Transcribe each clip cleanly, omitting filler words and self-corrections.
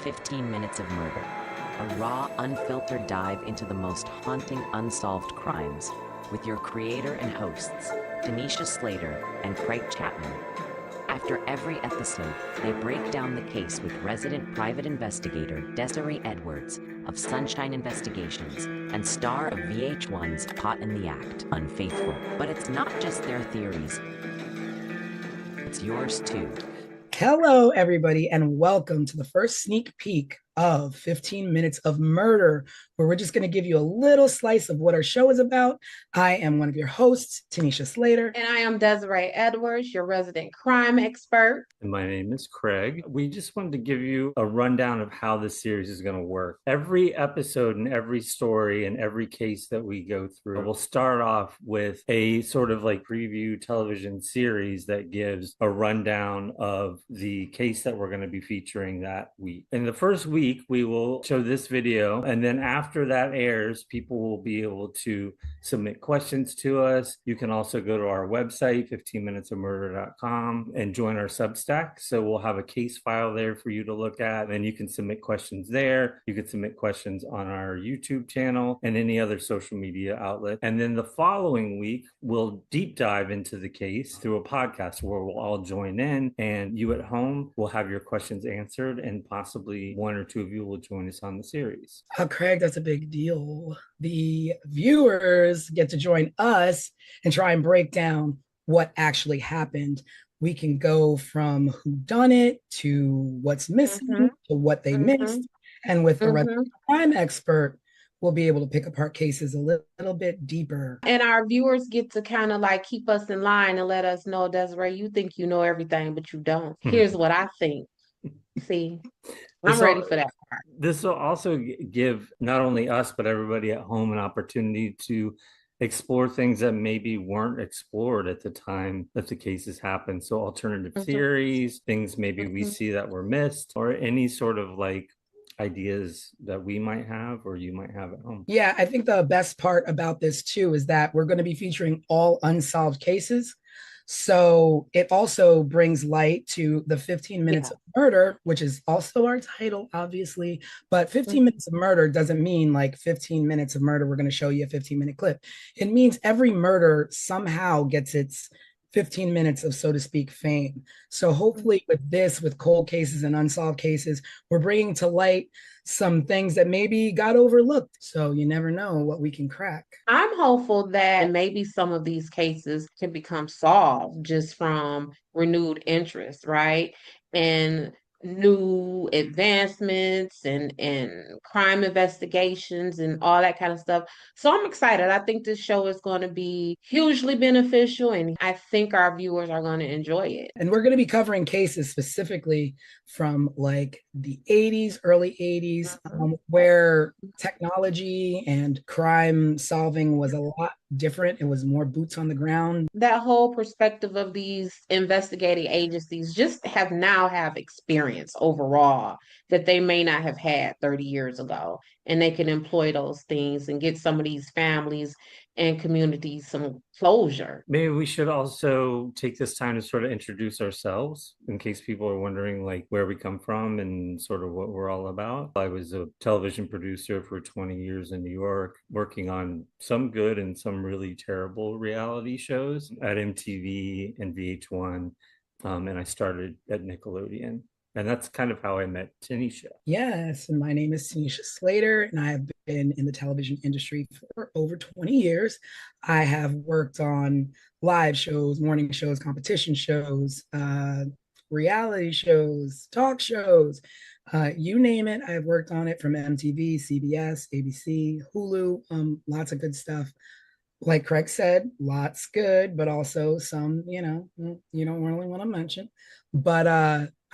15 Minutes of Murder, a raw, unfiltered dive into the most haunting unsolved crimes with your creator and hosts, Tanisha Slater and Craig Chapman. After every episode, they break down the case with resident private investigator Desiree Edwards of Sunshine Investigations and star of VH1's Caught in the Act, Unfaithful. But it's not just their theories, it's yours too. Hello, everybody, and welcome to the first sneak peek of 15 Minutes of Murder, where we're just going to give you a little slice of what our show is about. I am one of your hosts, Tanisha Slater. And I am Desiree Edwards, your resident crime expert. And my name is Craig. We just wanted to give you a rundown of how this series is going to work. Every episode and every story and every case that we go through will start off with a sort of like preview television series that gives a rundown of the case that we're going to be featuring that week. In the first week, we will show this video, and then after that airs, people will be able to submit questions to us. You can also go to our website, 15minutesofmurder.com, and join our Substack. So we'll have a case file there for you to look at, and you can submit questions there. You can submit questions on our YouTube channel and any other social media outlet. And then the following week, we'll deep dive into the case through a podcast where we'll all join in, and you at home will have your questions answered, and possibly one or two of you will join us on the series. Craig, that's a big deal. The viewers get to join us and try and break down what actually happened. We can go from who done it to what's missing to what they missed. And with a resident crime expert, we'll be able to pick apart cases a little bit deeper. And our viewers get to kind of like keep us in line and let us know, Desiree, you think you know everything, but you don't. Here's what I think. See, I'm ready for that part. This will also give not only us, but everybody at home an opportunity to explore things that maybe weren't explored at the time that the cases happened. So alternative theories, things maybe we see that were missed, or any sort of like ideas that we might have or you might have at home. Yeah, I think the best part about this too is that we're going to be featuring all unsolved cases. So it also brings light to the 15 Minutes of Murder, which is also our title, obviously. But 15 Minutes of Murder doesn't mean like 15 minutes of murder. We're going to show you a 15-minute clip. It means every murder somehow gets its 15 minutes of, so to speak, fame. So hopefully with this, with cold cases and unsolved cases, we're bringing to light some things that maybe got overlooked. So you never know what we can crack. I'm hopeful that maybe some of these cases can become solved just from renewed interest, right? And new advancements and crime investigations and all that kind of stuff. So I'm excited. I think this show is going to be hugely beneficial, and I think our viewers are going to enjoy it. And we're going to be covering cases specifically from like the 80s, early 80s, where technology and crime solving was a lot different. It was more boots on the ground. That whole perspective of these investigating agencies just have experience overall that they may not have had 30 years ago. And they can employ those things and get some of these families and communities some closure. Maybe we should also take this time to sort of introduce ourselves in case people are wondering like where we come from and sort of what we're all about. I was a television producer for 20 years in New York, working on some good and some really terrible reality shows at MTV and VH1. And I started at Nickelodeon. And that's kind of how I met Tanisha. Yes, and my name is Tanisha Slater, and I have been in the television industry for over 20 years. I have worked on live shows, morning shows, competition shows, reality shows, talk shows, you name it. I've worked on it, from MTV, CBS, ABC, Hulu, lots of good stuff. Like Craig said, lots good, but also some, you don't really want to mention. But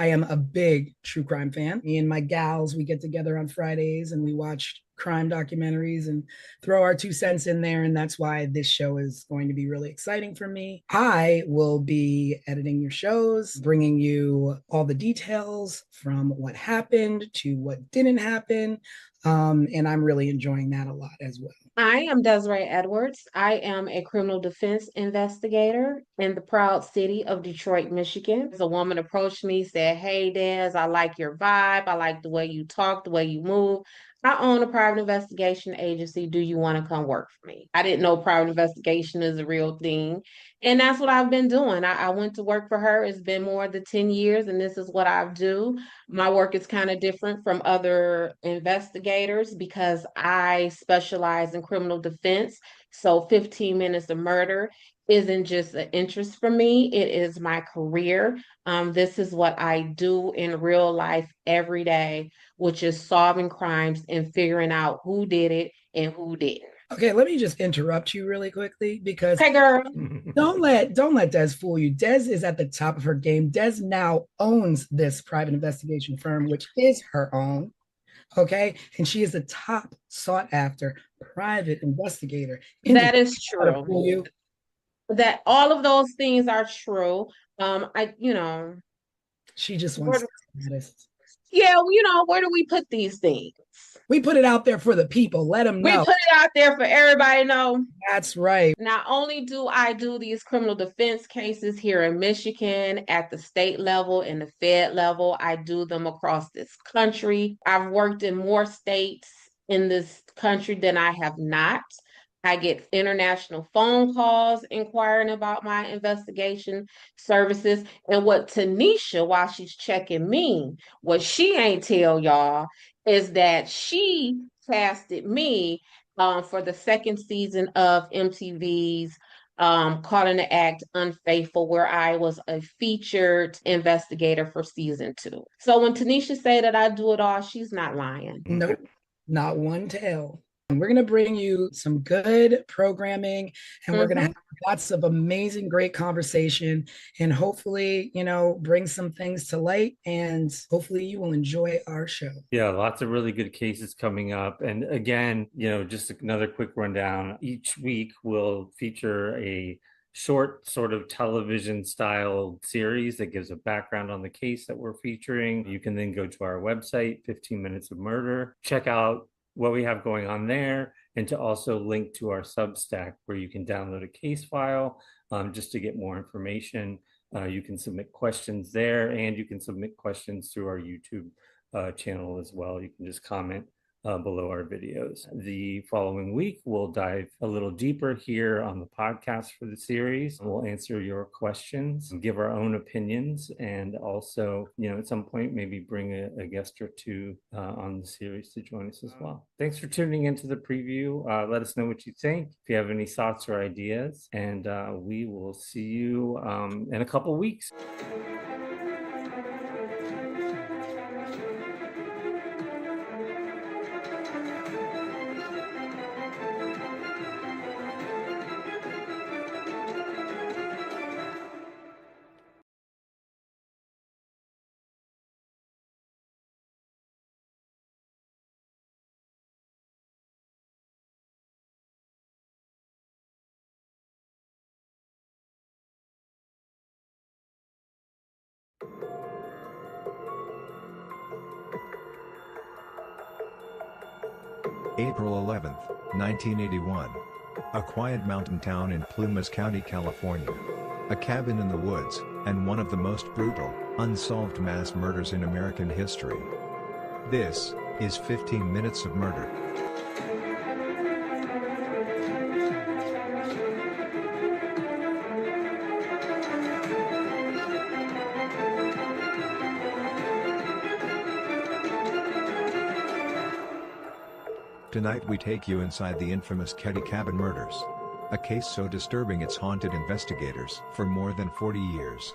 I am a big true crime fan. Me and my gals, we get together on Fridays and we watch crime documentaries and throw our 2 cents in there. And that's why this show is going to be really exciting for me. I will be editing your shows, bringing you all the details from what happened to what didn't happen. And I'm really enjoying that a lot as well. I am Desiree Edwards. I am a criminal defense investigator in the proud city of Detroit, Michigan. A woman approached me, said, "Hey, Des, I like your vibe. I like the way you talk, the way you move. I own a private investigation agency. Do you want to come work for me?" I didn't know private investigation is a real thing. And that's what I've been doing. I went to work for her. It's been more than 10 years, and this is what I do. My work is kind of different from other investigators because I specialize in criminal defense. So 15 minutes of murder isn't just an interest for me, it is my career. This is what I do in real life every day, which is solving crimes and figuring out who did it and who didn't. Okay, let me just interrupt you really quickly because Hey, girl. don't let Des fool you. Des is at the top of her game. Des now owns this private investigation firm, which is her own. Okay, and she is a top sought after private investigator. That is To true. fool you. That all of those things are true. You know, She just wants where, status. yeah, where do we put these things? We put it out there for the people. Let them We know. put it out there for everybody to know. That's right. Not only do I do these criminal defense cases here in Michigan at the state level and the Fed level, I do them across this country. I've worked in more states in this country than I have not. I get international phone calls inquiring about my investigation services. And what Tanisha, while she's checking me, what she ain't tell y'all is that she casted me for the second season of MTV's Caught in the Act Unfaithful, where I was a featured investigator for season 2. So when Tanisha say that I do it all, she's not lying. Nope, not one tell. And we're going to bring you some good programming and we're going to have lots of amazing, great conversation and hopefully, bring some things to light and hopefully you will enjoy our show. Yeah, lots of really good cases coming up. And again, just another quick rundown. Each week we'll feature a short sort of television style series that gives a background on the case that we're featuring. You can then go to our website, 15 Minutes of Murder, check out what we have going on there, and to also link to our Substack where you can download a case file just to get more information. You can submit questions there, and you can submit questions through our YouTube channel as well. You can just comment below our videos. The following week, we'll dive a little deeper here on the podcast for the series. We'll answer your questions, give our own opinions, and also, at some point, maybe bring a guest or two on the series to join us as well. Thanks for tuning into the preview. Let us know what you think, if you have any thoughts or ideas, and we will see you in a couple weeks. April 11, 1981. A quiet mountain town in Plumas County, California. A cabin in the woods, and one of the most brutal, unsolved mass murders in American history. This is 15 Minutes of Murder. Tonight we take you inside the infamous Ketty Cabin murders. A case so disturbing it's haunted investigators for more than 40 years.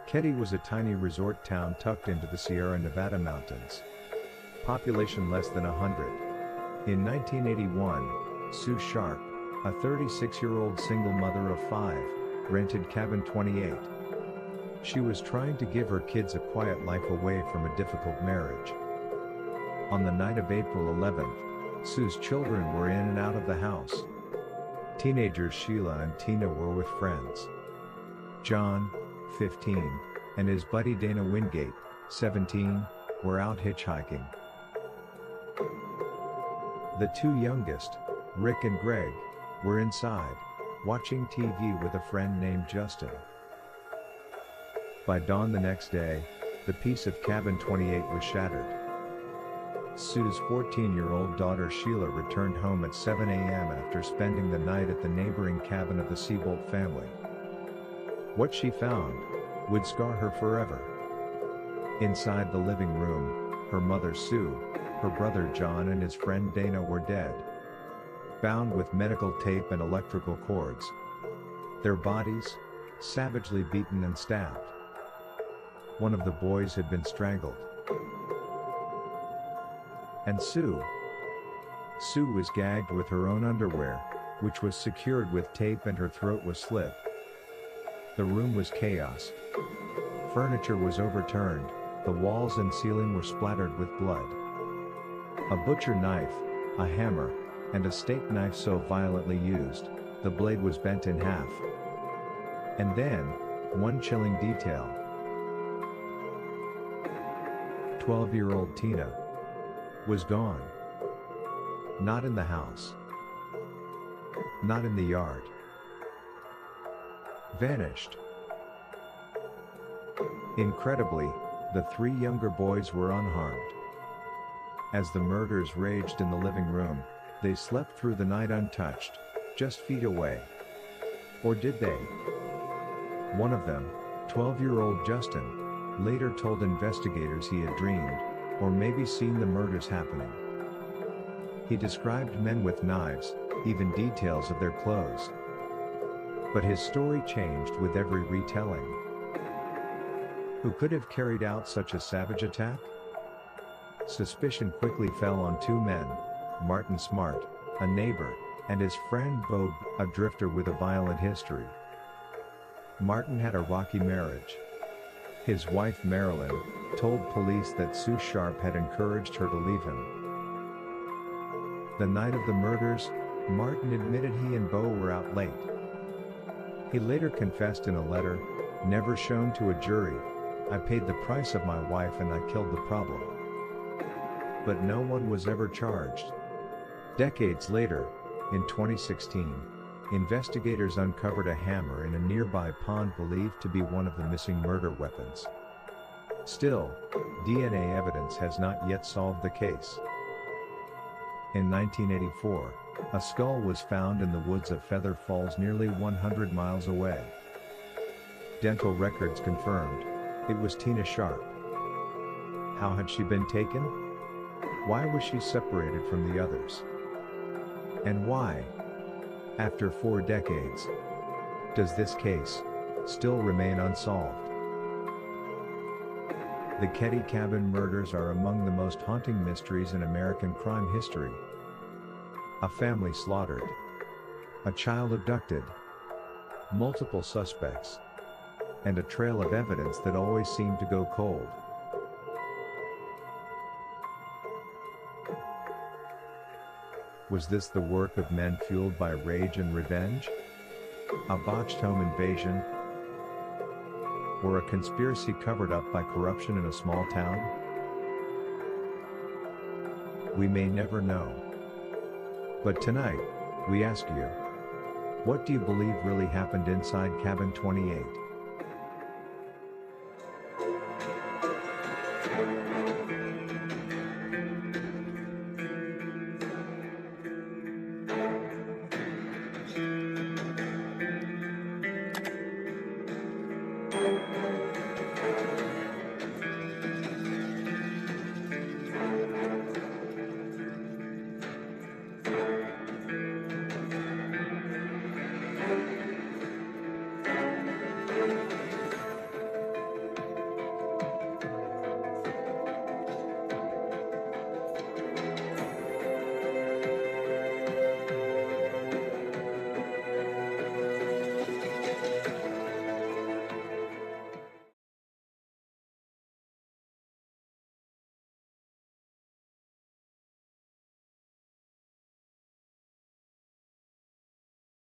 Ketty was a tiny resort town tucked into the Sierra Nevada mountains. Population less than 100. In 1981, Sue Sharp, a 36-year-old single mother of 5, rented Cabin 28. She was trying to give her kids a quiet life away from a difficult marriage. On the night of April 11th, Sue's children were in and out of the house. Teenagers Sheila and Tina were with friends. John, 15, and his buddy Dana Wingate, 17, were out hitchhiking. The two youngest, Rick and Greg were inside, watching TV with a friend named Justin. By dawn the next day, the peace of Cabin 28 was shattered. Sue's 14-year-old daughter Sheila returned home at 7 a.m. after spending the night at the neighboring cabin of the Seabolt family. What she found would scar her forever. Inside the living room, her mother Sue, her brother John and his friend Dana were dead, bound with medical tape and electrical cords. Their bodies, savagely beaten and stabbed. One of the boys had been strangled. And Sue was gagged with her own underwear, which was secured with tape, and her throat was slit. The room was chaos. Furniture was overturned, the walls and ceiling were splattered with blood. A butcher knife, a hammer, and a steak knife so violently used, the blade was bent in half. And then, one chilling detail. 12-year-old Tina was gone. Not in the house. Not in the yard. Vanished. Incredibly, the three younger boys were unharmed. As the murders raged in the living room, they slept through the night untouched, just feet away. Or did they? One of them, 12-year-old Justin, later told investigators he had dreamed, or maybe seen the murders happening. He described men with knives, even details of their clothes. But his story changed with every retelling. Who could have carried out such a savage attack? Suspicion quickly fell on two men, Martin Smart, a neighbor, and his friend Bob, a drifter with a violent history. Martin had a rocky marriage. His wife Marilyn told police that Sue Sharp had encouraged her to leave him. The night of the murders, Martin admitted he and Bo were out late. He later confessed in a letter, never shown to a jury, "I paid the price of my wife and I killed the problem." But no one was ever charged. Decades later, in 2016, investigators uncovered a hammer in a nearby pond believed to be one of the missing murder weapons. Still, DNA evidence has not yet solved the case. In 1984, a skull was found in the woods of Feather Falls nearly 100 miles away. Dental records confirmed it was Tina Sharp. How had she been taken? Why was she separated from the others? And why, after 4 decades, does this case still remain unsolved? The Ketty Cabin murders are among the most haunting mysteries in American crime history. A family slaughtered. A child abducted. Multiple suspects. And a trail of evidence that always seemed to go cold. Was this the work of men fueled by rage and revenge? A botched home invasion? Or a conspiracy covered up by corruption in a small town? We may never know. But tonight, we ask you, what do you believe really happened inside Cabin 28?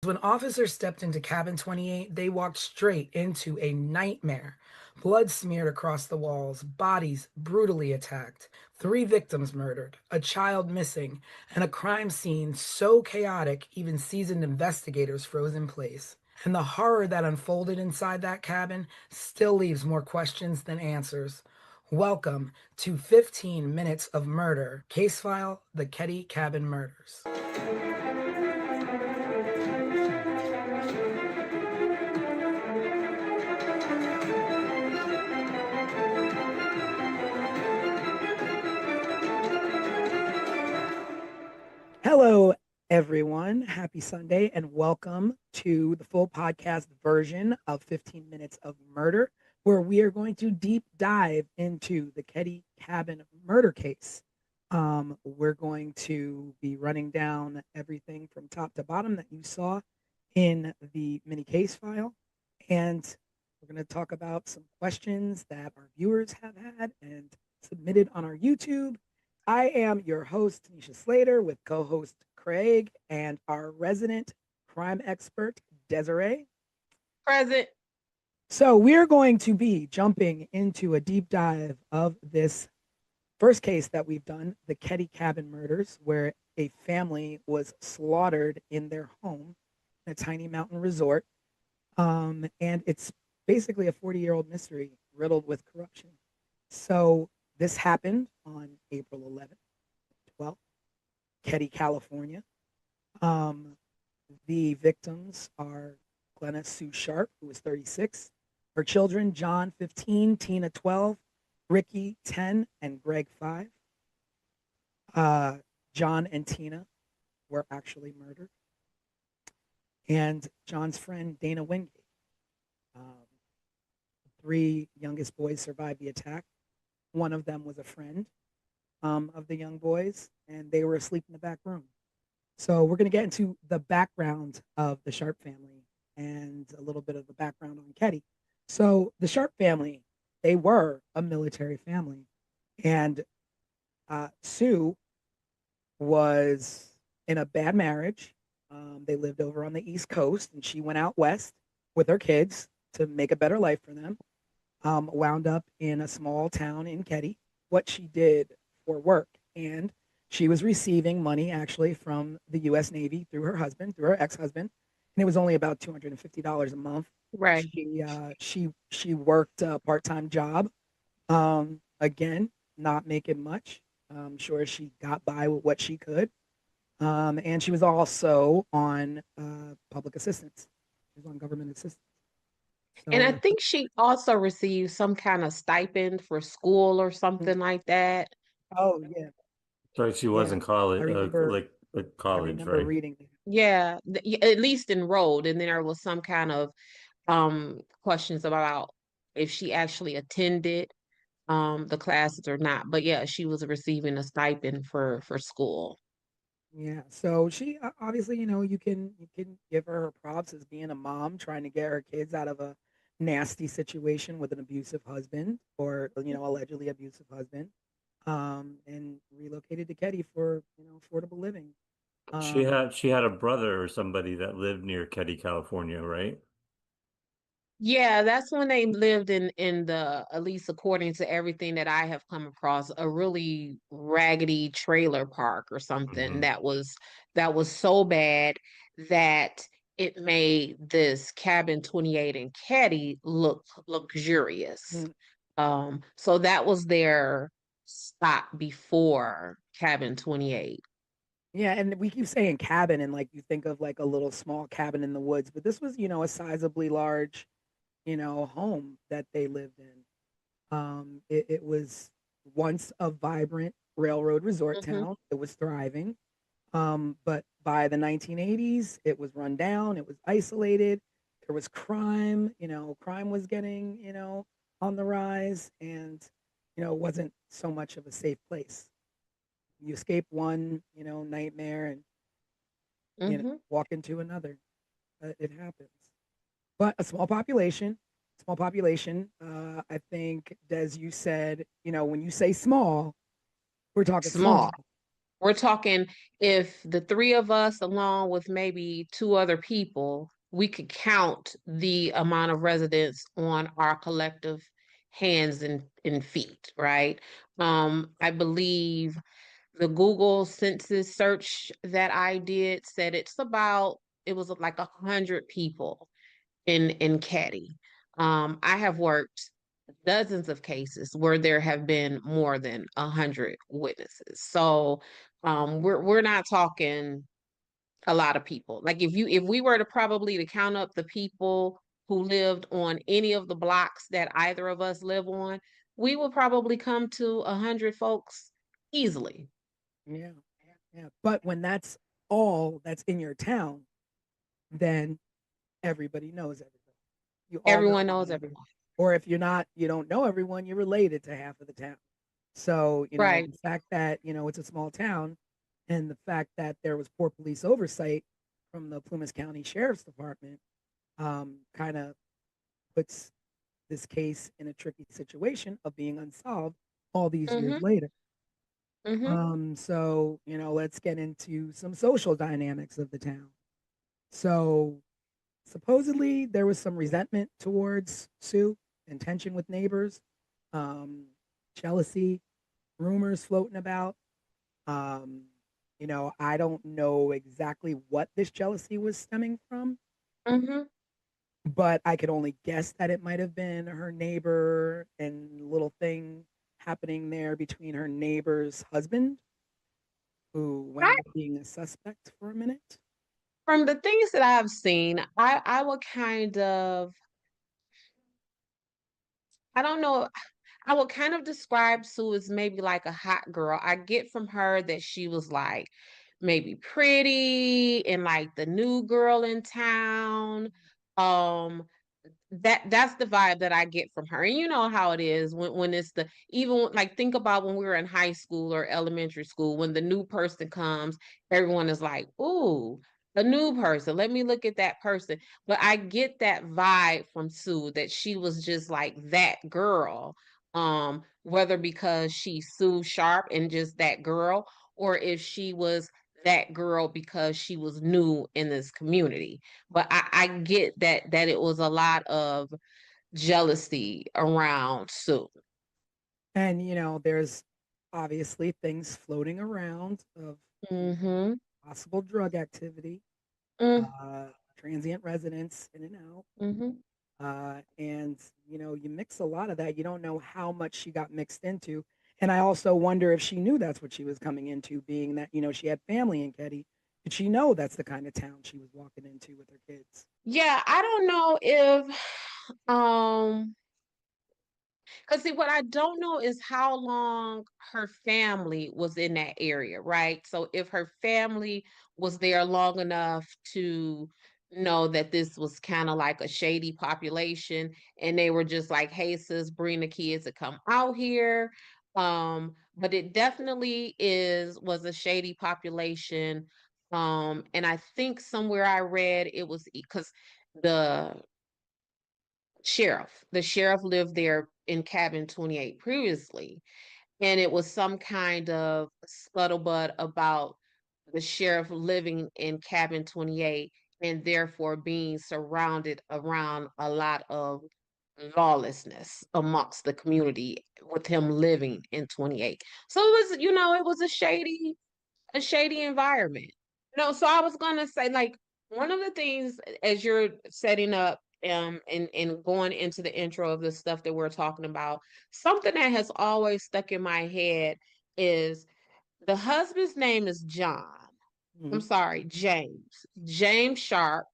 When officers stepped into Cabin 28, they walked straight into a nightmare. Blood smeared across the walls, bodies brutally attacked, 3 victims murdered, a child missing, and a crime scene so chaotic even seasoned investigators froze in place. And the horror that unfolded inside that cabin still leaves more questions than answers. Welcome to 15 Minutes of Murder, case file, the Ketty Cabin Murders. Hello, everyone. Happy Sunday, and welcome to the full podcast version of 15 Minutes of Murder, where we are going to deep dive into the Ketty Cabin murder case. We're going to be running down everything from top to bottom that you saw in the mini case file, and we're going to talk about some questions that our viewers have had and submitted on our YouTube. I am your host, Tanisha Slater, with co-host Craig and our resident crime expert, Desiree. Present. So we're going to be jumping into a deep dive of this first case that we've done, the Ketty Cabin murders, where a family was slaughtered in their home in a tiny mountain resort. And it's basically a 40-year-old mystery riddled with corruption. So this happened on April 11th, 12th, Ketty, California. The victims are Glenna Sue Sharp, who was 36. Her children, John, 15, Tina, 12, Ricky, 10, and Greg, 5. John and Tina were actually murdered. And John's friend, Dana Wingate. 3 youngest boys survived the attack. One of them was a friend of the young boys, and they were asleep in the back room. So we're going to get into the background of the Sharp family and a little bit of the background on Ketty. So the Sharp family, they were a military family, and Sue was in a bad marriage. They lived over on the East Coast, and she went out west with her kids to make a better life for them. Wound up in a small town in Ketty, what she did for work. And she was receiving money actually from the U.S. Navy through her husband, through her ex-husband. And it was only about $250 a month. Right. She worked a part-time job. Again, not making much. I'm sure she got by with what she could. And she was also on public assistance. She was on government assistance. And I So, think she also received some kind of stipend for school or something like that. oh yeah, So she was yeah. in college, I remember. like I college, remember right? reading that. Yeah, at least enrolled. And then there was some kind of questions about if she actually attended the classes or not. But yeah, she was receiving a stipend for school. Yeah. So she obviously, you can give her props as being a mom trying to get her kids out of a nasty situation with an abusive husband or allegedly abusive husband, and relocated to Ketty for affordable living. Um, She had a brother or somebody that lived near Ketty, California, right? Yeah, that's when they lived in the, at least according to everything that I have come across, a really raggedy trailer park or something Hmm. that was so bad that it made this cabin 28 in Caddy look luxurious. mm, So that was their stop before cabin 28. yeah, and we keep saying cabin, and like you think of like a little small cabin in the woods, but this was, a sizably large, home that they lived in. It was once a vibrant railroad resort Hmm. town. It was thriving. But by the 1980s, it was run down. It was isolated. There was crime. Crime was getting, on the rise, and it wasn't so much of a safe place. You escape one, nightmare, and Hmm. walk into another. It happens. But a small population. I think, Des, you said, when you say small, we're talking Small. small. We're talking if the 3 of us, along with maybe 2 other people, we could count the amount of residents on our collective hands and feet, right? I believe the Google census search that I did said it was like 100 people in Caddy. I have worked dozens of cases where there have been more than 100 witnesses. So we're not talking a lot of people. Like if we were to probably to count up the people who lived on any of the blocks that either of us live on, we would probably come to 100 folks easily. Yeah, yeah. But when that's all that's in your town, then everybody knows everybody. You all know Everyone knows everybody. everyone. Or if you don't know everyone, you're related to half of the town. So, Right. the fact that, it's a small town and the fact that there was poor police oversight from the Plymouth County Sheriff's Department kind of puts this case in a tricky situation of being unsolved all these years Mm-hmm. later. Mm-hmm. So, let's get into some social dynamics of the town. So, supposedly there was some resentment towards Sue and tension with neighbors, um, jealousy, rumors floating about. Um, I don't know exactly what this jealousy was stemming from, Mm-hmm. but I could only guess that it might have been her neighbor and little thing happening there between her neighbor's husband, who wound up being a suspect for a minute. From the things that I've seen, I would kind of, I don't know, I would kind of describe Sue as maybe like a hot girl. I get from her that she was like maybe pretty and like the new girl in town. Um, that's the vibe that I get from her. And you know how it is when it's the even like think about when we were in high school or elementary school, when the new person comes, everyone is like, ooh, a new person. Let me look at that person. But I get that vibe from Sue that she was just like that girl. Whether because she's Sue Sharp and just that girl, or if she was that girl because she was new in this community. But I get that it was a lot of jealousy around Sue. And, there's obviously things floating around of Mm-hmm. possible drug activity, Mm, uh, transient residents in and out. mm-hmm. And, you mix a lot of that. You don't know how much she got mixed into. And I also wonder if she knew that's what she was coming into, being that, she had family in Ketty. Did she know that's the kind of town she was walking into with her kids? Yeah, I don't know if um because see, what I don't know is how long her family was in that area, right? So if her family was there long enough to know that this was kind of like a shady population, and they were just like, "Hey, sis, bring the kids to come out here." But it definitely was a shady population. And I think somewhere I read it was because the the sheriff lived there in cabin 28 previously, and it was some kind of scuttlebutt about the sheriff living in cabin 28 and therefore being surrounded around a lot of lawlessness amongst the community with him living in 28. So it was a shady environment. No, so I was gonna say, like, one of the things as you're setting up and going into the intro of the stuff that we're talking about, something that has always stuck in my head is the husband's name is John. I'm Mhm. sorry, James. James Sharp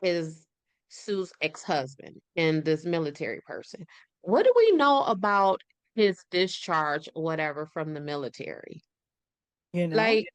is Sue's ex-husband and this military person. What do we know about his discharge or whatever from the military? You know, Like,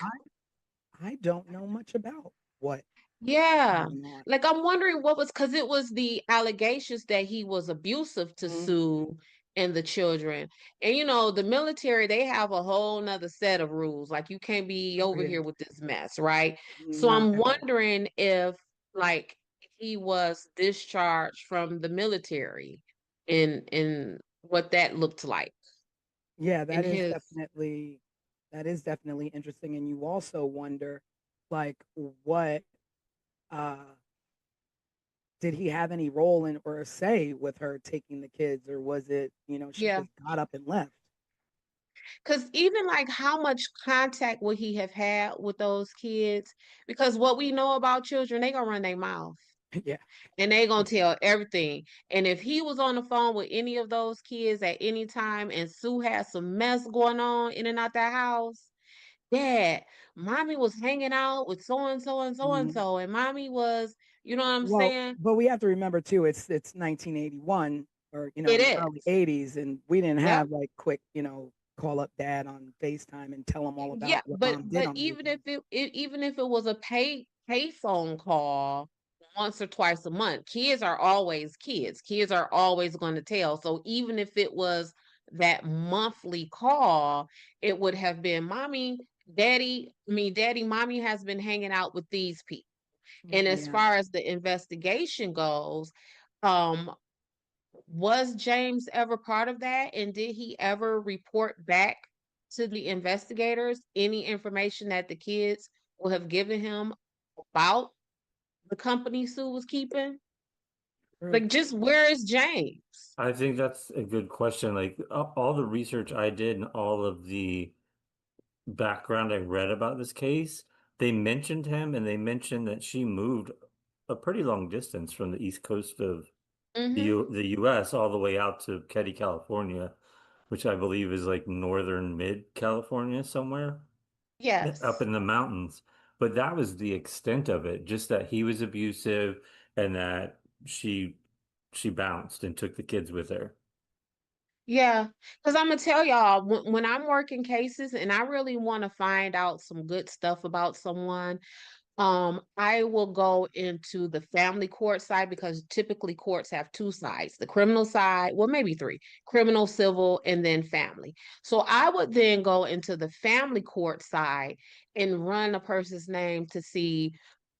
I don't know much about what yeah. went on. Like I'm wondering what was because it was the allegations that he was abusive to Mhm. Sue and the children. And the military, they have a whole nother set of rules. Like you can't be Oh, over yeah. here with this mess, right? So Not I'm at all. wondering if like he was discharged from the military in what that looked like Yeah, in his that is definitely interesting. And you also wonder like what uh did he have any role in or say with her taking the kids, or was it, she Yeah. just got up and left? Because even like how much contact would he have had with those kids? Because what we know about children, they gonna run their mouth Yeah. and they gonna tell everything. And if he was on the phone with any of those kids at any time and Sue had some mess going on in and out that house, Dad, mommy was hanging out with so and so and so and Mhm. so, and mommy was, you know what I'm Well, saying? but we have to remember too, it's 1981, or It in the early is. 80s, and we didn't Yep. have like quick, call up dad on FaceTime and tell him all Yeah, about what but mom did but on the even if weekend. even if it was a pay phone call once or twice a month, kids are always kids. Kids are always going to tell. So even if it was that monthly call, it would have been mommy, daddy, mommy has been hanging out with these people. And as Yeah. far as the investigation goes, um, was James ever part of that? And did he ever report back to the investigators any information that the kids will have given him about the company Sue was keeping? True. Like, just where is James? I think that's a good question. Like all the research I did and all of the background I read about this case, they mentioned him and they mentioned that she moved a pretty long distance from the east coast of Mm-hmm. the US all the way out to Keddie, California, which I believe is like northern mid California somewhere up Yes. in the mountains. But that was the extent of it, just that he was abusive and that she bounced and took the kids with her. Yeah. Because I'm gonna tell y'all, when I'm working cases and I really want to find out some good stuff about someone, I will go into the family court side because typically courts have two sides, the criminal side, well, maybe three, criminal, civil, and then family. So I would then go into the family court side and run a person's name to see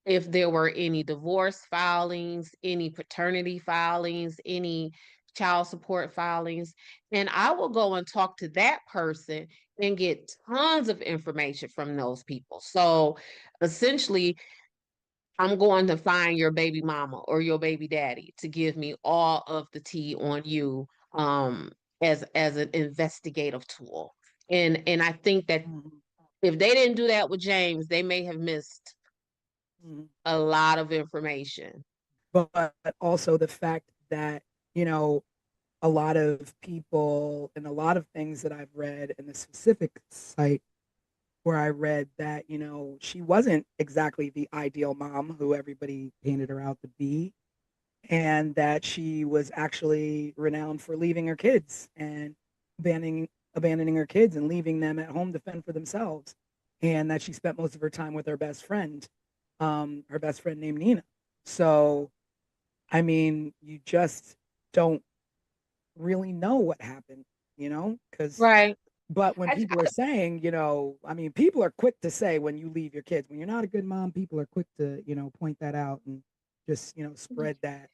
if there were any divorce filings, any paternity filings, any child support filings. And I will go and talk to that person and get tons of information from those people. So essentially, I'm going to find your baby mama or your baby daddy to give me all of the tea on you as an investigative tool. And I think that Mhm. if they didn't do that with James, they may have missed Mhm. a lot of information. But also the fact that, you know, a lot of people and a lot of things that I've read in the specific site where I read that, she wasn't exactly the ideal mom who everybody painted her out to be, and that she was actually renowned for leaving her kids and abandoning her kids and leaving them at home to fend for themselves, and that she spent most of her time with her best friend named Nina. So, I mean, you just don't really know what happened, because Right. but when I, people are saying, I mean, people are quick to say when you leave your kids, when you're not a good mom, people are quick to, point that out and just, spread that.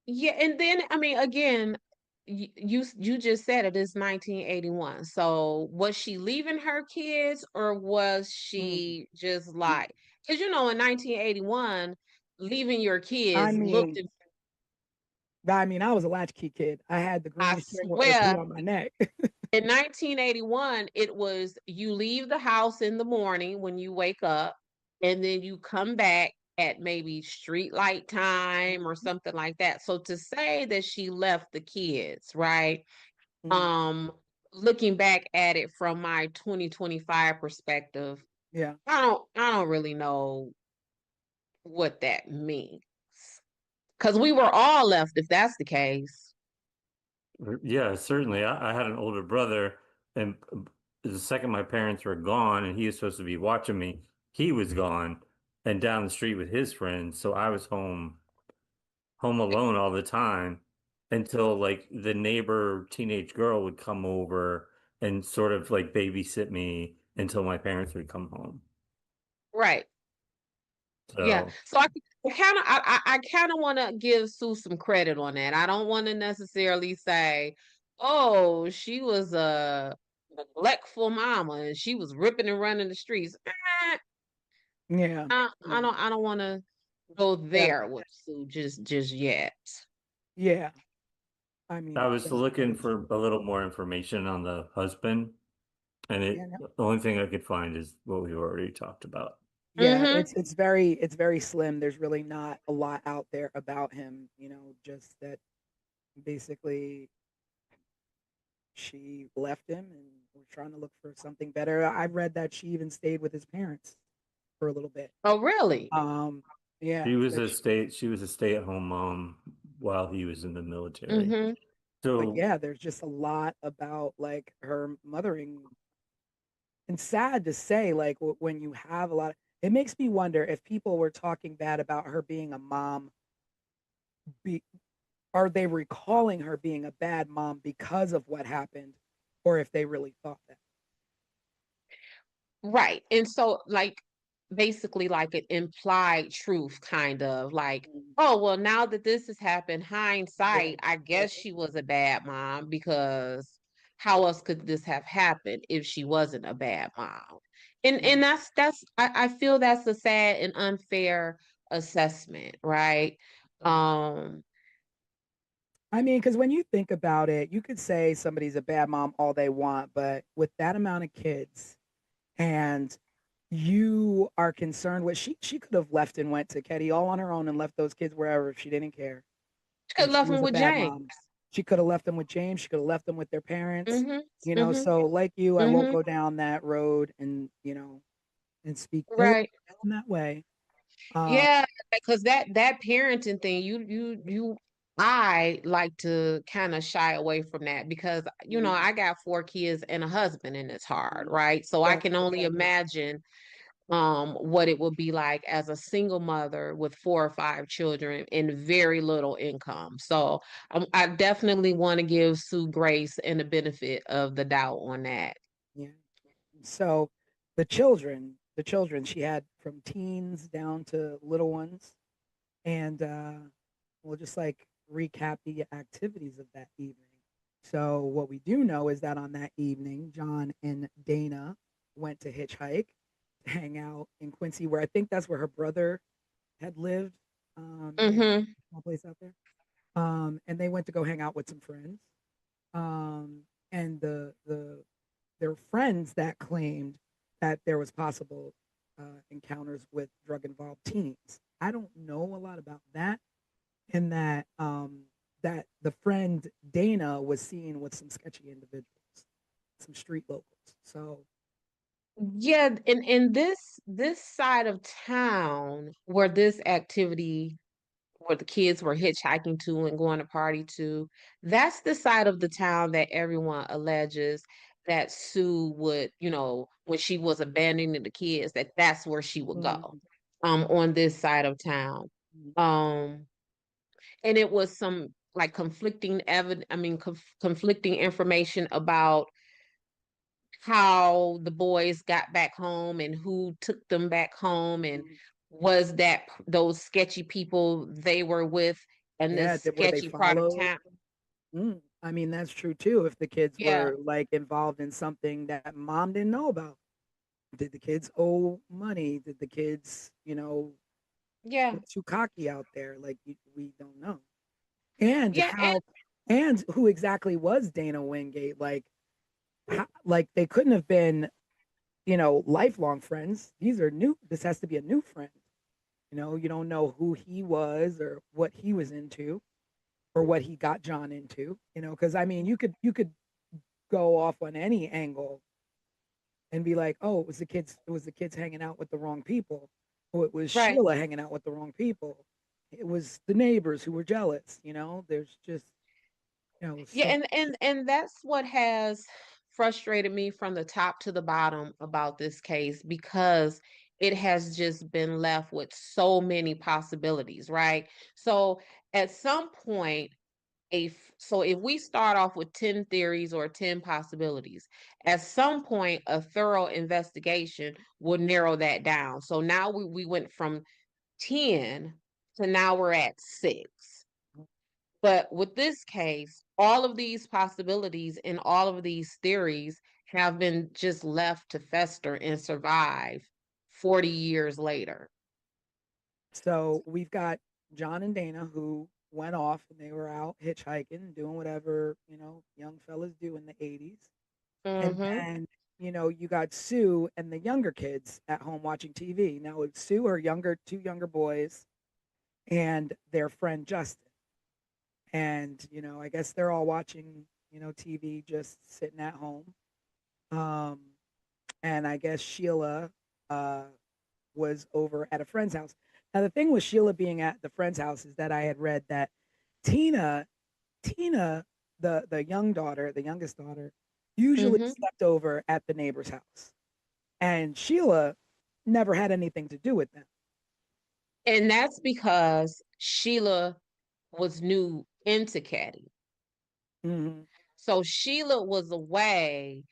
yeah, and then I mean, again, you just said it is 1981. So was she leaving her kids or was Mm. she just like, because in 1981, leaving your I kids looked, mean, I was a latchkey kid. I had the I green string with OG swear, on my neck. in 1981, it was you leave the house in the morning when you wake up, and then you come back at maybe street light time or something like that. So to say that she left the kids, right? Mm. Um, Looking back at it from my 2025 perspective, Yeah. I don't really know what that means. Because we were all left if that's the case. Yeah, certainly. I had an older brother, and the second my parents were gone, and he was supposed to be watching me, he was gone and down the street with his friends. So I was home alone all the time until like the neighbor teenage girl would come over and sort of like babysit me until my parents would come home. Right. Yeah. So So I kind of want to give Sue some credit on that. I don't want to necessarily say, oh, she was a neglectful mama and she was ripping and running the streets. Yeah. I Yeah. don't want to go there with Sue just yet. Yeah. I mean, I was that's looking true. for a little more information on the husband, and Yeah, no. the only thing I could find is what we already talked about. Yeah, Mm-hmm. it's very slim. There's really not a lot out there about him, just that basically she left him and was trying to look for something better. I read that she even stayed with his parents for a little bit. Oh, really? Um, yeah, She was a stay-at-home mom while he was in the military. Mm-hmm. but So yeah, there's just a lot about like her mothering, and sad to say, like when you have a lot, it makes me wonder if people were talking bad about her being a mom, be are they recalling her being a bad mom because of what happened, or if they really thought that. Right. And so, like, basically, like an implied truth, kind of like, Mm. oh, well, now that this has happened, Yeah, hindsight, I guess she was a bad mom because how else could this have happened if she wasn't a bad mom? yeah. And I feel that's a sad and unfair assessment, right? Um, I mean, because when you think about it, you could say somebody's a bad mom all they want, but with that amount of kids, and you are concerned with, she could have left and went to Ketty all on her own and left those kids wherever if she didn't care. she could If have she left was him a with bad James. mom, she could have left them with James. She could have left them with their parents. Mm-hmm. Mm-hmm. So like you, I won't Mm-hmm. go down that road and and speak ill Right. in that way. Um, Yeah, because that parenting thing, I like to kind of shy away from that because mm, I got 4 kids and a husband and it's hard, mm, right? So I yeah, can only imagine what it would be like as a single mother with 4 or 5 children and very little income. So I definitely want to give Sue grace and the benefit of the doubt on that. yeah. So the children she had from teens down to little ones, and we'll just like recap the activities of that evening. So what we do know is that on that evening, John and Dana went to hitchhike to hang out in Quincy, where I think that's where her brother had lived, in a Mm-hmm. small place out there. And they went to go hang out with some friends. And their friends that claimed that there was possible encounters with drug involved teens. I don't know a lot about that, and that the friend Dana was seen with some sketchy individuals, some street locals. So Yeah, in this side of town where this activity where the kids were hitchhiking to and going to party to, that's the side of the town that everyone alleges that Sue would, when she was abandoning the kids, that's where she would go, mm, on this side of town. mm, Um, and it was some like conflicting evidence, I mean, conflicting information about how the boys got back home and who took them back home and mm. was that those sketchy people they were with in Yeah, this were they sketchy part of followed? town. I mean, that's true too. If the kids Yeah, were like involved in something that mom didn't know about, did the kids owe money? Did the kids, yeah, get too cocky out there? Like we don't know. And yeah, and and who exactly was Dana Wingate? Like, like they couldn't have been, lifelong friends. These are new. This has to be a new friend. You don't know who he was or what he was into or what he got John into. Because I mean, you could go off on any angle and be like, oh, it was the kids hanging out with the wrong people, or it was right. Sheila hanging out with the wrong people. It was the neighbors who were jealous. There's just Yeah, so and that's what has frustrated me from the top to the bottom about this case because it has just been left with so many possibilities, right? So at some point, if we start off with 10 theories or 10 possibilities, at some point a thorough investigation will narrow that down. So now we went from 10 to now we're at 6. But with this case, all of these possibilities and all of these theories have been just left to fester and survive 40 years later. So we've got John and Dana who went off and they were out hitchhiking, doing whatever, young fellas do in the 80s. And Mm-hmm. then, you got Sue and the younger kids at home watching TV. Now, with Sue, her two younger boys, and their friend Justin. And, I guess they're all watching, TV, just sitting at home. Um, and I guess Sheila uh, was over at a friend's house. Now, the thing with Sheila being at the friend's house is that I had read that Tina, Tina, the youngest daughter, usually Mm-hmm. slept over at the neighbor's house, and Sheila never had anything to do with them. And that's because Sheila was new into Caddy. Mm-hmm. So Sheila was away,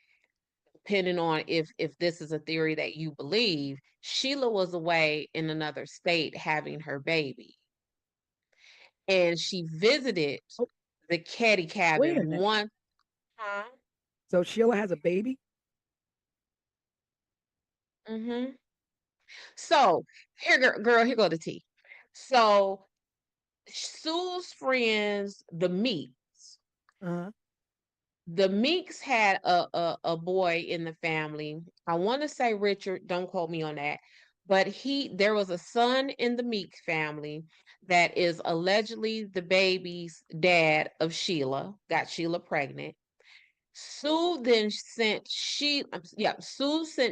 depending on if this is a theory that you believe, Sheila was away in another state having her baby. And she visited Oh, the Caddy wait a cabin minute. one time. So Sheila has a baby? Mm-hmm. So here, girl, here go the tea. So Sue's friends, the Meeks. Uh-huh. The Meeks had a boy in the family. I want to say Richard, don't quote me on that. But there was a son in the Meeks family that is allegedly the baby's dad of Sheila, got Sheila pregnant. Sue sent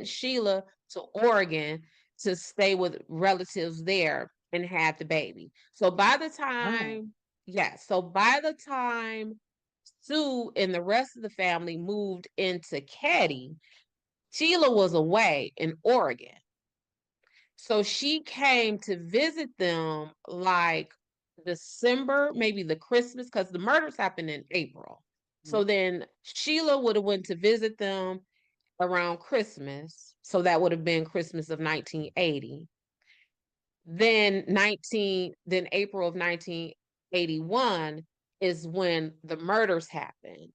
Sheila to Oregon to stay with relatives there and had the baby. So by the Wow. time, yeah, so by the time Sue and the rest of the family moved into Caddy, Sheila was away in Oregon. So she came to visit them like December, maybe the Christmas, because the murders happened in April. So then Sheila would have went to visit them around Christmas. So that would have been Christmas of 1980. Then April of 1981 is when the murders happened.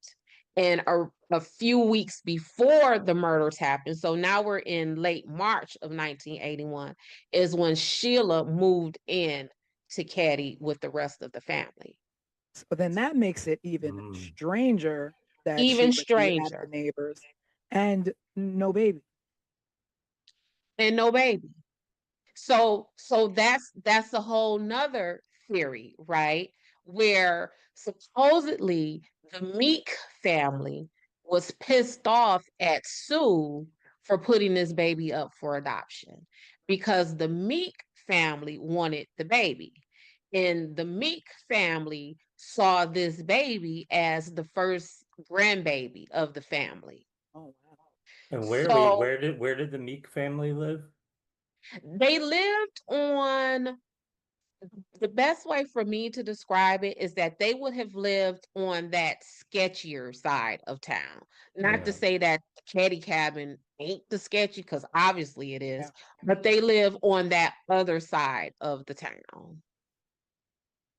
And a few weeks before the murders happened, so now we're in late March of 1981, is when Sheila moved in to Caddy with the rest of the family. So then that makes it even stranger that she Even would be at the stranger. neighbors and no baby. And no baby. So that's a whole nother theory, right? Where supposedly the Meek family was pissed off at Sue for putting this baby up for adoption because the Meek family wanted the baby. And the Meek family saw this baby as the first grandbaby of the family. Oh wow. And So where did the Meek family live? they lived on the best way for me to describe it is that they would have lived on that sketchier side of town. Not to Yeah. say that the Caddy cabin ain't the sketchy, because obviously it is, Yeah. but they live on that other side of the town.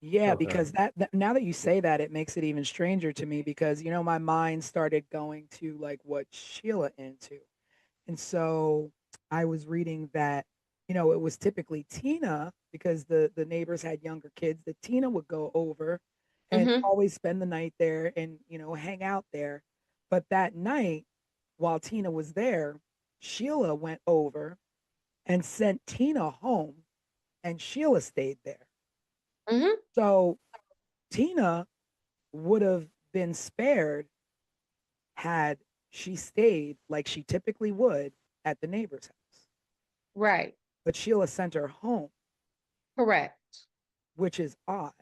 Yeah, Okay. because that now that you say that, it makes it even stranger to me because my mind started going to like what Sheila into. And so I was reading that, it was typically Tina because the neighbors had younger kids that Tina would go over and Mm-hmm. always spend the night there and, hang out there. But that night, while Tina was there, Sheila went over and sent Tina home and Sheila stayed there. Mm-hmm. So Tina would have been spared had she stayed like she typically would at the neighbor's house. Right. But Sheila sent her home, Correct. which is odd.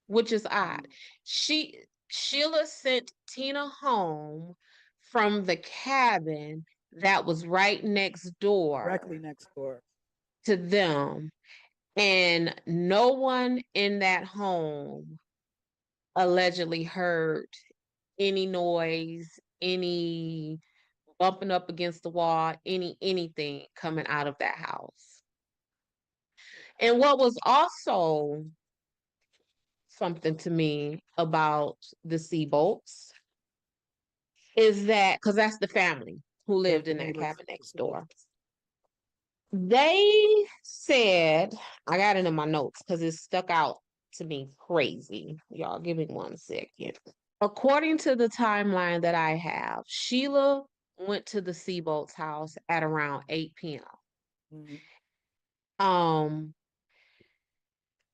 Which is odd. Sheila sent Tina home from the cabin that was right next Directly door next door. to them. And no one in that home allegedly heard any noise, any bumping up against the wall, anything coming out of that house. And what was also something to me about the Seabolts is that because that's the family who That's lived the in that neighbors. cabin next door. They said, I got it in my notes because it stuck out to me crazy. Y'all give me 1 second. According to the timeline that I have, Sheila went to the Seabolt's house at around 8 p.m. Mhm. Um,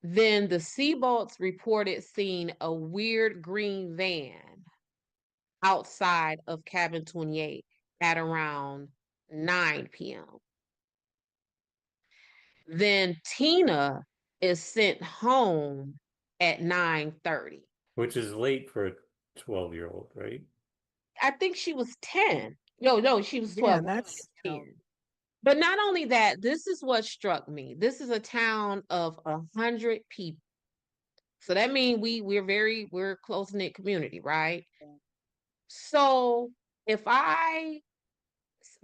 then the Seabolts reported seeing a weird green van outside of cabin 28 at around 9 p.m. Then Tina is sent home at 9:30. Which is late for a 12-year-old, right? I think she was 10. No, she was Yeah, 12. and that's 10. But not only that, this is what struck me. This is a town of 100 people. So that means we're a close-knit community, right? So if I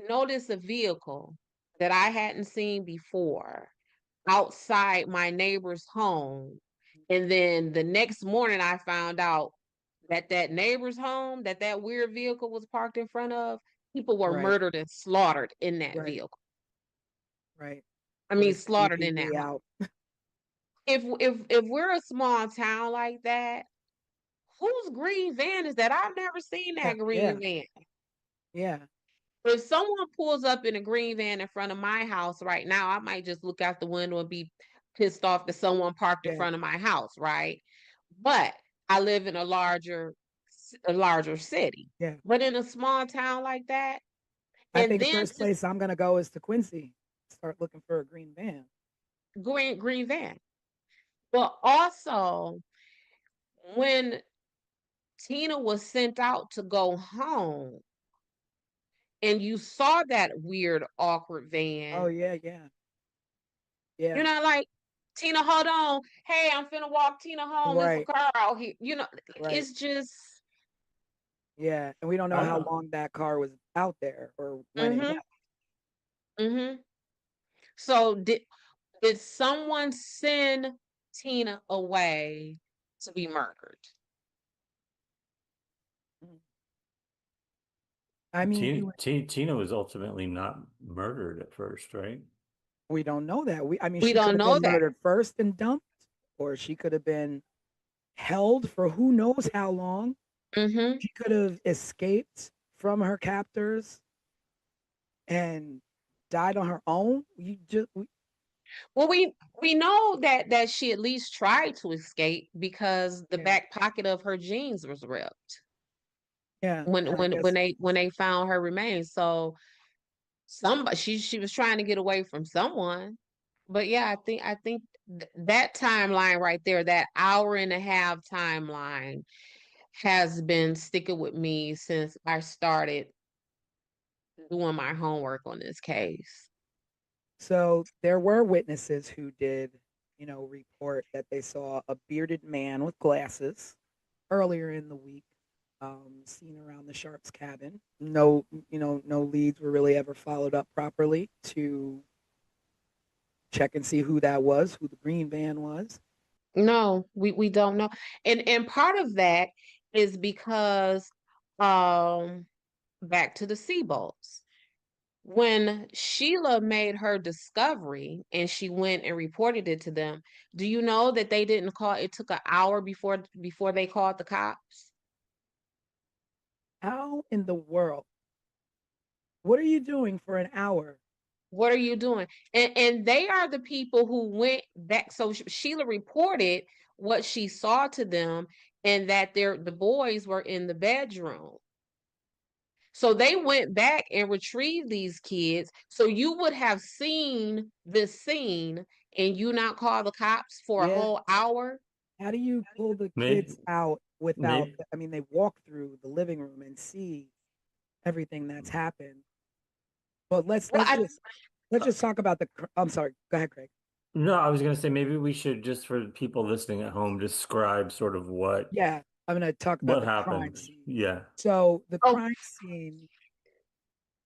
notice a vehicle that I hadn't seen before outside my neighbor's home, and then the next morning I found out that that neighbor's home that weird vehicle was parked in front of, people were right, murdered and slaughtered in that right, vehicle. right. I With a mean, slaughtered in that CCTV home. out. If we're a small town like that, whose green van is that? I've never seen that Yeah, green van. yeah, If someone pulls up in a green van in front of my house right now, I might just look out the window and be pissed off that someone parked in yeah, front of my house, right? But I live in a larger city. yeah. But in a small town like that, I and think the then first place I'm gonna go is to Quincy. Start looking for a green van. green van. But also when Tina was sent out to go home and you saw that weird, awkward Oh van, yeah, yeah, yeah. like, Tina, hold on. Hey, I'm finna walk Tina home. It's a Right, car out here. right. It's just, Yeah, and we don't know I how don't. long that car was out there or when it mm-hmm, left. mm-hmm. So did someone send Tina away to be murdered? Mm. I mean, Tina was ultimately not murdered at first, right? we don't know that. I mean, We she could don't have know been that. murdered first and dumped, or she could have been held for who knows how long. Mm-hmm. She could have escaped from her captors and died on her own. Well, we know that she at least tried to escape because the Yeah, back pocket of her jeans was ripped yeah, when and I when when guess they when they found her remains. So somebody she was trying to get away from someone. But yeah, I think that timeline right there, that hour and a half timeline, has been sticking with me since I started doing my homework on this case. so. There were witnesses who did, report that they saw a bearded man with glasses earlier in the week, seen around the Sharps cabin. No, no leads were really ever followed up properly to check and see who that was, who the green van was. No, we don't know. And part of that is because um back to the Seabolts. When Sheila made her discovery and she went and reported it to them, do you know that they didn't call, it took an hour before they called the cops? How in the world? What are you doing for an hour? What are you doing? And they are the people who went back. So Sheila reported what she saw to them and that the boys were in the bedroom. So they went back and retrieved these kids. So you would have seen this scene and you not call the cops for a Yeah. whole hour. How do you pull the Maybe, kids out without? maybe. I mean, they walk through the living room and see everything that's happened. But let's Well, let's just let's just talk about the. I'm sorry. Go ahead, Craig. No, I was going to say maybe we should just for people listening at home describe sort of Yeah, I'm going to talk about what the crime happened. scene. Yeah. So the oh, crime scene,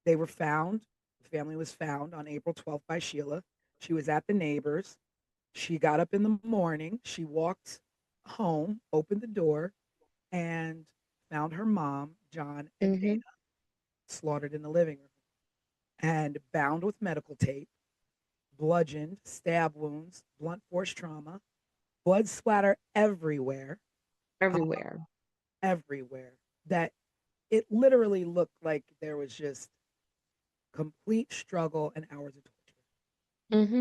they were found. The family was found on April 12th by Sheila. She was at the neighbors. She got up in the morning. She walked home, opened the door, and found her mom, John, and Dana mhm. slaughtered in the living room and bound with medical tape bludgeoned, stab wounds, blunt force trauma, blood splatter everywhere, uh, Everywhere. everywhere. That it literally looked like there was just complete struggle and hours of torture. Mm-hmm.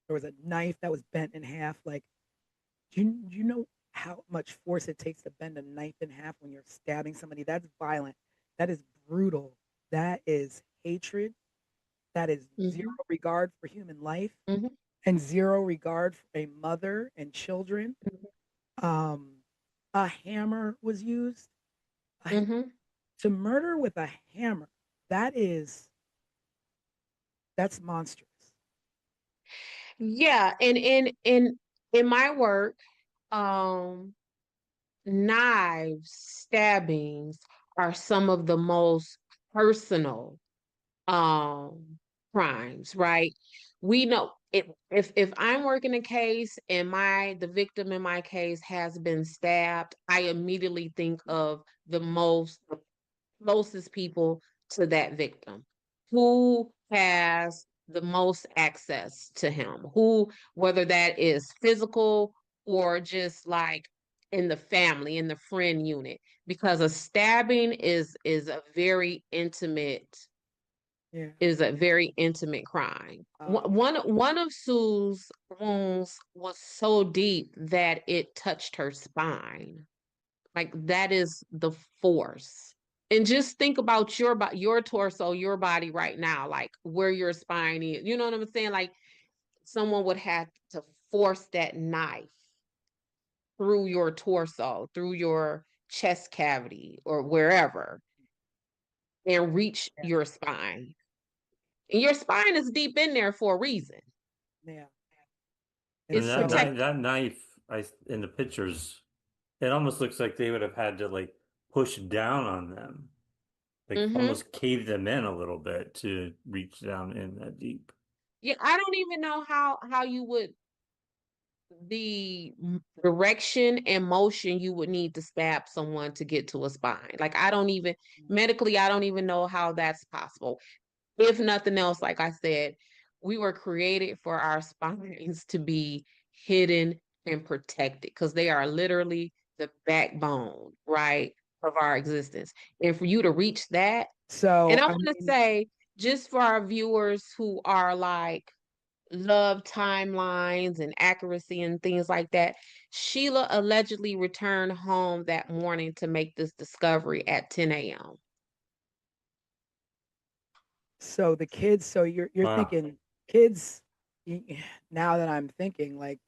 There was a knife that was bent in half. Like, do you know how much force it takes to bend a knife in half when you're stabbing somebody? That's violent. That is brutal. That is hatred. That is zero Mm-hmm. regard for human life Mm-hmm. and zero regard for a mother and children. Um, a hammer was used. Mm-hmm. To murder with a hammer, that is that's monstrous. Yeah, and in my work, um, knives, stabbings are some of the most personal um crimes, right? We know it if I'm working a case and my the victim in my case has been stabbed, I immediately think of the closest people to that victim. Who has the most access to him? Who, whether that is physical or just like in the family, in the friend unit, because a stabbing Yeah. is a very intimate crime. Um, One of Sue's wounds was so deep that it touched her spine. Like that is the force. And just think about your torso, your body right now, like where your spine is. You know what I'm saying? Like someone would have to force that knife through your torso, through your chest cavity or wherever and reach yeah. your spine. And your spine is deep in there for a reason. Yeah. And And It's that so knife, protected. that knife, in the pictures, it almost looks like they would have had to like push down on them, like Mm-hmm. almost cave them in a little bit to reach down in that deep. Yeah, I don't even know how you would the direction and motion you would need to stab someone to get to a spine. Like I don't even medically, I don't even know how that's possible. If nothing else, like I said, we were created for our spines to be hidden and protected because they are literally the backbone, right, of our existence. And for you to reach that, and so I I want to mean, say, just for our viewers who are like love timelines and accuracy and things like that, Sheila allegedly returned home that morning to make this discovery at 10 a.m. so the kids, so you're Wow, thinking kids now that I'm thinking like,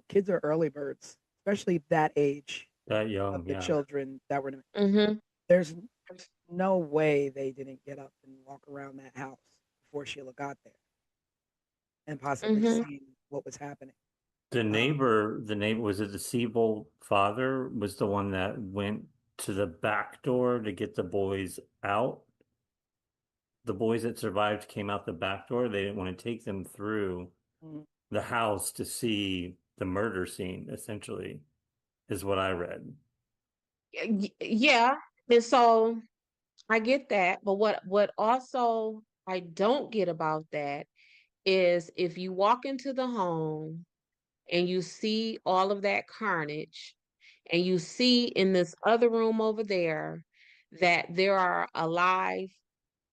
kids are early birds, especially that age that of young, the yeah. children that were Mm-hmm. there's no way they didn't get up and walk around that house before Sheila got there and possibly Mm-hmm. seen what was happening. Uh, The neighbor, was it the Siebel father was the one that went to the back door to get the boys out. The boys that survived came out the back door. They didn't want to take them through mm, the house to see the murder scene, essentially, is what I read. Yeah. And so I get that, but what also I don't get about that is if you walk into the home and you see all of that carnage and you see in this other room over there that there are alive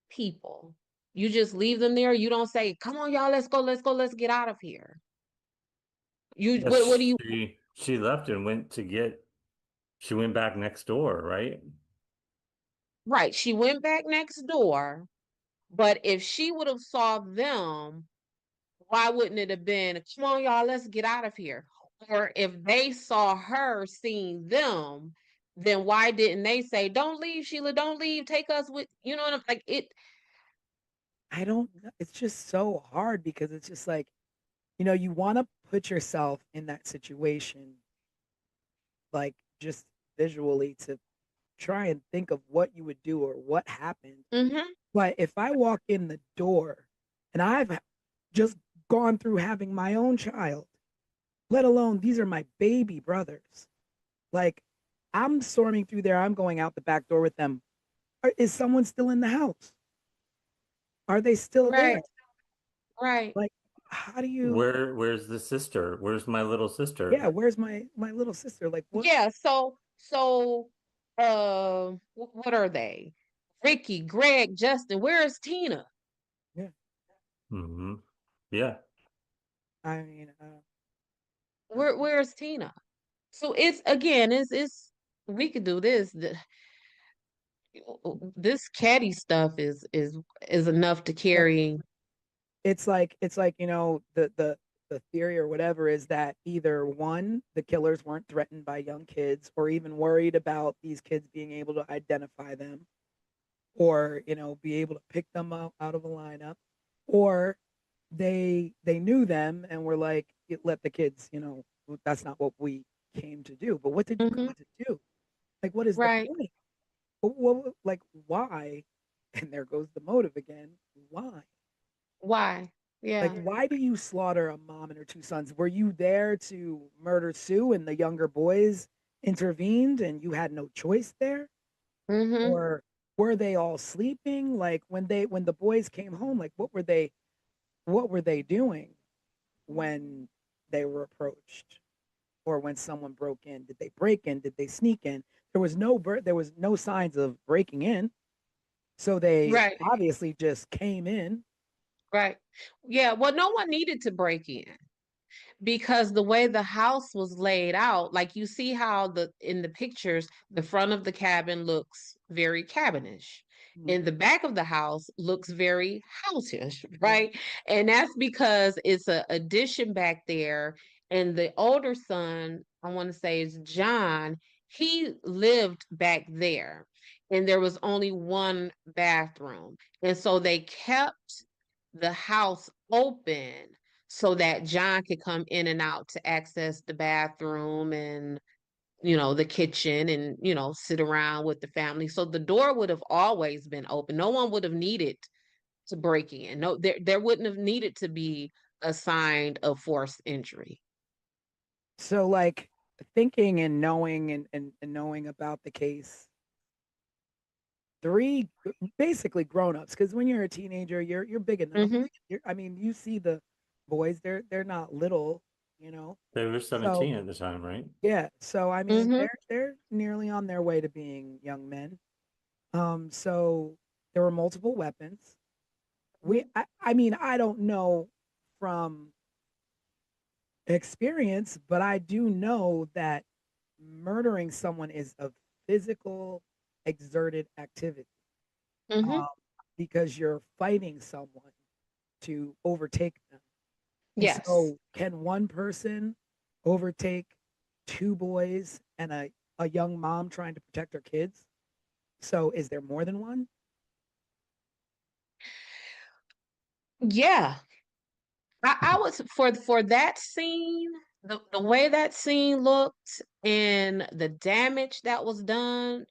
people, you just leave them there. You don't say, "Come on, y'all, let's go, let's get out of here." You what do Yes, you she left and she went back next door, right? right? She went back next door, but if she would have saw them, why wouldn't it have been, come on, y'all, let's get out of here? Or if they saw her seeing them, then why didn't they say, don't leave, Sheila, don't leave, take us with, you know what I'm like? I don't know. It's just so hard because it's just like, you want to put yourself in that situation, like just visually to try and think of what you would do or what happened. Mm-hmm, But if I walk in the door and I've just gone through having my own child, let alone these are my baby brothers, like I'm storming through there, I'm going out the back door with them. Is someone still in the house? Are they still right, there? right. Like, how do you? Where's the sister? Where's my little sister? Yeah, where's my little sister? Like what? Yeah, what are they? Ricky, Greg, Justin, where is Tina? Yeah, Hmm. Yeah. I mean, Where's Tina? So it's again, it's we could do this. This caddy stuff is enough to well, carry. it's like the theory or whatever is that either one, the killers weren't threatened by young kids or even worried about these kids being able to identify them or be able to pick them out of a lineup, or they knew them and were like, let the kids, that's not what we came to do. But what did you Mhm. come to do? Like, what is the Right. point? Like, why? And there goes the motive again. Why? Why? Like, Yeah. why do you slaughter a mom and her two sons? Were you there to murder Sue and the younger boys intervened and you had no choice there? Mm-hmm. Or were they all sleeping? Like when the boys came home, like what were they doing when they were approached or when someone broke in? Did they break in? Did they sneak in? There was no signs of breaking in. So they Right. obviously just came in. Right. Yeah. Well, no one needed to break in, because the way the house was laid out, like you see how the in the pictures, the front of the cabin looks very cabinish. Mhm. And the back of the house looks very houseish, Yeah. right? And that's because it's a addition back there. And the older son, I want to say is John, he lived back there. And there was only one bathroom. And so they kept the house open so that John could come in and out to access the bathroom and, the kitchen and, sit around with the family. So the door would have always been open. No one would have needed to break in. No, there wouldn't have needed to be a sign of forced entry. So like thinking and knowing and knowing about the case, three basically grown-ups, because when you're a teenager you're big enough. Mm-hmm. I mean, you see the boys, they're not little, you know. They were So 17 at the time, right? yeah, so I mean Mm-hmm. they're nearly on their way to being young men. So there were multiple weapons. I mean, I don't know from experience, but I do know that murdering someone is a physical exerted activity, Mm-hmm. um, because you're fighting someone to overtake them. And Yes. so, can one person overtake two boys and a young mom trying to protect her kids? So, is there more than one? Yeah. I was for that scene, the way that scene looked and the damage that was done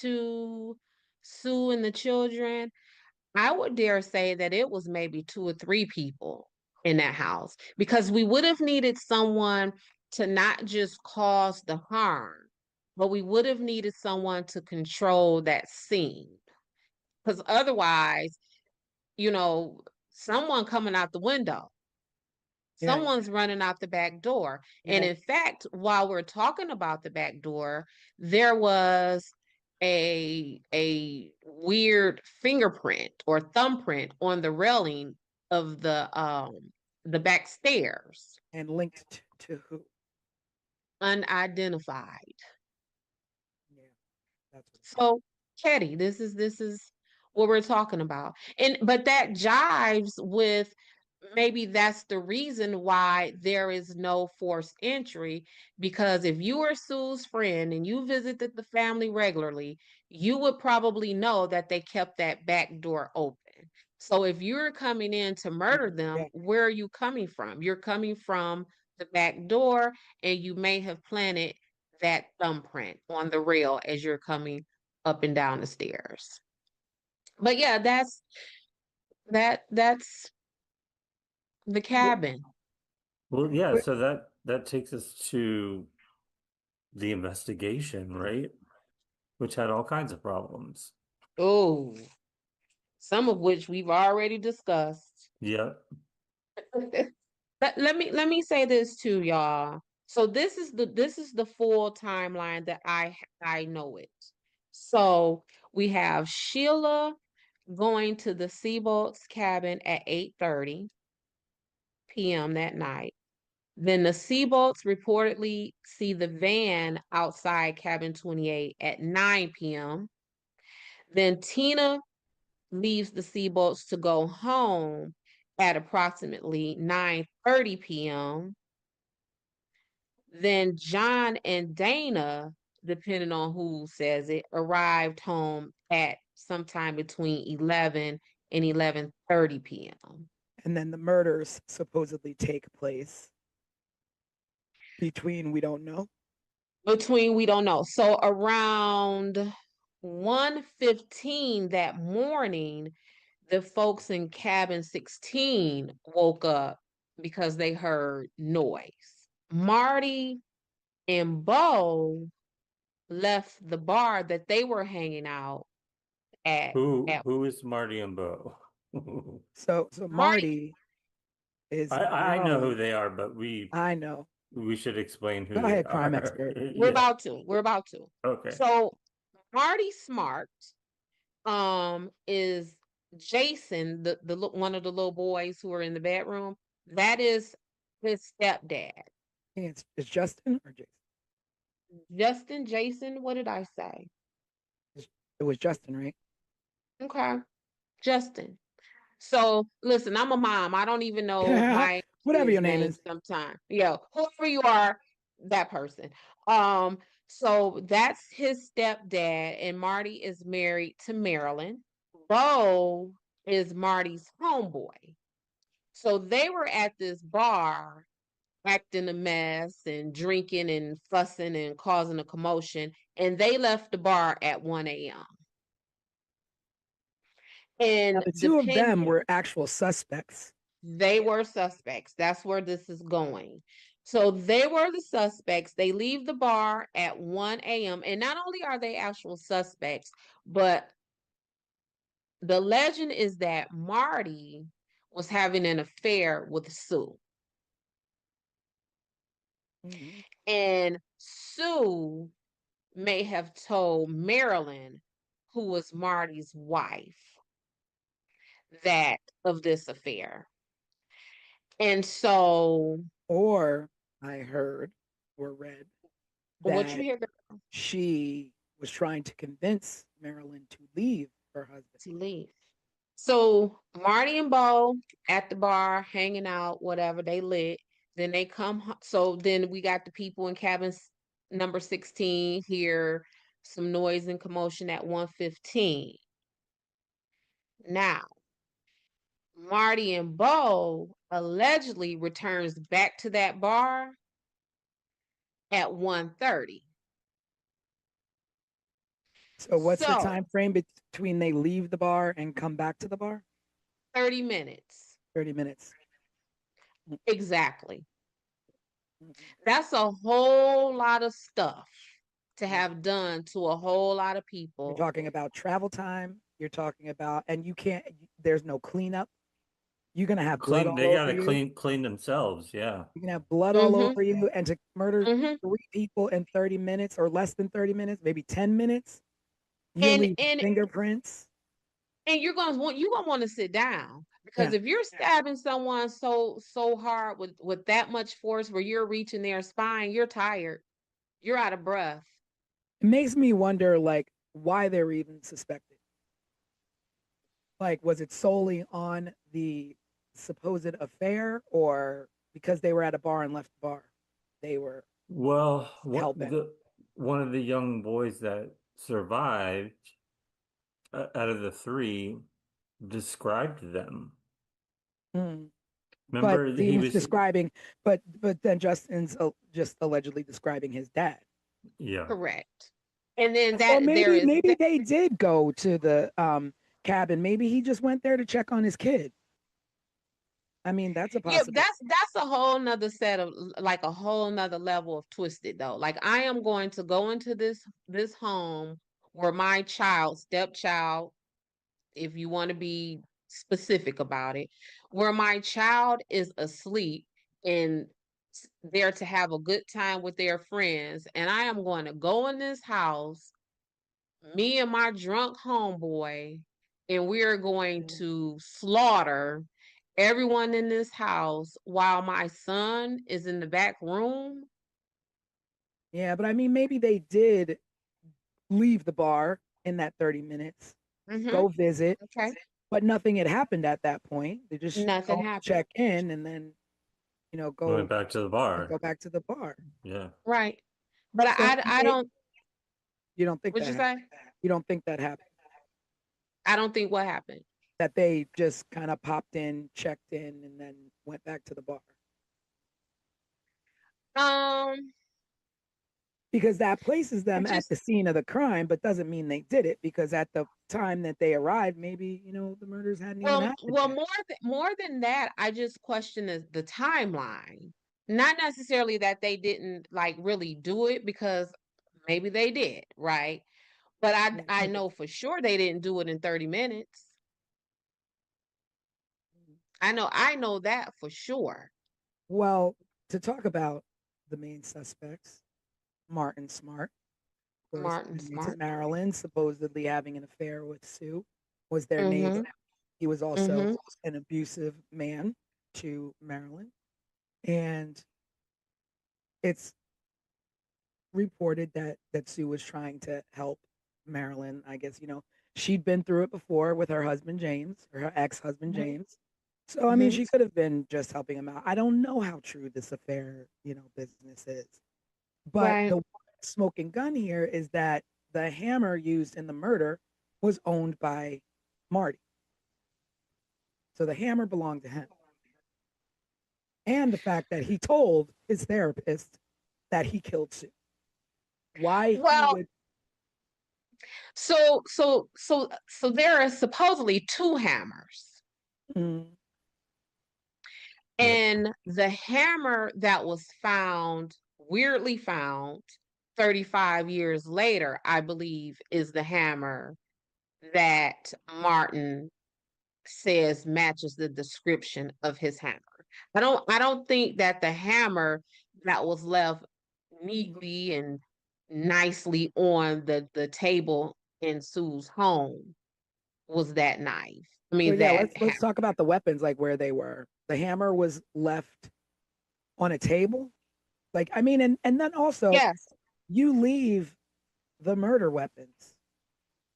to Sue and the children, I would dare say that it was maybe two or three people in that house, because we would have needed someone to not just cause the harm, but we would have needed someone to control that scene. Because otherwise, you know, someone coming out the window, Yeah, someone's running out the back door. And yeah, in fact, while we're talking about the back door, there was a weird fingerprint or thumbprint on the railing of the back stairs, and linked to who? unidentified. Yeah, that's what. So, Ketty, this is what we're talking about. And but that jives with, maybe that's the reason why there is no forced entry, because if you are Sue's friend and you visited the family regularly, you would probably know that they kept that back door open. So if you're coming in to murder them, Yeah, where are you coming from? You're coming from the back door, and you may have planted that thumbprint on the rail as you're coming up and down the stairs. But yeah, that's the well, cabin. Well, yeah, but so that takes us to the investigation, right? Which had all kinds of problems. Oh, some of which we've already discussed. Yeah. Let me say this too, y'all. So this is the full timeline that I know it. So we have Sheila going to the Seabolt's cabin at 8:30 p.m. that night. Then the Seabolts reportedly see the van outside cabin 28 at 9 p.m. Then Tina leaves the Seabolts to go home at approximately 9:30 p.m. Then John and Dana, depending on who says it, arrived home at sometime between 11 and 11:30 p.m. And then the murders supposedly take place between we don't know. Between we don't know. So around 1:15 that morning, the folks in cabin 16 woke up because they heard noise. Marty and Bo left the bar that they were hanging out at. Who is Marty and Bo? So Marty is I know who they are, but I know. we should explain who Go they ahead, crime are. expert. We're about to. Okay. So Marty Smart is Jason, the one of the little boys who are in the bedroom. That is his stepdad. It's Justin or Jason? Justin, Jason, what did I say? It was Justin, right? Okay. Justin. So listen, I'm a mom. I don't even know my Whatever your name name is. sometimes. Yeah, whoever you are, that person. So that's his stepdad, and Marty is married to Marilyn. Bo is Marty's homeboy. So they were at this bar acting a mess and drinking and fussing and causing a commotion, and they left the bar at 1 a.m. Now, And the two of them were actual suspects. they were suspects. That's where this is going. So they were the suspects. They leave the bar at 1 a.m. And not only are they actual suspects, but the legend is that Marty was having an affair with Sue. Mm-hmm. And Sue may have told Marilyn, who was Marty's wife, that of this affair. And so, Or I heard or read what you that hear she was trying to convince Marilyn to leave her husband. to leave. So Marty and Bo at the bar, hanging out, whatever, they lit. Then they come. So then we got the people in cabin number 16 hear some noise and commotion at 1:15. Now, Marty and Bo allegedly returns back to that bar at 1:30. So what's the time frame between they leave the bar and come back to the bar? 30 minutes. 30 minutes. Exactly. That's a whole lot of stuff to have done to a whole lot of people. You're talking about travel time. You're talking about, and you can't, there's no cleanup. You're going to have blood all They over gotta you. clean themselves, yeah. You're going to have blood all over you, and to murder 3 people in 30 minutes or less than 30 minutes, maybe 10 minutes. You leave fingerprints. And you're gonna want to sit down, because if you're stabbing someone so hard with that much force where you're reaching their spine, you're tired, you're out of breath. It makes me wonder, like, why they were even suspected. Like, was it solely on the supposed affair, or because they were at a bar and left the bar, they were one hell-bent? of the young boys that survived out of the three described them. Remember, but he was describing, but then Justin's just allegedly describing his dad. Yeah, correct. And then so maybe they did go to the cabin. Maybe he just went there to check on his kid. I mean, that's a possibility. Yeah, that's a whole nother set of, like, a whole nother level of twisted, though. Like, I am going to go into this home where my stepchild, if you want to be specific about it, where my child is asleep, and there to have a good time with their friends. And I am going to go in this house, me and my drunk homeboy, and we are going to slaughter everyone in this house while my son is in the back room. Yeah, but I mean, maybe they did leave the bar in that 30 minutes, go visit, Okay. but nothing had happened at that point. They just Nothing go happened. check in and then, Went back to the bar. go back to the bar. Yeah. Right. But So I don't, you don't think what'd that you happened? say? You don't think that happened? I don't think what happened. That they just kind of popped in, checked in, and then went back to the bar? Um, Because that places them at just the scene of the crime, but doesn't mean they did it, because at the time that they arrived, maybe, the murders hadn't even happened well, yet. more than that, I just question the timeline. Not necessarily that they didn't like really do it, because maybe they did, right? But I know for sure they didn't do it in 30 minutes. I know that for sure. Well, to talk about the main suspects, Martin Smart, of course, Martin inmates in Smart. Maryland, supposedly having an affair with Sue, was their neighbor. Mm-hmm. He was also Mm-hmm. an abusive man to Marilyn. And it's reported that Sue was trying to help Marilyn. I guess, she'd been through it before with her husband, James, or her ex-husband, James. So, I mean, Mm-hmm. she could have been just helping him out. I don't know how true this affair, business is. But Right. the smoking gun here is that the hammer used in the murder was owned by Marty. So the hammer belonged to him. And the fact that he told his therapist that he killed Sue. Why he Well, would. so there are supposedly two hammers. Mm, Yep. And the hammer that was found, weirdly found 35 years later, I believe, is the hammer that Martin says matches the description of his hammer. I don't think that the hammer that was left neatly and nicely on the table in Sue's home was that knife. I so mean yeah, that let's talk about the weapons, like where they were. The hammer was left on a table. Like, I mean, and then also Yes, you leave the murder weapons.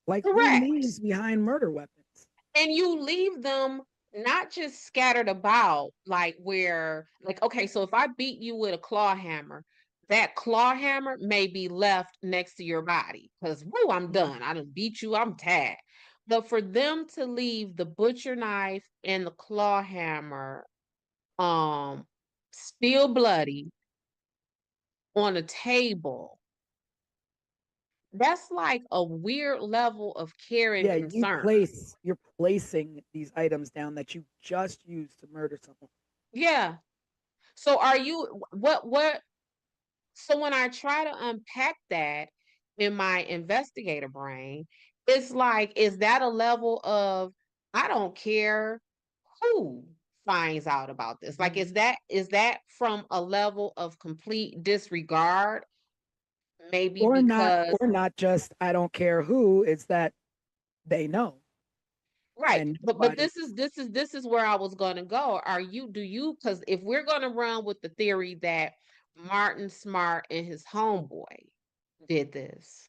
Like, who correct. leaves behind murder weapons? And you leave them not just scattered about, like where, like, okay, so if I beat you with a claw hammer, that claw hammer may be left next to your body because, whoo, I'm done. I done beat you, I'm tagged. But for them to leave the butcher knife and the claw hammer, um, still bloody on a table, that's like a weird level of care and Yeah, concern. you're placing these items down that you just used to murder someone. Yeah. So are you what so when I try to unpack that in my investigator brain, it's like, is that a level of I don't care who finds out about this? Like, is that from a level of complete disregard? Maybe because Or not just I don't care who, it's that they know right, and but nobody. this is where I was going to go. Do you, because if we're going to run with the theory that Martin Smart and his homeboy did this,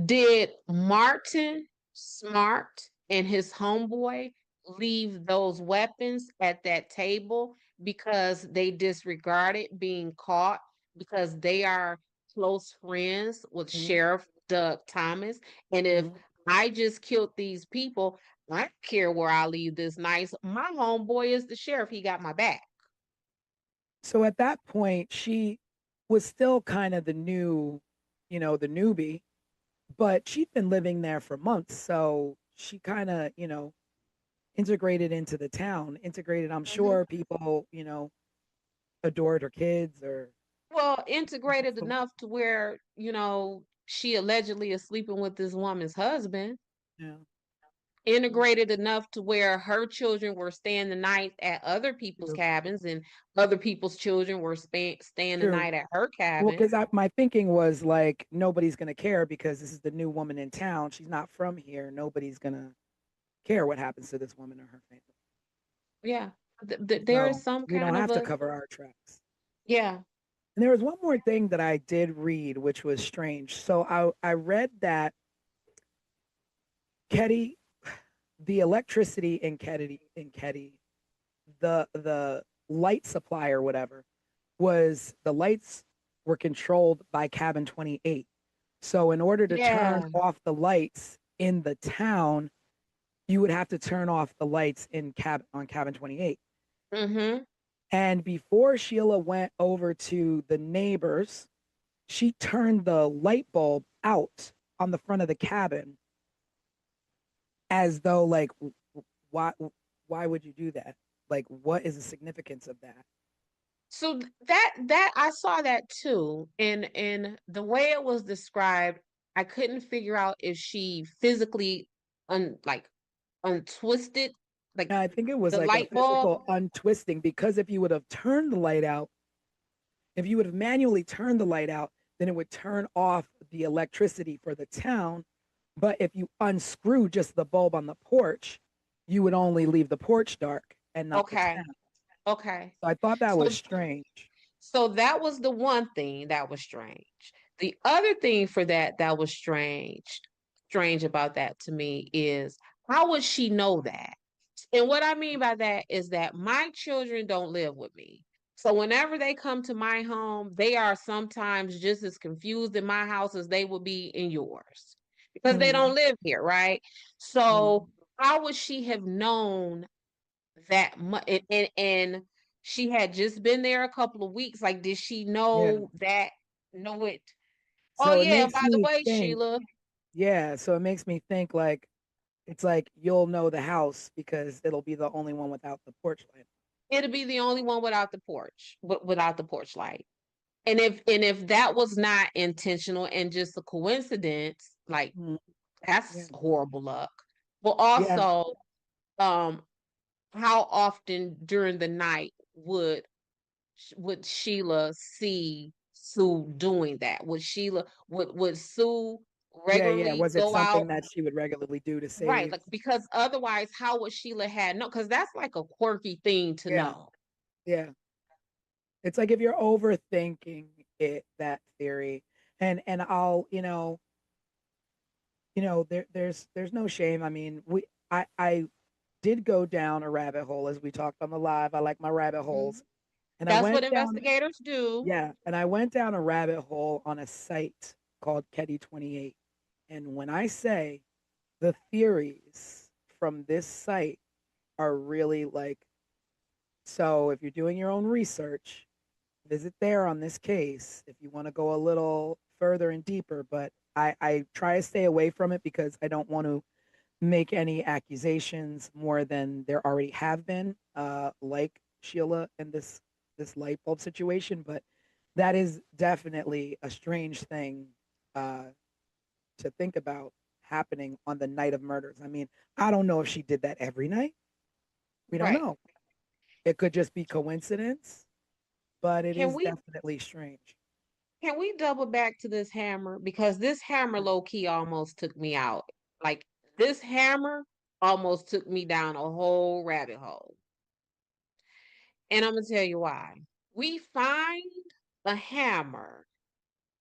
did Martin Smart and his homeboy leave those weapons at that table because they disregarded being caught, because they are close friends with Mhm, Sheriff Doug Thomas? And if mhm. I just killed these people, I don't care where I leave this nice. My homeboy is the sheriff. He got my back. So at that point, she was still kind of the newbie, but she'd been living there for months. So she kind of, integrated into the town, integrated. I'm Mhm. sure people, adored her kids or. Well, integrated enough to where, she allegedly is sleeping with this woman's husband. Yeah. integrated enough to where her children were staying the night at other people's True. cabins and other people's children were staying the True. night at her Well, cabin. because my thinking was like nobody's gonna care because this is the new woman in town. She's not from here. Nobody's gonna care what happens to this woman or her family. Yeah. There So is some we don't kind of have to a, cover our tracks. yeah. And there was one more thing that I did read, which was strange. So I read that Ketty, the electricity in Ketty, the light supply or whatever, was the lights were controlled by cabin 28. So in order to turn Yeah. off the lights in the town, you would have to turn off the lights on cabin 28. Mm-hmm. And before Sheila went over to the neighbors, she turned the light bulb out on the front of the cabin as though like why why would you do that? Like what is the significance of that? So that I saw that too. And the way it was described, I couldn't figure out if she physically untwisted like And I think it was the like a light bulb. physical untwisting because if you would have turned the light out, if you would have manually turned the light out, then it would turn off the electricity for the town. But if you unscrew just the bulb on the porch, you would only leave the porch dark and not the Okay. town. Okay. So I thought that So was strange. so that was the one thing that was strange. The other thing for that was strange about that to me is how would she know that? And what I mean by that is that my children don't live with me. So whenever they come to my home, they are sometimes just as confused in my house as they would be in yours because they Mm-hmm. don't live here, right? Mm-hmm. So how would she have known that much? And she had just been there a couple of weeks. Like, did she Yeah. know it? Oh So it yeah, makes by the me way, think, Sheila, yeah. So it makes me think like it's like you'll know the house because it'll be the only one without the porch light. it'll be the only one without the porch, without the porch light. And if that was not intentional and just a coincidence, like Mm, yeah. that's horrible luck. But Yeah. also, um, how often during the night would Sheila see Sue doing that? Would Sue Yeah. Yeah. regularly Was it go out? something that she would regularly do to Right, save? like because otherwise, how would Sheila had no? Because that's like a quirky thing to Yeah. know. Yeah. It's like if you're overthinking that theory, and I'll, there's no shame. I mean, I did go down a rabbit hole as we talked on the live. I like my rabbit Mhm. holes. And I That's what went down, investigators do. yeah, and I went down a rabbit hole on a site called Ketty 28. And when I say the theories from this site are really like, so if you're doing your own research, visit there on this case if you want to go a little further and deeper. But I try to stay away from it because I don't want to make any accusations more than there already have been, like Sheila and this light bulb situation. But that is definitely a strange thing uh, to think about happening on the night of murders. I mean, I don't know if she did that every night. We don't Right. know. It could just be coincidence, but it Can is we definitely strange. can we double back to this hammer? Because this hammer Mm. low key almost took me out. Like this hammer almost took me down a whole rabbit hole. And I'm gonna tell you why. We find a hammer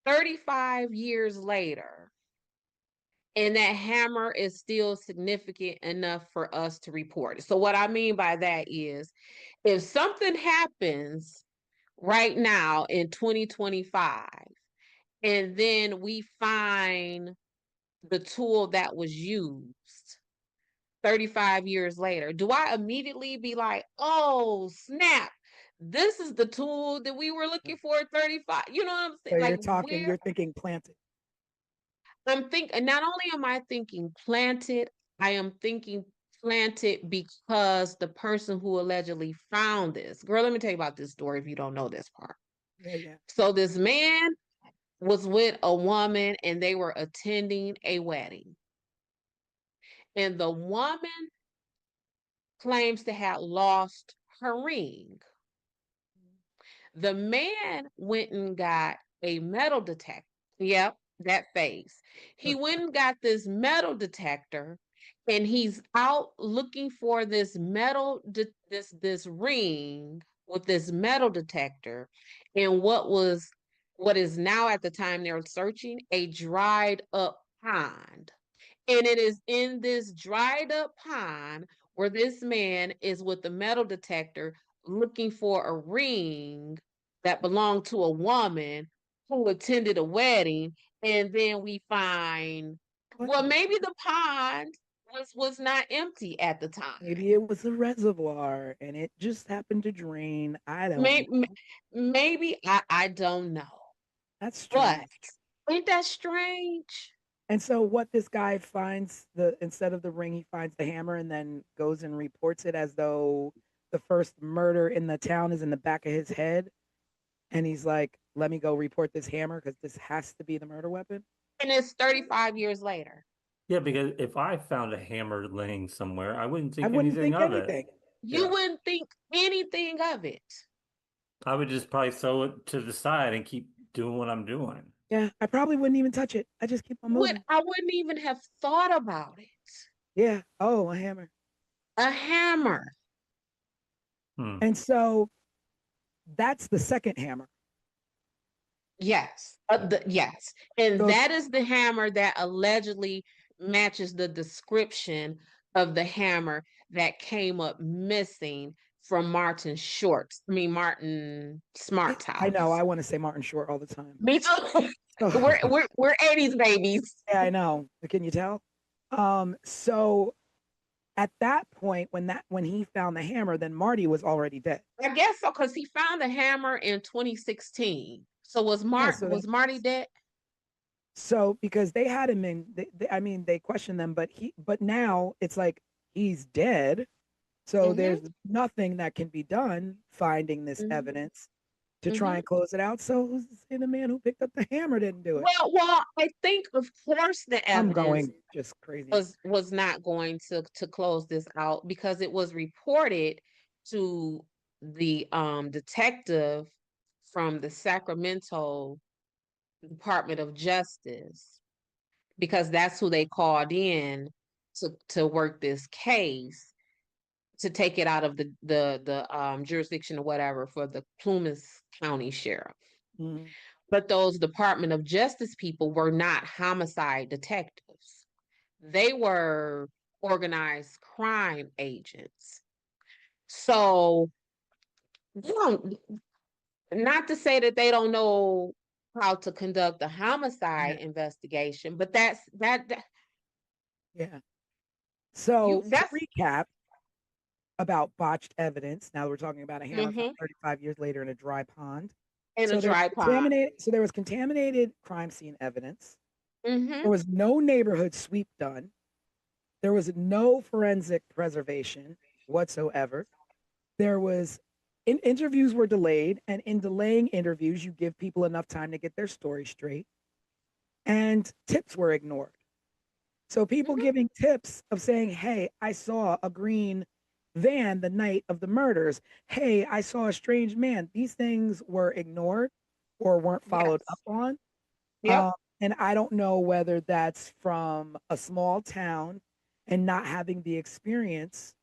35 years later, and that hammer is still significant enough for us to report it. So what I mean by that is if something happens right now in 2025 and then we find the tool that was used 35 years later, do I immediately be like, oh, snap, this is the tool that we were looking for at 35? You know what I'm So saying? Like, where you're thinking planted. I'm thinking, not only am I thinking planted, I am thinking planted because the person who allegedly found this, girl, let me tell you about this story if you don't know this part. Yeah, yeah. So, this man was with a woman and they were attending a wedding. and the woman claims to have lost her ring. The man went and got a metal detector. Yep, that face. He went and got this metal detector, and he's out looking for this this ring with this metal detector, and what is now at the time they're searching a dried up pond. And it is in this dried up pond where this man is with the metal detector looking for a ring that belonged to a woman who attended a wedding. And then we find, well, maybe the pond was not empty at the time. Maybe it was a reservoir and it just happened to drain. I don't know. Maybe I don't know. That's But strange. ain't that strange? And so what this guy finds, instead of the ring, he finds the hammer and then goes and reports it as though the first murder in the town is in the back of his head. And he's like, let me go report this hammer because this has to be the murder weapon. And it's 35 years later. Yeah, because if I found a hammer laying somewhere, I wouldn't I think wouldn't anything think of anything. it. You Yeah. wouldn't think anything of it. I would just probably throw it to the side and keep doing what I'm doing. Yeah, I probably wouldn't even touch it. I just keep on moving. I wouldn't even have thought about it. Yeah. Oh, a hammer. A hammer. Hmm. And so that's the second hammer. Yes. Yes. And So that is the hammer that allegedly matches the description of the hammer that came up missing from Martin Smart's I know house. I want to say Martin Short all the time. Me too. So, We're 80s babies. yeah, I know. Can you tell? So at that point, when he found the hammer, then Marty was already dead. I guess so, because he found the hammer in 2016. So Yeah, so Was Marty dead? so because they had him in, I mean, they questioned them, but now it's like he's dead. So Mm-hmm. there's nothing that can be done finding this Mm-hmm. evidence to try Mm-hmm. and close it out. So who's to say the man who picked up the hammer didn't do it? Well, I think of course the I'm evidence going just crazy. was not going to close this out because it was reported to the detective from the Sacramento Department of Justice, because that's who they called in to work this case, to take it out of the jurisdiction or whatever for the Plumas County Sheriff. Mhm. But those Department of Justice people were not homicide detectives. They were organized crime agents. So, they don't, not to say that they don't know how to conduct a homicide Yeah. investigation, but that Yeah. So to that's recap about botched evidence, now we're talking about a hammer found mhm, 35 years later in a dry pond. in a So dry pond. there was contaminated crime scene evidence. Mm-hmm. There was no neighborhood sweep done. There was no forensic preservation whatsoever. There was interviews were delayed, and in delaying interviews, you give people enough time to get their story straight. And tips were ignored. So people Mm-hmm. giving tips of saying, "Hey, I saw a green van the night of the murders. Hey, I saw a strange man." These things were ignored or weren't followed up Yes. on. Yep. And I don't know whether that's from a small town and not having the experience,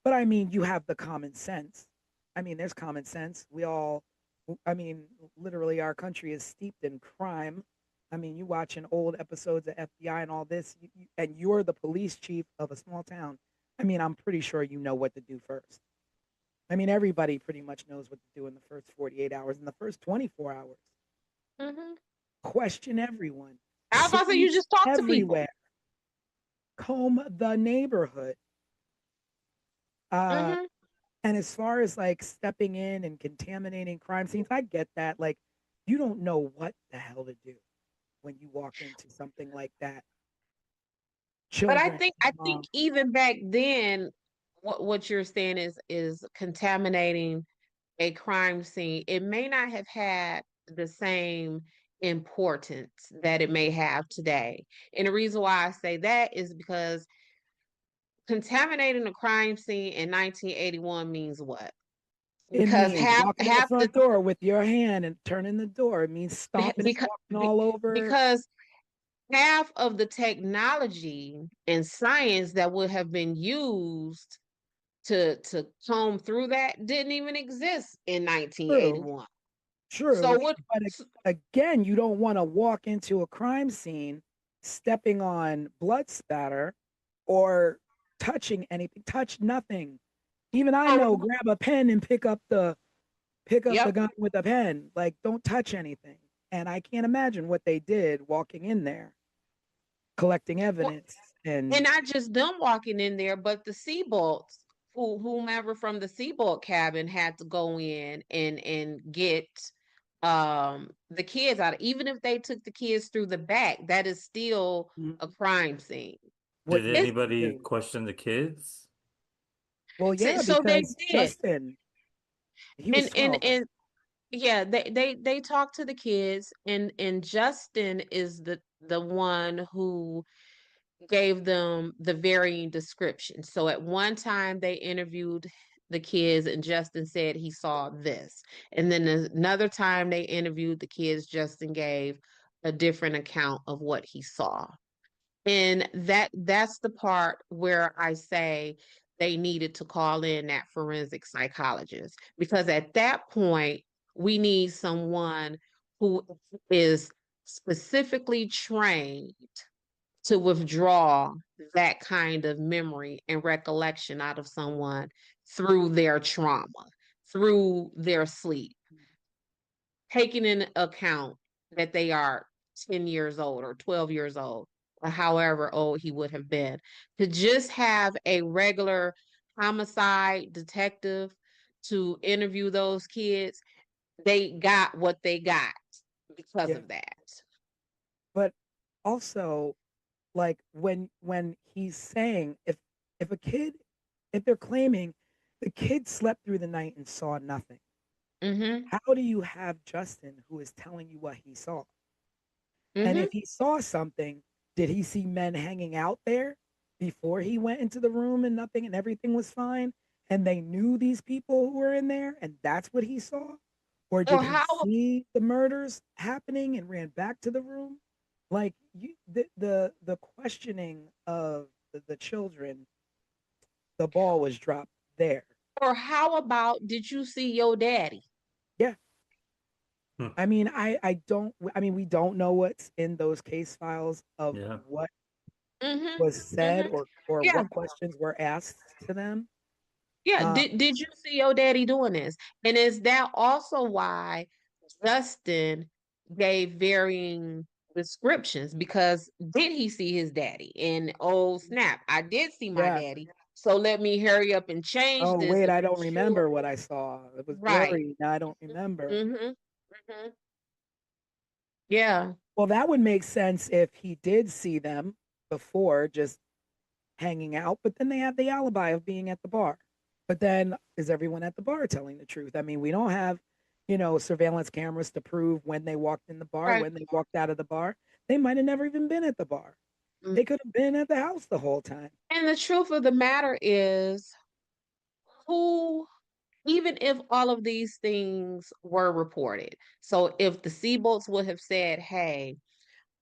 but I mean, you have the common sense. I mean, there's common sense. I mean, literally, our country is steeped in crime. I mean, you watching old episodes of FBI and all this, and you're the police chief of a small town. I mean, I'm pretty sure you know what to do first. I mean, everybody pretty much knows what to do in the first 48 hours, in the first 24 hours. Mm-hmm. Question everyone, I was about to say, you search just talk to people. everywhere, comb the neighborhood. Uh, Mm-hmm. and as far as like stepping in and contaminating crime scenes, I get that. Like, you don't know what the hell to do when you walk into something like that. But Children, I think even back then, what you're saying is contaminating a crime scene. It may not have had the same importance that it may have today. And the reason why I say that is because contaminating a crime scene in 1981 means what? It Because means walking in the half the front door with your hand and turning the door. It means stomping and because walking all over. because half of the technology and science that would have been used to comb through that didn't even exist in True, 1981. So true. what? But again, you don't want to walk into a crime scene stepping on blood spatter or touching anything. Touch nothing. Even I know, grab a pen and pick up the Yep. gun with a pen. Like, don't touch anything. And I can't imagine what they did walking in there, collecting Well, evidence. and And not just them walking in there, but the Seabolts, whomever from the Seabolt cabin had to go in and get the kids out. Even if they took the kids through the back, that is still a crime scene. what Did you It's anybody do. question the kids? Well, yeah, so they because did. Justin, he was 12, right? And yeah, they talked to the kids, and Justin is the one who gave them the varying descriptions. So at one time they interviewed the kids and Justin said he saw this. And then another time they interviewed the kids, Justin gave a different account of what he saw. And that's the part where I say they needed to call in that forensic psychologist, because at that point we need someone who is specifically trained to withdraw that kind of memory and recollection out of someone through their trauma, through their sleep, taking in account that they are 10 years old or 12 years old, or however old he would have been, to just have a regular homicide detective to interview those kids. They got what they got because Yeah. of that. But also, like when he's saying if a kid, if they're claiming the kid slept through the night and saw nothing, Mm-hmm. how do you have Justin who is telling you what he saw? And Mm-hmm. if he saw something, did he see men hanging out there before he went into the room and nothing and everything was fine? And they knew these people who were in there and that's what he saw? Or did Or he how see the murders happening and ran back to the room? Like the questioning of the children, the ball was dropped there. Or how about, did you see your daddy? Yeah. Hmm. I mean, I mean, we don't know what's in those case files of Yeah. what Mm-hmm. was said Mm-hmm. or Yeah. what questions were asked to them. Yeah. Uh, Did you see your daddy doing this? And is that also why Justin gave varying descriptions? Because did he see his daddy? And oh snap, I did see my yeah. daddy. So let me hurry up and change Oh this wait, and I make don't sure. remember what I saw. It was Right. blurry. Now I don't remember. Mm-hmm. Mm-hmm. Yeah. Well, that would make sense if he did see them before, just hanging out, but then they have the alibi of being at the bar. But then is everyone at the bar telling the truth? I mean, we don't have, surveillance cameras to prove when they walked in the bar, Right. when they walked out of the bar. They might have never even been at the bar. Mm. They could have been at the house the whole time. And the truth of the matter is, who, even if all of these things were reported, so if the Seabolts would have said, hey,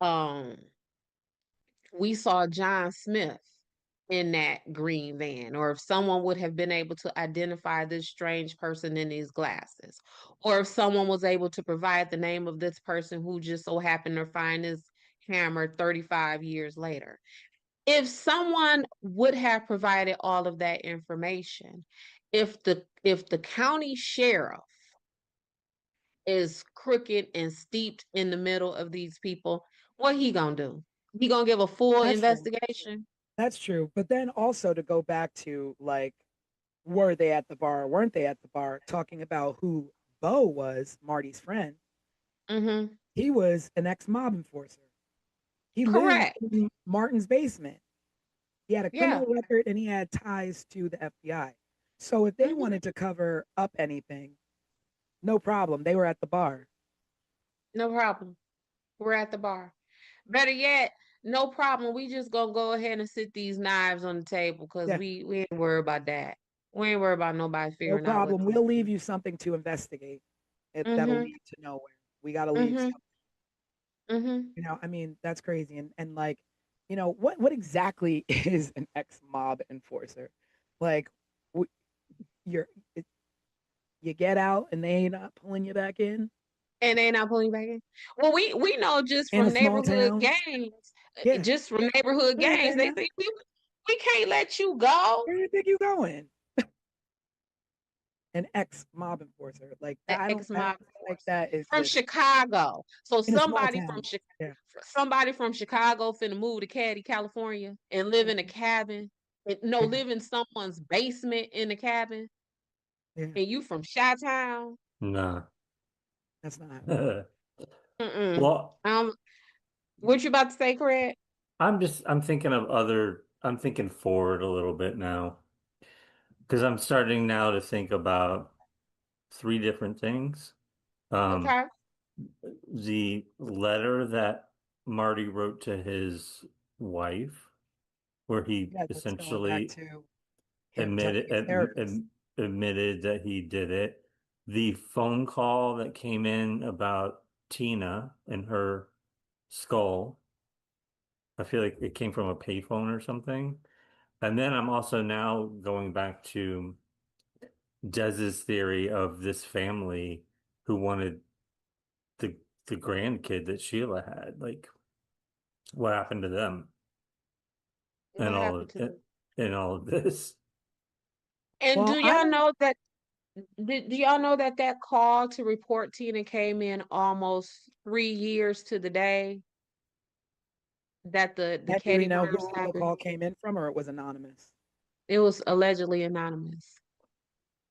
um, we saw John Smith in that green van, or if someone would have been able to identify this strange person in these glasses, or if someone was able to provide the name of this person who just so happened to find his hammer 35 years later. If someone would have provided all of that information, if the county sheriff is crooked and steeped in the middle of these people, what he gonna do? He gonna give a full That's true. investigation? That's true. But then also to go back to like, were they at the bar or weren't they at the bar? Talking about who Bo was, Marty's friend. Mm-hmm. He was an ex-mob enforcer. He lived Correct. in Martin's basement. He had a Yeah. criminal record and he had ties to the FBI. So if they Mm-hmm. wanted to cover up anything, no problem. They were at the bar. No problem. We're at the bar. Better yet, no problem. We just gonna go ahead and sit these knives on the table because Yeah, we ain't worried about that. We ain't worried about nobody no figuring out what problem. this. We'll leave you something to investigate. That'll Mm-hmm. lead to nowhere. We got to leave Mm-hmm. something. Mm-hmm. I mean, that's crazy. And like, what exactly is an ex-mob enforcer? Like, you're it, you get out and they ain't not pulling you back in And they not pulling you back in. Well, we know just in a from small neighborhood town. gangs, Yeah, just from neighborhood go ahead, gangs, they Dana. think we can't let you go. Where do you think you going? An ex-mob enforcer. Like An I don't ex-mob feel like enforcer that is from just Chicago. So in a small town. Yeah. Somebody from Chicago finna move to Caddy, California, and live in a cabin. No, Yeah. live in someone's basement in the cabin. Yeah. And you from Chi-Town? Nah. That's not how it works. Mm-mm. Well, What you about to say, Craig? I'm thinking forward a little bit now because I'm starting now to think about three different things. Um, Okay. the letter that Marty wrote to his wife, where he Yeah, that's going back essentially to him telling admitted his therapist. admitted that he did it. The phone call that came in about Tina and her skull, I feel like it came from a payphone or something. And then I'm also now going back to Dez's theory of this family who wanted the the grandkid that Sheila had. Like, what happened to them and What happened to them? all of this? And Well, I don't. do y'all know that that call to report Tina came in almost 3 years to the day that the And do we Ketty know murders who the happened? call came in from, or it was anonymous? It was allegedly anonymous.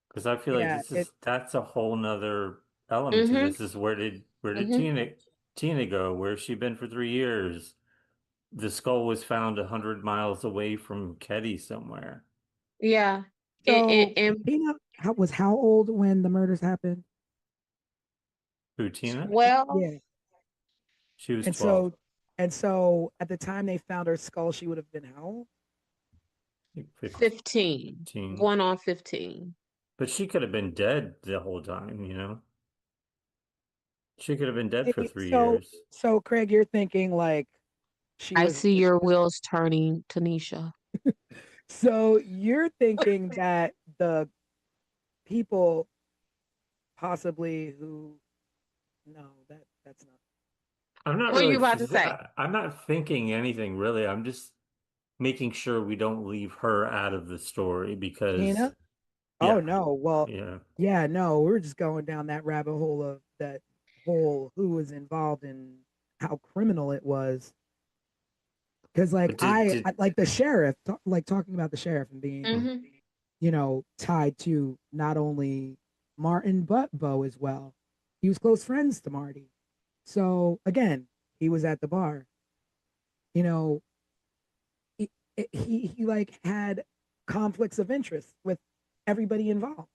Because I feel like Yeah, that's a whole nother element to Mm-hmm. this. Is where did Mm-hmm. Tina go? Where's she been for 3 years? The skull was found 100 miles away from Ketty somewhere. Yeah. so And Tina was how old when the murders happened? Who, Tina? 12, Yeah, She was and 12. so at the time they found her skull, she would have been how old? Like 15, 15. going on 15. But she could have been dead the whole time, you know? She could have been dead for See, three So, years. so Craig, you're thinking like she I was. see your wheels turning, Tanisha. So you're thinking that the people possibly who no, that's not. I'm not What are you really, about to say? I'm not thinking anything really. I'm just making sure we don't leave her out of the story because, Tina? Oh yeah, no. Well, yeah. yeah, no, we're just going down that rabbit hole of that whole who was involved and how criminal it was. Because like But I like the sheriff, like talking about the sheriff and being, Mm-hmm. tied to not only Martin but Bo as well. He was close friends to Marty. So again, he was at the bar. You know, he he like had conflicts of interest with everybody involved.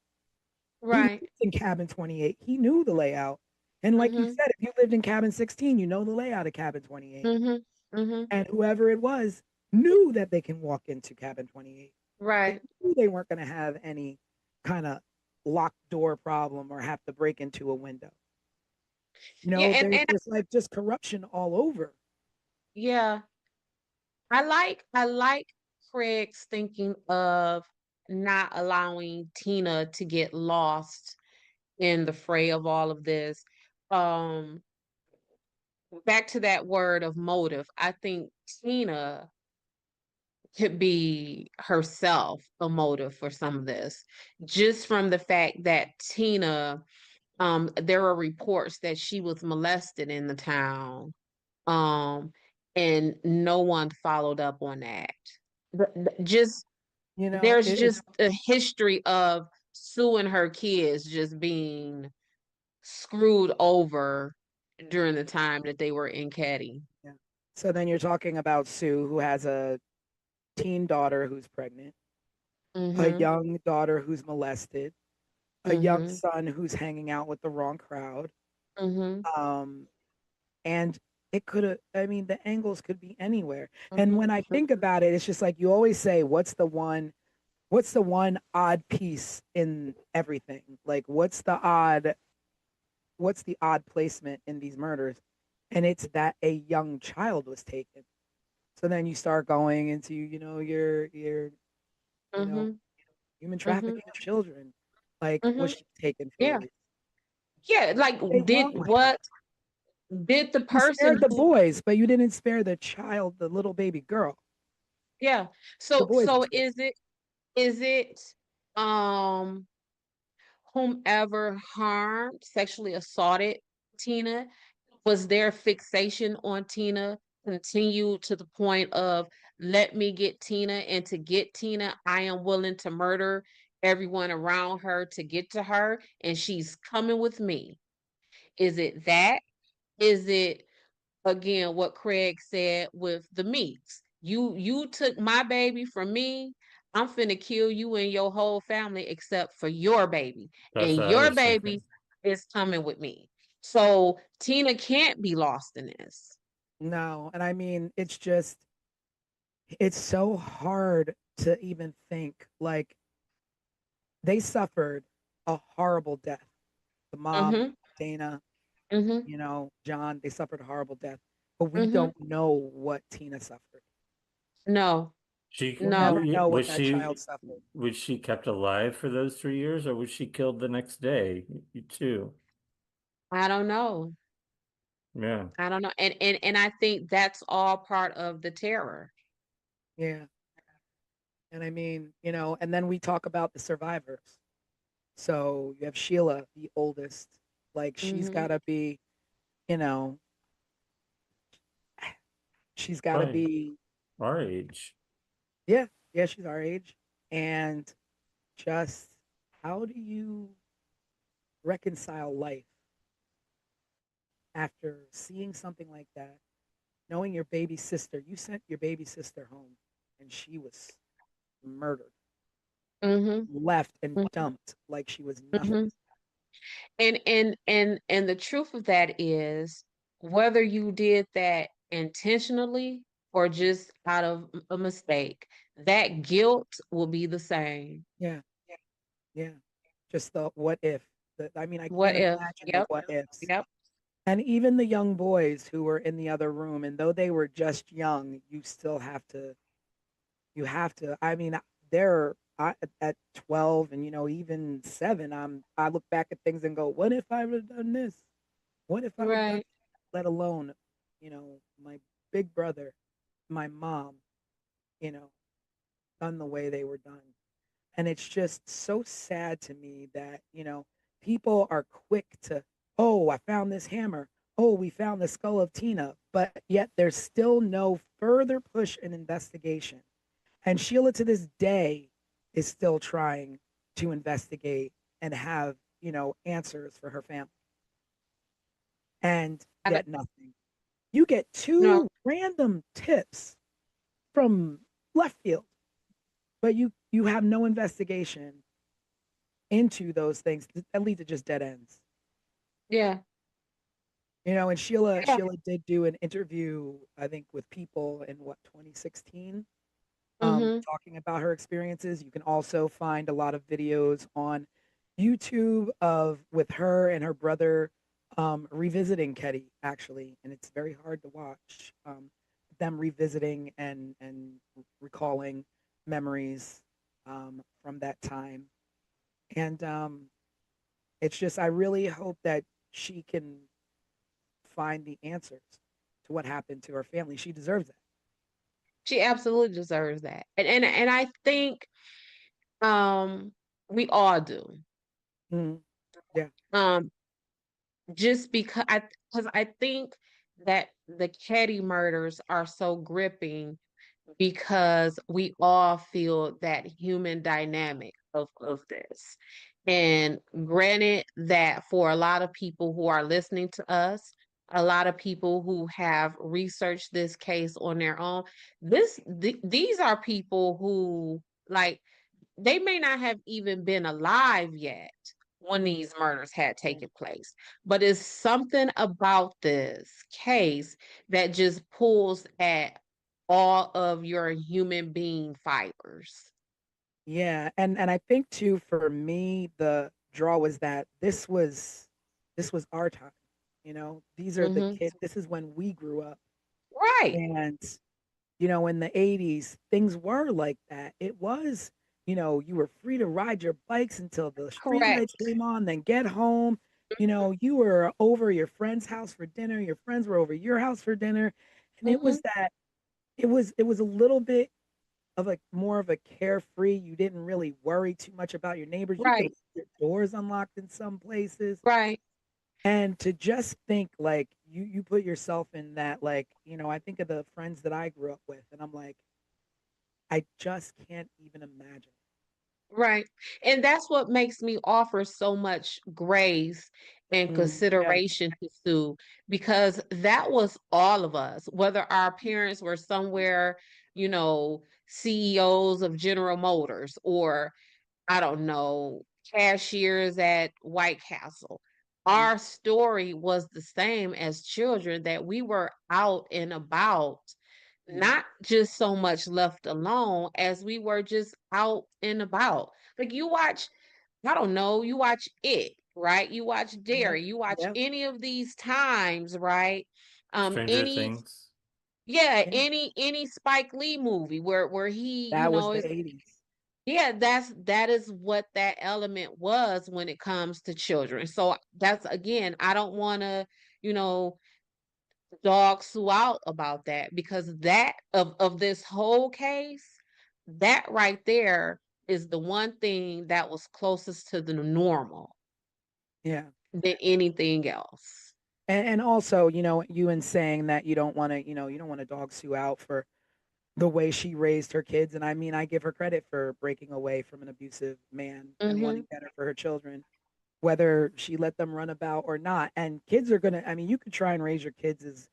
He lived Right. in cabin 28. He knew the layout. And like you Mm-hmm. said, if you lived in cabin 16, you know the layout of cabin 28. Mm-hmm. Mm-hmm. And whoever it was knew that they can walk into cabin 28. They Right. knew they weren't going to have any kind of locked door problem or have to break into a window. Yeah, There's like just corruption all over. yeah. I like Craig's thinking of not allowing Tina to get lost in the fray of all of this. Um, Back to that word of motive. I think Tina could be herself a motive for some of this, just from the fact that Tina, there are reports that she was molested in the town, um, and no one followed up on that. Just there's It's just a history of Sue and her kids just being screwed over during the time that they were in Caddy. yeah. So then you're talking about Sue, who has a teen daughter who's pregnant, a Mm-hmm. young daughter who's molested, a young Mm-hmm. son who's hanging out with the wrong crowd, Mm-hmm. um, and it could have, I mean, the angles could be anywhere. And Mhm. when I think about it, it's just like you always say, what's the one odd piece in everything? Like what's the odd placement in these murders? And it's that a young child was taken. So then you start going into, you know, Mhm. human Mhm. trafficking of children. Like, was Mhm. she taken for a Yeah. reason? Yeah, like They wrong with her. did the You person spared the who boys, but you didn't spare the child, the little baby girl. yeah. The So boys were taken. is it um whomever harmed, sexually assaulted Tina, was their fixation on Tina continued to the point of let me get Tina, and to get Tina, I am willing to murder everyone around her to get to her, and she's coming with me. Is it that? Is it again what Craig said with the meats? You took my baby from me. I'm finna kill you and your whole family except for your baby. That's And what I your was baby thinking. is coming with me. So Tina can't be lost in this. No, and I mean, it's so hard to even think. Like, they suffered a horrible death. The mom, Mm-hmm. Dana, Mm-hmm. John, they suffered a horrible death. But we Mm-hmm. don't know what Tina suffered. No, She We'll never no. know what that child suffered. was she kept alive for those 3 years, or was she killed the next day too? I don't know. Yeah. I don't know. And I think that's all part of the terror. Yeah. And I mean, and then we talk about the survivors. So you have Sheila, the oldest. Like, she's Mm-hmm. got to be, you know, she's got to Probably be, our age. yeah, yeah, she's our age. And just how do you reconcile life after seeing something like that, knowing your baby sister, you sent your baby sister home and she was murdered, Mm-hmm. left and dumped like she was nothing. Mm-hmm. And the truth of that is whether you did that intentionally or just out of a mistake, that guilt will be the same. Yeah, yeah. Just the what if. I mean, I What can't if? imagine the Yep. what ifs. Yep. And even the young boys who were in the other room, and though they were just young, I mean, they're at 12 and, even 7, I look back at things and go, what if I would have done this? What if I would have done, Right. let alone, my big brother, my mom, you know, done the way they were done. And it's just so sad to me that, people are quick to, oh, I found this hammer. Oh, we found the skull of Tina. But yet there's still no further push in investigation. And Sheila to this day is still trying to investigate and have, answers for her family. And I don't, yet nothing. You get no, two random tips from left field, but you have no investigation into those things that lead to just dead ends. yeah. And Sheila Yeah. Sheila did do an interview, I think, with People in 2016, Mm-hmm. talking about her experiences. You can also find a lot of videos on YouTube of with her and her brother revisiting Ketty, actually, and it's very hard to watch them revisiting and recalling memories from that time. And it's just, I really hope that she can find the answers to what happened to her family. She deserves that. She absolutely deserves that. And I think um we all do. Mhm. Yeah. Um just because I think that the Caddy murders are so gripping because we all feel that human dynamic of this. And granted that for a lot of people who are listening to us, a lot of people who have researched this case on their own, these are people who like they may not have even been alive yet when these murders had taken place. But it's something about this case that just pulls at all of your human being fibers. Yeah, and I think too for me the draw was that this was our time. These are the Hmm. kids. This is when we grew up. Right. And in the 80s, things were like that. It was, you were free to ride your bikes until the street lights Correct. came on, then get home. You were over your friend's house for dinner, your friends were over your house for dinner. And it Hmm. was that it was a little bit of a more of a carefree. You didn't really worry too much about your neighbors. You could Right. leave your doors unlocked in some places. Right. And to just think like you put yourself in that, like, I think of the friends that I grew up with and I'm like, I just can't even imagine. Right. And that's what makes me offer so much grace and Yeah. consideration to Sue, because that was all of us, whether our parents were somewhere, CEOs of General Motors, or I don't know, cashiers at White Castle. Mhm. Our story was the same as children, that we were out and about, Mhm. not just so much left alone as we were just out and about. Like you watch, I don't know, you watch it, right? You watch Yeah. Dare, you watch Yeah. any of these times, right? Stranger Any Things. yeah, Yeah. any Spike Lee movie where he, That was the is 80s. yeah, that is what that element was when it comes to children. So that's again, I don't want to, you know, dog Sue out about that, because that of this whole case, that right there is the one thing that was closest to the normal Yeah. than anything else. And also, you in saying that you don't want to dog Sue out for the way she raised her kids. And I mean, I give her credit for breaking away from an abusive man and Mm-hmm. wanting better for her children, whether she let them run about or not. And kids are I mean, you could try and raise your kids as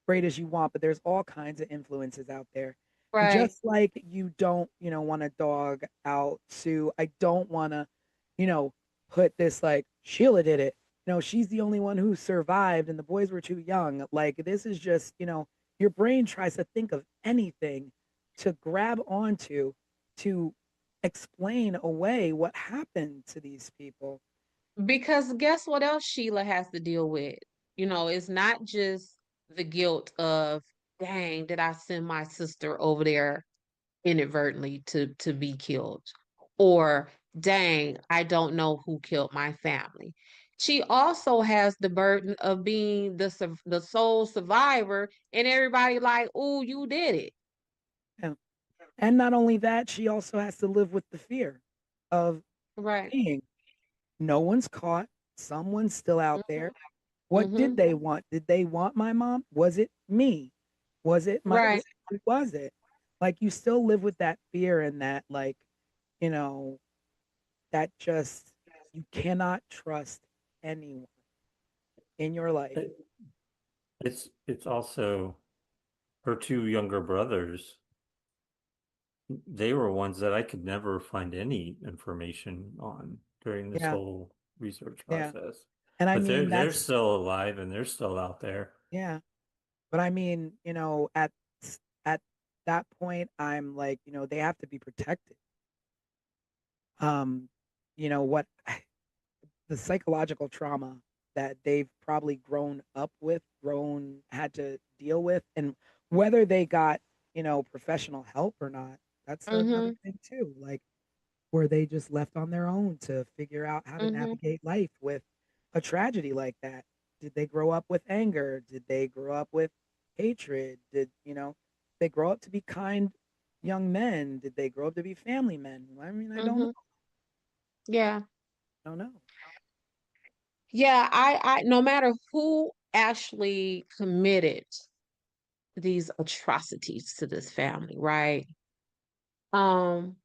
great as you want, but there's all kinds of influences out there. And Right. just like you don't, want to dog out Sue, I don't want to, you know, put this like Sheila did it. She's the only one who survived and the boys were too young. Like, this is just, your brain tries to think of anything to grab onto to explain away what happened to these people. Because guess what else Sheila has to deal with? It's not just the guilt of, dang, did I send my sister over there inadvertently to be killed? Or, dang, I don't know who killed my family. She also has the burden of being the sole survivor, and everybody like, "Oh, you did it." Yeah. And not only that, she also has to live with the fear of Right. being no one's caught, someone's still out there. What did Mm-hmm. they want? Did they want my mom? Was it me? Was it my Right. who was it? Like, you still live with that fear and that, like, you know, that just you cannot trust anyone in your life. It, it's also her two younger brothers. They were ones that I could never find any information on during this Yeah, whole research yeah. process. And I But they're mean they're that's still alive and they're still out there. yeah. But I mean, at that point, I'm like, they have to be protected. Um, what the psychological trauma that they've probably grown up with, had to deal with, and whether they got, professional help or not, that's another Mm-hmm. thing too. Like, were they just left on their own to figure out how to Mm-hmm. navigate life with a tragedy like that? Did they grow up with anger? Did they grow up with hatred? They grow up to be kind young men? Did they grow up to be family men? I mean, I don't know. Mm-hmm. Yeah. I don't know. Yeah, I no matter who actually committed these atrocities to this family, right? Um,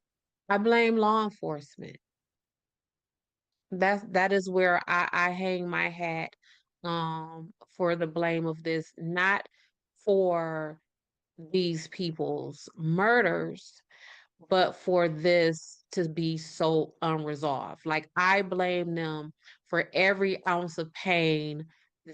I blame law enforcement. That is where I hang my hat for the blame of this, not for these people's murders, but for this to be so unresolved. Like, I blame them for every ounce of pain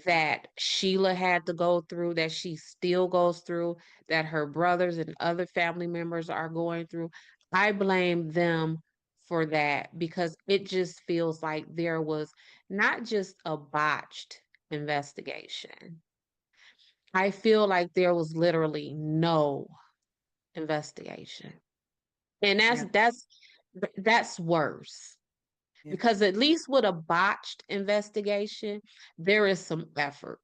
that Sheila had to go through, that she still goes through, that her brothers and other family members are going through. I blame them for that because it just feels like there was not just a botched investigation. I feel like there was literally no investigation. And Yeah. that's worse. Yeah. Because at least with a botched investigation, there is some effort,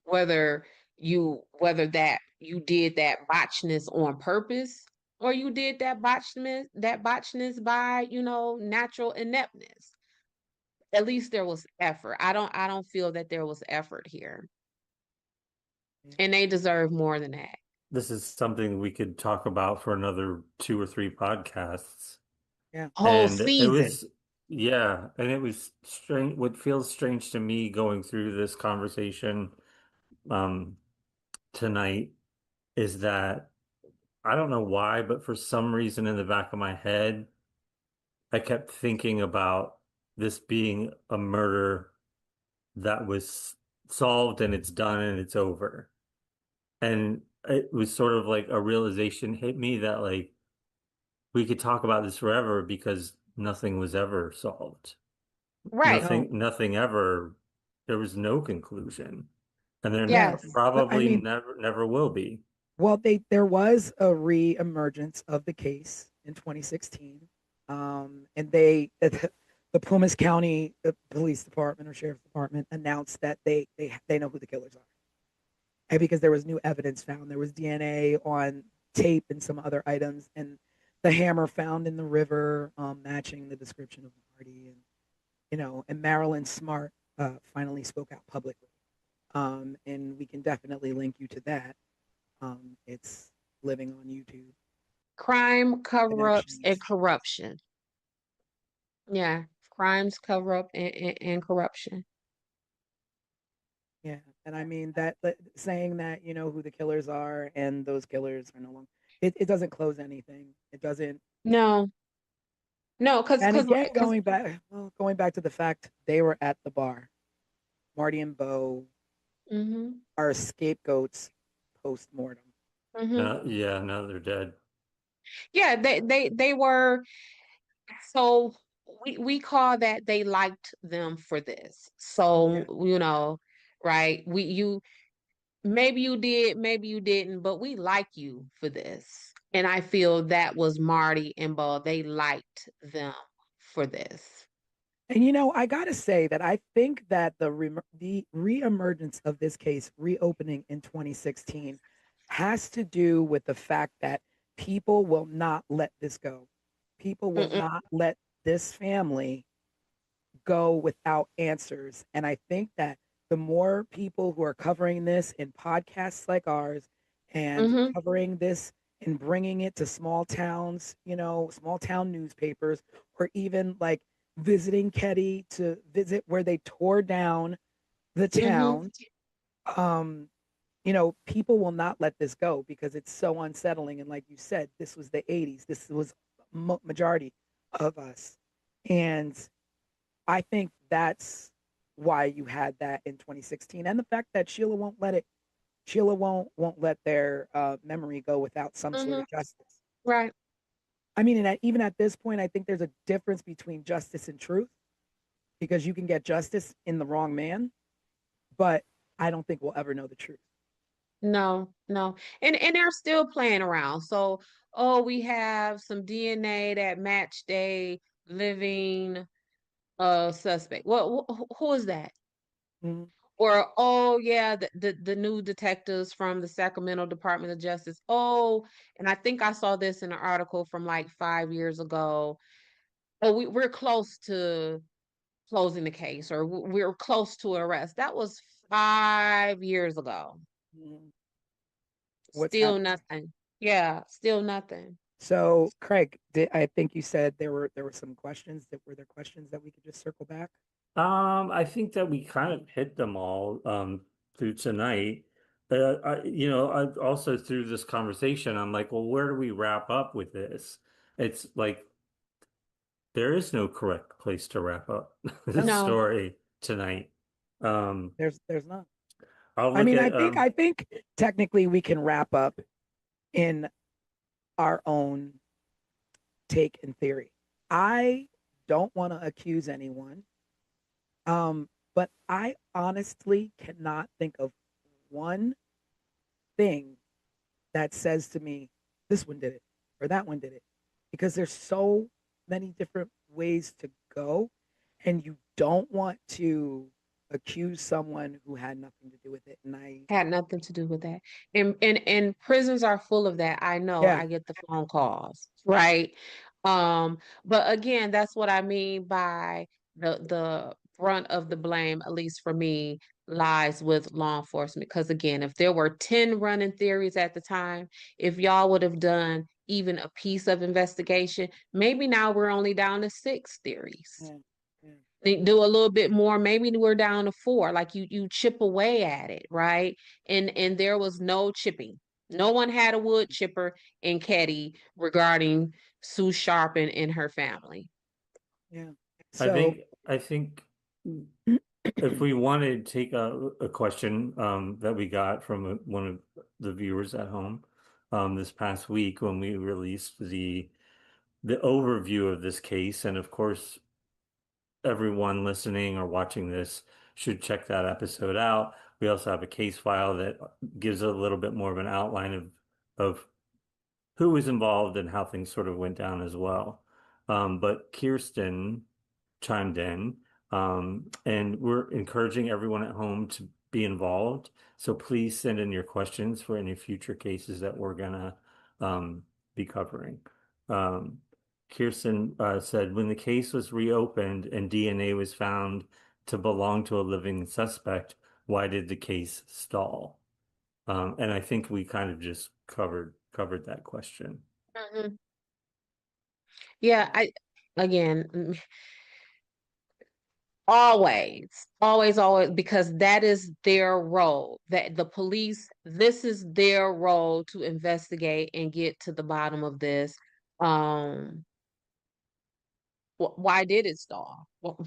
whether that you did that botchness on purpose or you did that botchness by, natural ineptness. At least there was effort. I don't feel that there was effort here. Yeah. And they deserve more than that. This is something we could talk about for another 2 or 3 podcasts. Yeah. Whole And it season. was, yeah, and it was strange. What feels strange to me going through this conversation um, tonight is that I don't know why, but for some reason in the back of my head, I kept thinking about this being a murder that was solved and it's done and it's over. And it was sort of like a realization hit me that like we could talk about this forever because nothing was ever solved. Right. No. Nothing ever, there was no conclusion. And there Yeah. Yes. I probably mean, never will be. well, there was a re-emergence of the case in 2016, and the Plumas County Police Department or Sheriff's Department announced that they know who the killers are, and because there was new evidence found, there was DNA on tape and some other items, and the hammer found in the river matching the description of Marty, and and Marilyn Smart finally spoke out publicly, and we can definitely link you to that. It's living on YouTube. Crime, cover-ups, and Connections. corruption. Yeah. Crimes, cover up, and corruption. Yeah, and I mean that saying that who the killers are and those killers are no longer. It doesn't close anything. It doesn't. No, no, And again, because going back to the fact they were at the bar. Marty and Bo mm-hmm, are scapegoats post mortem. mm-hmm. No, yeah, no, they're dead. Yeah, they were. So we call that they liked them for this. Yeah, So, right? Maybe you did, maybe you didn't, but we like you for this. And I feel that was Marty and Bo. They liked them for this. and I gotta say that I think that the reemergence of this case reopening in 2016 has to do with the fact that people will not let this go. People will Mm-mm, not let this family go without answers. And I think that the more people who are covering this in podcasts like ours and mm-hmm, covering this and bringing it to small towns, small town newspapers, or even like visiting Ketty to visit where they tore down the mm-hmm, town, people will not let this go because it's so unsettling. And like you said, this was the 80s. This was majority of us. And I think that's why you had that in 2016, and the fact that Sheila won't let their memory go without some sort mm-hmm. of justice. Right. I mean, and even at this point, I think there's a difference between justice and truth because you can get justice in the wrong man, but I don't think we'll ever know the truth. No, no. And they're still playing around. So, oh, we have some DNA that matched a living suspect. Well, who is that? Mhm. Or, oh yeah, the new detectives from the Sacramento Department of Justice. Oh, and I think I saw this in an article from like 5 years ago. Oh, we're close to closing the case, or we're close to arrest. That was 5 years ago. Mhm. What's Still happening? nothing. Yeah, still nothing. So, Craig, I think you said there were some questions that were there questions that we could just circle back. I think that we kind of hit them all through tonight. I also through this conversation, I'm like, well, where do we wrap up with this? It's like There is no correct place to wrap up the No. story tonight. There's not. I'll I look mean, at I think technically we can wrap up in our own take and theory. I don't want to accuse anyone, but I honestly cannot think of one thing that says to me, this one did it or that one did it, because there's so many different ways to go, and you don't want to accuse someone who had nothing to do with it. And I, Had nothing to do with that. And prisons are full of that. I know. yeah, I get the phone calls, right? But again, that's what I mean by the brunt of the blame, at least for me, lies with law enforcement. Because again, if there were 10 running theories at the time, if y'all would have done even a piece of investigation, maybe now we're only down to 6 theories. yeah, yeah. They do a little bit more, maybe we're down to 4. Like you chip away at it, right? And there was no chipping. No one had a wood chipper in Ketty regarding Sue Sharp and her family. Yeah. I So, think if we wanted to take a question that we got from one of the viewers at home this past week when we released the overview of this case, and of course everyone listening or watching this should check that episode out. We also have a case file that gives a little bit more of an outline of who was involved and how things sort of went down as well. But Kirsten chimed in, and we're encouraging everyone at home to be involved. So please send in your questions for any future cases that we're gonna be covering. Um, Kirsten said, when the case was reopened and DNA was found to belong to a living suspect, why did the case stall? And I think we kind of just covered that question. Mhm. Yeah, I again, always, because that is their role. That the police, this is their role to investigate and get to the bottom of this. Um, why did it stall? Well,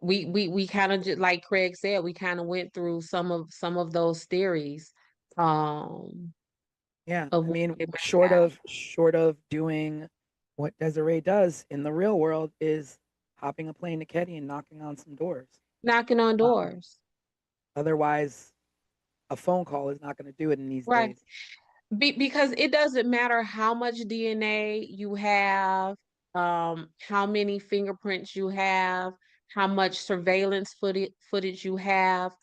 we kind of just like Craig said, we kind of went through some of those theories. Um, yeah, of I what mean, they might short have. of short of doing what Desiree does in the real world is hopping a plane to Ketty and knocking on some doors. Knocking on Um, doors, Otherwise, a phone call is not going to do it in these right? days. Because it doesn't matter how much DNA you have, how many fingerprints you have, how much surveillance footage you have.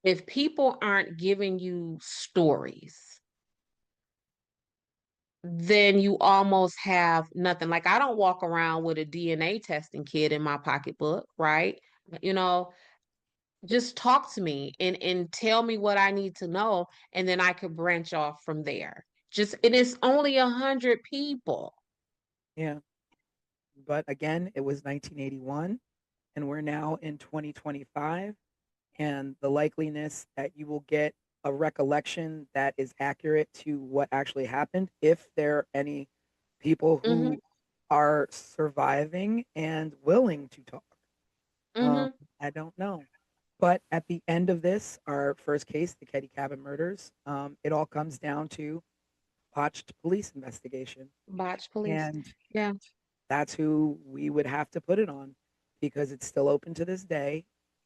If people aren't giving you stories, then you almost have nothing. Like I don't walk around with a DNA testing kit in my pocketbook, right? You know, just talk to me and tell me what I need to know, and then I could branch off from there. Just it is only 100 people. Yeah, but again, it was 1981, and we're now in 2025, and the likeliness that you will get a recollection that is accurate to what actually happened, if there are any people Mm-hmm. who are surviving and willing to talk. Um, Mm-hmm. I don't know. But at the end of this, our first case, the Ketty Cabin murders, it all comes down to botched police investigation. Botch police. And Yeah. that's who we would have to put it on, because it's still open to this day,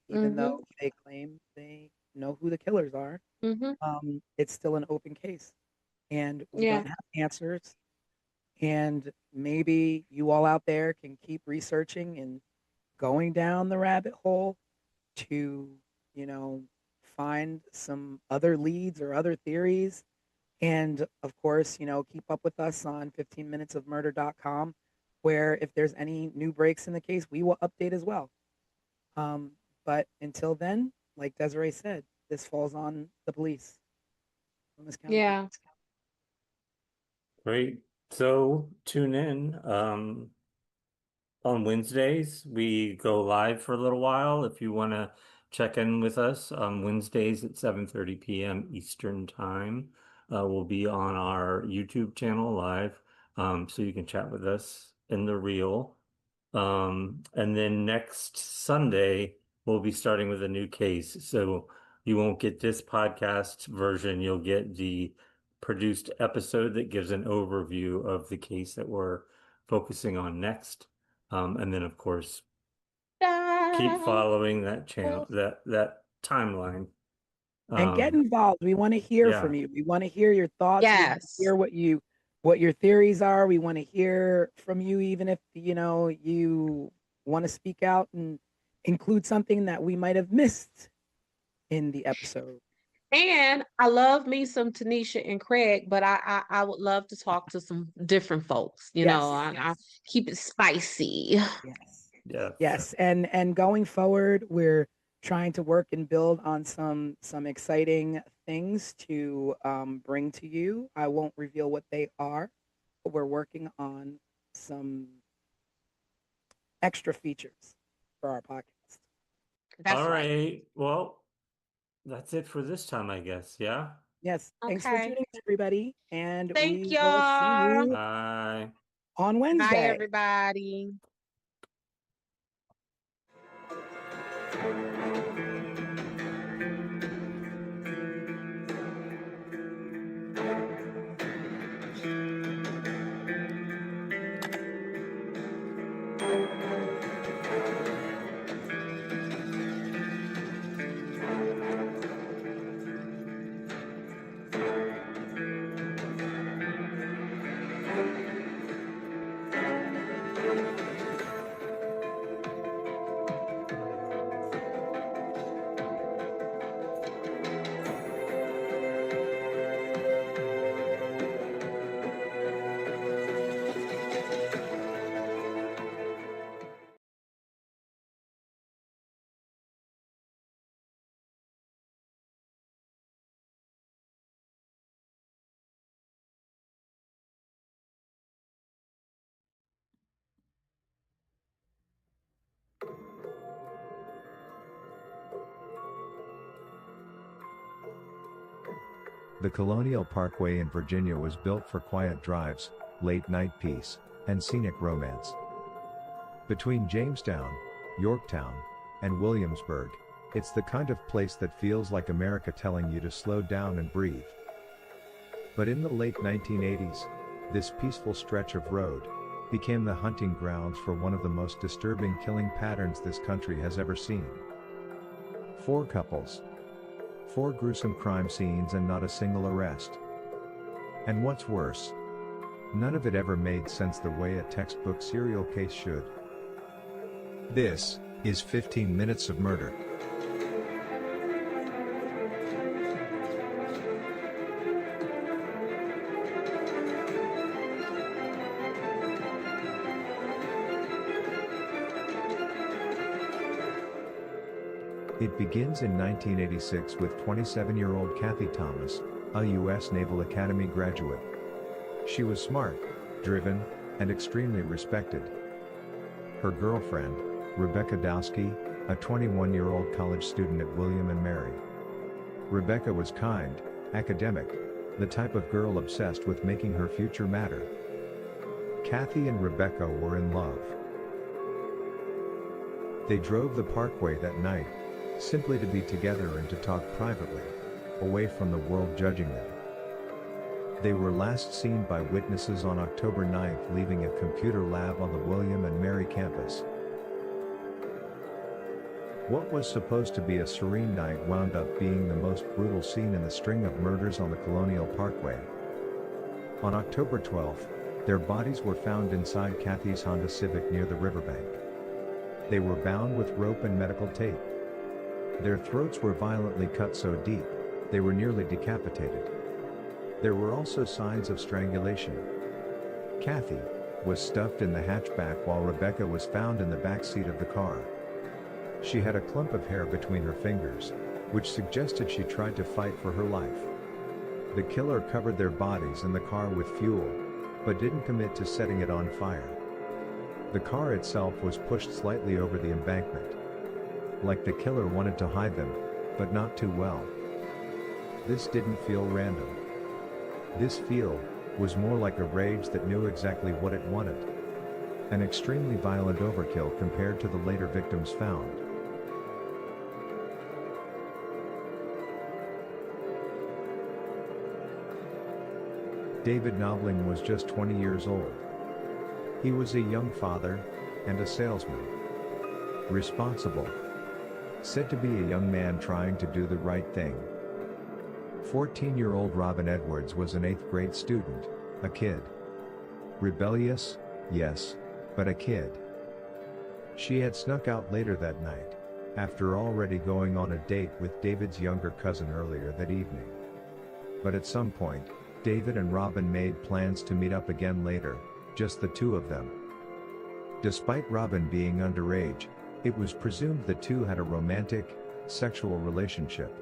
even Mm-hmm. though they claim they know who the killers are. Mm-hmm. It's still an open case, and we Yeah. don't have answers. And maybe you all out there can keep researching and going down the rabbit hole to, you know, find some other leads or other theories. And of course, keep up with us on 15minutesofmurder.com, where if there's any new breaks in the case, we will update as well. But until then, like Desiree said, this falls on the police, Loomis County Police. Yeah. Great. So tune in. On Wednesdays, we go live for a little while. If you want to check in with us on Wednesdays at 7:30 p.m. Eastern Time, we'll be on our YouTube channel live, so you can chat with us in the reel. And then next Sunday, we'll be starting with a new case. So you won't get this podcast version. You'll get the produced episode that gives an overview of the case that we're focusing on next. And then, of course, keep following that channel, that timeline. And get involved. We want to hear from you. We want to hear your thoughts. Yes. Hear what your theories are. We want to hear from you, even if you want to speak out and include something that we might have missed in the episode. And I love me some Tanisha and Craig, but I would love to talk to some different folks. I keep it spicy. Yes. And going forward, we're trying to work and build on some exciting things to bring to you. I won't reveal what they are, but we're working on some extra features for our podcast. All right. Well, that's it for this time, I guess. Yeah. Yes. Thanks for tuning in, everybody. And Thank we y'all. will see you Bye. on Wednesday. Bye, everybody. The Colonial Parkway in Virginia was built for quiet drives, late-night peace, and scenic romance. Between Jamestown, Yorktown, and Williamsburg, it's the kind of place that feels like America telling you to slow down and breathe. But in the late 1980s, this peaceful stretch of road became the hunting grounds for one of the most disturbing killing patterns this country has ever seen. 4 couples. 4 gruesome crime scenes and not a single arrest. And what's worse, none of it ever made sense the way a textbook serial case should. This is 15 Minutes of Murder. It begins in 1986 with 27-year-old Kathy Thomas, a U.S. Naval Academy graduate. She was smart, driven, and extremely respected. Her girlfriend, Rebecca Dowski, a 21-year-old college student at William and Mary. Rebecca was kind, academic, the type of girl obsessed with making her future matter. Kathy and Rebecca were in love. They drove the parkway that night, simply to be together and to talk privately, away from the world judging them. They were last seen by witnesses on October 9th leaving a computer lab on the William and Mary campus. What was supposed to be a serene night wound up being the most brutal scene in the string of murders on the Colonial Parkway. On October 12th, their bodies were found inside Kathy's Honda Civic near the riverbank. They were bound with rope and medical tape. Their throats were violently cut so deep, they were nearly decapitated. There were also signs of strangulation. Kathy was stuffed in the hatchback while Rebecca was found in the back seat of the car. She had a clump of hair between her fingers, which suggested she tried to fight for her life. The killer covered their bodies in the car with fuel, but didn't commit to setting it on fire. The car itself was pushed slightly over the embankment. Like the killer wanted to hide them, but not too well. This didn't feel random. This feel was more like a rage that knew exactly what it wanted. an extremely violent overkill compared to the later victims found. David Knobling was just 20 years old. He was a young father and a salesman. Responsible. Said to be a young man trying to do the right thing. 14-year-old Robin Edwards was an 8th grade student, a kid. Rebellious, yes, but a kid. She had snuck out later that night, after already going on a date with David's younger cousin earlier that evening. But at some point, David and Robin made plans to meet up again later, just the two of them. Despite Robin being underage, it was presumed the two had a romantic, sexual relationship.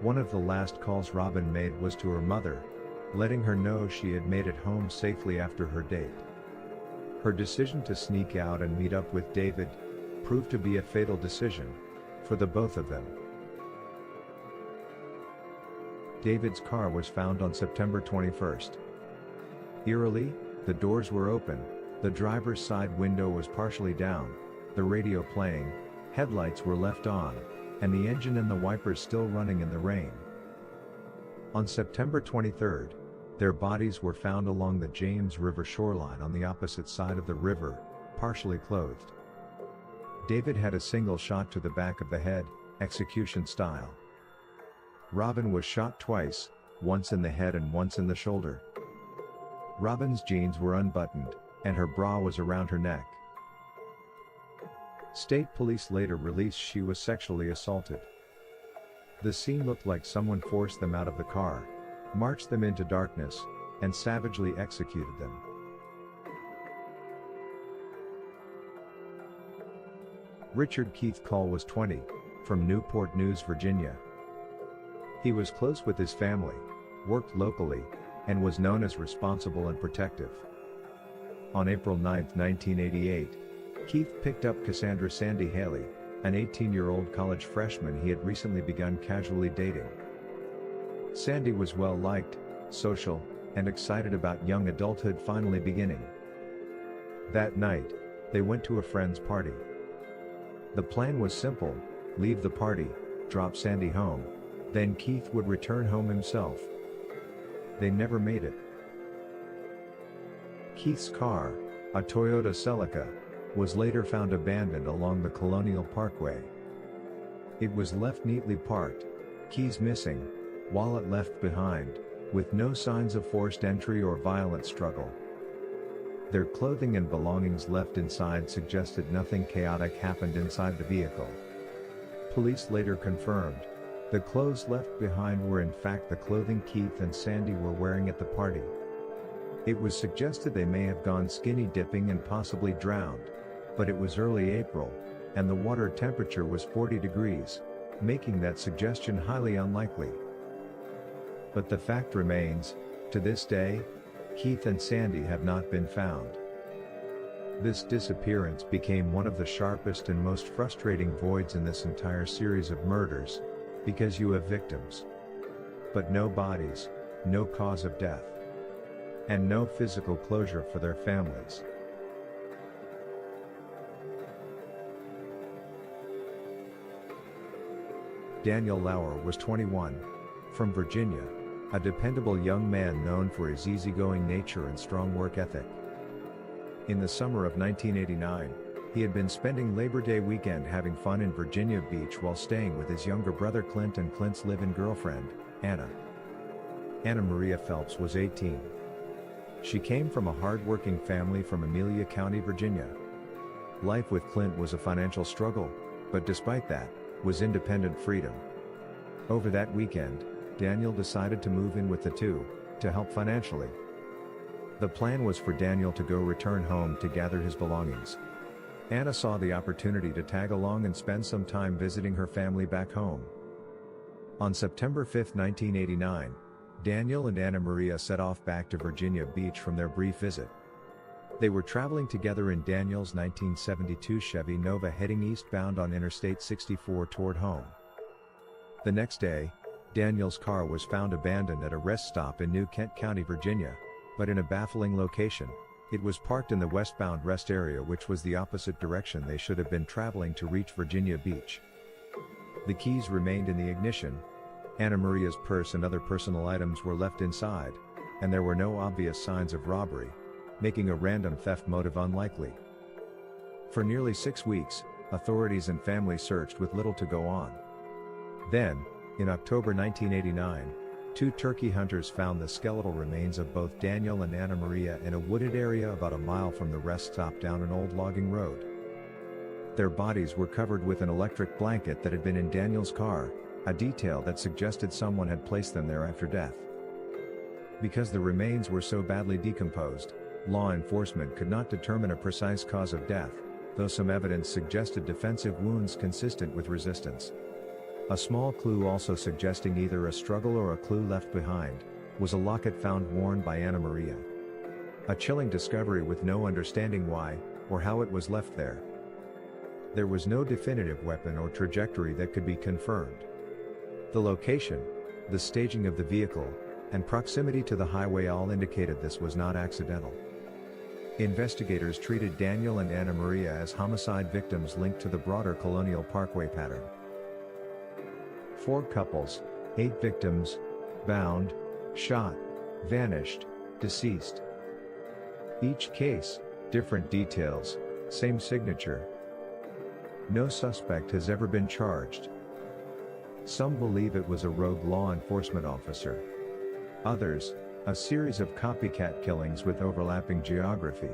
One of the last calls Robin made was to her mother, letting her know she had made it home safely after her date. Her decision to sneak out and meet up with David proved to be a fatal decision for the both of them. David's car was found on September 21st. Eerily, the doors were open, the driver's side window was partially down, the radio playing, headlights were left on, and the engine and the wipers still running in the rain. On September 23rd, their bodies were found along the James River shoreline on the opposite side of the river, partially clothed. David had a single shot to the back of the head, execution style. Robin was shot twice, once in the head and once in the shoulder. Robin's jeans were unbuttoned, and her bra was around her neck. State police later released she was sexually assaulted. The scene looked like someone forced them out of the car, marched them into darkness, and savagely executed them. Richard Keith Call was 20, from Newport News, Virginia. He was close with his family, worked locally, and was known as responsible and protective. On April 9, 1988, Keith picked up Cassandra Sandy Haley, an 18-year-old college freshman he had recently begun casually dating. Sandy was well-liked, social, and excited about young adulthood finally beginning. That night, they went to a friend's party. The plan was simple: leave the party, drop Sandy home, then Keith would return home himself. They never made it. Keith's car, a Toyota Celica, was later found abandoned along the Colonial Parkway. It was left neatly parked, keys missing, wallet left behind, with no signs of forced entry or violent struggle. Their clothing and belongings left inside suggested nothing chaotic happened inside the vehicle. Police later confirmed the clothes left behind were in fact the clothing Keith and Sandy were wearing at the party. It was suggested they may have gone skinny dipping and possibly drowned, but it was early April, and the water temperature was 40 degrees, making that suggestion highly unlikely. But the fact remains, to this day, Keith and Sandy have not been found. This disappearance became one of the sharpest and most frustrating voids in this entire series of murders, because you have victims, but no bodies, no cause of death, and no physical closure for their families. Daniel Lauer was 21, from Virginia, a dependable young man known for his easygoing nature and strong work ethic. In the summer of 1989, he had been spending Labor Day weekend having fun in Virginia Beach while staying with his younger brother Clint and Clint's live-in girlfriend, Anna. Anna Maria Phelps was 18. She came from a hard-working family from Amelia County, Virginia. Life with Clint was a financial struggle, but despite that, was independent freedom. Over that weekend, Daniel decided to move in with the two, to help financially. The plan was for Daniel to go return home to gather his belongings. Anna saw the opportunity to tag along and spend some time visiting her family back home. On September 5, 1989, Daniel and Anna Maria set off back to Virginia Beach from their brief visit. They were traveling together in Daniel's 1972 Chevy Nova heading eastbound on Interstate 64 toward home. The next day, Daniel's car was found abandoned at a rest stop in New Kent County, Virginia, but in a baffling location, It was parked in the westbound rest area, which was the opposite direction they should have been traveling to reach Virginia Beach. The keys remained in the ignition. Anna Maria's purse and other personal items were left inside, and there were no obvious signs of robbery, making a random theft motive unlikely. For nearly 6 weeks, authorities and family searched with little to go on. Then, in October 1989, 2 turkey hunters found the skeletal remains of both Daniel and Anna Maria in a wooded area about a mile from the rest stop down an old logging road. Their bodies were covered with an electric blanket that had been in Daniel's car, a detail that suggested someone had placed them there after death. Because the remains were so badly decomposed, law enforcement could not determine a precise cause of death, though some evidence suggested defensive wounds consistent with resistance. A small clue also suggesting either a struggle or a clue left behind, was a locket found worn by Anna Maria. A chilling discovery with no understanding why, or how it was left there. There was no definitive weapon or trajectory that could be confirmed. The location, the staging of the vehicle, and proximity to the highway all indicated this was not accidental. Investigators treated Daniel and Anna Maria as homicide victims linked to the broader Colonial Parkway pattern. 4 couples, 8 victims, bound, shot, vanished, deceased. Each case, different details, same signature. No suspect has ever been charged. Some believe it was a rogue law enforcement officer. Others, a series of copycat killings with overlapping geography.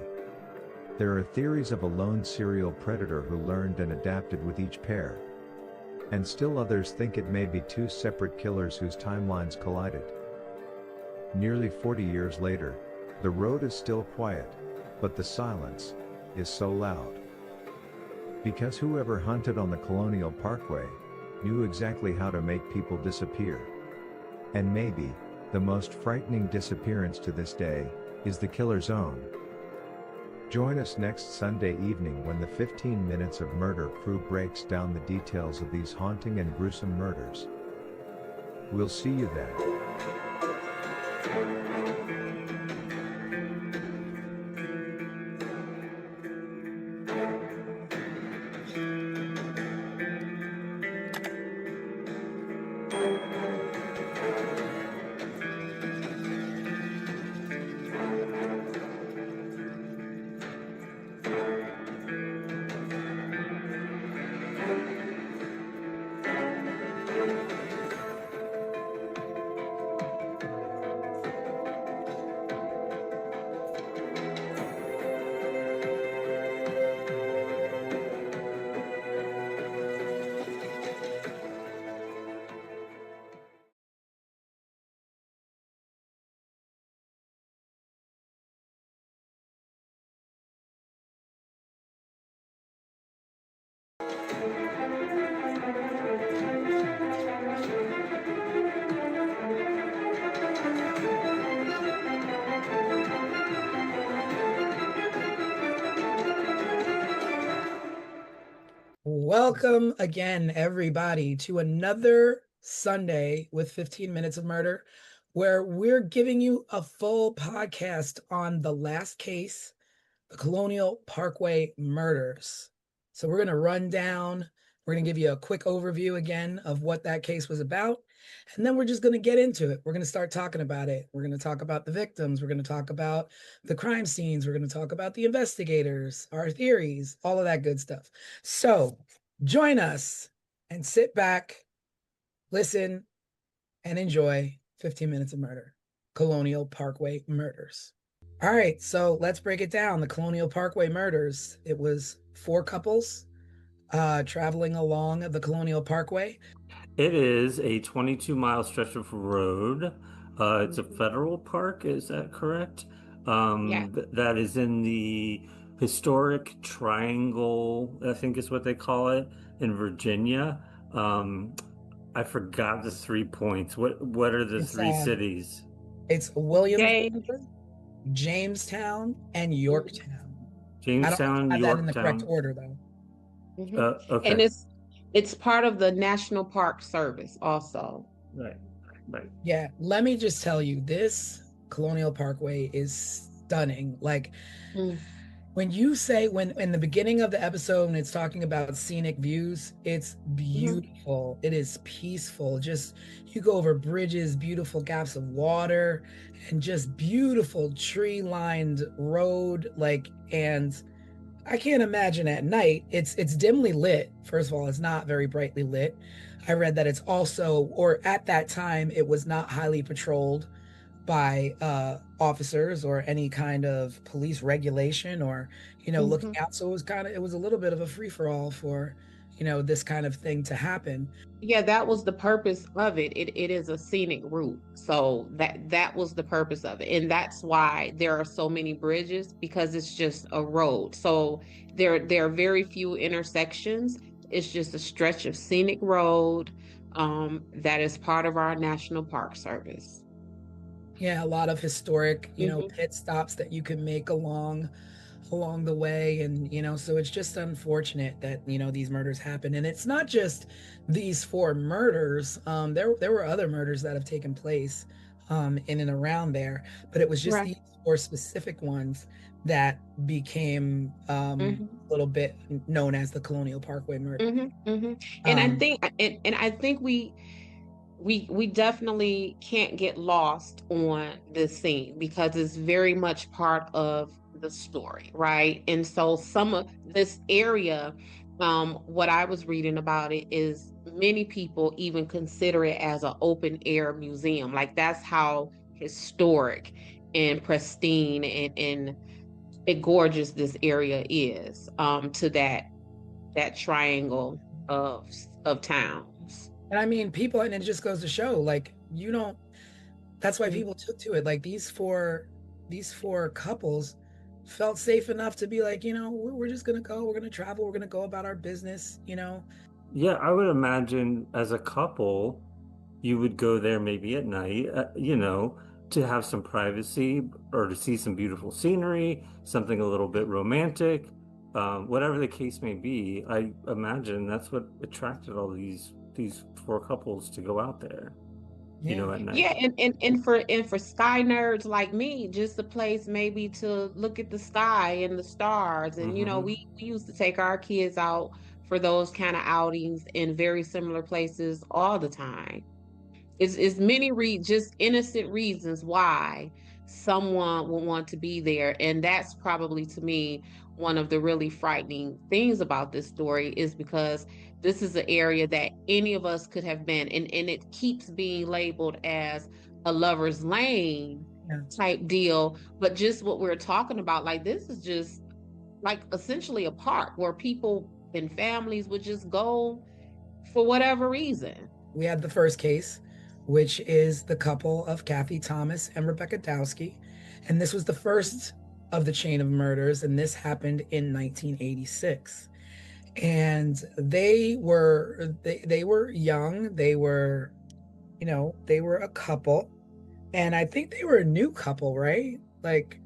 There are theories of a lone serial predator who learned and adapted with each pair. And still others think it may be 2 separate killers whose timelines collided. Nearly 40 years later, the road is still quiet, but the silence is so loud. Because whoever hunted on the Colonial Parkway knew exactly how to make people disappear. And maybe, the most frightening disappearance to this day, is the killer's own. Join us next Sunday evening when the 15 Minutes of Murder crew breaks down the details of these haunting and gruesome murders. We'll see you then. Welcome again, everybody, to another Sunday with 15 Minutes of Murder, where we're giving you a full podcast on the last case, the Colonial Parkway murders. So we're going to run down, we're going to give you a quick overview again of what that case was about, and then we're just going to get into it. We're going to start talking about it. We're going to talk about the victims. We're going to talk about the crime scenes. We're going to talk about the investigators, our theories, all of that good stuff. So join us and sit back, listen, and enjoy 15 Minutes of Murder, Colonial Parkway murders. All right, so let's break it down. The Colonial Parkway murders. It was 4 couples traveling along the Colonial Parkway. It is a 22-mile stretch of road. It's a federal park, is that correct? Yeah. That is in the historic Triangle, I think is what they call it, in Virginia. I forgot the 3 points. What are the 3 cities? It's Williamsburg, James. Jamestown, and Yorktown. Jamestown, I don't have that in the correct Yorktown. order, though. Okay. And it's part of the National Park Service also. Right. Yeah, let me just tell you, this Colonial Parkway is stunning. Like Mm, when you say, when in the beginning of the episode when it's talking about scenic views, it's mhm, beautiful, it is peaceful. Just you go over bridges, beautiful gaps of water, and just beautiful tree lined road. Like, and I can't imagine at night. It's dimly lit. First of all, it's not very brightly lit. I read that it's also, or at that time it was not highly patrolled by officers or any kind of police regulation, or looking mhm. out. So it was a little bit of a free for all for this kind of thing to happen. Yeah, that was the purpose of it. It is a scenic route. So that was the purpose of it. And that's why there are so many bridges, because it's just a road. So there are very few intersections. It's just a stretch of scenic road that is part of our National Park Service. Yeah, a lot of historic Mhm. pit stops that you can make along the way. And so it's just unfortunate that these murders happen. And it's not just these four murders. There were other murders that have taken place in and around there, but it was just Right. these four specific ones that became Mhm. a little bit known as the Colonial Parkway murder. And I um think and I think we definitely can't get lost on this scene because it's very much part of the story, right? And so some of this area, what I was reading about it is many people even consider it as an open air museum. Like that's how historic and pristine and gorgeous this area is, to that triangle of of towns. and I mean, people, and it just goes to show, like, you don't that's why Mm, people took to it. Like these four couples felt safe enough to be like, we're just gonna go, we're gonna travel, we're gonna go about our business. Yeah, I would imagine as a couple, you would go there maybe at night, to have some privacy or to see some beautiful scenery, something a little bit romantic, whatever the case may be. I imagine that's what attracted all these four couples to go out there, Yeah. at yeah, night. and for sky nerds like me, just a place maybe to look at the sky and the stars. And Hmm. we used to take our kids out for those kind of outings in very similar places all the time. It's many just innocent reasons why someone would want to be there. And that's probably to me one of the really frightening things about this story is because this is an area that any of us could have been. And it keeps being labeled as a lover's lane Yeah. type deal. But just what we're talking about, like this is just like essentially a park where people and families would just go for whatever reason. We had the first case, which is the couple of Kathy Thomas and Rebecca Dowski. And this was the first of the chain of murders, and this happened in 1986. And they were young. They were a couple. And I think they were a new couple, right? Like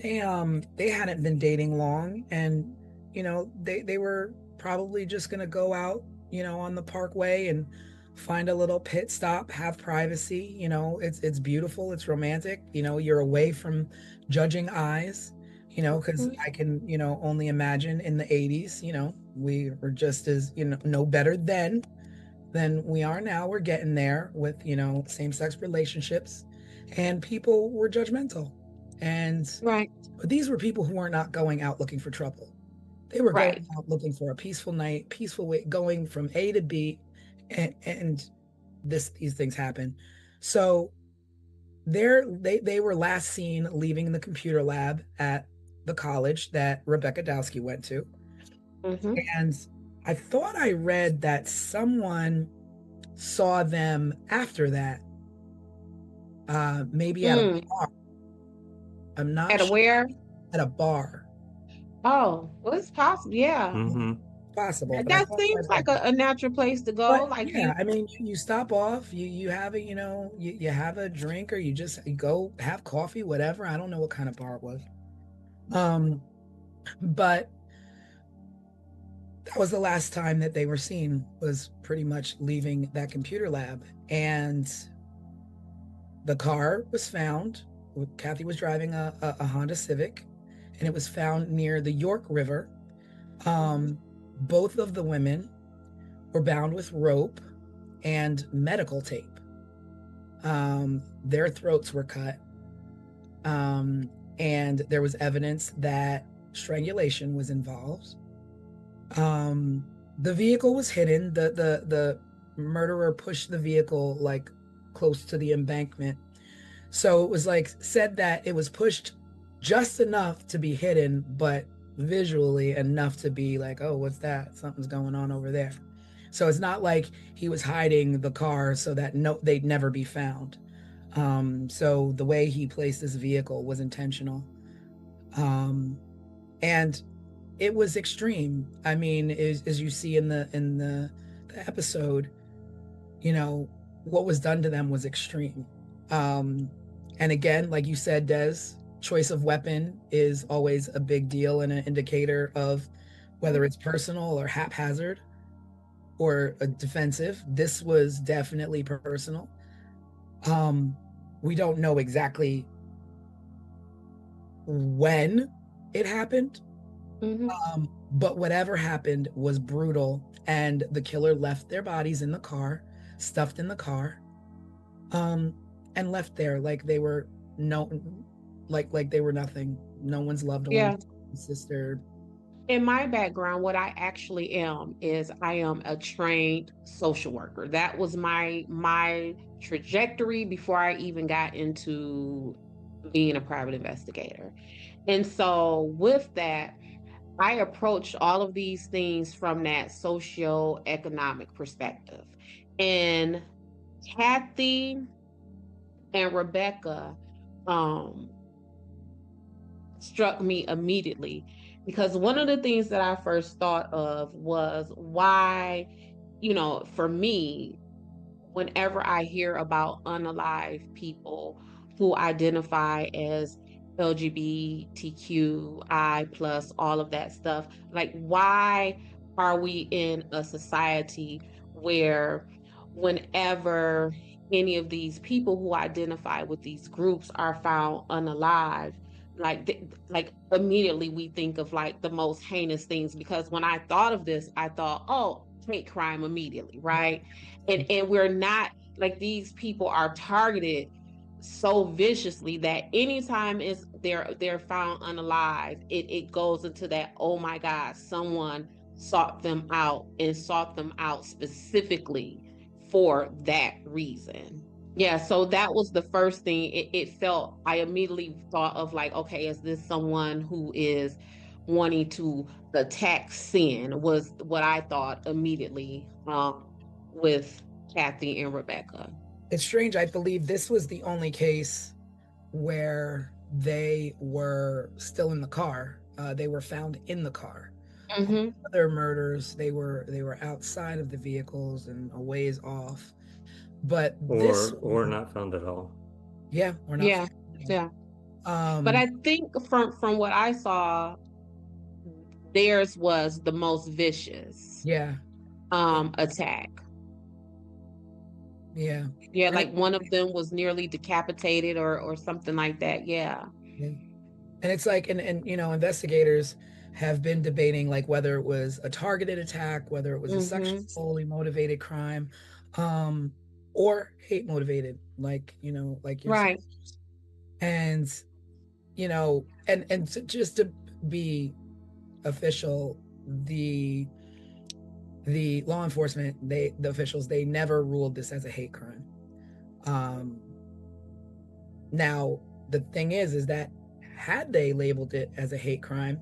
they hadn't been dating long, and they were probably just gonna go out on the parkway and find a little pit stop, have privacy. It's beautiful, it's romantic. You're away from judging eyes, because Mhm. I can only imagine in the 80s. We were just as no better then than we are now. We're getting there with same-sex relationships, and people were judgmental. And Right. but these were people who were not going out looking for trouble. They were going Right. out looking for a peaceful night, peaceful way, going from A to B, and these things happen. So they were last seen leaving the computer lab at the college that Rebecca Dowski went to. Hmm. And I thought I read that someone saw them after that, maybe at a Mm. bar. I'm not At a sure. where? At a bar. Oh, well, it's possible. Yeah. Hmm. Possible, but I That thought I seems read like that. a natural place to go. But Like yeah, you, I mean, you stop off, you have you have a drink, or you go have coffee, whatever. I don't know what kind of bar it was. Um, but that was the last time that they were seen, was pretty much leaving that computer lab. And the car was found Kathy was driving a Honda Civic, and it was found near the York River. Both of the women were bound with rope and medical tape. Their throats were cut, and there was evidence that strangulation was involved. The vehicle was hidden. The murderer pushed the vehicle like close to the embankment. So it was like said that it was pushed just enough to be hidden, but visually enough to be like, oh, what's that? Something's going on over there. So it's not like he was hiding the car so that they'd never be found. So the way he placed this vehicle was intentional. And it was extreme. I mean, as you see in the episode, what was done to them was extreme. And again, like you said, Des, choice of weapon is always a big deal and an indicator of whether it's personal or haphazard or a defensive. This was definitely personal. We don't know exactly when it happened, but whatever happened was brutal, and the killer left their bodies in the car, stuffed in the car, and left there like they were like they were nothing. No one's loved one, sister. In my background, what I actually am is I am a trained social worker. That was my trajectory before I even got into being a private investigator. And so with that, I approached all of these things from that socio-economic perspective. And Kathy and Rebecca struck me immediately, because one of the things that I first thought of was why, for me, whenever I hear about unalive people who identify as LGBTQI plus, all of that stuff, like, why are we in a society where whenever any of these people who identify with these groups are found unalive, like immediately we think of like the most heinous things? Because when I thought of this, I thought, oh, hate crime immediately, right? And we're not, like, these people are targeted so viciously that anytime they're found unalive, it goes into that, oh my God, someone sought them out and sought them out specifically for that reason. Yeah, so that was the first thing. It felt, I immediately thought of like, okay, is this someone who is wanting to attack sin, was what I thought immediately with Kathy and Rebecca. It's strange. I believe this was the only case where they were still in the car. They were found in the car. Other murders, they were outside of the vehicles and a ways off. But or not found at all. Yeah, or not. Yeah. But I think from what I saw, theirs was the most vicious. Attack. Yeah. Yeah, like one of them was nearly decapitated or something like that. Yeah. And it's like, and investigators have been debating like whether it was a targeted attack, whether it was a sexually motivated crime, or hate motivated, like you're right. And and just to be official, the law enforcement, the officials, they never ruled this as a hate crime. Now the thing is that had they labeled it as a hate crime,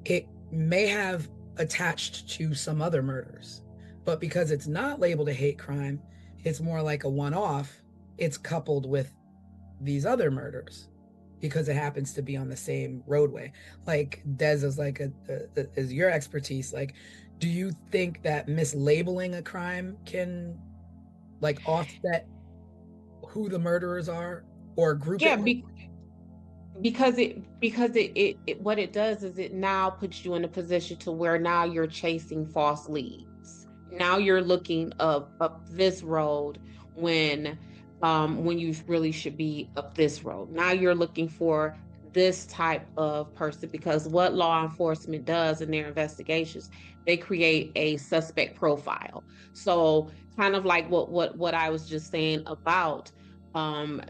it may have attached to some other murders. But because it's not labeled a hate crime, it's more like a one-off. It's coupled with these other murders because it happens to be on the same roadway. Like Des is like is your expertise. Like, do you think that mislabeling a crime can like offset who the murderers are or group it? Because it what it does is it now puts you in a position to where now you're chasing false leads. Now you're looking up this road when when you really should be up this road. Now you're looking for this type of person, because what law enforcement does in their investigations, they create a suspect profile. So kind of like what I was just saying about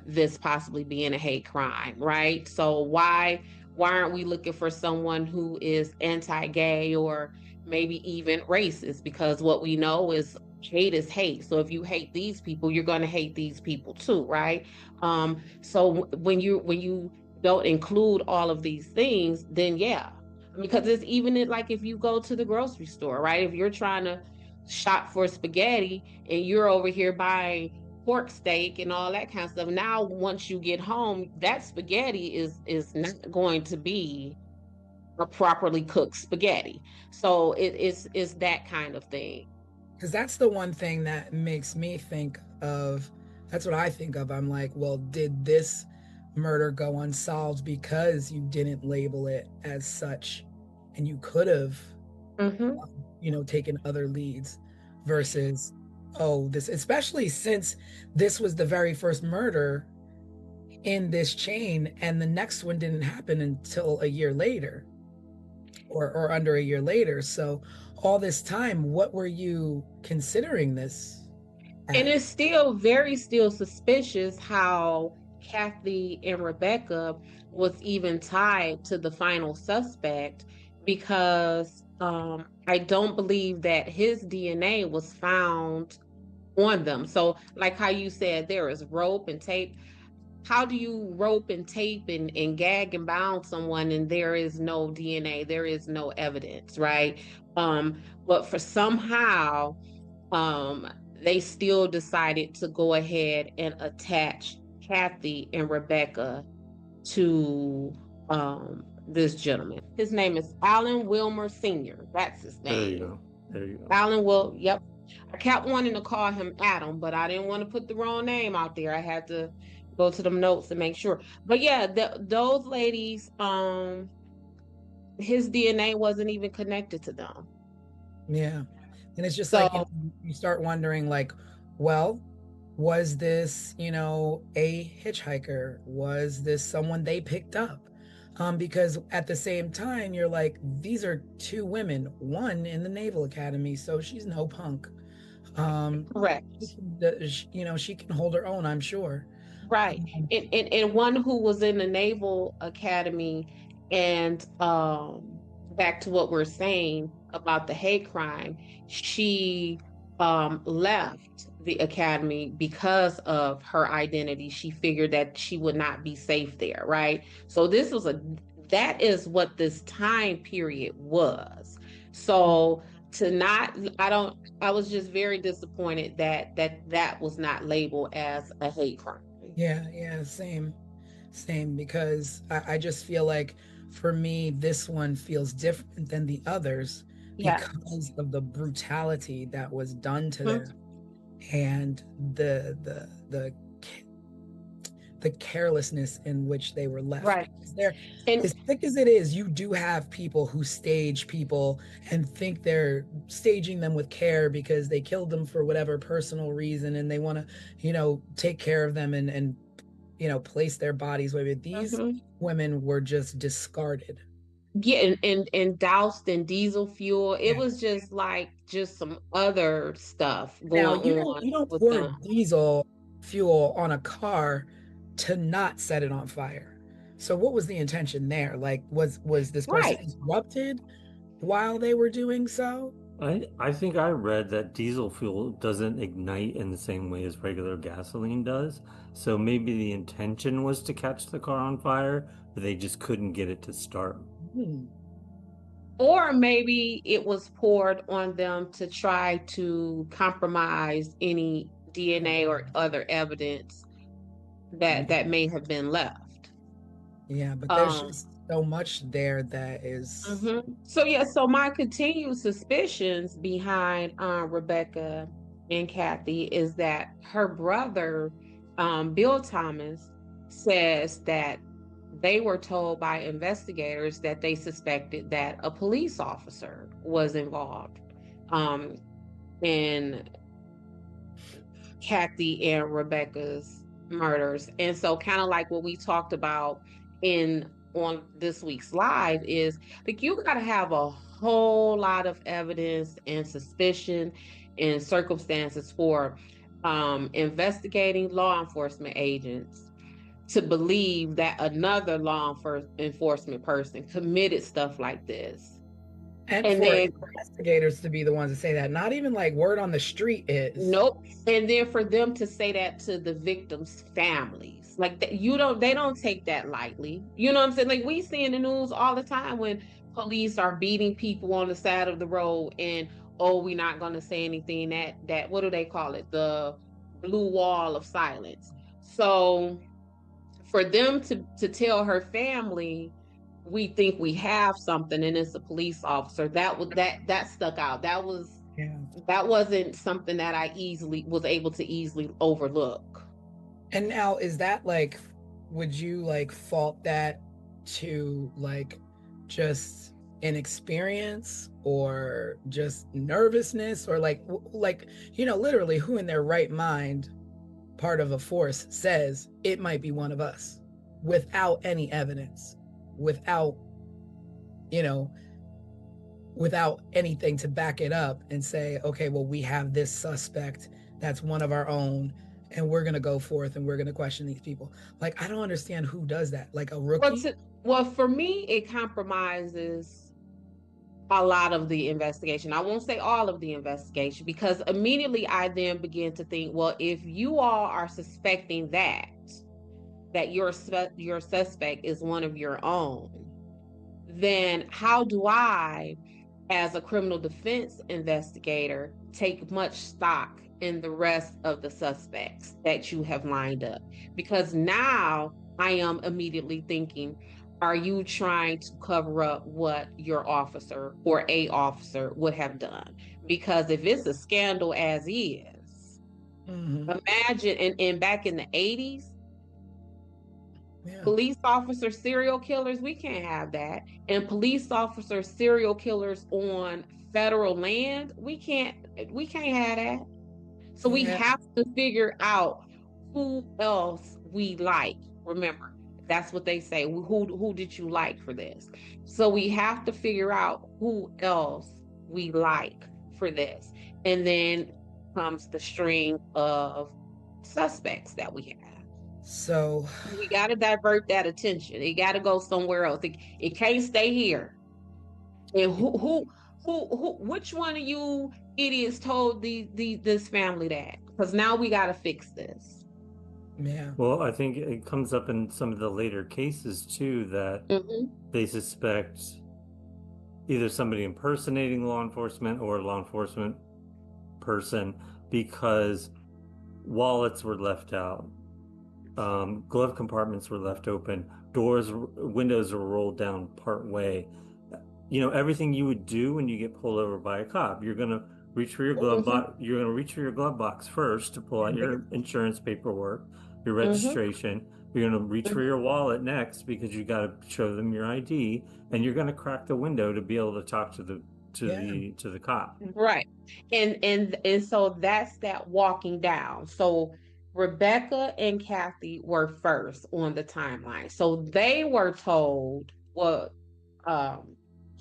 this possibly being a hate crime, right? So why aren't we looking for someone who is anti-gay or maybe even racist? Because what we know is hate is hate. So if you hate these people, you're going to hate these people too, right? So when you don't include all of these things, then yeah, because it's even like if you go to the grocery store, right? If you're trying to shop for spaghetti and you're over here buying pork steak and all that kind of stuff, now once you get home, that spaghetti is not going to be a properly cooked spaghetti. So it's that kind of thing. Because that's the one thing that makes me think of, that's what I think of. I'm like, well, did this murder go unsolved because you didn't label it as such, and you could have, Mm-hmm. taken other leads versus, oh, this, especially since this was the very first murder in this chain, and the next one didn't happen until a year later, or under a year later. So all this time, what were you considering this And as? it's still still suspicious how Kathy and Rebecca was even tied to the final suspect, because I don't believe that his DNA was found on them. So, like how you said, there is rope and tape. How do you rope and tape and gag and bound someone and there is no DNA, there is no evidence, right? But for somehow, um, they still decided to go ahead and attach Kathy and Rebecca to this gentleman. His name is Alan Wilmer Sr. That's his There you name. go. There you go. Alan Will, yep. I kept wanting to call him Adam, but I didn't want to put the wrong name out there. I had to go to them notes and make sure. But yeah, those ladies, his DNA wasn't even connected to them. Yeah. And it's just like, So you start wondering, like, well, was this, a hitchhiker? Was this someone they picked up? Because at the same time, you're like, these are two women, one in the Naval Academy, so she's no punk. correct. She can hold her own, I'm sure. Right. Um, And one who was in the Naval Academy, and back to what we're saying about the hate crime, she left the academy because of her identity. She figured that she would not be safe there, right? So that is what this time period was. So to not I was just very disappointed that was not labeled as a hate crime. yeah, same, because I just feel like, for me, this one feels different than the others Yeah. because of the brutality that was done to Mhm. them, and the carelessness in which they were left. Right. Because they're, And as thick as it is, you do have people who stage people and think they're staging them with care because they killed them for whatever personal reason, and they want to, take care of them and place their bodies where these Mhm. women were just discarded. Yeah, and doused in diesel fuel. It Yeah. was just some other stuff Now, going on you don't with pour them. diesel fuel on a car to not set it on fire. So what was the intention there? Like, was this person Right. interrupted while they were doing so? I think I read that diesel fuel doesn't ignite in the same way as regular gasoline does. So maybe the intention was to catch the car on fire, but they just couldn't get it to start. Hmm. Or maybe it was poured on them to try to compromise any DNA or other evidence that may have been left. Yeah, but there's Um, just so much there that is. So yeah, so my continued suspicions behind Rebecca and Kathy is that her brother, Bill Thomas, says that they were told by investigators that they suspected that a police officer was involved. Um, and Kathy and Rebecca's murders. And so kind of like what we talked about in on this week's live is like you got to have a whole lot of evidence and suspicion and circumstances for investigating law enforcement agents to believe that another enforcement person committed stuff like this. And And for then investigators to be the ones to say that, not even like word on the street is. nope. And then for them to say that to the victims' families, like they don't take that lightly. You know what I'm saying? Like we see in the news all the time when police are beating people on the side of the road, and oh, we're not going to say anything. That what do they call it? The blue wall of silence. So for them to tell her family, we think we have something, and it's a police officer. That stuck out. Yeah. That wasn't something that I was able to easily overlook. And now, is that like, would you like fault that to like just inexperience or just nervousness or like literally who in their right mind, part of a force, says it might be one of us without any evidence, without without anything to back it up and say, okay, well, we have this suspect that's one of our own, and we're going to go forth and we're going to question these people. Like, I don't understand who does that. Like a rookie? Well, for me, it compromises a lot of the investigation. I won't say all of the investigation, because immediately I then begin to think, well, if you all are suspecting that your suspect is one of your own, then how do I, as a criminal defense investigator, take much stock in the rest of the suspects that you have lined up? Because now I am immediately thinking, are you trying to cover up what your officer or a officer would have done? Because if it's a scandal as is, imagine, and back in the 80s, police officer serial killers, we can't have that. And police officer serial killers on federal land, we can't have that. So we have to figure out who else we like. Remember, that's what they say. Who did you like for this? So we have to figure out who else we like for this. And then comes the string of suspects that we have. So we got to divert that attention. It got to go somewhere else. It can't stay here. And which one of you idiots told this family that? Because now we got to fix this. Yeah. Well, I think it comes up in some of the later cases too that they suspect either somebody impersonating law enforcement or a law enforcement person because wallets were left out. Glove compartments were left open, windows were rolled down part way. You know, everything you would do when you get pulled over by a cop. You're going to reach for your glove box. You're going to reach for your glove box first to pull out your insurance paperwork, your registration. You're going to reach for your wallet next because you got to show them your ID, and you're going to crack the window to be able to talk to the cop. Right. And so that's that walking down. So Rebecca and Kathy were first on the timeline. So they were told what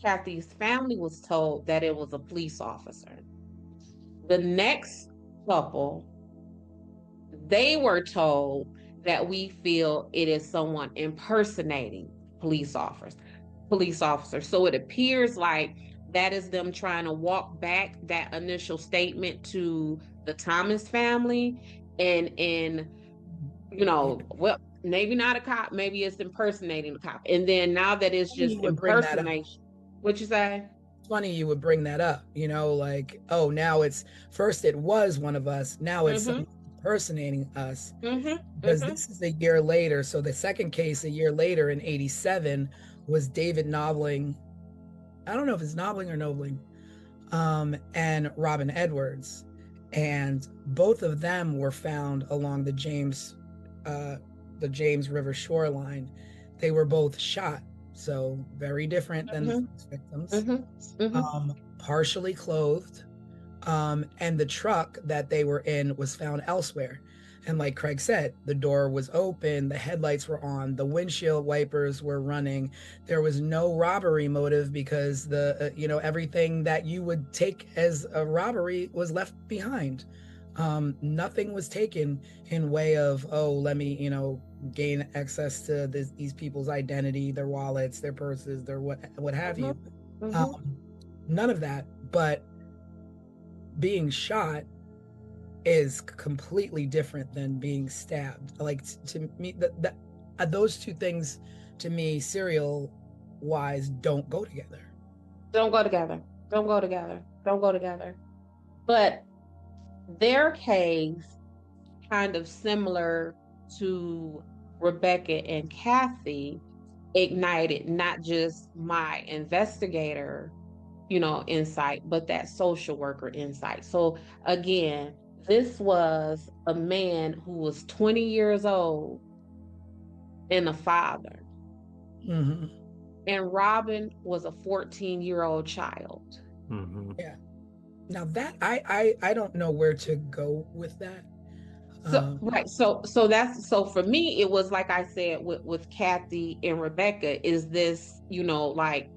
Kathy's family was told, that it was a police officer. The next couple, they were told that we feel it is someone impersonating police officer. So it appears like that is them trying to walk back that initial statement to the Thomas family and well, maybe not a cop, maybe it's impersonating a cop. And then now that it's just impersonation. What'd you say? It's funny you would bring that up, like, oh, now it's first it was one of us, now it's someone impersonating us. Because this is a year later. So the second case a year later in 87 was David Knobling. I don't know if it's Knobling or Nobling, and Robin Edwards. And both of them were found along the James River shoreline. They were both shot. So very different than the first victims. Partially clothed, And the truck that they were in was found elsewhere. And like Craig said, the door was open, the headlights were on, the windshield wipers were running. There was no robbery motive because everything that you would take as a robbery was left behind. Nothing was taken in way of, oh, let me, gain access to these people's identity, their wallets, their purses, their what have you. None of that. But being shot is completely different than being stabbed. Like, to me, those two things, to me, serial wise, don't go together. Don't go together. Don't go together. Don't go together. But their case, kind of similar to Rebecca and Kathy, ignited not just my investigator, insight, but that social worker insight. So again, this was a man who was 20 years old and a father. Mm-hmm. And Robin was a 14-year-old child. Mm-hmm. Yeah. Now that I don't know where to go with that. So right. So for me, it was like I said with Kathy and Rebecca, is this, like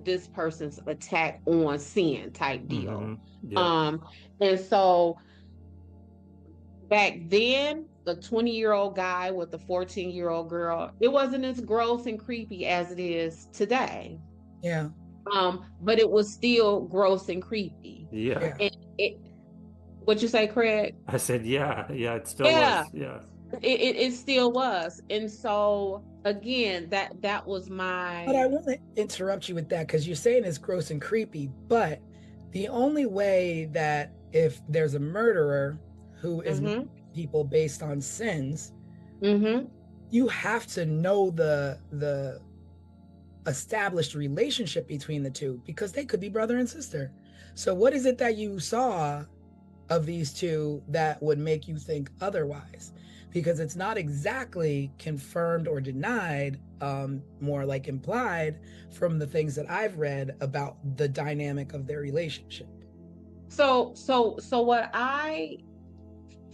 this person's attack on sin type deal. Mm-hmm. Yeah. And so back then, the 20-year-old guy with the 14-year-old girl, it wasn't as gross and creepy as it is today. Yeah. But it was still gross and creepy. Yeah. What'd you say, Craig? I said, yeah, it still was. Yeah. It still was. And so again, that was my. But I want to interrupt you with that, because you're saying it's gross and creepy, but the only way that if there's a murderer who is people based on sins, you have to know the established relationship between the two, because they could be brother and sister. So what is it that you saw of these two that would make you think otherwise? Because it's not exactly confirmed or denied, more like implied from the things that I've read about the dynamic of their relationship. So what I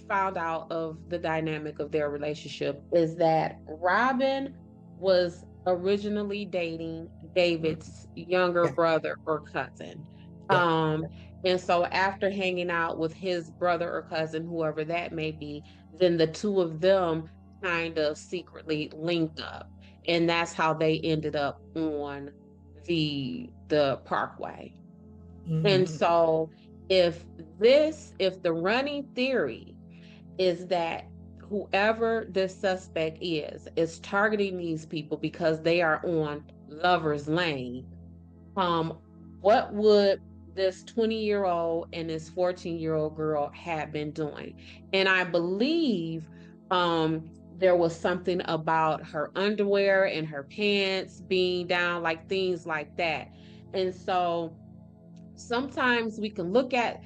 found out of the dynamic of their relationship is that Robin was originally dating David's younger brother or cousin. And so after hanging out with his brother or cousin, whoever that may be, then the two of them kind of secretly linked up. And that's how they ended up on the Parkway. And so if the running theory is that whoever this suspect is targeting these people because they are on Lover's Lane, what would this 20-year-old and this 14-year-old girl have been doing? And I believe there was something about her underwear and her pants being down, like things like that. And so sometimes we can look at,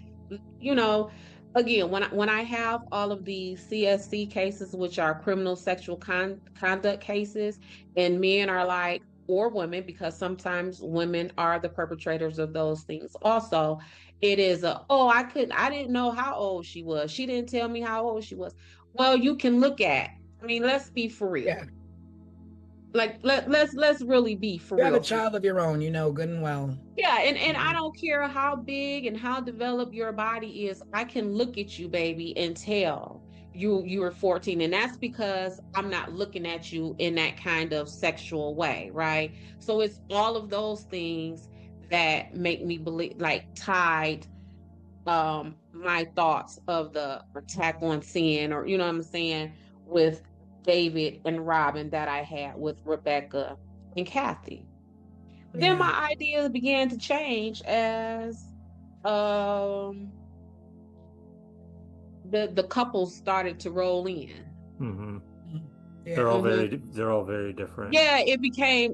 again, when I have all of these CSC cases, which are criminal sexual conduct cases, and men are like, or women, because sometimes women are the perpetrators of those things also, it is I didn't know how old she was. She didn't tell me how old she was. Well, you can look at, let's be for real. Yeah. Like let's really be for real. You have a child of your own, good and well. Yeah, and I don't care how big and how developed your body is. I can look at you, baby, and tell you were 14, and that's because I'm not looking at you in that kind of sexual way, right? So it's all of those things that make me believe, like, tied my thoughts of the attack on sin, or you know what I'm saying, with David and Robin that I had with Rebecca and Kathy. Then my ideas began to change as the couples started to roll in. Yeah. They're all very different. Yeah, it became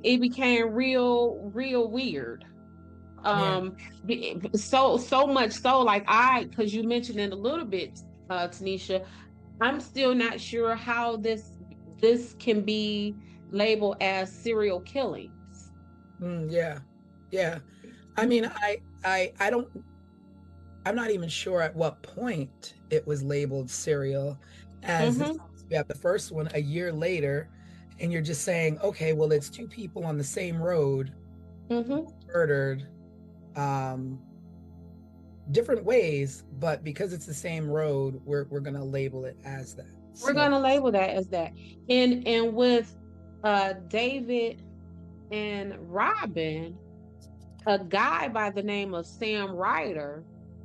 real weird. So much so, like, because you mentioned it a little bit, Tanisha, I'm still not sure how this can be labeled as serial killings. Yeah. I mean, I don't, I'm not even sure at what point it was labeled serial, as you have the first one a year later, and you're just saying, okay, well, it's two people on the same road murdered different ways, but because it's the same road, we're going to label it as that. We're going to label that as that. And with David and Robin, a guy by the name of Sam Ryder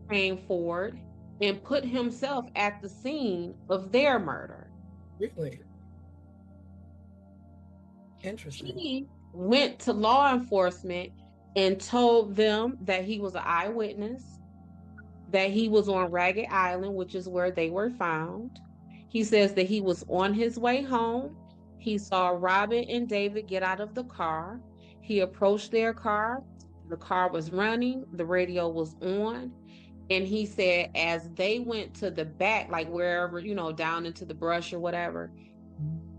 came forward and put himself at the scene of their murder. Really? Interesting. He went to law enforcement and told them that he was an eyewitness, that he was on Ragged Island, which is where they were found. He says that he was on his way home. He saw Robin and David get out of the car. He approached their car. The car was running. The radio was on. And he said as they went to the back, like wherever, down into the brush or whatever,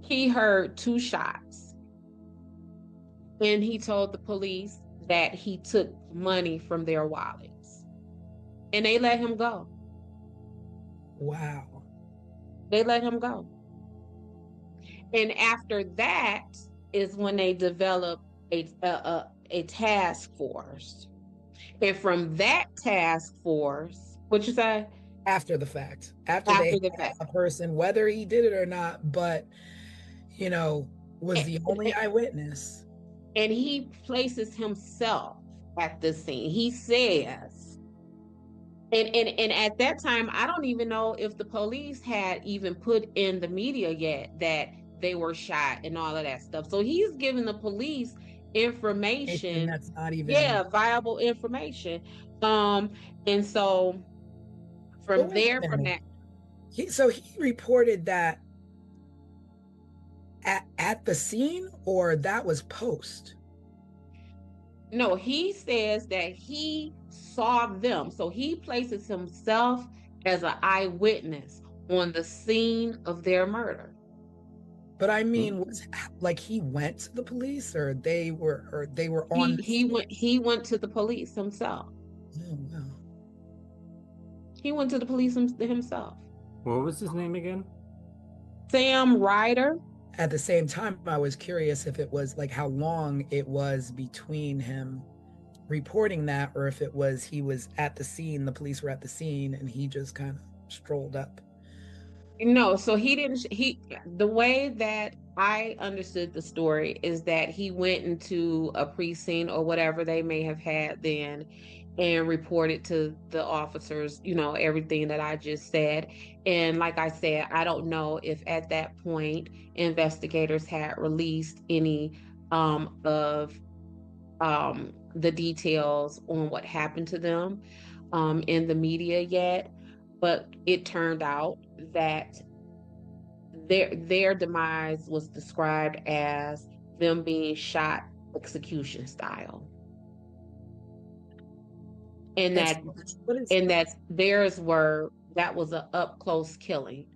he heard 2 shots. And he told the police that he took money from their wallets. And they let him go. Wow. They let him go. And after that is when they developed a task force. And from that task force, what you say? After the fact. After they had a person, whether he did it or not, but, was the only eyewitness. And he places himself at the scene. He says, and at that time, I don't even know if the police had even put in the media yet that they were shot and all of that stuff. So he's giving the police information that's not even viable information. And so from that, so he reported that at the scene, or that was post? No, he says that he saw them. So he places himself as an eyewitness on the scene of their murder. But I mean, was like he went to the police, or they were on? He went to the police himself. Oh, wow. He went to the police himself. What was his name again? Sam Ryder. At the same time, I was curious if it was like how long it was between him reporting that, or if it was he was at the scene, the police were at the scene, and he just kind of strolled up. No, so the way that I understood the story is that he went into a precinct or whatever they may have had then and reported to the officers, everything that I just said. And like I said, I don't know if at that point investigators had released any of the details on what happened to them in the media yet. But it turned out that their demise was described as them being shot execution style. And that theirs that was an up close killing.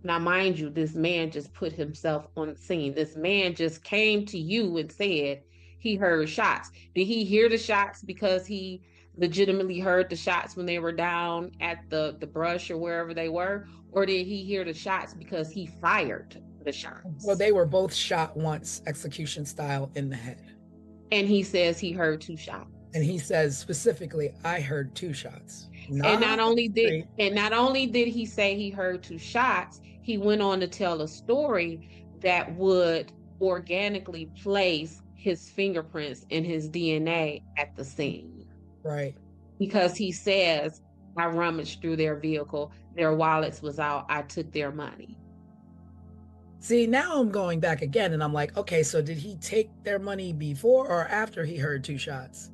Now, mind you, this man just put himself on the scene. This man just came to you and said he heard shots. Did he hear the shots because he legitimately heard the shots when they were down at the brush or wherever they were? Or did he hear the shots because he fired the shots? Well, they were both shot once, execution style, in the head. And he says he heard 2 shots. And he says specifically, I heard 2 shots. And not only did he say he heard 2 shots, he went on to tell a story that would organically place his fingerprints and his DNA at the scene. Right. Because he says, I rummaged through their vehicle, their wallets was out, I took their money. See, now I'm going back again and I'm like, okay, so did he take their money before or after he heard 2 shots?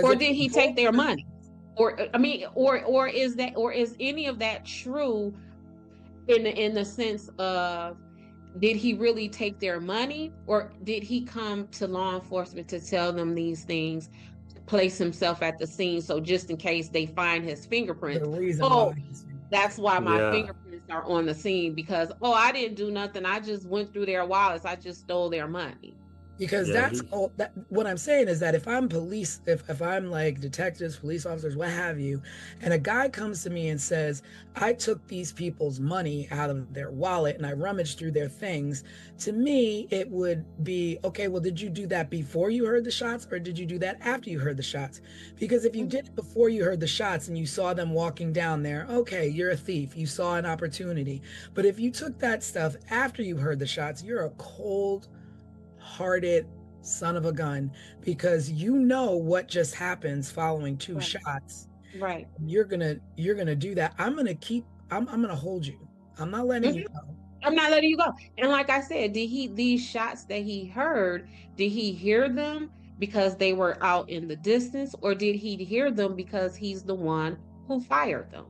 Or did he take their money? Or is any of that true in the sense of, did he really take their money, or did he come to law enforcement to tell them these things, to place himself at the scene, so just in case they find his fingerprints, that's why my fingerprints are on the scene, because I didn't do nothing, I just went through their wallets, I just stole their money. Because Yeah, that's all that what I'm saying is that if I'm police, if I'm like detectives, police officers, what have you, and a guy comes to me and says, I took these people's money out of their wallet and I rummaged through their things, to me it would be, okay, well, did you do that before you heard the shots or did you do that after you heard the shots? Because if you did it before you heard the shots and you saw them walking down there, okay, you're a thief, you saw an opportunity. But if you took that stuff after you heard the shots, you're a cold-hearted son of a gun, because you know what just happens following two Right. shots. Right. You're gonna do that. I'm gonna hold you. I'm not letting you go. I'm not letting you go. And like I said, these shots that he heard, did he hear them because they were out in the distance, or did he hear them because he's the one who fired them?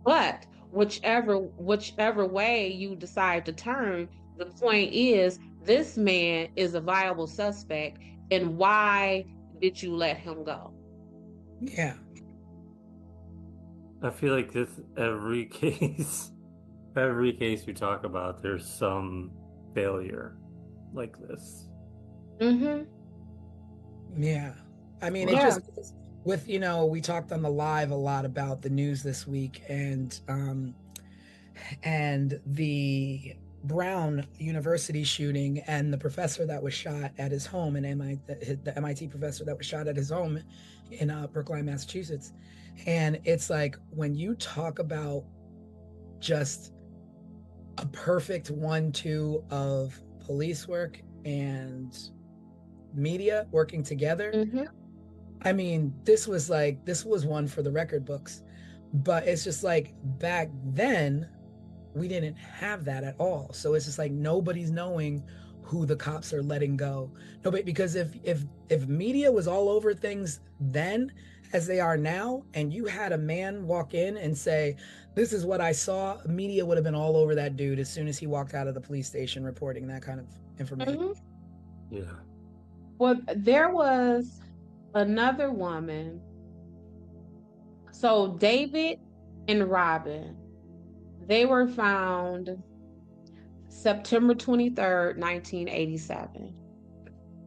But whichever way you decide to turn, the point is this man is a viable suspect. And why did you let him go? Yeah. I feel like this every case, every case we talk about, there's some failure like this. Mm-hmm. Yeah. I mean, it Yeah. just with, we talked on the live a lot about the news this week and the Brown University shooting and the professor that was shot at his home in the MIT professor that was shot at his home in Brookline, Massachusetts. And it's like when you talk about just a perfect 1-2 of police work and media working together. Mm-hmm. I mean, this was one for the record books, but it's just like back then we didn't have that at all. So it's just like nobody's knowing who the cops are letting go. Nobody, because if media was all over things then as they are now, and you had a man walk in and say, this is what I saw, media would have been all over that dude as soon as he walked out of the police station reporting that kind of information. Mm-hmm. Yeah. Well, there was another woman. So David and Robin, they were found September 23rd, 1987.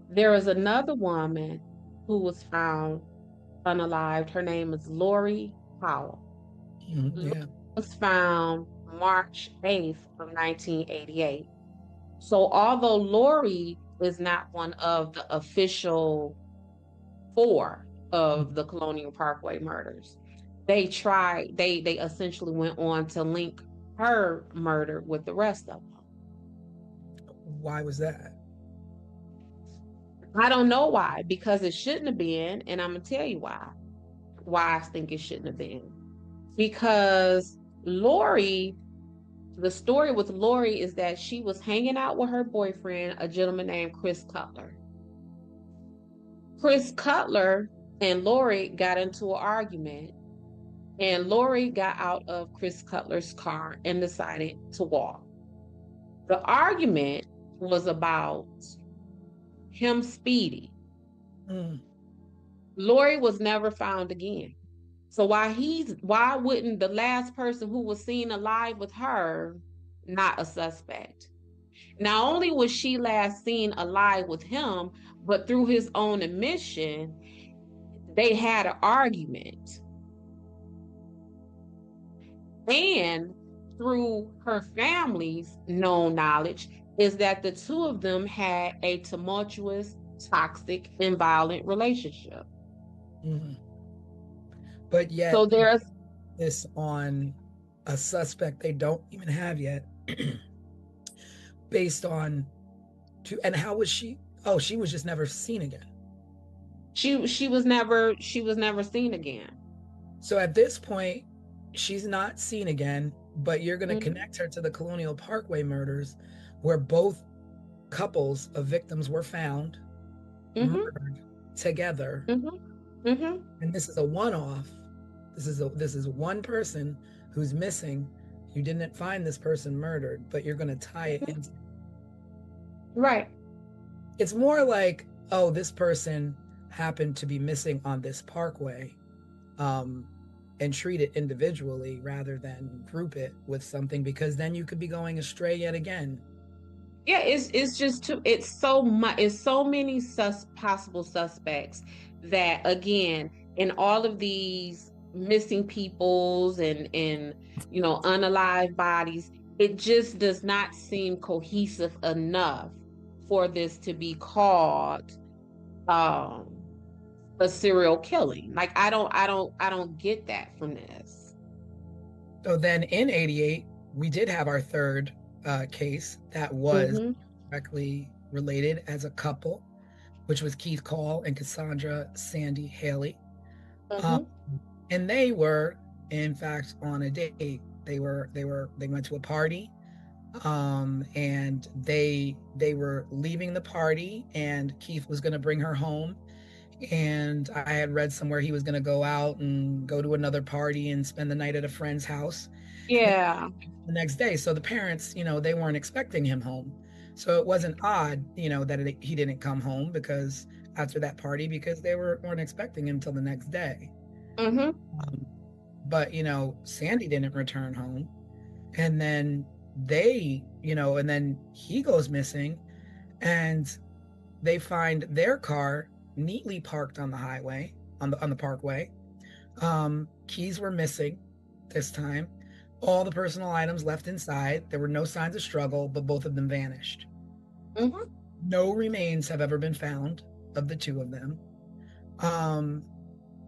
There was another woman who was found unalived. Her name is Lori Powell. Yeah. Was found March 8th of 1988. So although Lori is not one of the official 4 of the Colonial Parkway murders, they essentially went on to link her murder with the rest of them. Why was that? I don't know why, because it shouldn't have been, and I'm gonna tell you why I think it shouldn't have been. Because Lori, the story with Lori is that she was hanging out with her boyfriend, a gentleman named Chris Cutler. Chris Cutler and Lori got into an argument, and Lori got out of Chris Cutler's car and decided to walk. The argument was about him speeding. Lori was never found again. So why wouldn't the last person who was seen alive with her not a suspect? Not only was she last seen alive with him, but through his own admission, they had an argument. And through her family's known knowledge is that the two of them had a tumultuous, toxic, and violent relationship. But yet, so there's this on a suspect they don't even have yet, based on and how was she? Oh, she was just never seen again. She was never seen again. So at this point, she's not seen again, but you're going to connect her to the Colonial Parkway murders, where both couples of victims were found murdered together. And this is a one-off. This is one person who's missing. You didn't find this person murdered, but you're going to tie it into. Right. It's more like, oh, this person happened to be missing on this parkway, and treat it individually rather than group it with something, because then you could be going astray yet again. Yeah, it's just too, it's so much, it's so many possible suspects that again, in all of these missing peoples and unalive bodies, it just does not seem cohesive enough for this to be called um a serial killing. Like I don't get that from this. So then in 88, we did have our third case that was Mm-hmm. directly related as a couple, which was Keith Call and Cassandra Sandy Haley. Mm-hmm. And they were, in fact, on a date. They went to a party, and they were leaving the party, and Keith was going to bring her home. And I had read somewhere he was going to go out and go to another party and spend the night at a friend's house Yeah. the next day. So the parents, they weren't expecting him home. So it wasn't odd, that he didn't come home because after that party, because they weren't expecting him till the next day. Mm-hmm. But Sandy didn't return home, and then and then he goes missing, and they find their car neatly parked on the highway, on the parkway. Keys were missing this time. All the personal items left inside. There were no signs of struggle, but both of them vanished. Mm-hmm. No remains have ever been found of the two of them.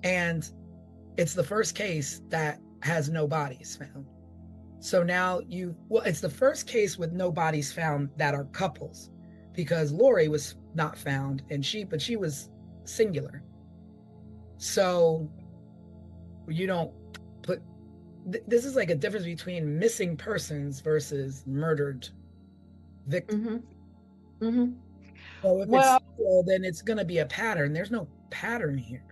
And it's the first case that has no bodies found. So now it's the first case with no bodies found that are couples, because Lori was not found, but she was singular. So you don't put, this is like a difference between missing persons versus murdered victims. Mm-hmm. Mm-hmm. So if Well, it's single, then it's going to be a pattern. There's no pattern here.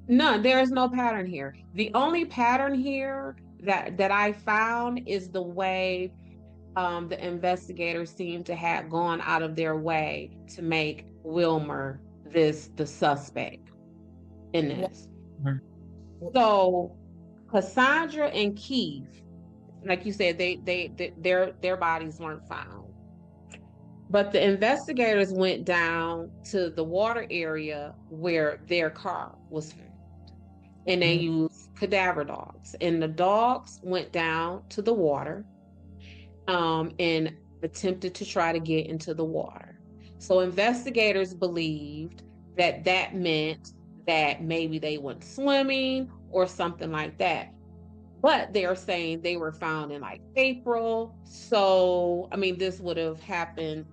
no, there is no pattern here. The only pattern here that I found is the way the investigators seem to have gone out of their way to make Wilmer the suspect in this. So Cassandra and Keith, like you said, their bodies weren't found. But the investigators went down to the water area where their car was found. And they used cadaver dogs. And the dogs went down to the water and attempted to try to get into the water. So investigators believed that meant that maybe they went swimming or something like that. But they are saying they were found in like April. So, I mean, this would have happened.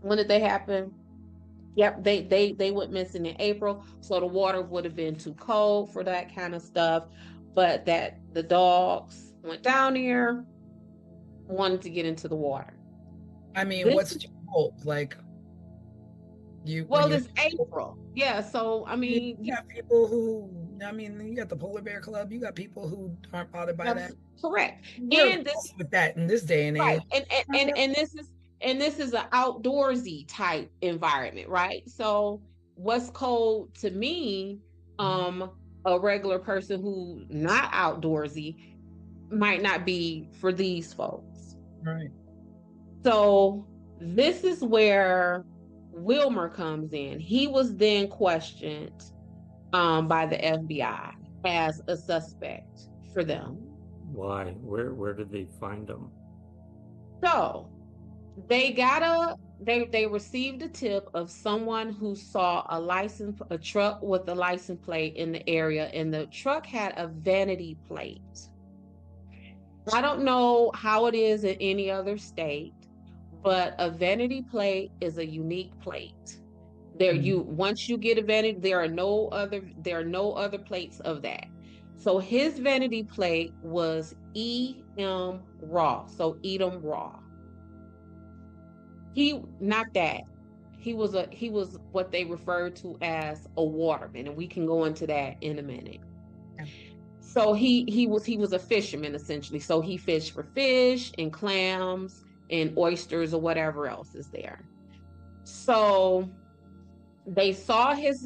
When did they happen? Yep, they went missing in April, so the water would have been too cold for that kind of stuff. But that the dogs went down there, wanted to get into the water. I mean, what's too cold? Like it's April. Yeah, so I mean, you got people who, you got the Polar Bear Club. You got people who aren't bothered by that. Correct. We're And this with that in this day and age. right, and this is an outdoorsy type environment, right? So what's cold to me, a regular person who not outdoorsy might not be for these folks. Right. So this is where Wilmer comes in. He was then questioned by the FBI as a suspect for them. Why? Where did they find him? So they received a tip of someone who saw a truck with a license plate in the area, and the truck had a vanity plate. I don't know how it is in any other state, but a vanity plate is a unique plate. Once you get a vanity, there are no other plates of that. So his vanity plate was E.M. Raw. So Edom Raw. He was what they referred to as a waterman, and we can go into that in a minute. Yeah. So he was a fisherman essentially. So he fished for fish and clams and oysters or whatever else is there. So they saw his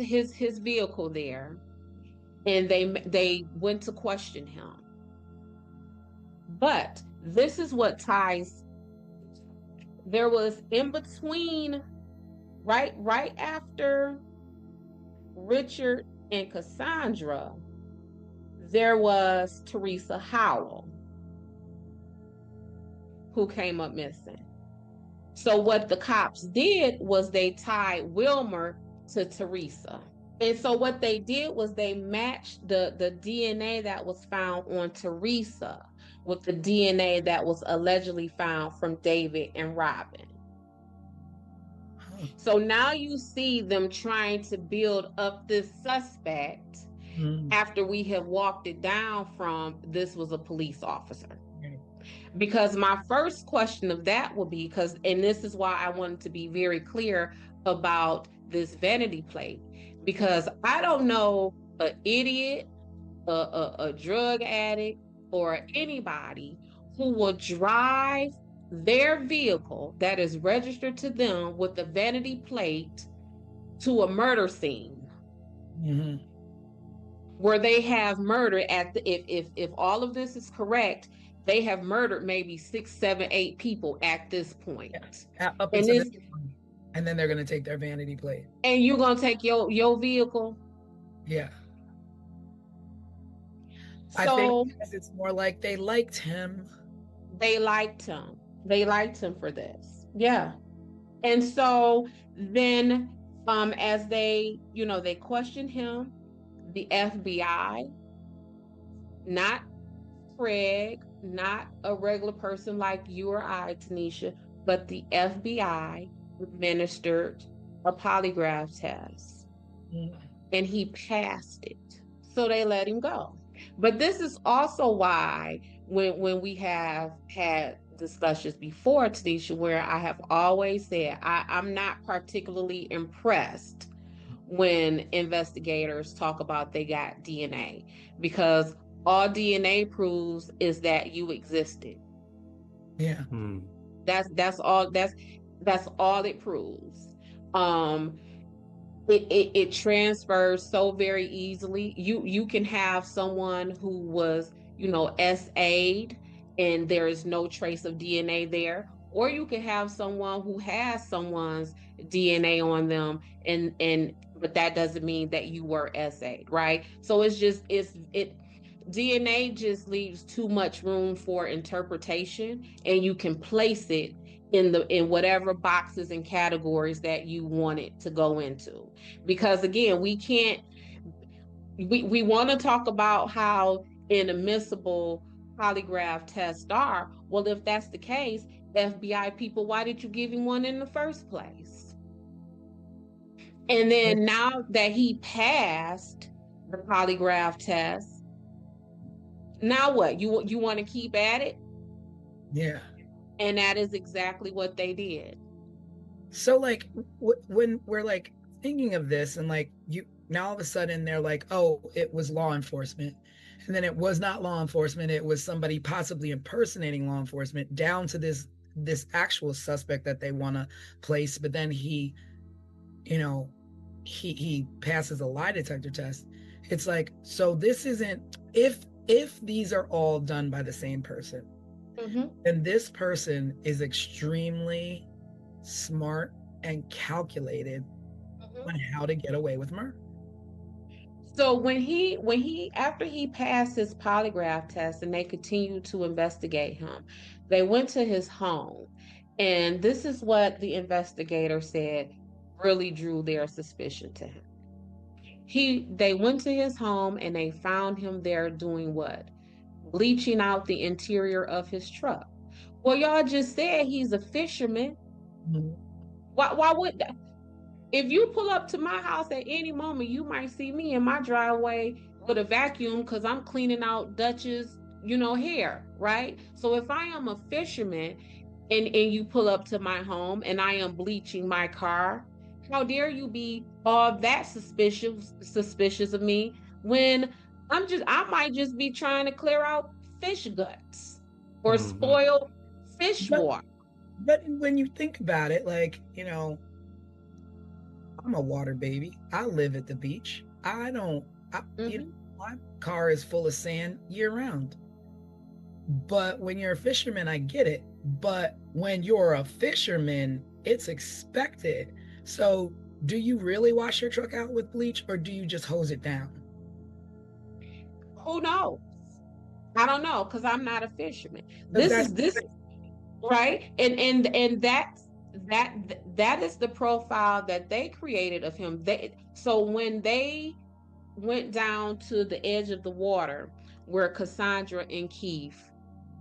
vehicle there, and they went to question him. But this is what ties there was in between, right after Richard and Cassandra, there was Teresa Howell, who came up missing. So what the cops did was they tied Wilmer to Teresa. And so what they did was they matched the DNA that was found on Teresa with the DNA that was allegedly found from David and Robin. So now you see them trying to build up this suspect after we have walked it down from this was a police officer. Because my first question of that would be, and this is why I wanted to be very clear about this vanity plate, because I don't know an idiot, a drug addict, or anybody who will drive their vehicle that is registered to them with a vanity plate to a murder scene. Where they have murdered if all of this is correct, they have murdered maybe 6, 7, 8 people at this point. Up until and then they're going to take their vanity plate. And you're going to take your vehicle? Yeah. So, I think it's more like they liked him. They liked him. They liked him for this. Yeah. And so then as they questioned him, the FBI, not Craig, not a regular person like you or I, Tanisha, but the FBI administered a polygraph test. And he passed it. So they let him go. But this is also why when we have had discussions before, Tanisha, where I have always said I'm not particularly impressed when investigators talk about they got DNA, because all DNA proves is that you existed. Yeah. That's all it proves. It transfers so very easily. You can have someone who was, SA'd and there is no trace of DNA there, or you can have someone who has someone's DNA on them but that doesn't mean that you were SA'd, right? So DNA just leaves too much room for interpretation, and you can place it in whatever boxes and categories that you want it to go into. Because again, we want to talk about how inadmissible polygraph tests are. Well, if that's the case, FBI people, why did you give him one in the first place? And then now that he passed the polygraph test, now what? You want to keep at it? Yeah. And that is exactly what they did. So like when we're like thinking of this and like now all of a sudden they're like, oh, it was law enforcement. And then it was not law enforcement. It was somebody possibly impersonating law enforcement, down to this actual suspect that they want to place. But then he passes a lie detector test. It's like, so this isn't, if these are all done by the same person, then this person is extremely smart and calculated on how to get away with murder. So after he passed his polygraph test and they continued to investigate him, they went to his home, and this is what the investigator said really drew their suspicion to him. They went to his home and they found him there doing what? Bleaching out the interior of his truck. Well, y'all just said he's a fisherman. Why would that? If you pull up to my house at any moment, you might see me in my driveway with a vacuum because I'm cleaning out Dutch's, hair, right? So if I am a fisherman and you pull up to my home and I am bleaching my car, how dare you be all that suspicious of me when I might just be trying to clear out fish guts or spoil fish water. But when you think about it, like, I'm a water baby. I live at the beach. My car is full of sand year round. But when you're a fisherman, I get it. But when you're a fisherman, it's expected. So do you really wash your truck out with bleach, or do you just hose it down? Who knows? I don't know, because I'm not a fisherman. Because This that's is this right, and that is the profile that they created of him. So when they went down to the edge of the water where Cassandra and Keith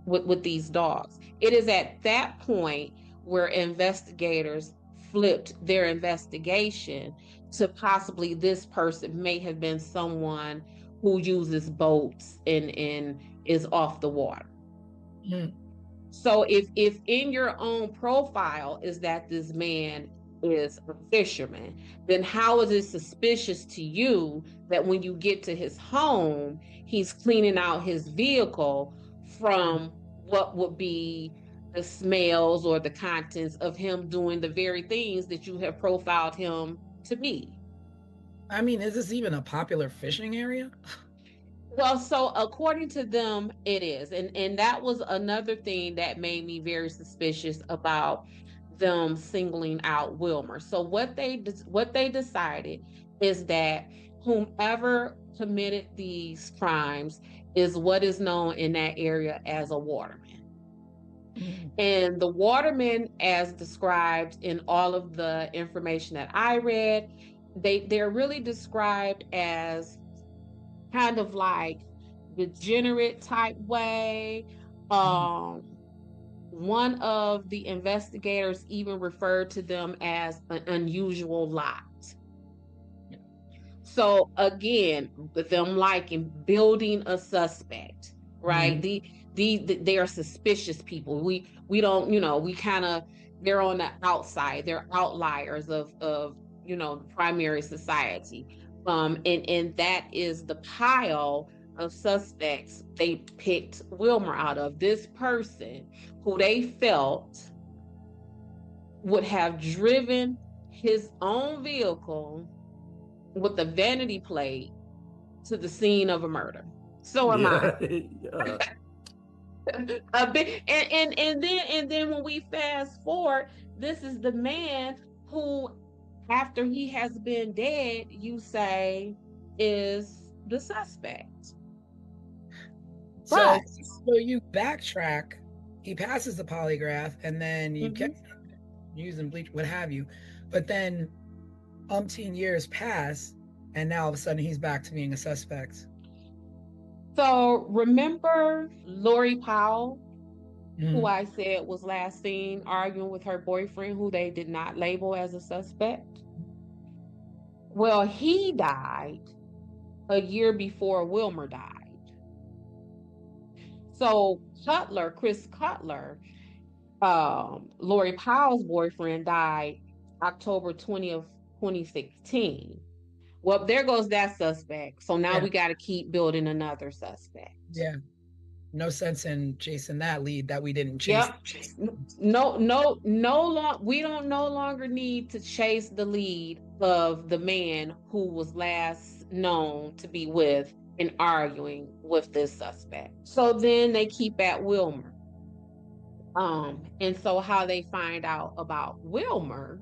with these dogs, it is at that point where investigators flipped their investigation to possibly this person may have been someone who uses boats and is off the water. Mm. So if in your own profile is that this man is a fisherman, then how is it suspicious to you that when you get to his home, he's cleaning out his vehicle from what would be the smells or the contents of him doing the very things that you have profiled him to be? I mean, is this even a popular fishing area? Well, so according to them, it is, and that was another thing that made me very suspicious about them singling out Wilmer. So what they decided is that whomever committed these crimes is what is known in that area as a waterman. Mm. And the watermen, as described in all of the information that I read, they're really described as kind of like degenerate type way. One of the investigators even referred to them as an unusual lot. So again, with them liking building a suspect, right? They are suspicious people. We don't, we kind of, they're on the outside. They're outliers of primary society. And that is the pile of suspects they picked Wilmer out of. This person who they felt would have driven his own vehicle with a vanity plate to the scene of a murder. So am I. Yeah. A bit, and then when we fast forward, this is the man who, after he has been dead, you say is the suspect. So, But so you backtrack, he passes the polygraph, and then you kept using bleach, what have you. But then umpteen years pass, and now all of a sudden he's back to being a suspect. so remember Lori Powell, who Mhm. I said was last seen arguing with her boyfriend, who they did not label as a suspect? Well, he died a year before Wilmer died. So Chris Cutler, Lori Powell's boyfriend, died October 20th, 2016. Well, there goes that suspect. So now Yeah. we got to keep building another suspect. Yeah. No sense in chasing that lead that we didn't chase. Yep. We don't no longer need to chase the lead of the man who was last known to be with and arguing with this suspect. So then they keep at Wilmer. And so how they find out about Wilmer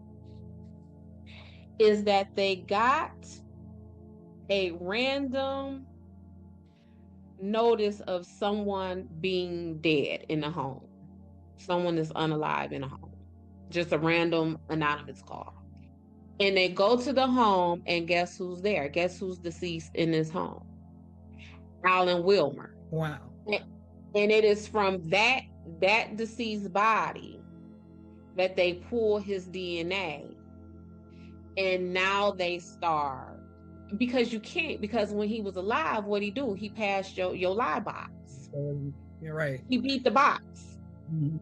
is that they got a random notice of someone being dead in a home. Someone is unalive in a home. Just a random anonymous call. And they go to the home, and guess who's there? Guess who's deceased in this home? Alan Wilmer. Wow. And it is from that deceased body that they pull his DNA. And now they start, because you can't, because when he was alive, what'd he do? He passed your lie box. You're right. He beat the box. Mhm.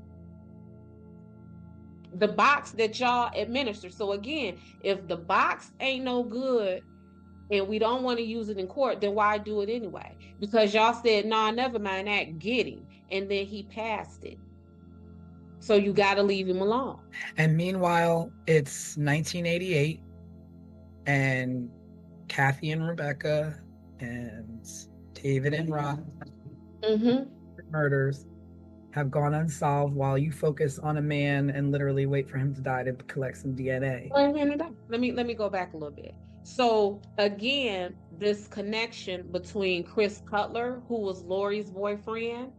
The box that y'all administer. So again, if the box ain't no good and we don't want to use it in court, then why do it anyway? Because y'all said, nah, never mind that, get him. And then he passed it. So you got to leave him alone. And meanwhile, it's 1988, and Kathy and Rebecca and David and Rob Mm-hmm. murders. have gone unsolved while you focus on a man and literally wait for him to die to collect some DNA. Let me go back a little bit. So again, this connection between Chris Cutler, who was Lori's boyfriend,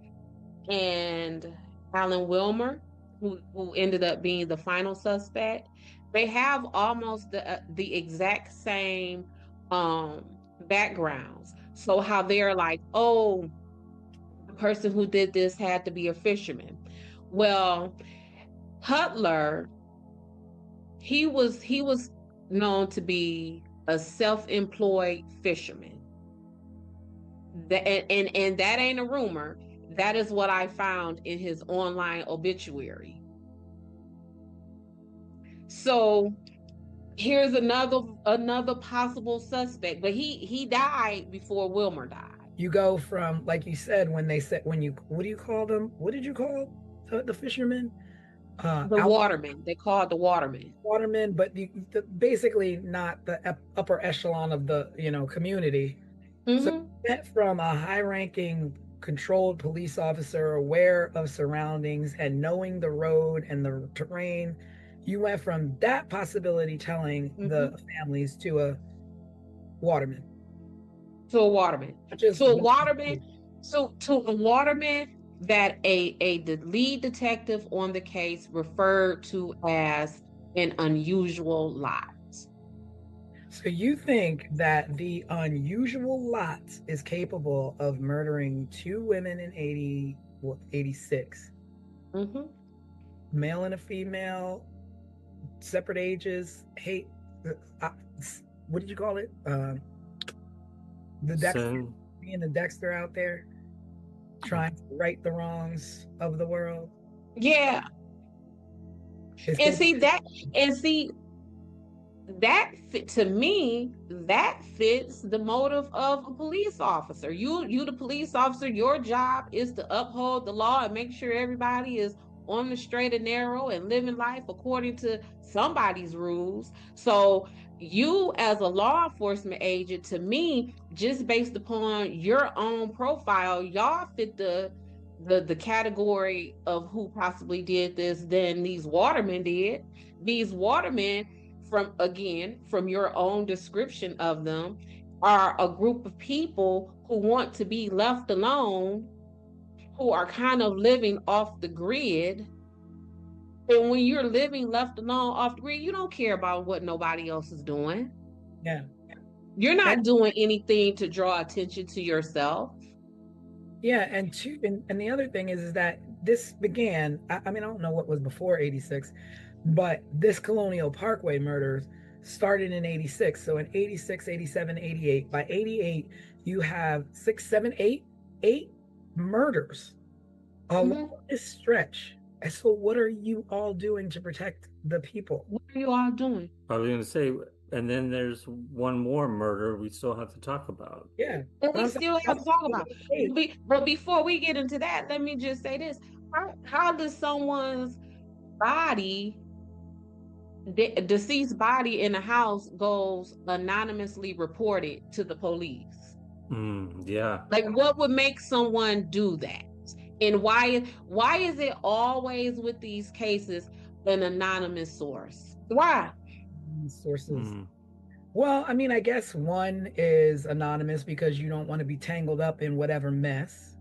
and Alan Wilmer, who ended up being the final suspect, they have almost the exact same backgrounds. So how they're like, oh, the person who did this had to be a fisherman. Well, Cutler, he was known to be a self-employed fisherman. And that ain't a rumor. That is what I found in his online obituary. So here's another possible suspect, but he died before Wilmer died. You go from, like you said, when you, what do you call them? What did you call the fishermen? The watermen. They call it the watermen. Watermen, but basically not the upper echelon of the community. Mm-hmm. So you went from a high-ranking, controlled police officer, aware of surroundings and knowing the road and the terrain. You went from that possibility telling the families to a waterman. To a waterman. To a waterman. So to a waterman that the lead detective on the case referred to as an unusual lot. So you think that the unusual lot is capable of murdering 2 women in 86? Mm-hmm. Male and a female, separate ages, hate. What did you call it? The Dexter, being the Dexter out there, trying to right the wrongs of the world. Yeah. To me, that fits the motive of a police officer. You the police officer, your job is to uphold the law and make sure everybody is on the straight and narrow and living life according to somebody's rules. So you as a law enforcement agent, to me, just based upon your own profile, y'all fit the category of who possibly did this than these watermen did. These watermen, from your own description of them, are a group of people who want to be left alone, who are kind of living off the grid. And when you're living left alone off the grid, you don't care about what nobody else is doing. Yeah. You're not doing anything to draw attention to yourself. Yeah, and the other thing is that this began, I mean, I don't know what was before 86, but this Colonial Parkway murders started in 86. So in 86, 87, 88. By 88, you have 6, 7, 8 murders along this stretch. And so what are you all doing to protect the people? What are you all doing? I was going to say, and then there's one more murder we still have to talk about. Yeah. And we still have to talk about it. But before we get into that, let me just say this. How does someone's body, deceased body in a house, goes anonymously reported to the police? Yeah. Like, what would make someone do that? And why is it always with these cases an anonymous source? Why? Sources. Well, I mean, I guess one is anonymous because you don't want to be tangled up in whatever mess.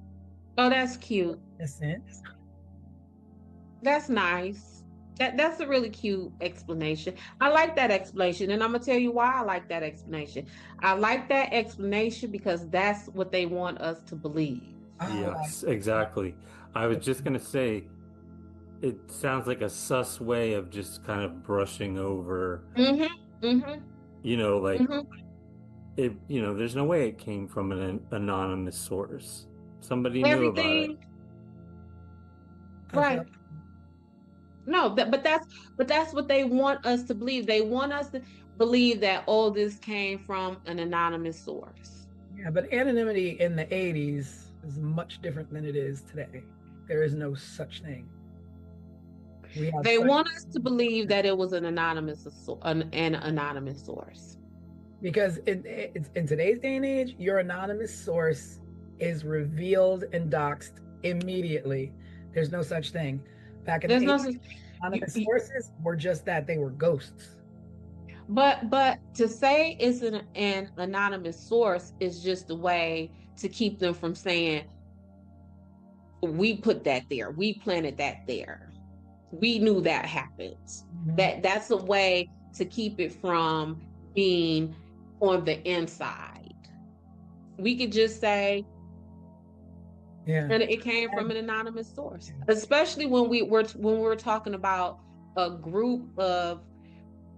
Oh, that's cute. In a sense. That's nice. That's a really cute explanation. I like that explanation, and I'm gonna tell you why I like that explanation. I like that explanation because that's what they want us to believe. Yes, exactly. I was just gonna say, it sounds like a sus way of just kind of brushing over. It. There's no way it came from an anonymous source. Somebody knew about it. Right. No, but that's what they want us to believe. They want us to believe that, oh, this came from an anonymous source. Yeah, but anonymity in the 80s is much different than it is today. There is no such thing. They want us to believe that it was an anonymous source. Because in today's day and age, your anonymous source is revealed and doxed immediately. There's no such thing. Back in There's the no 80s, such. anonymous You, sources were just that, they were ghosts. but to say it's an anonymous source is just a way to keep them from saying we put that there, we planted that there, we knew that happened. That's a way to keep it from being on the inside. We could just say, Yeah. and it came from an anonymous source, especially when we're talking about a group of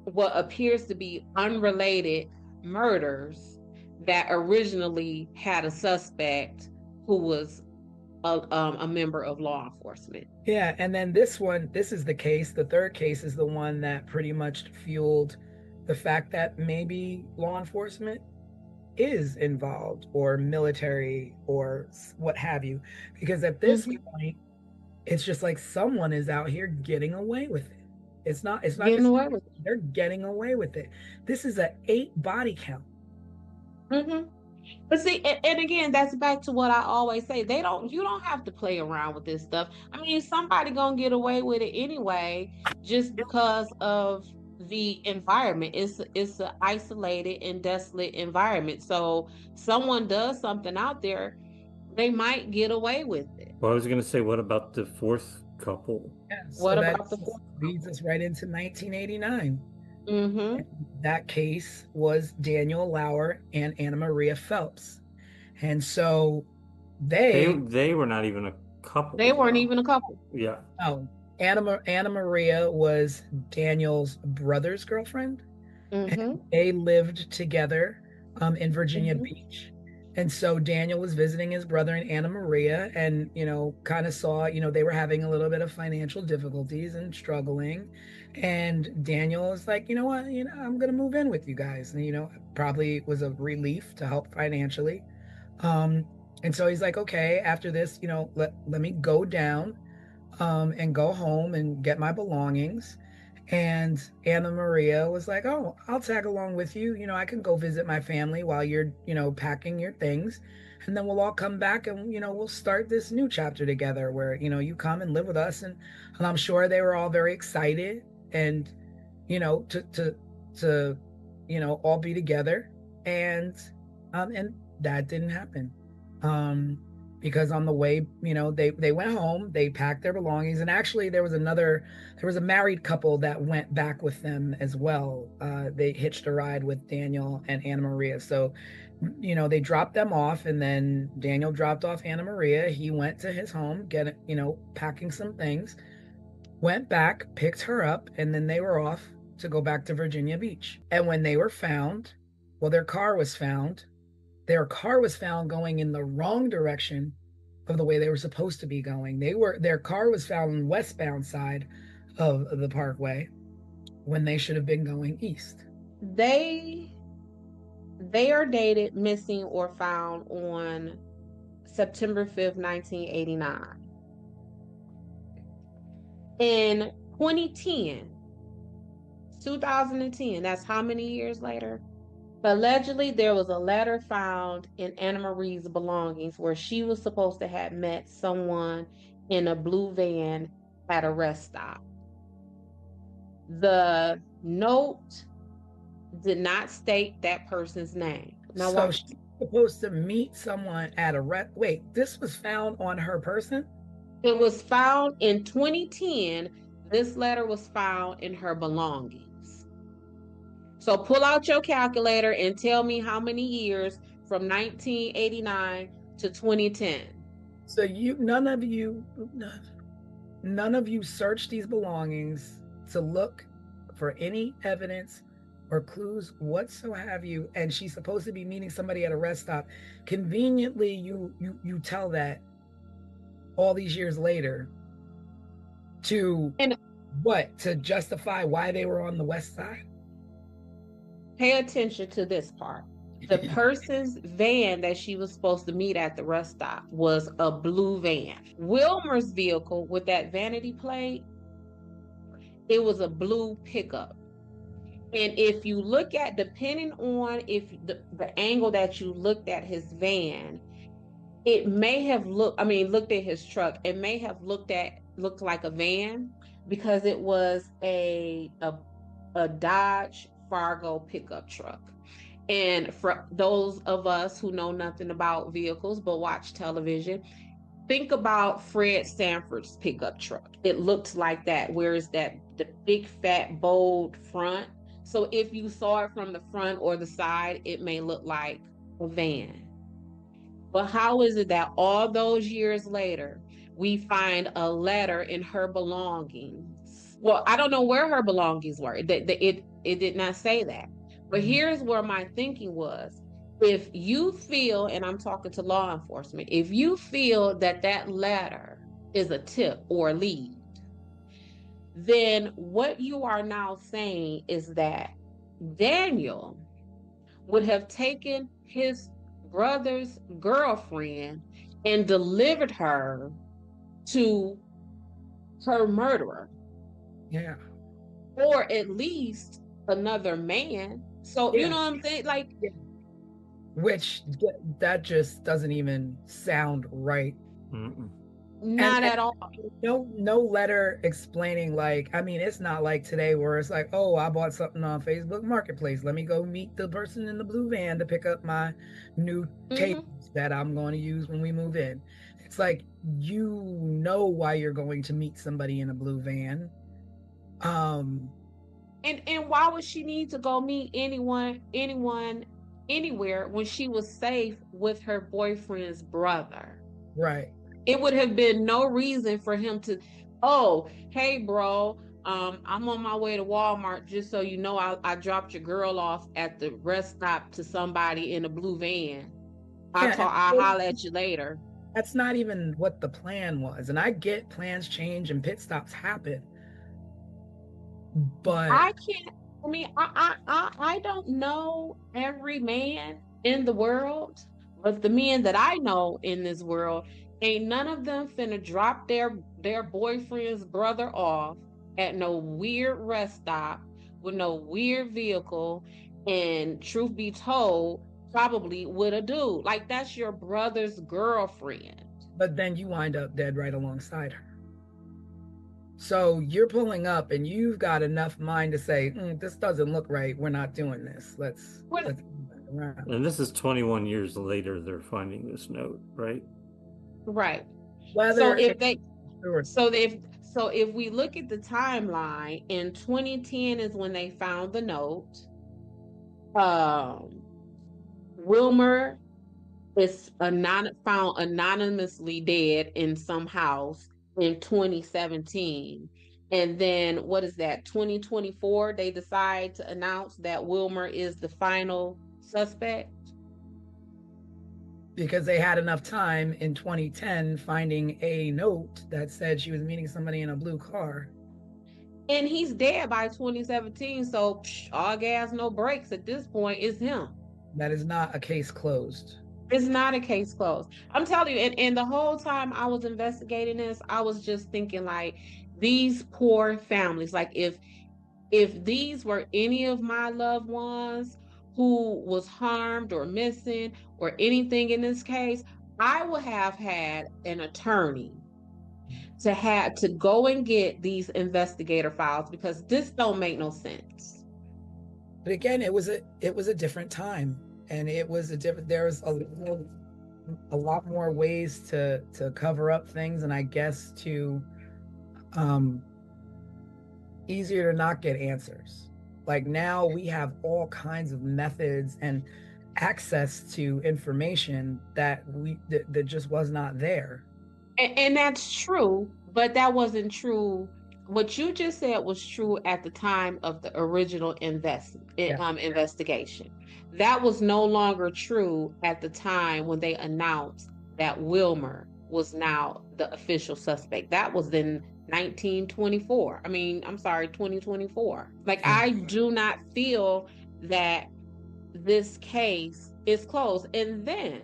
what appears to be unrelated murders that originally had a suspect who was a member of law enforcement. Yeah, and then this is the case. The third case is the one that pretty much fueled the fact that maybe law enforcement is involved, or military, or what have you. Because at this point, it's just like someone is out here getting away with it. It's not Getting just away with it. they're getting away with it. This is a 8 body count. But see, and again, that's back to what I always say. You don't have to play around with this stuff. I mean, somebody gonna get away with it anyway, just because of the environment. It's an isolated and desolate environment. So someone does something out there, they might get away with it. Well, I was going to say, what about the fourth couple? Yeah, What so about that the fourth leads us right into 1989. Mm-hmm. That case was Daniel Lauer and Anna Maria Phelps. And so They were not even a couple. They weren't even a couple. Yeah. Oh, Anna Maria was Daniel's brother's girlfriend. And they lived together in Virginia Beach. And so Daniel was visiting his brother and Anna Maria, and, kind of saw, they were having a little bit of financial difficulties and struggling. And Daniel was like, you know what, I'm going to move in with you guys. And, probably was a relief to help financially. And so he's like, okay, after this, let me go down and go home and get my belongings. And Anna Maria was like, oh, I'll tag along with you. I can go visit my family while you're, packing your things. And then we'll all come back and, we'll start this new chapter together where, you come and live with us. And I'm sure they were all very excited and, to all be together. And that didn't happen. Because on the way, they went home, they packed their belongings, and actually there was a married couple that went back with them as well. They hitched a ride with Daniel and Anna Maria. So, they dropped them off, and then Daniel dropped off Anna Maria. He went to his home, packing some things, went back, picked her up, and then they were off to go back to Virginia Beach. And when they were found, their car was found. Their car was found going in the wrong direction of the way they were supposed to be going. Their car was found on the westbound side of the parkway when they should have been going east. They are dated, missing, or found on September 5th, 1989. In 2010, that's how many years later? Allegedly, there was a letter found in Anna Marie's belongings where she was supposed to have met someone in a blue van at a rest stop. The note did not state that person's name. Now, so she's supposed to meet someone at a wait, this was found on her person? It was found in 2010. This letter was found in her belongings. So pull out your calculator and tell me how many years from 1989 to 2010. So none of you searched these belongings to look for any evidence or clues whatsoever. And she's supposed to be meeting somebody at a rest stop. Conveniently, you tell that all these years later to justify why they were on the west side. Pay attention to this part. The person's van that she was supposed to meet at the rest stop was a blue van. Wilmer's vehicle with that vanity plate, it was a blue pickup. And if you look at, depending on if the angle that you looked at his van, it may have looked at his truck. It may have looked like a van because it was a Dodge Fargo pickup truck. And for those of us who know nothing about vehicles but watch television, think about Fred Sanford's pickup truck. It looked like that. Where is that the big fat bold front? So if you saw it from the front or the side, it may look like a van. But how is it that all those years later, we find a letter in her belongings? Well, I don't know where her belongings were. It did not say that. But here's where my thinking was. If you feel, and I'm talking to law enforcement, if you feel that that letter is a tip or a lead, then what you are now saying is that Daniel would have taken his brother's girlfriend and delivered her to her murderer. Yeah. Or at least another man. So, you know what I'm saying? Like, which that just doesn't even sound right. Not at all. No letter explaining, like, I mean, it's not like today where it's like, oh, I bought something on Facebook Marketplace. Let me go meet the person in the blue van to pick up my new tables that I'm going to use when we move in. It's like, you know why you're going to meet somebody in a blue van. And why would she need to go meet anyone, anywhere when she was safe with her boyfriend's brother? Right. It would have been no reason for him to, oh, hey, bro, I'm on my way to Walmart. Just so you know, I dropped your girl off at the rest stop to somebody in a blue van. I'll holler at you later. That's not even what the plan was. And I get plans change and pit stops happen. But I don't know every man in the world, but the men that I know in this world, ain't none of them finna drop their boyfriend's brother off at no weird rest stop with no weird vehicle, and truth be told, probably with a dude. Like, that's your brother's girlfriend. But then you wind up dead right alongside her. So you're pulling up and you've got enough mind to say, this doesn't look right. We're not doing this. Let's And this is 21 years later, they're finding this note, right? Right. So if we look at the timeline, in 2010 is when they found the note. Wilmer is found anonymously dead in some house in 2017. And then what is that, 2024, they decide to announce that Wilmer is the final suspect? Because they had enough time in 2010 finding a note that said she was meeting somebody in a blue car. And he's dead by 2017, so all gas, no brakes at this point. Is him. That is not a case closed. It's not a case closed. I'm telling you, and the whole time I was investigating this, I was just thinking, like, these poor families, like, if these were any of my loved ones who was harmed or missing or anything in this case, I would have had an attorney to go and get these investigator files, because this don't make no sense. But again, it was a different time, and there was a lot more ways to cover up things, and I guess to easier to not get answers. Like, now we have all kinds of methods and access to information that just was not there. And that's true, but that wasn't true. What you just said was true at the time of the original investigation. That was no longer true at the time when they announced that Wilmer was now the official suspect. That was in 2024. Like, I do not feel that this case is closed. And then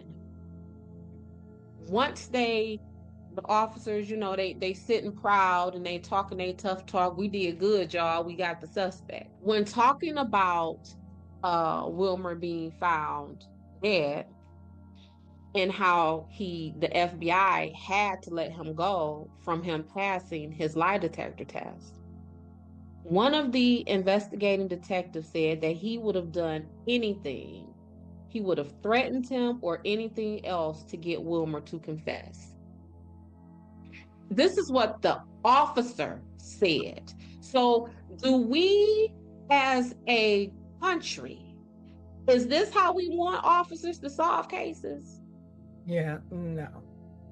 once the officers, they sitting proud and they talking they tough talk. We did good, y'all. We got the suspect. When talking about Wilmer being found dead, and how the FBI had to let him go from him passing his lie detector test. One of the investigating detectives said that he would have done anything. He would have threatened him or anything else to get Wilmer to confess. This is what the officer said. So, do we as a country, is this how we want officers to solve cases? Yeah, no.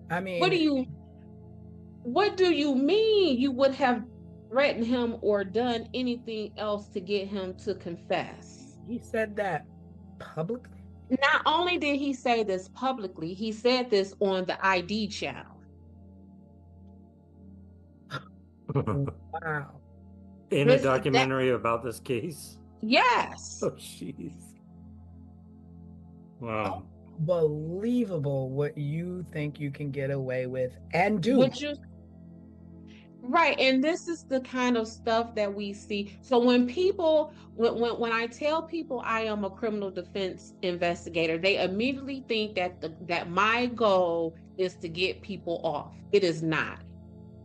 I mean, What do you mean you would have threatened him or done anything else to get him to confess? he said that publicly. Not only did he say this publicly, he said this on the ID channel. Wow. In a documentary about this case? Yes. Oh, jeez. Wow. Unbelievable what you think you can get away with and do. Right, and this is the kind of stuff that we see. So when I tell people I am a criminal defense investigator, they immediately think that my goal is to get people off. It is not.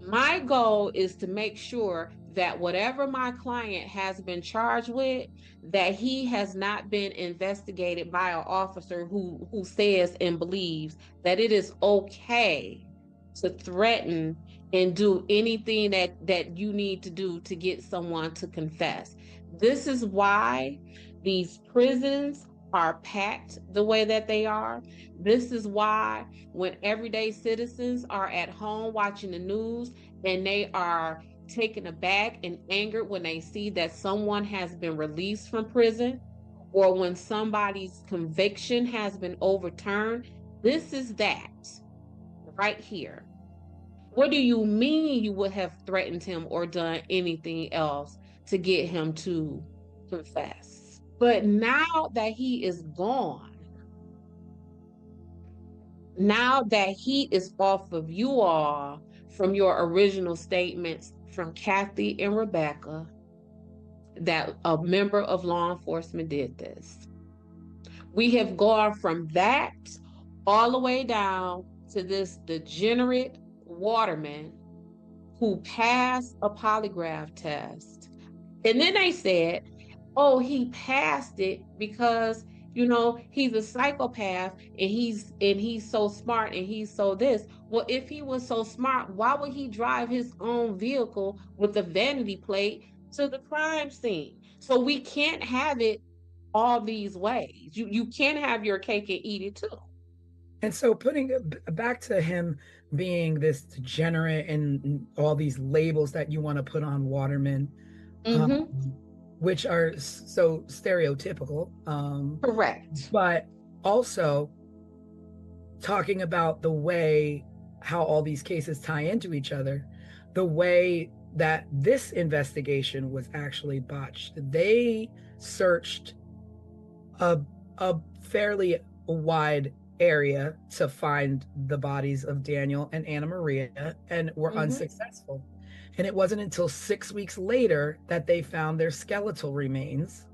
My goal is to make sure that whatever my client has been charged with, that he has not been investigated by an officer who says and believes that it is okay to threaten and do anything that you need to do to get someone to confess. This is why these prisons are packed the way that they are. This is why when everyday citizens are at home watching the news and they are taken aback and angered when they see that someone has been released from prison or when somebody's conviction has been overturned, this is that right here. What do you mean you would have threatened him or done anything else to get him to confess? But now that he is gone, now that he is off of you all from your original statements from Kathy and Rebecca, that a member of law enforcement did this. We have gone from that all the way down to this degenerate waterman who passed a polygraph test. And then they said, oh, he passed it because, he's a psychopath and he's so smart and he's so this. Well, if he was so smart, why would he drive his own vehicle with a vanity plate to the crime scene? So we can't have it all these ways. You can't have your cake and eat it too. And so putting it back to him being this degenerate and all these labels that you want to put on Waterman, which are so stereotypical. Correct. But also talking about the way how all these cases tie into each other, the way that this investigation was actually botched. They searched a fairly wide area to find the bodies of Daniel and Anna Maria and were unsuccessful. And it wasn't until 6 weeks later that they found their skeletal remains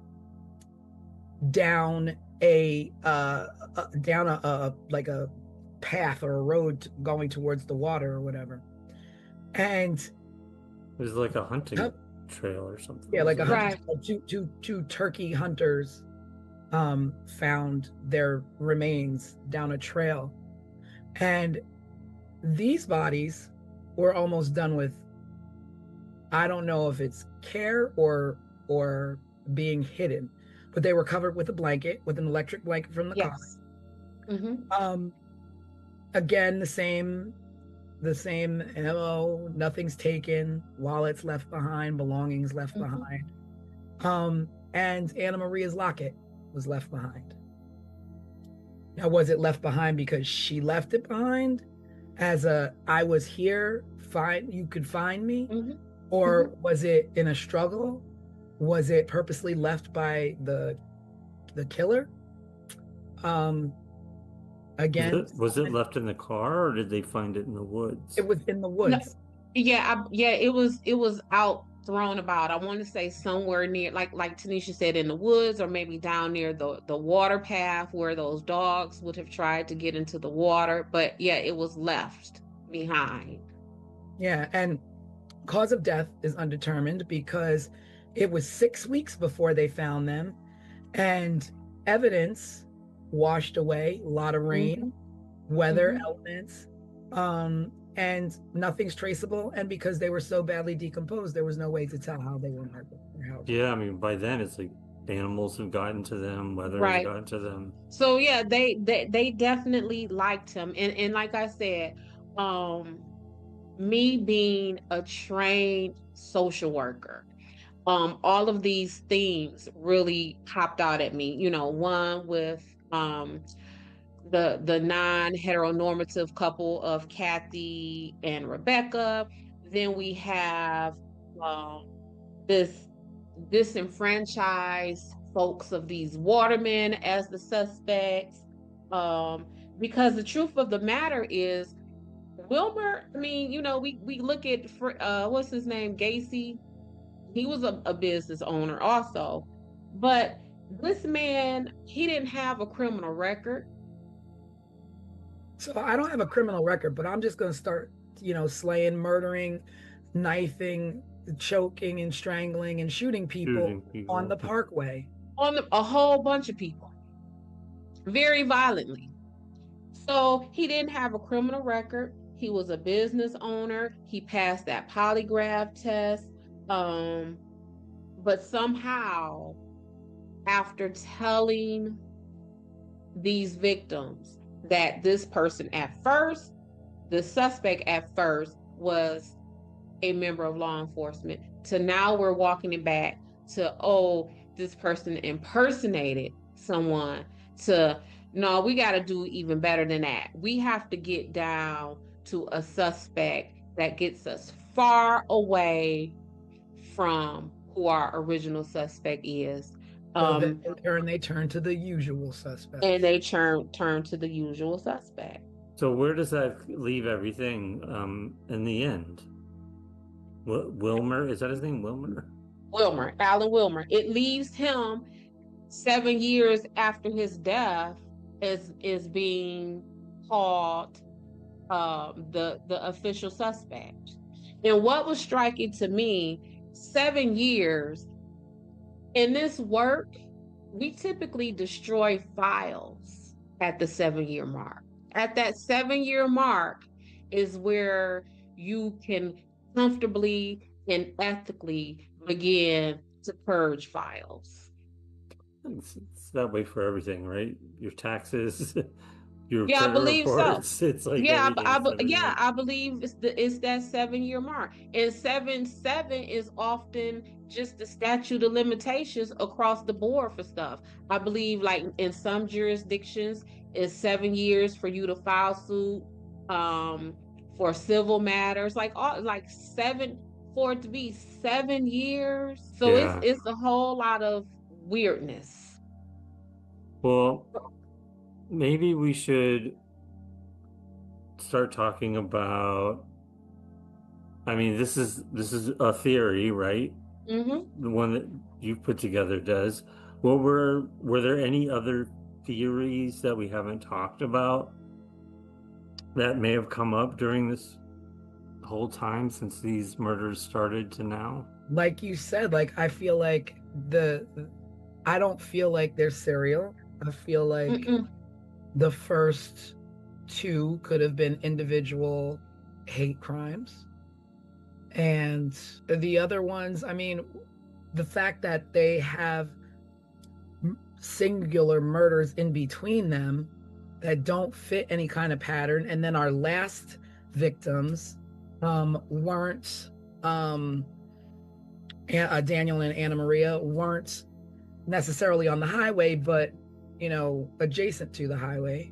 down a like a path or a road going towards the water or whatever. And it was like a hunting trail or something. Yeah, like two turkey hunters found their remains down a trail. And these bodies were almost done with, I don't know if it's care or being hidden, but they were covered with a blanket, with an electric blanket from the car. Again, the same MO, nothing's taken, wallets left behind, belongings left behind. And Anna Maria's locket was left behind. Now, was it left behind because she left it behind as I was here, you could find me? Or was it in a struggle? Was it purposely left by the killer? Again, was it left in the car or did they find it in the woods? It was in the woods. No, it was out thrown about. I want to say somewhere near, like Tanisha said, in the woods, or maybe down near the water path where those dogs would have tried to get into the water. But yeah, it was left behind. Yeah, and cause of death is undetermined because it was 6 weeks before they found them, and evidence washed away, a lot of rain, weather elements, and nothing's traceable. And because they were so badly decomposed, there was no way to tell how they were murdered or how. Yeah, I mean, by then it's like animals have gotten to them, weather has Right. gotten to them. So yeah, they definitely liked him. And like I said, me being a trained social worker, all of these themes really popped out at me. You know, one with the non-heteronormative couple of Kathy and Rebecca. Then we have this disenfranchised folks of these watermen as the suspects. Because the truth of the matter is, Wilmer, I mean, you know, we look at what's his name, Gacy. He was a business owner also, but this man, he didn't have a criminal record. So I don't have a criminal record, but I'm just going to start, slaying, murdering, knifing, choking and strangling and shooting people on the parkway. On a whole bunch of people. Very violently. So he didn't have a criminal record. He was a business owner. He passed that polygraph test. But somehow, after telling these victims that this person the suspect at first was a member of law enforcement, to now we're walking it back to, oh, this person impersonated someone, to, no, we got to do even better than that. We have to get down to a suspect that gets us far away from who our original suspect is. So they turn to the usual suspect. And they turn to the usual suspect. So where does that leave everything in the end? Wilmer, is that his name? Wilmer, Alan Wilmer. It leaves him 7 years after his death is being called the official suspect. And what was striking to me, 7 years in this work, we typically destroy files at the 7-year mark. At that 7-year mark is where you can comfortably and ethically begin to purge files. It's that way for everything, right? Your taxes, your I believe reports. so. It's like I believe it's that 7-year mark, and 7 is often just the statute of limitations across the board for stuff. I believe, like in some jurisdictions, it's 7 years for you to file suit for civil matters, like 7 for it to be 7 years. So it's a whole lot of weirdness. Well, maybe we should start talking about, I mean, this is a theory, right? Mm-hmm. The one that you've put together does. Well, were there any other theories that we haven't talked about that may have come up during this whole time since these murders started to now? Like you said, I feel like I don't feel like they're serial. I feel like the first 2 could have been individual hate crimes. And the other ones, I mean, the fact that they have singular murders in between them that don't fit any kind of pattern. And then our last victims weren't, Daniel and Anna Maria weren't necessarily on the highway, but adjacent to the highway,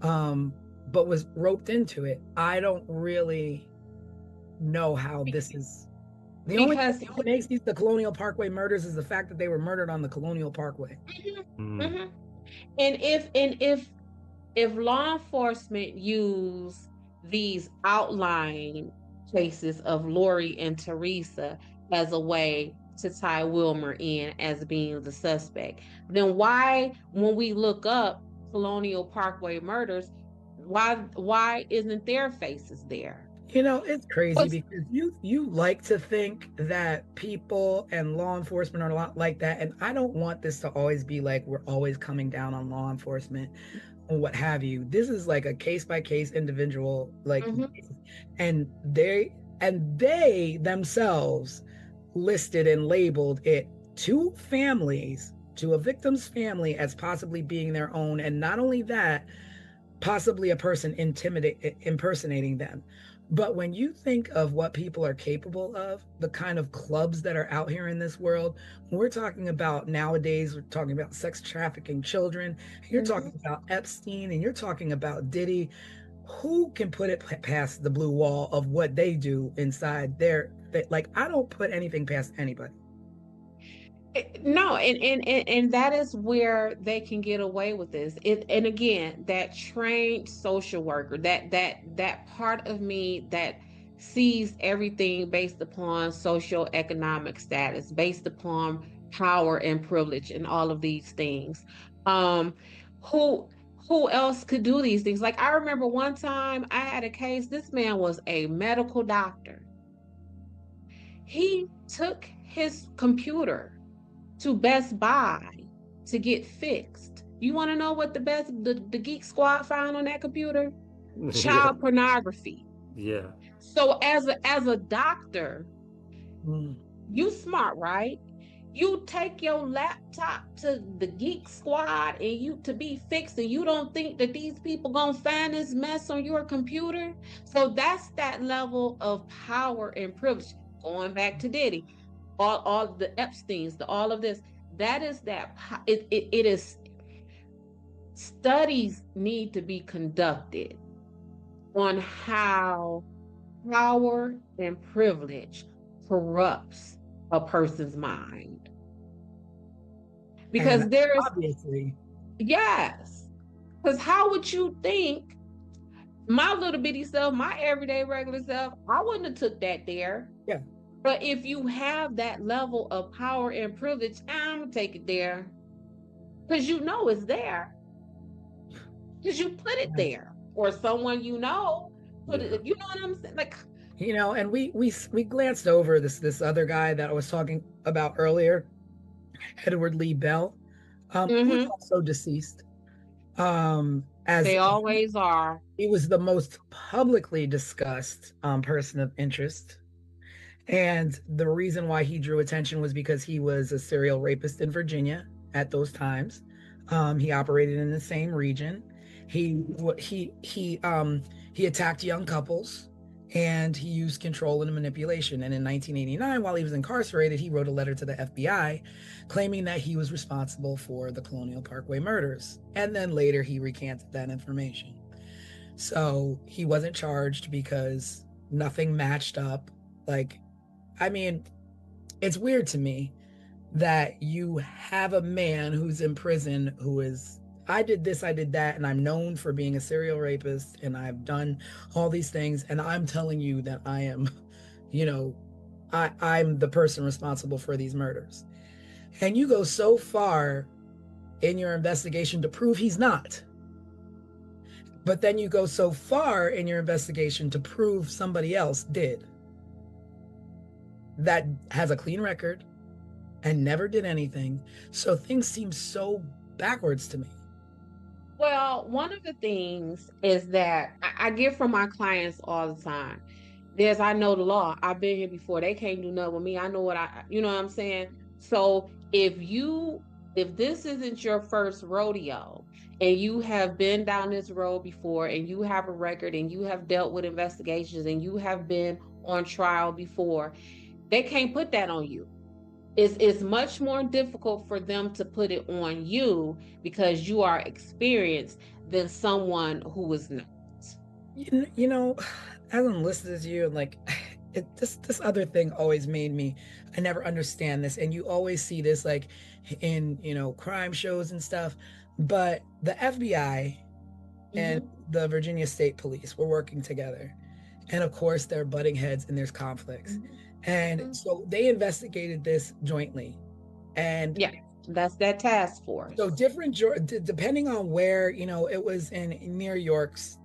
but was roped into it. I don't really know how this is. The only thing that makes these the Colonial Parkway murders is the fact that they were murdered on the Colonial Parkway. And if law enforcement use these outline cases of Lori and Teresa as a way to tie Wilmer in as being the suspect. Then why, when we look up Colonial Parkway murders, why isn't their faces there? It's crazy What's because you like to think that people and law enforcement are a lot like that, and I don't want this to always be like we're always coming down on law enforcement or what have you. This is like a case by case individual, like, and they themselves listed and labeled it to families, to a victim's family, as possibly being their own, and not only that, possibly a person impersonating them. But when you think of what people are capable of, the kind of clubs that are out here in this world, we're talking about nowadays, we're talking about sex trafficking children, you're talking about Epstein, and you're talking about Diddy. Who can put it past the blue wall of what they do inside their, like, I don't put anything past anybody. No, and that is where they can get away with this. And again, that trained social worker, that part of me that sees everything based upon social economic status, based upon power and privilege and all of these things. Um, who who else could do these things? Like I remember one time I had a case, this man was a medical doctor. He took his computer to Best Buy to get fixed. You want to know what the Geek Squad found on that computer? Child pornography. Yeah. So as a doctor, Mm. you smart, right? You take your laptop to the Geek Squad and you to be fixed, and you don't think that these people gonna find this mess on your computer? So that's that level of power and privilege. Going back to Diddy, all the Epsteins, all of this, that is that it is. Studies need to be conducted on how power and privilege corrupts a person's mind, because And there's obviously, yes, because how would you think my little bitty self, my everyday regular self, I wouldn't have took that there. Yeah. But if you have that level of power and privilege, I'm gonna take it there because you know it's there, because you put it there, or someone put it. You know what I'm saying? Like, and we glanced over this other guy that I was talking about earlier, Edward Lee Bell, who's also deceased. As they always are. He was the most publicly discussed person of interest. And the reason why he drew attention was because he was a serial rapist in Virginia at those times. He operated in the same region. He attacked young couples, and he used control and manipulation. And in 1989, while he was incarcerated, he wrote a letter to the FBI claiming that he was responsible for the Colonial Parkway murders. And then later he recanted that information. So he wasn't charged because nothing matched up. Like, I mean, it's weird to me that you have a man who's in prison who is, I did this, I did that, and I'm known for being a serial rapist, and I've done all these things, and I'm telling you that I am, I'm the person responsible for these murders. And you go so far in your investigation to prove he's not. But then you go so far in your investigation to prove somebody else did. That has a clean record and never did anything. So things seem so backwards to me. Well, one of the things is that I get from my clients all the time. I know the law. I've been here before. They can't do nothing with me. I know you know what I'm saying? So if this isn't your first rodeo, and you have been down this road before, and you have a record, and you have dealt with investigations, and you have been on trial before, they can't put that on you. It's much more difficult for them to put it on you because you are experienced than someone who is not. As I'm listening to you, like, this other thing always made me, I never understand this, and you always see this like in crime shows and stuff, but the FBI and the Virginia State Police were working together, and of course they're butting heads and there's conflicts. And so they investigated this jointly. And Yeah, that's that task force. so different, depending on where, it was in New York's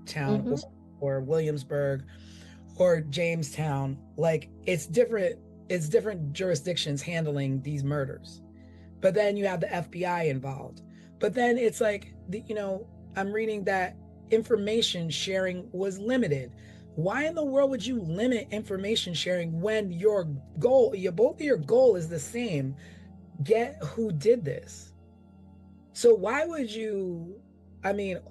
town or Williamsburg or Jamestown, like it's different jurisdictions handling these murders. But then you have the FBI involved. But then it's like, I'm reading that information sharing was limited. Why in the world would you limit information sharing when both of your goal is the same? Get who did this. So why would you,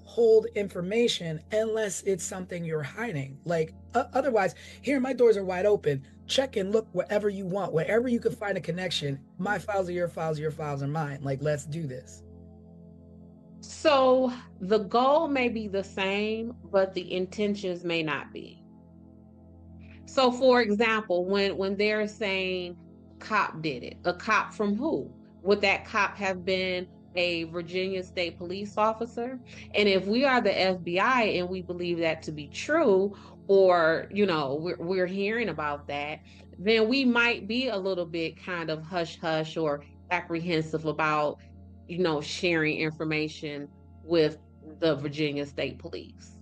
hold information unless it's something you're hiding? Like, otherwise, here, my doors are wide open. Check and look wherever you want, wherever you can find a connection. My files are your files are mine. Like, let's do this. So the goal may be the same, but the intentions may not be. So, for example, when they're saying cop did it, a cop from who? Would that cop have been a Virginia State police officer? And if we are the FBI and we believe that to be true, or we're hearing about that, then we might be a little bit kind of hush hush or apprehensive about sharing information with the Virginia State Police.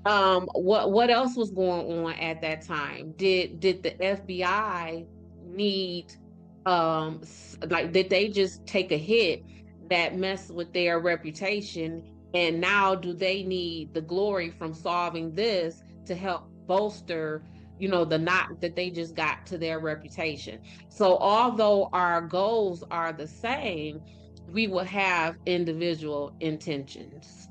What else was going on at that time? Did the FBI need did they just take a hit that messed with their reputation, and now do they need the glory from solving this to help bolster the knock that they just got to their reputation? So although our goals are the same, we will have individual intentions.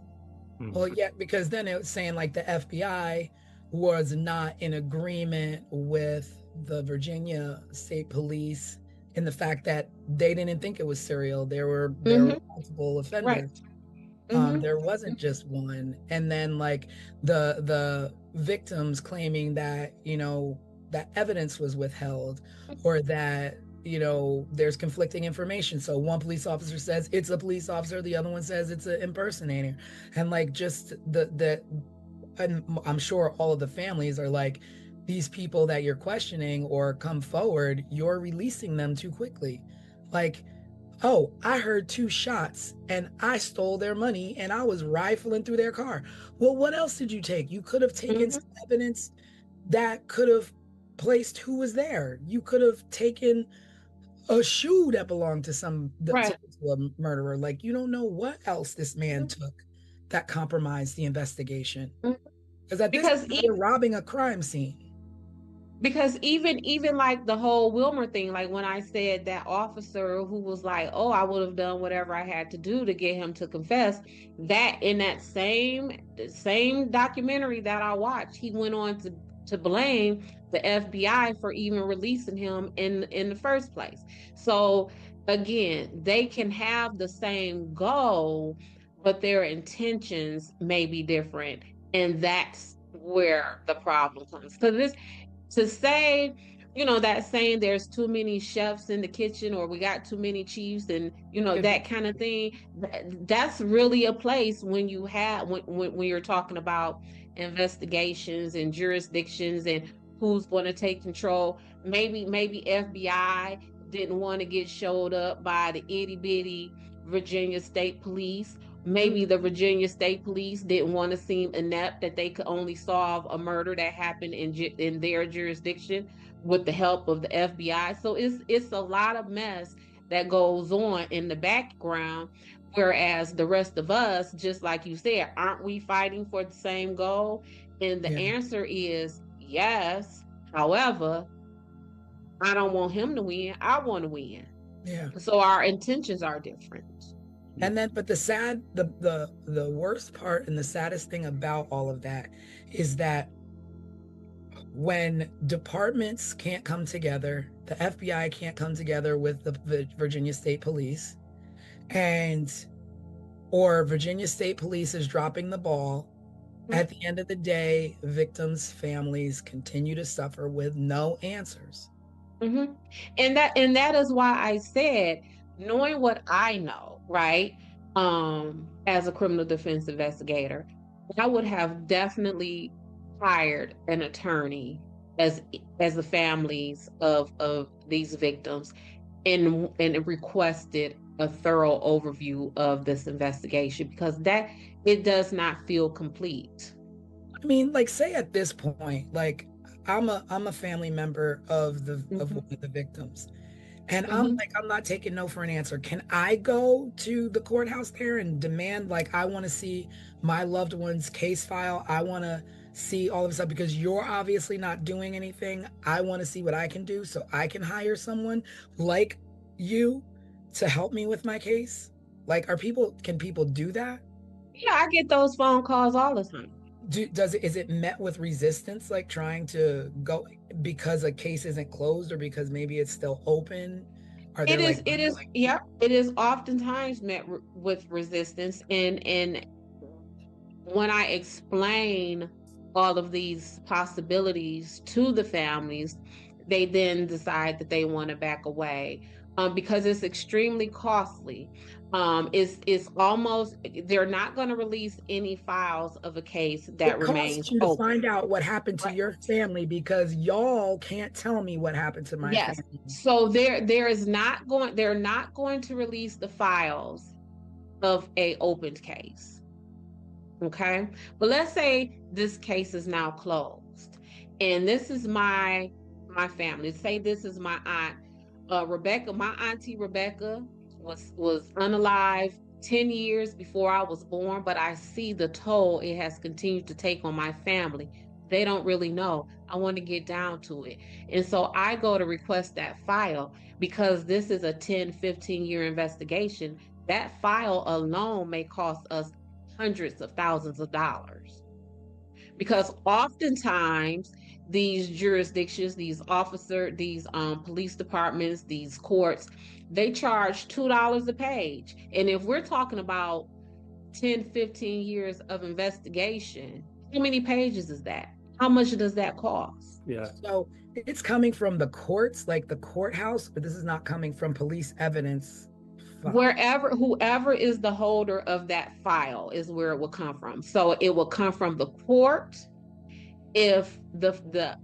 Well, yeah, because then it was saying like the FBI was not in agreement with the Virginia State Police in the fact that they didn't think it was serial. There were multiple offenders. Right. There wasn't just one. And then like the victims claiming that, that evidence was withheld, or that, there's conflicting information. So one police officer says it's a police officer, the other one says it's an impersonator. And like just and I'm sure all of the families are like, these people that you're questioning or come forward, you're releasing them too quickly. Like, oh, I heard 2 shots and I stole their money and I was rifling through their car. Well, what else did you take? You could have taken some evidence that could have placed who was there. You could have taken a shoe that belonged to to a murderer. Like, you don't know what else this man took that compromised the investigation. Because at this point, you're robbing a crime scene. Because even like the whole Wilmer thing, like when I said that officer who was like, oh, I would have done whatever I had to do to get him to confess, that in that same documentary that I watched, he went on to blame the FBI for even releasing him in the first place. So again, they can have the same goal, but their intentions may be different. And that's where the problem comes. So to say, that saying there's too many chefs in the kitchen, or we got too many chiefs, and that kind of thing, that's really a place when you have when you're talking about investigations and jurisdictions and who's going to take control. Maybe FBI didn't want to get showed up by the itty bitty Virginia State Police. Maybe the Virginia State Police didn't want to seem inept, that they could only solve a murder that happened in their jurisdiction with the help of the FBI. So it's a lot of mess that goes on in the background, whereas the rest of us, just like you said, aren't we fighting for the same goal? And the answer is yes. However, I don't want him to win. I want to win. Yeah. So our intentions are different. And then, but the worst part and the saddest thing about all of that is that when departments can't come together, the FBI can't come together with the Virginia State Police, or Virginia State Police is dropping the ball, at the end of the day, victims' families continue to suffer with no answers. And that is why I said, knowing what I know, right, as a criminal defense investigator, I would have definitely hired an attorney as the families of these victims, and requested a thorough overview of this investigation, because that it does not feel complete. I mean, like, say at this point, like, I'm a family member of one of the victims, and I'm Mhm. like, I'm not taking no for an answer. Can I go to the courthouse there and demand, like, I want to see my loved one's case file? I want to see all of this stuff because you're obviously not doing anything. I want to see what I can do so I can hire someone like you to help me with my case. Like, can people do that? Yeah, I get those phone calls all the time. Is it met with resistance, like trying to go because a case isn't closed or because maybe it's still open? Are there like Yeah, it is oftentimes met with resistance, and when I explain all of these possibilities to the families, they then decide that they want to back away, because it's extremely costly. It's almost, they're not going to release any files of a case that it remains costs you to open. find out what happened to Right. your family because y'all can't tell me what happened to my Yes. family? So they're not going to release the files of a opened case. Okay. But let's say this case is now closed. And this is my family. Say this is my aunt Rebecca. My auntie Rebecca was unalive 10 years before I was born, but I see the toll it has continued to take on my family. They don't really know. I want to get down to it. And so I go to request that file, because this is a 10-15 year investigation. That file alone may cost us hundreds of thousands of dollars, because oftentimes these jurisdictions, these police departments, these courts, they charge $2 a page. And if we're talking about 10-15 years of investigation, how many pages is that? How much does that cost? Yeah. So it's coming from the courts, like the courthouse, but this is not coming from police evidence. Whoever is the holder of that file is where it will come from. So it will come from the court. If the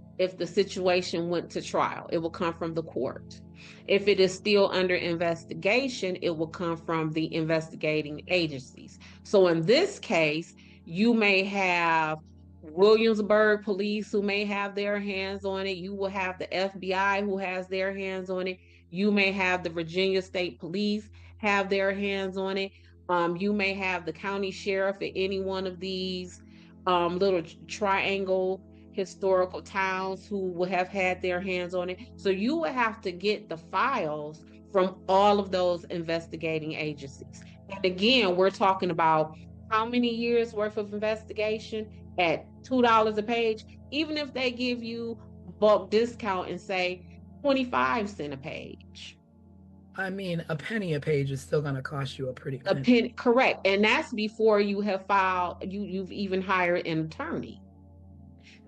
situation went to trial, it will come from the court. If it is still under investigation, it will come from the investigating agencies. So in this case, you may have Williamsburg police who may have their hands on it. You will have the FBI who has their hands on it. You may have the Virginia State Police have their hands on it. You may have the county sheriff at any one of these little triangle historical towns who would have had their hands on it. So you would have to get the files from all of those investigating agencies. And again, we're talking about how many years worth of investigation at $2 a page. Even if they give you bulk discount and say 25 cents a page. I mean, a penny a page is still going to cost you a pretty A penny. pen, correct. And that's before you have you've even hired an attorney.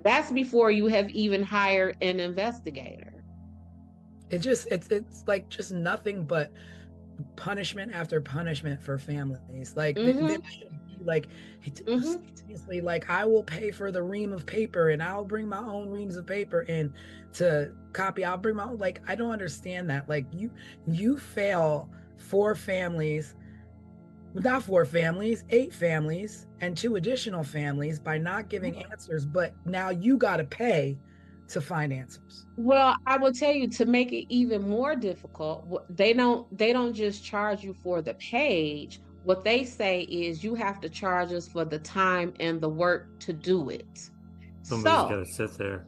That's before you have even hired an investigator. It's like just nothing but punishment after punishment for families. Like they should be like seriously, like, I will pay for the ream of paper and I'll bring my own reams of paper in to copy. I'll bring my own, like, I don't understand that. Like, you fail four families, not four families, eight families, and two additional families by not giving answers, but now you got to pay to find answers. Well, I will tell you, to make it even more difficult, they don't just charge you for the page. What they say is you have to charge us for the time and the work to do it. Somebody's got So to sit there.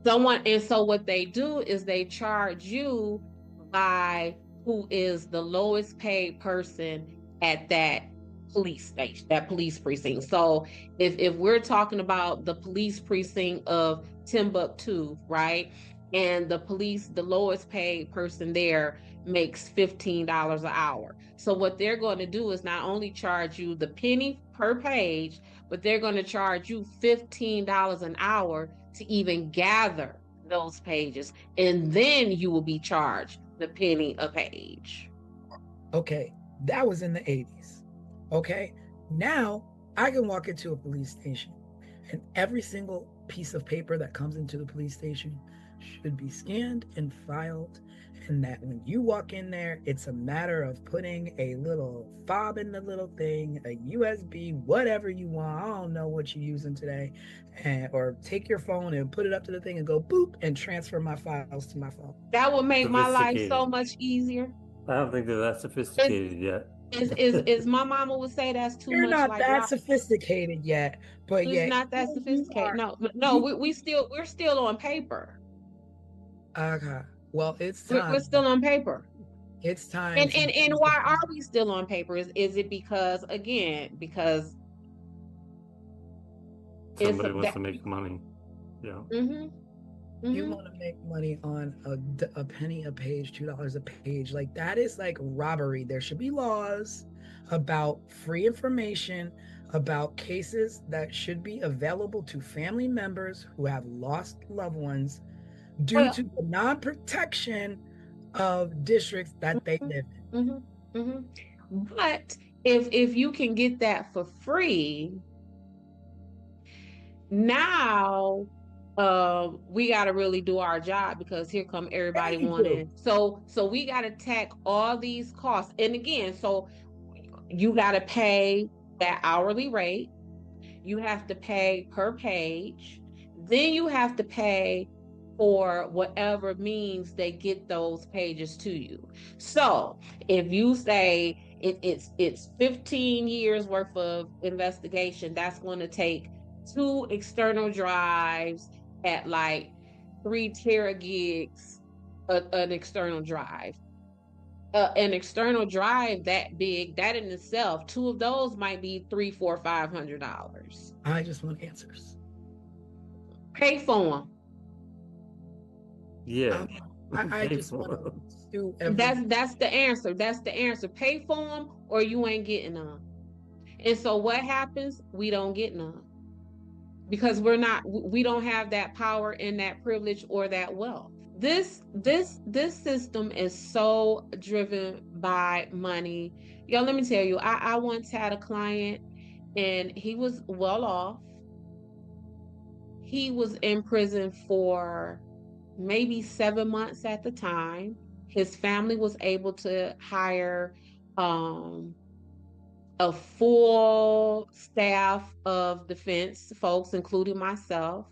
so what they do is they charge you by who is the lowest paid person at that police station, that police precinct. So if we're talking about the police precinct of Timbuktu, right? And the lowest paid person there makes $15 an hour. So what they're going to do is not only charge you the penny per page, but they're going to charge you $15 an hour to even gather those pages. And then you will be charged the penny a page. Okay, that was in the 80s. Okay, now I can walk into a police station And every single piece of paper that comes into the police station should be scanned and filed. And that when you walk in there, it's a matter of putting a little fob in the little thing, a USB, whatever you want. I don't know what you're using today. Or take your phone and put it up to the thing and go boop and transfer my files to my phone. That would make my life so Sophisticated. much easier. I don't think they're that sophisticated yet. Is my mama would say that's too You're much not like that rock. sophisticated yet, but It's yeah, not that you sophisticated. are. No, we're still on paper. Okay. Well, it's We're time. still on paper. It's time. And why are we still on paper? Is it because because Somebody wants that, to make money. Yeah. you want to make money on a penny a page, $2 a page? Like that is like robbery. There should be laws about free information, about cases that should be available to family members who have lost loved ones due to the non-protection of districts that they live in. But if you can get that for free, now we got to really do our job, because here come everybody wanting. So we got to tack all these costs. And again, so you got to pay that hourly rate. You have to pay per page. Then you have to pay for whatever means they get those pages to you. So if you say it's 15 years worth of investigation, that's going to take 2 external drives at like 3 teragigs, an external drive. An external drive that big, that in itself, 2 of those might be $300, $400, $500. I just want answers. Pay for them. Yeah. I just want to do everything. That's the answer. That's the answer. Pay for them or you ain't getting them. And so what happens? We don't get none. Because we don't have that power and that privilege or that wealth. This system is so driven by money. Yo, let me tell you, I once had a client and he was well off. He was in prison for maybe 7 months at the time. His family was able to hire a full staff of defense folks, including myself.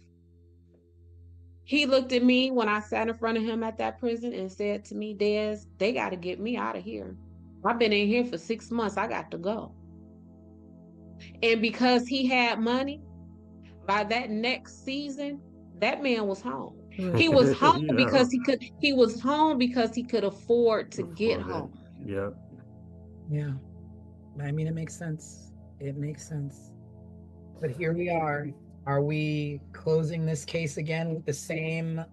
He looked at me when I sat in front of him at that prison and said to me, Des, they got to get me out of here. I've been in here for 6 months. I got to go. And because he had money, by that next season, that man was home. He was home because he could afford to get home. Yeah. Yeah. I mean, it makes sense. It makes sense. But here we are. Are we closing this case again with the same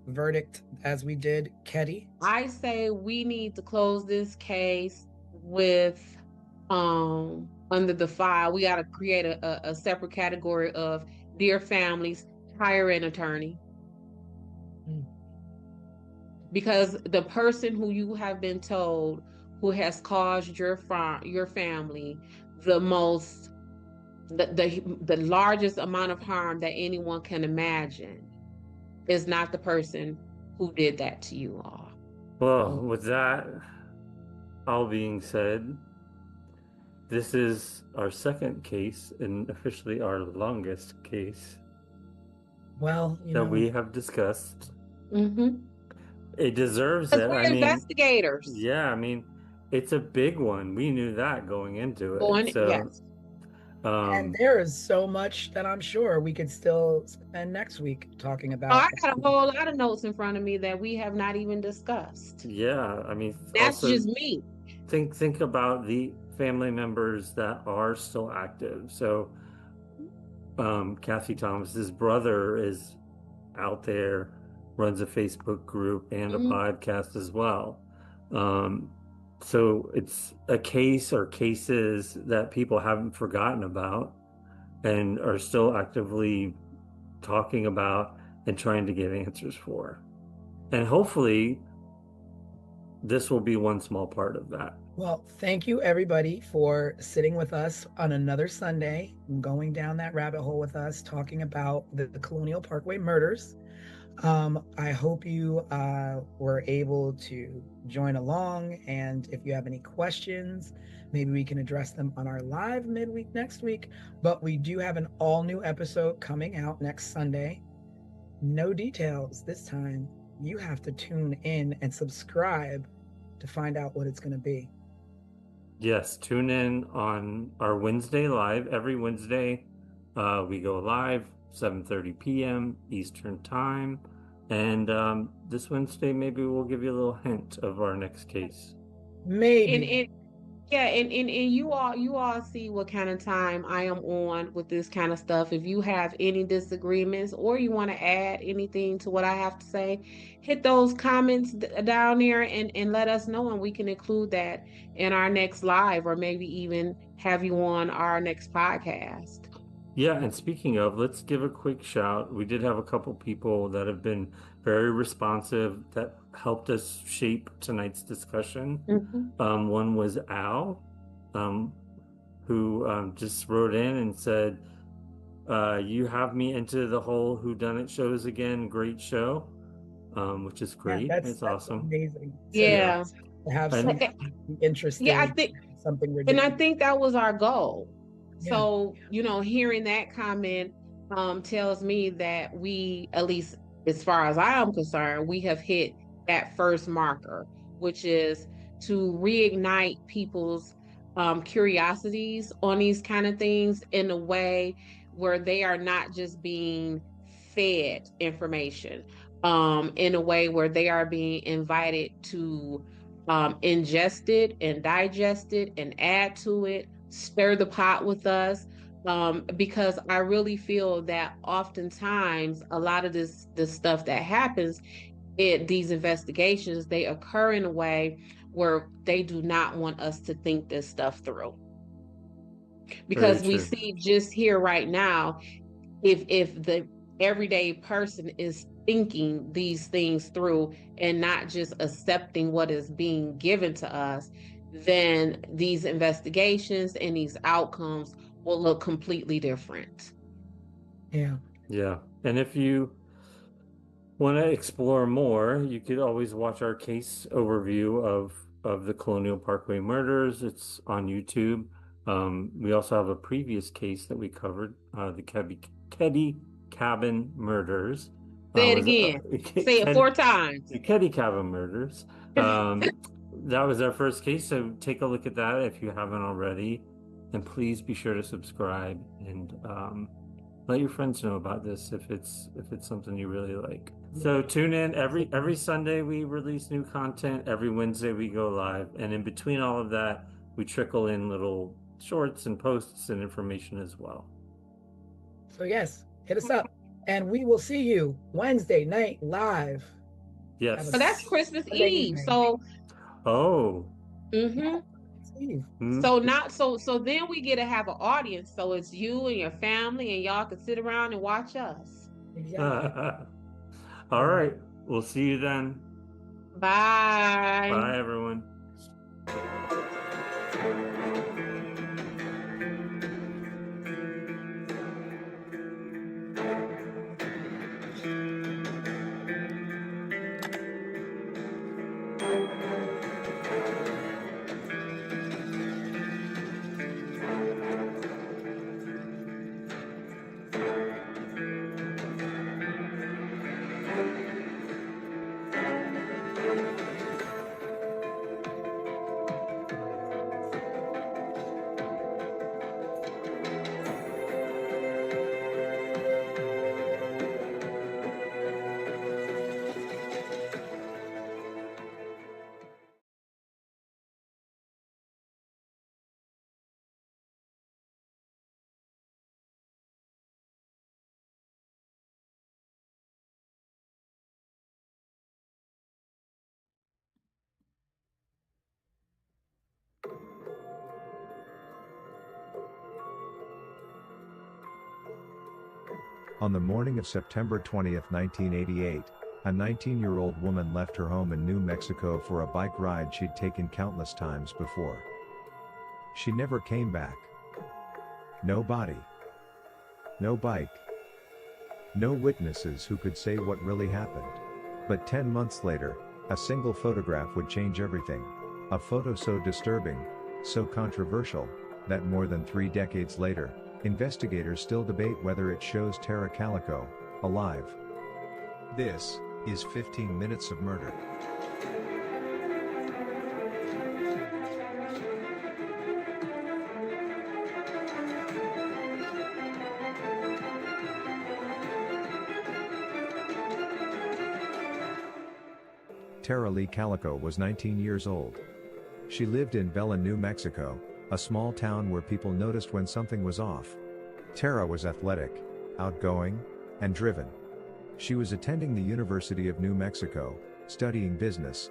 verdict as we did Ketty? I say we need to close this case with under the file. We got to create a separate category of dear families, hire an attorney. Because the person who you have been told who has caused your family the largest amount of harm that anyone can imagine is not the person who did that to you all. Well, with that all being said, this is our second case and officially our longest case that we have discussed. It deserves it. We're investigators. Yeah, I mean, it's a big one. We knew that going into it. Yes. And there is so much that I'm sure we could still spend next week talking about. I got a whole lot of notes in front of me that we have not even discussed. Yeah, I mean, that's just me. Think about the family members that are still active. So, Kathy Thomas's brother is out there, runs a Facebook group and a podcast as well. So it's a case or cases that people haven't forgotten about and are still actively talking about and trying to get answers for. And hopefully this will be one small part of that. Well, thank you everybody for sitting with us on another Sunday, going down that rabbit hole with us, talking about the Colonial Parkway murders. I hope you were able to join along. And if you have any questions, maybe we can address them on our live midweek next week. But we do have an all new episode coming out next Sunday. No details this time. You have to tune in and subscribe to find out what it's going to be. Yes, tune in on our Wednesday live. Every Wednesday, we go live 7:30 p.m. Eastern Time. And this Wednesday, maybe we'll give you a little hint of our next case. Maybe. And you all see what kind of time I am on with this kind of stuff. If you have any disagreements or you want to add anything to what I have to say, hit those comments down there and let us know, and we can include that in our next live, or maybe even have you on our next podcast. Yeah, and speaking of, let's give a quick shout. We did have a couple people that have been very responsive that helped us shape tonight's discussion. One was Al, who just wrote in and said, you have me into the whole whodunit shows again. Great show, which is great. Yeah, that's awesome. Amazing. So Yeah. To have some interesting, I think something we're doing. And I think that was our goal. Yeah. So, hearing that comment tells me that we, at least as far as I am concerned, we have hit that first marker, which is to reignite people's curiosities on these kind of things in a way where they are not just being fed information, in a way where they are being invited to ingest it and digest it and add to it, stir the pot with us. Because I really feel that oftentimes a lot of this stuff that happens, these investigations, they occur in a way where they do not want us to think this stuff through. Because we see just here right now, if the everyday person is thinking these things through and not just accepting what is being given to us, then these investigations and these outcomes will look completely different. Yeah. And if you want to explore more, you could always watch our case overview of the Colonial Parkway murders. It's on YouTube. We also have a previous case that we covered, the Keddy Cabin murders. Say it again. Say it 4 times. The Keddy Cabin murders. That was our first case, so take a look at that if you haven't already. And please be sure to subscribe and let your friends know about this if it's something you really like. So tune in every Sunday. We release new content. Every Wednesday we go live, and in between all of that, we trickle in little shorts and posts and information as well. So yes, hit us up, and we will see you Wednesday night live. Yes. So that's Christmas Eve. So. Oh. So not so then we get to have an audience. So it's you and your family, and y'all can sit around and watch us. Exactly. All right. We'll see you then. Bye. Bye, everyone. On the morning of September 20, 1988, A 19-year-old woman left her home in New Mexico for a bike ride she'd taken countless times before. She never came back. No body. No bike. No witnesses who could say what really happened. But 10 months later, a single photograph would change everything. A photo so disturbing, so controversial, that more than 3 decades later, investigators still debate whether it shows Tara Calico alive. This is 15 Minutes of Murder. Tara Lee Calico was 19 years old. She lived in Belen, New Mexico, a small town where people noticed when something was off. Tara was athletic, outgoing, and driven. She was attending the University of New Mexico, studying business.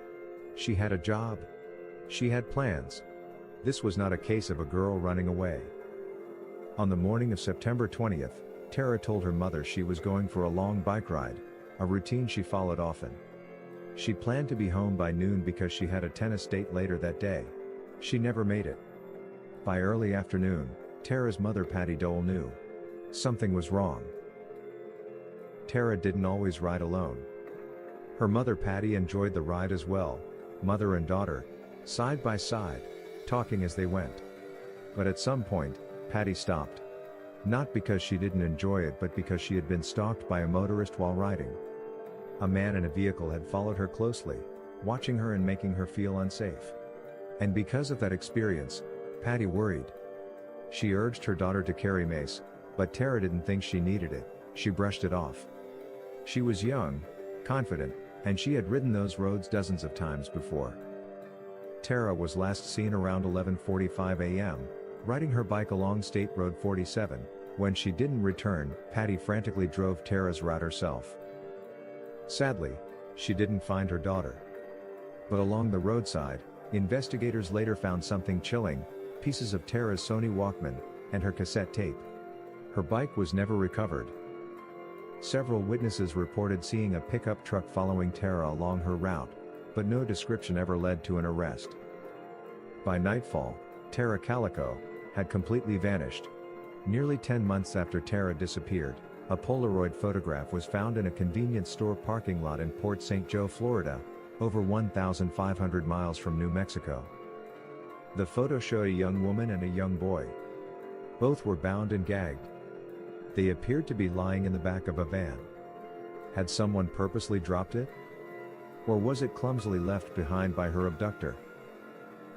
She had a job. She had plans. This was not a case of a girl running away. On the morning of September 20th, Tara told her mother she was going for a long bike ride, a routine she followed often. She planned to be home by noon because she had a tennis date later that day. She never made it. By early afternoon, Tara's mother Patty Dole knew something was wrong. Tara didn't always ride alone. Her mother Patty enjoyed the ride as well, mother and daughter, side by side, talking as they went. But at some point, Patty stopped. Not because she didn't enjoy it but because she had been stalked by a motorist while riding. A man in a vehicle had followed her closely, watching her and making her feel unsafe. And because of that experience, Patty worried. She urged her daughter to carry mace, but Tara didn't think she needed it. She brushed it off. She was young, confident, and she had ridden those roads dozens of times before. Tara was last seen around 11:45 a.m., riding her bike along State Road 47. When she didn't return, Patty frantically drove Tara's route herself. Sadly, she didn't find her daughter. But along the roadside, investigators later found something chilling: pieces of Tara's Sony Walkman, and her cassette tape. Her bike was never recovered. Several witnesses reported seeing a pickup truck following Tara along her route, but no description ever led to an arrest. By nightfall, Tara Calico had completely vanished. Nearly 10 months after Tara disappeared, a Polaroid photograph was found in a convenience store parking lot in Port St. Joe, Florida, over 1,500 miles from New Mexico. The photo showed a young woman and a young boy. Both were bound and gagged. They appeared to be lying in the back of a van. Had someone purposely dropped it? Or was it clumsily left behind by her abductor?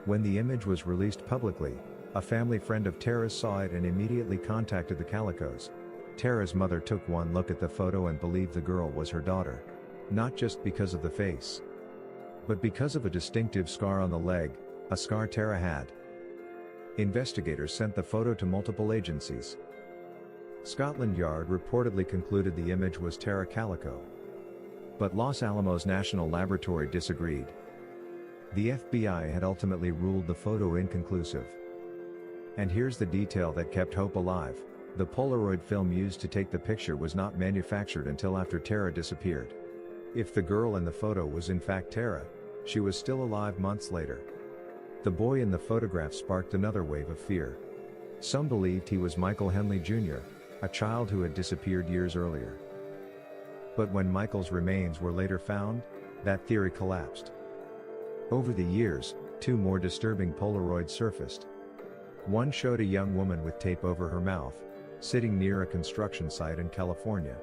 When the image was released publicly, a family friend of Tara's saw it and immediately contacted the Calicos. Tara's mother took one look at the photo and believed the girl was her daughter. Not just because of the face, but because of a distinctive scar on the leg, a scar Tara had. Investigators sent the photo to multiple agencies. Scotland Yard reportedly concluded the image was Tara Calico. But Los Alamos National Laboratory disagreed. The FBI had ultimately ruled the photo inconclusive. And here's the detail that kept hope alive: the Polaroid film used to take the picture was not manufactured until after Tara disappeared. If the girl in the photo was in fact Tara, she was still alive months later. The boy in the photograph sparked another wave of fear. Some believed he was Michael Henley Jr., a child who had disappeared years earlier. But when Michael's remains were later found, that theory collapsed. Over the years, 2 more disturbing Polaroids surfaced. One showed a young woman with tape over her mouth, sitting near a construction site in California.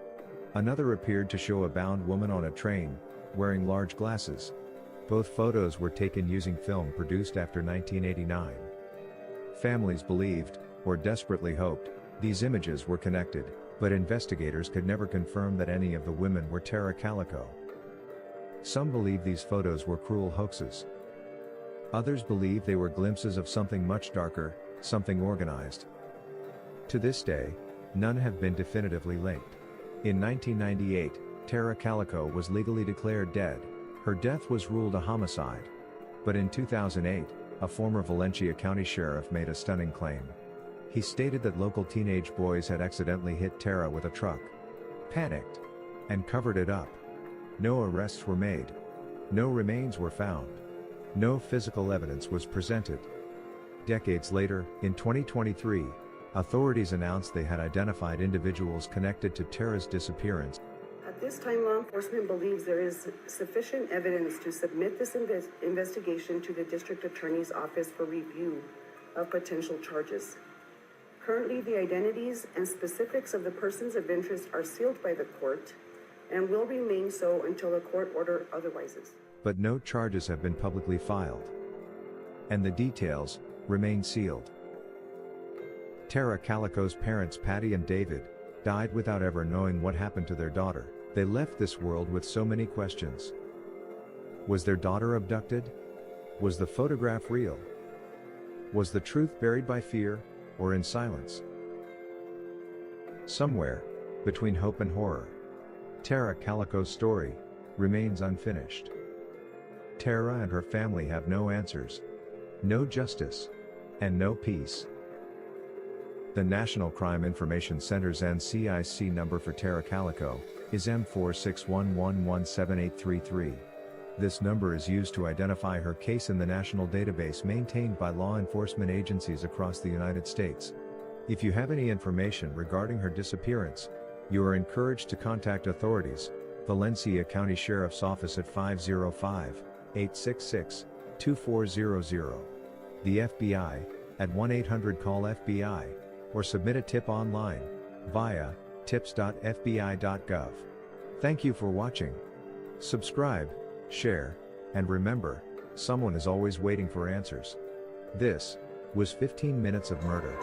Another appeared to show a bound woman on a train, wearing large glasses. Both photos were taken using film produced after 1989. Families believed, or desperately hoped, these images were connected, but investigators could never confirm that any of the women were Tara Calico. Some believe these photos were cruel hoaxes. Others believe they were glimpses of something much darker, something organized. To this day, none have been definitively linked. In 1998, Tara Calico was legally declared dead. Her death was ruled a homicide. But in 2008, a former Valencia County sheriff made a stunning claim. He stated that local teenage boys had accidentally hit Tara with a truck, panicked, and covered it up. No arrests were made. No remains were found. No physical evidence was presented. Decades later, in 2023, authorities announced they had identified individuals connected to Tara's disappearance. At this time, law enforcement believes there is sufficient evidence to submit this investigation to the District Attorney's Office for review of potential charges. Currently, the identities and specifics of the persons of interest are sealed by the court and will remain so until a court order otherwises. But no charges have been publicly filed. And the details remain sealed. Tara Calico's parents, Patty and David, died without ever knowing what happened to their daughter. They left this world with so many questions. Was their daughter abducted? Was the photograph real? Was the truth buried by fear, or in silence? Somewhere between hope and horror, Tara Calico's story remains unfinished. Tara and her family have no answers, no justice, and no peace. The National Crime Information Center's NCIC number for Tara Calico is M4611178833. This number is used to identify her case in the national database maintained by law enforcement agencies across the United States. If you have any information regarding her disappearance, you are encouraged to contact authorities, Valencia County Sheriff's Office at 505-866-2400, the FBI at 1-800-CALL-FBI, or submit a tip online via tips.fbi.gov. Thank you for watching. Subscribe, share, and remember, someone is always waiting for answers. This was 15 Minutes of Murder.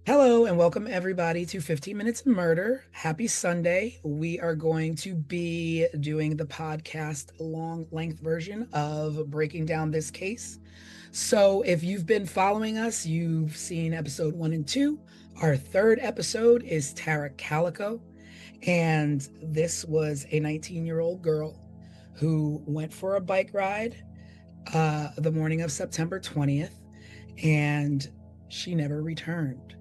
Hello and welcome everybody to 15 Minutes of Murder. Happy Sunday. We are going to be doing the podcast long length version of breaking down this case. So if you've been following us, you've seen episode 1 and 2. Our third episode is Tara Calico. And this was a 19-year-old girl who went for a bike ride the morning of September 20th, and she never returned.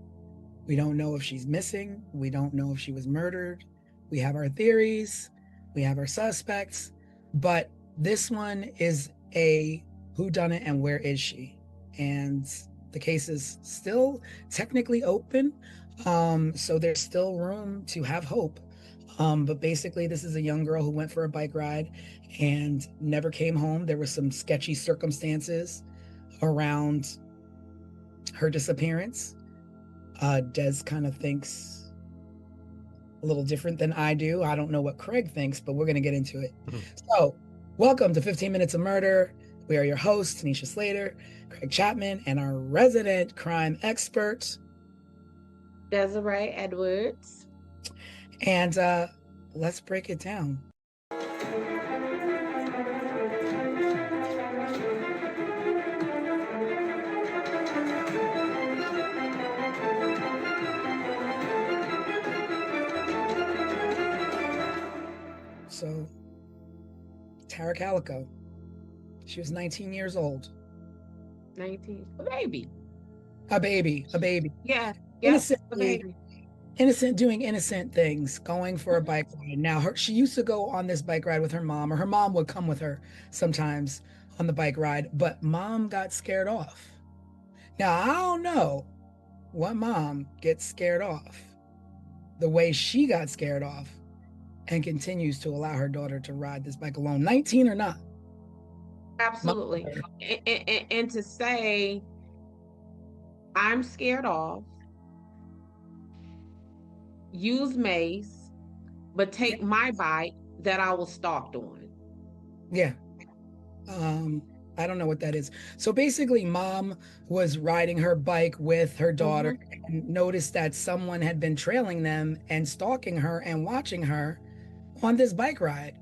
We don't know if she's missing. We don't know if she was murdered. We have our theories. We have our suspects. But this one is a whodunit and where is she? And the case is still technically open. So there's still room to have hope. But basically, this is a young girl who went for a bike ride and never came home. There were some sketchy circumstances around her disappearance. Des kind of thinks a little different than I do. I don't know what Craig thinks, but we're going to get into it. So, welcome to 15 Minutes of Murder. We are your hosts, Tanisha Slater, Craig Chapman, and our resident crime expert, Desiree Edwards. And let's break it down. So, Tara Calico, she was 19 years old. 19, a baby. A baby. Yeah, Innocently, innocent, doing innocent things, going for a bike ride. Now, she used to go on this bike ride with her mom, or her mom would come with her sometimes on the bike ride, but mom got scared off. Now, I don't know what mom gets scared off the way she got scared off and continues to allow her daughter to ride this bike alone, 19 or not. Absolutely. And to say I'm scared off, use mace, but take my bike that I was stalked on. Yeah. I don't know what that is. So basically, mom was riding her bike with her daughter and noticed that someone had been trailing them and stalking her and watching her on this bike ride.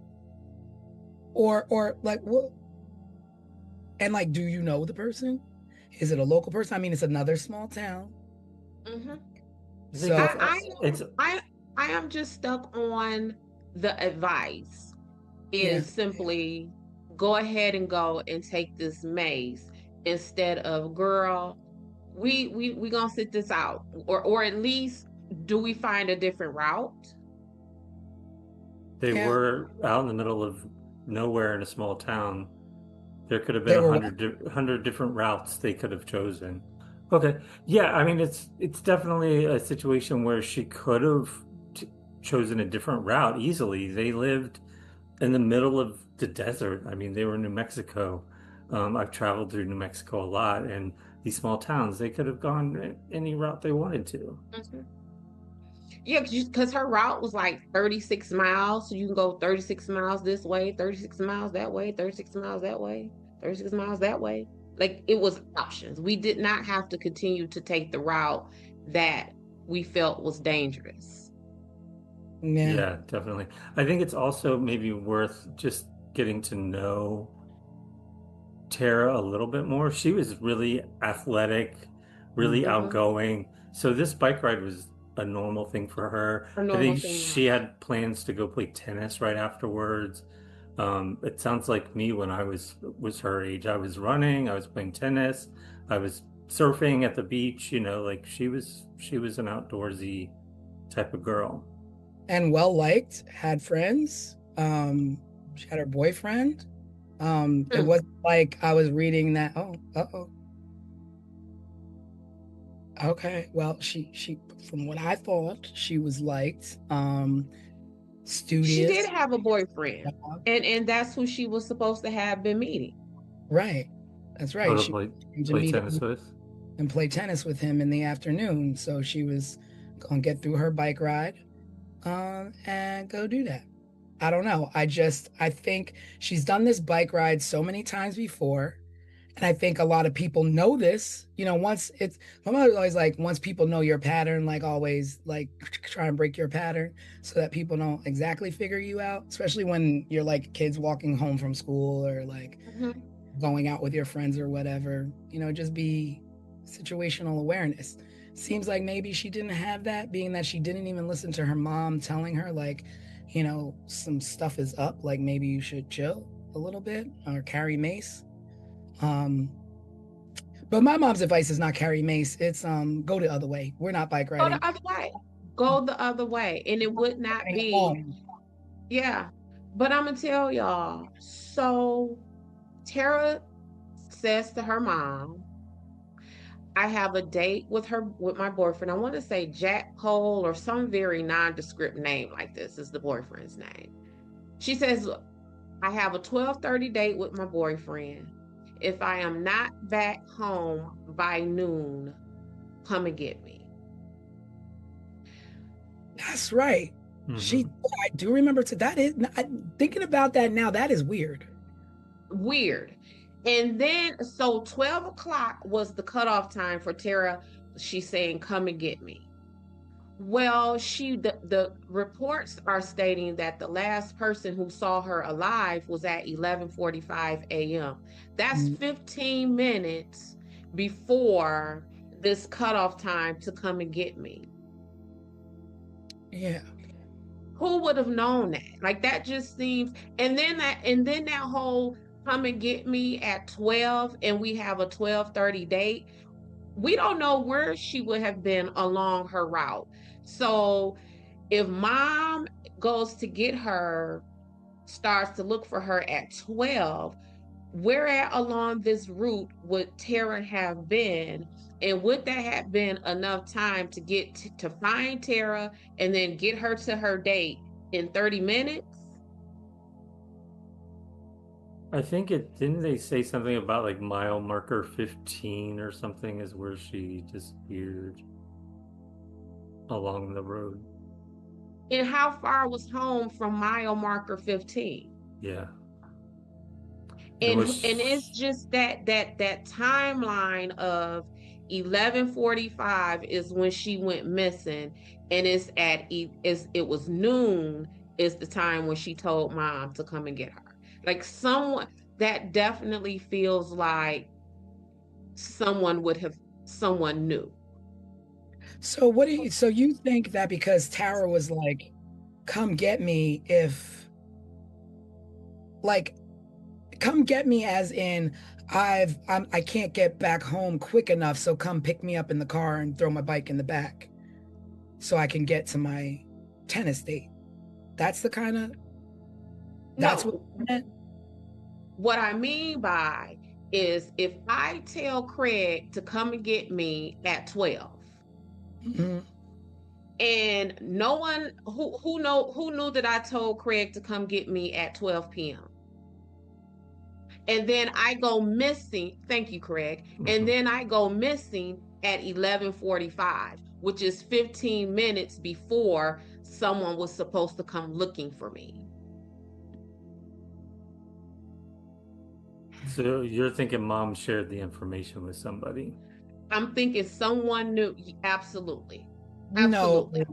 Or like what? And like, do you know the person? Is it a local person? I mean, it's another small town. So I am just stuck on the advice is simply go ahead and go and take this mace instead of girl, we gonna sit this out, or at least do we find a different route? They were out in the middle of nowhere in a small town. There could have been They were 100 different routes they could have chosen. Okay. Yeah, I mean it's definitely a situation where she could have chosen a different route easily. They lived in the middle of the desert. I mean, they were in New Mexico. I've traveled through New Mexico a lot, and these small towns, they could have gone any route they wanted to. Yeah, because her route was like 36 miles. So you can go 36 miles this way, 36 miles that way, 36 miles that way, 36 miles that way. Like it was options. We did not have to continue to take the route that we felt was dangerous. Yeah, definitely. I think it's also maybe worth just getting to know Tara a little bit more. She was really athletic, really outgoing. So this bike ride was a normal thing for her. I think she had plans to go play tennis right afterwards. It sounds like me when I was her age. I was running, I was playing tennis, I was surfing at the beach, like she was an outdoorsy type of girl. And well liked, had friends. She had her boyfriend. It wasn't like I was reading that, okay, well, she from what I thought, she was liked, studious. She did have a boyfriend, and that's who she was supposed to have been meeting. Right, that's right. She play tennis with and play tennis with him in the afternoon. So she was gonna get through her bike ride, and go do that. I don't know. I think she's done this bike ride so many times before. And I think a lot of people know this, once my mother's always like, once people know your pattern, like always like try and break your pattern so that people don't exactly figure you out, especially when you're like kids walking home from school or like going out with your friends or whatever, just be situational awareness. Seems like maybe she didn't have that, being that she didn't even listen to her mom telling her like, some stuff is up, like maybe you should chill a little bit or carry mace. But my mom's advice is not carry mace. It's go the other way. We're not bike riding. Go the other way. Go the other way. And it would not be yeah. But I'm gonna tell y'all. So Tara says to her mom, I have a date with my boyfriend. I want to say Jack Cole or some very nondescript name like this is the boyfriend's name. She says, I have a 12:30 date with my boyfriend. If I am not back home by noon, come and get me. That's right. I do remember thinking about that now, that is weird. And then, so 12 o'clock was the cutoff time for Tara. She's saying, come and get me. Well, the reports are stating that the last person who saw her alive was at 11:45 a.m. That's 15 minutes before this cutoff time to come and get me. Yeah. Who would have known that? Like that just seems, and then that whole come and get me at 12 and we have a 12:30 date. We don't know where she would have been along her route. So if mom goes to get her, starts to look for her at 12, where at along this route would Tara have been? And would that have been enough time to get to find Tara and then get her to her date in 30 minutes? I think didn't they say something about like mile marker 15 or something is where she disappeared along the road. And how far was home from mile marker 15? Yeah. And it's just that timeline of 11:45 is when she went missing, and it was noon is the time when she told mom to come and get her. Like someone that definitely feels like someone knew. So so you think that because Tara was like, come get me like, come get me as in I can't get back home quick enough, so come pick me up in the car and throw my bike in the back so I can get to my tennis date. That's the kind of that's No, what meant? what I mean by is if I tell Craig to come and get me at 12, Mhm. and no one who knew that I told Craig to come get me at 12 p.m. And then I go missing. Thank you, Craig. And then I go missing at 11:45, which is 15 minutes before someone was supposed to come looking for me. So you're thinking mom shared the information with somebody? I'm thinking someone knew. Absolutely. No, Absolutely.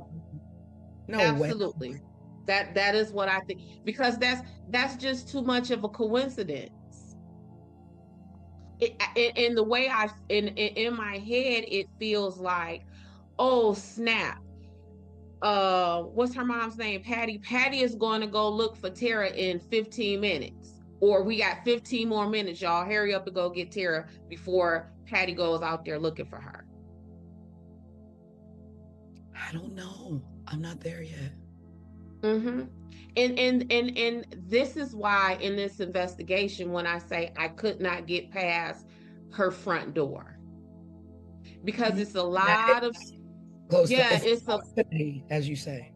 no way. Absolutely. That is what I think, because that's just too much of a coincidence. In the way in my head, it feels like, oh snap. What's her mom's name? Patty. Patty is going to go look for Tara in 15 minutes. Or we got 15 more minutes, y'all. Hurry up and go get Tara before Patty goes out there looking for her. I don't know. I'm not there yet. Mm-hmm. And this is why in this investigation, when I say I could not get past her front door, because it's a lot of Close to yeah, it's a proximity, as you say.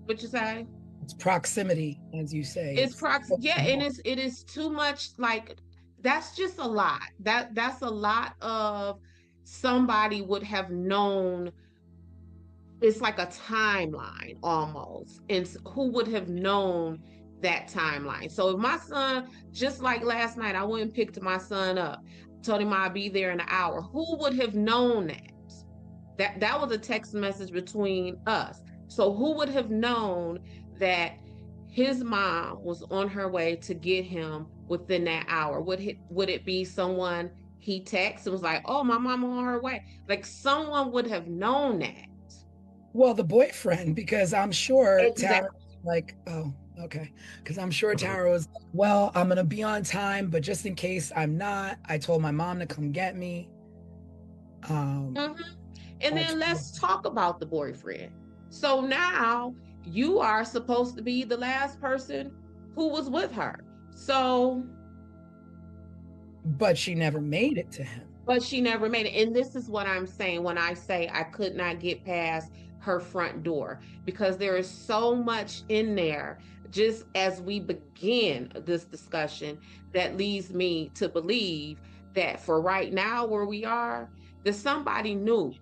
what you say? It's proximity, as you say. And it is too much. Like that's just a lot. That's a lot of somebody would have known. It's like a timeline almost, and who would have known that timeline? So if my son, just like last night, I went and picked my son up, told him I'd be there in an hour. Who would have known that? That was a text message between us. So who would have known that his mom was on her way to get him within that hour? Would it be someone he texted and was like, "Oh, my mom on her way"? Like someone would have known that. Well, the boyfriend, because I'm sure Tara Exactly. was like, oh, okay. Because I'm sure Tara was like, well, I'm gonna be on time, but just in case I'm not, I told my mom to come get me. And then let's talk about the boyfriend. So now you are supposed to be the last person who was with her. So, but she never made it to him. but she never made it. And this is what I'm saying when I say I could not get past her front door, because there is so much in there just as we begin this discussion that leads me to believe that for right now where we are, that somebody knew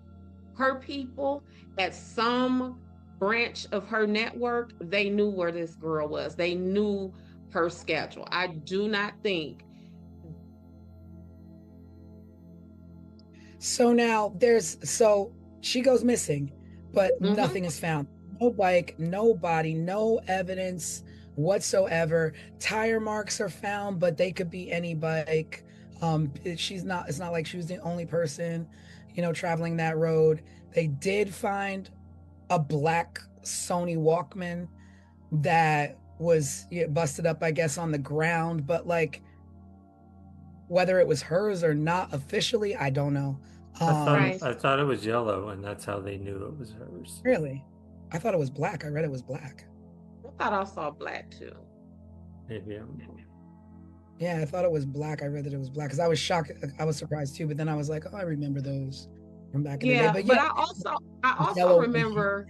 her people at some branch of her network. They knew where this girl was. They knew her schedule. I do not think. So now so she goes missing, but nothing is found. No bike, no body, no evidence whatsoever. Tire marks are found, but they could be any bike. It's not like she was the only person, traveling that road. They did find a black Sony Walkman that was busted up, I guess, on the ground, but like whether it was hers or not officially, I don't know. I thought it was yellow, and that's how they knew it was hers. Really? I thought it was black. I read it was black. I thought I saw black too. Maybe Yeah, I thought it was black. I read that it was black because I was shocked. I was surprised too, but then I was like, oh, I remember those from back in the day. But yeah, I also remember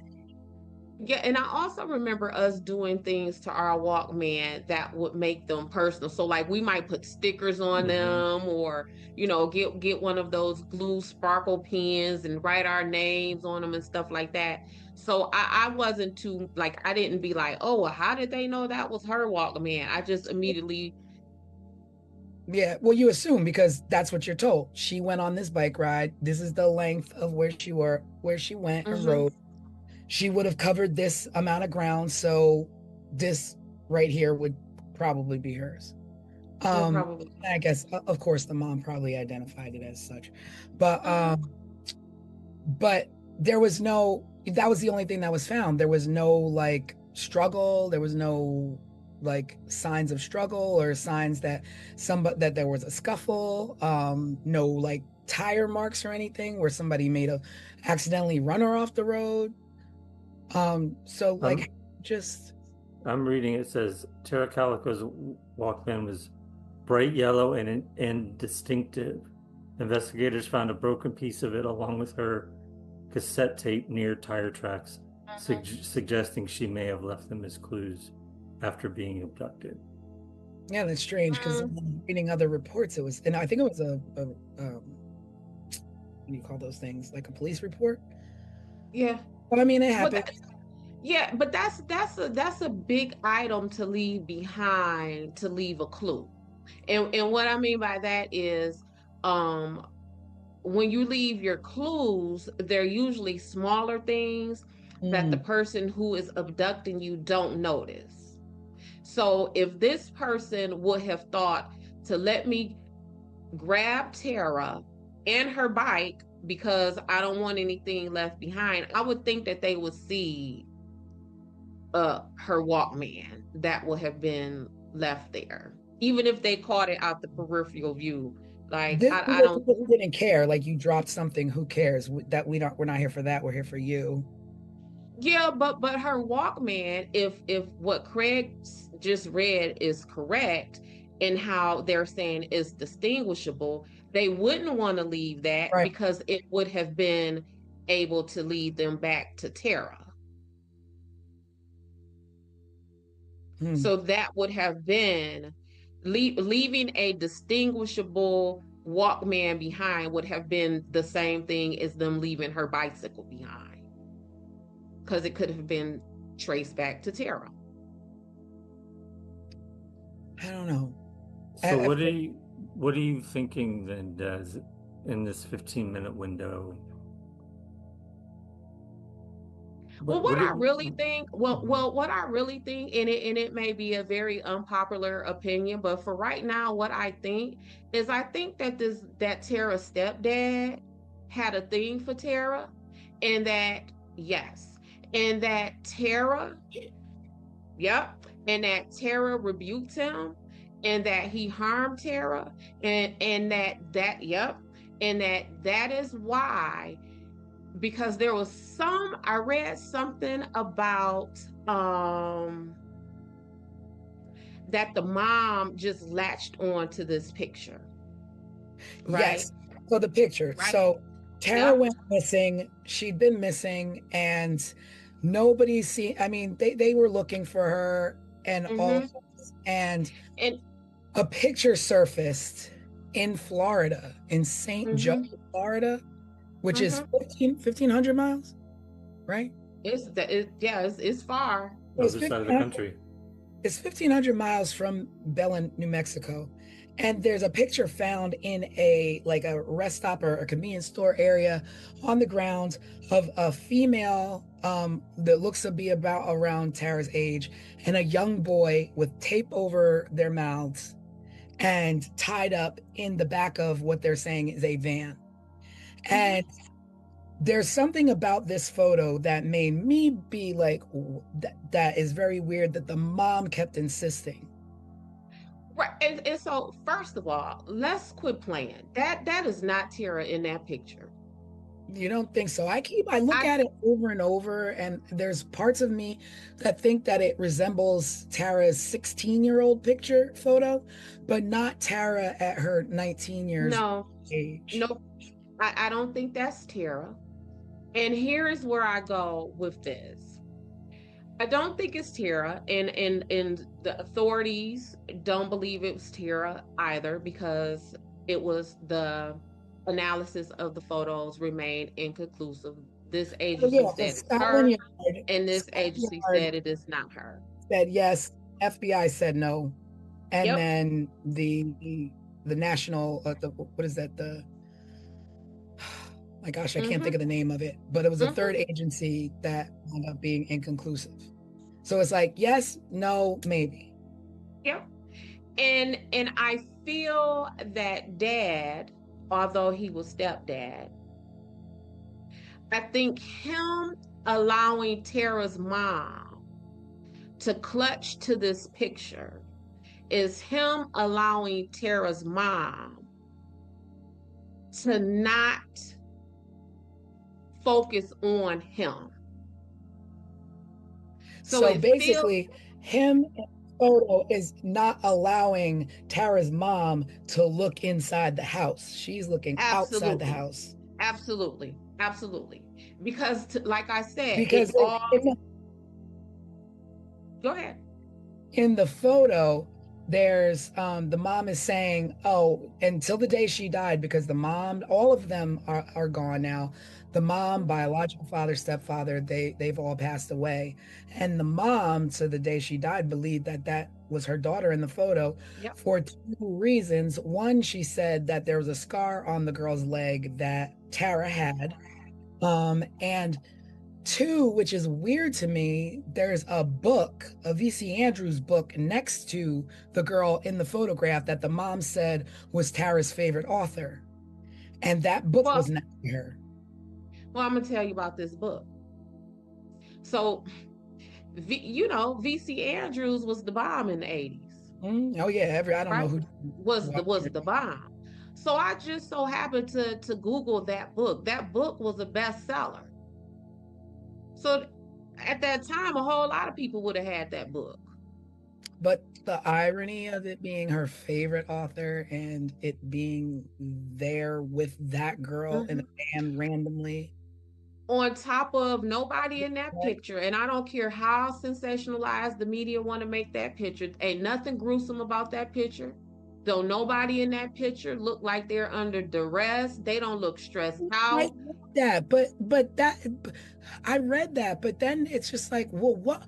Yeah, and I also remember us doing things to our Walkman that would make them personal. So like we might put stickers on them or, get one of those glue sparkle pens and write our names on them and stuff like that. So I wasn't too like I didn't be like, oh, well, how did they know that was her Walkman? I just immediately Yeah, well, you assume because that's what you're told. She went on this bike ride. This is the length of where she went and Mhm. rode. She would have covered this amount of ground, so this right here would probably be hers. Well, probably. I guess of course the mom probably identified it as such, but but there was no. That was the only thing that was found. There was no like struggle. There was no like signs of struggle or signs that that there was a scuffle. No like tire marks or anything where somebody made a accidentally run her off the road. So like just I'm reading, it says Tara Calico's Walkman was bright yellow and distinctive. Investigators found a broken piece of it along with her cassette tape near tire tracks, suggesting she may have left them as clues after being abducted. yeah, that's strange because reading other reports, it was, and I think it was a what do you call those things? Like a police report. Yeah. Well, I mean, it Well, happened. yeah, but that's a big item to leave behind to leave a clue. And what I mean by that is um when you leave your clues, they're usually smaller things that the Mm, person who is abducting you don't notice. So if this person would have thought to let me grab Tara and her bike because I don't want anything left behind, I would think that they would see her Walkman that would have been left there, even if they caught it out the peripheral view. Like this I don't. people who didn't care, like you dropped something. Who cares? That we're not here for that. We're here for you. Yeah, but her Walkman, if what Craig just read is correct, and how they're saying is distinguishable, they wouldn't want to leave that Right. because it would have been able to lead them back to Tara. Hmm. So that would have been leaving a distinguishable Walkman behind would have been the same thing as them leaving her bicycle behind because it could have been traced back to Tara. I don't know. So what are you thinking then, Des, in this 15-minute window? Well, what I really Mhm. think, what I really think, and it may be a very unpopular opinion, but for right now, what I think is I think that Tara's stepdad had a thing for Tara, and that yes, and that Tara, yep, and that Tara rebuked him, and that he harmed Tara, and yep, and that is why, because there was I read something about that the mom just latched on to this picture, right? Yes. So the picture. Right. So Tara Yep. went missing. She'd been missing, and nobody see. I mean, they were looking for her, and all, Mm-hmm. and And a picture surfaced in Florida, in St. Joe, mm-hmm. Florida, which is Mm-hmm. 1,500 miles, right? It's far. It's Other side of the 1,500 country. It's 1,500 miles from Belen, New Mexico. And there's a picture found in a rest stop or a convenience store area on the ground of a female that looks to be about around Tara's age and a young boy with tape over their mouths and tied up in the back of what they're saying is a van. And there's something about this photo that made me be like, that is very weird that the mom kept insisting. Right. And so first of all, let's quit playing. That is not Tara in that picture. You don't think so? I look I at it over and over, and there's parts of me that think that it resembles Tara's 16-year-old picture photo, but not Tara at her 19 years no, age. no, I don't think that's Tara. And here is where I go with this. I don't think it's Tara, and the authorities don't believe it was Tara either, because it was the analysis of the photos remained inconclusive. This Oh, agency yeah, but said it's her, and this Scotland agency Yard said it is not her. said yes. FBI said no, and Yep. then the national what is that, the my gosh, I can't think of the name of it, but it was a third agency that wound up being inconclusive. So it's like yes, no, maybe. Yep. And I feel that dad, although he was stepdad, I think him allowing Tara's mom to clutch to this picture is him allowing Tara's mom to not focus on him. So basically, him in the photo is not allowing Tara's mom to look inside the house. She's looking outside the house. Absolutely. Because like I said, Because go ahead. In the photo, there's the mom is saying, oh, until the day she died, because the mom, all of them are gone now. The mom, biological father, stepfather, they've all passed away. And the mom, to the day she died, believed that was her daughter in the photo. Yep. For two reasons. One, she said that there was a scar on the girl's leg that Tara had. And two, which is weird to me, there's a book, a VC Andrews book, next to the girl in the photograph that the mom said was Tara's favorite author. And that book was next to her. Well, I'm going to tell you about this book. So, VC Andrews was the bomb in the 80s. Oh, yeah. I don't know who was the bomb. So I just so happened to Google that book. That book was a bestseller. So at that time, a whole lot of people would have had that book. But the irony of it being her favorite author and it being there with that girl in a van randomly. On top of nobody in that picture, and I don't care how sensationalized the media want to make that picture, ain't nothing gruesome about that picture. Though nobody in that picture look like they're under duress. They don't look stressed out. I read that, but then it's just like, well, what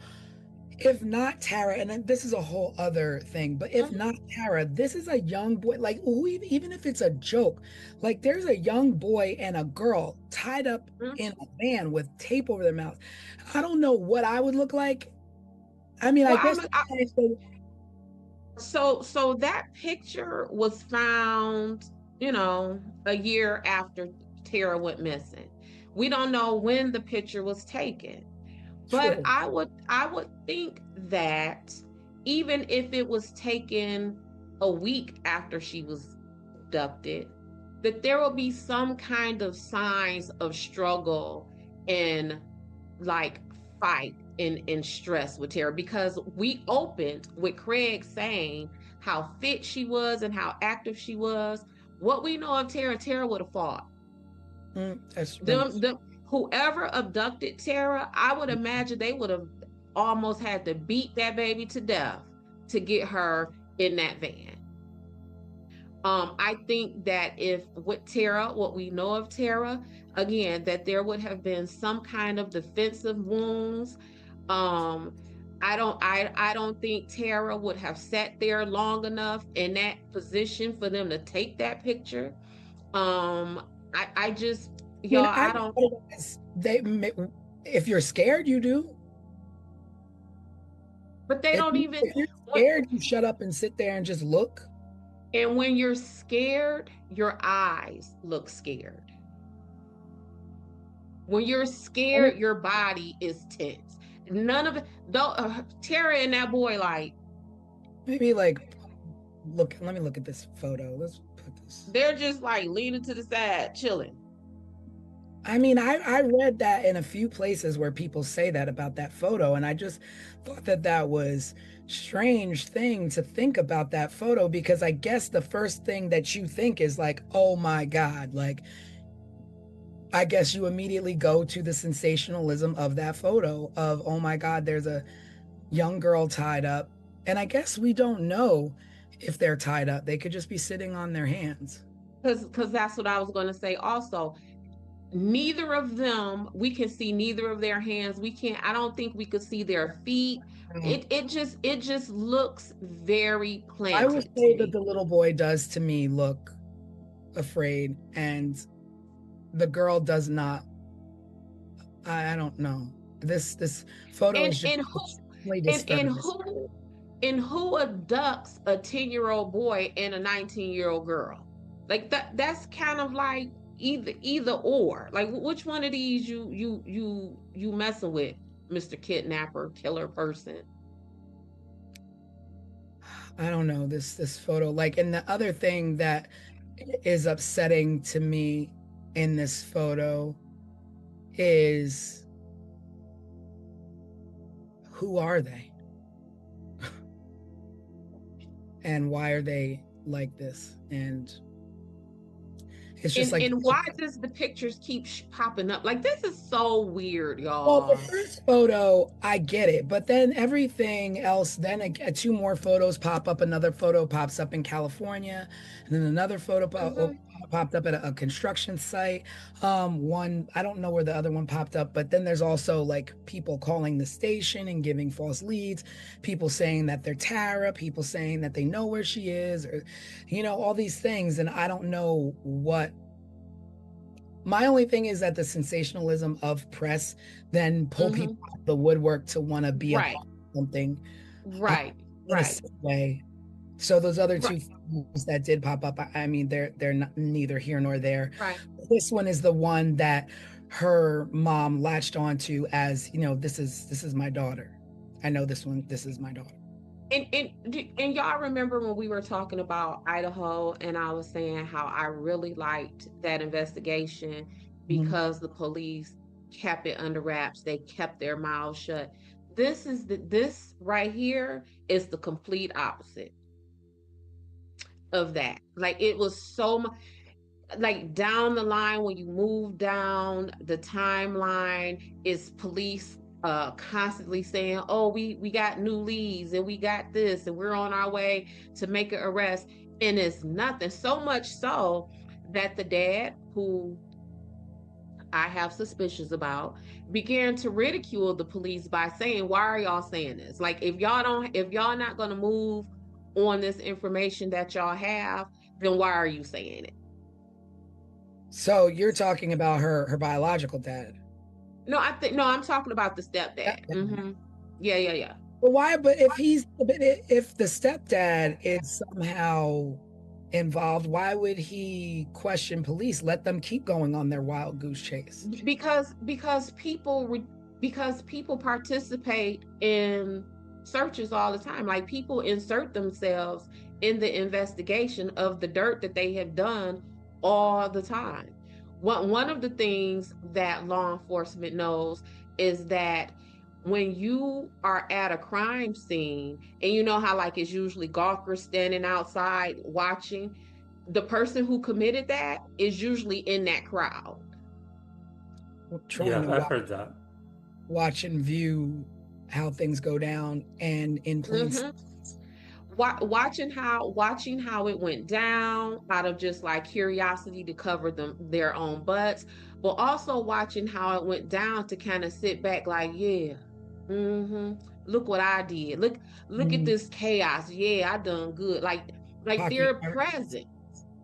if not Tara? And then this is a whole other thing, but if not Tara, this is a young boy, like even if it's a joke, like there's a young boy and a girl tied up in a van with tape over their mouth. I don't know what I would look like. I mean, I guess so that picture was found, a year after Tara went missing. We don't know when the picture was taken. But True. I would think that even if it was taken a week after she was abducted, that there will be some kind of signs of struggle and like fight and stress with Tara, because we opened with Craig saying how fit she was and how active she was. What we know of Tara would have fought. Whoever abducted Tara, I would imagine they would have almost had to beat that baby to death to get her in that van. I think that if with Tara, what we know of Tara, again, that there would have been some kind of defensive wounds. I don't think Tara would have sat there long enough in that position for them to take that picture. I just, y'all, I don't. If you're scared, you do. But they don't even. If you're scared, you shut up and sit there and just look. And when you're scared, your eyes look scared. When you're scared, your body is tense. None of it. Tara and that boy, like. Maybe like, look. Let me look at this photo. Let's put this. They're just like leaning to the side, chilling. I mean, I read that in a few places where people say that about that photo, and I just thought that was strange thing to think about that photo, because I guess the first thing that you think is like, oh my God, like I guess you immediately go to the sensationalism of that photo of, oh my God, there's a young girl tied up. And I guess we don't know if they're tied up. They could just be sitting on their hands. Because that's what I was going to say also. Neither of them, we can see neither of their hands. We can't, I don't think we could see their feet. It just looks very I would planted to say that me. the little boy does to me look afraid, and the girl does not. I don't know. This photo And is just and who extremely and disturbing. who abducts a 10-year-old boy and a 19-year-old girl? Like that's kind of like either or. Like which one of these you messing with, Mr. Kidnapper, killer person? I don't know this photo. Like, and the other thing that is upsetting to me in this photo is, who are they? And why are they like this? And it's just like, And why does the pictures keep popping up? Like this is so weird, well, the y'all. first photo, I get it, but then everything else, then two more photos pop up. Another photo pops up in California, and then another photo popped up at a construction site. One, I don't know where the other one popped up, but then there's also like people calling the station and giving false leads, people saying that they're Tara, people saying that they know where she is, or, all these things. And I don't know what. My only thing is that the sensationalism of press then pull people out of the woodwork to want to be a Right. part of something, Right. in a Right. sick way. So those other two Right. photos that did pop up, I mean, they're not, neither here nor there. Right. This one is the one that her mom latched onto as, this is my daughter. I know this one. This is my daughter. And y'all remember when we were talking about Idaho and I was saying how I really liked that investigation because the police kept it under wraps. They kept their mouths shut. This right here is the complete opposite of that. Like it was so much like down the line when you move down the timeline is police constantly saying, oh, we got new leads and we got this and we're on our way to make an arrest, and it's nothing. So much so that the dad, who I have suspicions about, began to ridicule the police by saying, why are y'all saying this? Like if y'all not going to move on this information that y'all have, then why are you saying it? So you're talking about her biological dad. No, I'm talking about the stepdad. Yeah. But why? But if the stepdad is somehow involved, why would he question police? Let them keep going on their wild goose chase. Because people participate in searches all the time. Like people insert themselves in the investigation of the dirt that they have done all the time. One of the things that law enforcement knows is that when you are at a crime scene, and you know how like it's usually golfers standing outside watching, the person who committed that is usually in that crowd. I've heard that. Watch and view how things go down, and in plain sight. Watching how it went down out of just like curiosity to cover their own butts, but also watching how it went down to kind of sit back like, yeah, look what I did. Look at this chaos. Yeah, I done good. Like they're present.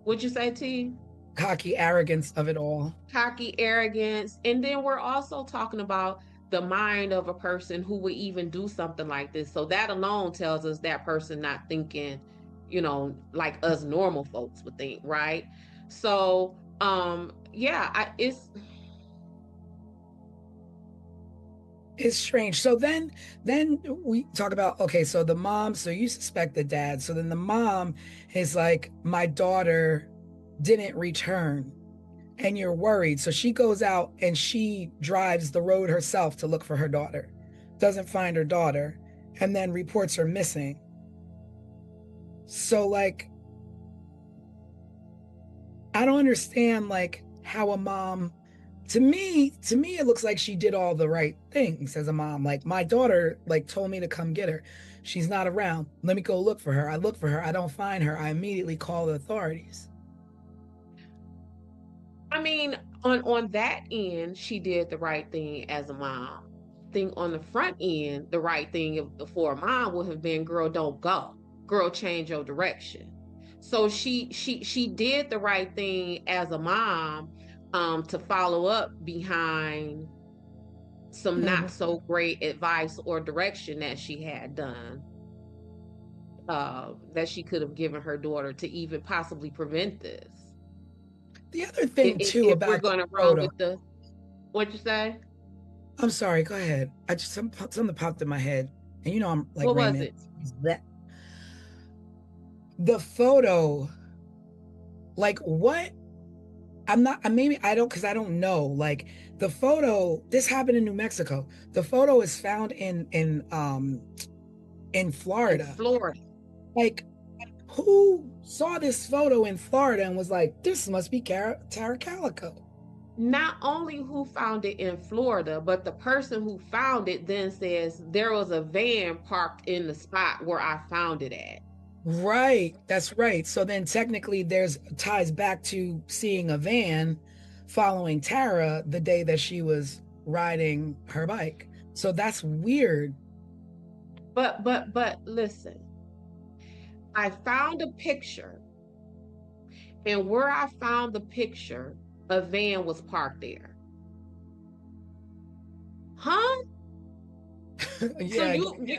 What'd you say, T? Cocky arrogance of it all. Cocky arrogance. And then we're also talking about the mind of a person who would even do something like this. So that alone tells us that person not thinking, like us normal folks would think, right? So, it's strange. So then we talk about, okay, so the mom, so you suspect the dad. So then the mom is like, my daughter didn't return, and you're worried. So she goes out and she drives the road herself to look for her daughter, doesn't find her daughter, and then reports her missing. So like, I don't understand like how a mom to me, it looks like she did all the right things as a mom. Like, my daughter, like, told me to come get her. She's not around. Let me go look for her. I look for her. I don't find her. I immediately call the authorities. I mean, on that end, she did the right thing as a mom. Thing on the front end, the right thing for a mom would have been, girl, don't go. Girl, change your direction. So she did the right thing as a mom, to follow up behind some not so great advice or direction that she had done, that she could have given her daughter to even possibly prevent this. The other thing too If we're about going the to run photo, with the, what'd you say? I'm sorry, go ahead. I just something popped in my head, and you know I'm like What was Raymond. it? That the photo, like what? I'm not. Maybe I don't, because I don't know. Like the photo, this happened in New Mexico. The photo is found in Florida. In Florida. Like, who saw this photo in Florida and was like, this must be Tara Calico? Not only who found it in Florida, but the person who found it then says there was a van parked in the spot where I found it at. Right, that's right. So then technically there's ties back to seeing a van following Tara the day that she was riding her bike. So that's weird. But listen, I found a picture, and where I found the picture, a van was parked there. Huh? Yeah. So you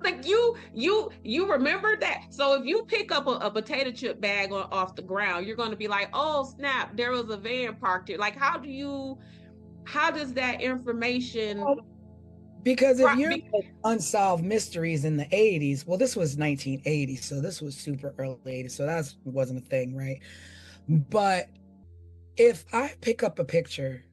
like you remember that? So if you pick up a potato chip bag off the ground, you're going to be like, oh snap, there was a van parked here. Like, how does that information? Because if you're like unsolved mysteries in the 80s, well, this was 1980, so this was super early 80s, so that wasn't a thing, right? But if I pick up a picture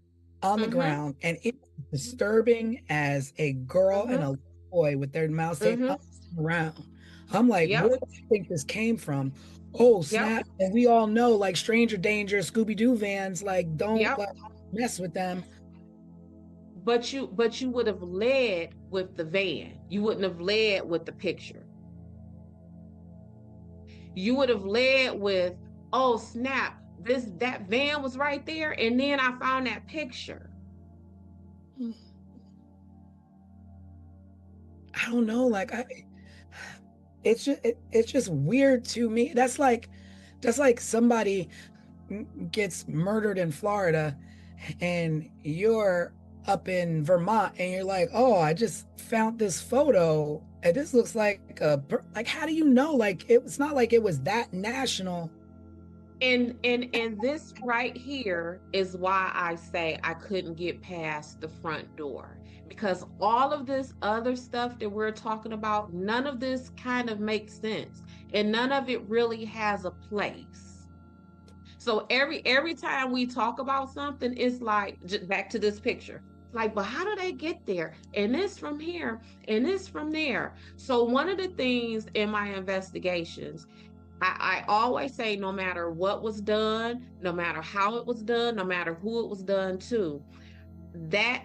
on the ground and it's disturbing as a girl and a boy with their mouths taped up around, I'm like, where do you think this came from? Oh, snap. And we all know, like, stranger danger, Scooby-Doo vans, like, don't like, mess with them. But you would have led with the van. You wouldn't have led with the picture. You would have led with, oh snap, that van was right there, and then I found that picture. I don't know, like it's just weird to me. That's like somebody gets murdered in Florida and you're up in Vermont and you're like, oh, I just found this photo and this looks like like, how do you know? Like, it's not like it was that national. And this right here is why I say I couldn't get past the front door, because all of this other stuff that we're talking about, none of this kind of makes sense, and none of it really has a place. So every time we talk about something, it's like, just back to this picture, like, but how do they get there? And this from here, and this from there. So one of the things in my investigations, I always say, no matter what was done, no matter how it was done, no matter who it was done to, that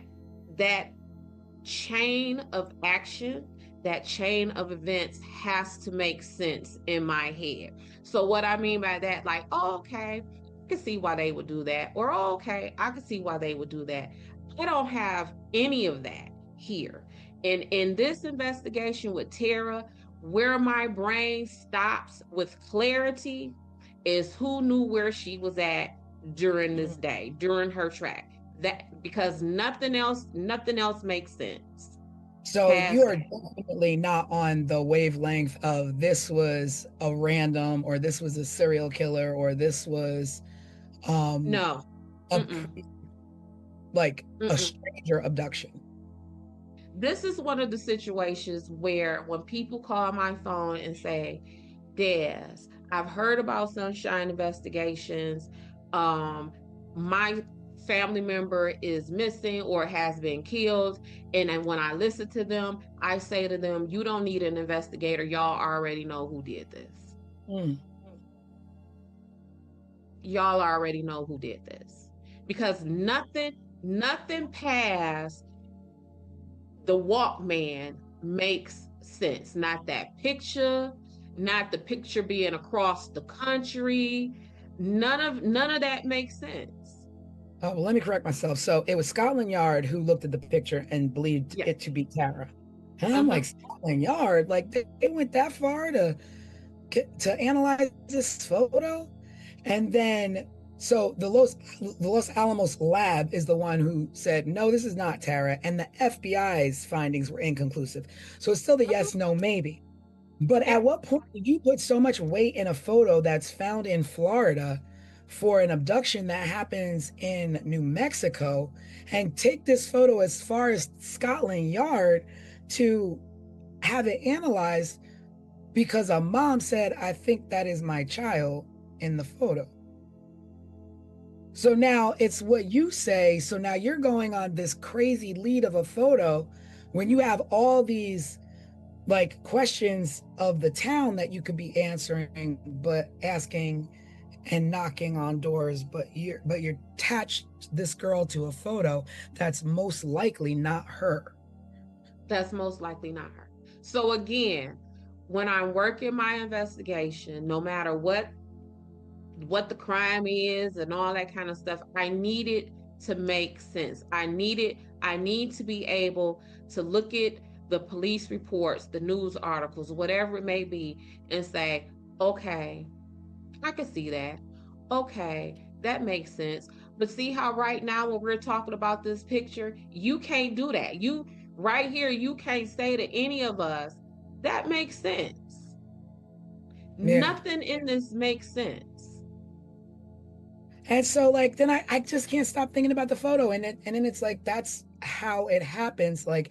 chain of action, that chain of events has to make sense in my head. So what I mean by that, like, oh, okay, I can see why they would do that, or oh, okay, I can see why they would do that. I don't have any of that here. And in this investigation with Tara, where my brain stops with clarity is who knew where she was at during this day, during her track. That, because nothing else makes sense. So you're definitely not on the wavelength of this was a random, or this was a serial killer, or this was no, like a stranger abduction. This is one of the situations where when people call my phone and say, Des, I've heard about Sunshine Investigations, my family member is missing or has been killed, and then when I listen to them, I say to them, you don't need an investigator, y'all already know who did this. Y'all already know who did this. because nothing past the Walkman makes sense. Not that picture, not the picture being across the country. None of that makes sense. Oh, well, let me correct myself. So it was Scotland Yard who looked at the picture and believed Yeah. it to be Tara. And I'm like, Scotland Yard, like they went that far to analyze this photo? And then, so the Los Alamos lab is the one who said, no, this is not Tara. And the FBI's findings were inconclusive. So it's still the yes, no, maybe. But at what point did you put so much weight in a photo that's found in Florida for an abduction that happens in New Mexico and take this photo as far as Scotland Yard to have it analyzed because a mom said, I think that is my child in the photo? So now it's what you say. So now you're going on this crazy lead of a photo when you have all these like questions of the town that you could be answering, but asking and knocking on doors, but you're attached this girl to a photo that's most likely not her. That's most likely not her. So again, when I'm working my investigation, no matter what the crime is and all that kind of stuff, I need it to make sense. I need to be able to look at the police reports, the news articles, whatever it may be, and say, okay, I can see that. Okay, that makes sense. But see how right now when we're talking about this picture, you can't do that. You right here, you can't say to any of us, that makes sense. Yeah. Nothing in this makes sense. And so like then I just can't stop thinking about the photo, and then it's like that's how it happens. Like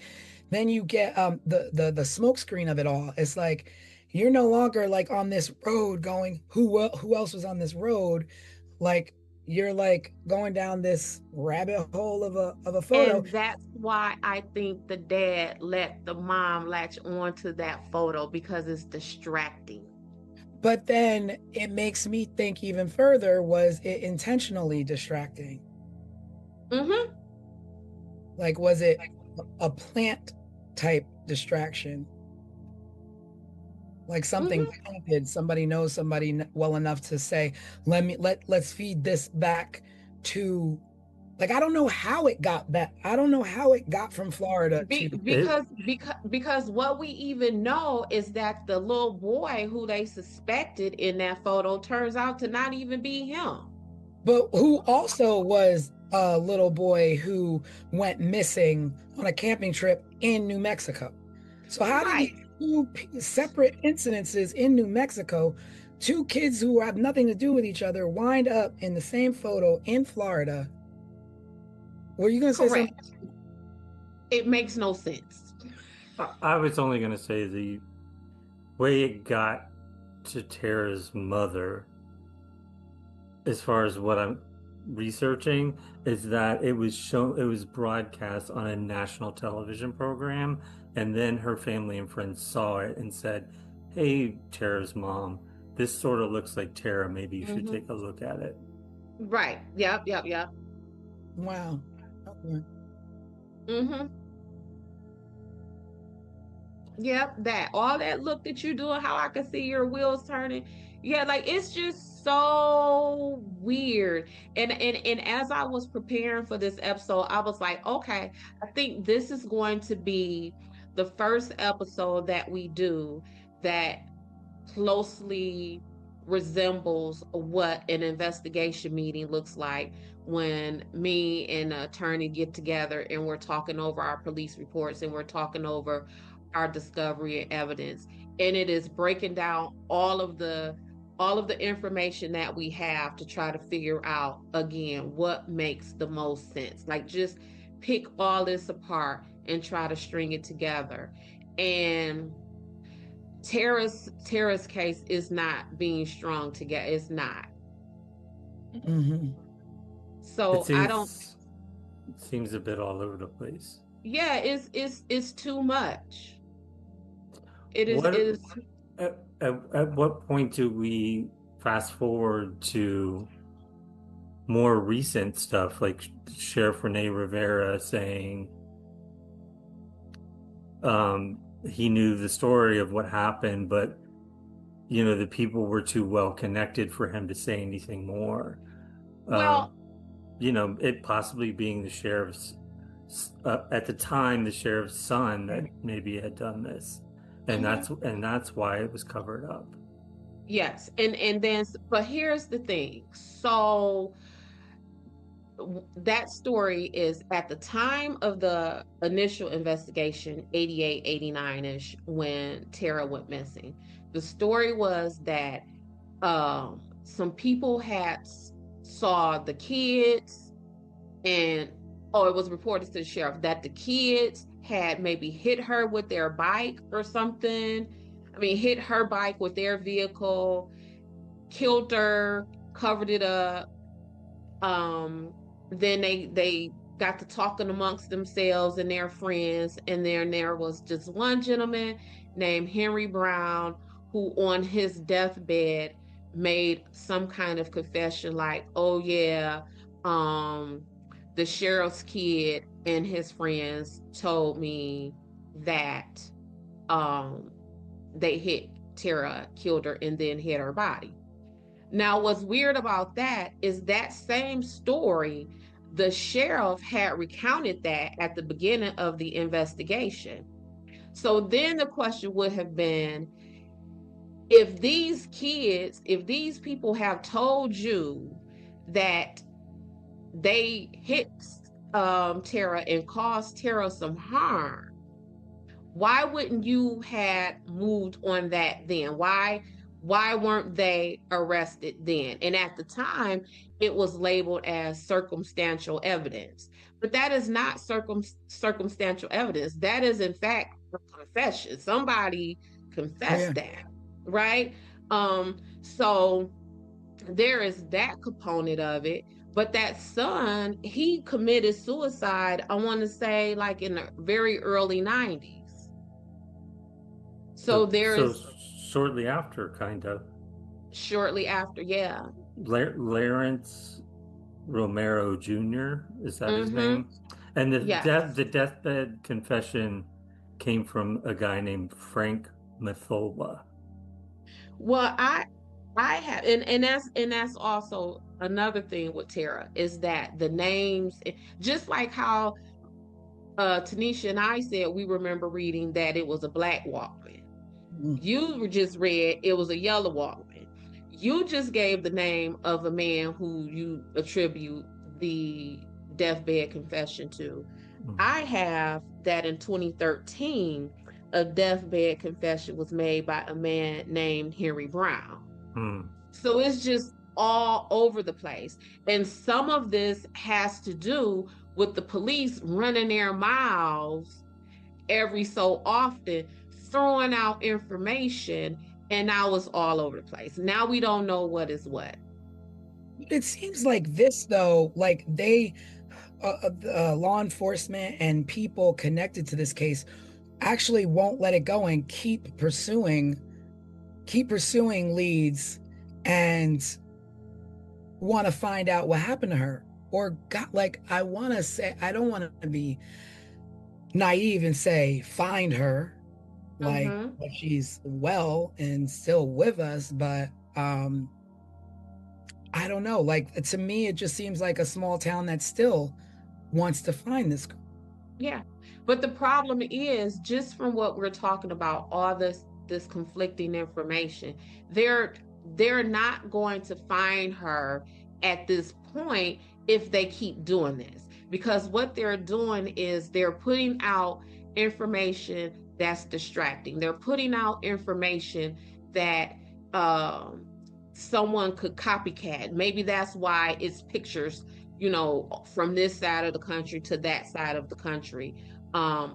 then you get the smoke screen of it all. It's like you're no longer like on this road going who else was on this road, like you're like going down this rabbit hole of a photo. And that's why I think the dad let the mom latch on to that photo, because it's distracting. But then it makes me think even further, was it intentionally distracting? Mm-hmm. Like, was it a plant type distraction? Like something planted, somebody knows somebody well enough to say, let's feed this back to, like, I don't know how it got back. I don't know how it got from Florida to because what we even know is that the little boy who they suspected in that photo turns out to not even be him. But who also was a little boy who went missing on a camping trip in New Mexico. So how did these two separate incidences in New Mexico, two kids who have nothing to do with each other, wind up in the same photo in Florida? Were you going to say something? It makes no sense. I was only going to say the way it got to Tara's mother, as far as what I'm researching, is that it was broadcast on a national television program, and then her family and friends saw it and said, hey, Tara's mom, this sort of looks like Tara, maybe you should take a look at it. Right. Yep. Wow. Okay. Yep, that all that look that you're doing, how I can see your wheels turning. Yeah, like it's just so weird. And as I was preparing for this episode, I was like, okay, I think this is going to be the first episode that we do that closely resembles what an investigation meeting looks like, when me and an attorney get together and we're talking over our police reports and we're talking over our discovery and evidence, and it is breaking down all of the information that we have to try to figure out again what makes the most sense. Like just pick all this apart and try to string it together. And Tara's case is not being strung together. It's not. So it seems a bit all over the place. Yeah, it's too much. It is. At what point do we fast forward to more recent stuff, like Sheriff Rene Rivera saying he knew the story of what happened, but the people were too well connected for him to say anything more. Well, It possibly being the sheriff's at the time the sheriff's son that maybe had done this, and that's why it was covered up. yes, and then, but here's the thing. So that story is at the time of the initial investigation, 88, 89-ish, when Tara went missing. The story was that some people had saw the kids, and it was reported to the sheriff that the kids had maybe hit her with their bike or something. I mean, hit her bike with their vehicle, killed her, covered it up. Then they got to talking amongst themselves and their friends, and then there was just one gentleman named Henry Brown who on his deathbed made some kind of confession like, oh yeah, the sheriff's kid and his friends told me that they hit Tara, killed her, and then hid her body. Now, what's weird about that is that same story, the sheriff had recounted that at the beginning of the investigation. So then the question would have been, if these people have told you that they hit Tara and caused Tara some harm, why wouldn't you have moved on that then? Why weren't they arrested then? And at the time, it was labeled as circumstantial evidence. But that is not circumstantial evidence. That is, in fact, a confession. Somebody confessed that, right? So there is that component of it. But that son, he committed suicide, I want to say, like in the very early 90s. So shortly after, kind of. Shortly after, yeah. Lawrence Romero Jr., is that his name? And the deathbed confession came from a guy named Frank Mathola. Well, I have, and that's also another thing with Tara, is that the names, just like how Tanisha and I said we remember reading that it was a black Walkman. You just read it was a yellow Walkman. You just gave the name of a man who you attribute the deathbed confession to. I have that in 2013, a deathbed confession was made by a man named Henry Brown. So it's just all over the place. And some of this has to do with the police running their mouths every so often, throwing out information, and now it's all over the place. Now we don't know what is what. It seems like this, though, like they, law enforcement and people connected to this case actually won't let it go and keep pursuing leads and want to find out what happened to her. Or I want to say, I don't want to be naive and say find her, like she's well and still with us, but I don't know, like to me it just seems like a small town that still wants to find this girl. Yeah, but the problem is, just from what we're talking about, all this conflicting information, they're not going to find her at this point if they keep doing this, because what they're doing is they're putting out information that's distracting. They're putting out information that someone could copycat. Maybe that's why it's pictures, from this side of the country to that side of the country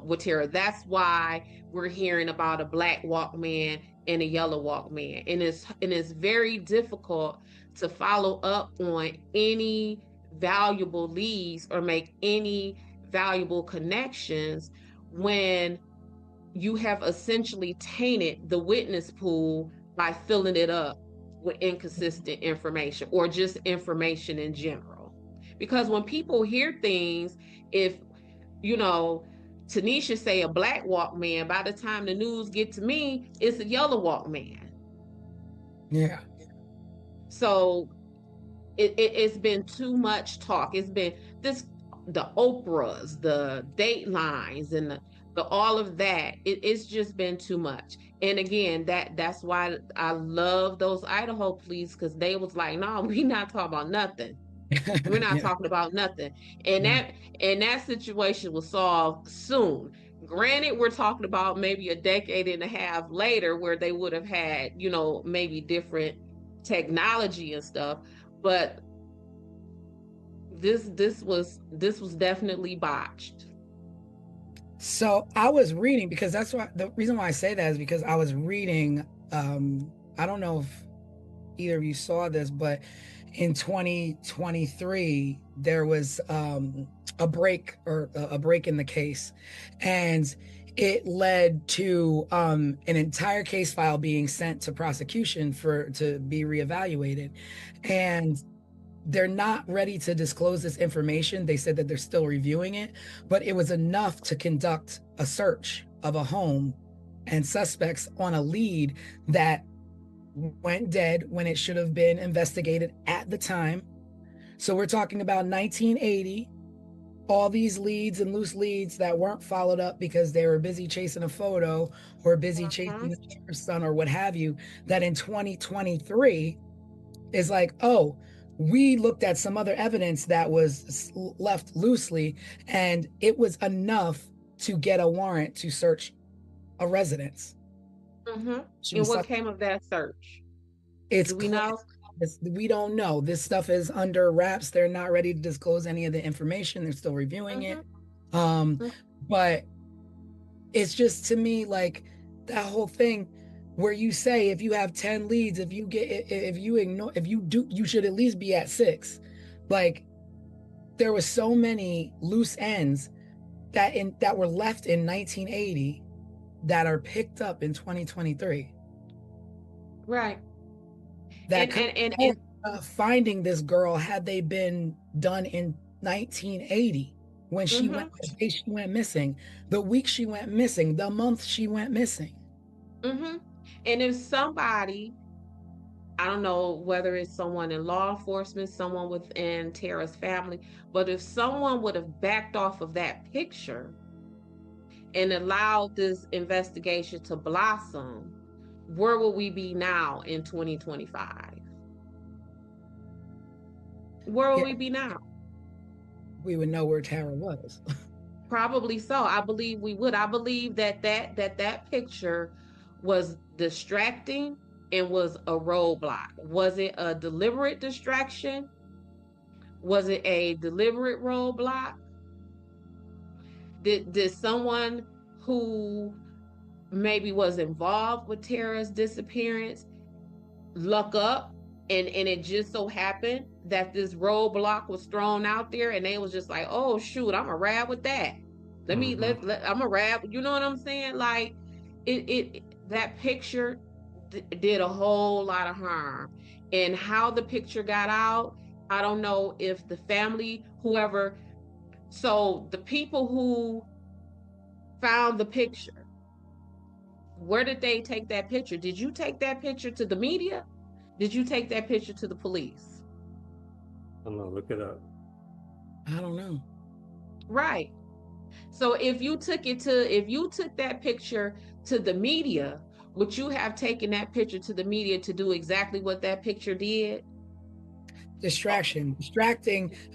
with Tara. That's why we're hearing about a black Walkman and a yellow Walkman. And it's very difficult to follow up on any valuable leads or make any valuable connections when you have essentially tainted the witness pool by filling it up with inconsistent information or just information in general. Because when people hear things, if you know, Tanisha say a black Walkman, by the time the news get to me, it's a yellow Walkman. Yeah. So it's been too much talk. It's been this, the Oprahs, the Datelines, and the all of that. It's just been too much. And again, that's why I love those Idaho police, because they was like, no, we not talking about nothing. We're not Yeah. talking about nothing. And that situation was solved soon. Granted, we're talking about maybe a decade and a half later where they would have had, maybe different technology and stuff, but this was definitely botched. So I was reading, because that's why the reason why I say that is because I was reading, I don't know if either of you saw this, but in 2023 there was a break in the case, and it led to an entire case file being sent to prosecution to be reevaluated, and they're not ready to disclose this information. They said that they're still reviewing it, but it was enough to conduct a search of a home and suspects on a lead that went dead when it should have been investigated at the time. So we're talking about 1980, all these leads and loose leads that weren't followed up because they were busy chasing a photo or busy chasing the sheriff's son or what have you, that in 2023 is like, oh, we looked at some other evidence that was left loosely, and it was enough to get a warrant to search a residence. And what came of that search? Do we know? We don't know. This stuff is under wraps. They're not ready to disclose any of the information. They're still reviewing it. But it's just, to me, like that whole thing where you say if you have 10 leads, if you should at least be at 6. Like, there were so many loose ends that were left in 1980 that are picked up in 2023. Right. That and finding this girl, had they been done in 1980 when she went missing, the week she went missing, the month she went missing. And if somebody, I don't know whether it's someone in law enforcement, someone within Tara's family, but if someone would have backed off of that picture and allowed this investigation to blossom, where will we be now in 2025? Where will we be now? We would know where Tara was. Probably so. I believe we would. I believe that picture was distracting and was a roadblock. Was it a deliberate distraction? Was it a deliberate roadblock? Did someone who maybe was involved with Tara's disappearance luck up, and it just so happened that this roadblock was thrown out there and they was just like, oh shoot, I'm a ride with that. I'm a ride, you know what I'm saying? Like, that picture did a whole lot of harm. And how the picture got out, I don't know if the family, whoever, so the people who found the picture, where did they take that picture? Did you take that picture to the media? Did you take that picture to the police? I'm gonna look it up. I don't know. Right. So if you took that picture to the media, would you have taken that picture to the media to do exactly what that picture did? Distracting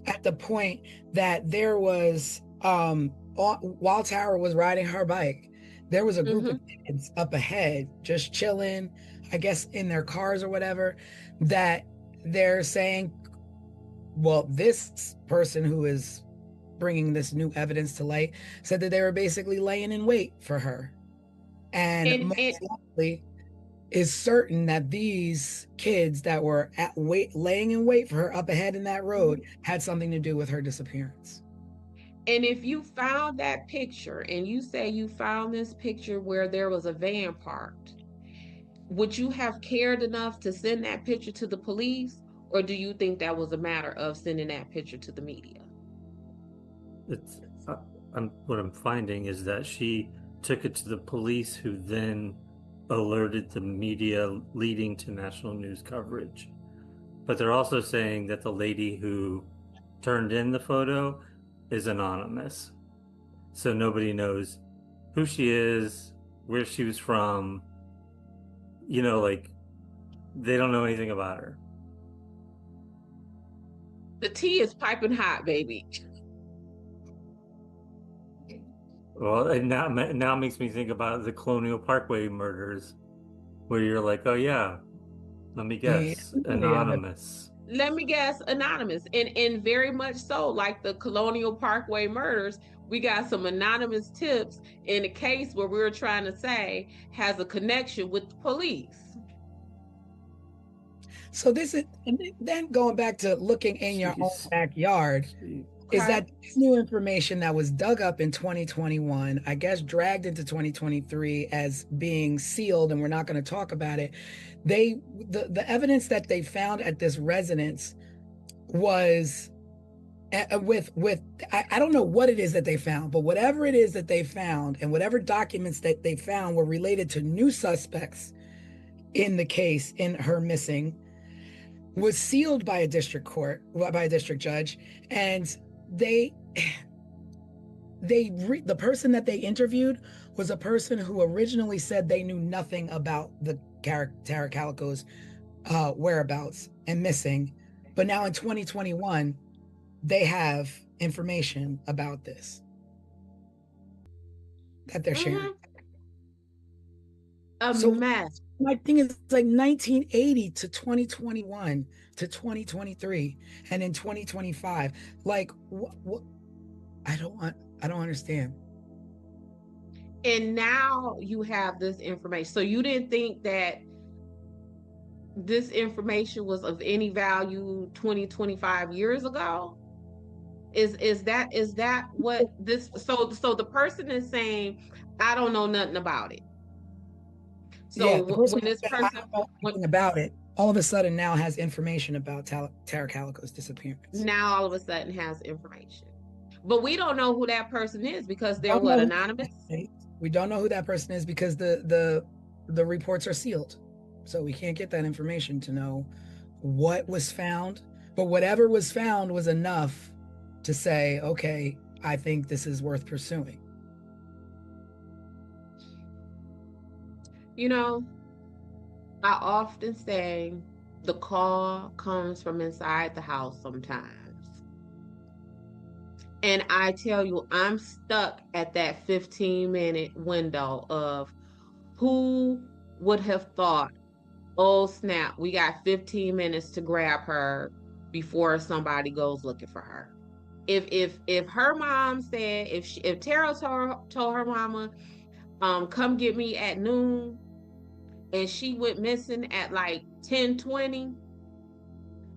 at the point that there was, while Tara was riding her bike, there was a group of kids up ahead just chilling, I guess in their cars or whatever, that they're saying, well, this person who is bringing this new evidence to light said that they were basically laying in wait for her. And most likely is certain that these kids that were laying in wait for her up ahead in that road had something to do with her disappearance. And if you found that picture and you say you found this picture where there was a van parked, would you have cared enough to send that picture to the police? Or do you think that was a matter of sending that picture to the media? It's what I'm finding is that she took it to the police, who then alerted the media, leading to national news coverage. But they're also saying that the lady who turned in the photo is anonymous. So nobody knows who she is, where she was from. You know, like, they don't know anything about her. The tea is piping hot, baby. Well, and now it makes me think about the Colonial Parkway murders, where you're like, oh yeah, let me guess, anonymous. Let me guess, anonymous. And very much so, like the Colonial Parkway murders, we got some anonymous tips in a case where we were trying to say has a connection with the police. So this is, and then going back to looking in your own backyard, is that this new information that was dug up in 2021, I guess dragged into 2023 as being sealed, and we're not going to talk about it. The evidence that they found at this residence was I don't know what it is that they found, but whatever it is that they found and whatever documents that they found were related to new suspects in the case, in her missing, was sealed by a district court, by a district judge, and the person that they interviewed was a person who originally said they knew nothing about the Tara Calico's whereabouts and missing, but now in 2021 they have information about this that they're sharing. A So mess. my thing is like 1980 to 2021 to 2023 and in 2025, like what I don't understand. And now you have this information. So you didn't think that this information was of any value 20, 25 years ago? Is that what this, so the person is saying, I don't know nothing about it. So yeah, the person when this that person, I don't know anything about it, all of a sudden now has information about Tara Calico's disappearance. now all of a sudden has information. But we don't know who that person is because they're Don't know anonymous? We don't know who that person is because the reports are sealed. So we can't get that information to know what was found. But whatever was found was enough to say, okay, I think this is worth pursuing. You know, I often say the call comes from inside the house sometimes. And I tell you, I'm stuck at that 15-minute window of who would have thought, oh snap, we got 15 minutes to grab her before somebody goes looking for her. If her mom said, if Tara told her mama, come get me at noon, and she went missing at like 10:20,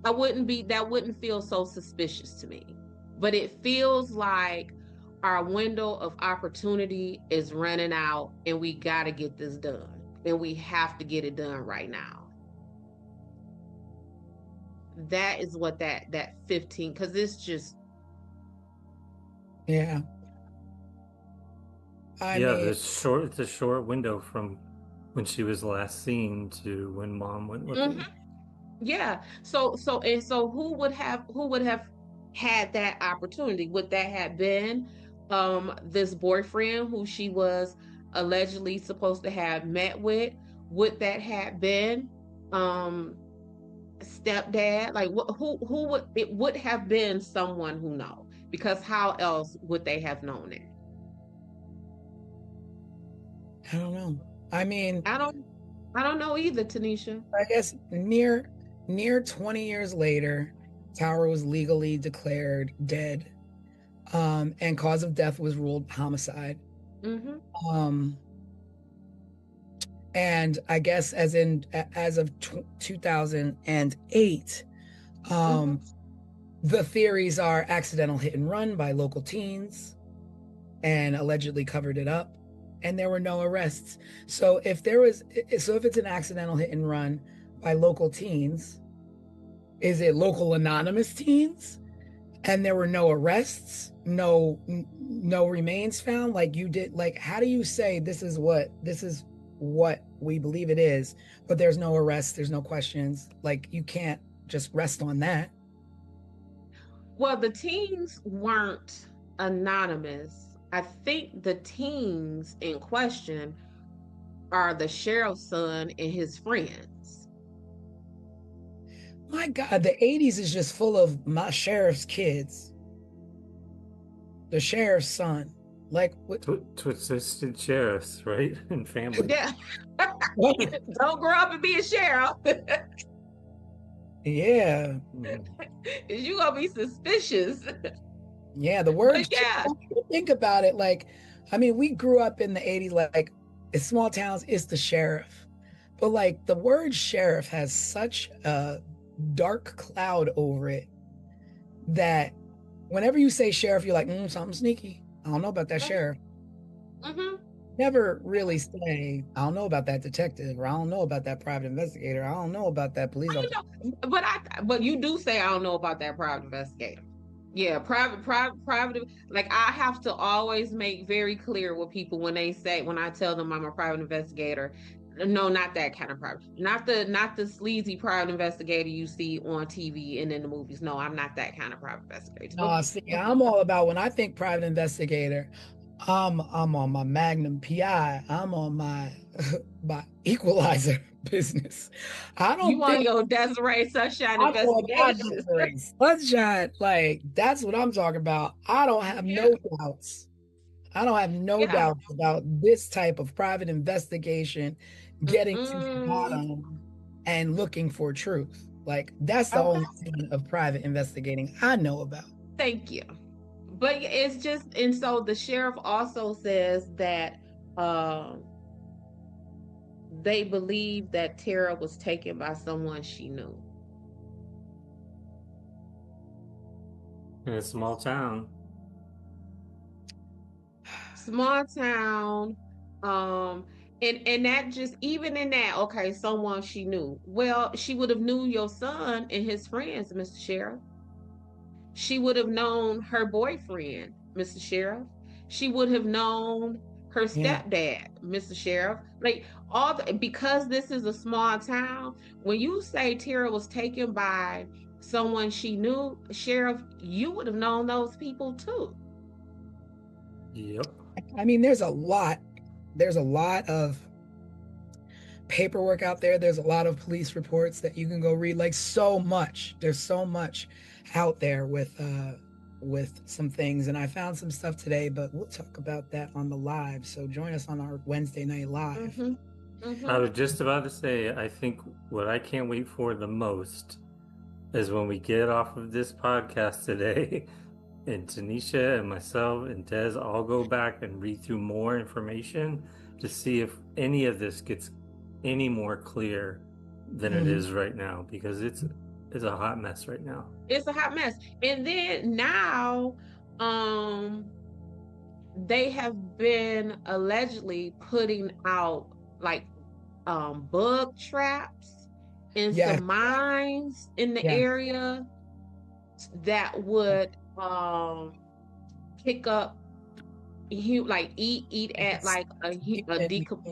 that wouldn't feel so suspicious to me. But it feels like our window of opportunity is running out and we got to get this done. And we have to get it done right now. That is what that 15, because it's just. Yeah. I mean, it's a short window from when she was last seen to when mom went looking. Mm-hmm. Yeah. So who would have had that opportunity? Would that have been this boyfriend who she was allegedly supposed to have met with? Would that have been stepdad? Like who would it would have been someone who knows, because how else would they have known it? I don't know. I mean, I don't know either, Tanisha. I guess near 20 years later, Tara was legally declared dead, and cause of death was ruled homicide. Mm-hmm. And I guess as of 2008, the theories are accidental hit and run by local teens, and allegedly covered it up, and there were no arrests. So if it's an accidental hit and run by local teens, Is it local anonymous teens? And there were no arrests, no remains found? Like you did, like, how do you say this is what we believe it is, but there's no arrests, there's no questions? Like, you can't just rest on that. Well, the teens weren't anonymous. I think the teens in question are the sheriff's son and his friends. My God, the 80s is just full of my sheriff's kids. The sheriff's son. Like, what? Twisted sheriffs, right? And family. Yeah. What? Don't grow up and be a sheriff. Yeah. You're going to be suspicious. Yeah, the word. But yeah. Think about it. Like, I mean, we grew up in the 80s, like, in small towns, it's the sheriff. But, like, the word sheriff has such a dark cloud over it that whenever you say sheriff, you're like, something sneaky. I don't know about that sheriff. Mm-hmm. Never really say, I don't know about that detective, or I don't know about that private investigator. I don't know about that police officer. But you do say, I don't know about that private investigator. Yeah, private. Like, I have to always make very clear with people when I tell them I'm a private investigator. No, not that kind of private. Not the sleazy private investigator you see on TV and in the movies. No, I'm not that kind of private investigator. No, see, I'm all about, when I think private investigator, I'm on my Magnum PI. I'm on my Equalizer business. I don't You want think your Desiree Sunshine I'm on my investigation. Desiree Sunshine. Like, that's what I'm talking about. I don't have no doubts. I don't have no doubts about this type of private investigation, getting to the bottom and looking for truth. Like, that's the only kind of private investigating I know about. Thank you. But it's just, and so the sheriff also says that they believe that Tara was taken by someone she knew. In a small town. Small town. And that just, even in that, okay, someone she knew. Well, she would have knew your son and his friends, Mr. Sheriff. She would have known her boyfriend, Mr. Sheriff. She would have known her stepdad, Mr. Sheriff. Like, because this is a small town, when you say Tara was taken by someone she knew, Sheriff, you would have known those people too. Yep. I mean, there's a lot of paperwork out there. There's a lot of police reports that you can go read. Like, so much. There's so much out there with some things, and I found some stuff today, but we'll talk about that on the live. So join us on our Wednesday night live. I was just about to say, I think what I can't wait for the most is when we get off of this podcast today and Tanisha and myself and Des all go back and read through more information to see if any of this gets any more clear than it is right now, because it's a hot mess right now. It's a hot mess. And then now they have been allegedly putting out like bug traps in some mines in the area that would pick up eat at like a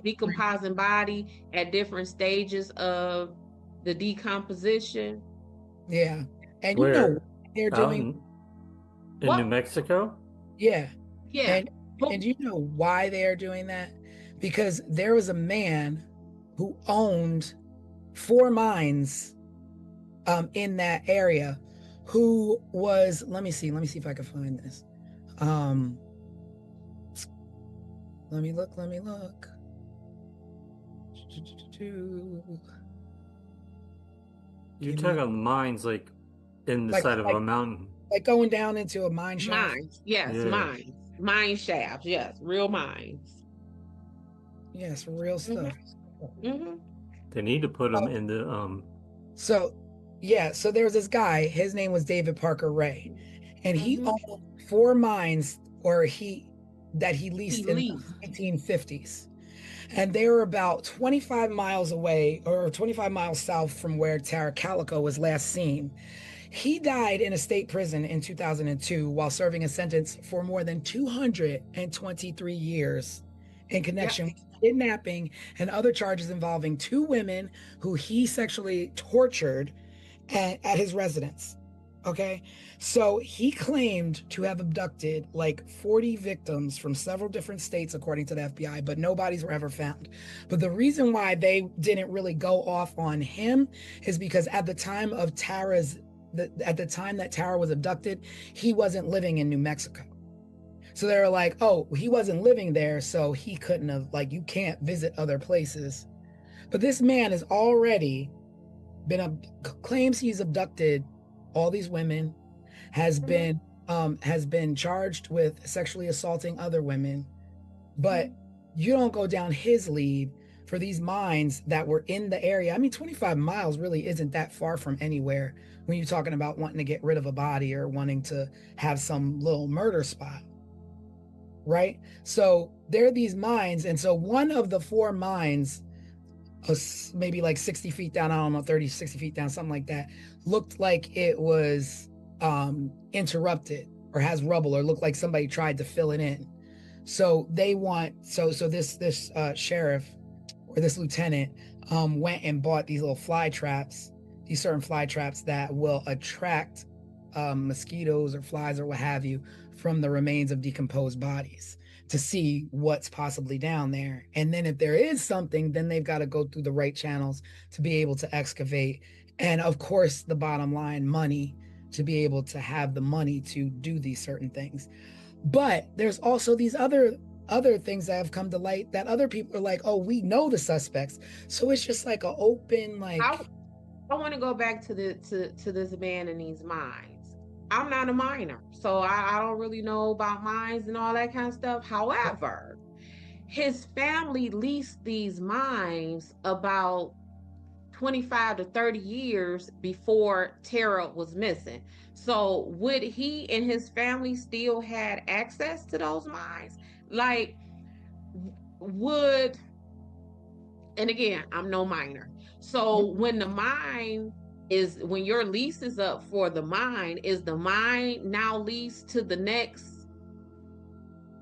decomposing body at different stages of the decomposition. Yeah. And where, you know what they're doing in New Mexico? Yeah. Yeah. And you know why they are doing that? Because there was a man who owned 4 mines in that area, who was, let me see if I can find this. Let me look. You're talking about mines like in the side of a mountain. Like going down into a mine shaft. Mines, yes, mines. Mine shafts, yes, real mines. Yes, real stuff. They need to put them in the So there was this guy, his name was David Parker Ray, and he owned 4 mines that he leased in the 1950s. And they were about 25 miles away, or 25 miles south from where Tara Calico was last seen. He died in a state prison in 2002 while serving a sentence for more than 223 years in connection with kidnapping and other charges involving two women who he sexually tortured at his residence. Okay. So he claimed to have abducted like 40 victims from several different states, according to the FBI, but nobody's were ever found. But the reason why they didn't really go off on him is because at the time of at the time that Tara was abducted, he wasn't living in New Mexico. So they were like, oh, he wasn't living there, so he couldn't have, like, you can't visit other places. But this man has already claims he's abducted all these women, has been charged with sexually assaulting other women, but you don't go down his lead for these mines that were in the area. I mean, 25 miles really isn't that far from anywhere when you're talking about wanting to get rid of a body or wanting to have some little murder spot, right? So there are these mines, and so one of the four mines, maybe like 60 feet down, I don't know, 30, 60 feet down, something like that, looked like it was interrupted or has rubble, or looked like somebody tried to fill it in. So they want, so this sheriff or this lieutenant went and bought these little fly traps, these certain fly traps that will attract mosquitoes or flies or what have you from the remains of decomposed bodies, to see what's possibly down there. And then if there is something, then they've got to go through the right channels to be able to excavate. And of course, the bottom line, money, to be able to have the money to do these certain things. But there's also these other things that have come to light that other people are like, oh, we know the suspects. So it's just like an open, like, I want to go back to this man in these mines. I'm not a miner, so I don't really know about mines and all that kind of stuff. However, his family leased these mines about 25 to 30 years before Tara was missing. So would he and his family still had access to those mines? Like, and again, I'm no miner. So when when your lease is up for the mine, is the mine now leased to the next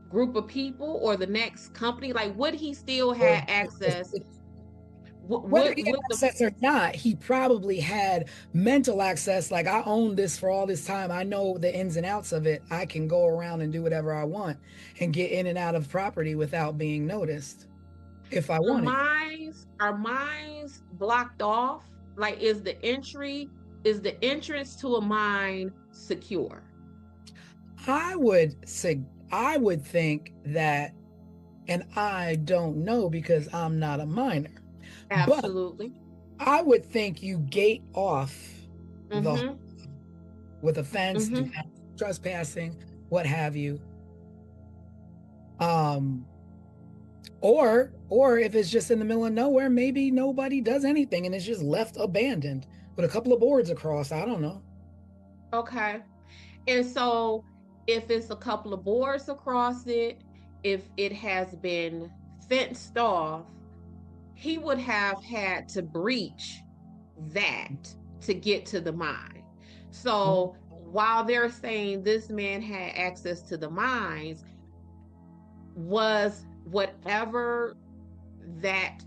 group of people or the next company? Like, would he still have access? Whether he had access or not, he probably had mental access. Like, I own this for all this time. I know the ins and outs of it. I can go around and do whatever I want and get in and out of property without being noticed if I want it. Are mines blocked off? Like, is the entrance to a mine secure? I would think that, and I don't know because I'm not a miner. Absolutely. But I would think you gate off with a fence, trespassing, what have you. Or if it's just in the middle of nowhere, maybe nobody does anything and it's just left abandoned with a couple of boards across. I don't know. Okay. And so if it's a couple of boards across it, if it has been fenced off, he would have had to breach that to get to the mine. So while they're saying this man had access to the mines, was whatever that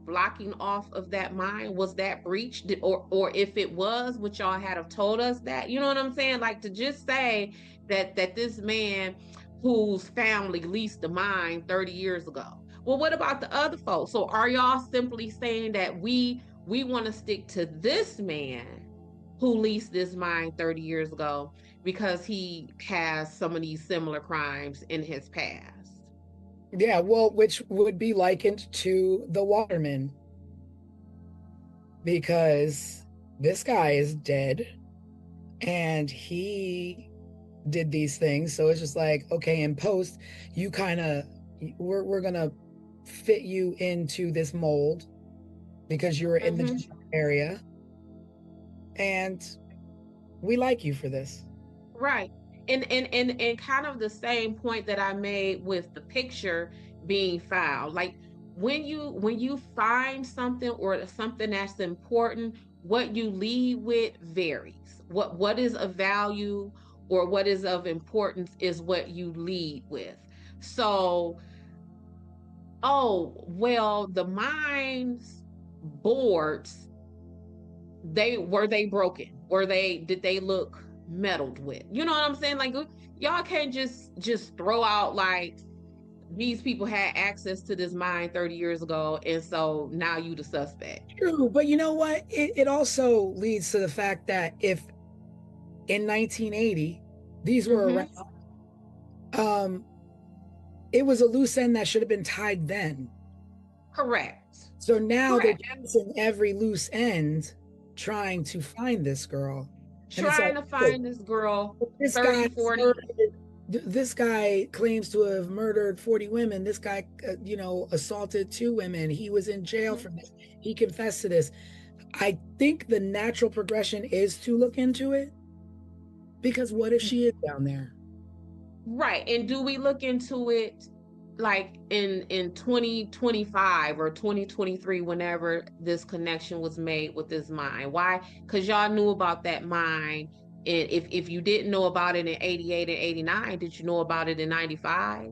blocking off of that mine, was that breached? Or if it was, would y'all have told us that? You know what I'm saying? Like, to just say that this man whose family leased the mine 30 years ago. Well, what about the other folks? So are y'all simply saying that we want to stick to this man who leased this mine 30 years ago because he has some of these similar crimes in his past? Yeah, well, which would be likened to the Waterman, because this guy is dead and he did these things. So it's just like, okay, in post, you kind of, we're gonna fit you into this mold because you were in the area and we like you for this. Right. And kind of the same point that I made with the picture being filed. Like, when you find something or something that's important, what you lead with varies. What is of value or what is of importance is what you lead with. So, oh, well, the mines boards, they broken? Did they look meddled with? You know what I'm saying? Like, y'all can't just throw out like these people had access to this mine 30 years ago, and so now you the suspect. True, but you know what? It also leads to the fact that if in 1980 these were Mhm. around, it was a loose end that should have been tied then. Correct. So now they're Correct. chasing every loose end, trying to find this girl. And it's Trying like, to find this girl this 30, guy 40. this guy claims to have murdered 40 women. This guy, assaulted 2 women. He was in jail for this. He confessed to this. I think the natural progression is to look into it, because what if she is down there? Right. And do we look into it like in 2025 or 2023, whenever this connection was made with this mine? Why? Because y'all knew about that mine. And if you didn't know about it in 88 and 89, did you know about it in 95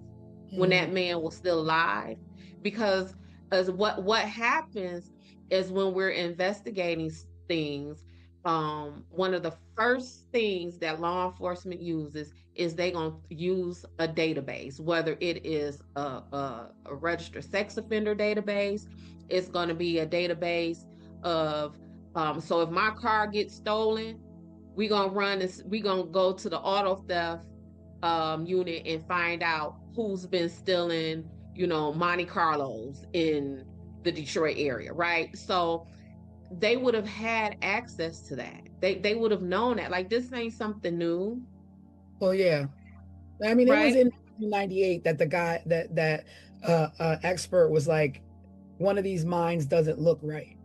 when that man was still alive? Because as what happens is when we're investigating things, one of the first things that law enforcement uses is they gonna use a database, whether it is a registered sex offender database. It's gonna be a database of so if my car gets stolen, we gonna run this, we gonna go to the auto theft unit and find out who's been stealing, Monte Carlos in the Detroit area, right? So they would have had access to that. They would have known that. Like, this ain't something new, Well, yeah. I mean, it was right? in 1998 that the guy that expert was like, one of these mines doesn't look right.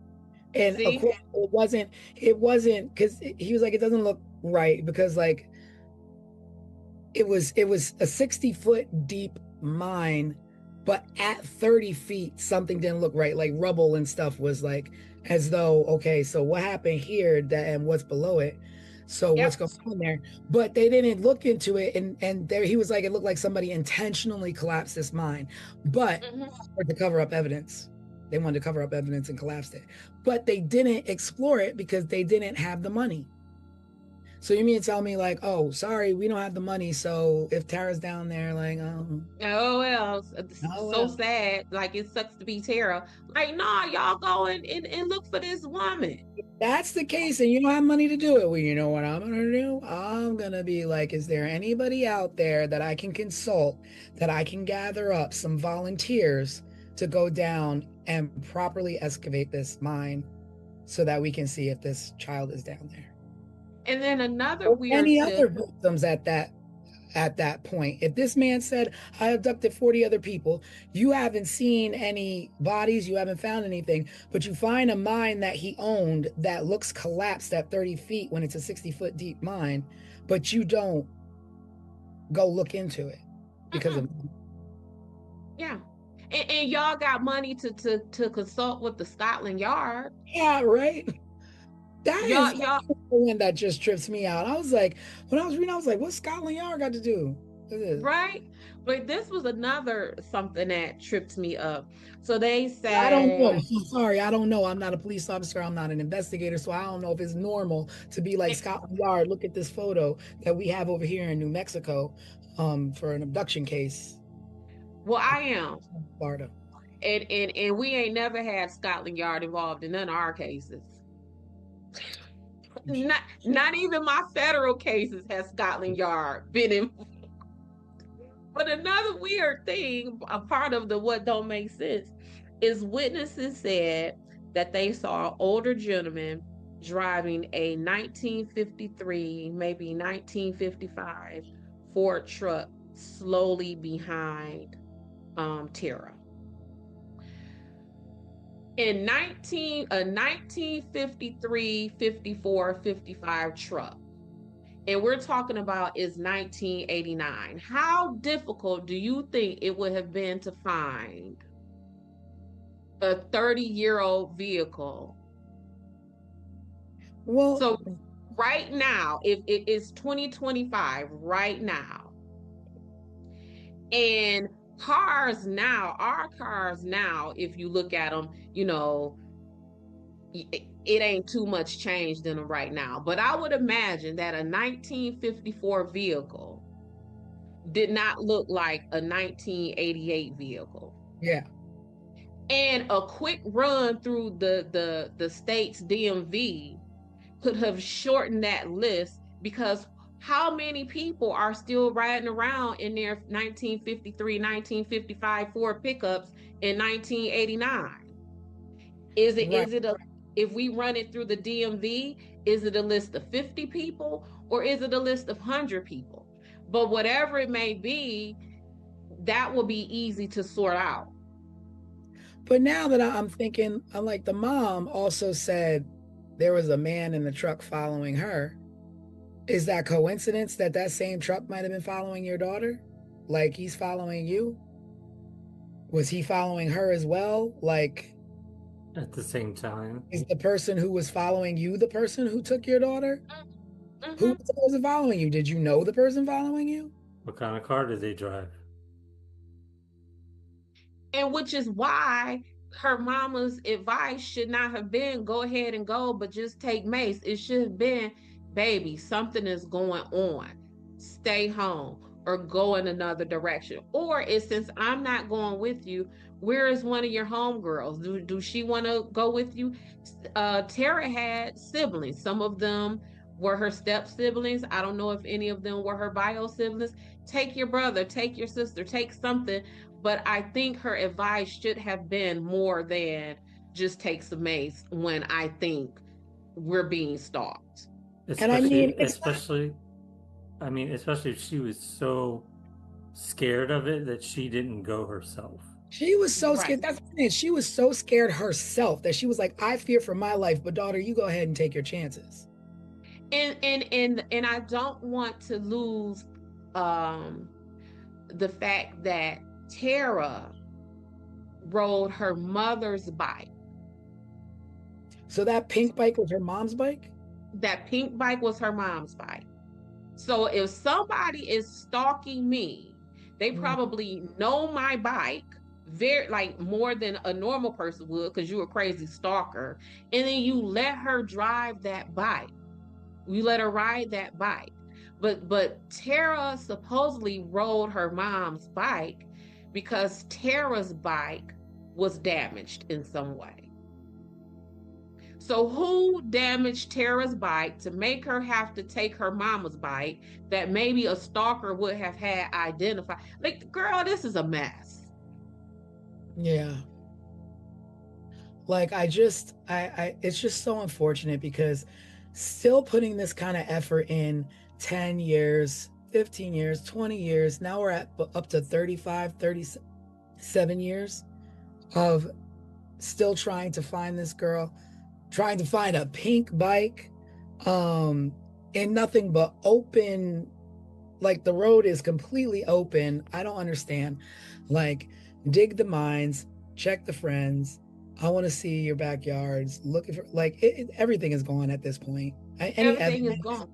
And of See? course it wasn't because he was like, it doesn't look right because like it was a 60-foot deep mine, but at 30 feet something didn't look right. Like rubble and stuff was like, as though, okay, so what happened here, that and what's below it, so what's Yep. going on there? But they didn't look into it, and there he was like, it looked like somebody intentionally collapsed this mine, but Mhm. to cover up evidence. They wanted to cover up evidence and collapsed it, but they didn't explore it because they didn't have the money. So you mean to tell me like, oh, sorry, we don't have the money. So if Tara's down there, like, Oh well, oh so well. sad. Like, it sucks to be Tara. Like, nah, y'all go and look for this woman. That's the case, and you don't have money to do it. Well, you know what I'm gonna do? I'm gonna be like, is there anybody out there that I can consult, that I can gather up some volunteers to go down and properly excavate this mine so that we can see if this child is down there? And then another Or weird any tip. other victims at that point. If this man said, I abducted 40 other people, you haven't seen any bodies, you haven't found anything, but you find a mine that he owned that looks collapsed at 30 feet when it's a 60-foot deep mine, but you don't go look into it because of Yeah. And y'all got money to consult with the Scotland Yard. yeah, right. That Y'all, is y'all, the one that just trips me out. I was like, when I was reading, I was like, what's Scotland Yard got to do with this? right? But this was another something that tripped me up. So they I don't know. say, I'm sorry. I don't know. I'm not a police officer. I'm not an investigator. So I don't know if it's normal to be like, Scotland Yard, look at this photo that we have over here in New Mexico for an abduction case. well, I am. Florida. And we ain't never had Scotland Yard involved in none of our cases. Not even my federal cases has Scotland Yard been in. But another weird thing, a part of the what don't make sense, is witnesses said that they saw an older gentleman driving a 1953, maybe 1955 Ford truck slowly behind Tara. In 1953, 54, 55 truck. And we're talking about is 1989. How difficult do you think it would have been to find a 30-year-old vehicle. Well, So right now, if it is 2025 right now, and our cars now, if you look at them, it ain't too much changed in them right now. But I would imagine that a 1954 vehicle did not look like a 1988 vehicle. yeah. And a quick run through the state's DMV could have shortened that list, because how many people are still riding around in their 1953, 1955 Ford pickups in 1989? Is it Right. is it a If we run it through the DMV, is it a list of 50 people or is it a list of 100 people? But whatever it may be, that will be easy to sort out. But now that I'm thinking, I'm like, the mom also said there was a man in the truck following her. Is that coincidence that that same truck might have been following your daughter? Like, he's following you? Was he following her as well? Like, At the same time, is the person who was following you the person who took your daughter? Mhm. Who was the person following you? Did you know the person following you? what kind of car did they drive? And which is why her mama's advice should not have been go ahead and go, but just take Mace. It should have been, baby, something is going on. Stay home or go in another direction. Or it's, since I'm not going with you, where is one of your homegirls? Do she want to go with you? Tara had siblings. Some of them were her step siblings. I don't know if any of them were her bio siblings. Take your brother, take your sister, take something. But I think her advice should have been more than just take some Mace when I think we're being stalked. And I mean, Especially if she was so scared of it that she didn't go herself. she was so Right. scared. That's the thing. She was so scared herself that she was like, I fear for my life, but daughter, you go ahead and take your chances. And I don't want to lose the fact that Tara rode her mother's bike. So that pink bike was her mom's bike? That pink bike was her mom's bike. So if somebody is stalking me, they probably know my bike very, like, more than a normal person would, because you're a crazy stalker. And then you let her drive that bike. You let her ride that bike. But Tara supposedly rode her mom's bike because Tara's bike was damaged in some way. So who damaged Tara's bike to make her have to take her mama's bike that maybe a stalker would have had identified? Like, girl, this is a mess. Yeah. Like, I it's just so unfortunate because still putting this kind of effort in 10 years, 15 years, 20 years, now we're at up to 35, 37 years of still trying to find this girl, trying to find a pink bike, in nothing but open, like the road is completely open. I don't understand. Like, dig the mines, check the friends. I want to see your backyards. Looking for, like, everything is gone at this point. Everything is gone.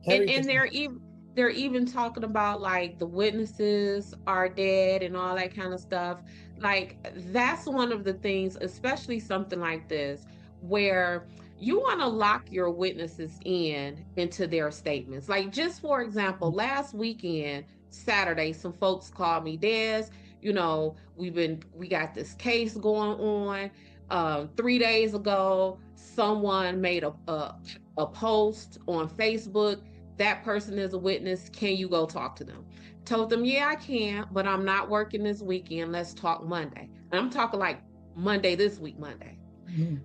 And Everything. they're even talking about, like, the witnesses are dead and all that kind of stuff. Like, that's one of the things, especially something like this, where you want to lock your witnesses into their statements. Like, just for example, last weekend, Saturday, some folks called me, Des, we got this case going on. 3 days ago, someone made a post on Facebook. That person is a witness. Can you go talk to them? Told them, yeah, I can, but I'm not working this weekend. Let's talk Monday. And I'm talking like Monday, this week, Monday. Mhm.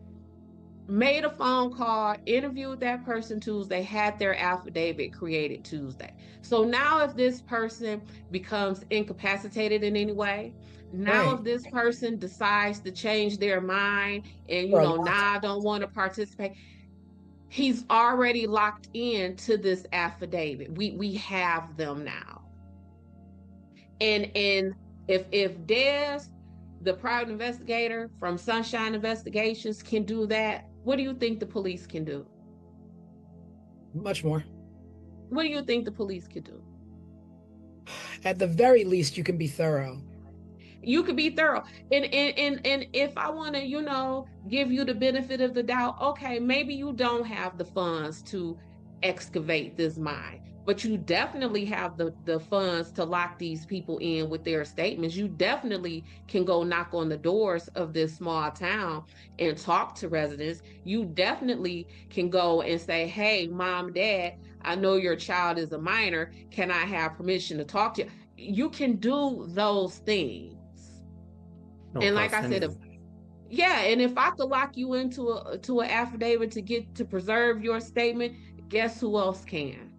Made a phone call, interviewed that person Tuesday, had their affidavit created Tuesday. So now if this person becomes incapacitated in any way, now Right. if this person decides to change their mind and, For a long now I don't want to participate, he's already locked into this affidavit. We have them now. And if Des the private investigator from Sunshine Investigations can do that, what do you think the police can do? Much more. What do you think the police could do? At the very least, you can be thorough. You could be thorough. And if I want to, give you the benefit of the doubt, okay, maybe you don't have the funds to excavate this mine, but you definitely have the funds to lock these people in with their statements. You definitely can go knock on the doors of this small town and talk to residents. You definitely can go and say, hey, mom, dad, I know your child is a minor. Can I have permission to talk to you? You can do those things. Don't And like cost I said, anything. and if I could lock you into an affidavit to preserve your statement, guess who else can?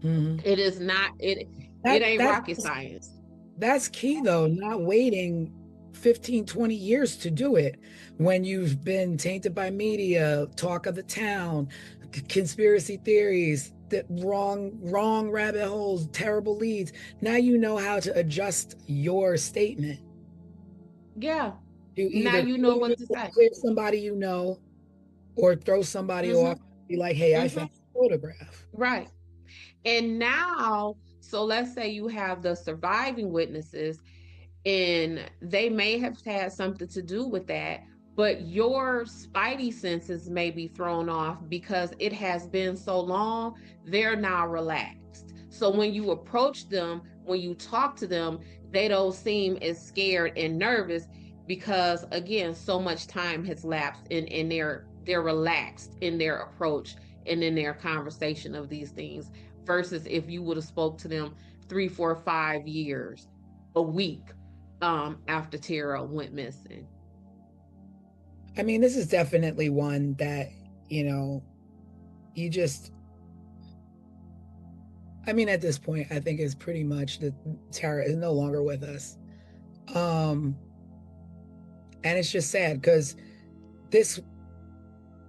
Mhm. It is not it ain't rocket science. That's key though, not waiting 15, 20 years to do it when you've been tainted by media, talk of the town, conspiracy theories, wrong rabbit holes, terrible leads. Now you know how to adjust your statement. Yeah. To Now either you know what to say. clear somebody you know or throw somebody off, be like, hey, I found a photograph. Right. And now, so let's say you have the surviving witnesses and they may have had something to do with that, but your spidey senses may be thrown off because it has been so long, they're now relaxed. So when you approach them, when you talk to them, they don't seem as scared and nervous because again, so much time has lapsed and they're relaxed in their approach and in their conversation of these things versus if you would have spoke to them 3, 4, 5 years, a week after Tara went missing. I mean, this is definitely one that, you just, I mean, at this point, I think it's pretty much that Tara is no longer with us. And it's just sad because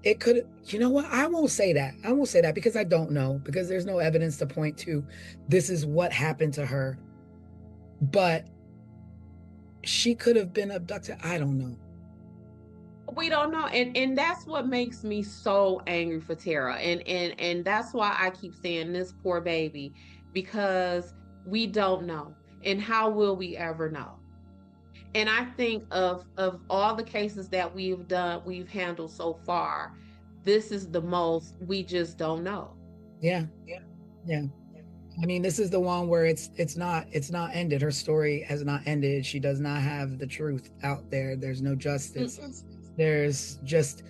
it could, you know what? I won't say that. I won't say that because I don't know, because there's no evidence to point to this is what happened to her. But she could have been abducted. I don't know. We don't know. And that's what makes me so angry for Tara. And that's why I keep saying this poor baby, because we don't know. And how will we ever know? And I think of all the cases that we've handled so far, this is the most we just don't know. Yeah. I mean, this is the one where it's not ended. Her story has not ended. She does not have the truth out there. There's no justice. There's just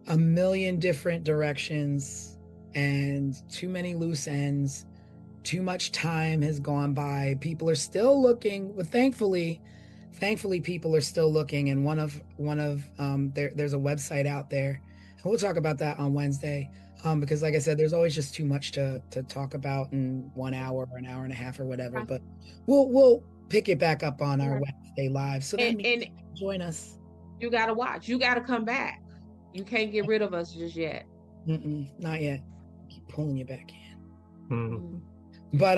a million different directions and too many loose ends. Too much time has gone by. People are still looking, but thankfully people are still looking. And there's a website out there, and we'll talk about that on Wednesday. Because like I said, there's always just too much to talk about in 1 hour or an hour and a half or whatever. But we'll pick it back up on our Wednesday live. So that means join us. You gotta watch. You gotta come back. You can't get rid of us just yet. Not yet. Keep pulling you back in. Mm. But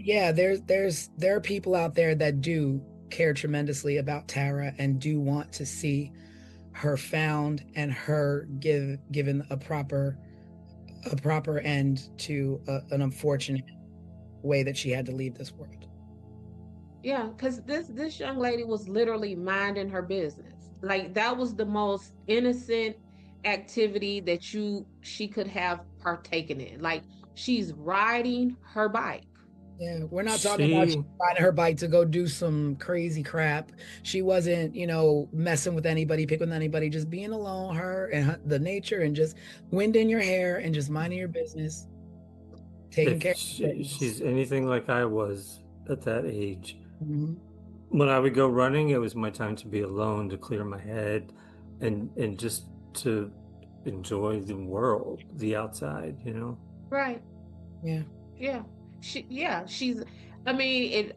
yeah, there are people out there that do care tremendously about Tara and do want to see her found and her given a proper end to an unfortunate way that she had to leave this world. Yeah, because this young lady was literally minding her business. Like that was the most innocent activity that she could have partaken in. Like she's riding her bike. Yeah, we're not talking about she riding her bike to go do some crazy crap. She wasn't, messing with anybody, picking with anybody, just being alone, her and the nature, and just wind in your hair and just minding your business, taking care of she's anything like I was at that age. When I would go running, it was my time to be alone, to clear my head, and just to enjoy the world, the outside, Right. Yeah. She's, I mean,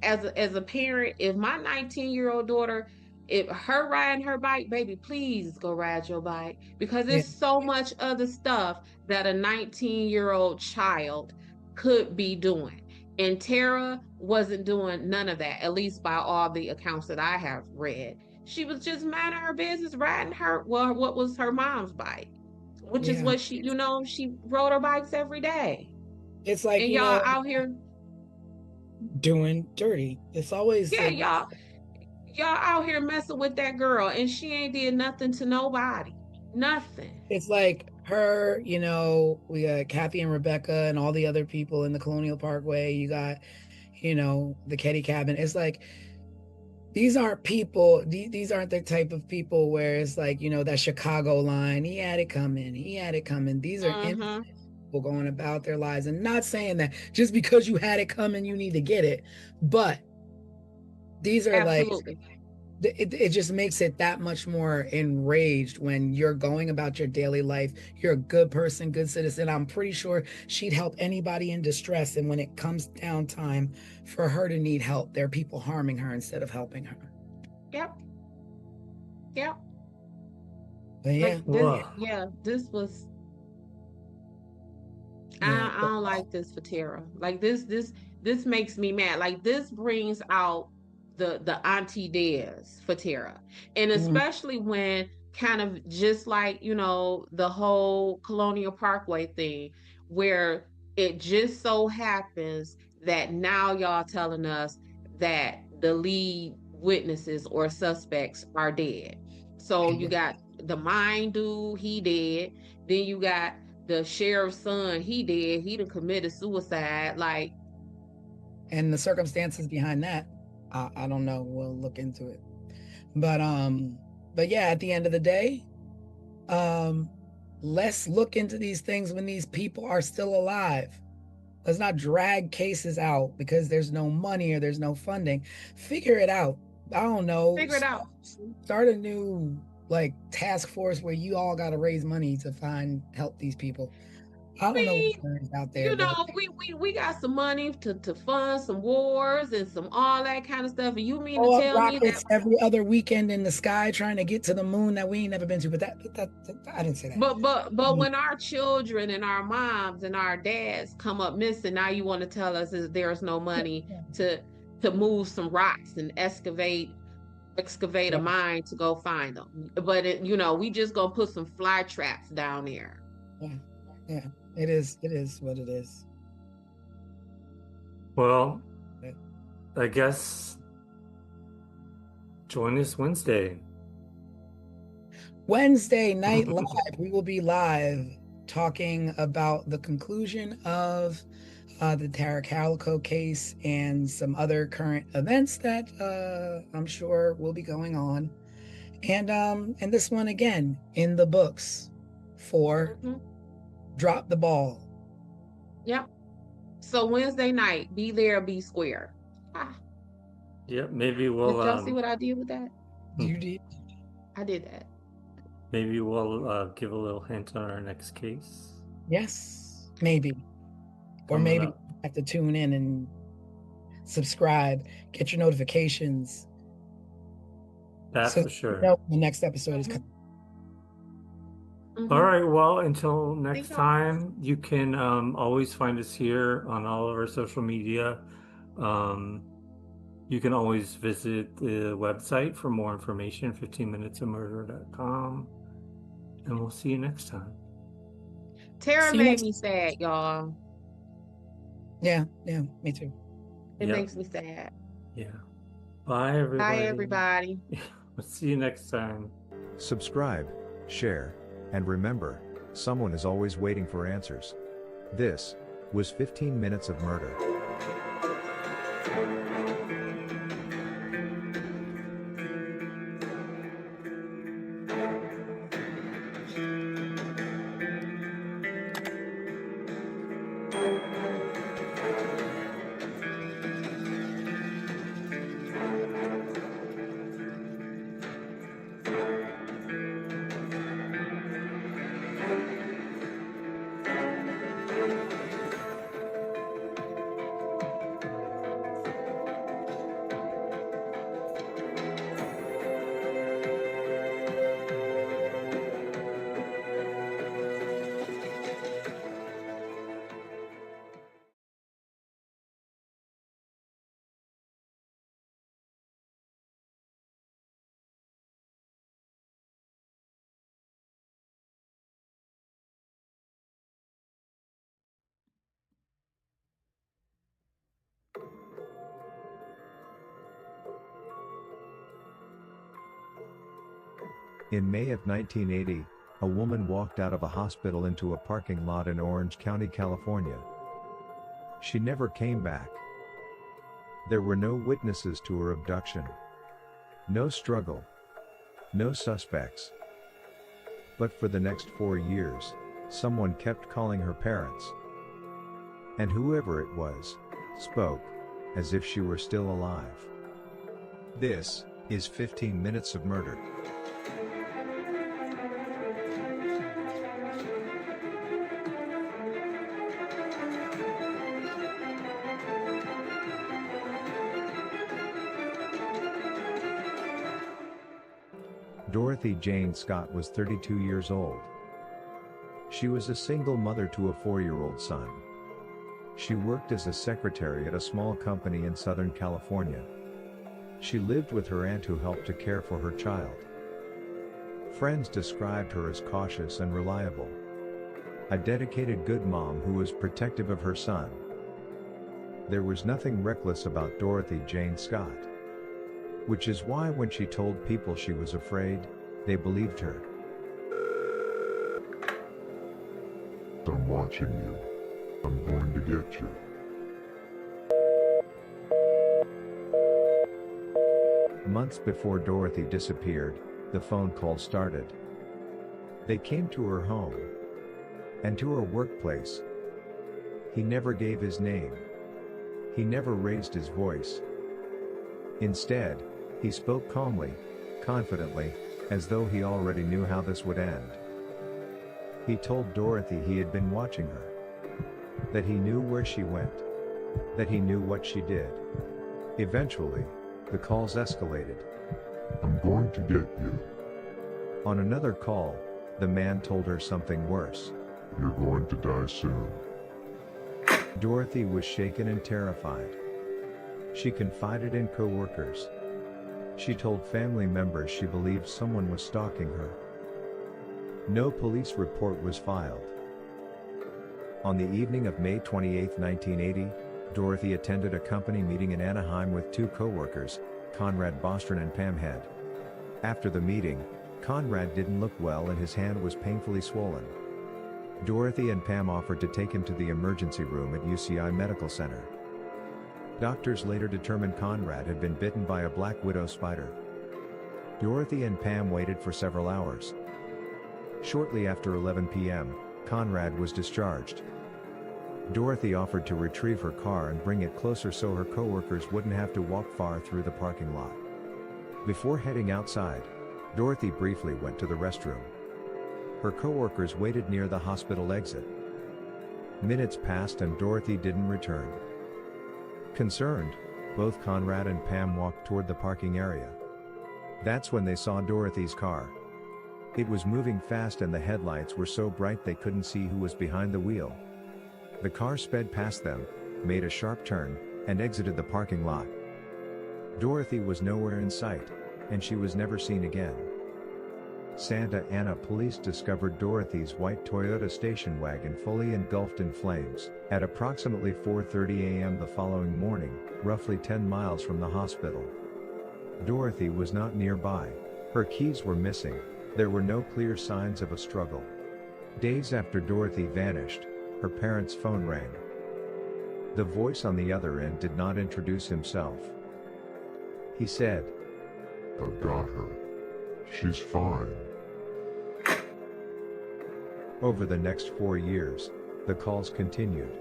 as a parent, if my 19-year-old daughter, if her riding her bike, baby, please go ride your bike, because there's so much other stuff that a 19-year-old child could be doing. And Tara wasn't doing none of that, at least by all the accounts that I have read. She was just minding her business, riding what was her mom's bike, which is Yeah. what she rode her bikes every day. It's like, And y'all out here, doing dirty. It's always yeah, like, y'all out here messing with that girl, and she ain't did nothing to nobody. Nothing. it's like her, we got Kathy and Rebecca and all the other people in the Colonial Parkway. You got, the Ketty cabin. It's like, these aren't people, these aren't the type of people where it's like, that Chicago line, he had it coming, he had it coming. These are innocent people going about their lives, and not saying that just because you had it coming, you need to get it. But these are Absolutely. like, it just makes it that much more enraged when you're going about your daily life. You're a good person, good citizen. I'm pretty sure she'd help anybody in distress. And when it comes down time for her to need help, there are people harming her instead of helping her. Yep. But yeah. This was. Yeah. I don't like this for Tara. Like this makes me mad. Like this brings out the auntie dares for Tara, and especially when kind of just like the whole Colonial Parkway thing, where it just so happens that now y'all telling us that the lead witnesses or suspects are dead. So you got the mine dude, he dead. Then you got the sheriff's son, he done committed suicide. Like, and the circumstances behind that, I don't know. We'll look into it. But yeah, at the end of the day, let's look into these things when these people are still alive. Let's not drag cases out because there's no money or there's no funding. Figure it out. I don't know. Figure it out. Start a new task force where you all got to raise money to help these people. I don't know what's out there. We got some money to fund some wars and some all that kind of stuff. And you mean to tell me that every other weekend in the sky trying to get to the moon that we ain't never been to? But that I didn't say that. But when our children and our moms and our dads come up missing, now you want to tell us there's no money to move some rocks and excavate a mine to go find them. But we just gonna put some fly traps down there. Yeah. It is what it is. Well, I guess join us Wednesday night live. We will be live talking about the conclusion of the Tara Calico case and some other current events that I'm sure will be going on. And this one again in the books for Drop the Ball. Yep. So Wednesday night, be there, be square. Yep, maybe we'll. Did y'all see what I did with that? You did. I did that. Maybe we'll give a little hint on our next case. Yes, maybe. Or maybe you have to tune in and subscribe, get your notifications. That's for sure. You know the next episode is coming. All right. Well, until next time, you can always find us here on all of our social media. You can always visit the website for more information, 15minutesofmurder.com. And we'll see you next time. Tara made me sad, y'all. Yeah, me too. It makes me sad. Yeah. Bye, everybody. Bye, everybody. We'll see you next time. Subscribe, share, and remember, someone is always waiting for answers. This was 15 Minutes of Murder. In May of 1980, a woman walked out of a hospital into a parking lot in Orange County, California. She never came back. There were no witnesses to her abduction. No struggle. No suspects. But for the next 4 years, someone kept calling her parents. And whoever it was, spoke, as if she were still alive. This is 15 Minutes of Murder. Dorothy Jane Scott was 32 years old. She was a single mother to a 4-year-old son. She worked as a secretary at a small company in Southern California. She lived with her aunt who helped to care for her child. Friends described her as cautious and reliable. A dedicated good mom who was protective of her son. There was nothing reckless about Dorothy Jane Scott. Which is why when she told people she was afraid, they believed her. I'm watching you. I'm going to get you. Months before Dorothy disappeared, the phone call started. They came to her home. And to her workplace. He never gave his name. He never raised his voice. Instead, he spoke calmly, confidently, as though he already knew how this would end. He told Dorothy he had been watching her. That he knew where she went. That he knew what she did. Eventually, the calls escalated. I'm going to get you. On another call, the man told her something worse. You're going to die soon. Dorothy was shaken and terrified. She confided in co-workers. She told family members she believed someone was stalking her. No police report was filed. On the evening of May 28, 1980, Dorothy attended a company meeting in Anaheim with 2 co-workers, Conrad Bostrom and Pam Head. After the meeting, Conrad didn't look well and his hand was painfully swollen. Dorothy and Pam offered to take him to the emergency room at UCI Medical Center. Doctors later determined Conrad had been bitten by a black widow spider. Dorothy and Pam waited for several hours. Shortly after 11 p.m., Conrad was discharged. Dorothy offered to retrieve her car and bring it closer so her co-workers wouldn't have to walk far through the parking lot. Before heading outside, Dorothy briefly went to the restroom. Her co-workers waited near the hospital exit. Minutes passed and Dorothy didn't return. Concerned, both Conrad and Pam walked toward the parking area. That's when they saw Dorothy's car. It was moving fast and the headlights were so bright they couldn't see who was behind the wheel. The car sped past them, made a sharp turn, and exited the parking lot. Dorothy was nowhere in sight, and she was never seen again. Santa Ana police discovered Dorothy's white Toyota station wagon fully engulfed in flames, at approximately 4:30 a.m. the following morning, roughly 10 miles from the hospital. Dorothy was not nearby. Her keys were missing. There were no clear signs of a struggle. Days after Dorothy vanished, her parents' phone rang. The voice on the other end did not introduce himself. He said, I've got her. She's fine. Over the next 4 years, the calls continued.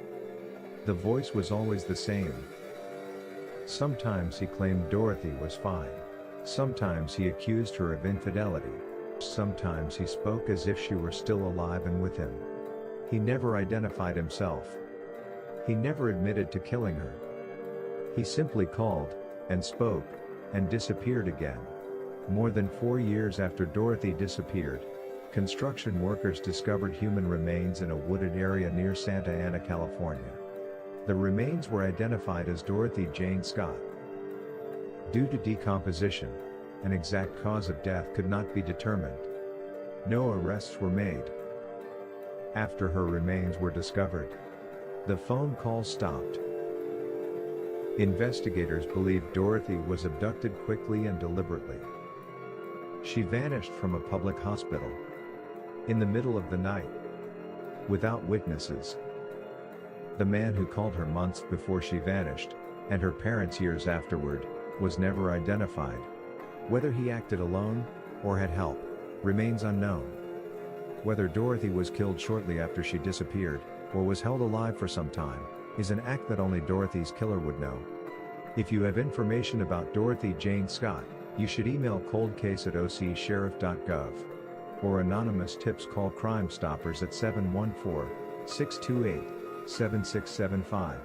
The voice was always the same. Sometimes he claimed Dorothy was fine. Sometimes he accused her of infidelity. Sometimes he spoke as if she were still alive and with him. He never identified himself. He never admitted to killing her. He simply called, and spoke, and disappeared again. More than 4 years after Dorothy disappeared, construction workers discovered human remains in a wooded area near Santa Ana, California. The remains were identified as Dorothy Jane Scott. Due to decomposition, an exact cause of death could not be determined. No arrests were made. After her remains were discovered, the phone calls stopped. Investigators believe Dorothy was abducted quickly and deliberately. She vanished from a public hospital in the middle of the night, without witnesses. The man who called her months before she vanished, and her parents years afterward, was never identified. Whether he acted alone, or had help, remains unknown. Whether Dorothy was killed shortly after she disappeared, or was held alive for some time, is an act that only Dorothy's killer would know. If you have information about Dorothy Jane Scott, you should email coldcase@ocsheriff.gov. Or anonymous tips, call Crime Stoppers at 714-628-7675.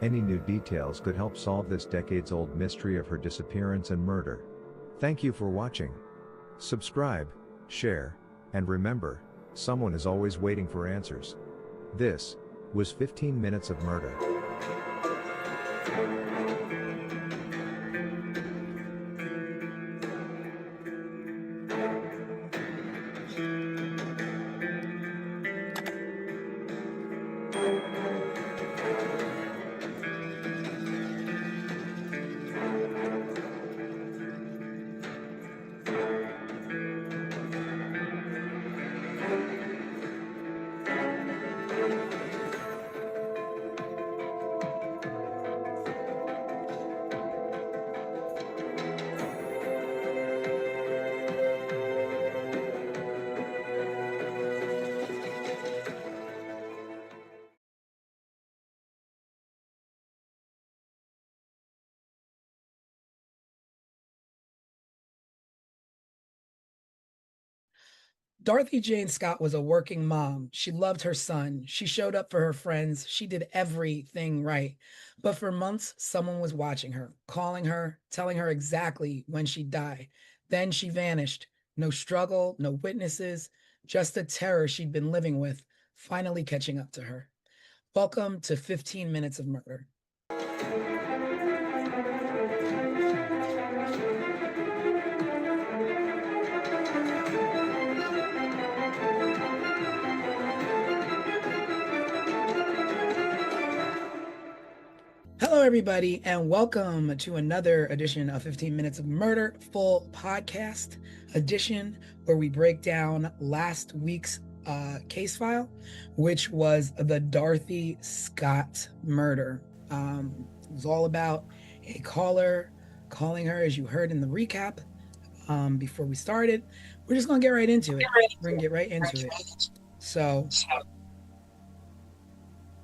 Any new details could help solve this decades-old mystery of her disappearance and murder. Thank you for watching. Subscribe, share, and remember, someone is always waiting for answers. This was 15 Minutes of Murder. Dorothy Jane Scott was a working mom. She loved her son. She showed up for her friends. She did everything right. But for months, someone was watching her, calling her, telling her exactly when she'd die. Then she vanished. No struggle, no witnesses, just the terror she'd been living with, finally catching up to her. Welcome to 15 Minutes of Murder. Hello, everybody, and welcome to another edition of 15 Minutes of Murder, full podcast edition, where we break down last week's case file, which was the Dorothy Scott murder. It was all about a caller calling her, as you heard in the recap before we started. We're just going to get right into it. We're going to get right into it. So,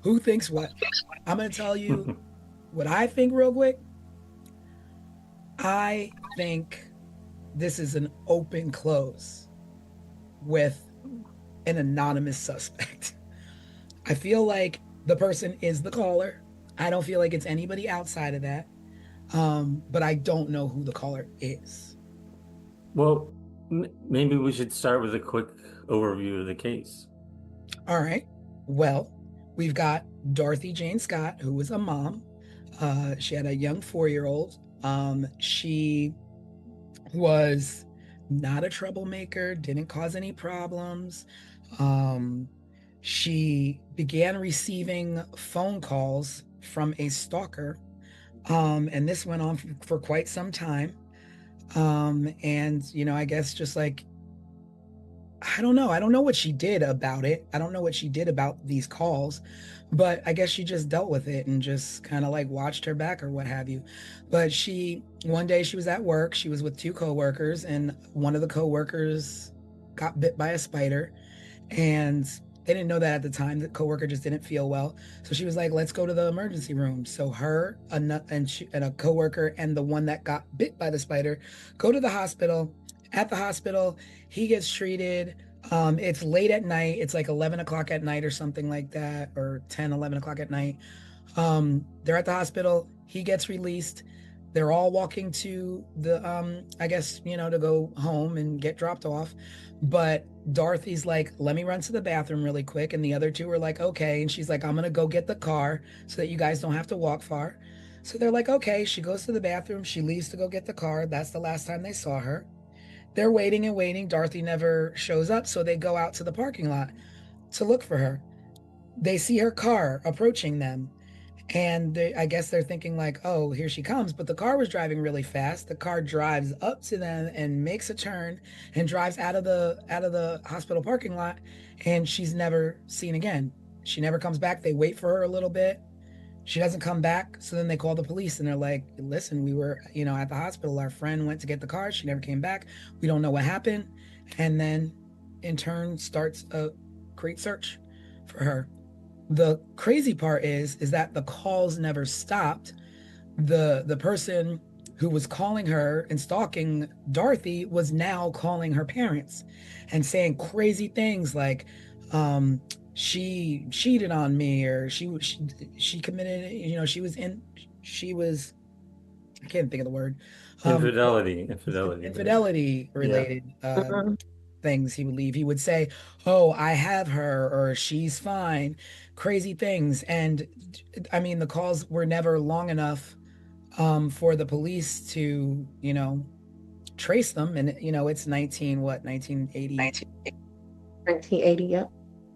who thinks what? I'm going to tell you what I think real quick. I think this is an open close with an anonymous suspect. I feel like the person is the caller. I don't feel like it's anybody outside of that. But I don't know who the caller is. Well, maybe we should start with a quick overview of the case. All right. Well, we've got Dorothy Jane Scott, who was a mom. She had a young 4-year-old. She was not a troublemaker, didn't cause any problems. She began receiving phone calls from a stalker, and this went on for quite some time. And, I guess just like, I don't know what she did about it. I don't know what she did about these calls, but I guess she just dealt with it and just kind of like watched her back or what have you. But one day she was at work, she was with 2 coworkers, and one of the coworkers got bit by a spider, and they didn't know that at the time. The coworker just didn't feel well. So she was like, let's go to the emergency room. So her and a coworker and the one that got bit by the spider go to the hospital. At the hospital, he gets treated. It's late at night. It's like 11 o'clock at night or something like that, or 10, 11 o'clock at night. They're at the hospital. He gets released. They're all walking to the, I guess, to go home and get dropped off. But Dorothy's like, let me run to the bathroom really quick. And the other 2 were like, okay. And she's like, I'm going to go get the car so that you guys don't have to walk far. So they're like, okay. She goes to the bathroom. She leaves to go get the car. That's the last time they saw her. They're waiting and waiting. Dorothy never shows up. So they go out to the parking lot to look for her. They see her car approaching them. And I guess they're thinking like, oh, here she comes. But the car was driving really fast. The car drives up to them and makes a turn and drives out of the hospital parking lot, and she's never seen again. She never comes back. They wait for her a little bit. She doesn't come back. So then they call the police and they're like, listen, we were, at the hospital. Our friend went to get the car. She never came back. We don't know what happened. And then in turn starts a great search for her. The crazy part is that the calls never stopped. The person who was calling her and stalking Dorothy was now calling her parents and saying crazy things like, she cheated on me, or she committed, she was, I can't think of the word, infidelity Yeah. related Mhm. things. He would say, oh, I have her, or she's fine, crazy things. And I mean, the calls were never long enough for the police to trace them. And it's 1980. 1980, yep.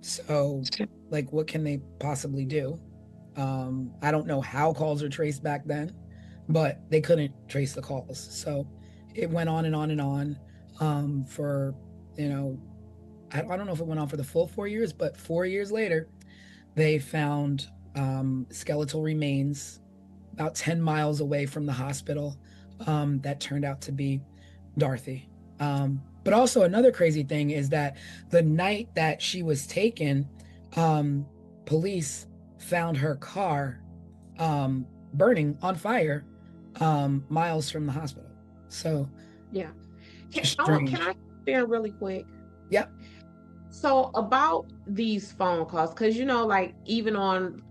So like, what can they possibly do? I don't know how calls are traced back then, but they couldn't trace the calls. So it went on and on and on, for, I don't know if it went on for the full 4 years, but 4 years later, they found skeletal remains about 10 miles away from the hospital, that turned out to be Dorothy. But also, another crazy thing is that the night that she was taken, um, police found her car, burning on fire, miles from the hospital. So, Yeah. just Can strange. I share really quick? Yep. So about these phone calls, because like even on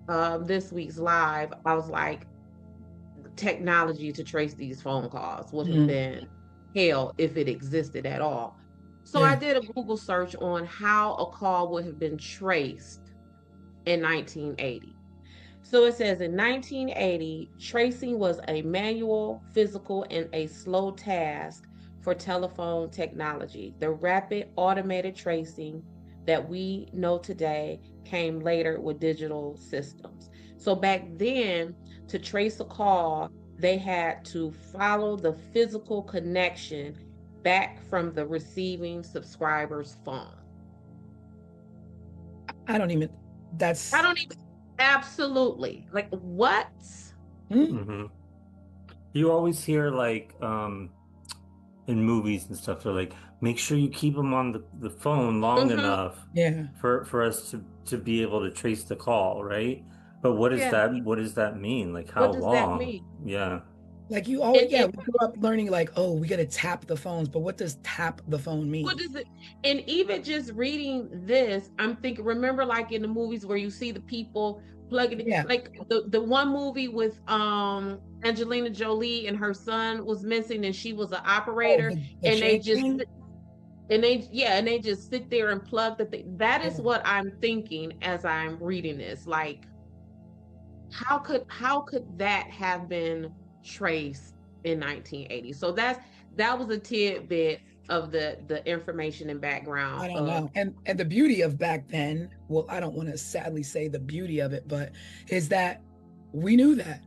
this week's live, I was like, technology to trace these phone calls would have Mhm. been hell if it existed at all. So I Yeah. did a Google search on how a call would have been traced in 1980. So it says in 1980, tracing was a manual, physical, and a slow task for telephone technology. The rapid automated tracing that we know today came later with digital systems. So back then, to trace a call, they had to follow the physical connection back from the receiving subscriber's phone. I don't even. I That's. don't even, absolutely. Like, what? Hmm? Hmm. You always hear like in movies and stuff, they're like, make sure you keep them on the phone long Mm-hmm. enough Yeah. for us to be able to trace the call, right? But Yeah. what does that mean? Like how What does that long? mean? Yeah. Like, you always, And yeah, we grew up learning like, oh, we got to tap the phones, but what does tap the phone what mean? does it? And even just reading this, I'm thinking. Remember, like in the movies where you see the people plugging it, Yeah. like the one movie with Angelina Jolie and her son was missing, and she was an Oh, operator, the and they chain just thing. and they just sit there and plug the thing. That is Yeah. what I'm thinking as I'm reading this. Like, how could that have been traced in 1980? So that was a tidbit of the information and I background don't of. know. And the beauty of back then, well, I don't want to sadly say the beauty of it, but is that we knew that.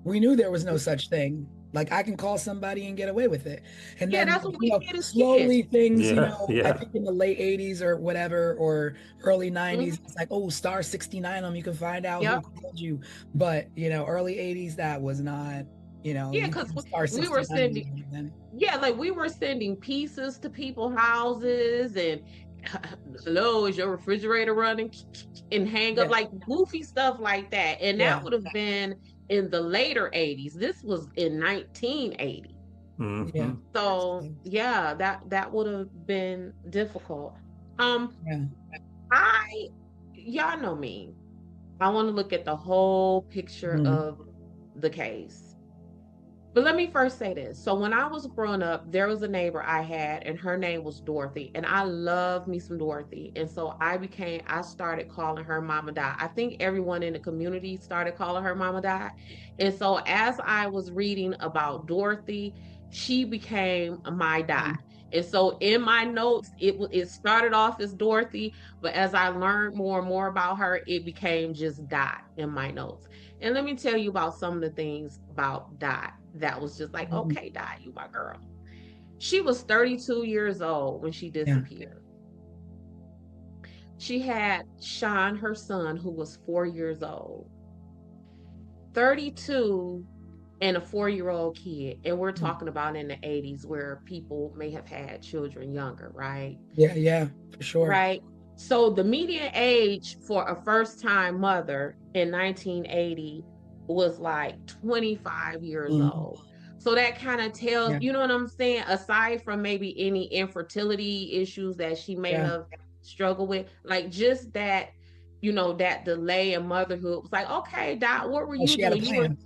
We knew there was no such thing. Like, I can call somebody and get away with it. And Yeah, then, that's what we did as kids. slowly things, Yeah, I yeah. think in the late 80s or whatever, or early 90s, Mhm. it's like, oh, star 69 them, you can find out who Yep. called you. But, early 80s, that was not, Yeah, you because can star we were 69 sending, them then. yeah, like we were sending pieces to people's houses and hello, is your refrigerator running? And hang up, Yeah. like goofy stuff like that. And that Yeah. would have been in the later 80s. This was in 1980. Yeah. Hmm. So yeah, that would have been difficult. Um, Yeah. I y'all know me. I want to look at the whole picture Mhm. of the case. But let me first say this. So when I was growing up, there was a neighbor I had, and her name was Dorothy, and I love me some Dorothy. And so I started calling her Mama Di. I think everyone in the community started calling her Mama Di. And so as I was reading about Dorothy, she became my Di. And so in my notes, it started off as Dorothy, but as I learned more and more about her, it became just Di in my notes. And let me tell you about some of the things about Dot that was just like, okay, Dot, you my girl. She was 32 years old when she disappeared. She had Sean, her son, who was 4 years old. 32 and a 4-year-old kid. And we're talking about in the 80s where people may have had children younger, right? Yeah, for sure. Right. So the median age for a first-time mother in 1980 was like 25 years old. So that kind of tells, you know what I'm saying? Aside from maybe any infertility issues that she may have struggled with, like just that, that delay in motherhood was like, okay, Dot, what were you She had a doing?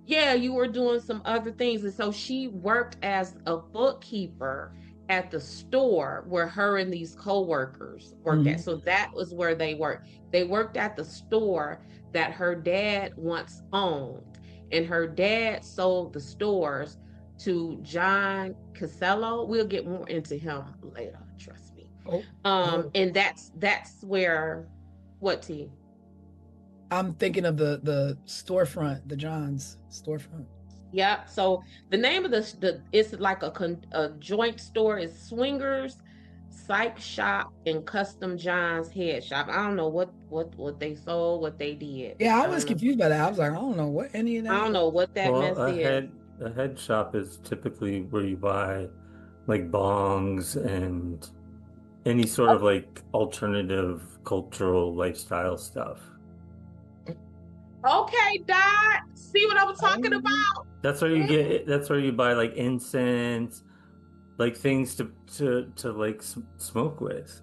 plan. You were doing some other things. And so she worked as a bookkeeper at the store where her and these co-workers worked at. So that was where they worked. They worked at the store that her dad once owned. And her dad sold the stores to John Casello. We'll get more into him later, trust me. And that's where what T? I'm thinking of the storefront, the John's storefront. Yeah. So the name of the it's like a joint store is Swingers, Psych Shop, and Custom John's Head Shop. I don't know what they sold, what they did. Yeah, I was confused by that. I was like, I don't know what any of that. I don't know what that mess is. A head shop is typically where you buy like bongs and any sort of like alternative cultural lifestyle stuff. Okay, Dot. See what I'm talking about? That's where you get. That's where you buy like incense, like things to like smoke with.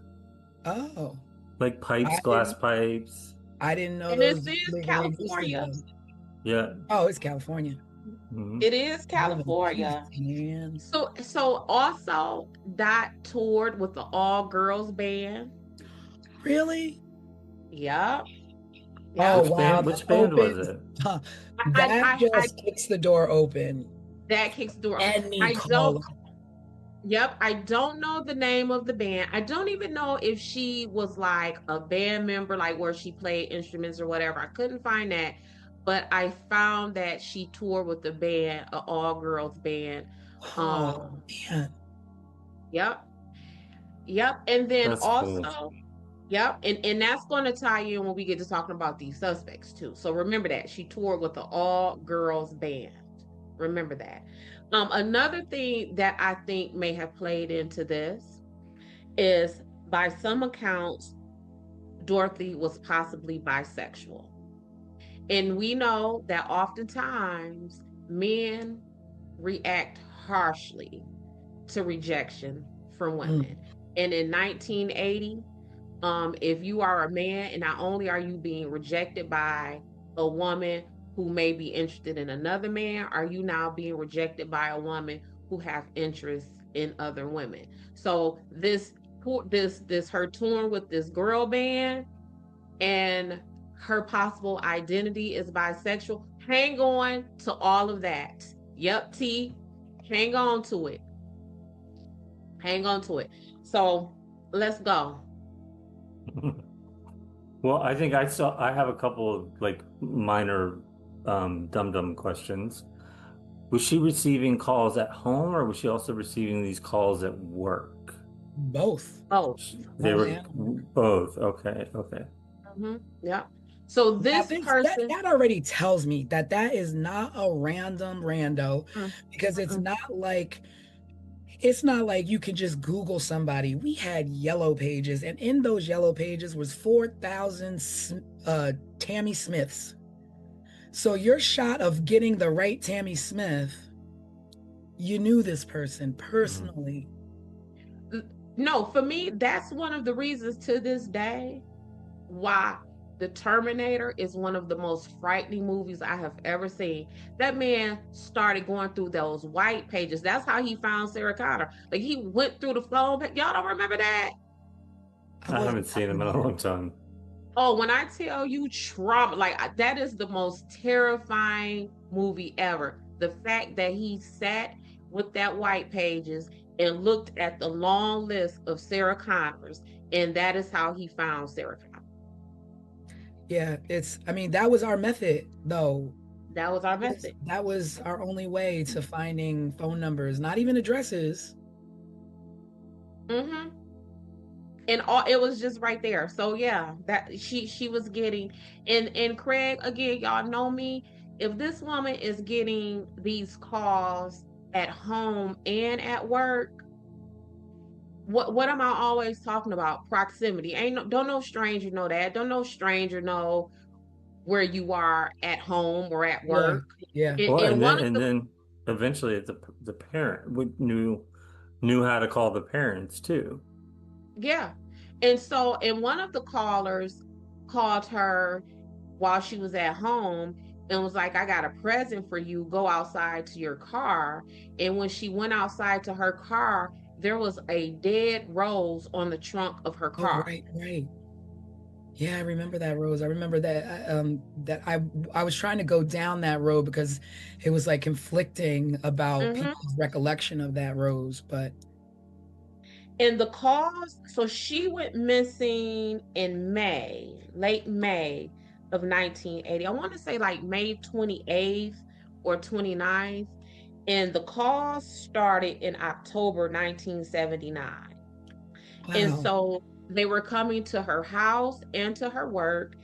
Oh. Like pipes, glass pipes. I didn't know. And this is California. Yeah. Oh, it's California. It is California. So also Dot toured with the all girls band. Really? Yep. Oh, wow. Which band was it? That just kicks the door open. That kicks the door open. I don't know the name of the band. I don't even know if she was like a band member, like where she played instruments or whatever. I couldn't find that. But I found that she toured with the band, an all-girls band. Man. Yep. And then That's also... cool. Yep, and that's going to tie in when we get to talking about these suspects too. So remember that she toured with the all-girls band. Remember that. Another thing that I think may have played into this is, by some accounts, Dorothy was possibly bisexual. And we know that oftentimes men react harshly to rejection from women. And in 1980, if you are a man and not only are you being rejected by a woman who may be interested in another man, are you now being rejected by a woman who have interest in other women? So this her touring with this girl band and her possible identity is bisexual. Hang on to all of that. Yep, T. Hang on to it. So let's go. Well, I think I have a couple of like minor dum-dum questions. Was she receiving calls at home, or was she also receiving these calls at work? Both. They were both. Okay. Yeah. So this person that already tells me that is not a random rando, because it's not like you can just Google somebody. We had yellow pages, and in those yellow pages was 4,000 Tammy Smiths. So your shot of getting the right Tammy Smith, you knew this person personally. No, for me, that's one of the reasons to this day why The Terminator is one of the most frightening movies I have ever seen. That man started going through those white pages. That's how he found Sarah Connor. Like, he went through the phone. Y'all don't remember that? I haven't seen him in a long time. Oh, when I tell you trauma, like, that is the most terrifying movie ever. The fact that he sat with that white pages and looked at the long list of Sarah Connors, and that is how he found Sarah Connor. Yeah, I mean, that was our method though. That was our method. That was our only way to finding phone numbers, not even addresses. Mm-hmm. And it was just right there. So yeah, that she was getting, and Craig, again, y'all know me. If this woman is getting these calls at home and at work, what am I always talking about? Proximity. Don't no stranger know that. Don't no stranger know where you are at home or at Yeah, work. yeah. Well, And one of and the then eventually the parent knew how to call the parents too. Yeah. And one of the callers called her while she was at home and was like, I got a present for you. Go outside to your car. And when she went outside to her car, there was a dead rose on the trunk of her Oh, car. right, right. Yeah, I remember that, Rose. I remember that that I was trying to go down that road because it was like conflicting about Hmm. people's recollection of that Rose, but And the cause, so she went missing in late May of 1980. I want to say like May 28th or 29th. And the cause started in October 1979. And wow. so they were coming to her house and to her work.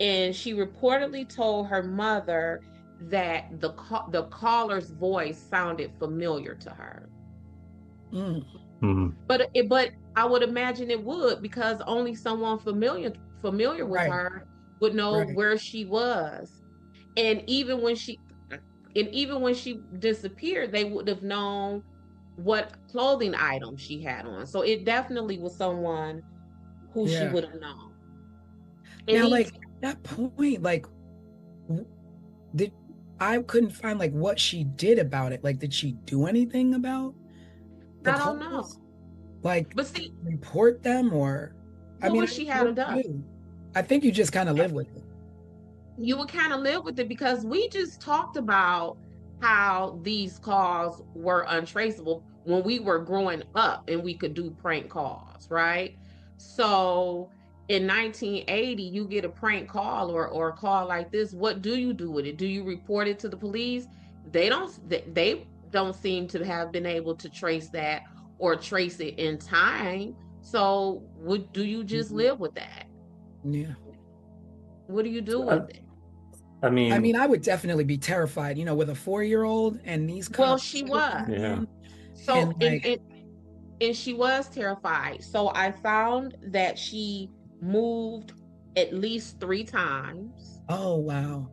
And she reportedly told her mother that the caller's voice sounded familiar to her. Mm, Mhm. But I would imagine it would, because only someone familiar with right, her would know right. where she was. And even when she disappeared, they would have known what clothing item she had on. So it definitely was someone who she Yeah. would have known. And Now, these like at that point, like w- did I couldn't find like what she did about it. Like, did she do anything about the I don't know. calls? Like But see, report them or I what mean, would she what have do done? you do? I think you just kind of live with it. You would kind of live with it, because we just talked about how these calls were untraceable when we were growing up and we could do prank calls, right? So in 1980, you get a prank call or a call like this. What do you do with it? Do you report it to the police? They don't seem to have been able to trace that or trace it in time. So what do you just Mhm. live with that? Yeah. What do you do I, with it? I I mean, mean, I would definitely be terrified, with a 4-year-old and these Well, cops she still was. coming yeah. in So and like, and she was terrified. So I found that she moved at least 3 times. oh wow.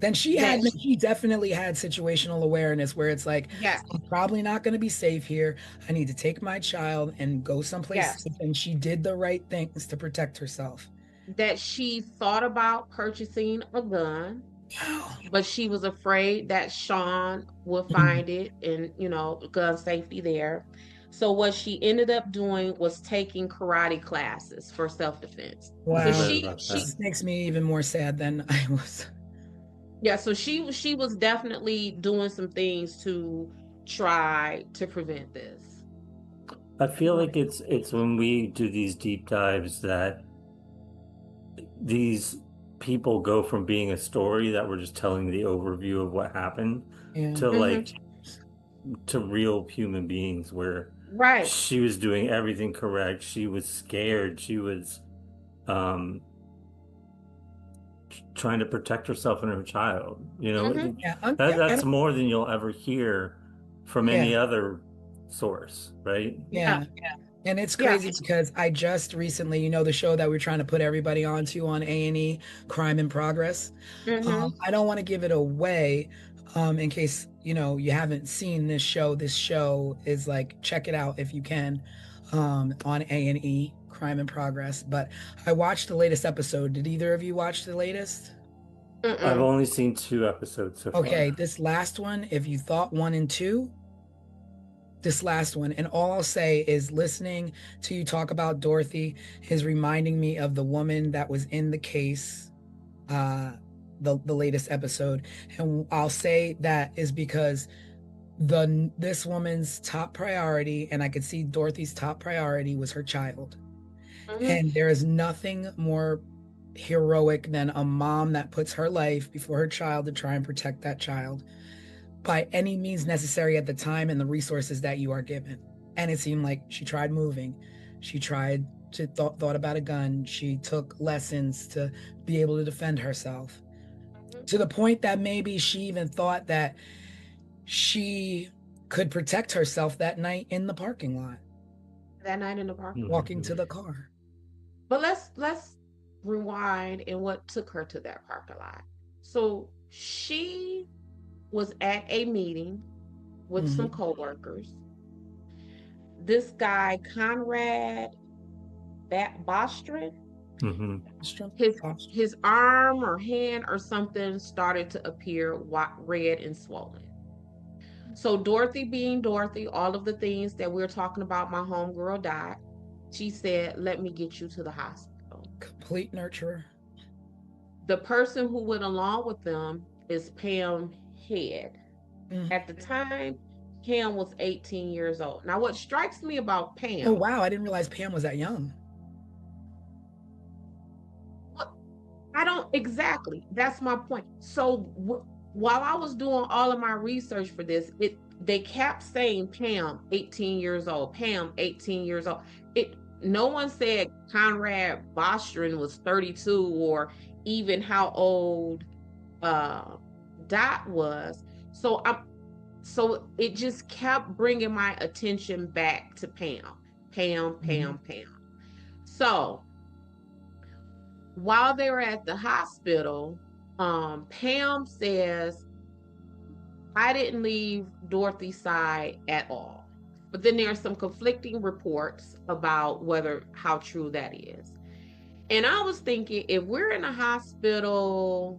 Then That she definitely had situational awareness where it's like, Yes, I'm probably not going to be safe here. I need to take my child and go someplace yes, safe. And she did the right things to protect herself. that she thought about purchasing a gun, Wow. but she was afraid that Sean would Mhm. find it, and gun safety there. So what she ended up doing was taking karate classes for self-defense. I So Wow. read she about that. she This makes me even more sad than I was. Yeah, so she was definitely doing some things to try to prevent this. I feel like it's when we do these deep dives that these people go from being a story that we're just telling the overview of what happened Yeah. to Hmm. like to real human beings where Right. she was doing everything correct. She was scared. She was um trying to protect herself and her child. Hmm. Yeah. I That's don't, more than you'll ever hear from yeah. any other source, right? Yeah. Yeah. And it's Yeah. crazy because I just recently, the show that we're trying to put everybody onto on A&E, Crime in Progress. Hmm. I don't want to give it away, in case, you haven't seen this show. This show is like, check it out if you can, on A&E, Crime in Progress. But I watched the latest episode. Did either of you watch the latest? I've Mm-mm. only seen 2 episodes so Okay, far. this last one, if you thought one and two, this last one, and all I'll say is listening to you talk about Dorothy is reminding me of the woman that was in the case, uh, the latest episode. And I'll say that is because this woman's top priority, and I could see Dorothy's top priority was her child. Hmm. And there is nothing more heroic than a mom that puts her life before her child to try and protect that child by any means necessary at the time and the resources that you are given. And it seemed like she tried moving. She tried to thought about a gun. She took lessons to be able to defend herself, to the point that maybe she even thought that she could protect herself that night in the parking lot, That night in the park. walking to the car. But let's rewind and what took her to that parking lot. So she was at a meeting with some coworkers. This guy, Conrad Bostrom, his arm or hand or something started to appear red and swollen. So Dorothy being Dorothy, all of the things that we're talking about, my homegirl died. She said, let me get you to the hospital. Complete nurturer. The person who went along with them is Pam Head. At the time, Pam was 18 years old. Now, what strikes me about Pam... Oh, wow. I didn't realize Pam was that young. I don't... Exactly. That's my point. So while I was doing all of my research for this, they kept saying Pam, 18 years old. Pam, 18 years old. No one said Conrad Bostrom was 32 or even how old Dot was. So it just kept bringing my attention back to Pam. So while they were at the hospital, Pam says, I didn't leave Dorothy's side at all. But then there are some conflicting reports about how true that is. And I was thinking, if we're in a hospital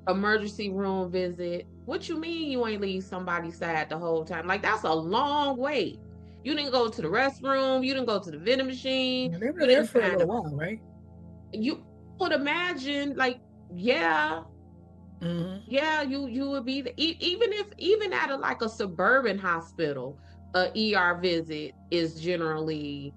emergency room visit, what you mean you ain't leave somebody's side the whole time? Like, that's a long wait. You didn't go to the restroom. You didn't go to the vending machine. They were there for a little while, right? You would imagine, like, yeah, you would be even at a suburban hospital, a ER visit is generally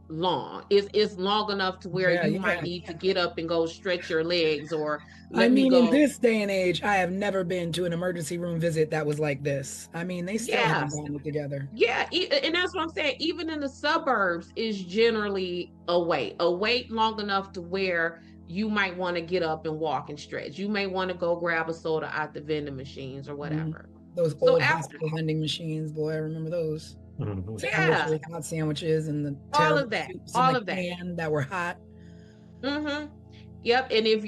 long. It's long enough to where you might need to get up and go stretch your legs or in this day and age, I have never been to an emergency room visit that was like this. I mean, they still haven't gotten it together. Yeah, and that's what I'm saying. Even in the suburbs is generally a wait long enough to where you might want to get up and walk and stretch. You may want to go grab a soda out the vending machines or whatever. Those old hospital vending machines, boy, I remember those. Yeah, hot sandwiches and the all of that that were hot. Yep. And if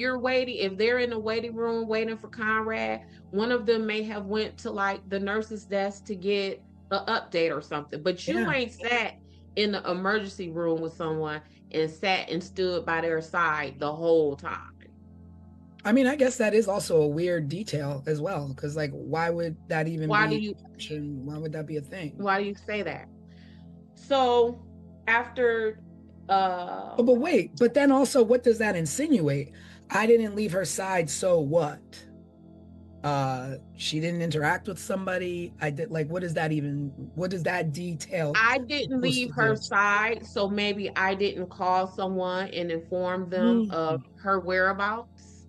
they're in the waiting room waiting for Conrad, one of them may have went to like the nurse's desk to get an update or something. But you ain't sat in the emergency room with someone and sat and stood by their side the whole time. I mean, I guess that is also a weird detail as well, because like, why would that even why would that be a thing? Why do you say that? So after but wait, but then also, what does that insinuate? I didn't leave her side, so what? She didn't interact with somebody. I did. Like, what does that detail? I didn't leave her side, so maybe I didn't call someone and inform them of her whereabouts.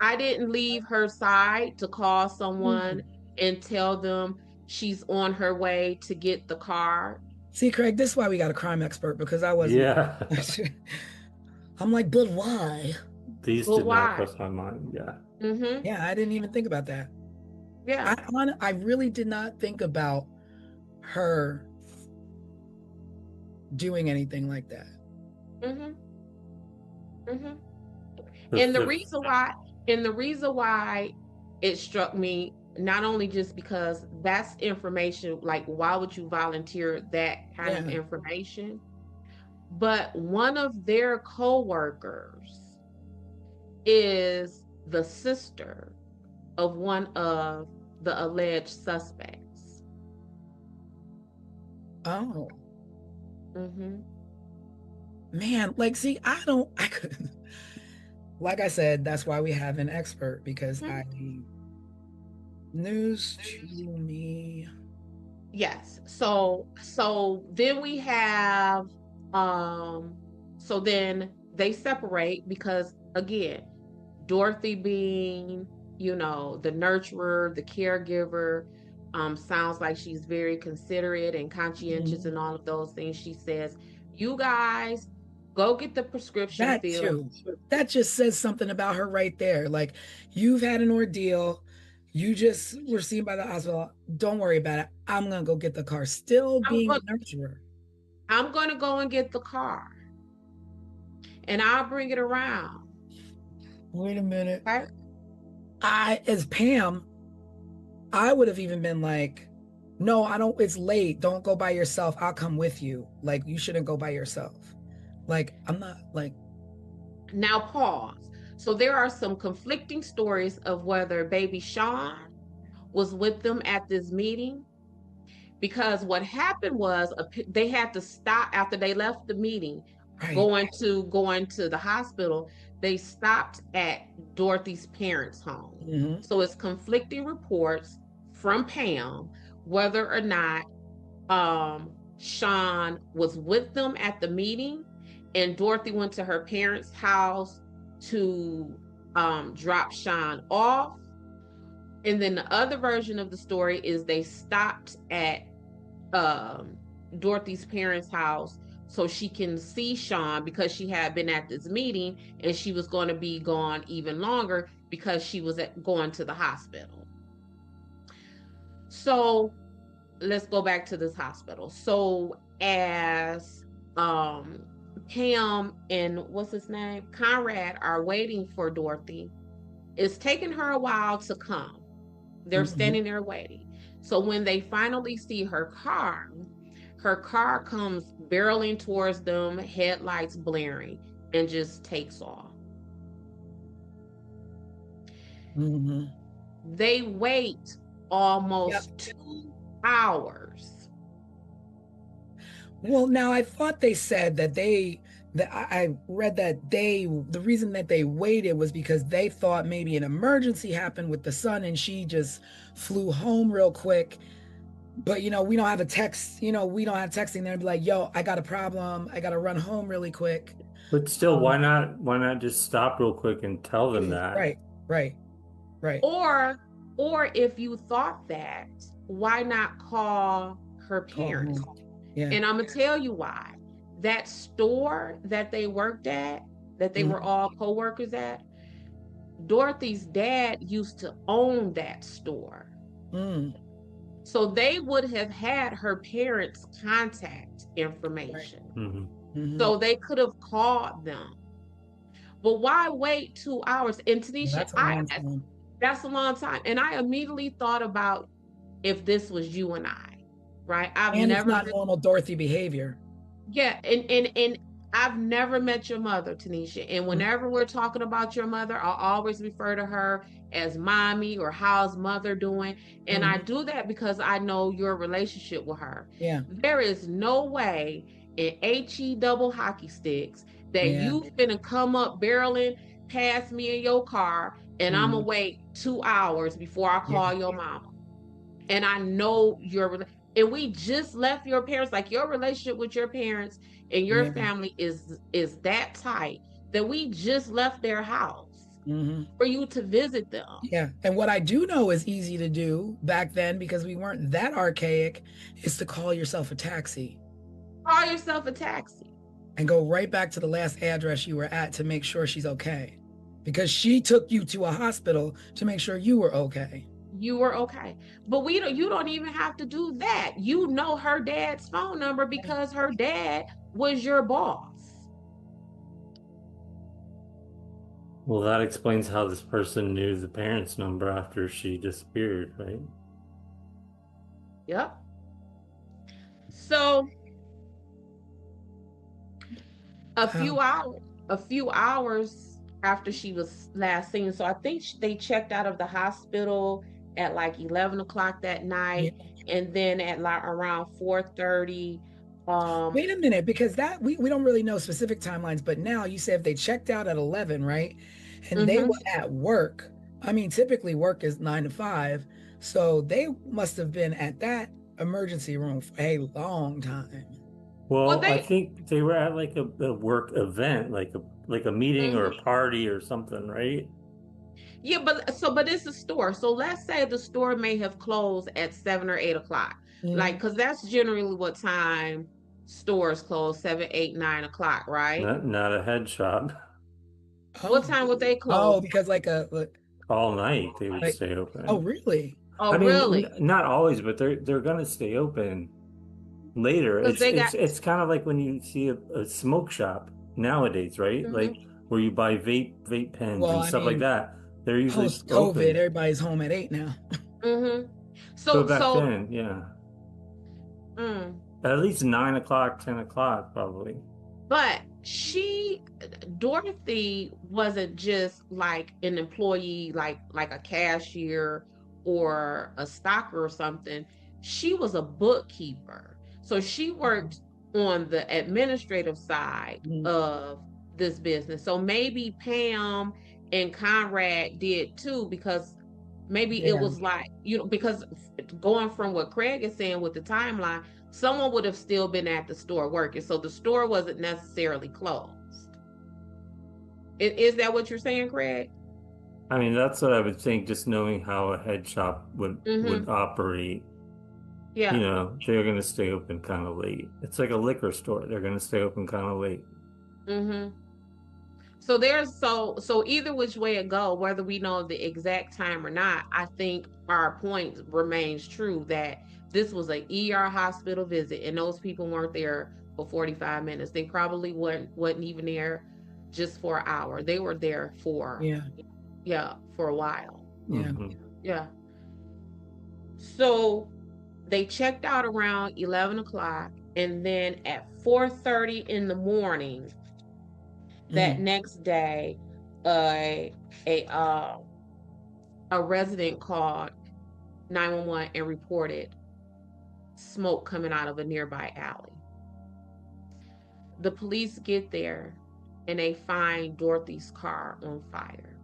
I didn't leave her side to call someone and tell them she's on her way to get the car. See, Craig, this is why we got a crime expert, because I wasn't. Yeah. I'm like, but why? These did not cross my mind. Yeah. Yeah, I didn't even think about that. Yeah. I really did not think about her doing anything like that. And the reason why it struck me, not only just because that's information, like, why would you volunteer that kind of information? But one of their co-workers is the sister of one of the alleged suspects. Oh. Man, like, see, I couldn't. Like I said, that's why we have an expert, because news to me. Yes. So then we have So then they separate because, again, Dorothy being, the nurturer, the caregiver, sounds like she's very considerate and conscientious and all of those things. She says, you guys go get the prescription That filled. too. That just says something about her right there. Like, you've had an ordeal. You just were seen by the hospital. Don't worry about it. I'm going to go get the car. Still being a nurturer. I'm going to go and get the car. And I'll bring it around. Wait a minute. Okay? As Pam, I would have even been like, no, I don't, it's late. Don't go by yourself. I'll come with you. Like, you shouldn't go by yourself. Like, I'm not like. Now pause. So there are some conflicting stories of whether baby Sean was with them at this meeting, because what happened was they had to stop after they left the meeting. Right. going to the hospital. They stopped at Dorothy's parents' home. So it's conflicting reports from Pam whether or not Sean was with them at the meeting and Dorothy went to her parents' house to drop Sean off. And then the other version of the story is they stopped at Dorothy's parents' house so she can see Sean, because she had been at this meeting and she was going to be gone even longer because she was going to the hospital. So let's go back to this hospital. So as Pam and what's his name, Conrad, are waiting for Dorothy, it's taken her a while to come. They're standing there waiting. So when they finally see her car comes barreling towards them, headlights blaring, and just takes off. They wait almost 2 hours. Well, now I thought they said that I read that the reason that they waited was because they thought maybe an emergency happened with the son and she just flew home real quick. But, we don't have a text, we don't have texting there and be like, yo, I got a problem. I got to run home really quick. But still, why not just stop real quick and tell them that? Right. Or if you thought that, why not call her parents? Yeah. And I'm going to tell you why. That store that they worked at, that they were all co-workers at, Dorothy's dad used to own that store. So they would have had her parents' contact information. So they could have called them. But why wait 2 hours? And Tanisha, that's a long time. And I immediately thought about if this was you and I, right? It's not normal Dorothy behavior. Yeah, and I've never met your mother, Tanisha. And whenever we're talking about your mother, I'll always refer to her as mommy or how's mother doing. And I do that because I know your relationship with her. Yeah. There is no way in HE double hockey sticks that you've been come up barreling past me in your car and I'm gonna wait 2 hours before I call your mama. And I know and we just left your parents, like your relationship with your parents and your family is that tight that we just left their house for you to visit them. Yeah. And what I do know is easy to do back then, because we weren't that archaic, is to call yourself a taxi. Call yourself a taxi. And go right back to the last address you were at to make sure she's okay. Because she took you to a hospital to make sure you were okay. You were okay. But you don't even have to do that. You know her dad's phone number because her dad was your boss. Well, that explains how this person knew the parents' number after she disappeared, right? Yep. So a few hours after she was last seen. So I think they checked out of the hospital at like 11 o'clock that night. And then at like around 4:30. Wait a minute, because that we don't really know specific timelines, but now you said if they checked out at 11, right? And they were at work. I mean, typically work is 9 to 5. So they must have been at that emergency room for a long time. Well, Well, I they think they were at like a work event, like a meeting or Mhm. a party or something, right? Yeah, but it's a store. So let's say the store may have closed at 7 or 8 o'clock. Like, Mhm. because that's generally what time stores close, 7, 8, 9 o'clock, right? Not a head shop. What Oh, time would they oh, close? because All night they would like, stay oh, open. really? Oh, I mean, really? not always, but they're gonna stay open later. Because It's they got it's it's kind of like when you see a smoke shop nowadays, right? Mhm. Like where you buy vape pens Well, and I stuff like mean, that. They're usually post COVID, open. everybody's home at 8 now. Mhm. But So back so then, yeah, mm, at least 9 o'clock, 10 o'clock, probably. but Dorothy wasn't just like an employee, like a cashier or a stocker or something. She was a bookkeeper. So she worked on the administrative side Mhm. of this business. So maybe Pam and Conrad did too, because maybe it Yeah, was like, because going from what Craig is saying with the timeline, someone would have still been at the store working. So the store wasn't necessarily closed. Is that what you're saying, Craig? I mean, that's what I would think, just knowing how a head shop would Mm-hmm. operate. Yeah. They're gonna stay open kind of late. It's like a liquor store. They're gonna stay open kind of late. Mm-hmm. So either which way it go, whether we know the exact time or not, I think our point remains true that this was a ER hospital visit, and those people weren't there for 45 minutes. They probably wasn't even there just for an hour. They were there for yeah, for a while. yeah. Hmm. Yeah. So they checked out around 11 o'clock, and then at 4:30 in the morning that Mhm. next day, a a uh, a resident called 911 and reported smoke coming out of a nearby alley. The police get there and they find Dorothy's car on fire.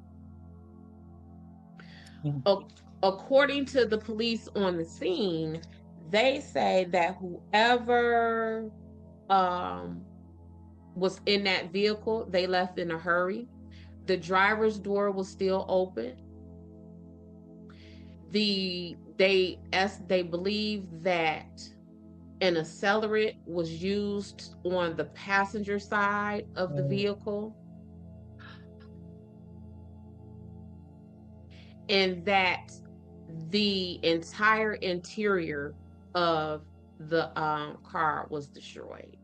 Mhm. According to the police on the scene, they say that whoever um, was in that vehicle, they left in a hurry. The driver's door was still open. They believe that an accelerant was used on the passenger side of the Oh, vehicle, and that the entire interior of the car was destroyed.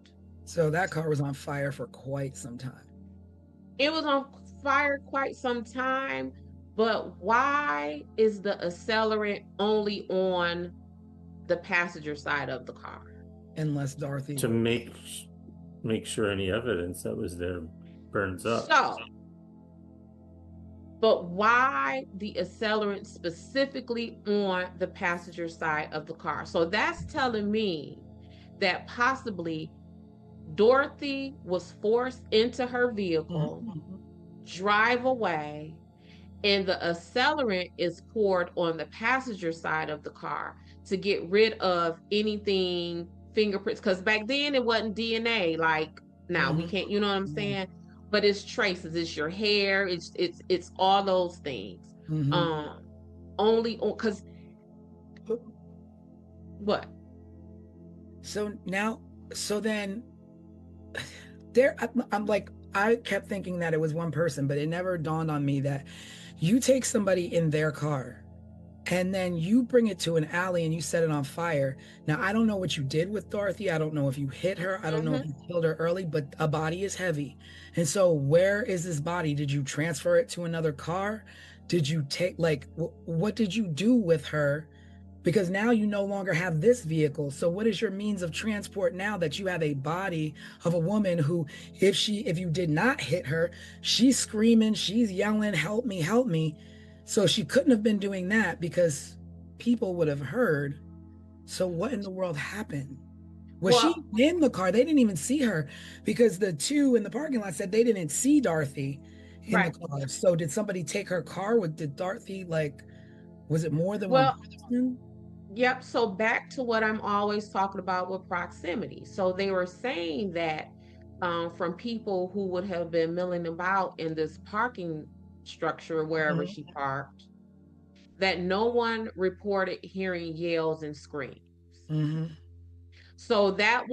so that car was on fire for quite some time. It was on fire quite some time, but why is the accelerant only on the passenger side of the car? Unless Dorothy To was. make sure any evidence that was there burns up. So, but why the accelerant specifically on the passenger side of the car? So that's telling me that possibly Dorothy was forced into her vehicle, Mhm. drive away, and the accelerant is poured on the passenger side of the car to get rid of anything fingerprints, because back then it wasn't DNA like now. We Mhm. can't, you know what I'm Mhm. saying? But it's traces, it's your hair, it's all those things. Mhm. um Only on, because what? So now, so then I'm like, I kept thinking that it was one person, but it never dawned on me that you take somebody in their car and then you bring it to an alley and you set it on fire. Now, I don't know what you did with Dorothy. I don't know if you hit her. I don't know if Mm-hmm. you killed her early, but a body is heavy. And so, where is this body? Did you transfer it to another car? Did you take, like, what did you do with her? Because now you no longer have this vehicle. So what is your means of transport now that you have a body of a woman who, if you did not hit her, she's screaming, she's yelling, help me, help me. So she couldn't have been doing that because people would have heard. So what in the world happened? Was she Well, in the car? They didn't even see her because the two in the parking lot said they didn't see Dorothy in the right. car. So did somebody take her car? Did Dorothy, like, was it more than one Well, person? Yep. So back to what I'm always talking about with proximity. So they were saying that from people who would have been milling about in this parking structure wherever Mhm. she parked, that no one reported hearing yells and screams. Mhm. So that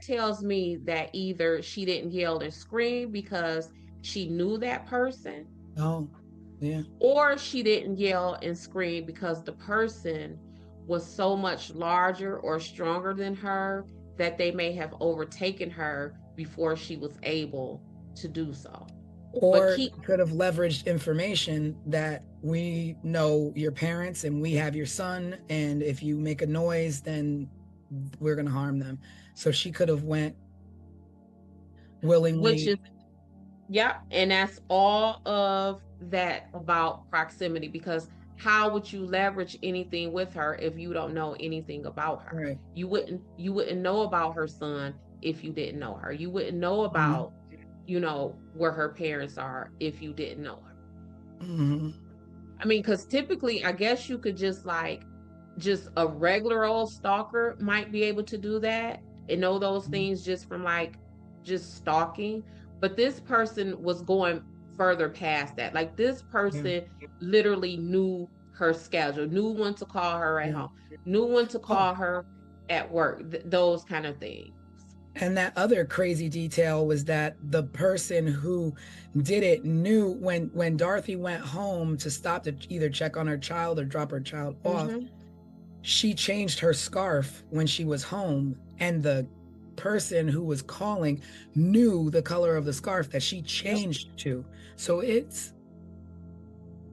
tells me that either she didn't yell and scream because she knew that person, Oh, yeah. or she didn't yell and scream because the person was so much larger or stronger than her that they may have overtaken her before she was able to do so. But Or keep could have leveraged information that we know your parents and we have your son, and if you make a noise, then we're gonna harm them. So she could have went which is willingly. yeah, and that's all of that about proximity, because how would you leverage anything with her if you don't know anything about her? Right. You wouldn't know about her son if you didn't know her. You wouldn't know Mhm. about, where her parents are if you didn't know her. Mhm. I mean, because typically, I guess you could just a regular old stalker might be able to do that and know those Mhm. things just from like just stalking. But this person was going further past that. Like this Yeah. person literally knew her schedule, knew when to call her at Yeah. home, knew when to Oh, call her at work, those kind of things. and that other crazy detail was that the person who did it knew when Dorothy went home to stop to either check on her child or drop her child off, Mm-hmm. she changed her scarf when she was home, and the person who was calling knew the color of the scarf that she Yep. changed to. So it's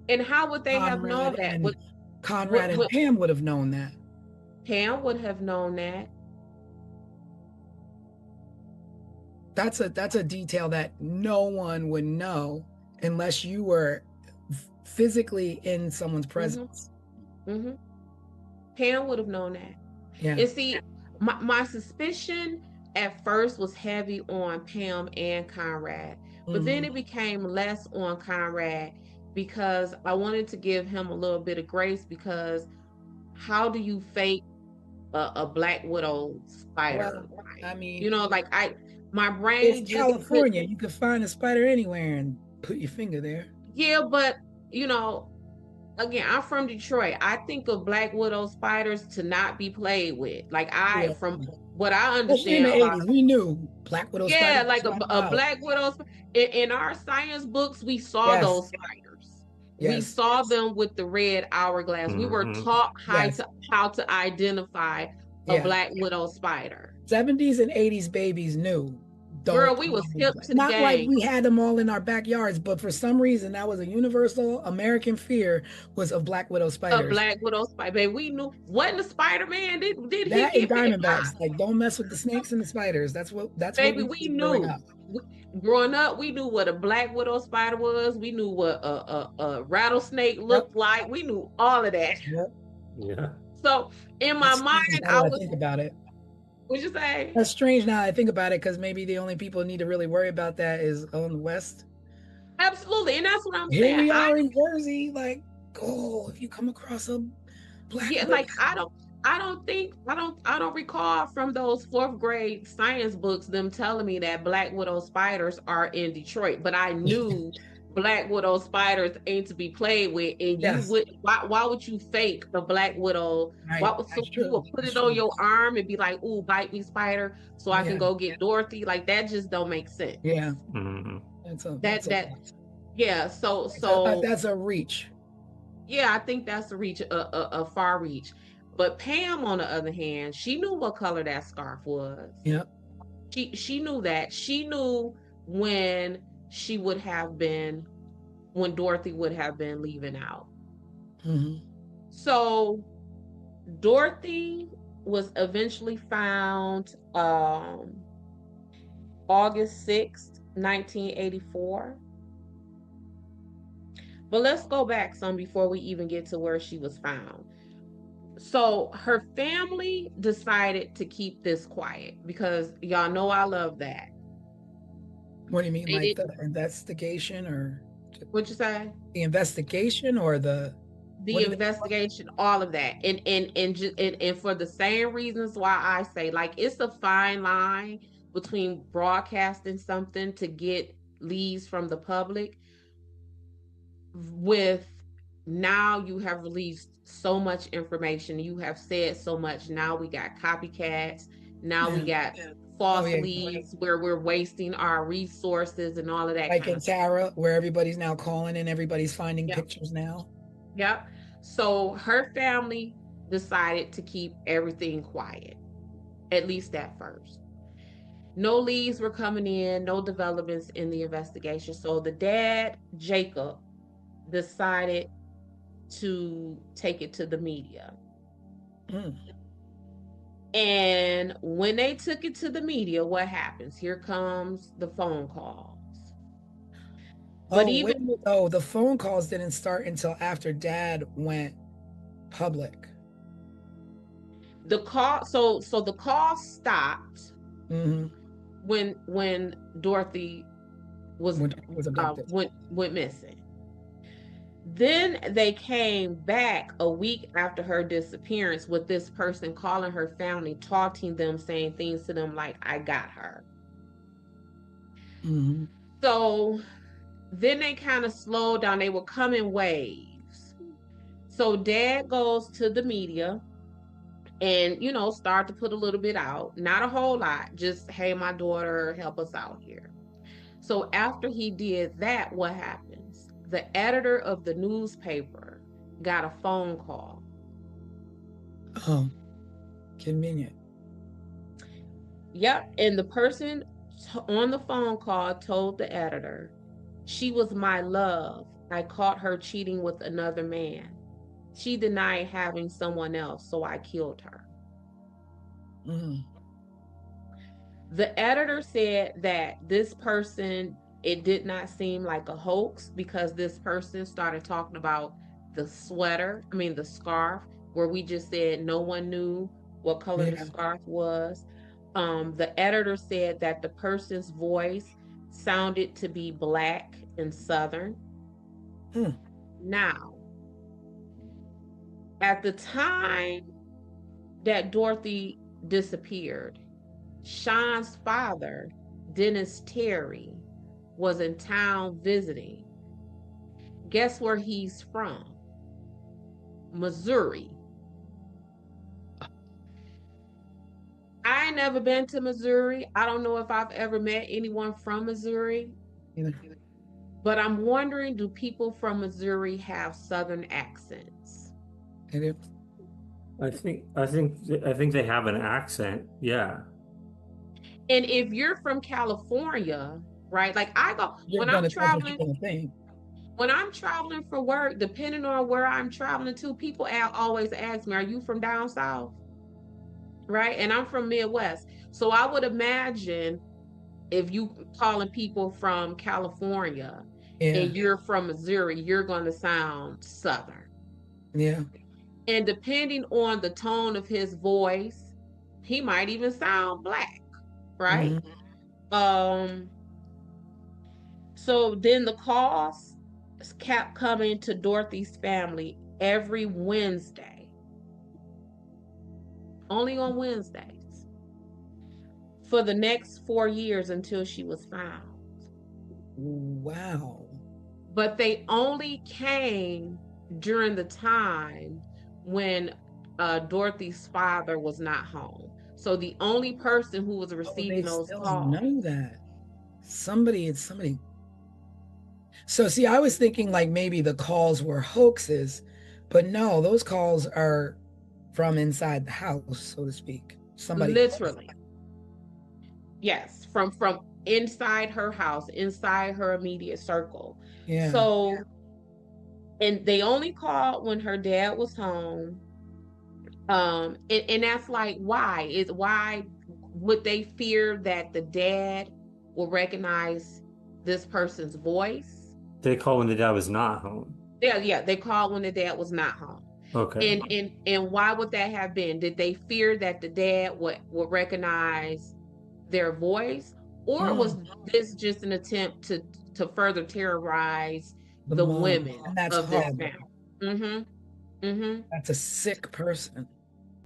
And how would they have known Conrad that? and Conrad Would, and would Pam would have known that. Pam would have known that? That's a detail that no one would know unless you were physically in someone's Mm-hmm. presence. Mm-hmm. Pam would have known that. Yeah. And see, my suspicion at first was heavy on Pam and Conrad, but then Mhm. it became less on Conrad because I wanted to give him a little bit of grace, because how do you fake a Black Widow spider? Well, Like, I mean, my it's brain just could, California. You could find a spider anywhere and put your finger there. yeah, but you know, again, I'm from Detroit. I think of Black Widow spiders to not be played with. Like Yeah. from what I Especially in understand the about, 80s, we knew Black Widow yeah, spiders like run a wild. Black Widow. In our science books, we saw Yes. those spiders. We Yes. saw them with the red hourglass. We were Mhm. taught Yes. how to identify a Yeah. Black Widow spider. 70s and 80s babies knew. Girl, Don't we was hip to the not like game. we had them all in our backyards, but for some reason that was a universal American fear was of Black Widow A spiders. Black Widow spider. Baby, we knew. Wasn't the Spider Man? Did he That and get bit by? Diamondbacks. Like, don't mess with the snakes and the spiders. That's what Baby, we we did growing knew. up. Growing up, we knew what a Black Widow spider was. We knew what a rattlesnake Yep. looked like. We knew all of that. Yep. Yeah. So in my That's strange mind, now that I think about it. what'd you say? That's strange now that I think about it, because maybe the only people who need to really worry about that is on the West. Absolutely. And that's what I'm Here saying. we are in Jersey, like, oh, if you come across a Black Yeah, Widow. like I don't recall from those fourth grade science books them telling me that Black Widow spiders are in Detroit, but I knew Black Widow spiders ain't to be played with, and you Yes. would why would you fake a Black Widow? Right. So That's you true. would put That's it on true. your arm and be like, "Ooh, bite me, spider," so I can Yeah. go get Dorothy. Like that just don't make sense. Yeah. Mhm. Yeah. So That's a reach. yeah, I think that's a far reach. But Pam, on the other hand, she knew what color that scarf was. Yep. She knew that. She knew when she would have been when Dorothy would have been leaving out. Mm-hmm. So Dorothy was eventually found August 6th, 1984. But let's go back some before we even get to where she was found. So her family decided to keep this quiet because y'all know I love that. What do you mean, They like did the investigation or what you say? the investigation or the the investigation, all of that. And for the same reasons why I say, like, it's a fine line between broadcasting something to get leads from the public with now you have released so much information, you have said so much, now we got copycats, now we got false leads where we're wasting our resources and all of that. Like in Tara, where everybody's now calling and everybody's finding pictures now. Yep. So her family decided to keep everything quiet, at least at first. No leads were coming in, no developments in the investigation. So the dad, Jacob, decided to take it to the media. And when they took it to the media, what happens? Here comes the phone calls. But the phone calls didn't start until after Dad went public. The call, so the call stopped when Dorothy was abducted. went missing. Then they came back a week after her disappearance with this person calling her family, taunting them, saying things to them like, I got her. So then they kind of slowed down. They would come in waves. So Dad goes to the media and, start to put a little bit out. Not a whole lot. Just, hey, my daughter, help us out here. So after he did that, what happens? The editor of the newspaper got a phone call. Oh, convenient. Yep. And the person on the phone call told the editor, she was my love. I caught her cheating with another man. She denied having someone else, so I killed her. The editor said that this person, it did not seem like a hoax because this person started talking about the scarf, where we just said no one knew what color the scarf was. The editor said that the person's voice sounded to be Black and Southern. Now, at the time that Dorothy disappeared, Sean's father, Dennis Terry, was in town visiting. Guess where he's from? Missouri. I ain't never been to Missouri. I don't know if I've ever met anyone from Missouri. But I'm wondering, do people from Missouri have Southern accents? I think they have an accent. Yeah. And if you're from California, right? Like when I'm traveling for work, depending on where I'm traveling to, people always ask me, are you from down south? Right? And I'm from Midwest. So I would imagine if you calling people from California and you're from Missouri, you're going to sound Southern. Yeah. And depending on the tone of his voice, he might even sound Black, right? So then the calls kept coming to Dorothy's family every Wednesday. Only on Wednesdays. For the next 4 years until she was found. Wow. But they only came during the time when Dorothy's father was not home. So the only person who was receiving those calls. Know that. Somebody. So see, I was thinking like maybe the calls were hoaxes, but no, those calls are from inside the house, so to speak. Somebody literally. Yes, from inside her house, inside her immediate circle. Yeah. So, and they only called when her dad was home. And that's like, why would they fear that the dad will recognize this person's voice? They call when the dad was not home. Yeah, they called when the dad was not home. Okay. And why would that have been? Did they fear that the dad would recognize their voice, or was this just an attempt to further terrorize the women of this family? Mm-hmm. That's a sick person.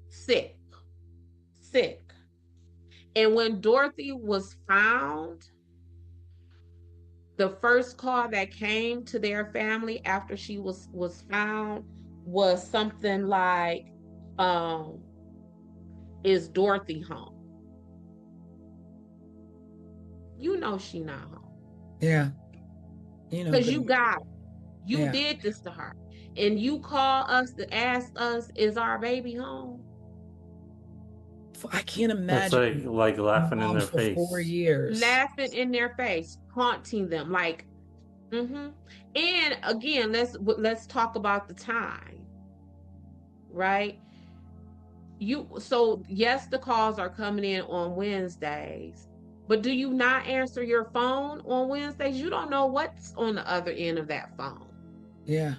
Sick. Sick. And when Dorothy was found, the first call that came to their family after she was found was something like, um, is Dorothy home? You know she not home. Yeah. You know, Because because you got her. You yeah. did this to her. And you call us to ask us, is our baby home? I can't That's imagine like laughing in moms their for 4 face. years. Laughing in their face, taunting them, like, And again, let's talk about the time, right? So yes, the calls are coming in on Wednesdays, but do you not answer your phone on Wednesdays? You don't know what's on the other end of that phone. Yeah.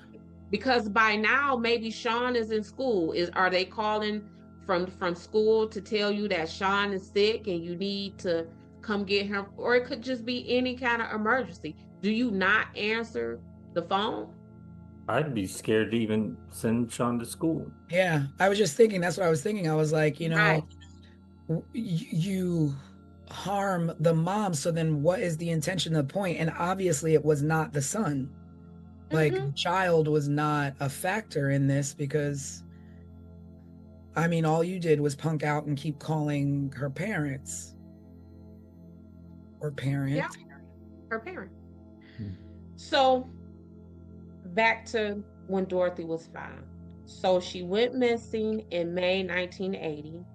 Because by now maybe Sean is in school. Are they calling from school to tell you that Sean is sick and you need to come get him? Or it could just be any kind of emergency. Do you not answer the phone? I'd be scared to even send Sean to school. Yeah. I was just thinking, that's what I was thinking. I was like, Right. you harm the mom, so then what is the intention, the point? And obviously it was not the son. Like the child was not a factor in this, because I mean, all you did was punk out and keep calling her parents or parent. Yeah, her parent. So back to when Dorothy was found. So she went missing in May 1980.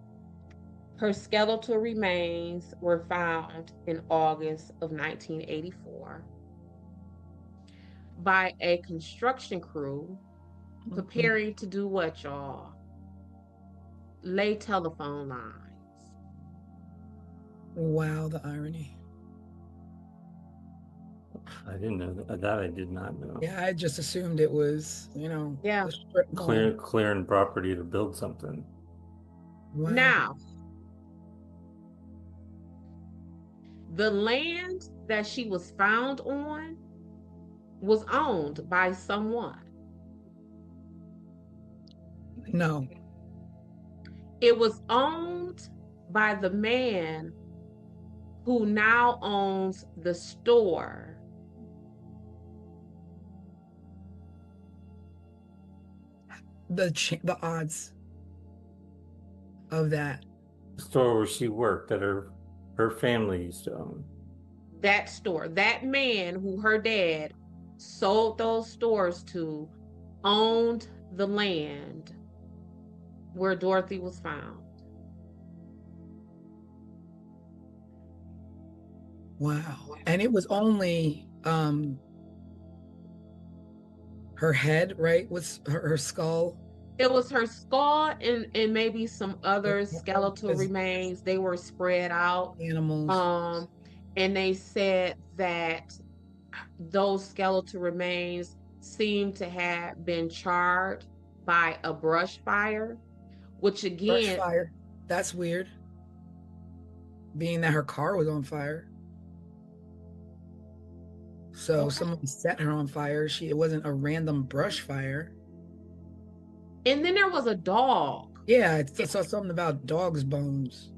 Her skeletal remains were found in August of 1984 by a construction crew preparing to do what, y'all? Lay telephone lines. Wow, the irony. I didn't know that. I did not know. Yeah, I just assumed it was, Yeah. a strip mall. Clearing property to build something. Wow. Now, the land that she was found on was owned by someone. No. It was owned by the man who now owns the store. The odds of that. The store where she worked that her family used to own. That store, that man who her dad sold those stores to, owned the land where Dorothy was found. Wow. And it was only her head, right? Was her skull. It was her skull and maybe some other skeletal remains. They were spread out. Animals. And they said that those skeletal remains seemed to have been charred by a brush fire, which again, Brush fire. That's weird. Being that her car was on fire. So someone set her on fire. It wasn't a random brush fire. And then there was a dog. Yeah, I saw something about dog's bones.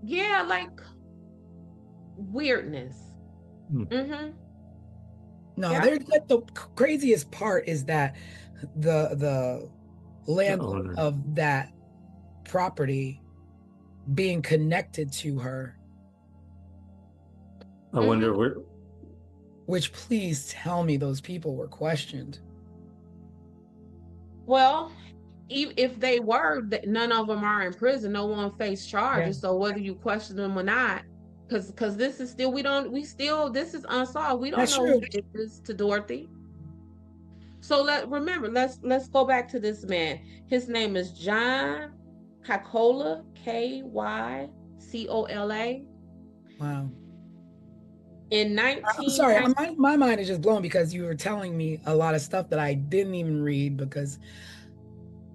Yeah, like weirdness. No, Yeah. there's the craziest part is that the landlord of that property being connected to her. I wonder where. Which, please tell me those people were questioned. Well, if they were, none of them are in prison. No one faced charges. So whether you question them or not, because this is still, this is unsolved. We don't know who did this to Dorothy. So let's go back to this man. His name is John Kycola, Kycola. Wow. In I'm sorry, my mind is just blown because you were telling me a lot of stuff that I didn't even read because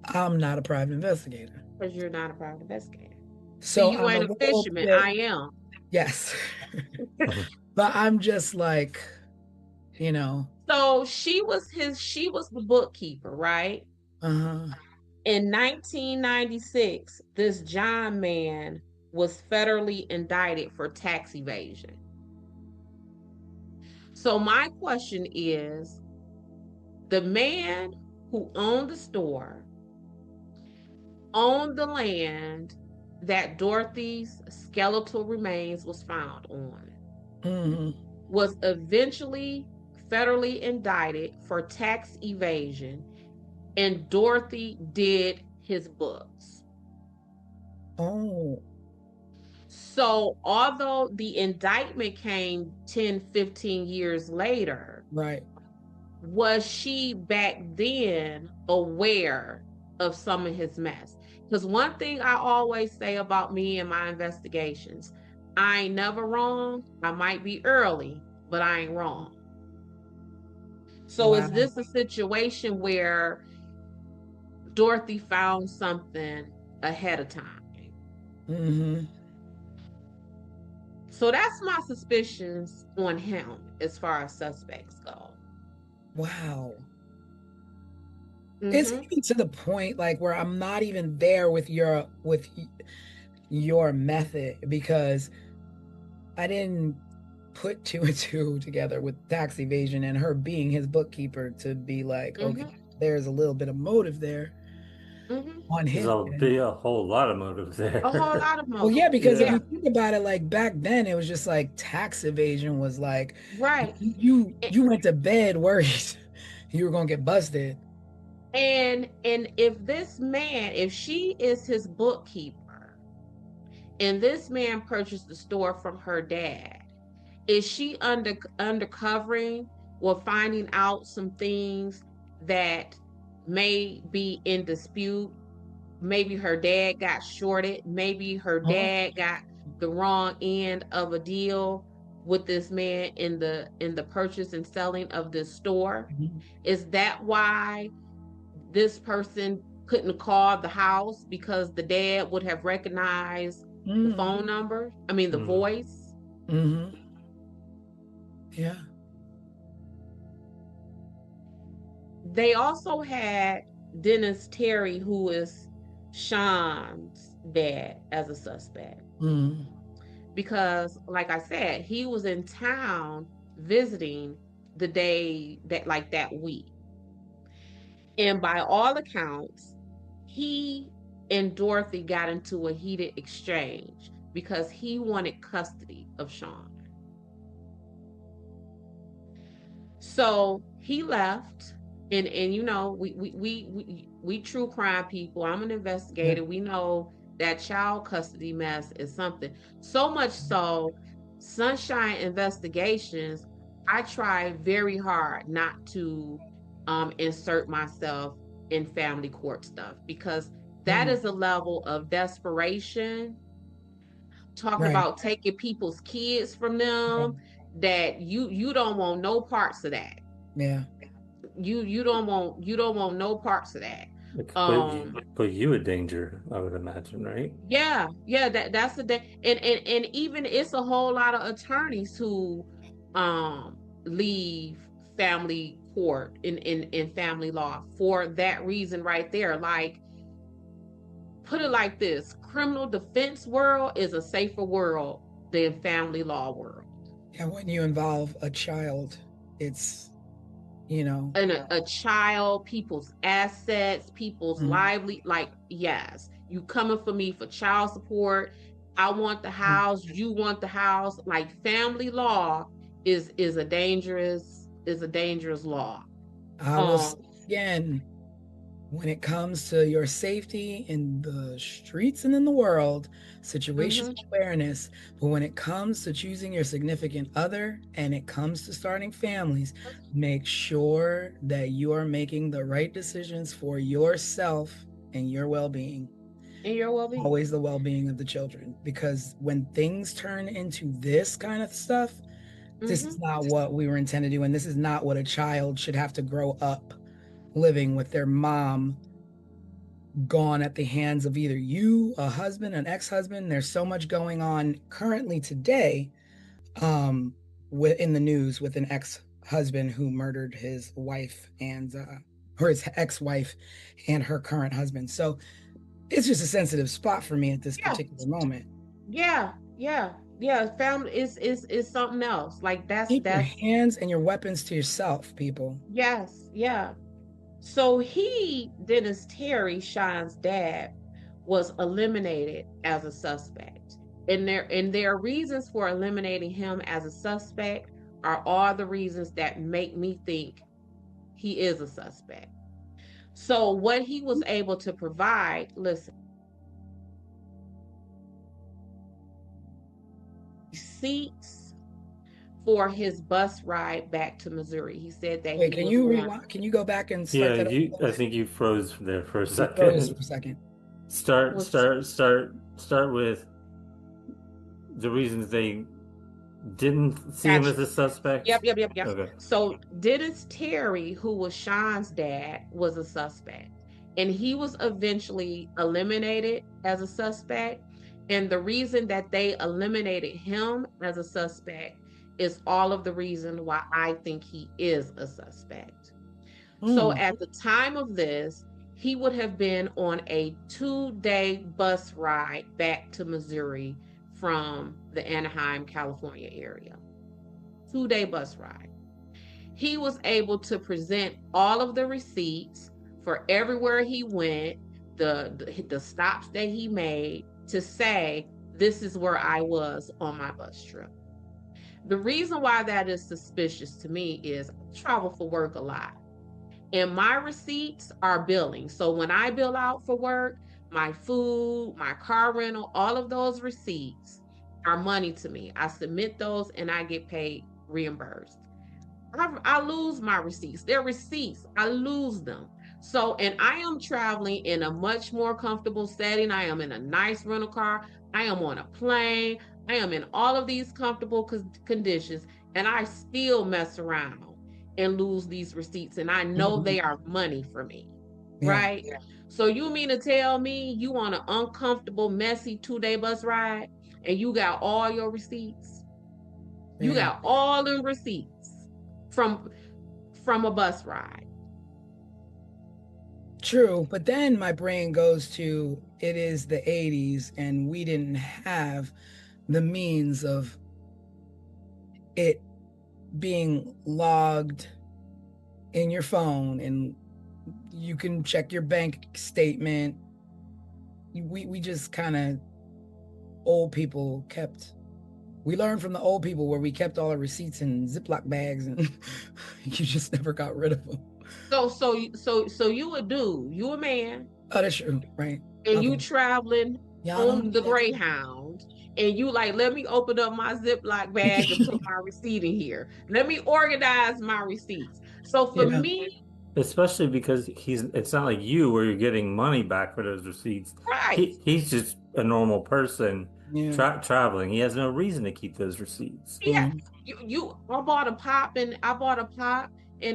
I'm not a private investigator. Because you're not a private investigator. So you ain't a fisherman. I am. Yes. But I'm just like, So she was the bookkeeper, right? Uh-huh. In 1996, this John man was federally indicted for tax evasion. So my question is, the man who owned the store, owned the land that Dorothy's skeletal remains was found on, was eventually federally indicted for tax evasion, and Dorothy did his books. Oh. So although the indictment came 10, 15 years later, Right. was she back then aware of some of his mess? Because one thing I always say about me and my investigations, I ain't never wrong. I might be early, but I ain't wrong. So Wow. is this a situation where Dorothy found something ahead of time? So that's my suspicions on him as far as suspects go. Wow. It's even to the point like where I'm not even there with your method, because I didn't put 2 and 2 together with tax evasion and her being his bookkeeper to be like, okay, there's a little bit of motive there on his There's a whole lot of motive there. A whole lot of motive. Well, yeah, because if you think about it, like back then, it was just like tax evasion was like, right. You went to bed worried you were gonna get busted. And if she is his bookkeeper, and this man purchased the store from her dad, is she undercovering or finding out some things that may be in dispute? Maybe her dad got shorted. Maybe her dad got the wrong end of a deal with this man in the purchase and selling of this store. Is that why this person couldn't call the house, because the dad would have recognized the phone number? I mean, the voice. Yeah. They also had Dennis Terry, who is Sean's dad, as a suspect. Because, like I said, he was in town visiting the day that week. And by all accounts, he and Dorothy got into a heated exchange because he wanted custody of Sean. So he left, and you know, we true crime people. I'm an investigator. We know that child custody mess is something. So much so, Sunshine Investigations, I try very hard not to insert myself in family court stuff, because that is a level of desperation. Talking about taking people's kids from them, that you don't want no parts of that. Yeah. You don't want no parts of that. Put you in danger, I would imagine, right? Yeah, that's the day. And even it's a whole lot of attorneys who leave family court in family law for that reason right there. Like, put it like this: criminal defense world is a safer world than family law world. Yeah, when you involve a child, it's, you know, and a child, people's assets, people's lively, like, yes, you coming for me for child support. I want the house, you want the house. Like, family law is a dangerous law. I will say again, when it comes to your safety in the streets and in the world, situational awareness. But when it comes to choosing your significant other and it comes to starting families, make sure that you are making the right decisions for yourself and your well-being. And your well-being. Always the well-being of the children. Because when things turn into this kind of stuff, this is not what we were intended to do. And this is not what a child should have to grow up living with, their mom gone at the hands of either you, a husband, an ex-husband. There's so much going on currently today in the news with an ex-husband who murdered his wife and or his ex-wife and her current husband. So it's just a sensitive spot for me at this Yeah. particular moment. Yeah, yeah, yeah. Family is something else. Like Keep your that's hands and your weapons to yourself, people. yes, yeah. So Dennis Terry, Sean's dad, was eliminated as a suspect. And their reasons for eliminating him as a suspect are all the reasons that make me think he is a suspect. So what he was able to provide, listen, receipts for his bus ride back to Missouri. He said that Wait, he can was you going. rewind? Can you go back and start Yeah, that over? I think you froze there for a You froze second. for a second. Start with the reasons they didn't see him as Gotcha. a suspect. Yep. Okay. So Dennis Terry, who was Sean's dad, was a suspect. And he was eventually eliminated as a suspect. And the reason that they eliminated him as a suspect is all of the reason why I think he is a suspect. So at the time of this, he would have been on a 2-day bus ride back to Missouri from the Anaheim, California area. 2-day bus ride. He was able to present all of the receipts for everywhere he went, the stops that he made, to say, this is where I was on my bus trip. The reason why that is suspicious to me is I travel for work a lot. And my receipts are billing. So when I bill out for work, my food, my car rental, all of those receipts are money to me. I submit those and I get paid, reimbursed. I lose my receipts. They're receipts. I lose them. So, and I am traveling in a much more comfortable setting. I am in a nice rental car. I am on a plane. I am in all of these comfortable conditions, and I still mess around and lose these receipts. And I know they are money for me, right? Yeah. So you mean to tell me you on an uncomfortable, messy 2-day bus ride and you got all your receipts? You got all the receipts from a bus ride. True, but then my brain goes to it is the 80s and we didn't have the means of it being logged in your phone and you can check your bank statement. We just kind of old people we learned from the old people where we kept all our receipts in Ziploc bags and you just never got rid of them. So you a man. Oh, that's true, right? And you traveling on the Greyhound, and you like, let me open up my Ziploc bag and put my receipt in here. Let me organize my receipts. So for me, especially because it's not like you where you're getting money back for those receipts. Right. He's just a normal person traveling. He has no reason to keep those receipts. Yeah. I bought a pop and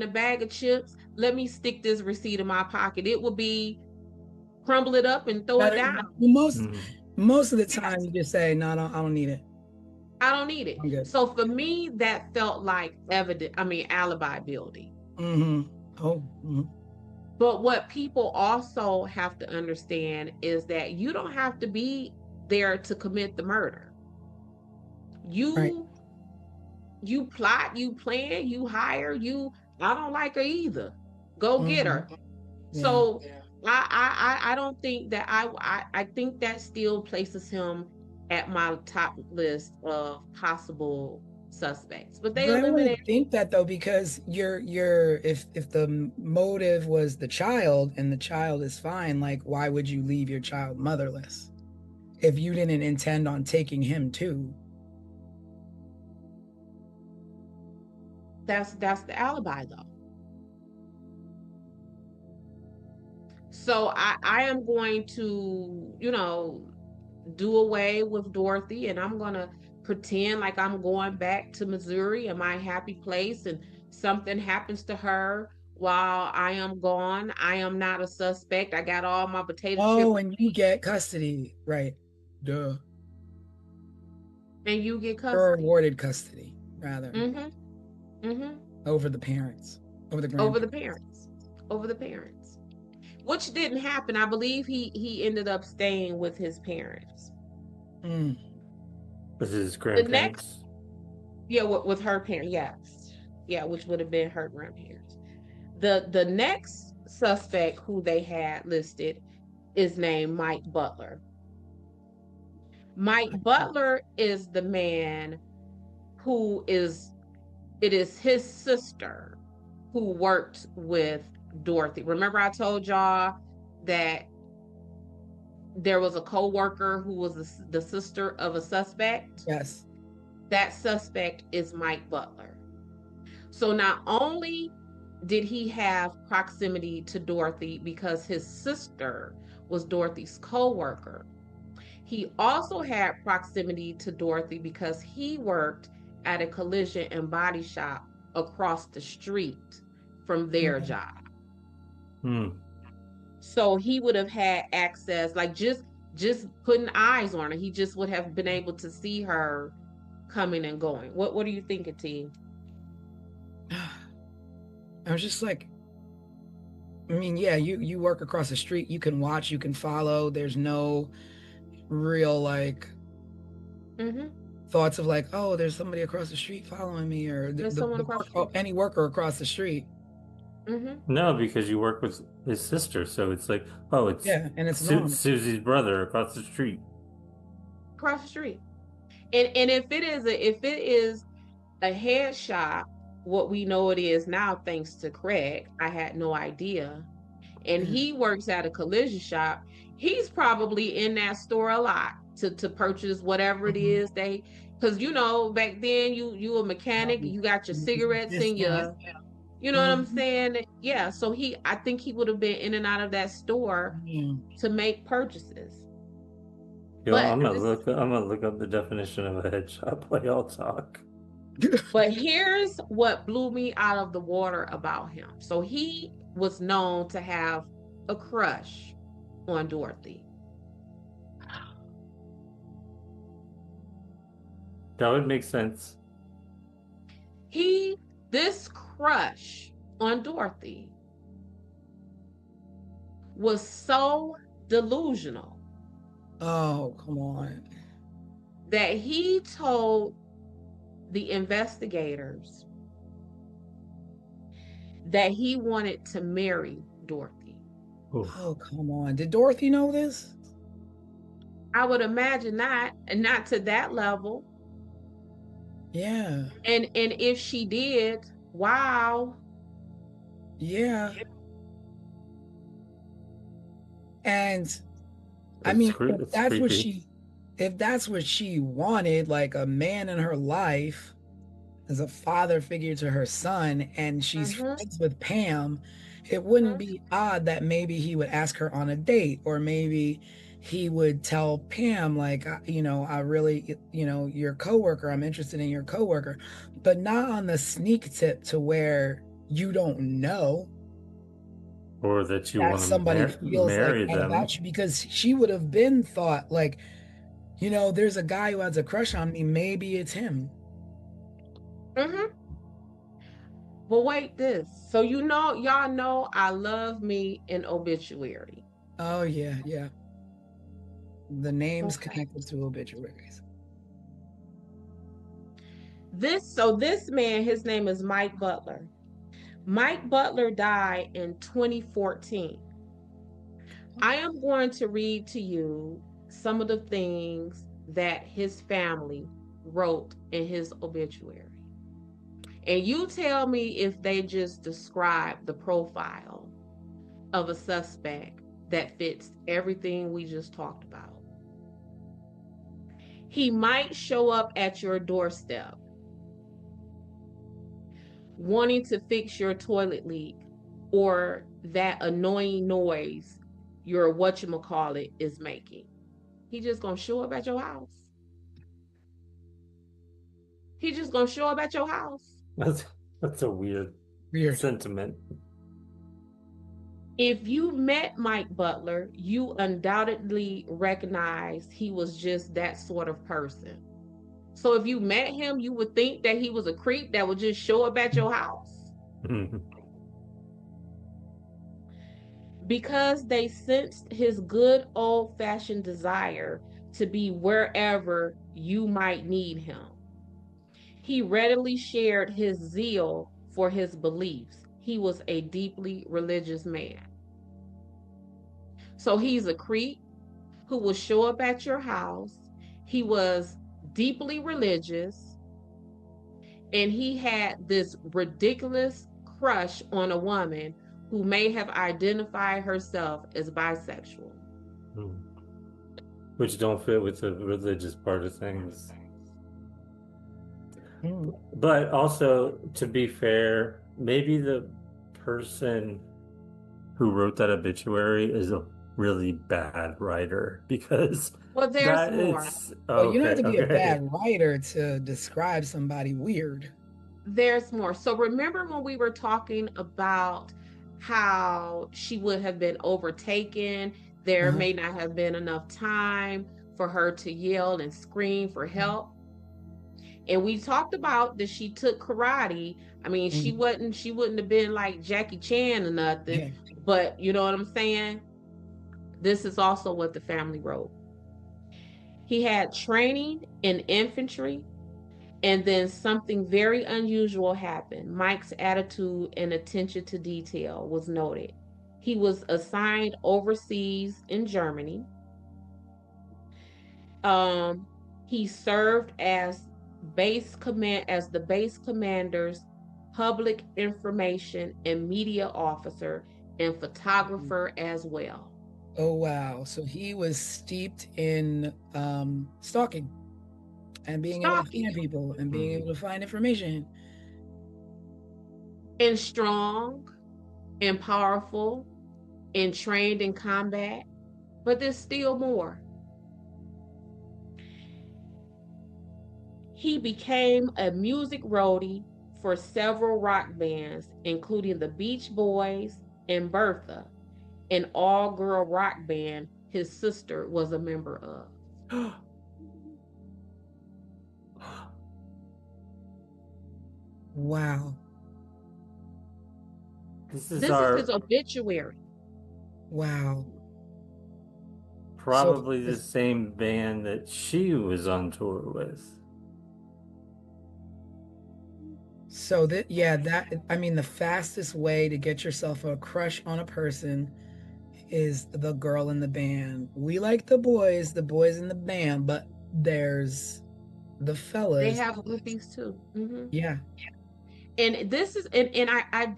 a bag of chips. Let me stick this receipt in my pocket. It would be crumble it up and throw it down. Most of the time you just say, no, I don't need it. I don't need it. So for me, that felt like alibi building. But what people also have to understand is that you don't have to be there to commit the murder. You plot, you plan, you hire, I don't like her either. Go get her. So I don't think that I think that still places him at my top list of possible suspects. But they eliminated. I think that though, because if the motive was the child and the child is fine, like why would you leave your child motherless if you didn't intend on taking him too? That's the alibi though. So I am going to, do away with Dorothy, and I'm going to pretend like I'm going back to Missouri and my happy place, and something happens to her while I am gone. I am not a suspect. I got all my potato chips. Oh, and you get custody, right? Duh. And you get custody. Or awarded custody, rather. Over the parents, over the grandparents. over the parents, which didn't happen. I believe he ended up staying with his parents. Mm. With his The grandparents. next, yeah, with her parents, yes, yeah, which would have been her grandparents. The next suspect who they had listed is named Mike Butler. Mike Butler is the man who is, it is his sister who worked with Dorothy. Remember I told y'all that there was a co-worker who was the sister of a suspect? Yes. That suspect is Mike Butler. So not only did he have proximity to Dorothy because his sister was Dorothy's co-worker, he also had proximity to Dorothy because he worked at a collision and body shop across the street from their Mhm. job. Hmm. So he would have had access, like just putting eyes on her. He just would have been able to see her coming and going. What are you thinking, T? I was just like, I mean, yeah, you work across the street, you can watch, you can follow. There's no real like Mm-hmm. thoughts of like, oh, there's somebody across the street following me, or There's someone across the street. any worker across the street. Mm-hmm. No, because you work with his sister, so it's like, oh, it's Yeah, and it's normal. Susie's brother across the street. Across the street. And if it is a head shop, what we know it is now, thanks to Craig, I had no idea. And he works at a collision shop. He's probably in that store a lot to purchase whatever it is they, because back then you a mechanic, you got your cigarettes in your, you know what I'm saying? Yeah. So I think he would have been in and out of that store to make purchases. Yo, But I'm gonna look up the definition of a headshot while y'all talk. But here's what blew me out of the water about him. So he was known to have a crush on Dorothy. That would make sense. This crush on Dorothy was so delusional Oh, come on. that he told the investigators that he wanted to marry Dorothy. Oof. Oh, come on. Did Dorothy know this? I would imagine not, and not to that level. Yeah. And if she did, wow. Yeah. And I mean, if that's what she wanted, like a man in her life as a father figure to her son, and she's friends with Pam, it wouldn't be odd that maybe he would ask her on a date, or maybe he would tell Pam, like, I really, your coworker, I'm interested in your coworker, but not on the sneak tip to where you don't know. Or that you want to somebody feels marry like that them. about you, because she would have been thought like, there's a guy who has a crush on me, maybe it's him. But wait, this. So y'all know I love me an obituary. Oh yeah, yeah. The names connected to obituaries. This man, his name is Mike Butler. Mike Butler died in 2014. I am going to read to you some of the things that his family wrote in his obituary. And you tell me if they just describe the profile of a suspect that fits everything we just talked about. He might show up at your doorstep wanting to fix your toilet leak or that annoying noise your whatchamacallit is making. He just gonna show up at your house. He just gonna show up at your house. That's a weird sentiment. If you met Mike Butler, you undoubtedly recognize he was just that sort of person. So if you met him, you would think that he was a creep that would just show up at your house. Because they sensed his good old-fashioned desire to be wherever you might need him. He readily shared his zeal for his beliefs. He was a deeply religious man. So he's a creep who will show up at your house. He was deeply religious, and he had this ridiculous crush on a woman who may have identified herself as bisexual. Which don't fit with the religious part of things. But also, to be fair, maybe the person who wrote that obituary is a really bad writer, because Well, there's more. Well, you don't have to be a bad writer to describe somebody weird. There's more. So remember when we were talking about how she would have been overtaken, there may not have been enough time for her to yell and scream for help. And we talked about that she took karate. I mean, she wouldn't have been like Jackie Chan or nothing, but you know what I'm saying? This is also what the family wrote. He had training in infantry, and then something very unusual happened. Mike's attitude and attention to detail was noted. He was assigned overseas in Germany. He served as the base commander's public information and media officer and photographer as well. Oh wow! So he was steeped in stalking and being able to find people and being able to find information. And strong and powerful and trained in combat, but there's still more. He became a music roadie for several rock bands, including the Beach Boys and Bertha, an all-girl rock band his sister was a member of. Wow. This is his obituary. Wow. Probably the same band that she was on tour with. So the fastest way to get yourself a crush on a person is the girl in the band. We like the boys in the band, but there's the fellas. They have groupies too. Mm-hmm. Yeah. And this is, and I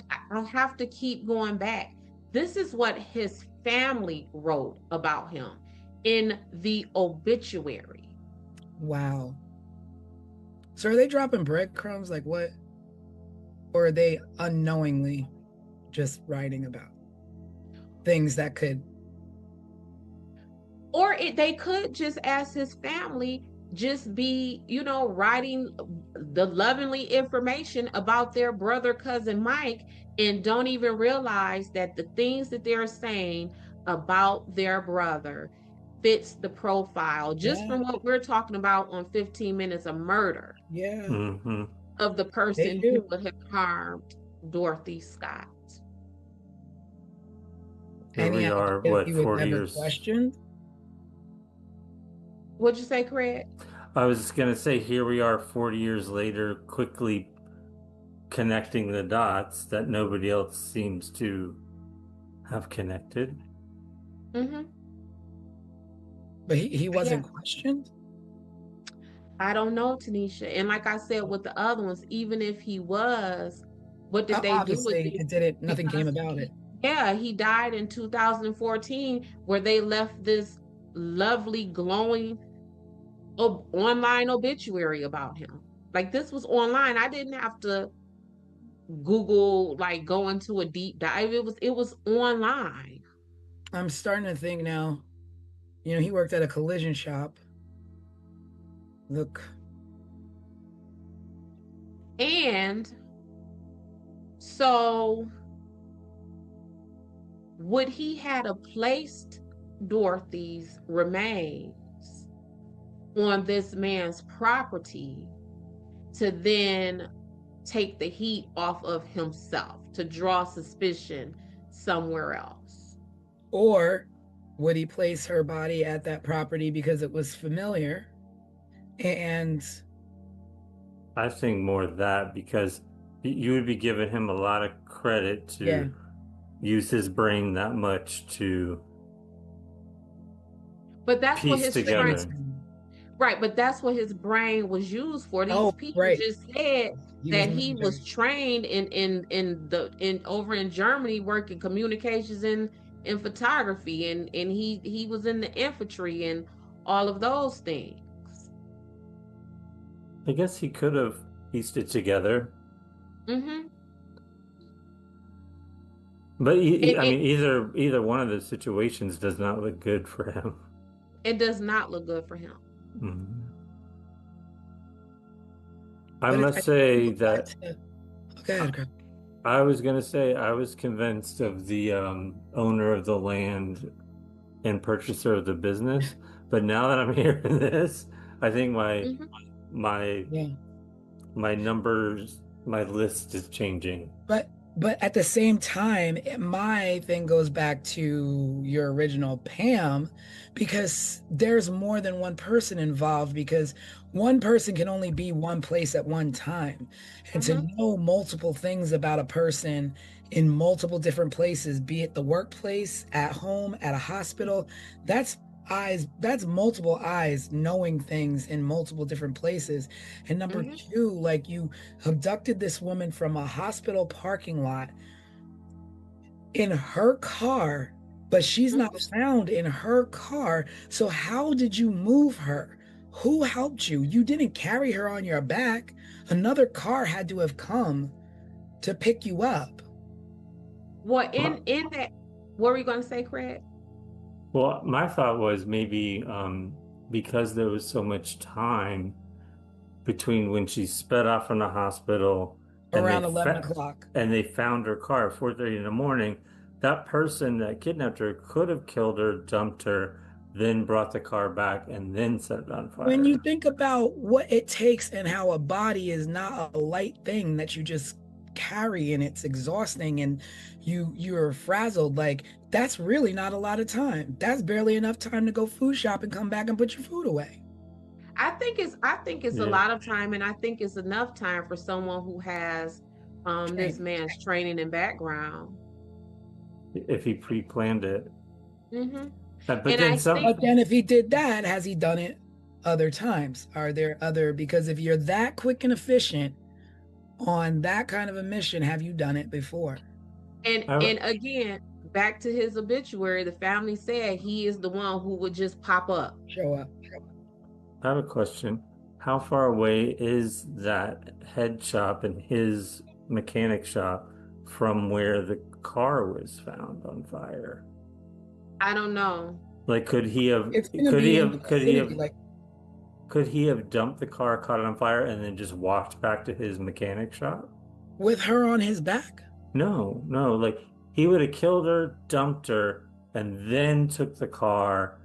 have to keep going back. This is what his family wrote about him in the obituary. Wow. So are they dropping breadcrumbs? Like what? Or are they unknowingly just writing about things that could? Or they could just, as his family, just be, writing the lovingly information about their brother, cousin Mike, and don't even realize that the things that they're saying about their brother fits the profile just from what we're talking about on 15 Minutes of Murder. Yeah. Mm-hmm. Of the person who would have harmed Dorothy Scott. Here we are, what, 40 years? Questioned? What'd you say, Craig? I was going to say, here we are 40 years later, quickly connecting the dots that nobody else seems to have connected. Mm-hmm. But he wasn't questioned? I don't know, Tanisha. And like I said with the other ones, even if he was, what did they do with it? Nothing came about it. Yeah, he died in 2014, where they left this lovely, glowing online obituary about him. Like, this was online. I didn't have to Google, like, go into a deep dive. It was online. I'm starting to think now, he worked at a collision shop. Look. And so would he had placed Dorothy's remains on this man's property to then take the heat off of himself, to draw suspicion somewhere else? Or would he place her body at that property because it was familiar? And I think more of that, because you would be giving him a lot of credit to yeah, use his brain that much to But that's what piece his together. right, but that's what his brain was used for. These Oh, people right. just said He that was he was military. trained in over in Germany working communications in photography, and he was in the infantry and all of those things. I guess he could have pieced it together. Mm-hmm. But It, I it mean, either one of the situations does not look good for him. it does not look good for him. Mhm. I But must say that go ahead, Greg. I was going to say I was convinced of the owner of the land and purchaser of the business, but now that I'm hearing this, I think Mhm. my Yeah. my numbers, my list is changing. But at the same time, my thing goes back to your original Pam, because there's more than one person involved, because one person can only be one place at one time. And to Mhm. know multiple things about a person in multiple different places, be it the workplace, at home, at a hospital, that's that's multiple eyes knowing things in multiple different places. And number Mhm. two, like, you abducted this woman from a hospital parking lot in her car, but she's not found in her car. So how did you move her? Who helped you? You didn't carry her on your back. Another car had to have come to pick you up. Well, in that, what were you going to say, Craig? Well, my thought was maybe because there was so much time between when she sped off from the hospital and Around 11 o'clock. they found her car at 4:30 in the morning, that person that kidnapped her could have killed her, dumped her, then brought the car back and then set it on fire. When you think about what it takes and how a body is not a light thing that you just carry and it's exhausting and you're frazzled, like, that's really not a lot of time. That's barely enough time to go food shop and come back and put your food away. I think it's a Yeah. lot of time, and I think it's enough time for someone who has this man's training and background. If he pre-planned it. Mm-hmm. But And then I some, think But then if he did that, has he done it other times? Are there other, because if you're that quick and efficient on that kind of a mission, have you done it before? and again, back to his obituary, the family said he is the one who would just pop up. Show up. I have a question. How far away is that head shop and his mechanic shop from where the car was found on fire? I don't know. Like, could he have It's gonna be in the could he have vicinity, like, could he have dumped the car, caught it on fire, and then just walked back to his mechanic shop? with her on his back. No, no, like he would have killed her, dumped her, and then took the car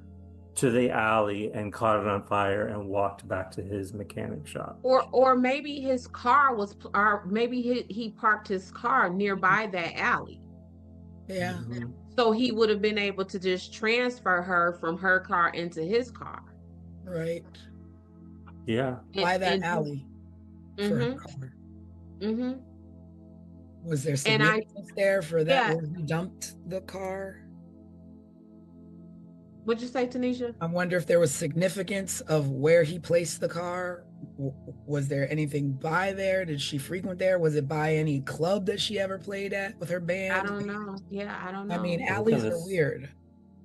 to the alley and caught it on fire and walked back to his mechanic shop. Or maybe his car was, or maybe he parked his car nearby that alley. Yeah. Mhm. So he would have been able to just transfer her from her car into his car. Right. Yeah. By that And alley for her car. mm-hmm. Was there And significance there for that yeah. where he dumped the car? What'd you say, Tanisha? I wonder if there was significance of where he placed the car. Was there anything by there? Did she frequent there? Was it by any club that she ever played at with her band? I don't know. Yeah, I don't know. I mean, alleys are weird.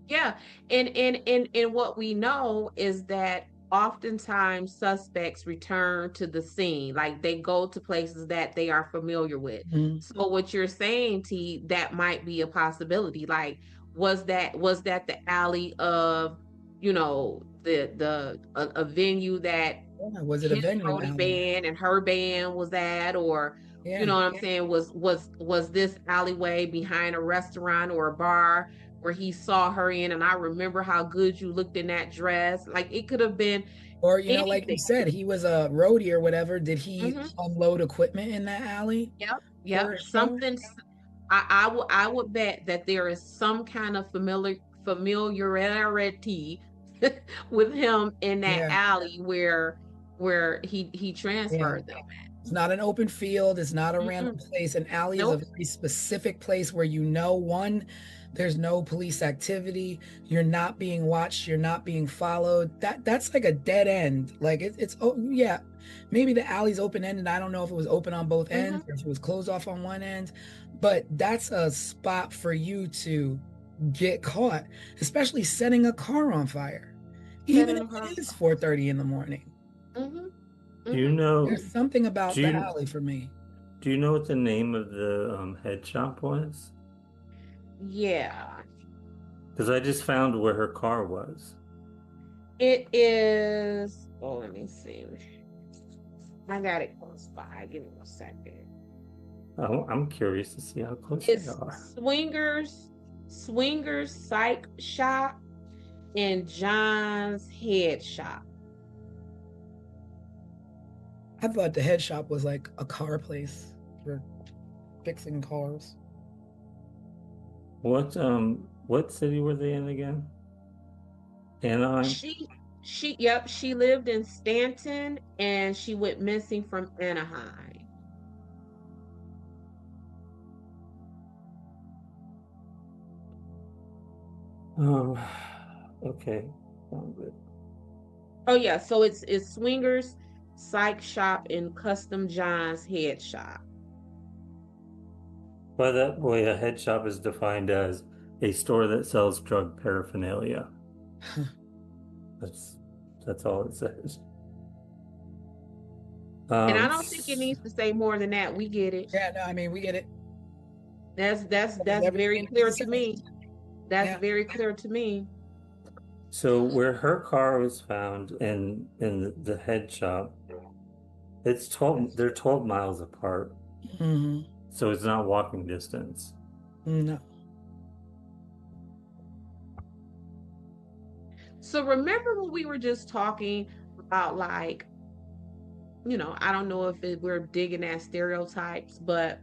Yeah, and what we know is that oftentimes suspects return to the scene, like they go to places that they are familiar with. Mhm. So what you're saying, T, that might be a possibility. Like, was that the alley of, a venue that Yeah, was it a his venue Brody alley? band and her band was at, or Yeah. you know what I'm saying, was this alleyway behind a restaurant or a bar where he saw her in, and I remember how good you looked in that dress. Like, it could have been Or, like you anything. said, he was a roadie or whatever. Did he Mhm. unload equipment in that alley? Yep. for a show? I would bet that there is some kind of familiarity with him in that Yeah. alley where he Yeah. transferred them. It's not an open field. It's not a random Mm-mm. place. An alley is a Nope. very specific place where you know, one, there's no police activity. You're not being watched. You're not being followed. That's like a dead end. Like it's oh yeah, maybe the alley's open ended. I don't know if it was open on both ends Mm-hmm. or if it was closed off on one end, but that's a spot for you to get caught, especially setting a car on fire, even Setting if them it across. is 4:30 in the morning. Mm-hmm. Do you Mm-hmm. know? There's something about Do the you alley for me. do you know what the name of the head shop was? Yeah. Because I just found where her car was. It is. Oh, let me see. I got it close by. Give me a second. Oh, I'm curious to see how close they It's are. Swingers Psych Shop and John's Head Shop. I thought the head shop was like a car place for fixing cars. What city were they in again? Anaheim? She lived in Stanton and she went missing from Anaheim. Um, okay. Found it. Oh yeah, so it's Swingers Psych Shop and Custom John's Head Shop. By that way, a head shop is defined as a store that sells drug paraphernalia. That's that's all it says. And I don't think it needs to say more than that. We get it. Yeah, no, I mean we get it. That's Everything very it clear needs to say. me. That's Yeah. very clear to me. So where her car was found in the head shop, it's 12, they're 12 miles apart. Hmm. So it's not walking distance. No. So remember when we were just talking about like, I don't know if we're digging at stereotypes, but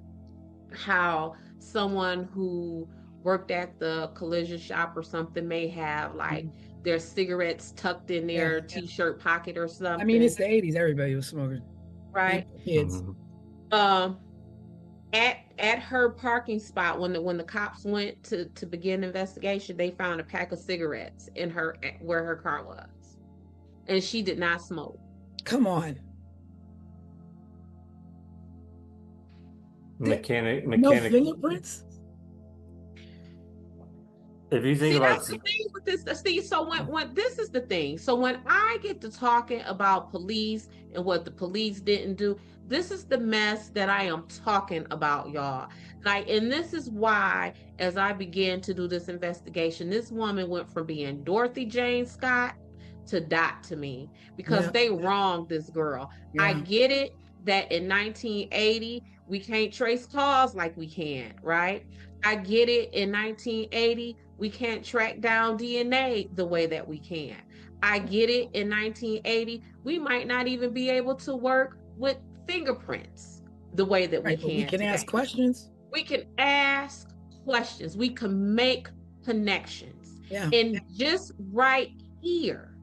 how someone who worked at the collision shop or something may have like their cigarettes tucked in Yeah. their t-shirt pocket or I mean, it's something, the 80s. Everybody was smoking. right? Even kids. Mhm. Um, at her parking spot when the cops went to begin investigation, they found a pack of cigarettes in her where her car was, and she did not smoke. Come on. Mechanic. No fingerprints? If you think See, about that's the thing with this. See, so when this is the thing. So when I get to talking about police and what the police didn't do, this is the mess that I am talking about, y'all. Like, and this is why, as I began to do this investigation, this woman went from being Dorothy Jane Scott to Dot to me because Yeah. they wronged this girl. I Yeah. get it that in 1980 we can't trace cars like we can, right? I get it in 1980 we can't track down DNA the way that we can. I get it in 1980 we might not even be able to work with fingerprints the way that we Right, but we can today. ask questions. We can ask questions. We can make connections. Yeah. And just right here,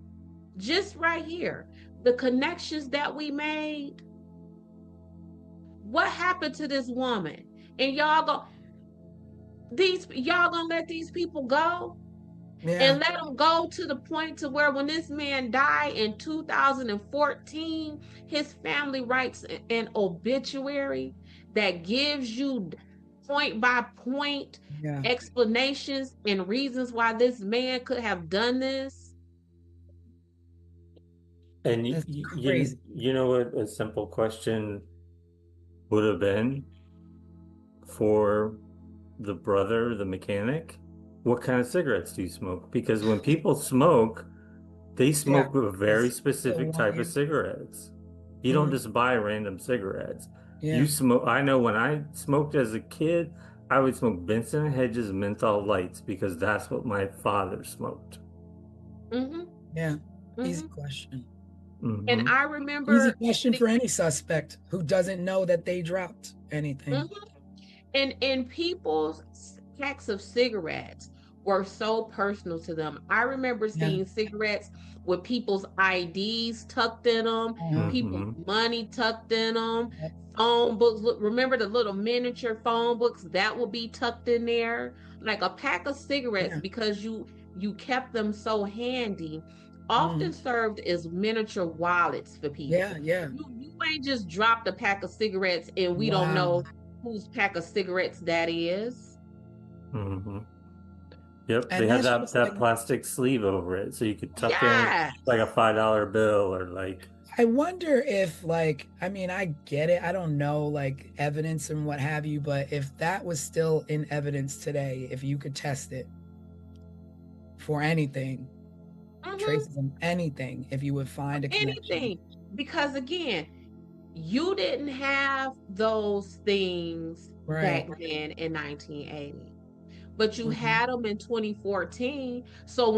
the connections that we made, what happened to this woman? And y'all gonna let these people go? Yeah. And let them go to the point to where when this man died in 2014, his family writes an obituary that gives you point by point Yeah. explanations and reasons why this man could have done this. And That's crazy. you know what a simple question would have been for the brother, the mechanic? What kind of cigarettes do you smoke? Because when people smoke, they smoke a very specific type of cigarettes. You don't just buy random cigarettes. Yeah. You smoke. I know when I smoked as a kid, I would smoke Benson and Hedges menthol lights because that's what my father smoked. Mm-hmm. Yeah. Easy Mm-hmm. question. Mhm. And I remember Easy question for any suspect who doesn't know that they dropped anything. Mhm. And people's packs of cigarettes were so personal to them. I remember seeing cigarettes with people's IDs tucked in them, people's money tucked in them, phone books. Remember the little miniature phone books that would be tucked in there? Like a pack of cigarettes, because you kept them so handy, often served as miniature wallets for people. You ain't just dropped a pack of cigarettes and we don't know whose pack of cigarettes that is. Yep, and they had that plastic sleeve over it, so you could tuck in like a $5 bill or like. I wonder if, like, I mean, I get it. I don't know, like, evidence and what have you, but if that was still in evidence today, if you could test it for anything, traces of anything, if you would find a connection. Anything. Because again, you didn't have those things back then in 1980. But you had them in 2014. So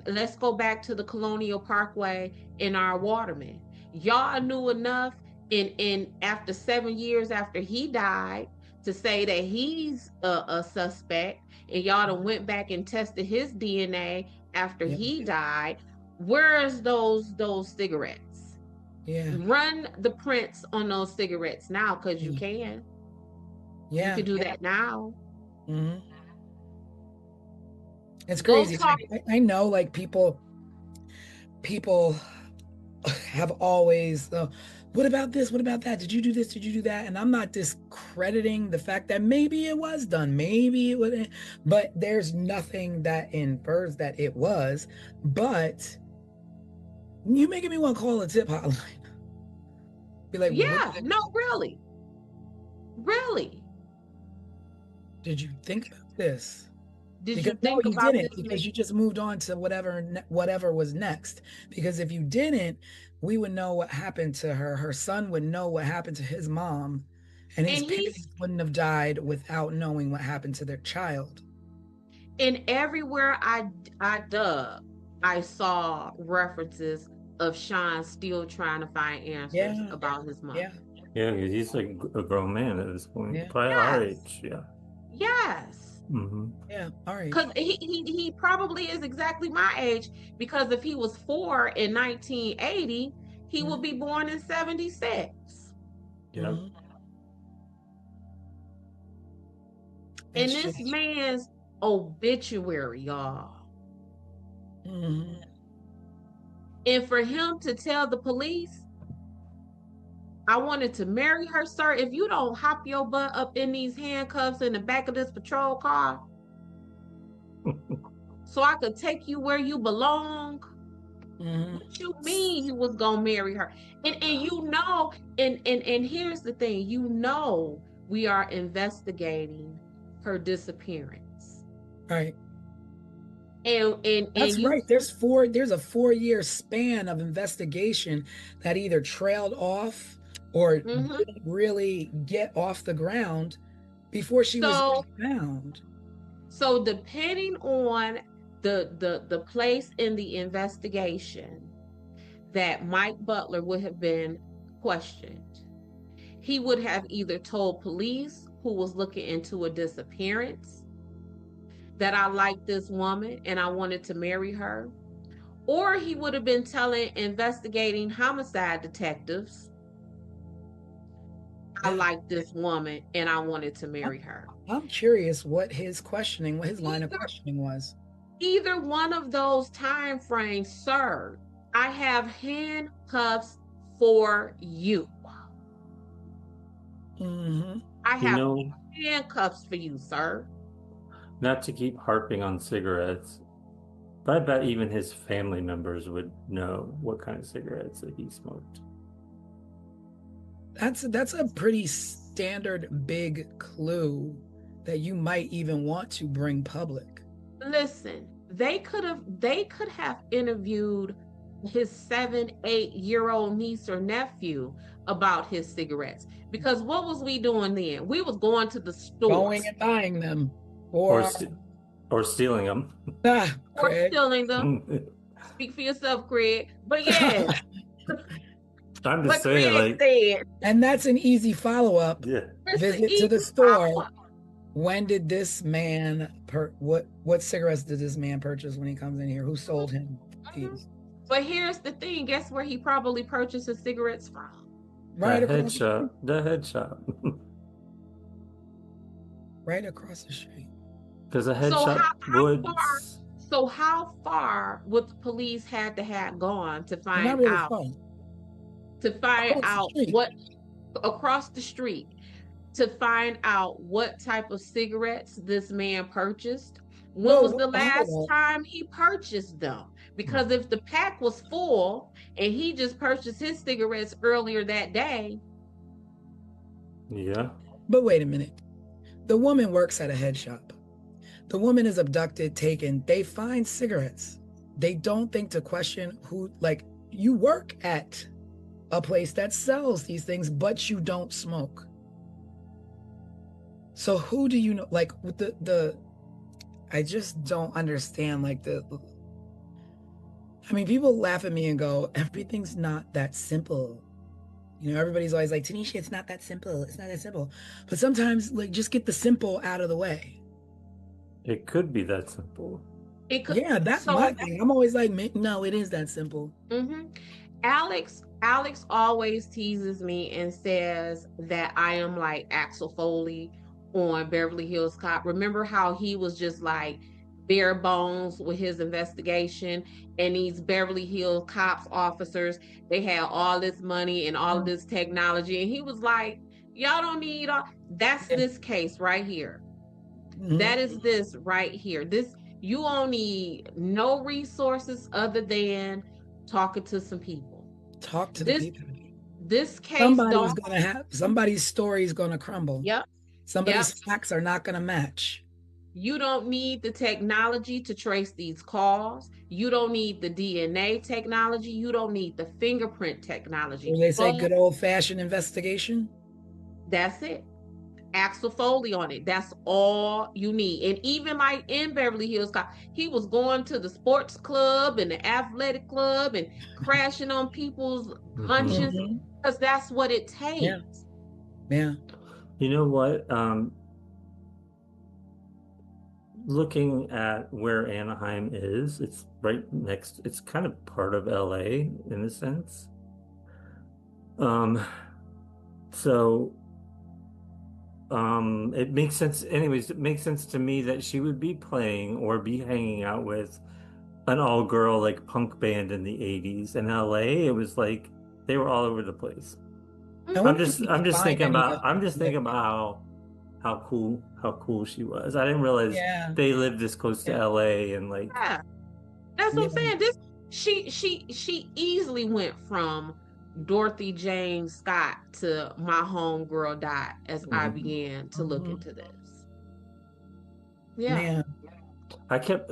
let's go back to the Colonial Parkway in our Waterman. Y'all knew enough in after 7 years after he died to say that he's a suspect, and y'all done went back and tested his DNA after he died. Where's those cigarettes? Run the prints on those cigarettes now, because you can. You can do that now. It's crazy. I know, like, people have always, what about this? What about that? Did you do this? Did you do that? And I'm not discrediting the fact that maybe it was done, maybe it wasn't, but there's nothing that infers that it was. But you making me want to call a tip hotline. Be like, really. Did you think about this? Did you think about this? Because you just moved on to whatever was next. Because if you didn't, we would know what happened to her. Her son would know what happened to his mom, and his parents wouldn't have died without knowing what happened to their child. And everywhere I dug, I saw references of Sean still trying to find answers about his mom. Yeah, because he's like a grown man at this point, probably our age. Yes. All right. Because he probably is exactly my age, because if he was 4 in 1980, he would be born in 76. And this man's obituary, y'all. And for him to tell the police, I wanted to marry her, sir. If you don't hop your butt up in these handcuffs in the back of this patrol car, so I could take you where you belong. What you mean you was gonna marry her? And you know, and here's the thing, you know, we are investigating her disappearance. Right. And that's right. There's a 4-year span of investigation that either trailed off or didn't really get off the ground before she was found. So depending on the place in the investigation that Mike Butler would have been questioned, he would have either told police who was looking into a disappearance that I liked this woman and I wanted to marry her, or he would have been telling investigating homicide detectives, I like this woman and I wanted to marry her. I'm curious what his line of questioning was. Either one of those time frames, sir. I have handcuffs for you. I have handcuffs for you, sir. Not to keep harping on cigarettes, but I bet even his family members would know what kind of cigarettes that he smoked. That's a pretty standard big clue that you might even want to bring public. Listen, they could have interviewed his 7-8-year-old niece or nephew about his cigarettes, because what was we doing then? We was going to the store, going and buying them, or stealing them, or stealing them. Speak for yourself, Craig. But yeah. I'm just saying, like, and that's an easy follow-up. Yeah. Visit to the store When did this man what cigarettes did this man purchase when he comes in here? Who sold him these? But here's the thing, guess where he probably purchased his cigarettes from? Right across The headshot. right across the street. Because a So headshot would. how far would the police had to have gone to Not find really out fun. Across the street. what across the street to find out what type of cigarettes this man purchased? When No, was the hold last on. time he purchased them? Because if the pack was full and he just purchased his cigarettes earlier that day. Yeah. But wait a minute. The woman works at a head shop. The woman is abducted, taken. They find cigarettes. They don't think to question who, like, you work at a place that sells these things, but you don't smoke. So who do you know? Like, with the I just don't understand, like, I mean, people laugh at me and go, everything's not that simple. You know, everybody's always like, Tanisha, it's not that simple. It's not that simple. But sometimes, like, just get the simple out of the way. It could be that simple. It could, Yeah, that's so- my thing. I'm always like, no, it is that simple. Alex always teases me and says that I am like Axel Foley on Beverly Hills Cop. Remember how he was just like bare bones with his investigation, and these Beverly Hills Cops officers, they had all this money and all of this technology, and he was like, y'all don't need all. That's this case right here. That is this right here. This, you don't need no resources other than talking to some people. Talk to the people. This case, somebody's story is gonna crumble. Yep. Somebody's facts are not gonna match. You don't need the technology to trace these calls. You don't need the DNA technology. You don't need the fingerprint technology. When they say good old-fashioned investigation, that's it. Axel Foley on it. That's all you need. And even like in Beverly Hills Cop, he was going to the sports club and the athletic club and crashing on people's hunches because that's what it takes. Yeah. You know what? Looking at where Anaheim is, it's right next, it's kind of part of LA in a sense. It makes sense. Anyways, it makes sense to me that she would be playing or be hanging out with an all-girl like punk band in the 80s. In LA, it was like they were all over the place. I'm just thinking about how cool she was. I didn't realize they lived this close to LA and like. Yeah. That's what I'm saying. She easily went from Dorothy Jane Scott to My Homegirl Dot as I began to look into this. Yeah.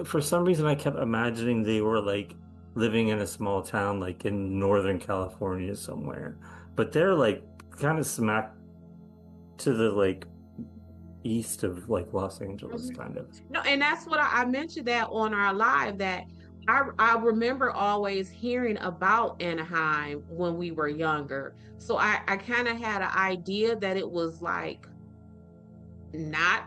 For some reason, I kept imagining they were like living in a small town, like in Northern California somewhere, but they're like kind of smack to the like east of like Los Angeles, kind of. No, and that's what I mentioned that on our live, that I remember always hearing about Anaheim when we were younger. So I kind of had an idea that it was like not,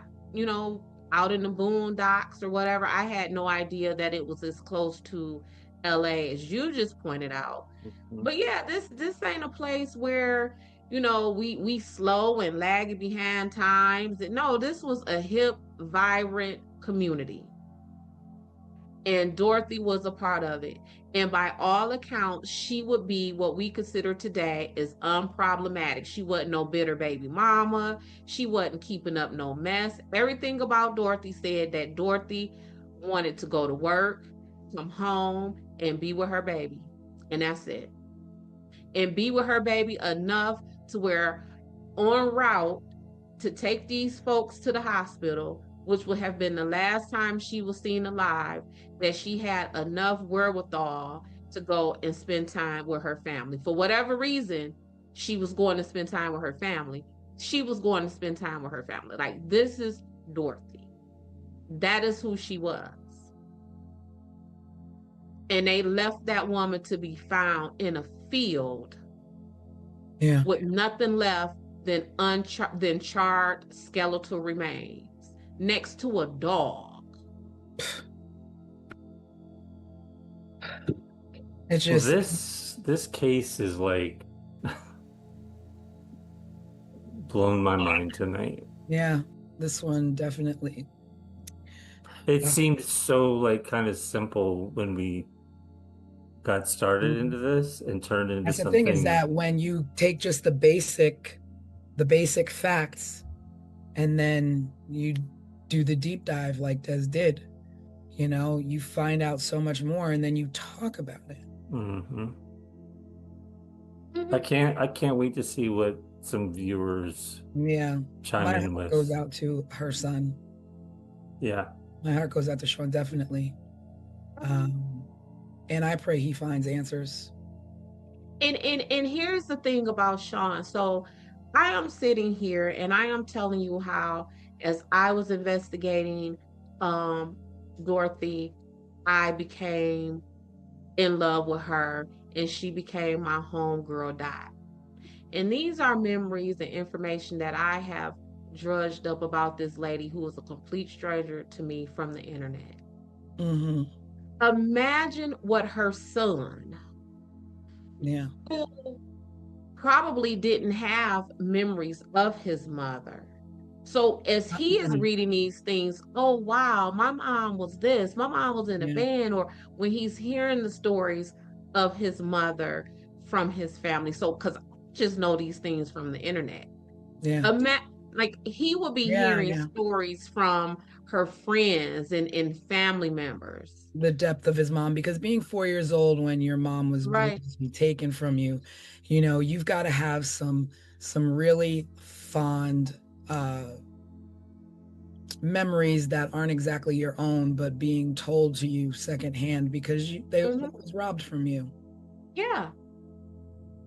out in the boondocks or whatever. I had no idea that it was as close to LA as you just pointed out. But yeah, this ain't a place where, we slow and lagging behind times. No, this was a hip, vibrant community. And Dorothy was a part of it. And by all accounts, she would be what we consider today is unproblematic. She wasn't no bitter baby mama. She wasn't keeping up no mess. Everything about Dorothy said that Dorothy wanted to go to work, come home, and be with her baby. And that's it. And be with her baby enough to where en route to take these folks to the hospital, which would have been the last time she was seen alive, that she had enough wherewithal to go and spend time with her family. For whatever reason, she was going to spend time with her family. She was going to spend time with her family. Like, this is Dorothy. That is who she was. And they left that woman to be found in a field with nothing left than charred skeletal remains. next to a dog. It's Well, just this case is like blown my mind tonight. yeah, this one definitely. It Uh, seemed so like kind of simple when we got started into this and turned into That's the thing, is something. that when you take just the basic facts and then you do the deep dive like Des did, you find out so much more and then you talk about it. Hmm. Mhm. I can't wait to see what some viewers Yeah. chime My in heart with. goes out to her son. Yeah. My heart goes out to Sean, definitely. And I pray he finds answers. And here's the thing about Sean. So I am sitting here and I am telling you how, as I was investigating um Dorothy, I became in love with her and she became my homegirl Dot. And these are memories and information that I have drudged up about this lady who was a complete stranger to me from the internet. Mm-hmm. Imagine what her son, Yeah. who probably didn't have memories of his mother. So as Not he is many. reading these things, oh wow, my mom was this, my mom was in a Yeah. band, or when he's hearing the stories of his mother from his family. So because I just know these things from the internet. Yeah. Like he will be Yeah. hearing Yeah. stories from her friends and family members. The depth of his mom, because being 4 years old when your mom was Right. brutally taken from you, you've got to have some really fond memories that aren't exactly your own, but being told to you secondhand because they Hmm. was robbed from you. Yeah.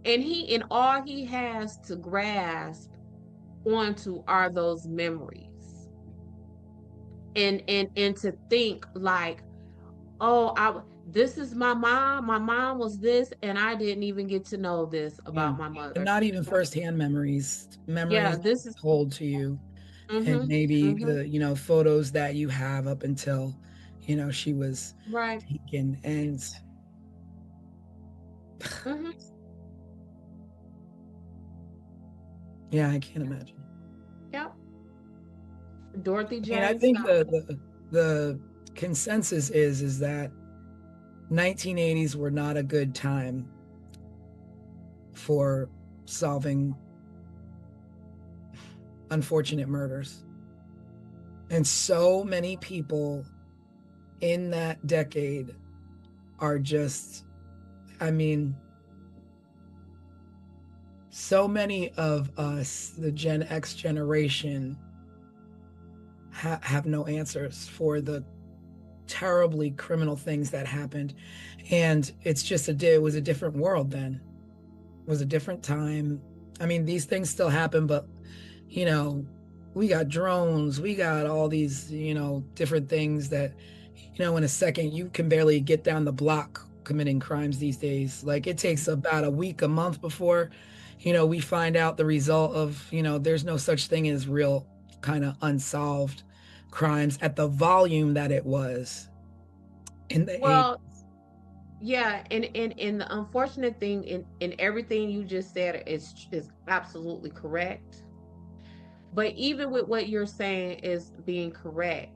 And all he has to grasp onto are those memories. And to think like, oh, I this is my mom was this and I didn't even get to know this Yeah. about my And mother. not even firsthand memories Yeah, this is told to you, and mm-hmm, maybe mm-hmm, the photos that you have up until she was right. taken. And Mm-hmm. yeah, I can't imagine. Yep. Dorothy I mean, I Jane think Scott. the consensus is that 1980s were not a good time for solving unfortunate murders. And so many people in that decade are just, I mean, so many of us, the Gen X generation, have no answers for the terribly criminal things that happened. And it was a different world then. It was a different time. I mean, these things still happen, but we got drones, we got all these different things that in a second you can barely get down the block committing crimes these days. Like, it takes about a week, a month before we find out the result of there's no such thing as real kind of unsolved crimes at the volume that it was in the Well, 80s. yeah, and the unfortunate thing in everything you just said is absolutely correct. But even with what you're saying is being correct,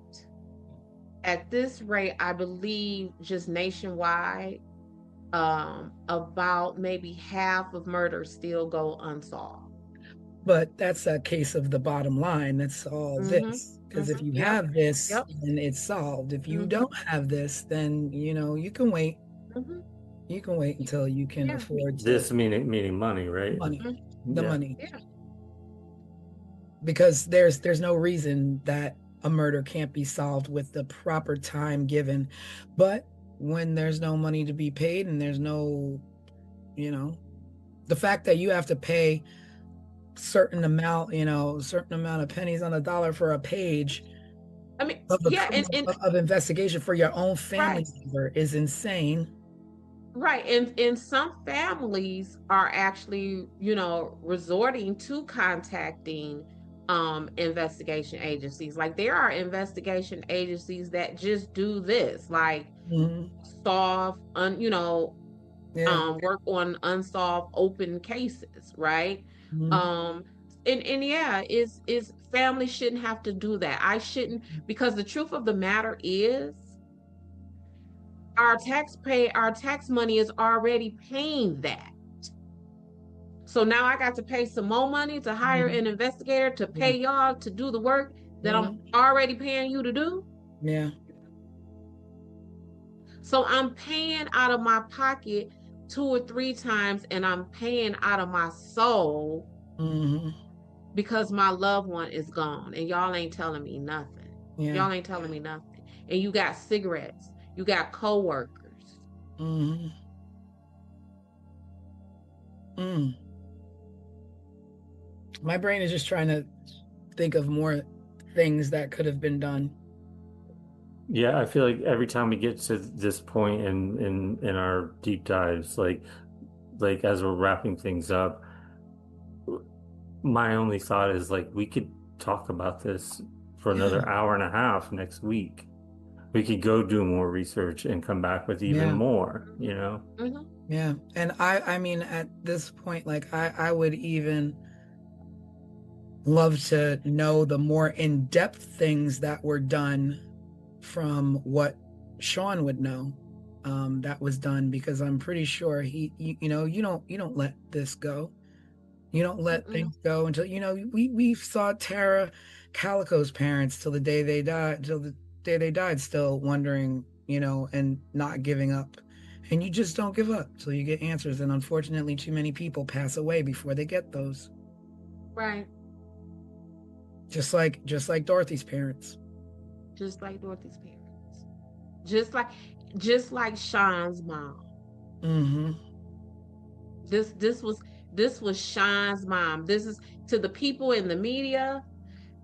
at this rate, I believe just nationwide, about maybe half of murders still go unsolved. But that's a case of the bottom line. That's all Mm-hmm. this. Because if you Yep. have this, Yep. then it's solved. If you Mm-hmm. don't have this, then you can wait. Mm-hmm. You can wait until you can Yeah. afford to This meaning money, right? money, Mhm. the Yeah. money. Yeah. Because there's no reason that a murder can't be solved with the proper time given. But when there's no money to be paid and there's no, you know, the fact that you have to pay certain amount of pennies on a dollar for a page I mean, of yeah, of investigation for your own family right. member is insane. Right. And some families are actually, resorting to contacting investigation agencies. Like there are investigation agencies that just do this, like solve Yeah. work on unsolved open cases, right? And yeah, is family shouldn't have to do that. I shouldn't, because the truth of the matter is our tax money is already paying that. So now I got to pay some more money to hire an investigator to pay y'all to do the work that I'm already paying you to do. Yeah. So I'm paying out of my pocket 2 or 3 times, and I'm paying out of my soul because my loved one is gone, and y'all ain't telling me nothing. Y'all ain't telling me nothing. And you got cigarettes, you got coworkers. My brain is just trying to think of more things that could have been done. Yeah, I feel like every time we get to this point in our deep dives, like as we're wrapping things up, my only thought is like we could talk about this for another hour and a half next week. We could go do more research and come back with even more, you know? Yeah. And I mean, at this point, like I would even love to know the more in-depth things that were done from what Sean would know that was done, because I'm pretty sure you don't let this go. You don't let things go until, we saw Tara Calico's parents till the day they died, still wondering, and not giving up. And you just don't give up till you get answers. And unfortunately, too many people pass away before they get those. Right. Just like Dorothy's parents. Just like Dorothy's parents. Just like Sean's mom. This was Sean's mom. This is, to the people in the media,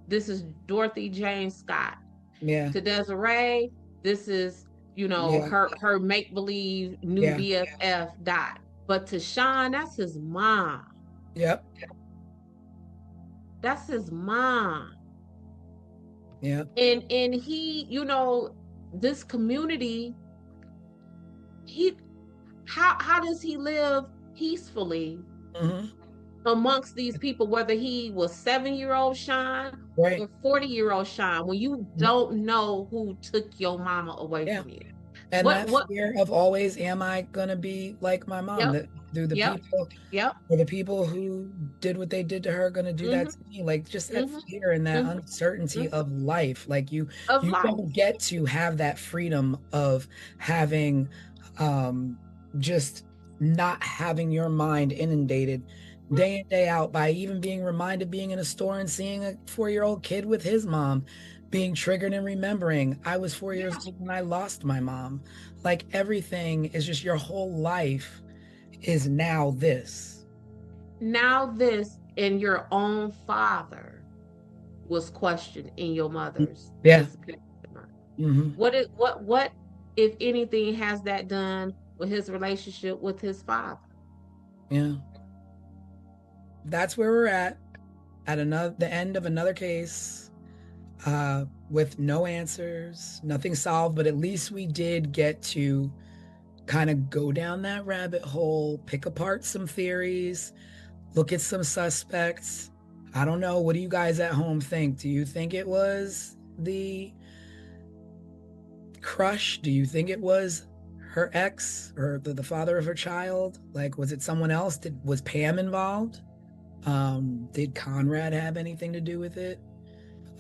this is Dorothy Jane Scott. Yeah. To Desiree, this is, her make-believe new BFF Dot. But to Sean, that's his mom. Yep. That's his mom. Yeah. And he, this community, how does he live peacefully amongst these people, whether he was 7-year-old Sean or 40-year-old Sean, when you don't know who took your mama away from you? And that fear of always, am I gonna be like my mom? That do the people or the people who did what they did to her gonna do that to me? Like, just that fear and that uncertainty of life. Like you don't get to have that freedom of having just not having your mind inundated day in, day out by even being reminded, being in a store and seeing a 4-year-old kid with his mom, being triggered and remembering, I was 4 years old when I lost my mom. Like, everything is just, your whole life is now this. Now this, and your own father was questioned in your mother's disappearance. What, if anything, has that done with his relationship with his father? Yeah. That's where we're at the end of another case, with no answers, nothing solved, but at least we did get to kind of go down that rabbit hole, pick apart some theories, look at some suspects. I don't know. What do you guys at home think? Do you think it was the crush? Do you think it was her ex or the father of her child? Like, was it someone else? Was Pam involved? Did Conrad have anything to do with it?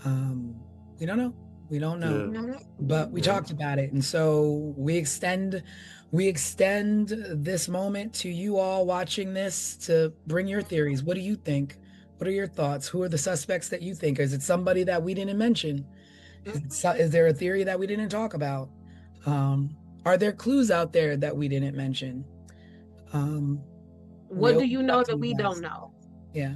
We don't know. But we talked about it. And so we extend this moment to you all watching this to bring your theories. What do you think? What are your thoughts? Who are the suspects that you think? Is it somebody that we didn't mention? Is there a theory that we didn't talk about? Are there clues out there that we didn't mention? What do you know that we don't know? Yeah.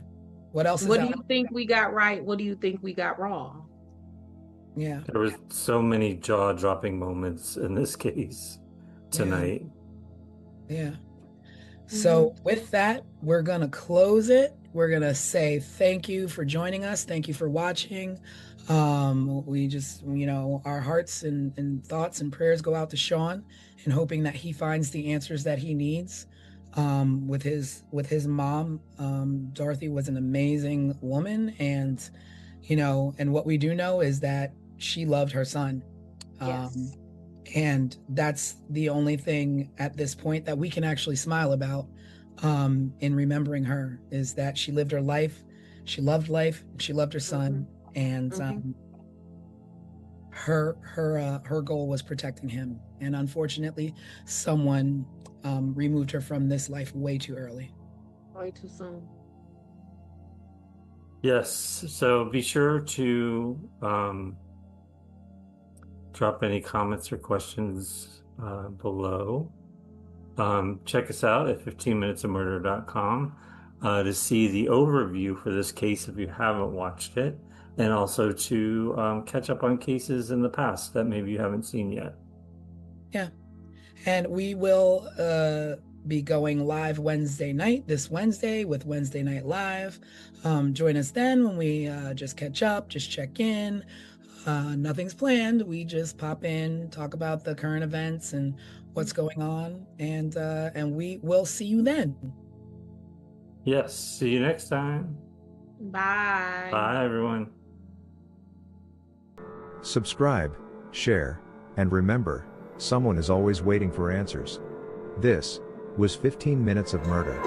What else? What do you think we got right? What do you think we got wrong? Yeah. There was so many jaw-dropping moments in this case tonight. Yeah. So with that, we're gonna close it. we're going to say thank you for joining us. Thank you for watching. We just, our hearts and thoughts and prayers go out to Sean, and hoping that he finds the answers that he needs. With his mom, Dorothy was an amazing woman, and and what we do know is that she loved her son. Yes. And that's the only thing at this point that we can actually smile about, in remembering her, is that she lived her life, she loved life, she loved her son, and her goal was protecting him. And unfortunately, someone removed her from this life way too early. Way too soon. Yes, so be sure to drop any comments or questions below. Check us out at 15minutesofmurder.com to see the overview for this case if you haven't watched it, and also to catch up on cases in the past that maybe you haven't seen yet. Yeah. And we will be going live Wednesday night, this Wednesday, with Wednesday Night Live. Join us then when we just catch up, just check in. Nothing's planned. We just pop in, talk about the current events and what's going on, and we will see you then. Yes, see you next time. Bye. Bye, everyone. Subscribe, share, and remember, someone is always waiting for answers. This was 15 Minutes of Murder.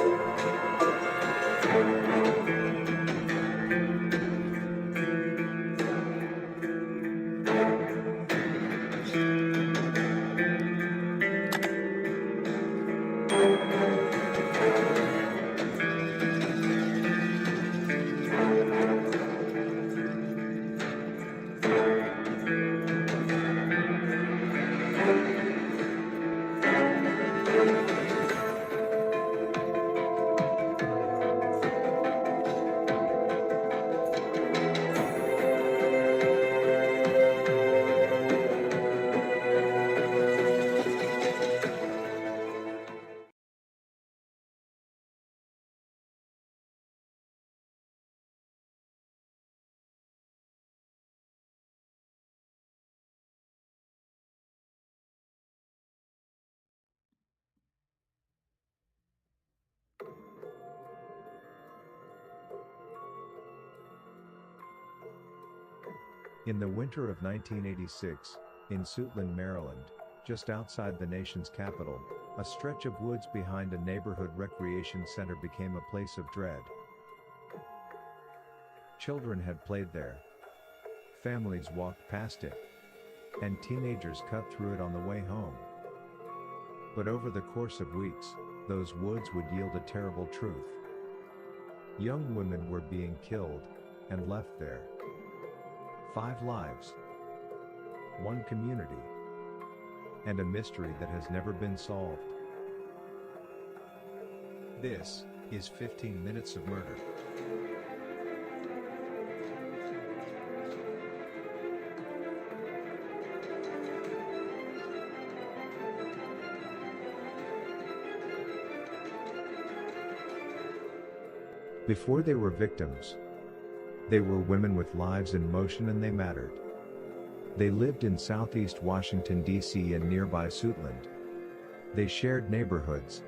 In the winter of 1986, in Suitland, Maryland, just outside the nation's capital, a stretch of woods behind a neighborhood recreation center became a place of dread. Children had played there. Families walked past it. And teenagers cut through it on the way home. But over the course of weeks, those woods would yield a terrible truth. Young women were being killed and left there. 5 lives, 1 community, and a mystery that has never been solved. This is 15 Minutes of Murder. Before they were victims, they were women with lives in motion, and they mattered. They lived in southeast Washington, D.C. and nearby Suitland. They shared neighborhoods,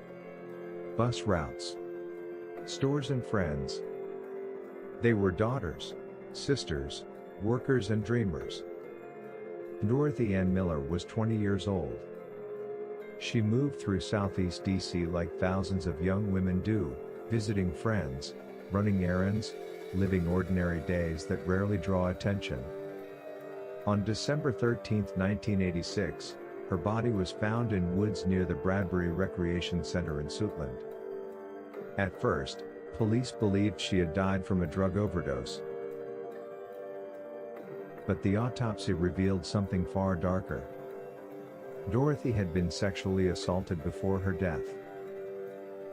bus routes, stores and friends. They were daughters, sisters, workers and dreamers. Dorothy Ann Miller was 20 years old. She moved through southeast D.C. like thousands of young women do, visiting friends, running errands, living ordinary days that rarely draw attention. On December 13, 1986, her body was found in woods near the Bradbury Recreation Center in Suitland. At first, police believed she had died from a drug overdose. But the autopsy revealed something far darker. Dorothy had been sexually assaulted before her death.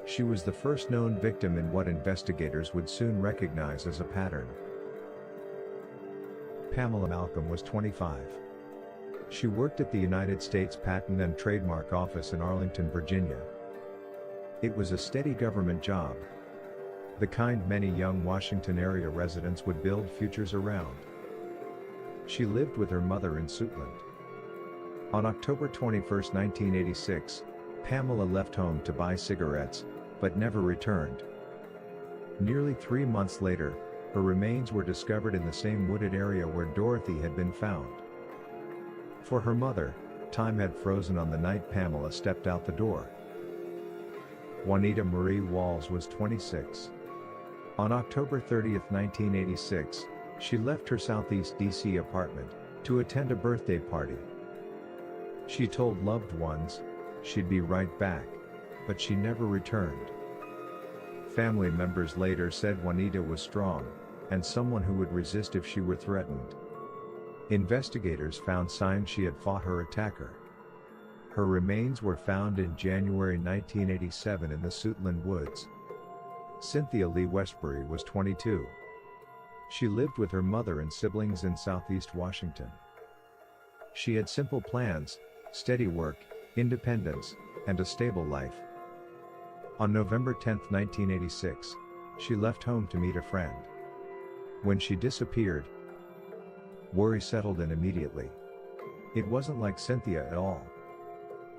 She was the first known victim in what investigators would soon recognize as a pattern. Pamela Malcolm was 25. She worked at the United States Patent and Trademark Office in Arlington, Virginia. It was a steady government job. the kind many young Washington area residents would build futures around. She lived with her mother in Suitland. On October 21, 1986, Pamela left home to buy cigarettes, but never returned. Nearly 3 months later, her remains were discovered in the same wooded area where Dorothy had been found. For her mother, time had frozen on the night Pamela stepped out the door. Juanita Marie Walls was 26. On October 30, 1986, she left her Southeast DC apartment to attend a birthday party. She told loved ones she'd be right back, but she never returned. Family members later said Juanita was strong and someone who would resist if she were threatened. Investigators found signs she had fought her attacker. Her remains were found in January 1987 in the Suitland woods. Cynthia Lee Westbury was 22. She lived with her mother and siblings in Southeast Washington. She had simple plans, steady work, independence, and a stable life. On November 10, 1986, she left home to meet a friend. When she disappeared, worry settled in immediately. It wasn't like Cynthia at all.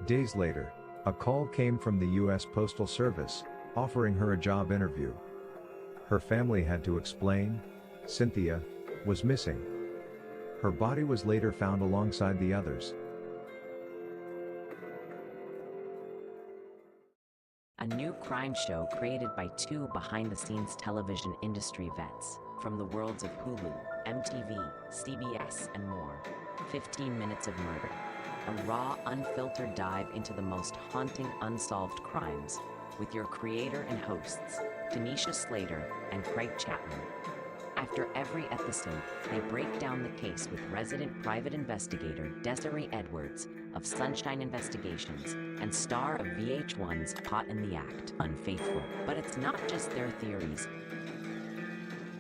Days later, a call came from the U.S. Postal Service, offering her a job interview. Her family had to explain, Cynthia was missing. Her body was later found alongside the others. A new crime show created by two behind-the-scenes television industry vets from the worlds of Hulu, MTV, CBS, and more. 15 Minutes of Murder. A raw, unfiltered dive into the most haunting unsolved crimes with your creator and hosts, Tanisha Slater and Craig Chapman. After every episode, they break down the case with resident private investigator Desiree Edwards of Sunshine Investigations and star of VH1's Caught in the Act, Unfaithful. But it's not just their theories,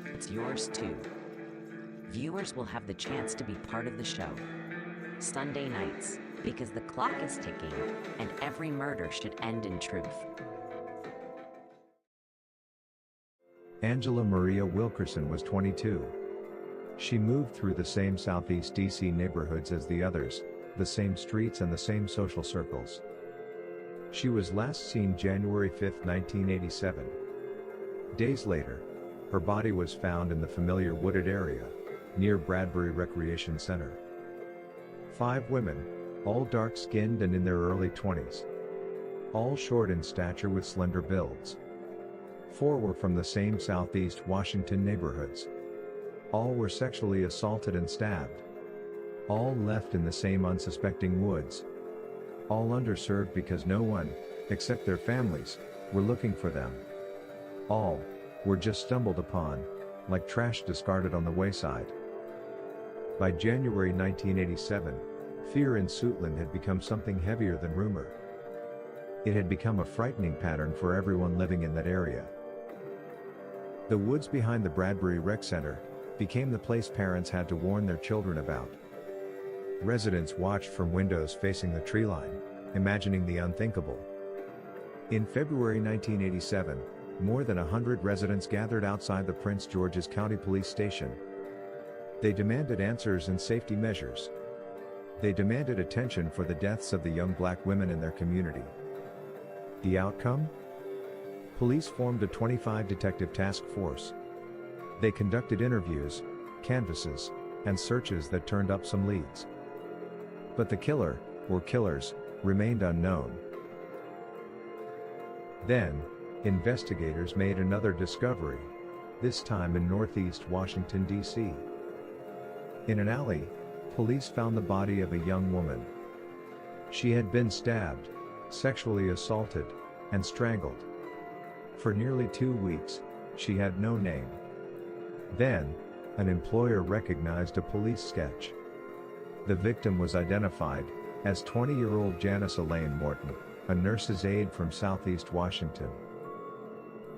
it's yours too. Viewers will have the chance to be part of the show. Sunday nights, because the clock is ticking and every murder should end in truth. Angela Maria Wilkerson was 22. She moved through the same Southeast DC neighborhoods as the others, the same streets and the same social circles. She was last seen January 5, 1987. Days later, her body was found in the familiar wooded area, near Bradbury Recreation Center. 5 women, all dark-skinned and in their early 20s. All short in stature with slender builds. 4 were from the same Southeast Washington neighborhoods. All were sexually assaulted and stabbed. All left in the same unsuspecting woods. All underserved because no one, except their families, were looking for them. All were just stumbled upon, like trash discarded on the wayside. By January 1987, fear in Suitland had become something heavier than rumor. It had become a frightening pattern for everyone living in that area. The woods behind the Bradbury Rec Center became the place parents had to warn their children about. Residents watched from windows facing the tree line, imagining the unthinkable. In February 1987, more than 100 residents gathered outside the Prince George's County Police Station. They demanded answers and safety measures. They demanded attention for the deaths of the young black women in their community. The outcome? Police formed a 25-detective task force. They conducted interviews, canvasses, and searches that turned up some leads. But the killer, or killers, remained unknown. Then, investigators made another discovery, this time in Northeast Washington, D.C. In an alley, police found the body of a young woman. She had been stabbed, sexually assaulted, and strangled. For nearly 2 weeks, she had no name. Then, an employer recognized a police sketch. The victim was identified as 20-year-old Janice Elaine Morton, a nurse's aide from Southeast Washington.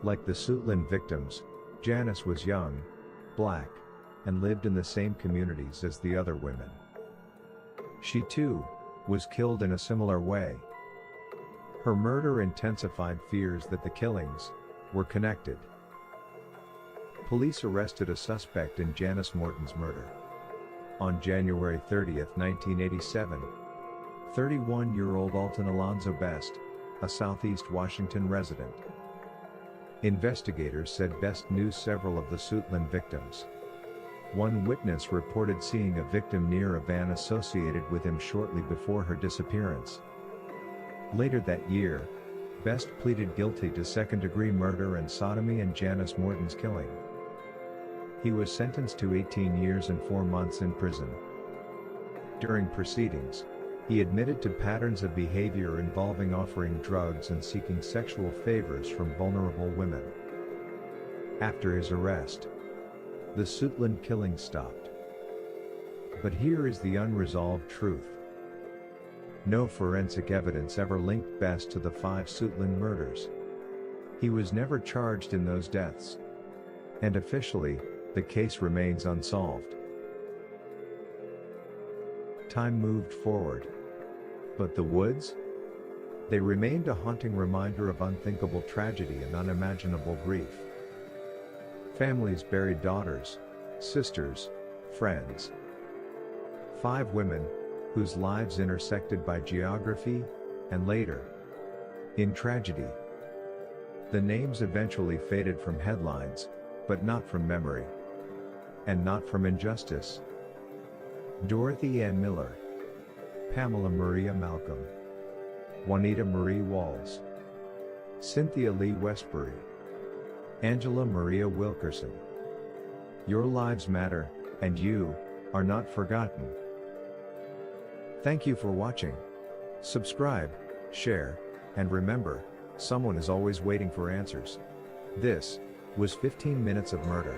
Like the Suitland victims, Janice was young, black, and lived in the same communities as the other women. She too was killed in a similar way. Her murder intensified fears that the killings were connected. Police arrested a suspect in Janice Morton's murder. On January 30, 1987, 31-year-old Alton Alonzo Best, a Southeast Washington resident. Investigators said Best knew several of the Suitland victims. One witness reported seeing a victim near a van associated with him shortly before her disappearance. Later that year, Best pleaded guilty to second-degree murder and sodomy in Janice Morton's killing. He was sentenced to 18 years and 4 months in prison. During proceedings, he admitted to patterns of behavior involving offering drugs and seeking sexual favors from vulnerable women. After his arrest, the Suitland killing stopped. But here is the unresolved truth. No forensic evidence ever linked Best to the 5 Suitland murders. He was never charged in those deaths. And officially, the case remains unsolved. Time moved forward. But the woods? They remained a haunting reminder of unthinkable tragedy and unimaginable grief. Families buried daughters, sisters, friends. 5 women, whose lives intersected by geography, and later, in tragedy. The names eventually faded from headlines, but not from memory. And not from injustice. Dorothy Ann Miller, Pamela Maria Malcolm, Juanita Marie Walls, Cynthia Lee Westbury, Angela Maria Wilkerson. Your lives matter, and you are not forgotten. Thank you for watching. Subscribe, share, and remember, someone is always waiting for answers. This was 15 Minutes of Murder.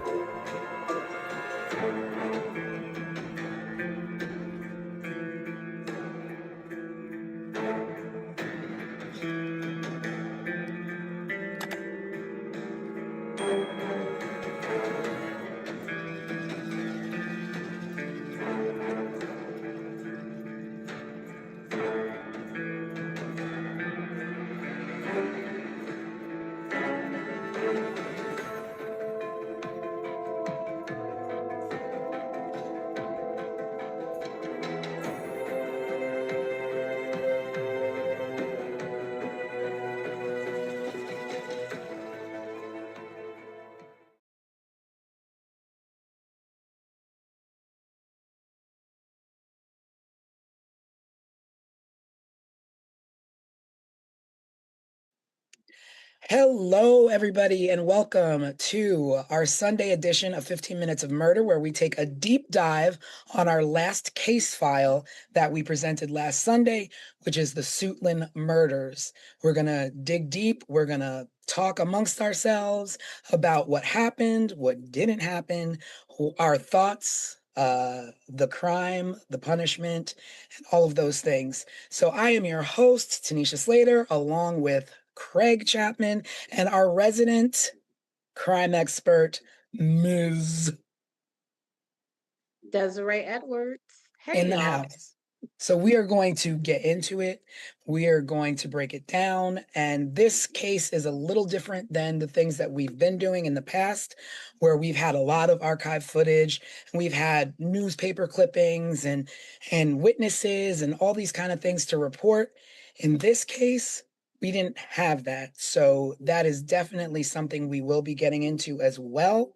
Hello, everybody, and welcome to our Sunday edition of 15 Minutes of Murder, where we take a deep dive on our last case file that we presented last Sunday, which is the Suitland murders. We're going to dig deep. We're going to talk amongst ourselves about what happened, what didn't happen, our thoughts, the crime, the punishment, and all of those things. So I am your host, Tanisha Slater, along with Craig Chapman, and our resident crime expert, Ms. Desiree Edwards. Hey, in the y'all. house. So we are going to get into it. We are going to break it down. And this case is a little different than the things that we've been doing in the past, where we've had a lot of archive footage, and we've had newspaper clippings and witnesses and all these kind of things to report. In this case, we didn't have that. So that is definitely something we will be getting into as well.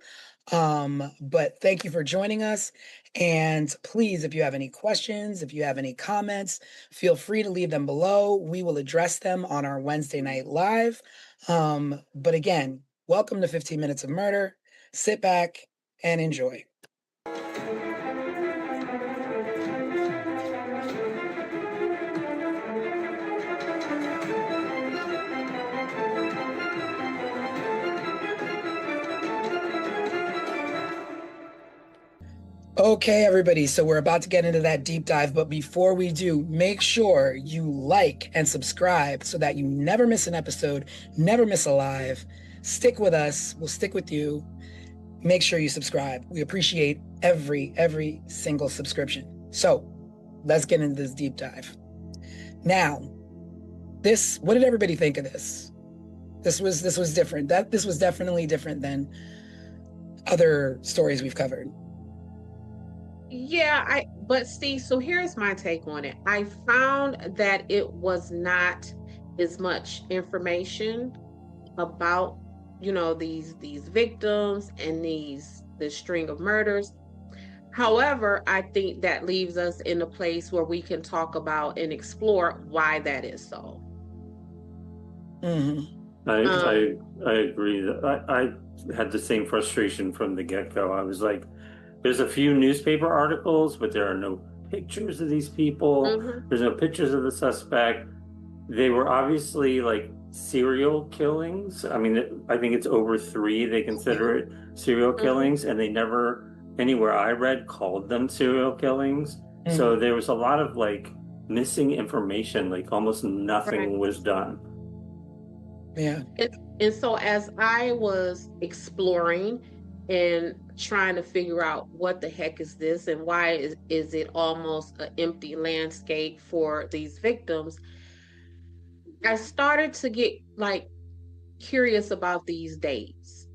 But thank you for joining us. And please, if you have any questions, if you have any comments, feel free to leave them below. We will address them on our Wednesday night live. But again, welcome to 15 Minutes of Murder. Sit back and enjoy. Okay, everybody, so we're about to get into that deep dive, but before we do, make sure you like and subscribe so that you never miss an episode, never miss a live. Stick with us, we'll stick with you. Make sure you subscribe. We appreciate every single subscription. So let's get into this deep dive. Now, what did everybody think of this? This was different. This was definitely different than other stories we've covered. Yeah, but see, so here's my take on it. I found that it was not as much information about, these victims and this string of murders. However, I think that leaves us in a place where we can talk about and explore why that is so. Mm-hmm. I agree. I had the same frustration from the get-go. I was like, there's a few newspaper articles, but there are no pictures of these people. Mhm. There's no pictures of the suspect. They were obviously like serial killings. I mean, I think it's over 3. They consider it serial killings, and they never, anywhere I read, called them serial killings. So there was a lot of like missing information, like almost nothing was done. Yeah. And so as I was exploring and trying to figure out what the heck is this and why is it almost an empty landscape for these victims, I started to get like curious about these dates.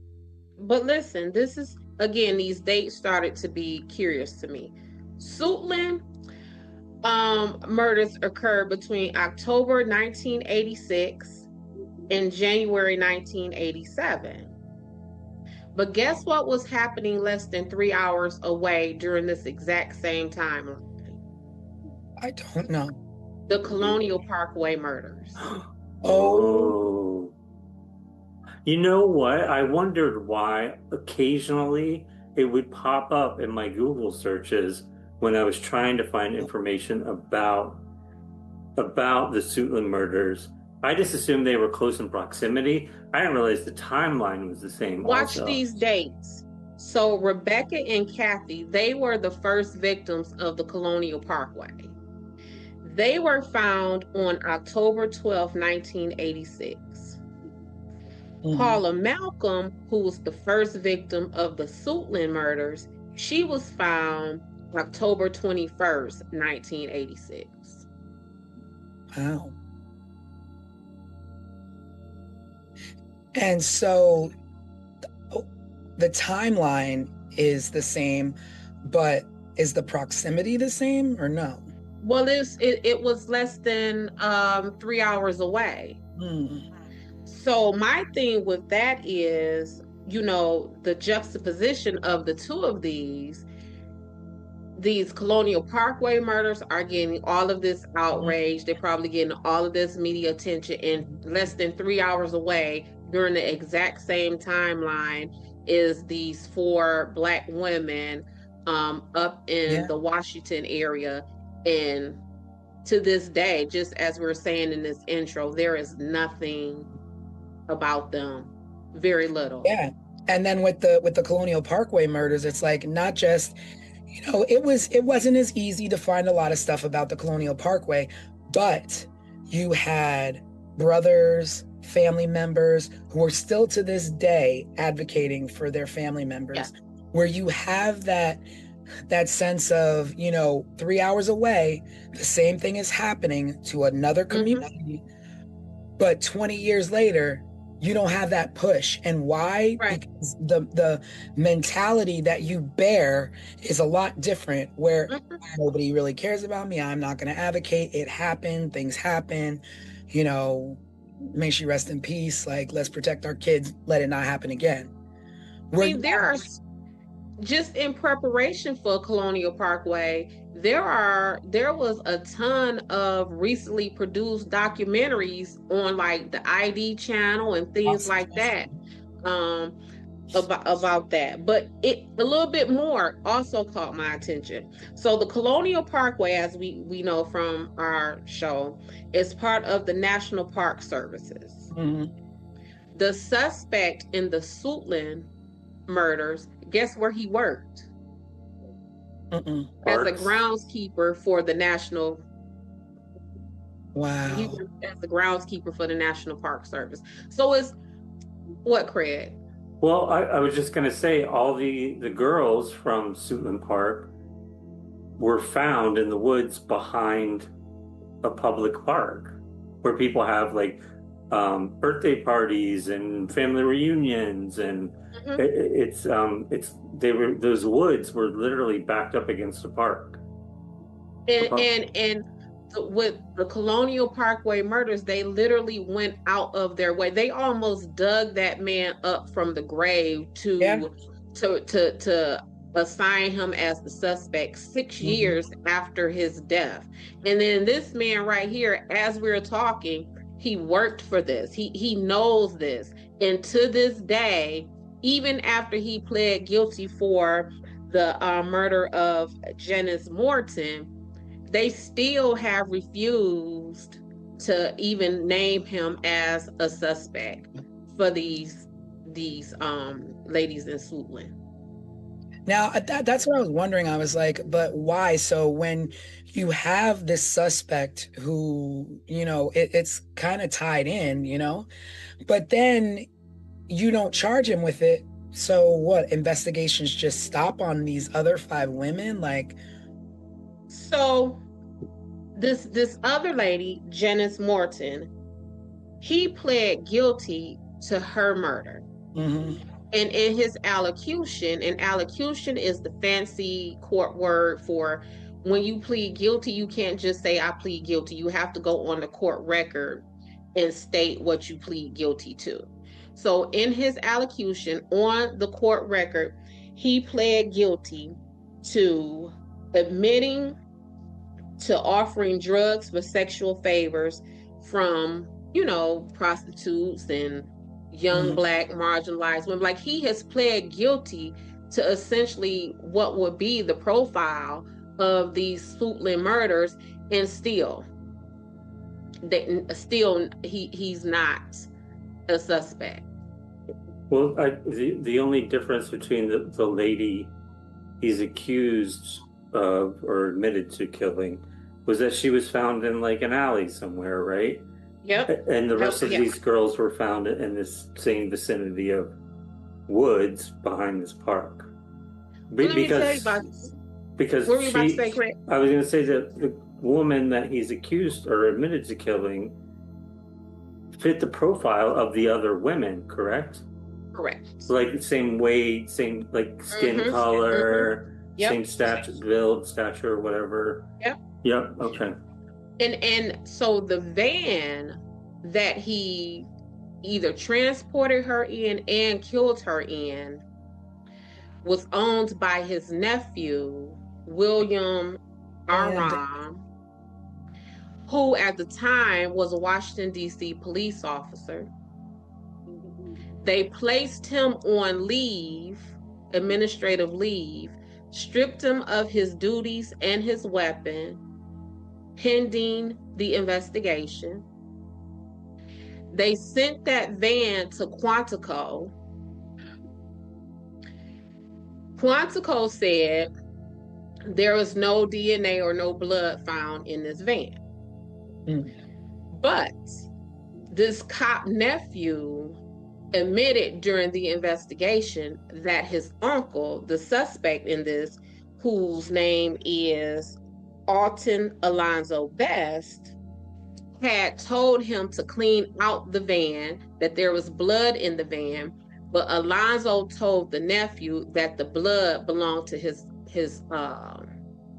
But listen, this is again, these dates started to be curious to me. Suitland murders occurred between October 1986 and January 1987. But guess what was happening less than 3 hours away during this exact same timeline? I don't know. The Colonial Parkway murders. Oh. You know what? I wondered why occasionally it would pop up in my Google searches when I was trying to find information about the Suitland murders. I just assumed they were close in proximity. I didn't realize the timeline was the same. Watch also. these dates. So Rebecca and Kathy, they were the first victims of the Colonial Parkway. They were found on October 12, 1986. Paula Malcolm, who was the first victim of the Suitland murders, she was found October 21st, 1986. Wow. And so the timeline is the same, but is the proximity the same or no? Well, it was less than 3 hours away. So my thing with that is, the juxtaposition of the two of these Colonial Parkway murders are getting all of this outrage. They're probably getting all of this media attention, and less than 3 hours away during the exact same timeline is these 4 Black women up in the Washington area. And to this day, just as we were saying in this intro, there is nothing about them, very little. Yeah. And then with the Colonial Parkway murders, it's like not just, it wasn't as easy to find a lot of stuff about the Colonial Parkway, but you had brothers, family members who are still to this day advocating for their family members, where you have that sense of, 3 hours away, the same thing is happening to another community, but 20 years later, you don't have that push. And why? Right. Because the mentality that you bear is a lot different, where nobody really cares about me. I'm not going to advocate. It happened. Things happen. May she rest in peace. Like, let's protect our kids. Let it not happen again. I mean, there are, just in preparation for Colonial Parkway, there was a ton of recently produced documentaries on like the ID channel and things like that about that. But a little bit more also caught my attention. So the Colonial Parkway, as we know from our show, is part of the National Park Services. The suspect in the Suitland murders, guess where he worked? As a groundskeeper for the National. Wow. He worked as a groundskeeper for the National Park Service. So it's what, Craig? Well, I was just going to say all the girls from Suitland Park were found in the woods behind a public park where people have like birthday parties and family reunions, and Mhm. those woods were literally backed up against the park. And with the Colonial Parkway murders, they literally went out of their way. They almost dug that man up from the grave Yeah. to assign him as the suspect 6 years after his death. And then this man right here, as we're talking, he worked for this. He knows this. And to this day, even after he pled guilty for the murder of Janice Morton, they still have refused to even name him as a suspect for these ladies in Suitland. Now, that's what I was wondering. I was like, but why? So when you have this suspect who, it's kind of tied in, but then you don't charge him with it. So what? Investigations just stop on these other 5 women? Like, So this other lady, Janice Morton, he pled guilty to her murder. And in his allocution, and allocution is the fancy court word for when you plead guilty, you can't just say, I plead guilty. You have to go on the court record and state what you plead guilty to. So in his allocution on the court record, he pled guilty to admitting to offering drugs for sexual favors from, prostitutes and young Black marginalized women. Like, he has pled guilty to essentially what would be the profile of these Suitland murders, and he's not a suspect. Well, the only difference between the lady he's accused of or admitted to killing was that she was found in like an alley somewhere, right? Yep. And the rest of these girls were found in this same vicinity of woods behind this park. Because what were you about to say, Craig? I was going to say that the woman that he's accused or admitted to killing fit the profile of the other women, correct? Correct. Like the same weight, same like skin color, Yep. same stature, whatever. Yep. Okay. And so the van that he either transported her in and killed her in was owned by his nephew, William Aram, who at the time was a Washington, D.C. police officer. They placed him on leave, administrative leave, stripped him of his duties and his weapon, pending the investigation. They sent that van to Quantico. Quantico said there was no DNA or no blood found in this van. But this cop nephew admitted during the investigation that his uncle, the suspect in this, whose name is Alton Alonzo Best, had told him to clean out the van, that there was blood in the van, but Alonzo told the nephew that the blood belonged to his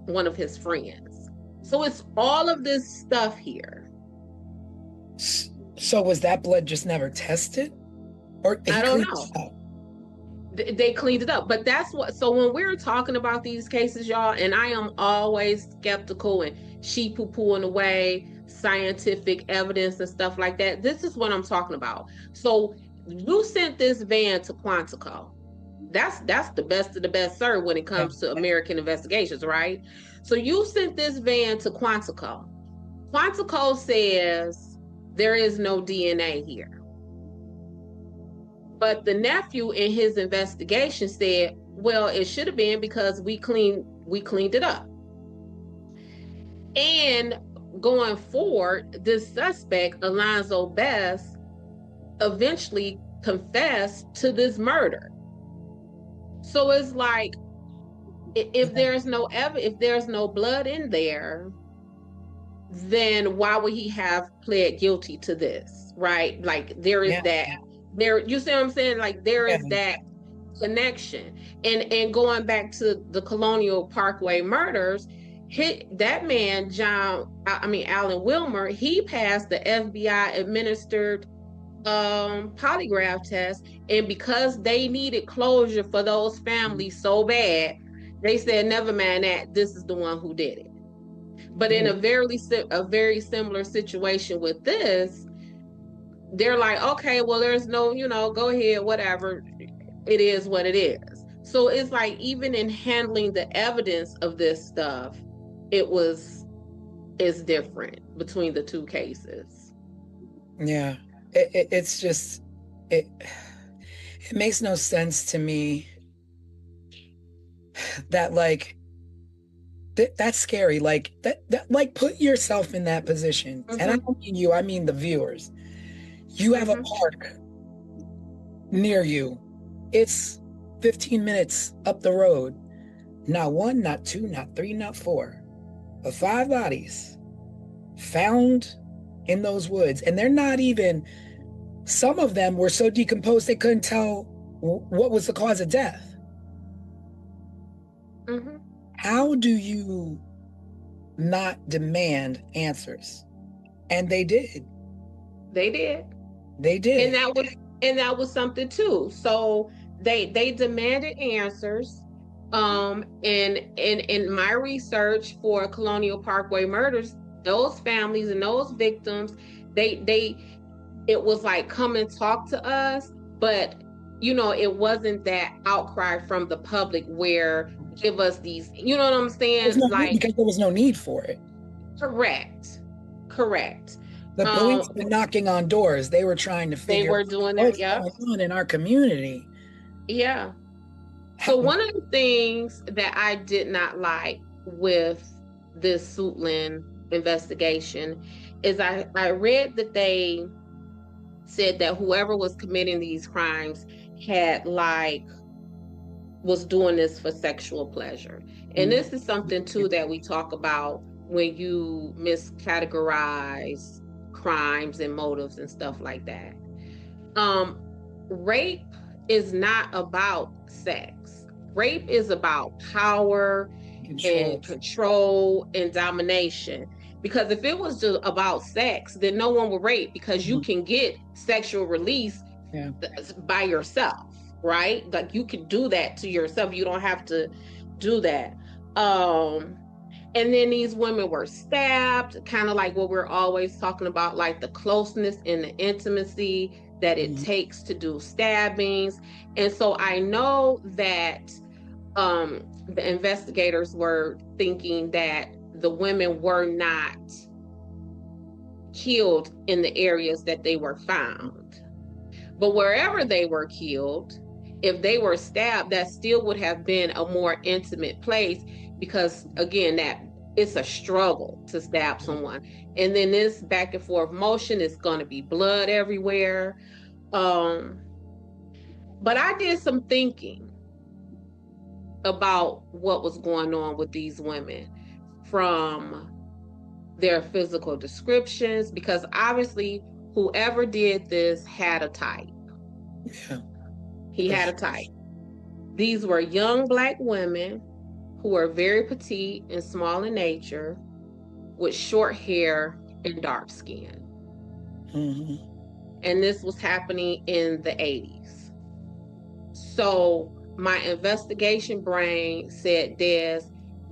one of his friends. So it's all of this stuff here. So was that blood just never tested? Or I don't know. They cleaned it up, but that's what. So when we're talking about these cases, y'all, and I am always skeptical and sheep poo-pooing away scientific evidence and stuff like that. This is what I'm talking about. So you sent this van to Quantico. That's the best of the best, sir, when it comes to American investigations, right? So you sent this van to Quantico. Quantico says there is no DNA here. But the nephew in his investigation said, well, it should have been because we cleaned it up. And going forward, this suspect, Alonzo Best, eventually confessed to this murder. So it's like, if there's no blood in there, then why would he have pled guilty to this, right? Like there is that there, you see what I'm saying? Like there is that connection. And going back to the Colonial Parkway murders, that man, Alan Wilmer, he passed the FBI administered polygraph test, and because they needed closure for those families so bad, they said, never mind that, this is the one who did it. But in a very similar situation with this, they're like, okay, well, there's no, go ahead, whatever, it is what it is. So it's like, even in handling the evidence of this stuff, it's different between the two cases. Yeah, it's just it makes no sense to me that like that's scary. Like that like put yourself in that position. And I don't mean you, I mean the viewers. You have a park near you. It's 15 minutes up the road. Not one, not two, not three, not four, but 5 bodies found in those woods. And they're not even, some of them were so decomposed they couldn't tell what was the cause of death. How do you not demand answers? And they did. They did. And that was something too. So they demanded answers. And in my research for Colonial Parkway murders, those families and those victims, it was like, come and talk to us, but it wasn't that outcry from the public where give us these, you know what I'm saying? Because there was no need for it. Correct. The police were knocking on doors. They were trying to figure out what's going on in our community. Yeah. So one of the things that I did not like with this Suitland investigation is I read that they said that whoever was committing these crimes was doing this for sexual pleasure. And this is something too that we talk about when you miscategorize crimes and motives and stuff like that. Rape is not about sex. Rape is about power and control and domination. Because if it was just about sex, then no one would rape, because you can get sexual release by yourself, right? Like you can do that to yourself. You don't have to do that. And then these women were stabbed, kind of like what we're always talking about, like the closeness and the intimacy that it takes to do stabbings. And so I know that the investigators were thinking that the women were not killed in the areas that they were found. But wherever they were killed, if they were stabbed, that still would have been a more intimate place, because again, that it's a struggle to stab someone. And then this back and forth motion is going to be blood everywhere. But I did some thinking about what was going on with these women from their physical descriptions, because obviously whoever did this had a type. He had a type. These were young Black women who were very petite and small in nature, with short hair and dark skin. And this was happening in the 80s. So my investigation brain said, Des,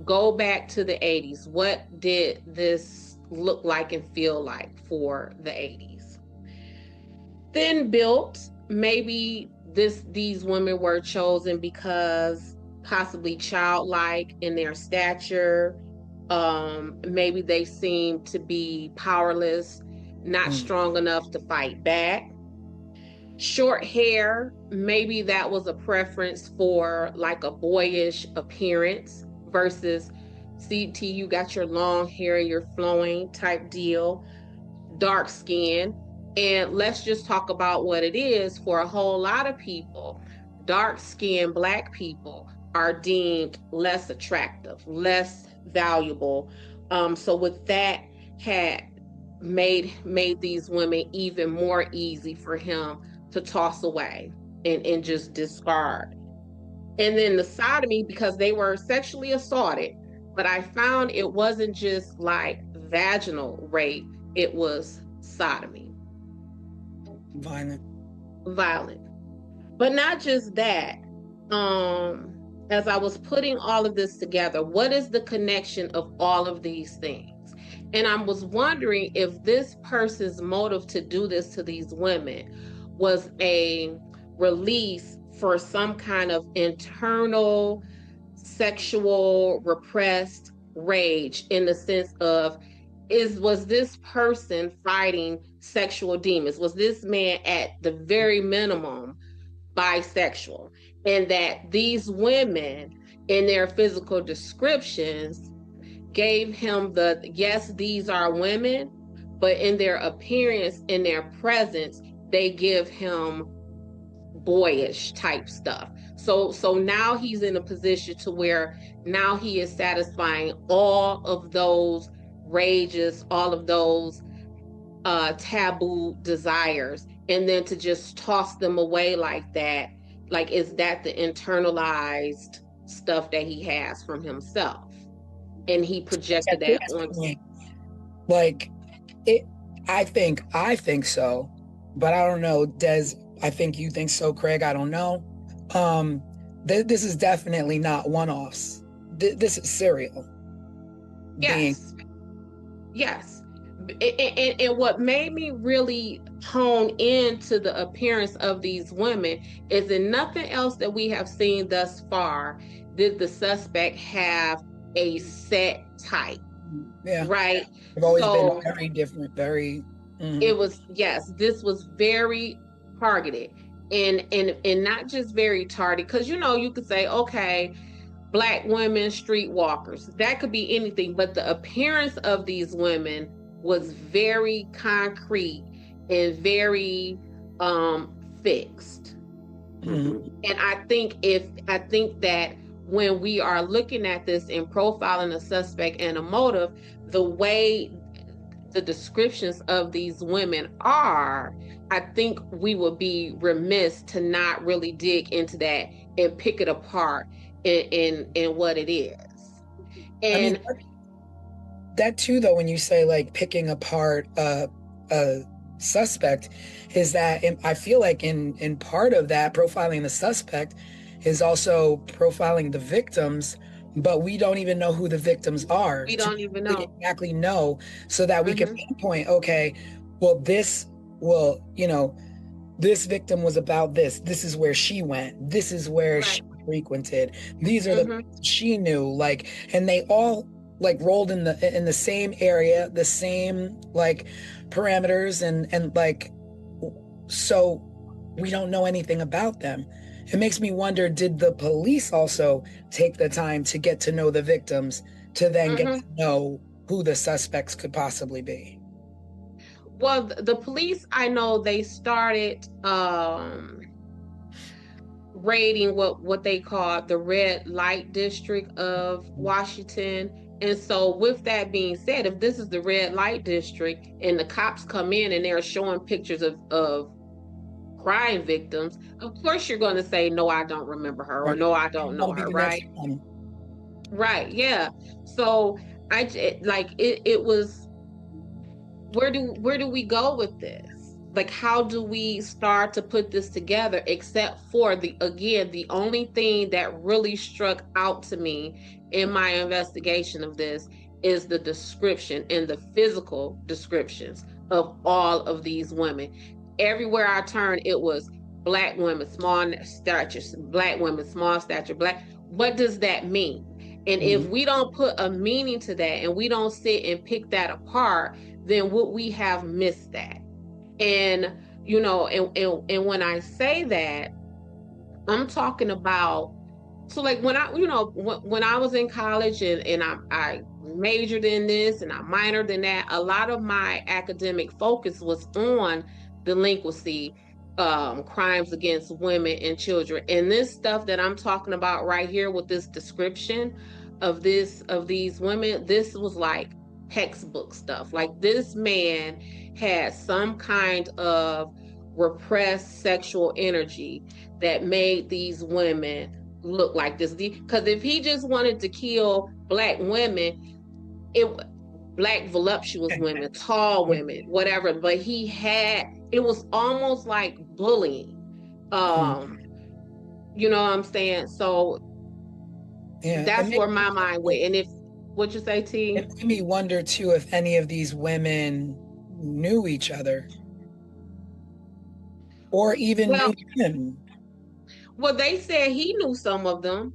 go back to the 80s. What did this look like and feel like for the 80s? Thin built, maybe these women were chosen because possibly childlike in their stature. Maybe they seemed to be powerless, not strong enough to fight back. Short hair, maybe that was a preference for like a boyish appearance versus CT, you got your long hair, you're flowing type deal. Dark skin, and let's just talk about what it is. For a whole lot of people, dark-skinned Black people are deemed less attractive, less valuable. So with that, had made these women even more easy for him to toss away and just discard. And then the sodomy, because they were sexually assaulted, but I found it wasn't just like vaginal rape, it was sodomy. Violent. But not just that. As I was putting all of this together, what is the connection of all of these things? And I was wondering if this person's motive to do this to these women was a release for some kind of internal sexual repressed rage, in the sense of, was this person fighting sexual demons? Was this man at the very minimum bisexual? And that these women in their physical descriptions gave him the, yes, these are women, but in their appearance, in their presence, they give him boyish type stuff. So now he's in a position to where now he is satisfying all of those rages, all of those taboo desires, and then to just toss them away like that, like, is that the internalized stuff that he has from himself? And he projected that on. Like, I think so, but I don't know, Des. I think you think so, Craig. I don't know. This is definitely not one-offs. This is serial. Yes. And what made me really hone into the appearance of these women is in nothing else that we have seen thus far did the suspect have a set type. Yeah. Right. They've always been very different, very. It was, yes, this was very targeted, and not just very targeted, because you could say, okay, Black women, streetwalkers, that could be anything, but the appearance of these women was very concrete and very fixed. Mm-hmm. And I think that when we are looking at this and profiling a suspect and a motive, the way the descriptions of these women are, I think we would be remiss to not really dig into that and pick it apart in what it is. And I mean, that too, though, when you say like picking apart a suspect, is that I feel like in part of that profiling the suspect is also profiling the victims, but we don't even know who the victims are. We don't even know. Exactly know, so that we can pinpoint, okay, well, this victim was about this. This is where she went. This is where she frequented. These are the she knew, like, and they all like rolled in the same area, the same like parameters, and like, so we don't know anything about them. It makes me wonder, did the police also take the time to get to know the victims to then get to know who the suspects could possibly be? Well, the police, I know they started raiding what they call the red light district of Washington. And so with that being said, if this is the red light district and the cops come in and they're showing pictures of crime victims, of course you're going to say, no, I don't remember her, or no, I don't know her, right? Right, yeah. So it was, where do we go with this? Like, how do we start to put this together, except for the only thing that really struck out to me in my investigation of this is the description and the physical descriptions of all of these women. Everywhere I turned, it was Black women, small stature, Black women, small stature, Black. What does that mean? And if we don't put a meaning to that and we don't sit and pick that apart, then would we have missed that? And and when I say that, I'm talking about, so like when I was in college and I majored in this and I minored in that, a lot of my academic focus was on delinquency, crimes against women and children. And this stuff that I'm talking about right here with this description of these women, this was like textbook stuff. Like, this man had some kind of repressed sexual energy that made these women look like this. Because if he just wanted to kill Black women, Black voluptuous women, tall women, whatever, but it was almost like bullying. You know what I'm saying? So that's where my mind went. And what you say, T? It made me wonder too if any of these women knew each other or even knew him. Well, they said he knew some of them.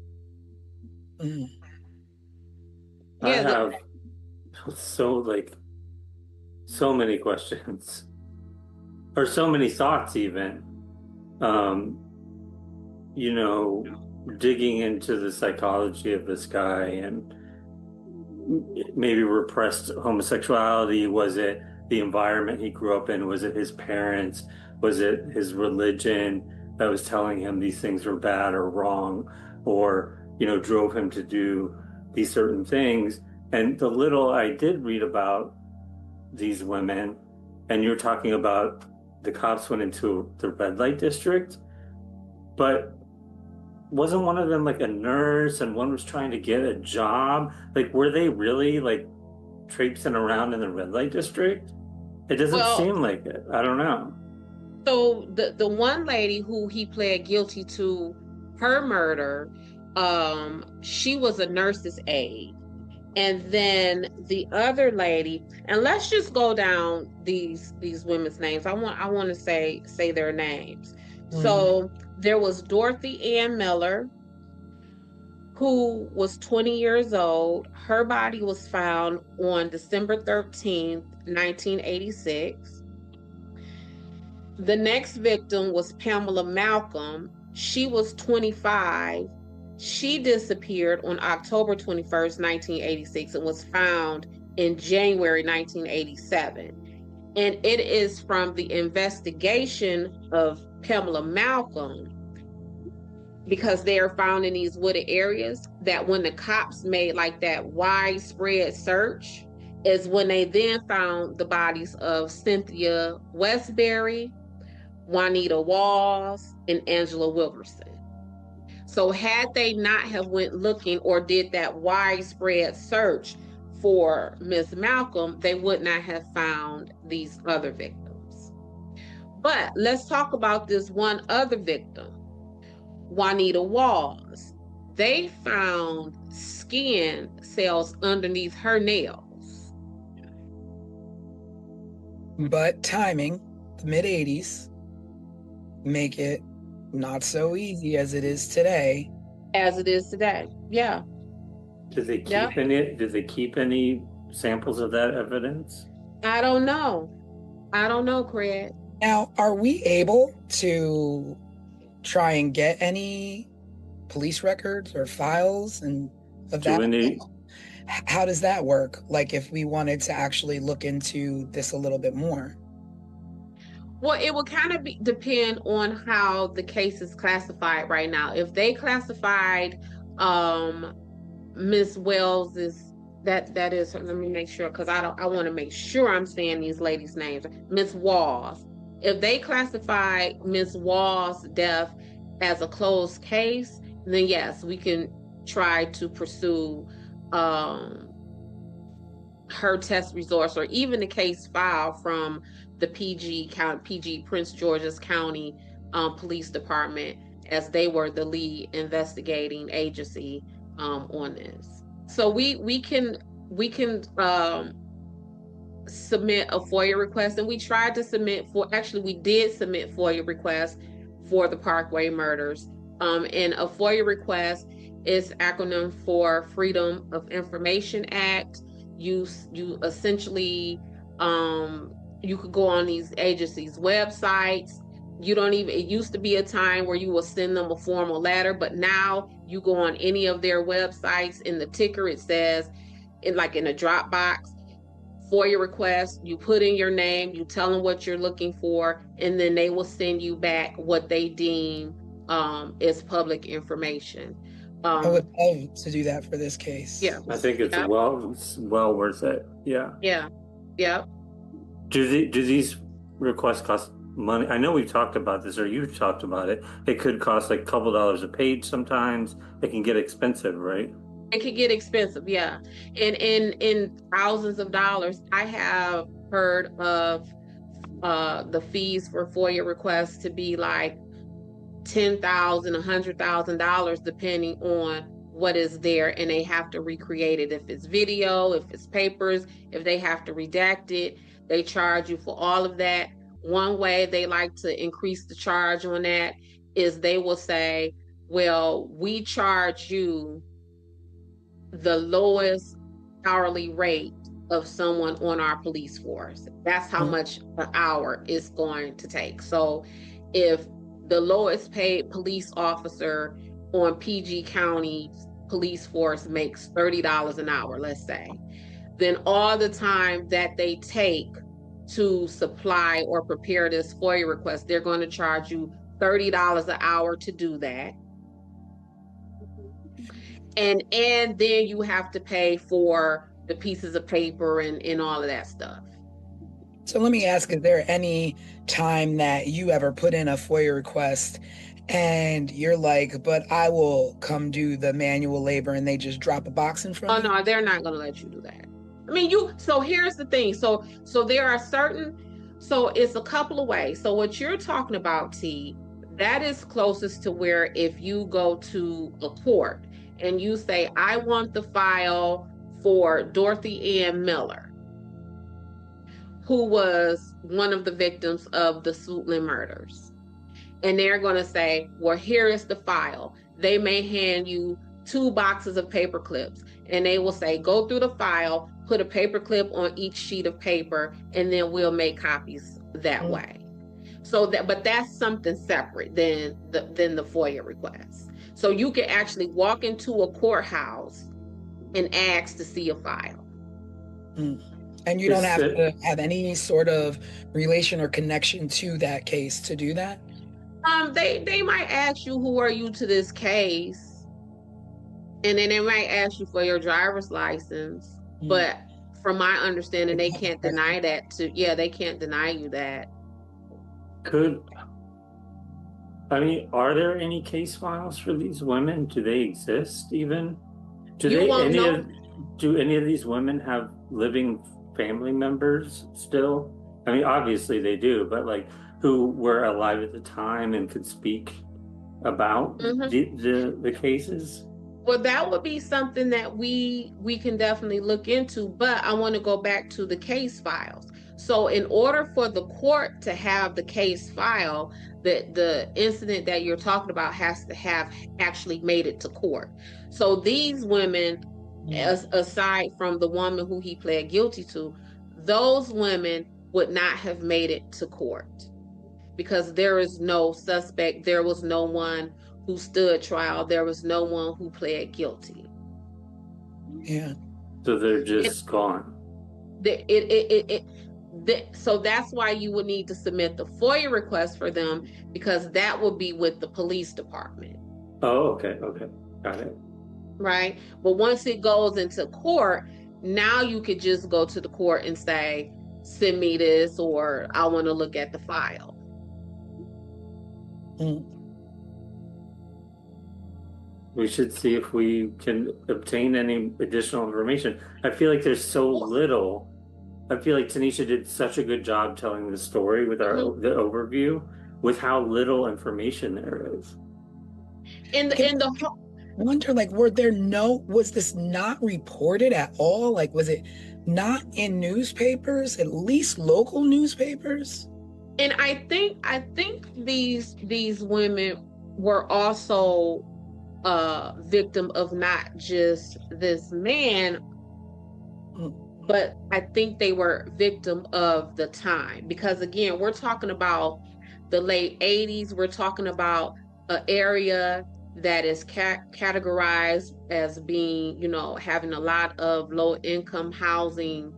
I have so many questions, or so many thoughts even. You know, digging into the psychology of this guy, and maybe repressed homosexuality. Was it the environment he grew up in? Was it his parents? Was it his religion that was telling him these things were bad or wrong, or, you know, drove him to do these certain things? And the little I did read about these women, and you're talking about the cops went into the red light district, but wasn't one of them like a nurse and one was trying to get a job? Like, were they really like traipsing around in the red light district? It doesn't seem like it. I don't know. So the one lady who he pled guilty to her murder, she was a nurse's aide. And then the other lady, and let's just go down these women's names. I want to say their names. So there was Dorothy Ann Miller, who was 20 years old. Her body was found on December 13th, 1986. The next victim was Pamela Malcolm. She was 25. She disappeared on October 21st, 1986, and was found in January 1987. And it is from the investigation of Pamela Malcolm, because they are found in these wooded areas, that when the cops made like that widespread search is when they then found the bodies of Cynthia Westbury, Juanita Walls, and Angela Wilkerson. So had they not have went looking or did that widespread search for Miss Malcolm, they would not have found these other victims. But let's talk about this one other victim, Juanita Walls. They found skin cells underneath her nails. But timing, the mid-'80s, make it not so easy as it is today. Yeah. Did they keep any? Did they keep any samples of that evidence? I don't know, Craig. Now, are we able to try and get any police records or files and of that? How does that work? Like, if we wanted to actually look into this a little bit more? Well, it will kind of depend on how the case is classified right now. If they classified Miss Wells that is, let me make sure, because I want to make sure I'm saying these ladies' names. Miss Walls. If they classify Miss Walls' death as a closed case, then yes, we can try to pursue her test results, or even the case file from the PG Prince George's County Police Department, as they were the lead investigating agency on this. So we can submit a FOIA request, and we did submit FOIA requests for the Parkway murders. And a FOIA request is acronym for Freedom of Information Act. You essentially you could go on these agencies' websites. It used to be a time where you will send them a formal letter, but now you go on any of their websites, in the ticker it says, in a Dropbox, FOIA request, you put in your name, you tell them what you're looking for, and then they will send you back what they deem is public information. I would love to do that for this case. Yeah. I think it's Yep. well worth it. Yeah. Yeah. Yeah. Do these requests cost money? I know we've talked about this, or you've talked about it. It could cost like a couple dollars a page sometimes. It can get expensive, right? It could get expensive, yeah. And in thousands of dollars. I have heard of the fees for FOIA requests to be like $10,000, $100,000, depending on what is there, and they have to recreate it. If it's video, if it's papers, if they have to redact it, they charge you for all of that. One way they like to increase the charge on that is they will say, well, we charge you the lowest hourly rate of someone on our police force. That's how much an hour is going to take. So if the lowest paid police officer on PG County police force makes $30 an hour, let's say, then all the time that they take to supply or prepare this FOIA request, they're going to charge you $30 an hour to do that. And then you have to pay for the pieces of paper and all of that stuff. So let me ask, is there any time that you ever put in a FOIA request and you're like, but I will come do the manual labor, and they just drop a box in front of you? Oh no, they're not going to let you do that. I mean, so here's the thing. So there are so it's a couple of ways. So what you're talking about, T, that is closest to where if you go to a court and you say, I want the file for Dorothy Ann Miller, who was one of the victims of the Suitland murders. And they're going to say, well, here is the file. They may hand you 2 boxes of paper clips, and they will say, go through the file, put a paper clip on each sheet of paper, and then we'll make copies that way. So but that's something separate than the FOIA request. So you can actually walk into a courthouse and ask to see a file. And you don't have to have any sort of relation or connection to that case to do that? They might ask you, who are you to this case? And then they might ask you for your driver's license. But from my understanding, they can't deny that they can't deny you that. Are there any case files for these women? Do they exist even? Do any of these women have living family members still? I mean, obviously they do, but like, who were alive at the time and could speak about the cases? Well, that would be something that we can definitely look into, but I want to go back to the case files. So in order for the court to have the case file, the incident that you're talking about has to have actually made it to court. So these women, aside from the woman who he pled guilty to, those women would not have made it to court because there is no suspect. There was no one who stood trial. There was no one who pled guilty. Yeah. So they're just gone. So that's why you would need to submit the FOIA request for them, because that will be with the police department. Oh, okay. Got it. Right? But once it goes into court, now you could just go to the court and say, send me this, or I want to look at the file. We should see if we can obtain any additional information. I feel like there's so little. I feel like Tanisha did such a good job telling the story with the overview, with how little information there is. I wonder, like, was this not reported at all? Like, was it not in newspapers, at least local newspapers? And I think these women were also victim of not just this man, but I think they were victim of the time, because again, we're talking about the late 80s. We're talking about an area that is categorized as being, having a lot of low income housing,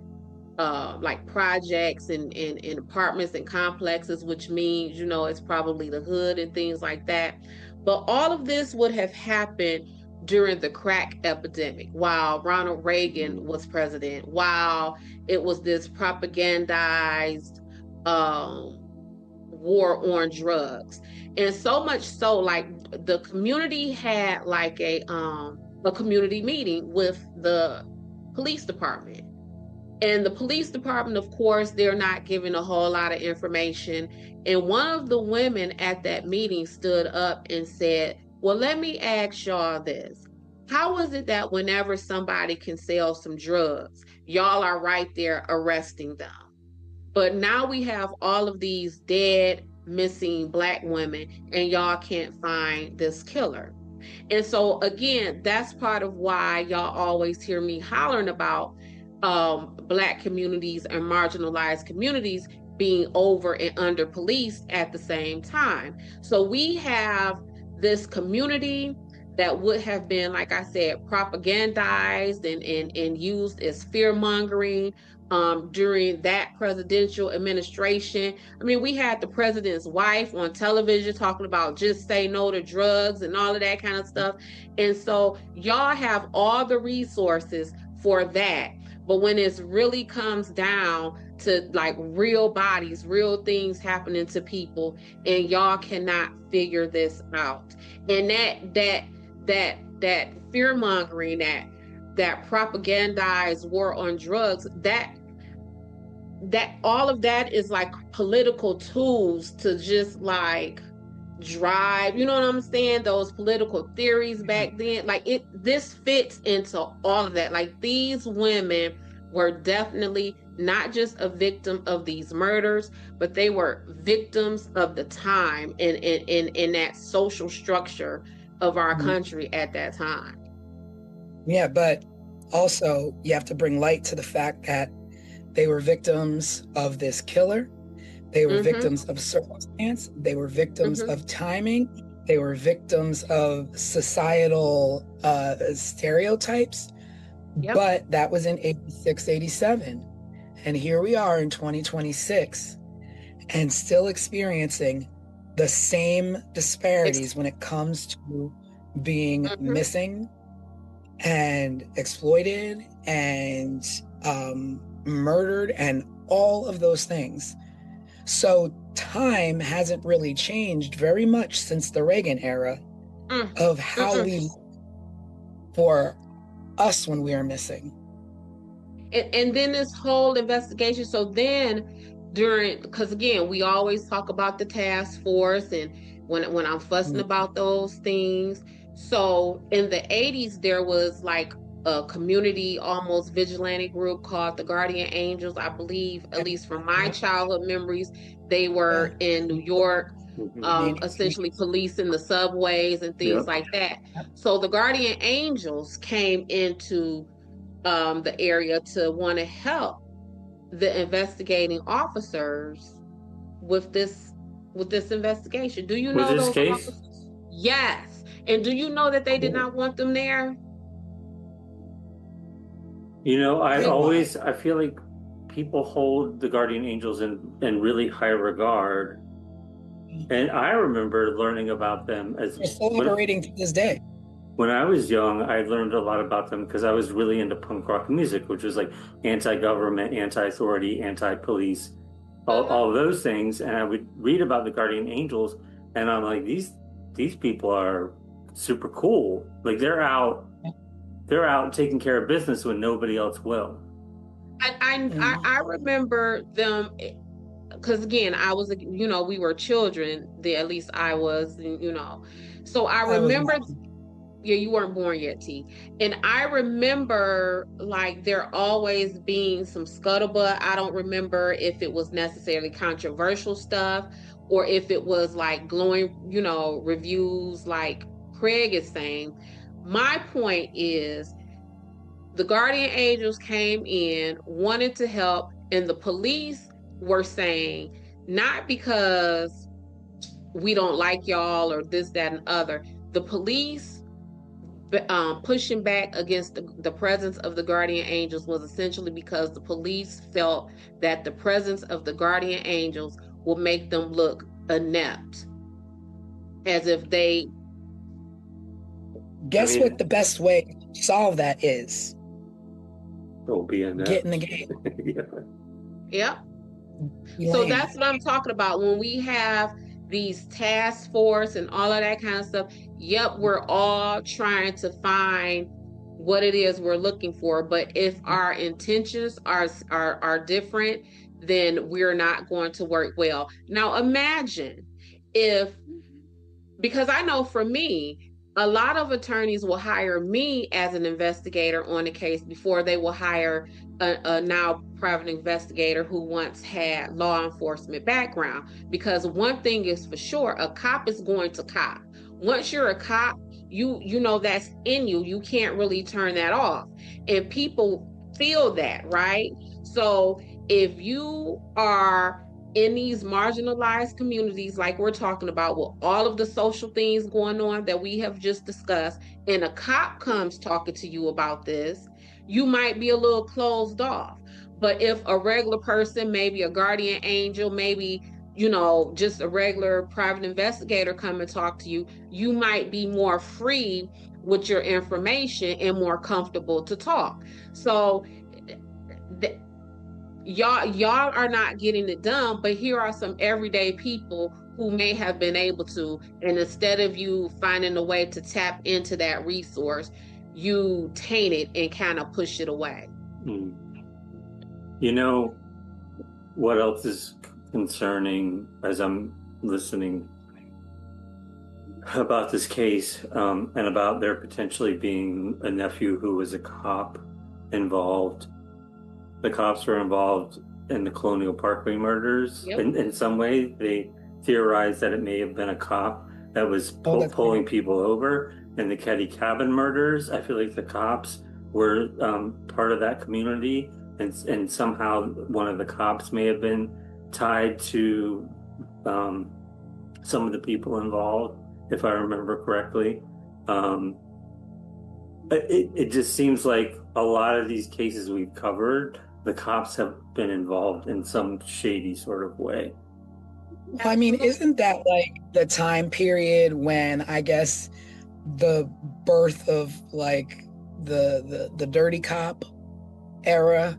like projects and apartments and complexes, which means, it's probably the hood and things like that. But all of this would have happened during the crack epidemic, while Ronald Reagan was president, while it was this propagandized war on drugs. And so much so, like, the community had like a community meeting with the police department. And the police department, of course, they're not giving a whole lot of information. And one of the women at that meeting stood up and said, well, let me ask y'all this. How is it that whenever somebody can sell some drugs, y'all are right there arresting them? But now we have all of these dead, missing Black women, and y'all can't find this killer. And so, again, that's part of why y'all always hear me hollering about Black communities and marginalized communities being over and under policed at the same time. So we have this community that would have been, like I said, propagandized and used as fear mongering during that presidential administration. I mean, we had the president's wife on television talking about just say no to drugs and all of that kind of stuff. And so y'all have all the resources for that. But when it really comes down to like real bodies, real things happening to people, and y'all cannot figure this out. And that fear mongering, that propagandized war on drugs, that all of that is like political tools to just like drive, you know what I'm saying, those political theories back then. Like this fits into all of that. Like, these women were definitely not just a victim of these murders, but they were victims of the time in that social structure of our country at that time. Yeah, but also you have to bring light to the fact that they were victims of this killer. They were victims of circumstance. They were victims of timing. They were victims of societal stereotypes. Yep. But that was in 86, 87. And here we are in 2026 and still experiencing the same disparities when it comes to being missing and exploited and murdered and all of those things. So time hasn't really changed very much since the Reagan era of how we look for us when we are missing. And then this whole investigation. So then because again, we always talk about the task force and when I'm fussing about those things. So in the 80s, there was like a community, almost vigilante group called the Guardian Angels. I believe, at least from my childhood memories, they were in New York, essentially policing the subways and things like that. So the Guardian Angels came into the area to want to help the investigating officers with this investigation. Do you know those officers? Yes. And do you know that they did not want them there? You know, I feel like people hold the Guardian Angels in really high regard. And I remember learning about them as they're still operating to this day. When I was young, I learned a lot about them because I was really into punk rock music, which was like anti-government, anti-authority, anti-police, all of those things. And I would read about the Guardian Angels, and I'm like, these people are super cool. Like they're out taking care of business when nobody else will. I remember them because again, I was, we were children. At least I was, So I remember. Yeah, you weren't born yet, T. And I remember like there always being some scuttlebutt. I don't remember if it was necessarily controversial stuff or if it was like glowing, reviews like Craig is saying. My point is the Guardian Angels came in, wanted to help, and the police were saying, not because we don't like y'all or this, that, and other. The police pushing back against the presence of the Guardian Angels was essentially because the police felt that the presence of the Guardian Angels will make them look inept, as if they Guess what the best way to solve that is? Be in that. Get in the game. Yep. We So land. that's what I'm talking about. When we have these task force and all of that kind of stuff, yep, we're all trying to find what it is we're looking for. But if our intentions are different, then we're not going to work well. Now imagine if, because I know for me, a lot of attorneys will hire me as an investigator on a case before they will hire a now private investigator who once had law enforcement background. Because one thing is for sure, a cop is going to cop. Once you're a cop, you know that's in you. You can't really turn that off. And people feel that, right? So if you are in these marginalized communities, like we're talking about, with all of the social things going on that we have just discussed, and a cop comes talking to you about this, you might be a little closed off. But if a regular person, maybe a guardian angel, maybe, you know, just a regular private investigator come and talk to you, you might be more free with your information and more comfortable to talk. So y'all are not getting it done, but here are some everyday people who may have been able to, and instead of you finding a way to tap into that resource, you taint it and kind of push it away. You know what else is concerning as I'm listening about this case, and about there potentially being a nephew who was a cop involved? The cops were involved in the Colonial Parkway murders. Yep. In some way, they theorized that it may have been a cop that was pulling people over. In the Ketty Cabin murders, I feel like the cops were part of that community, and somehow one of the cops may have been tied to some of the people involved, if I remember correctly. It just seems like a lot of these cases we've covered, the cops have been involved in some shady sort of way. I mean, isn't that like the time period when I guess the birth of like the dirty cop era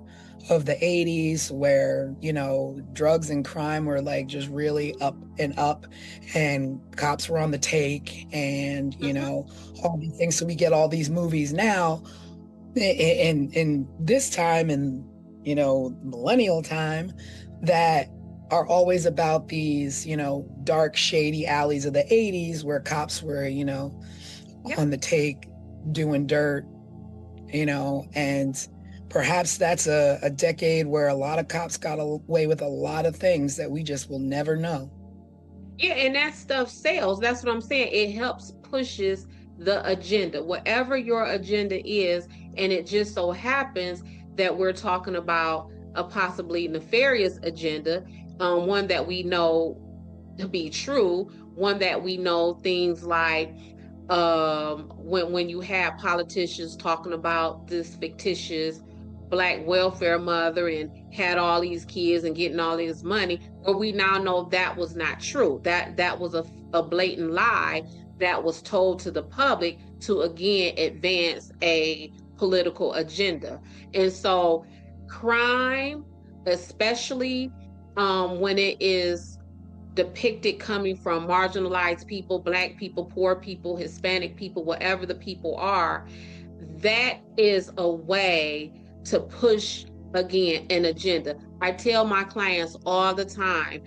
of the 80s, where, you know, drugs and crime were like just really up and cops were on the take, and, you know, all these things. So we get all these movies now in this time, and, you know, millennial time, that are always about these, you know, dark, shady alleys of the 80s where cops were, you know, on the take doing dirt, you know, and perhaps that's a decade where a lot of cops got away with a lot of things that we just will never know. Yeah, and that stuff sells. That's what I'm saying. It helps pushes the agenda, whatever your agenda is. And it just so happens that we're talking about a possibly nefarious agenda, one that we know to be true, one that we know things like when you have politicians talking about this fictitious black welfare mother and had all these kids and getting all this money, well, we now know that was not true. That was a blatant lie that was told to the public to again advance a political agenda. And so crime, especially when it is depicted coming from marginalized people, black people, poor people, Hispanic people, whatever the people are, that is a way to push, again, an agenda. I tell my clients all the time,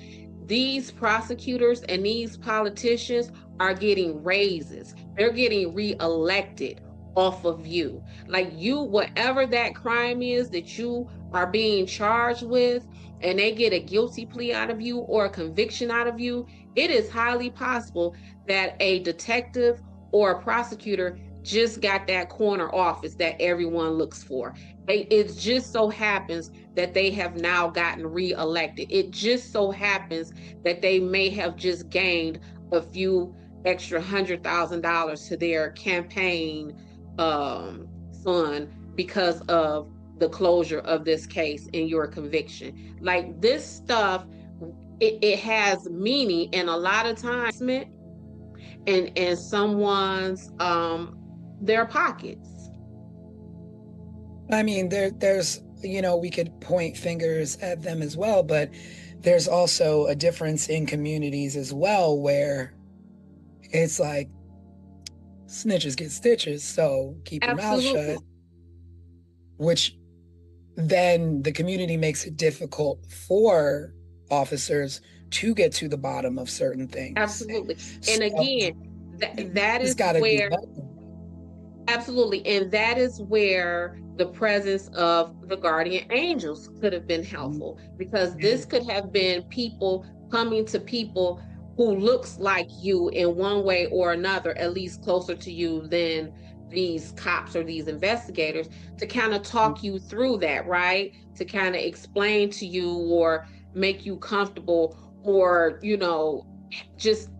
these prosecutors and these politicians are getting raises. They're getting reelected off of you. Like, you, whatever that crime is that you are being charged with, and they get a guilty plea out of you or a conviction out of you, it is highly possible that a detective or a prosecutor just got that corner office that everyone looks for. It just so happens that they have now gotten reelected. It just so happens that they may have just gained a few extra $100,000 to their campaign fund because of the closure of this case and your conviction. Like, this stuff, it has meaning, and a lot of times and someone's their pockets. I mean, there's, we could point fingers at them as well, but there's also a difference in communities as well, where it's like snitches get stitches, so keep your mouth shut, which then the community makes it difficult for officers to get to the bottom of certain things. Absolutely. So And again, that is where, absolutely, and that is where the presence of the guardian angels could have been helpful, because this could have been people coming to people who looks like you in one way or another, at least closer to you than these cops or these investigators, to kind of talk you through that, right? To kind of explain to you or make you comfortable, or just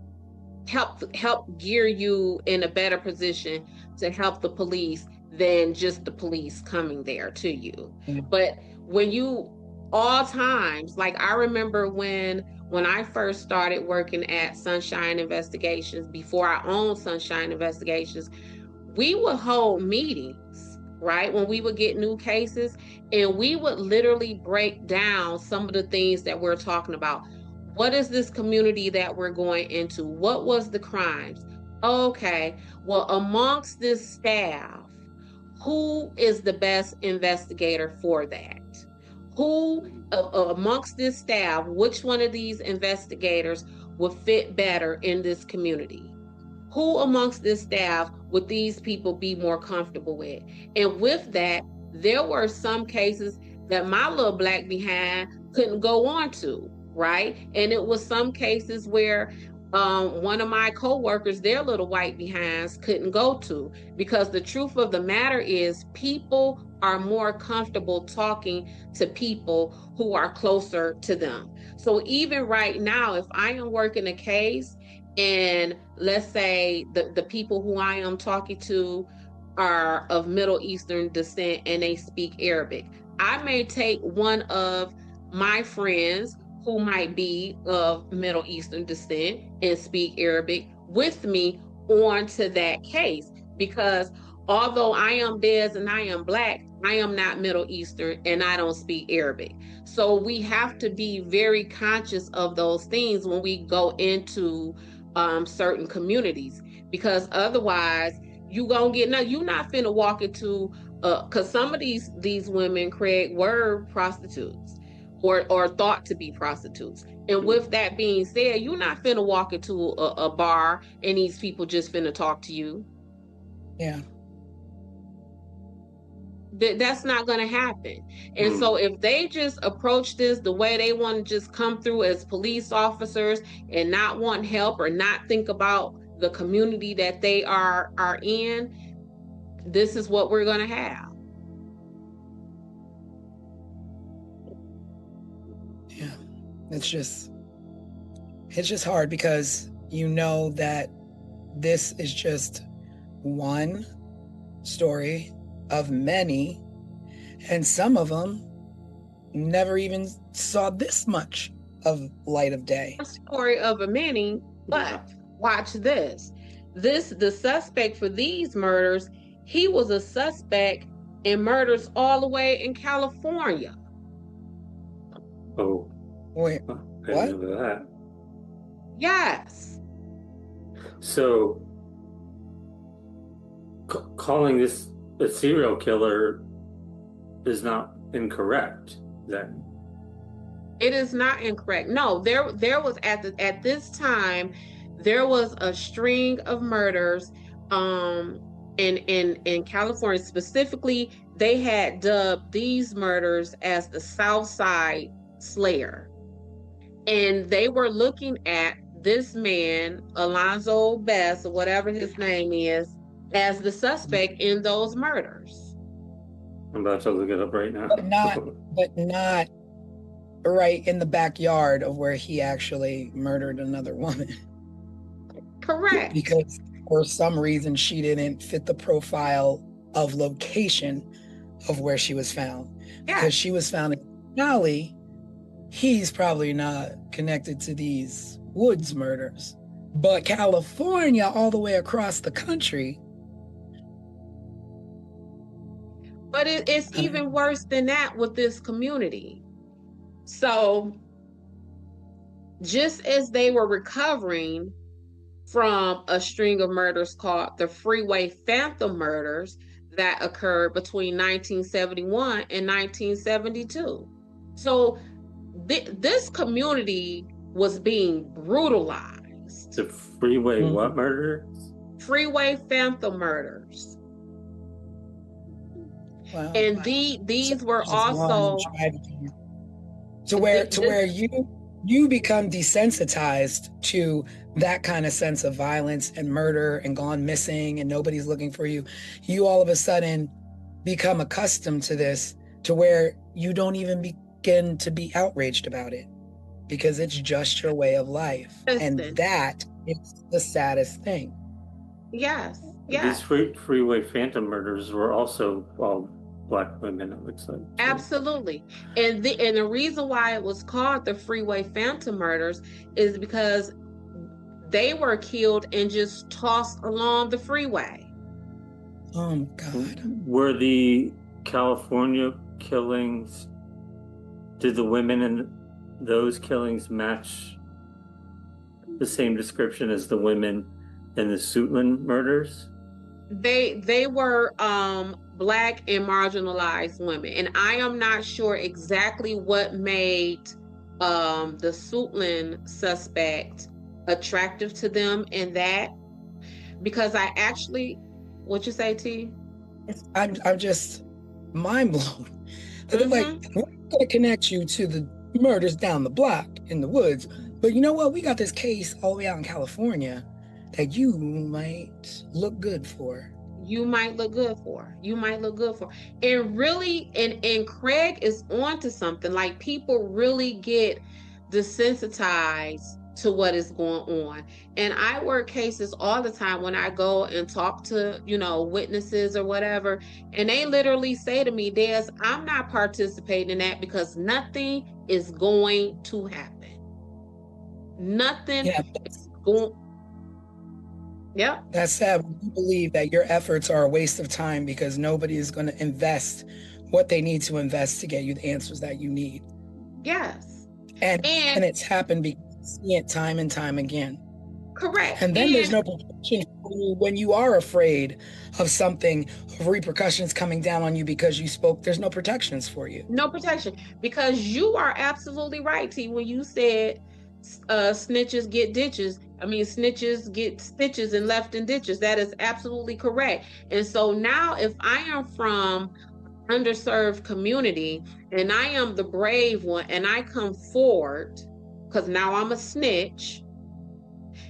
help gear you in a better position to help the police than just the police coming there to you. But when you, all times, like I remember when I first started working at Sunshine Investigations, before I owned Sunshine Investigations, we would hold meetings, right? When we would get new cases, and we would literally break down some of the things that we're talking about. What is this community that we're going into? What was the crimes? Okay, well, amongst this staff, who is the best investigator for that? Who amongst this staff, which one of these investigators would fit better in this community? Who amongst this staff would these people be more comfortable with? And with that, there were some cases that my little black behind couldn't go on to, right? And it was some cases where one of my coworkers, their little white behinds couldn't go to, because the truth of the matter is people are more comfortable talking to people who are closer to them. So even right now, if I am working a case, and let's say the people who I am talking to are of Middle Eastern descent and they speak Arabic, I may take one of my friends who might be of Middle Eastern descent and speak Arabic with me onto that case, because although I am Des and I am black, I am not Middle Eastern and I don't speak Arabic. So we have to be very conscious of those things when we go into certain communities, because otherwise you're not finna walk into because some of these women, Craig, were prostitutes or thought to be prostitutes. And with that being said, you're not finna walk into a bar and these people just finna talk to you. Yeah. That's not going to happen. And so if they just approach this the way they want to just come through as police officers and not want help or not think about the community that they are in, this is what we're going to have. Yeah. It's just hard, because that this is just one story of many, and some of them never even saw this much of light of day. A story of a many, but watch this. The suspect for these murders, he was a suspect in murders all the way in California. Oh. Wait, I what? didn't know that. Yes. So, calling this a serial killer is not incorrect, then? It is not incorrect. No, there was at this time, there was a string of murders in California. Specifically, they had dubbed these murders as the South Side Slayer. And they were looking at this man, Alonzo Bess, or whatever his name is, as the suspect in those murders. I'm about to look it up right now. But not right in the backyard of where he actually murdered another woman. Correct. Because for some reason she didn't fit the profile of location of where she was found. Yeah. Because she was found in Cali, he's probably not connected to these Woods murders. But California, all the way across the country, But it's even worse than that with this community. So just as they were recovering from a string of murders called the Freeway Phantom murders that occurred between 1971 and 1972. So this community was being brutalized. The freeway what murder? Freeway Phantom murders. Wow. And these were also to where you become desensitized to that kind of sense of violence and murder and gone missing and nobody's looking for you. You all of a sudden become accustomed to this, to where you don't even begin to be outraged about it because it's just your way of life. And that is the saddest thing. Yes. These freeway phantom murders were also all Black women, it looks like. Absolutely. And the reason why it was called the Freeway Phantom murders is because they were killed and just tossed along the freeway. Oh my God. Were the California killings, did the women in those killings match the same description as the women in the Suitland murders? They were Black and marginalized women, and I am not sure exactly what made the Suitland suspect attractive to them in that, because I actually, what you say, T? I'm just mind blown. They're like, we're gonna connect you to the murders down the block in the woods, but you know what? We got this case all the way out in California that you might look good for. You might look good for. And really, and Craig is onto something. Like, people really get desensitized to what is going on. And I work cases all the time when I go and talk to, witnesses or whatever. And they literally say to me, Des, I'm not participating in that because nothing is going to happen. Nothing is going. Yeah. That's sad. You believe that your efforts are a waste of time because nobody is going to invest what they need to invest to get you the answers that you need. Yes. And it's happened because you see it time and time again. Correct. And then there's no protection for you when you are afraid of something, of repercussions coming down on you because you spoke. There's no protections for you. No protection. Because you are absolutely right, T, when you said snitches get ditches. I mean, snitches get stitches and left in ditches. That is absolutely correct. And so now, if I am from underserved community and I am the brave one and I come forward, because now I'm a snitch,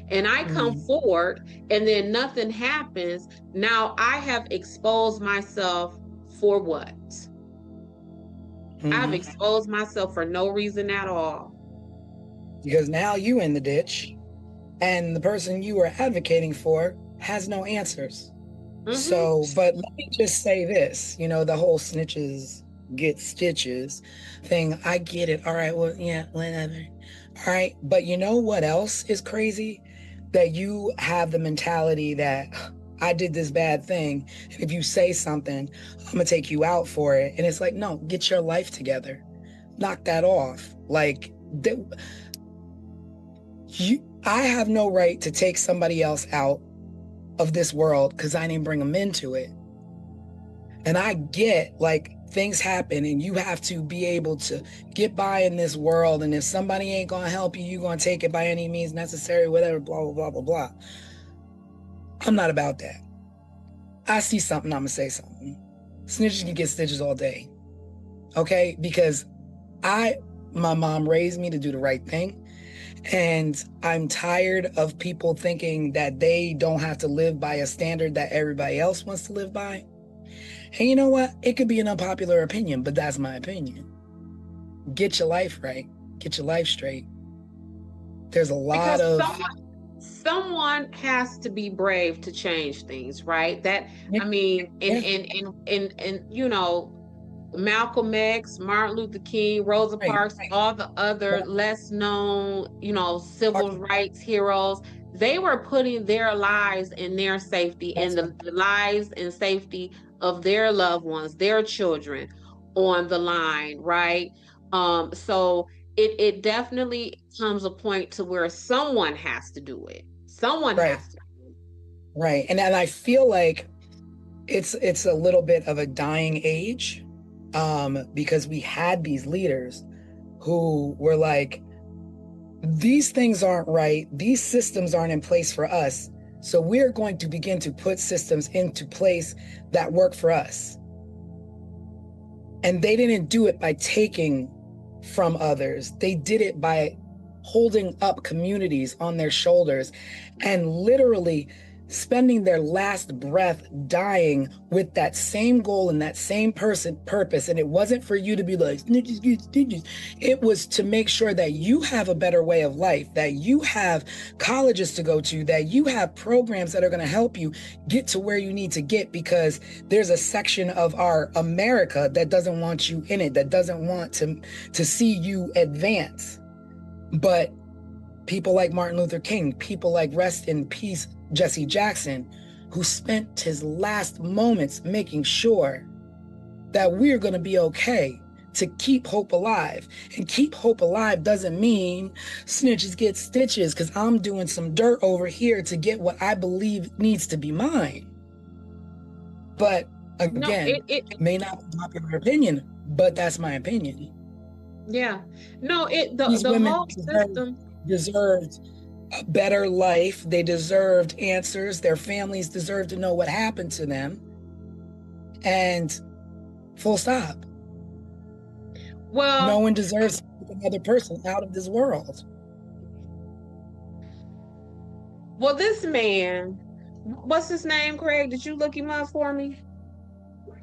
and I come forward and then nothing happens, now I have exposed myself for what? I've exposed myself for no reason at all. Because now you in the ditch and the person you were advocating for has no answers. So, but let me just say this, the whole snitches get stitches thing. I get it. All right. Well, yeah, whatever. All right. But you know what else is crazy? That you have the mentality that I did this bad thing. And if you say something, I'm going to take you out for it. And it's like, no, get your life together. Knock that off. Like, I have no right to take somebody else out of this world because I didn't bring them into it. And I get, like, things happen and you have to be able to get by in this world. And if somebody ain't going to help you, you're going to take it by any means necessary, whatever, blah, blah, blah, blah, blah. I'm not about that. I see something, I'm going to say something. Snitches can get stitches all day. Okay? Because my mom raised me to do the right thing. And I'm tired of people thinking that they don't have to live by a standard that everybody else wants to live by. And you know what? It could be an unpopular opinion, but that's my opinion. Get your life right. Get your life straight. There's a lot of... Someone has to be brave to change things, right? I mean, and Malcolm X, Martin Luther King, Rosa Parks, all the other less known, civil rights heroes, They were putting their lives and their safety and the lives and safety of their loved ones, their children on the line, right? So it definitely comes a point to where someone has to do it. Someone Right. has to do it. Right. And I feel like it's a little bit of a dying age, because we had these leaders who were like, these things aren't right, these systems aren't in place for us, so we're going to begin to put systems into place that work for us. And they didn't do it by taking from others, they did it by holding up communities on their shoulders and literally spending their last breath dying with that same goal and that same purpose. And it wasn't for you to be like, it was to make sure that you have a better way of life, that you have colleges to go to, that you have programs that are going to help you get to where you need to get, because there's a section of our America that doesn't want you in it, that doesn't want to see you advance. But people like Martin Luther King, people like, rest in peace, Jesse Jackson, who spent his last moments making sure that we're going to be okay, to keep hope alive. And keep hope alive doesn't mean snitches get stitches, because I'm doing some dirt over here to get what I believe needs to be mine. But again, it may not be popular opinion, but that's my opinion. Yeah. No, the whole system deserved a better life. They deserved answers. Their families deserved to know what happened to them. And full stop. Well, no one deserves another person out of this world. Well, this man, what's his name, Craig? Did you look him up for me?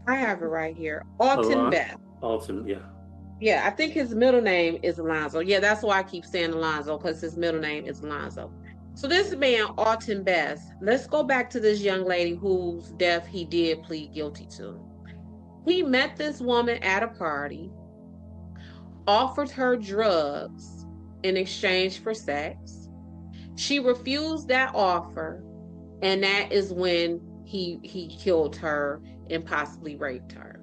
I have it right here. Alton Beth. Alton, yeah. Yeah, I think his middle name is Alonzo. Yeah, that's why I keep saying Alonzo, because his middle name is Alonzo. So this man, Alton Beth, let's go back to this young lady whose death he did plead guilty to. He met this woman at a party, offered her drugs in exchange for sex. She refused that offer, and that is when he killed her and possibly raped her.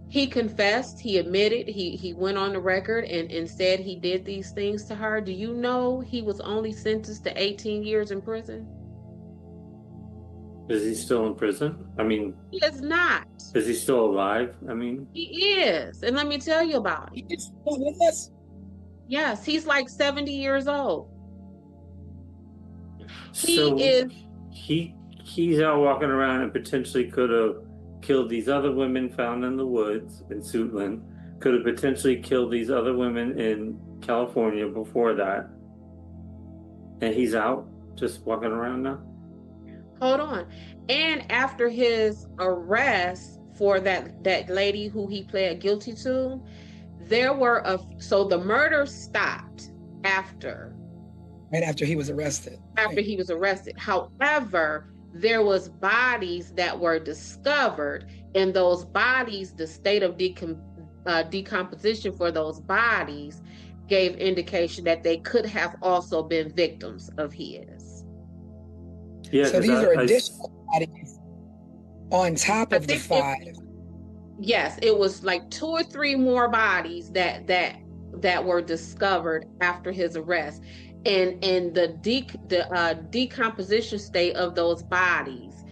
He confessed, he admitted, he went on the record and said he did these things to her. Do you know he was only sentenced to 18 years in prison? Is he still in prison? I mean, he is not. Is he still alive? I mean, he is, and let me tell you about it. He's still with us? Yes, he's like 70 years old. So he's out walking around and potentially could have killed these other women found in the woods in Suitland, could have potentially killed these other women in California before that. And he's out just walking around now? Hold on. And after his arrest for that lady who he pled guilty to, so the murder stopped right after he was arrested. He was arrested. However, there was bodies that were discovered, and those bodies, the state of decomposition for those bodies gave indication that they could have also been victims of his. Yeah, so these are additional bodies on top of the 5. Yes, it was like 2 or 3 more bodies that were discovered after his arrest. And the decomposition state of those bodies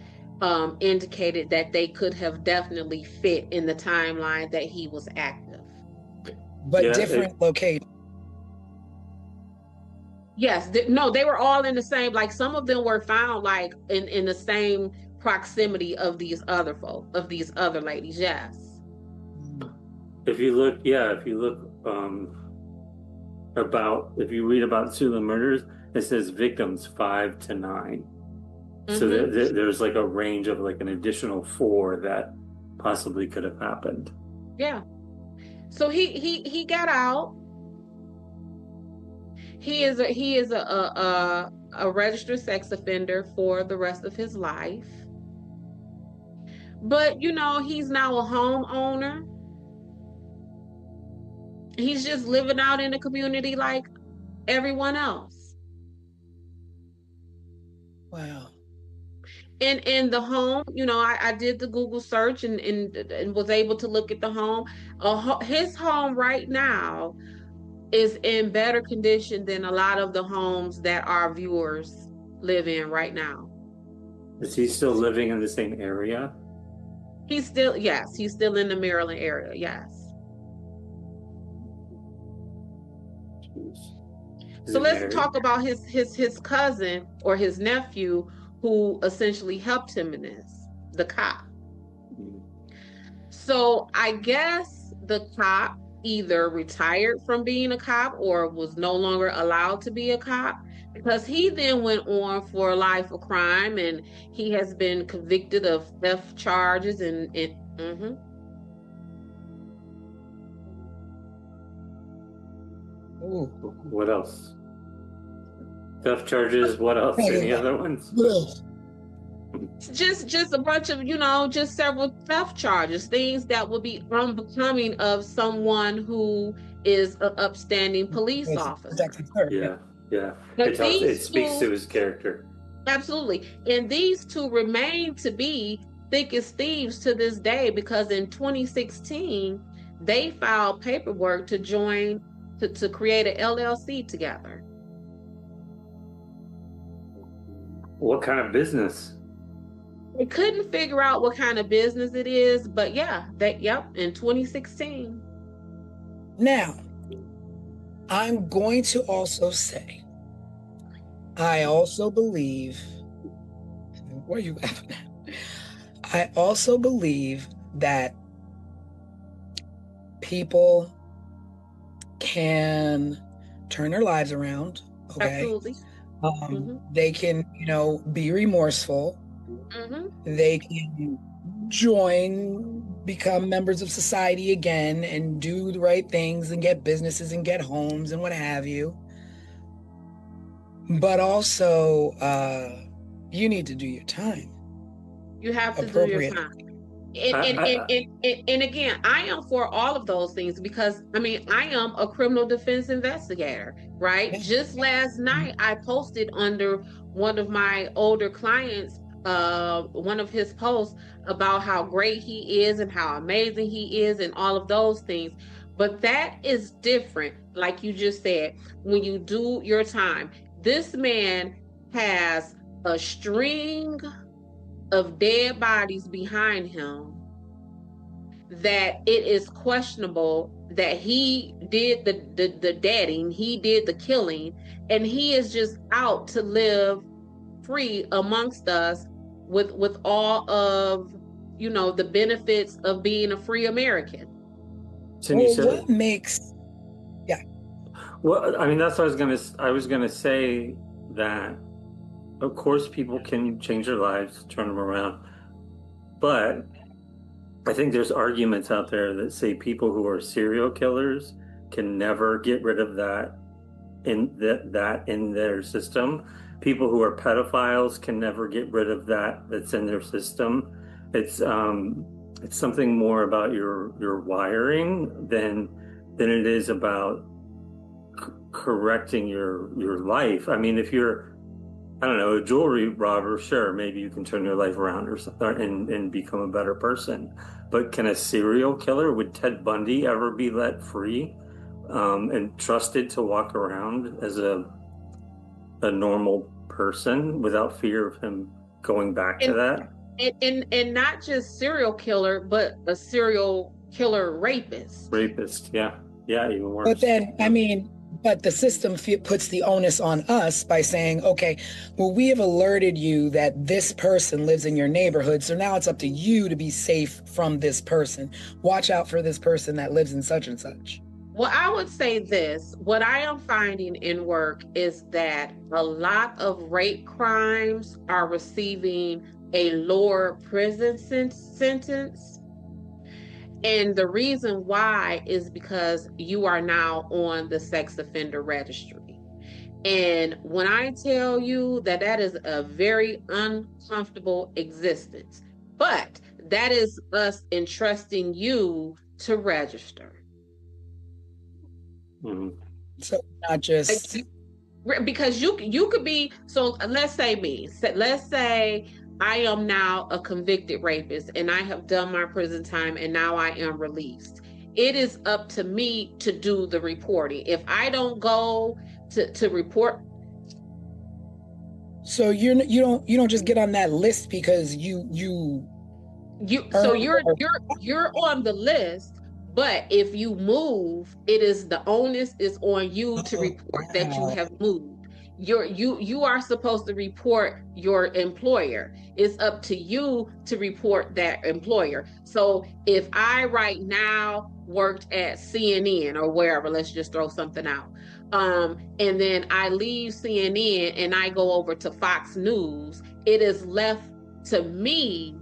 indicated that they could have definitely fit in the timeline that he was active. But different locations. Yes, no, they were all in the same, like some of them were found like in the same proximity of these other ladies, yes. If you read about Suitland murders, it says victims 5 to 9. Mm-hmm. So there's like a range of like an additional 4 that possibly could have happened. Yeah. So he got out. He is a registered sex offender for the rest of his life. But he's now a homeowner. He's just living out in the community like everyone else. Wow. And in the home, I did the Google search and was able to look at the home. His home right now is in better condition than a lot of the homes that our viewers live in right now. Is he still living in the same area? Yes, he's still in the Maryland area. Yes. Is So he let's married? talk about his cousin or his nephew who essentially helped him in this, the cop. So I guess the cop either retired from being a cop or was no longer allowed to be a cop, because he then went on for a life of crime and he has been convicted of theft charges and Ooh. What else? Theft charges. What else? Any other ones? just a bunch of, just several theft charges, things that would be unbecoming of someone who is an upstanding police officer. Yeah. But It speaks to his character. Absolutely. And these two remain to be thick as thieves to this day, because in 2016 they filed paperwork to join to create an LLC together. What kind of business? They couldn't figure out what kind of business it is, but in 2016. Now, I'm going to also say, I also believe, where are you laughing at? I also believe that people can turn their lives around. Okay. Absolutely. They can, be remorseful. They can become members of society again and do the right things and get businesses and get homes and what have you. But also, you need to do your time. You have to do your time. And again, I am for all of those things, because I am a criminal defense investigator, right? Just last night I posted under one of my older clients one of his posts about how great he is and how amazing he is and all of those things. But that is different, like you just said, when you do your time. This man has a string of dead bodies behind him that it is questionable that he did the deading, he did the killing, and he is just out to live free amongst us with all of the benefits of being a free American. What makes Well, that's what I was gonna say, that of course people can change their lives, turn them around, but I think there's arguments out there that say people who are serial killers can never get rid of that in their system. People who are pedophiles can never get rid of that's in their system. It's something more about your wiring than it is about correcting your life. If you're, I don't know, a jewelry robber, sure, maybe you can turn your life around or something and become a better person. But can a serial killer, would Ted Bundy ever be let free and trusted to walk around as a normal person without fear of him going back to that? And not just serial killer, but a serial killer rapist. Yeah, even worse. But then, but the system puts the onus on us by saying, okay, well, we have alerted you that this person lives in your neighborhood, so now it's up to you to be safe from this person. Watch out for this person that lives in such and such. Well, I would say this. What I am finding in work is that a lot of rape crimes are receiving a lower prison sentence. And the reason why is because you are now on the sex offender registry. And when I tell you that is a very uncomfortable existence, but that is us entrusting you to register. So not just Because you could be, so let's say let's say I am now a convicted rapist and I have done my prison time and now I am released. It is up to me to do the reporting. If I don't go to report. So you don't just get on that list because so you're on the list, but if you move, the onus is on you to report that you have moved. You are supposed to report your employer. It's up to you to report that employer. So if I right now worked at CNN or wherever, let's just throw something out, and then I leave CNN and I go over to Fox News, it is left to me,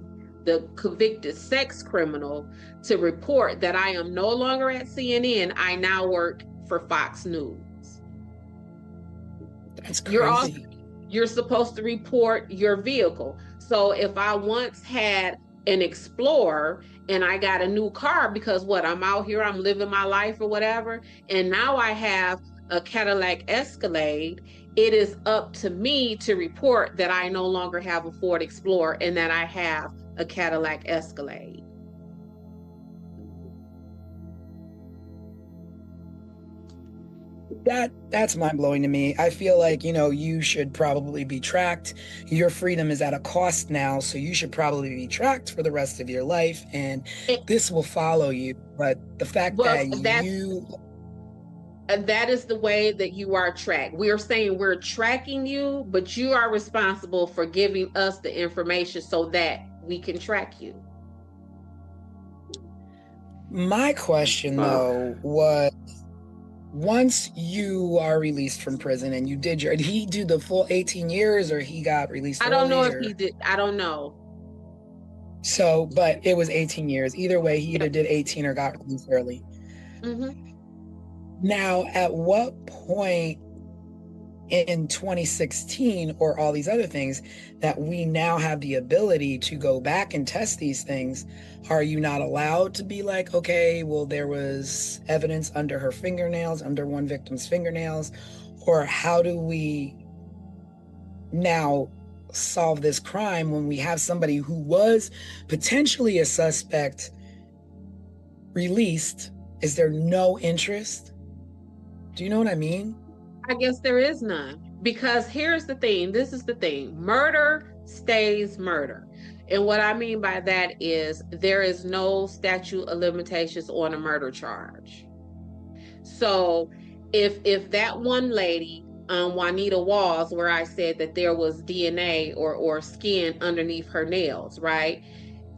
the convicted sex criminal, to report that I am no longer at CNN. I now work for Fox News. That's crazy. You're supposed to report your vehicle. So if I once had an Explorer and I got a new car because I'm out here, I'm living my life or whatever, and now I have a Cadillac Escalade, it is up to me to report that I no longer have a Ford Explorer and that I have a Cadillac Escalade. That's mind-blowing to me. I feel like, you should probably be tracked. Your freedom is at a cost now, so you should probably be tracked for the rest of your life, and this will follow you. But the fact that is the way that you are tracked. We are saying we're tracking you, but you are responsible for giving us the information so that we can track you. My question, though, was, once you are released from prison and did he do the full 18 years or he got released early? I don't know if he did. I don't know. So, but it was 18 years. Either way, he either did 18 or got released early. Mm-hmm. Now, at what point in 2016 or all these other things that we now have the ability to go back and test these things, are you not allowed to be like, okay, well, there was evidence under her fingernails, under one victim's fingernails, or how do we now solve this crime when we have somebody who was potentially a suspect released? Is there no interest? Do you know what I mean? I guess there is none, because here's the thing. This is the thing. Murder stays murder. And what I mean by that is there is no statute of limitations on a murder charge. So if that one lady, Juanita Walls, where I said that there was DNA or skin underneath her nails, right?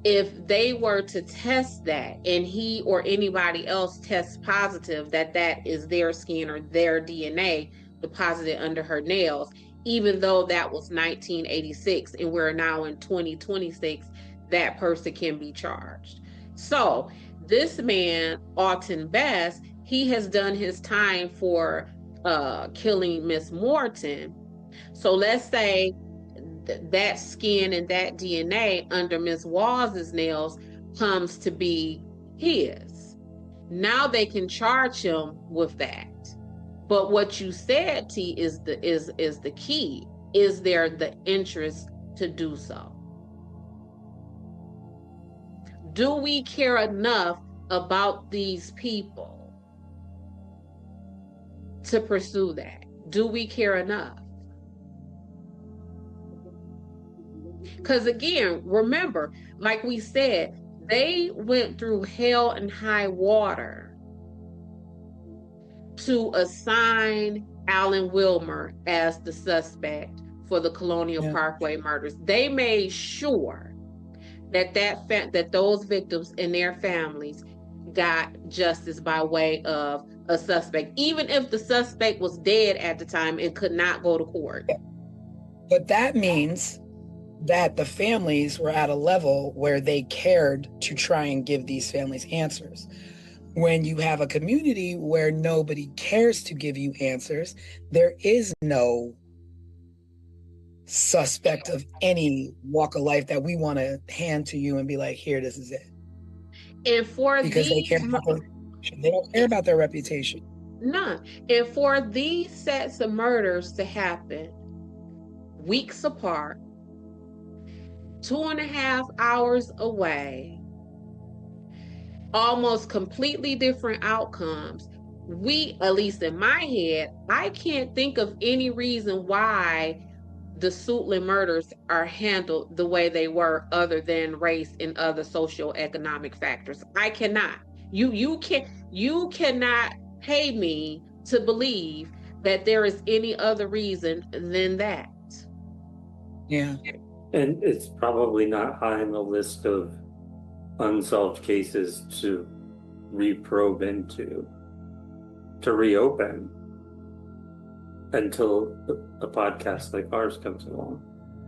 If they were to test that and he or anybody else tests positive that is their skin or their DNA deposited under her nails, even though that was 1986 and we're now in 2026, that person can be charged. So this man, Alton Bass, he has done his time for killing Miss Morton. So let's say that skin and that DNA under Miss Walls's nails comes to be his. Now they can charge him with that. But what you said, T, is the key. Is there the interest to do so? Do we care enough about these people to pursue that? Do we care enough? Because again, remember, like we said, they went through hell and high water to assign Alan Wilmer as the suspect for the Colonial Parkway murders. They made sure that those victims and their families got justice by way of a suspect, even if the suspect was dead at the time and could not go to court. But that means that the families were at a level where they cared to try and give these families answers. When you have a community where nobody cares to give you answers, there is no suspect of any walk of life that we want to hand to you and be like, here, this is it. And for because they don't care about their reputation. None. And for these sets of murders to happen weeks apart, 2.5 hours away, almost completely different outcomes. At least in my head, I can't think of any reason why the Suitland murders are handled the way they were, other than race and other socioeconomic factors. I cannot. You cannot pay me to believe that there is any other reason than that. Yeah. And it's probably not high on the list of unsolved cases to reprobe into, to reopen, until a podcast like ours comes along.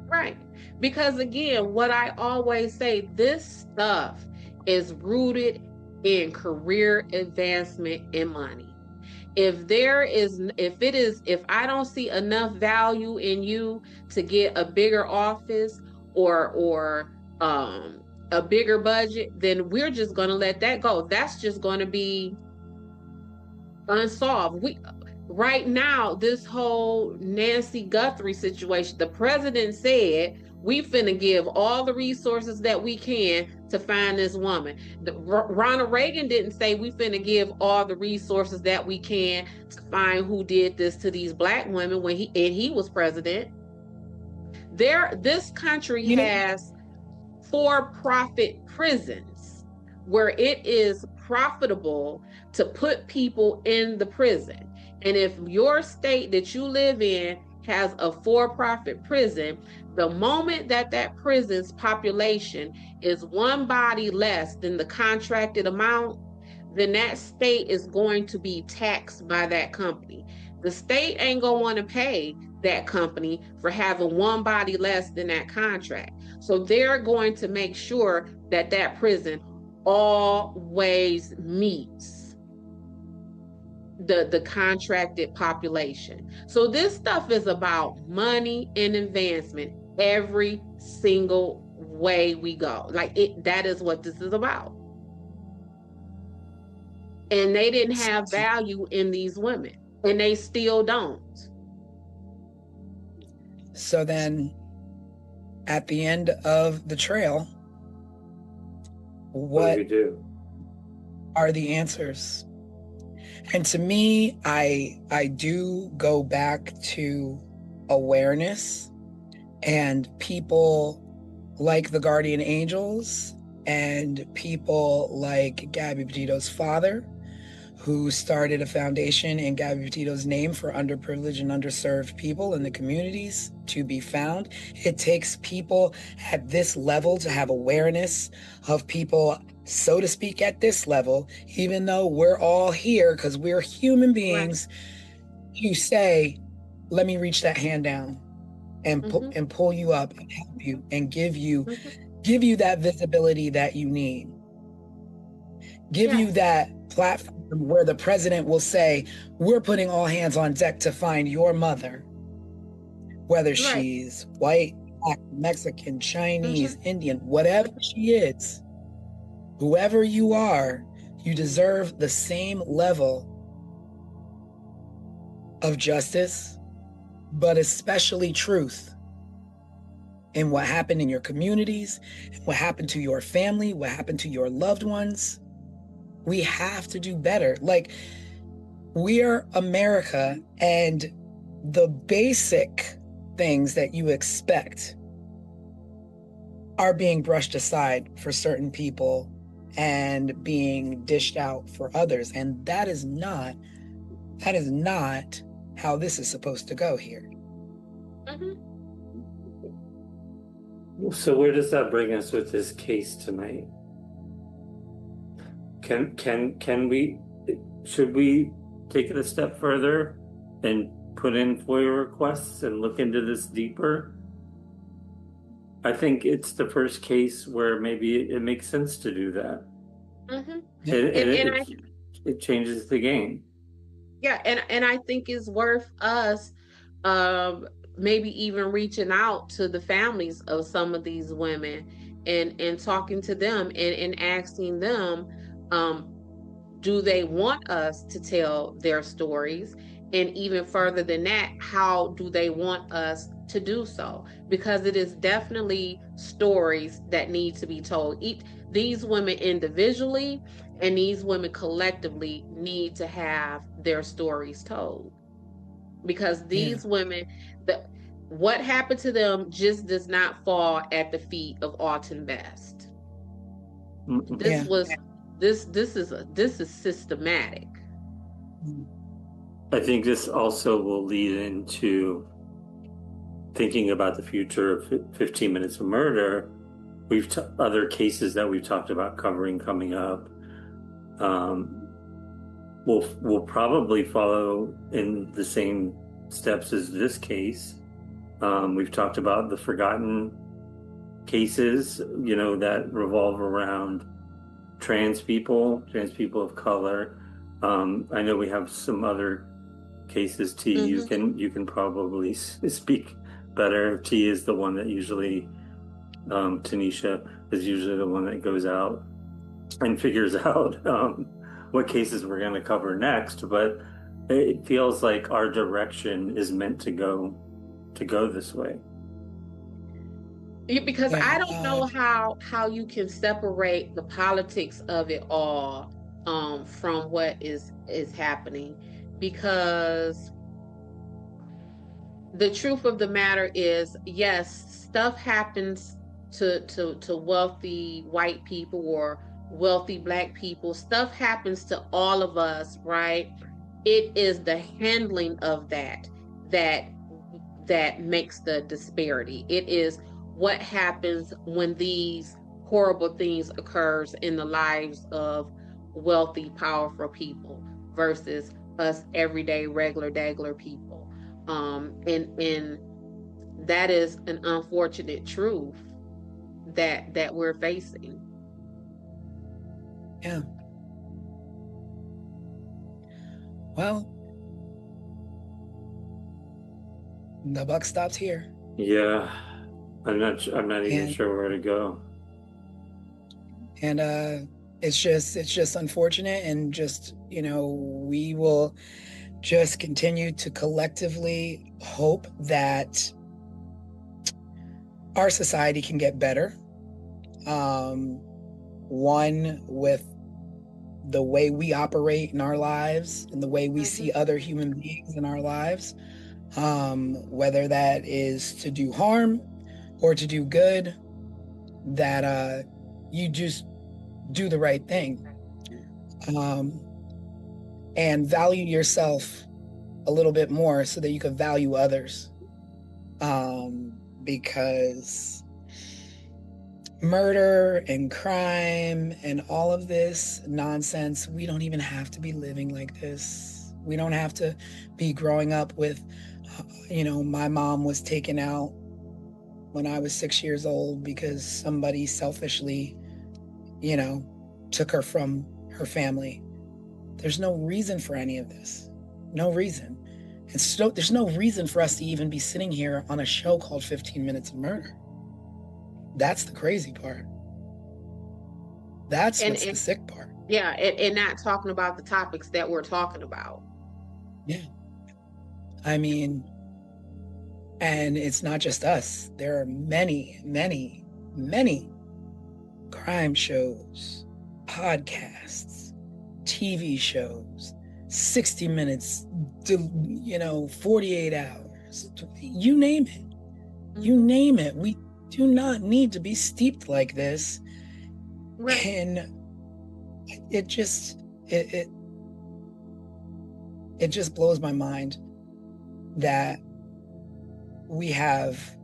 Right. Because again, what I always say, this stuff is rooted in career advancement and money. If I don't see enough value in you to get a bigger office or a bigger budget, then we're just going to let that go. That's just going to be unsolved. Right now, this whole Nancy Guthrie situation, the president said we finna give all the resources that we can to find this woman. Ronald Reagan didn't say we finna give all the resources that we can to find who did this to these Black women when he was president. This country has for-profit prisons where it is profitable to put people in the prison. And if your state that you live in has a for-profit prison, the moment that prison's population is one body less than the contracted amount, then that state is going to be taxed by that company. The state ain't gonna want to pay that company for having one body less than that contract. So they're going to make sure that prison always meets the contracted population. So this stuff is about money and advancement every single way we go. That is what this is about. And they didn't have value in these women, and they still don't. So then at the end of the trail, what do we do? Are the answers? And to me, I do go back to awareness, and people like the Guardian Angels and people like Gabby Petito's father, who started a foundation in Gabby Petito's name for underprivileged and underserved people in the communities to be found. It takes people at this level to have awareness of people, so to speak, at this level, even though we're all here because we're human beings. Right. You say, let me reach that hand down and and pull you up and help you and give you that visibility that you need. Give you that platform where the president will say, we're putting all hands on deck to find your mother, whether she's white, Black, Mexican, Chinese, Indian, whatever she is, whoever you are, you deserve the same level of justice, but especially truth in what happened in your communities, what happened to your family, what happened to your loved ones. We have to do better. We are America, and the basic things that you expect are being brushed aside for certain people and being dished out for others. And that is not how this is supposed to go here. So where does that bring us with this case tonight? Should we take it a step further and put in FOIA requests and look into this deeper? I think it's the first case where maybe it makes sense to do that. It changes the game. Yeah, and I think it's worth us maybe even reaching out to the families of some of these women and talking to them and asking them, do they want us to tell their stories? And even further than that, how do they want us to do so? Because it is definitely stories that need to be told. These women individually and these women collectively need to have their stories told. Because these women, what happened to them just does not fall at the feet of Alton Best. This is systematic. I think this also will lead into thinking about the future of 15 Minutes of Murder. We've other cases that we've talked about covering coming up. We'll probably follow in the same steps as this case. We've talked about the forgotten cases, that revolve around trans people of color. I know we have some other cases. T, you can probably speak better. T is the one that usually, Tanisha is usually the one that goes out and figures out what cases we're going to cover next. But it feels like our direction is meant to go this way. Because I don't know how you can separate the politics of it all from what is happening, because the truth of the matter is, yes, stuff happens to wealthy white people or wealthy Black people. Stuff happens to all of us, right? It is the handling of that makes the disparity. It is what happens when these horrible things occurs in the lives of wealthy, powerful people versus us everyday, regular, daggler people. And that is an unfortunate truth that we're facing. Yeah. Well, the buck stops here. Yeah, I'm not even sure where to go. And it's just unfortunate, and just, we will just continue to collectively hope that our society can get better. One, with the way we operate in our lives and the way we see other human beings in our lives, whether that is to do harm or to do good, that you just do the right thing, and value yourself a little bit more so that you can value others, because murder and crime and all of this nonsense, we don't even have to be living like this. We don't have to be growing up with, my mom was taken out when I was 6 years old because somebody selfishly, took her from her family. There's no reason for any of this. No reason. And so there's no reason for us to even be sitting here on a show called 15 Minutes of Murder. That's the crazy part. That's what's the sick part. Yeah, and not talking about the topics that we're talking about. Yeah. I mean, and it's not just us. There are many, many, many crime shows, podcasts, TV shows, 60 minutes, 48 hours, you name it. You name it. We do not need to be steeped like this. Right. And it just blows my mind that we have,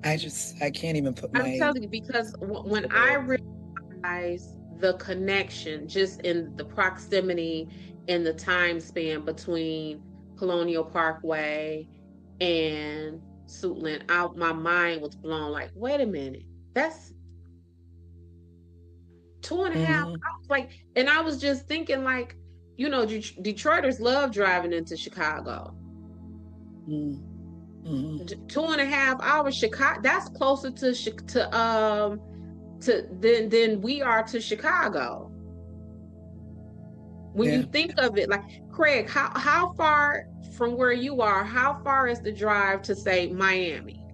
I can't even put I'm telling you, because when I realize the connection just in the proximity and the time span between Colonial Parkway and Suitland, my mind was blown. Like, wait a minute, that's 2.5 hours. And I was just thinking, like, Detroiters love driving into Chicago. 2.5 hours, Chicago. That's closer than we are to Chicago. When Yeah. you think of it, like, Craig, how far from where you are, how far is the drive to, say, Miami?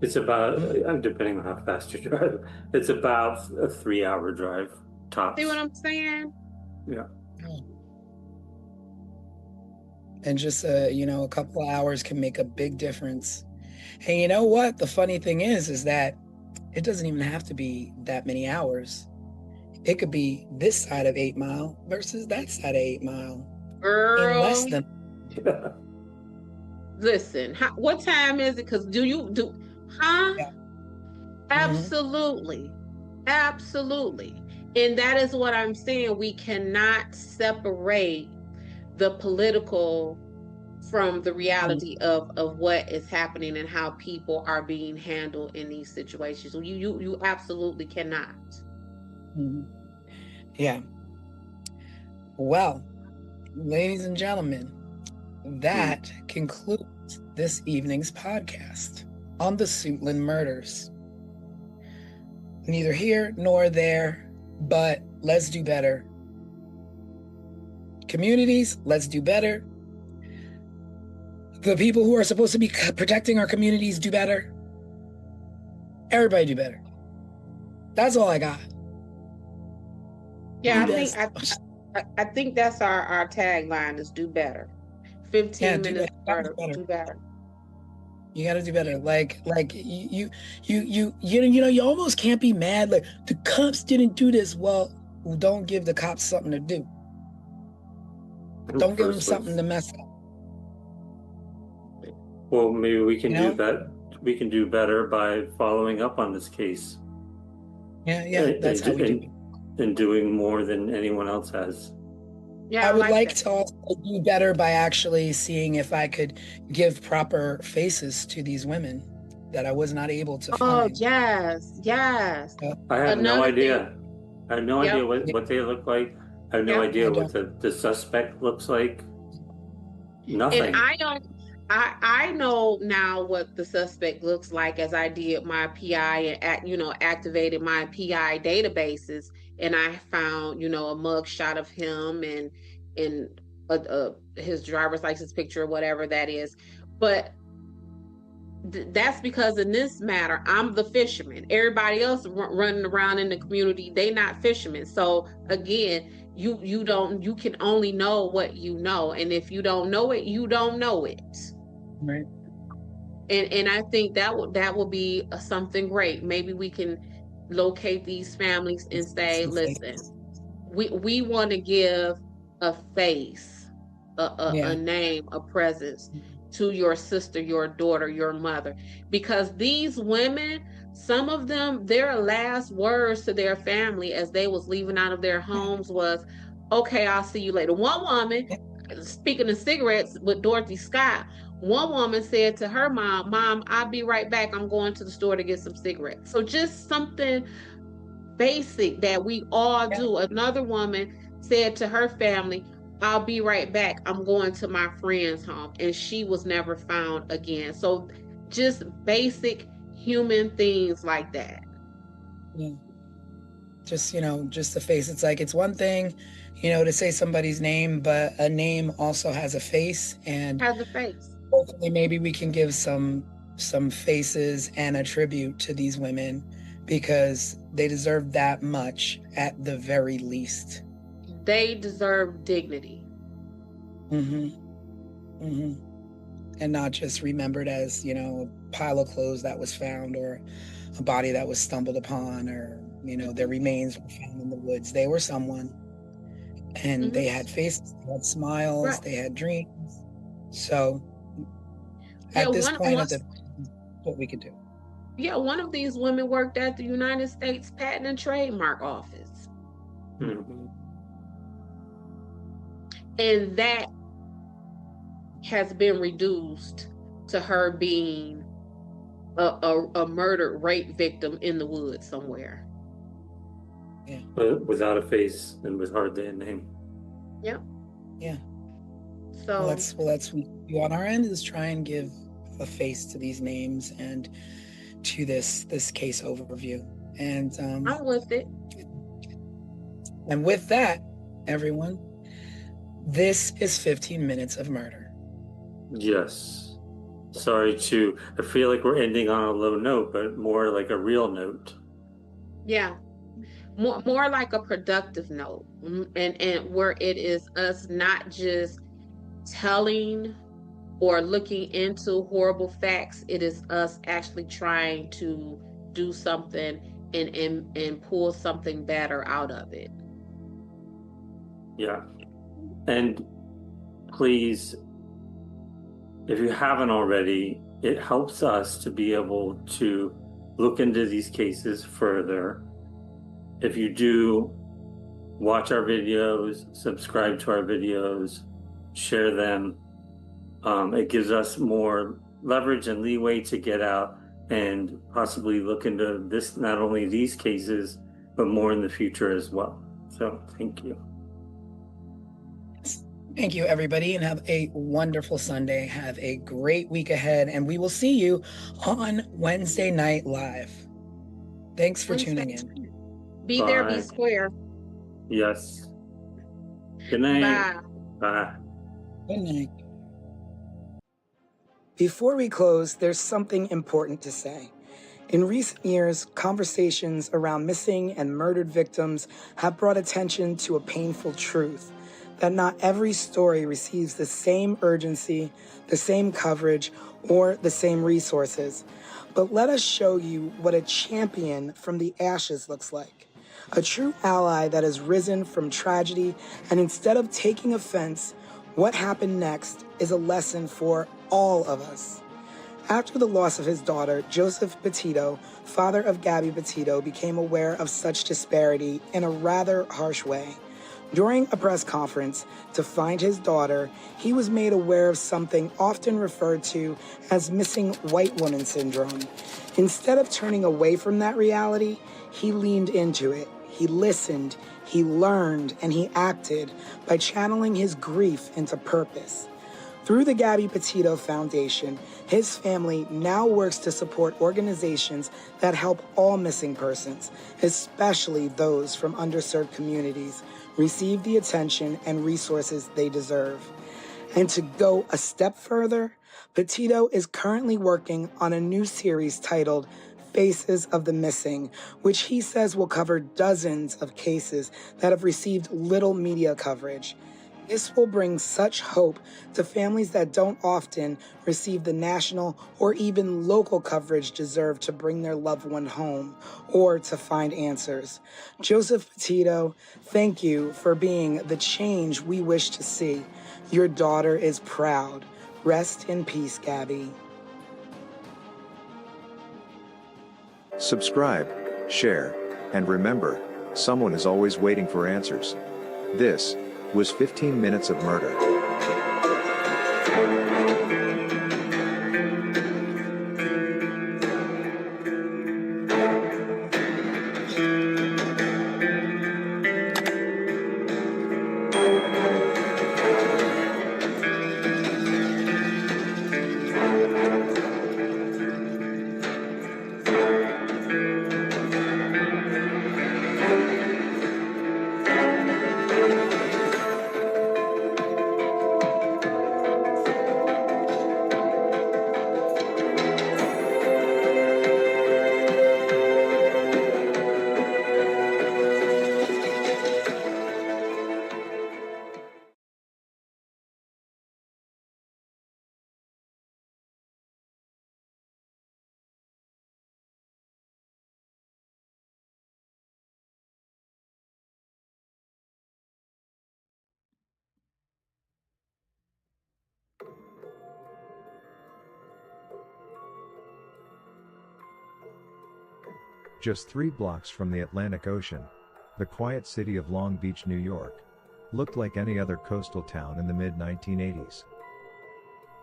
It's about, depending on how fast you drive, it's about a 3 hour drive tops. See what I'm saying? Yeah. And just a couple of hours can make a big difference. And you know what? The funny thing is that it doesn't even have to be that many hours. It could be this side of 8 Mile versus that side of 8 Mile in less Girl, than. Yeah. listen, what time is it? Because huh? Yeah. Absolutely. Absolutely. And that is what I'm saying. We cannot separate the political from the reality of what is happening and how people are being handled in these situations. You absolutely cannot. Yeah. Well, ladies and gentlemen, that concludes this evening's podcast on the Suitland murders. Neither here nor there, but let's do better. Communities, let's do better. The people who are supposed to be protecting our communities, do better. Everybody do better. That's all I got. Yeah, I think that's our tagline is do better. 15 minutes better, do better. You gotta do better. Like you almost can't be mad. Like, the cops didn't do this. Well, don't give the cops something to do. Don't give them something to mess up. Well, maybe we can do that. We can do better by following up on this case. Yeah, that's how we do it. And doing more than anyone else has. Yeah, I would like to also do better by actually seeing if I could give proper faces to these women that I was not able to find. Oh, yes. I have no idea. I have no idea what they look like. I have no idea what the suspect looks like. Nothing. And I know now what the suspect looks like, as I did my PI and activated my PI databases, and I found a mug shot of him and his driver's license picture or whatever that is. But that's because in this matter, I'm the fisherman. Everybody else running around in the community, they not fishermen. So again, you can only know what you know, and if you don't know it, you don't know it. Right. And I think that will be something great. Maybe we can locate these families and say, listen, we want to give a face, a name, a presence to your sister, your daughter, your mother, because these women, some of them, their last words to their family as they was leaving out of their homes was, okay, I'll see you later. One woman, speaking of cigarettes with Dorothy Scott, one woman said to her mom, I'll be right back. I'm going to the store to get some cigarettes. So just something basic that we all do. Another woman said to her family, I'll be right back. I'm going to my friend's home. And she was never found again. So just basic human things like that. Yeah. Just the face. It's like, it's one thing, to say somebody's name, but a name also has a face, and has a face. Hopefully maybe we can give some faces and a tribute to these women, because they deserve that much at the very least. They deserve dignity. And not just remembered as, a pile of clothes that was found, or a body that was stumbled upon, or, their remains were found in the woods. They were someone, and they had faces, they had smiles, they had dreams. So at this point, that's what we could do. Yeah, one of these women worked at the United States Patent and Trademark Office. And that has been reduced to her being a murdered rape victim in the woods somewhere. Yeah. But without a face and with hardly a name. Yep. Yeah. So let's we on our end is try and give a face to these names and to this case overview. And I'm with it. And with that, everyone, This is 15 Minutes of Murder. Yes. Sorry I feel like we're ending on a low note, but more like a real note. Yeah. More like a productive note. And where it is us not just telling or looking into horrible facts, it is us actually trying to do something and pull something better out of it. Yeah. And please, if you haven't already, it helps us to be able to look into these cases further. If you do, watch our videos, subscribe to our videos, share them. It gives us more leverage and leeway to get out and possibly look into this, not only these cases, but more in the future as well. So thank you. Thank you, everybody, and have a wonderful Sunday. Have a great week ahead, and we will see you on Wednesday Night Live. Thanks for tuning in. Be there, be Bye. square. Yes. Good night. Bye. Bye. Good night. Before we close, there's something important to say. In recent years, conversations around missing and murdered victims have brought attention to a painful truth: that not every story receives the same urgency, the same coverage, or the same resources. But let us show you what a champion from the ashes looks like. A true ally that has risen from tragedy, and instead of taking offense, what happened next is a lesson for all of us. After the loss of his daughter, Joseph Petito, father of Gabby Petito, became aware of such disparity in a rather harsh way. During a press conference to find his daughter, he was made aware of something often referred to as missing white woman syndrome. Instead of turning away from that reality, he leaned into it. He listened, he learned, and he acted by channeling his grief into purpose. Through the Gabby Petito Foundation, his family now works to support organizations that help all missing persons, especially those from underserved communities, receive the attention and resources they deserve. And to go a step further, Petito is currently working on a new series titled Faces of the Missing, which he says will cover dozens of cases that have received little media coverage. This will bring such hope to families that don't often receive the national or even local coverage deserved to bring their loved one home or to find answers. Joseph Petito, thank you for being the change we wish to see. Your daughter is proud. Rest in peace, Gabby. Subscribe, share, and remember, someone is always waiting for answers. This was 15 Minutes of Murder. Just 3 blocks from the Atlantic Ocean, the quiet city of Long Beach, New York, looked like any other coastal town in the mid-1980s.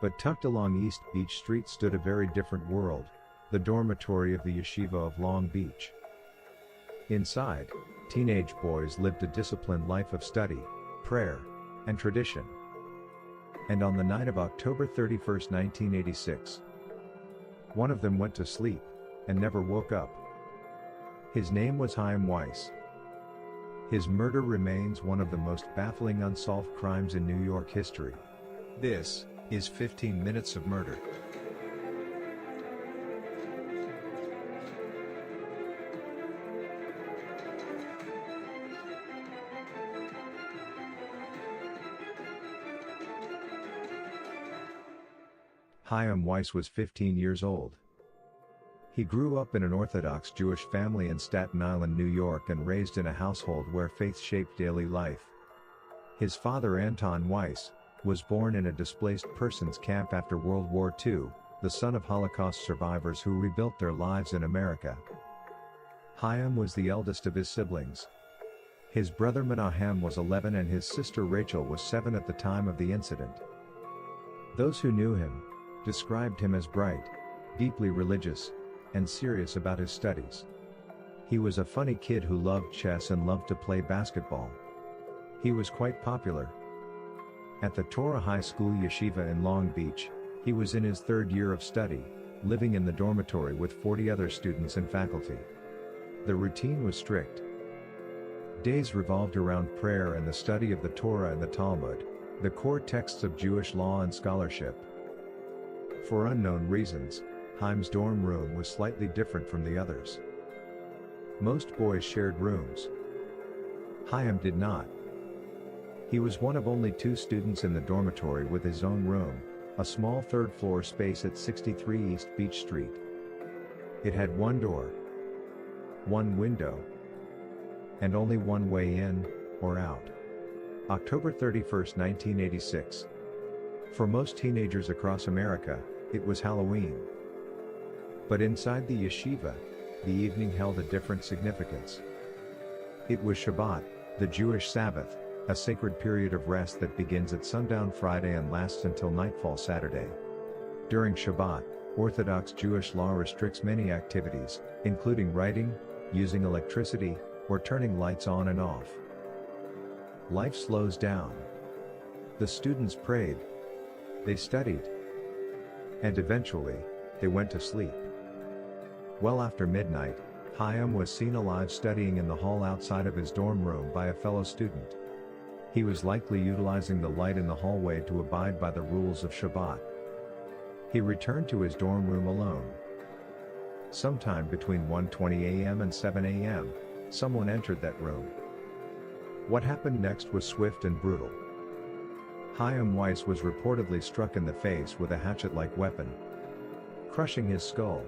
But tucked along East Beach Street stood a very different world, the dormitory of the Yeshiva of Long Beach. Inside, teenage boys lived a disciplined life of study, prayer, and tradition. And on the night of October 31, 1986, one of them went to sleep and never woke up. His name was Chaim Weiss. His murder remains one of the most baffling unsolved crimes in New York history. This is 15 Minutes of Murder. Chaim Weiss was 15 years old. He grew up in an Orthodox Jewish family in Staten Island, New York, and raised in a household where faith shaped daily life. His father, Anton Weiss, was born in a displaced persons camp after World War II, the son of Holocaust survivors who rebuilt their lives in America. Chaim was the eldest of his siblings. His brother Menahem was 11 and his sister Rachel was 7 at the time of the incident. Those who knew him described him as bright, deeply religious, and serious about his studies. He was a funny kid who loved chess and loved to play basketball. He was quite popular. At the Torah High School Yeshiva in Long Beach, he was in his third year of study, living in the dormitory with 40 other students and faculty. The routine was strict. Days revolved around prayer and the study of the Torah and the Talmud, the core texts of Jewish law and scholarship. For unknown reasons, Chaim's dorm room was slightly different from the others. Most boys shared rooms. Chaim did not. He was one of only 2 students in the dormitory with his own room, a small third-floor space at 63 East Beach Street. It had one door, one window, and only one way in or out. October 31, 1986. For most teenagers across America, it was Halloween. But inside the yeshiva, the evening held a different significance. It was Shabbat, the Jewish Sabbath, a sacred period of rest that begins at sundown Friday and lasts until nightfall Saturday. During Shabbat, Orthodox Jewish law restricts many activities, including writing, using electricity, or turning lights on and off. Life slows down. The students prayed. They studied. And eventually, they went to sleep. Well after midnight, Chaim was seen alive studying in the hall outside of his dorm room by a fellow student. He was likely utilizing the light in the hallway to abide by the rules of Shabbat. He returned to his dorm room alone. Sometime between 1:20 a.m. and 7 a.m., someone entered that room. What happened next was swift and brutal. Chaim Weiss was reportedly struck in the face with a hatchet-like weapon, crushing his skull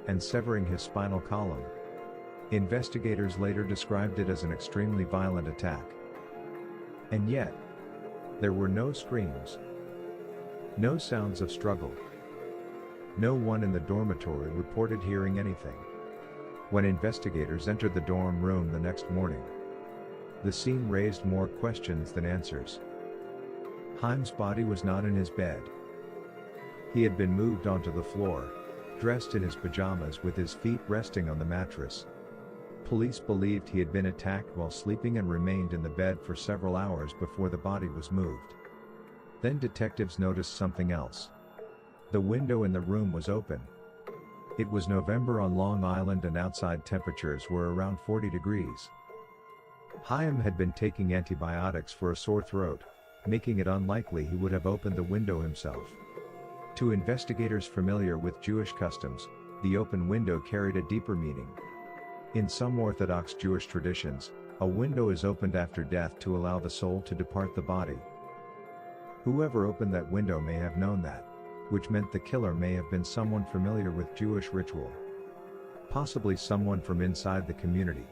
and severing his spinal column. Investigators later described it as an extremely violent attack. And yet, there were no screams, no sounds of struggle. No one in the dormitory reported hearing anything. When investigators entered the dorm room the next morning, the scene raised more questions than answers. Chaim's body was not in his bed. He had been moved onto the floor, dressed in his pajamas with his feet resting on the mattress. Police believed he had been attacked while sleeping and remained in the bed for several hours before the body was moved. Then detectives noticed something else. The window in the room was open. It was November on Long Island and outside temperatures were around 40 degrees. Chaim had been taking antibiotics for a sore throat, making it unlikely he would have opened the window himself. To investigators familiar with Jewish customs, the open window carried a deeper meaning. In some Orthodox Jewish traditions, a window is opened after death to allow the soul to depart the body. Whoever opened that window may have known that, which meant the killer may have been someone familiar with Jewish ritual. Possibly someone from inside the community.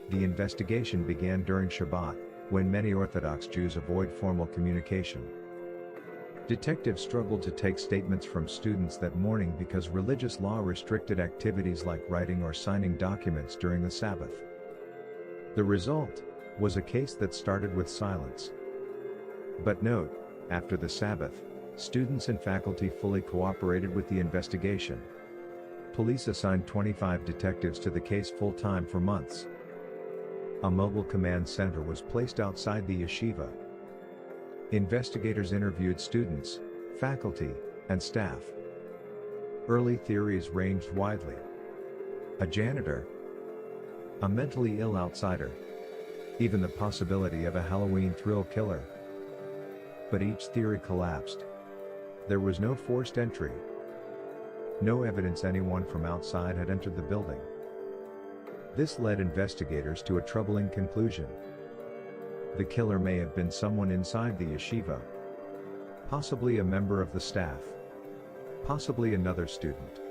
The investigation began during Shabbat, when many Orthodox Jews avoid formal communication. Detectives struggled to take statements from students that morning because religious law restricted activities like writing or signing documents during the Sabbath. The result was a case that started with silence. But note, after the Sabbath, students and faculty fully cooperated with the investigation. Police assigned 25 detectives to the case full-time for months. A mobile command center was placed outside the yeshiva. Investigators interviewed students, faculty, and staff. Early theories ranged widely. A janitor, a mentally ill outsider, even the possibility of a Halloween thrill killer. But each theory collapsed. There was no forced entry. No evidence anyone from outside had entered the building. This led investigators to a troubling conclusion. The killer may have been someone inside the yeshiva. Possibly a member of the staff. Possibly another student.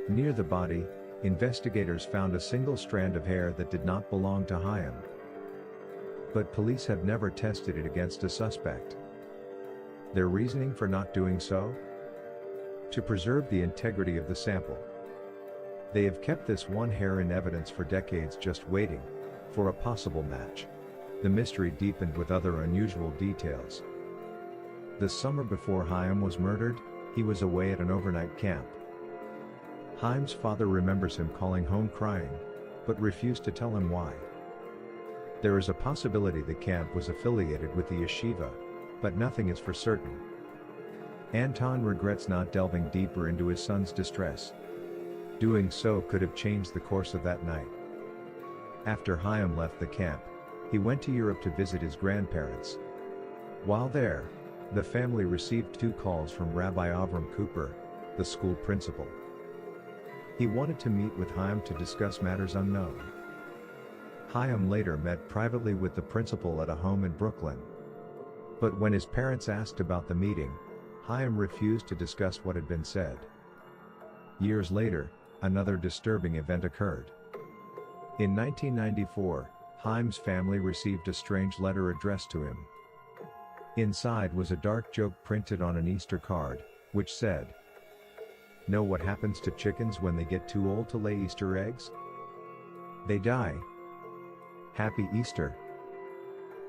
Near the body, investigators found a single strand of hair that did not belong to Chaim. But police have never tested it against a suspect. Their reasoning for not doing so? To preserve the integrity of the sample. They have kept this one hair in evidence for decades, just waiting for a possible match. The mystery deepened with other unusual details. The summer before Chaim was murdered, he was away at an overnight camp. Chaim's father remembers him calling home crying, but refused to tell him why. There is a possibility the camp was affiliated with the yeshiva, but nothing is for certain. Anton regrets not delving deeper into his son's distress. Doing so could have changed the course of that night. After Chaim left the camp, he went to Europe to visit his grandparents. While there, the family received 2 calls from Rabbi Avram Cooper, the school principal. He wanted to meet with Chaim to discuss matters unknown. Chaim later met privately with the principal at a home in Brooklyn. But when his parents asked about the meeting, Chaim refused to discuss what had been said. Years later, another disturbing event occurred. In 1994, Chaim's family received a strange letter addressed to him. Inside was a dark joke printed on an Easter card, which said, "Know what happens to chickens when they get too old to lay Easter eggs? They die. Happy Easter."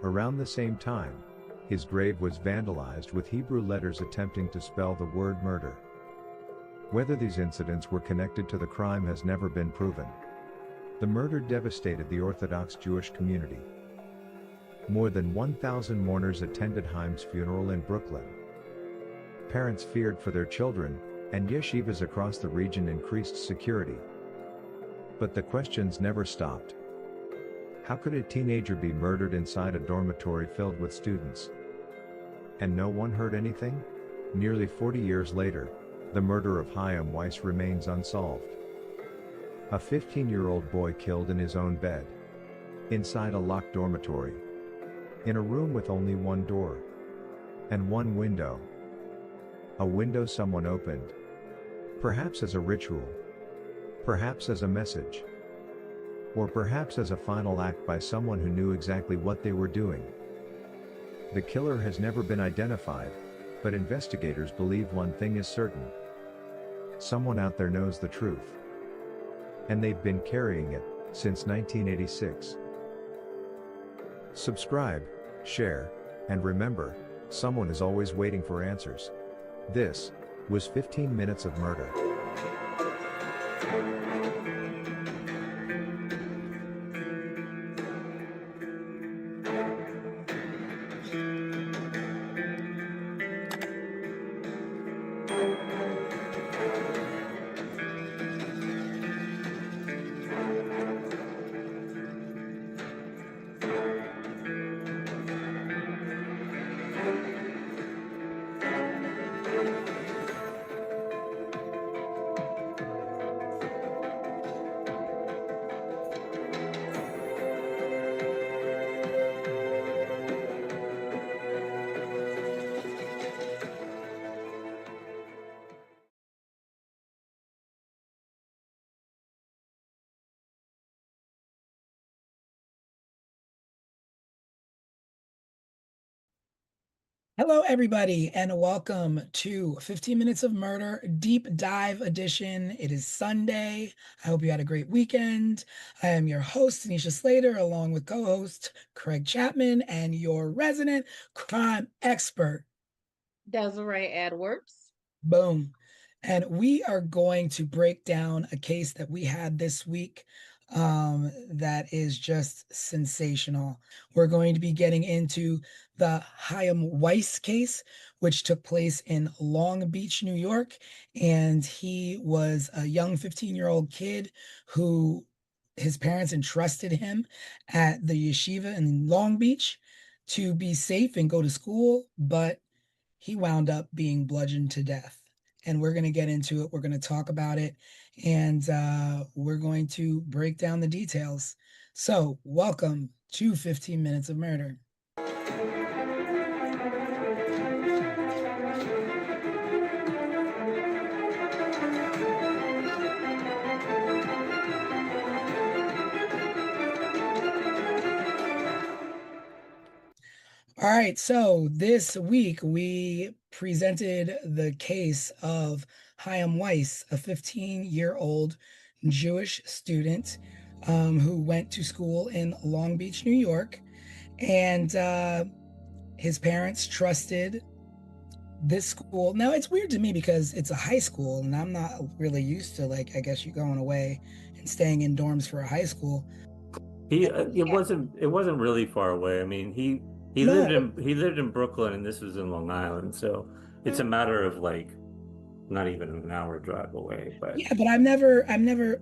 Around the same time, his grave was vandalized with Hebrew letters attempting to spell the word murder. Whether these incidents were connected to the crime has never been proven. The murder devastated the Orthodox Jewish community. More than 1,000 mourners attended Chaim's funeral in Brooklyn. Parents feared for their children, and yeshivas across the region increased security. But the questions never stopped. How could a teenager be murdered inside a dormitory filled with students? And no one heard anything? Nearly 40 years later, the murder of Chaim Weiss remains unsolved. A 15-year-old boy killed in his own bed. Inside a locked dormitory. In a room with only one door. And one window. A window someone opened. Perhaps as a ritual. Perhaps as a message. Or perhaps as a final act by someone who knew exactly what they were doing. The killer has never been identified, but investigators believe one thing is certain. Someone out there knows the truth. And they've been carrying it since 1986. Subscribe, share, and remember, someone is always waiting for answers. This was 15 Minutes of Murder. Hello, everybody, and welcome to 15 Minutes of Murder Deep Dive Edition. It is Sunday. I hope you had a great weekend. I am your host, Tanisha Slater, along with co-host Craig Chapman and your resident crime expert, Desiree Edwards. Boom. And we are going to break down a case that we had this week that is just sensational. We're going to be getting into the Chaim Weiss case, which took place in Long Beach, New York. And he was a young 15-year-old kid who his parents entrusted him at the yeshiva in Long Beach to be safe and go to school, but he wound up being bludgeoned to death. And we're going to get into it. We're going to talk about it, and we're going to break down the details. So, welcome to 15 Minutes of Murder. All right, so this week we presented the case of Chaim Weiss, a 15-year-old Jewish student who went to school in Long Beach, New York, and his parents trusted this school. Now, it's weird to me because it's a high school, and I'm not really used to, like, I guess you going away and staying in dorms for a high school. It wasn't really far away. I mean, he lived in Brooklyn, and this was in Long Island, so it's a matter of like not even an hour drive away. But yeah, but I've never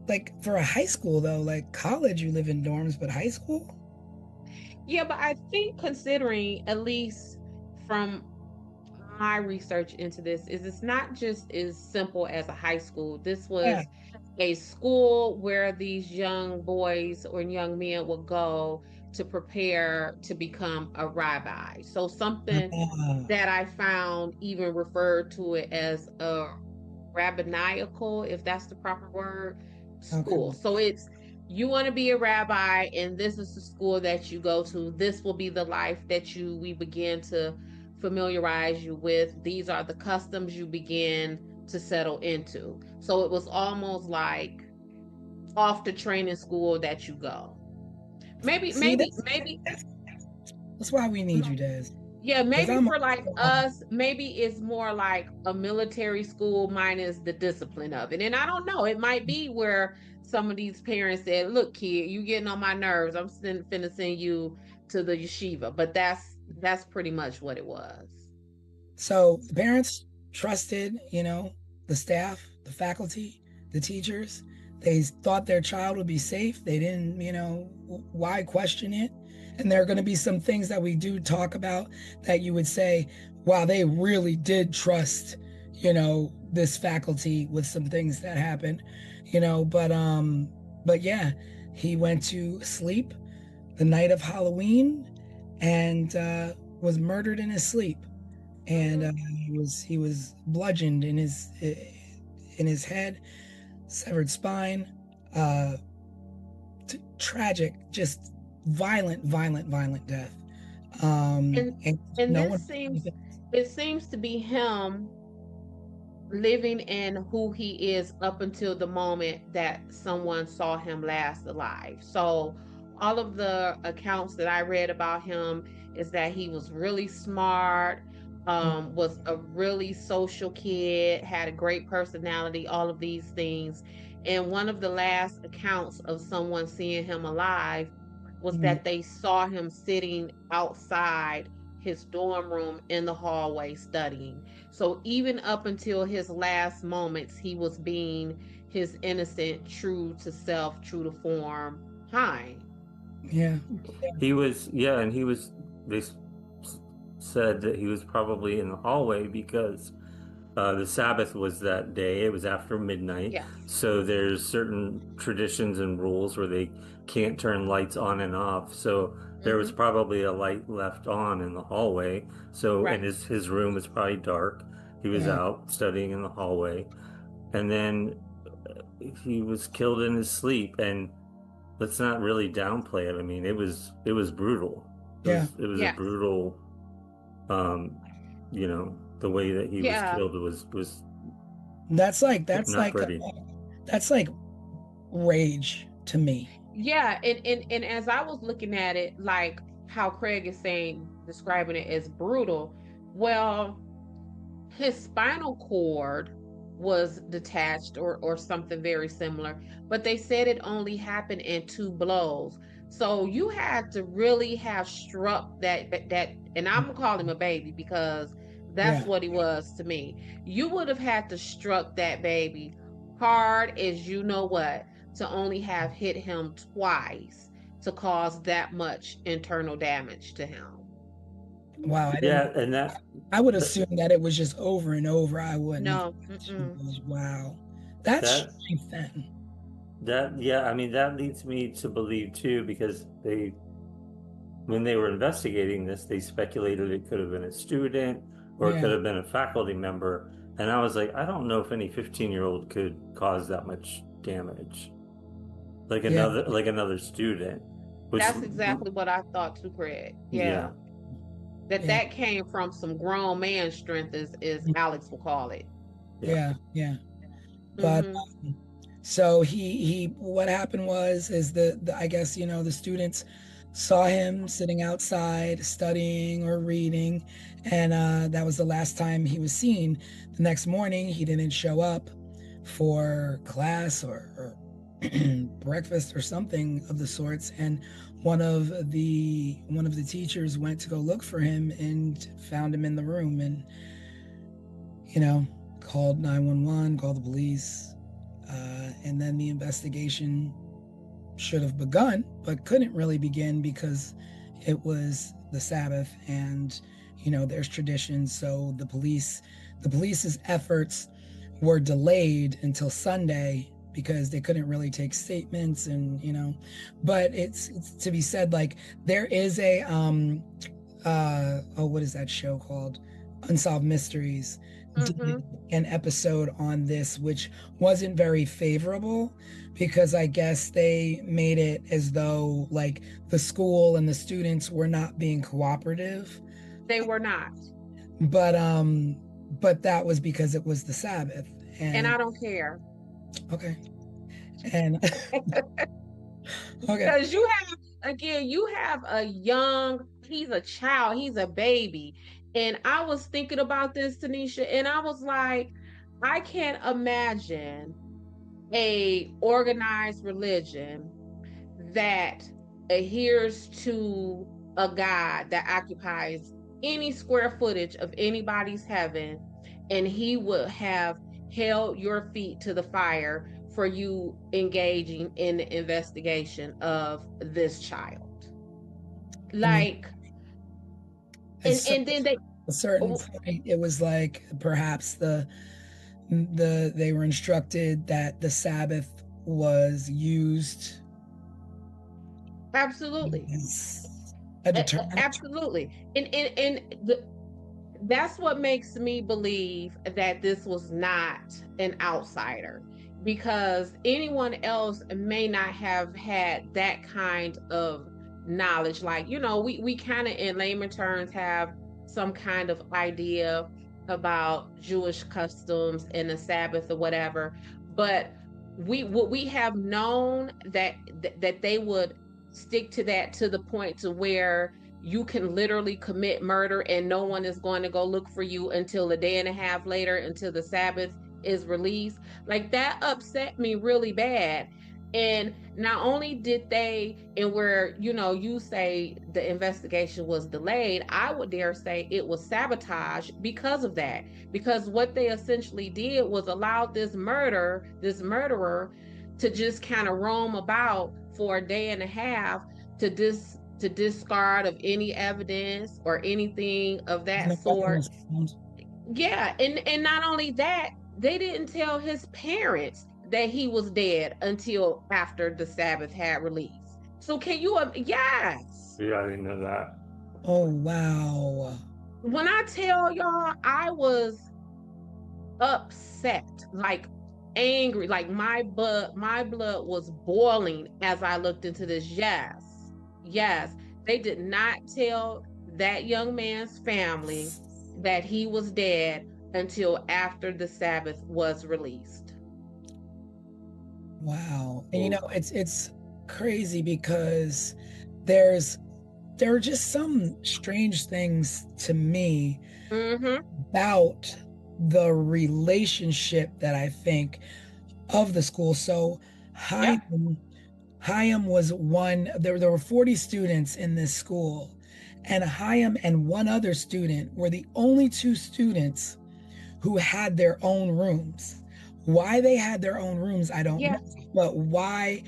like for a high school though, like college you live in dorms, but high school? Yeah, but I think considering, at least from my research into this, is it's not just as simple as a high school. This was a school where these young boys or young men would go to prepare to become a rabbi. So something that I found even referred to it as a rabbinical, if that's the proper word, school. Okay. So it's, you want to be a rabbi, and this is the school that you go to. This will be the life that we begin to familiarize you with. These are the customs you begin to settle into. So it was almost like off the training school that you go. Maybe that's why we need you, Des. Yeah, maybe for like us, maybe it's more like a military school minus the discipline of it. And I don't know, it might be where some of these parents said, look, kid, you getting on my nerves. I'm finna send you to the yeshiva. But that's pretty much what it was. So the parents trusted, the staff, the faculty, the teachers. They thought their child would be safe. They didn't, why question it? And there are going to be some things that we do talk about that you would say, wow, they really did trust, this faculty with some things that happened, but yeah, he went to sleep the night of Halloween and was murdered in his sleep. And he was bludgeoned in his head, severed spine, tragic, just violent death. It seems to be him living in who he is up until the moment that someone saw him last alive. So all of the accounts that I read about him is that he was really smart, was a really social kid, had a great personality, all of these things. And one of the last accounts of someone seeing him alive was that they saw him sitting outside his dorm room in the hallway studying. So even up until his last moments, he was being his innocent, true to self, true to form Chaim. Yeah. He was, and they said that he was probably in the hallway because the Sabbath was that day. It was after midnight. Yes. So there's certain traditions and rules where they can't turn lights on and off. So there was probably a light left on in the hallway. So, and his room was probably dark. He was out studying in the hallway. And then he was killed in his sleep. And let's not really downplay it. I mean, it was brutal. It was a brutal, the way that he was killed was that's like rage to me. Yeah, and as I was looking at it, like how Craig is describing it as brutal, well, his spinal cord was detached or something very similar, but they said it only happened in 2 blows. So you had to really have struck that, and I'm gonna call him a baby because that's what he was to me. You would have had to struck that baby hard as you know what. to only have hit him twice to cause that much internal damage to him. Wow, Yeah, and I would assume that it was just over and over. I wouldn't. No, Wow, that's that strength then. yeah, I mean that leads me to believe too, because when they were investigating this, they speculated it could have been a student or it Yeah. could have been a faculty member. And I was like, I don't know if any 15-year-old could cause that much damage. Like another student. That's exactly what I thought too, Craig. Yeah. That came from some grown man strength, is Alex will call it. Yeah. But so he what happened is the I guess, the students saw him sitting outside studying or reading, and that was the last time he was seen. The next morning he didn't show up for class or breakfast or something of the sorts, and one of the teachers went to go look for him and found him in the room, and called 911, called the police, and then the investigation should have begun but couldn't really begin because it was the Sabbath, and there's traditions, so the police's efforts were delayed until Sunday because they couldn't really take statements, and but it's to be said, like, there is a what is that show called, Unsolved Mysteries, did an episode on this, which wasn't very favorable because I guess they made it as though like the school and the students were not being cooperative. They were not. But that was because it was the Sabbath, and I don't care. Okay. And okay, because you have he's a child, he's a baby. And I was thinking about this, Tanisha, and I was like, I can't imagine a organized religion that adheres to a God that occupies any square footage of anybody's heaven, and he would have held your feet to the fire for you engaging in the investigation of this child. Like, and then they, a certain point, it was like perhaps they were instructed that the Sabbath was used. Absolutely. Absolutely. And that's what makes me believe that this was not an outsider, because anyone else may not have had that kind of knowledge. Like, we kind of in layman terms have some kind of idea about Jewish customs and the Sabbath or whatever, but we have known that they would stick to that to the point to where you can literally commit murder and no one is going to go look for you until a day and a half later, until the Sabbath is released. Like, that upset me really bad. And not only did they, and where, you say the investigation was delayed, I would dare say it was sabotage because of that. Because what they essentially did was allow this murderer to just kind of roam about for a day and a half to discard of any evidence or anything of that sort. Yeah, and not only that, they didn't tell his parents that he was dead until after the Sabbath had released. So can you? Yes. Yeah, I didn't know that. Oh wow. When I tell y'all, I was upset, like angry, like my blood was boiling as I looked into this. Yes, they did not tell that young man's family that he was dead until after the Sabbath was released. Wow. And it's crazy because there are just some strange things to me about the relationship that I think of the school. So Chaim was one. There were 40 students in this school, and Chaim and one other student were the only two students who had their own rooms. Why they had their own rooms, I don't know. But why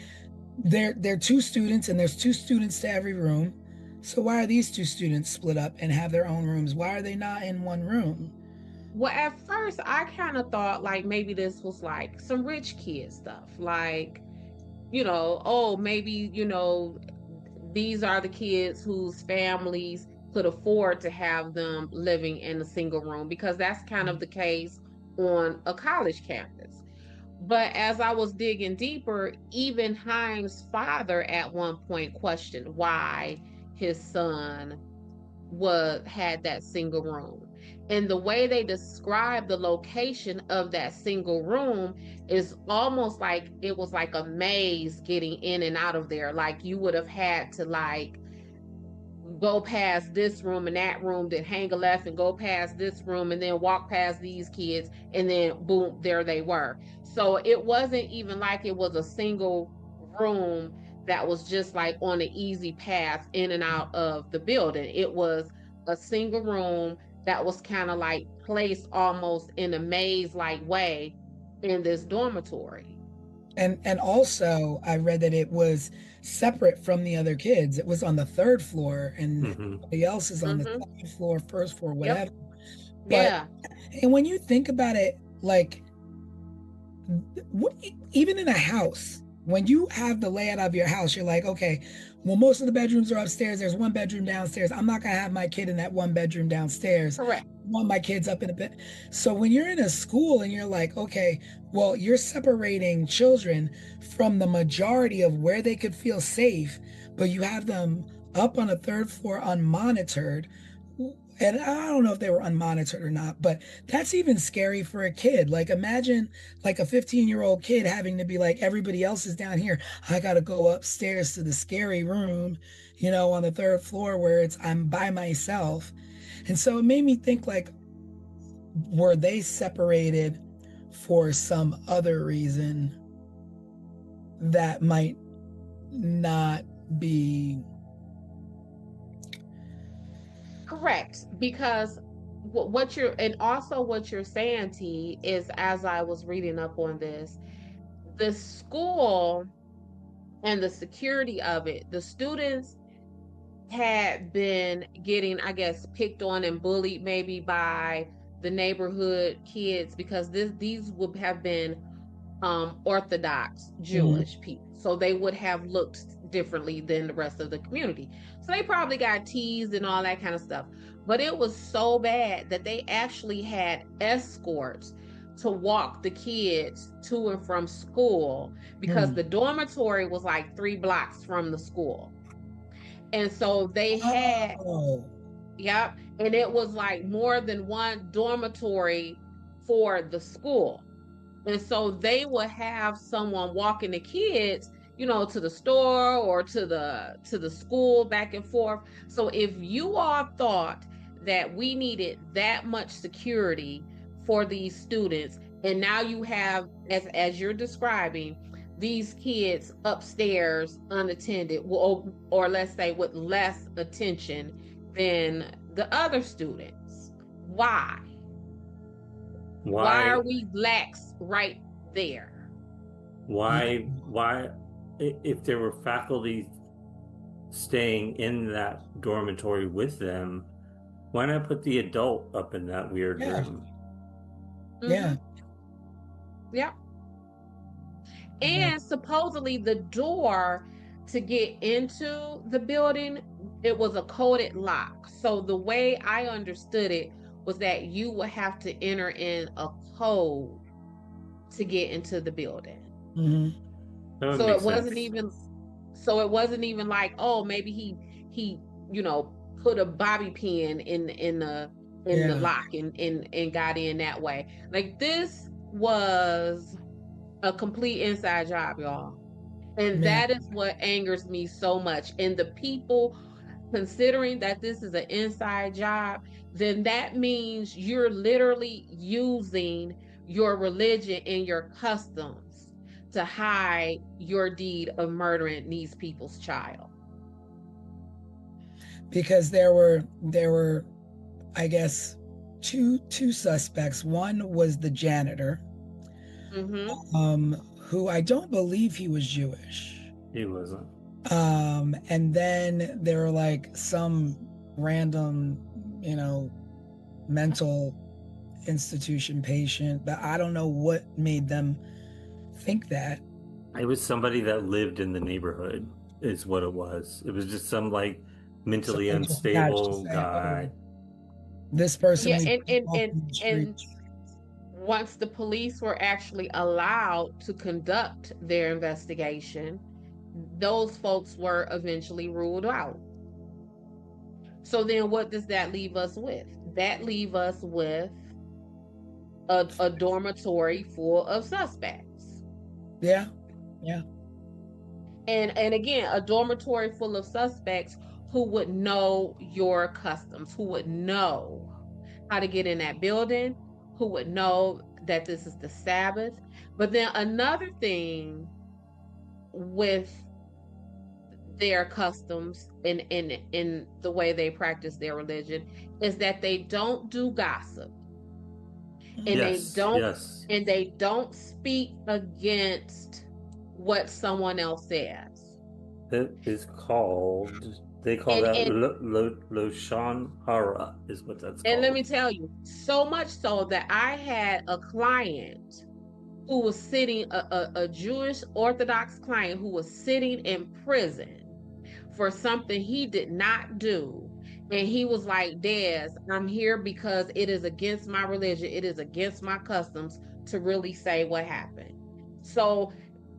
they're two students and there's two students to every room. So why are these two students split up and have their own rooms? Why are they not in one room? Well, at first I kind of thought like maybe this was like some rich kid stuff. Like, oh, maybe, these are the kids whose families could afford to have them living in a single room, because that's kind of the case on a college campus. But as I was digging deeper, even Haim's father at one point questioned why his son had that single room. And the way they describe the location of that single room is almost like it was like a maze getting in and out of there. Like you would have had to like go past this room and that room, then hang a left and go past this room and then walk past these kids, and then boom, there they were. So it wasn't even like it was a single room that was just like on an easy path in and out of the building. It was a single room that was kind of like placed almost in a maze like way in this dormitory. And also I read that it was separate from the other kids. It was on the third floor and everybody else is on the second floor, first floor, whatever. Yep. And when you think about it, like even in a house, when you have the layout of your house, you're like, okay, well, most of the bedrooms are upstairs. There's one bedroom downstairs. I'm not going to have my kid in that one bedroom downstairs. Correct. I want my kids up in a bed. So when you're in a school and you're like, okay, well, you're separating children from the majority of where they could feel safe, but you have them up on a third floor unmonitored. And I don't know if they were unmonitored or not, but that's even scary for a kid. Like imagine like a 15-year-old kid having to be like, everybody else is down here. I got to go upstairs to the scary room, on the third floor where I'm by myself. And so it made me think like, were they separated for some other reason that might not be correct? Because what you're saying, T, is, as I was reading up on this, the school and the security of it, the students had been getting, I guess, picked on and bullied maybe by the neighborhood kids, because these would have been Orthodox Jewish people. So they would have looked differently than the rest of the community. So they probably got teased and all that kind of stuff. But it was so bad that they actually had escorts to walk the kids to and from school, because the dormitory was like 3 blocks from the school. And so they had, yep, and it was like more than one dormitory for the school. And so they would have someone walking the kids, to the store or to the school back and forth. So if you all thought that we needed that much security for these students, and now you have, as you're describing, these kids upstairs unattended, or let's say with less attention than the other students, why are we lax right there? Why if there were faculty staying in that dormitory with them, why not put the adult up in that weird room? Yeah. And supposedly the door to get into the building, it was a coded lock. So the way I understood it was that you would have to enter in a code to get into the building. So it wasn't even like, oh, maybe he put a bobby pin in the lock and got in that way. Like, this was a complete inside job, y'all. And that is what angers me so much. And the people, considering that this is an inside job, then that means you're literally using your religion and your customs to hide your deed of murdering these people's child. Because there were, I guess, two suspects. One was the janitor, who I don't believe he was Jewish. He wasn't. And then there were like some random, mental institution patient, but I don't know what made them think that. It was somebody that lived in the neighborhood, is what it was. It was just some like mentally unstable guy. This person, yeah, and once the police were actually allowed to conduct their investigation, those folks were eventually ruled out. So then what does that leave us with? That leave us with a dormitory full of suspects. Yeah. And again, a dormitory full of suspects who would know your customs, who would know how to get in that building, who would know that this is the Sabbath. But then another thing with their customs in the way they practice their religion is that they don't do gossip. And they don't speak against what someone else says. It is called, they call that Loshan Hara is what that's called. And let me tell you, so much so that I had a client who was sitting, a Jewish Orthodox client who was sitting in prison for something he did not do. And he was like, Des, I'm here because it is against my religion. It is against my customs to really say what happened. So,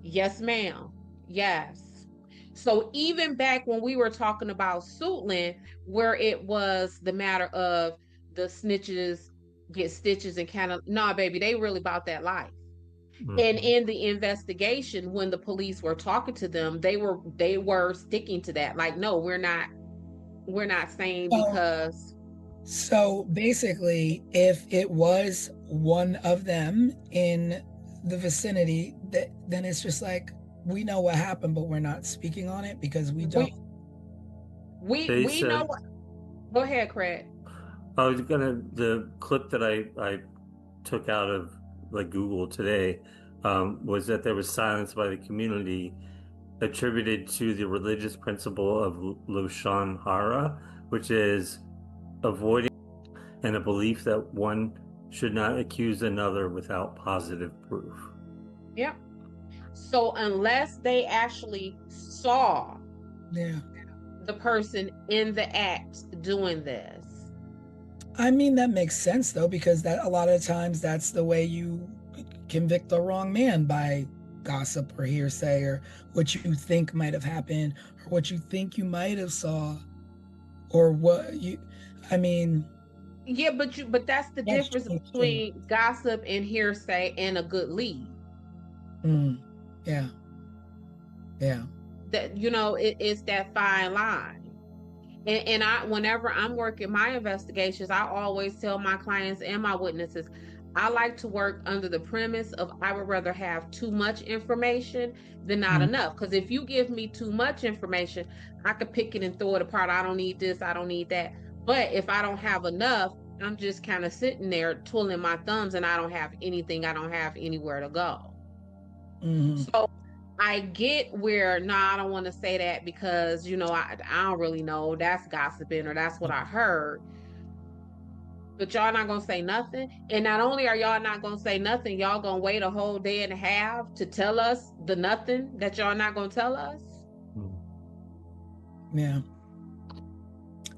yes, ma'am. Yes. So even back when we were talking about Suitland, where it was the matter of the snitches get stitches and kind of, nah, baby, they really about that life. And in the investigation, when the police were talking to them, they were sticking to that. Like, no, we're not saying because. So basically, if it was one of them in the vicinity, then it's just like, we know what happened, but we're not speaking on it because we don't. We know what. Go ahead, Craig. I was the clip that I took out of like Google today was that there was silence by the community attributed to the religious principle of Loshan Hara, which is avoiding and a belief that one should not accuse another without positive proof. Yep. So unless they actually saw the person in the act doing this. I mean, that makes sense though, because that a lot of times that's the way you convict the wrong man, by gossip or hearsay or what you think might have happened or what you think you might have saw or what you, I mean. Yeah, but that's the difference between gossip and hearsay and a good lead. Yeah. That, it's that fine line. And whenever I'm working my investigations, I always tell my clients and my witnesses, I like to work under the premise of I would rather have too much information than not enough. Because if you give me too much information, I could pick it and throw it apart. I don't need this, I don't need that. But if I don't have enough, I'm just kind of sitting there twiddling my thumbs and I don't have anything, I don't have anywhere to go. So I get where, I don't want to say that because, I don't really know, that's gossiping or that's what I heard. But y'all not going to say nothing. And not only are y'all not going to say nothing, y'all going to wait a whole day and a half to tell us the nothing that y'all not going to tell us. Yeah.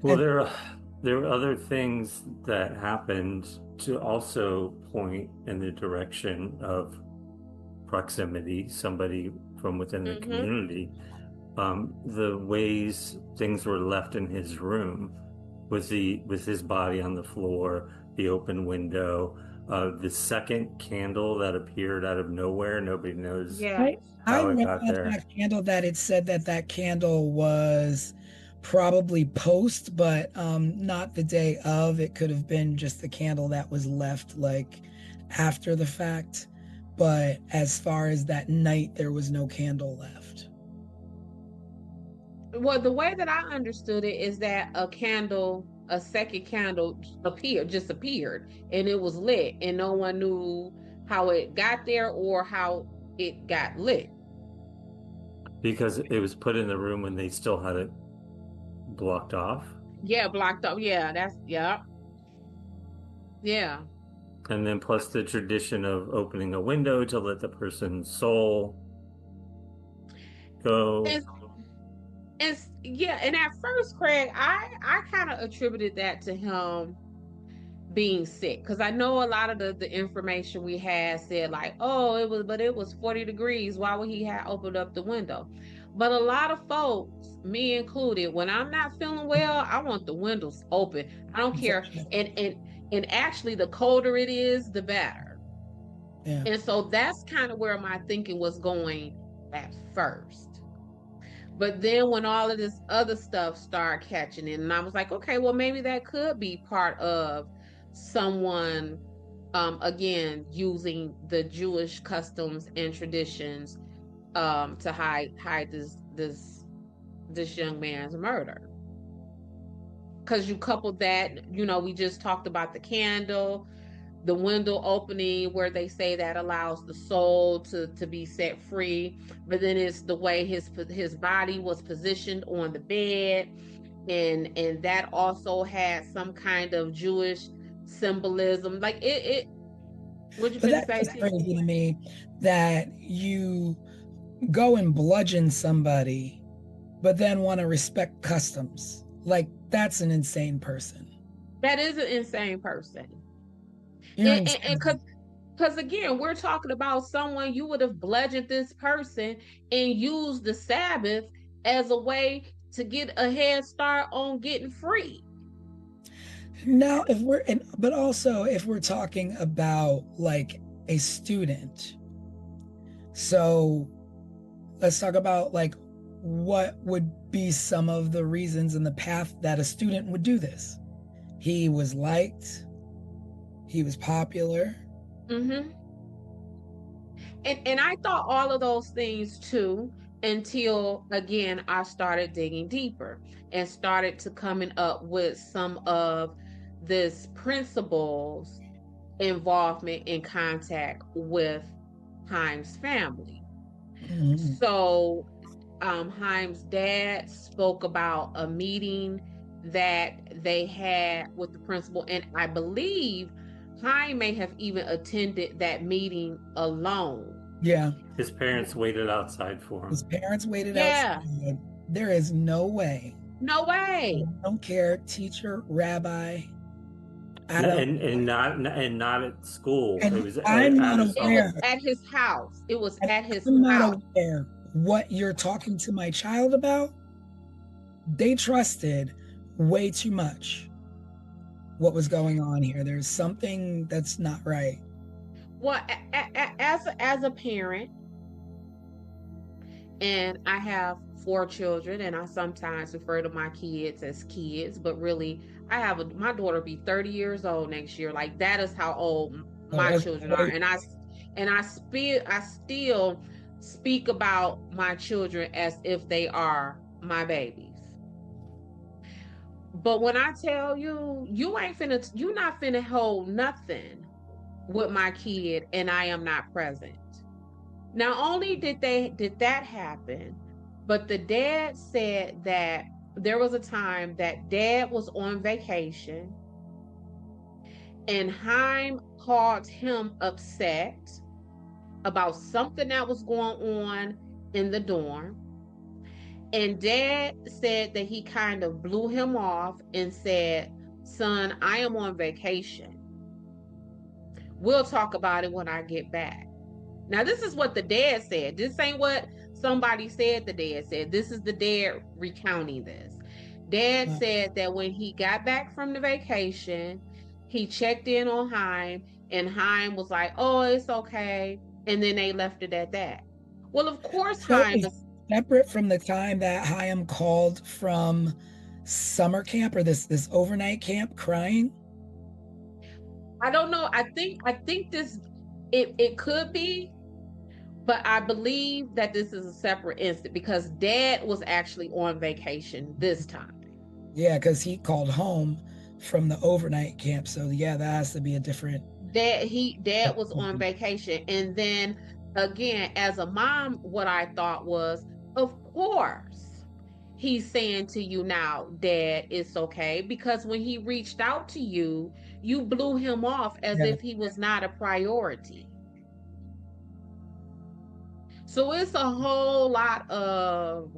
Well, there are other things that happened to also point in the direction of proximity, somebody from within the community. The ways things were left in his room with his body on the floor, the open window, the second candle that appeared out of nowhere. Nobody knows how it got there. That candle, that it said that candle was probably post, but not the day of. It could have been just the candle that was left like after the fact. But as far as that night, there was no candle left. Well, the way that I understood it is that a second candle just appeared, and it was lit, and no one knew how it got there or how it got lit. Because it was put in the room when they still had it blocked off. Yeah, blocked up. Yeah, yeah. And then plus the tradition of opening a window to let the person's soul go. And yeah, and at first, Craig, I kind of attributed that to him being sick, because I know a lot of the information we had said like, oh, it was 40 degrees, why would he have opened up the window? But a lot of folks, me included, when I'm not feeling well, I want the windows open. I don't care. And actually, the colder it is, the better. Yeah. And so that's kind of where my thinking was going at first. But then when all of this other stuff started catching in, and I was like, okay, well, maybe that could be part of someone, again, using the Jewish customs and traditions to hide this young man's murder. Because you coupled that, we just talked about the candle, the window opening where they say that allows the soul to be set free, but then it's the way his body was positioned on the bed, and that also had some kind of Jewish symbolism. Like it what you finna say? That's crazy to me that you go and bludgeon somebody, but then want to respect customs. Like, that's an insane person. That is an insane person. You're And insane. because again, we're talking about someone, you would have bludgeoned this person and used the Sabbath as a way to get a head start on getting free. Now, but also if we're talking about like a student, so let's talk about like what would be some of the reasons in the path that a student would do this. He was liked, he was popular. Mm-hmm. And I thought all of those things too, until again I started digging deeper and started to coming up with some of this principles involvement in contact with Haim's family. Mhm. So Haim's dad spoke about a meeting that they had with the principal, and I believe Haim may have even attended that meeting alone. Yeah. His parents waited outside for him. His parents waited Yeah. outside. There is no way. No way. I don't care, teacher, rabbi. And not at school. And It was I'm not It aware. was at his house. It was at his I'm house. not aware what you're talking to my child about. They trusted way too much what was going on here. There's something that's not right. Well, as a parent, and I have 4 children, and I sometimes refer to my kids as kids, but really, I have my daughter be 30 years old next year. Like, that is how old my that's children great. are, and I still speak about my children as if they are my babies. But when I tell you, you're not finna hold nothing with my kid, and I am not present. Not only did that happen, but the dad said that there was a time that dad was on vacation and Haim called him upset about something that was going on in the dorm. And dad said that he kind of blew him off and said, "Son, I am on vacation. We'll talk about it when I get back." Now, this is what the dad said. This ain't what somebody said the dad said. This is the dad recounting this. Dad said that when he got back from the vacation, he checked in on Haim, and Haim was like, "Oh, it's okay." And then they left it at that. Well, of course, Haim is separate from the time that Haim called from summer camp or this overnight camp crying. I don't know. I think this it could be, but I believe that this is a separate incident because dad was actually on vacation this time. Yeah, because he called home from the overnight camp. So yeah, that has to be a different Dad was on vacation. And then again, as a mom, what I thought was, of course, he's saying to you now, Dad, it's okay. Because when he reached out to you, you blew him off as Yeah. if he was not a priority. So it's a whole lot of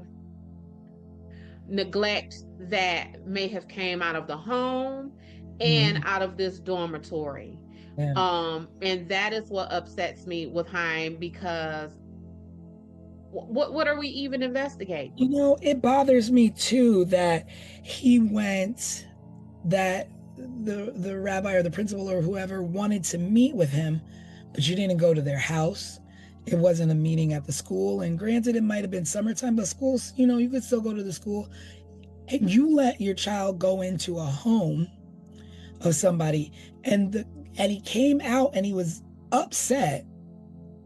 neglect that may have came out of the home and out of this dormitory. Yeah. And that is what upsets me with Haim, because what are we even investigating? You know, it bothers me too that he went, that the rabbi or the principal or whoever wanted to meet with him, but you didn't go to their house. It wasn't a meeting at the school. And granted, it might have been summertime, but schools, you know, you could still go to the school. And you let your child go into a home of somebody, and he came out and he was upset.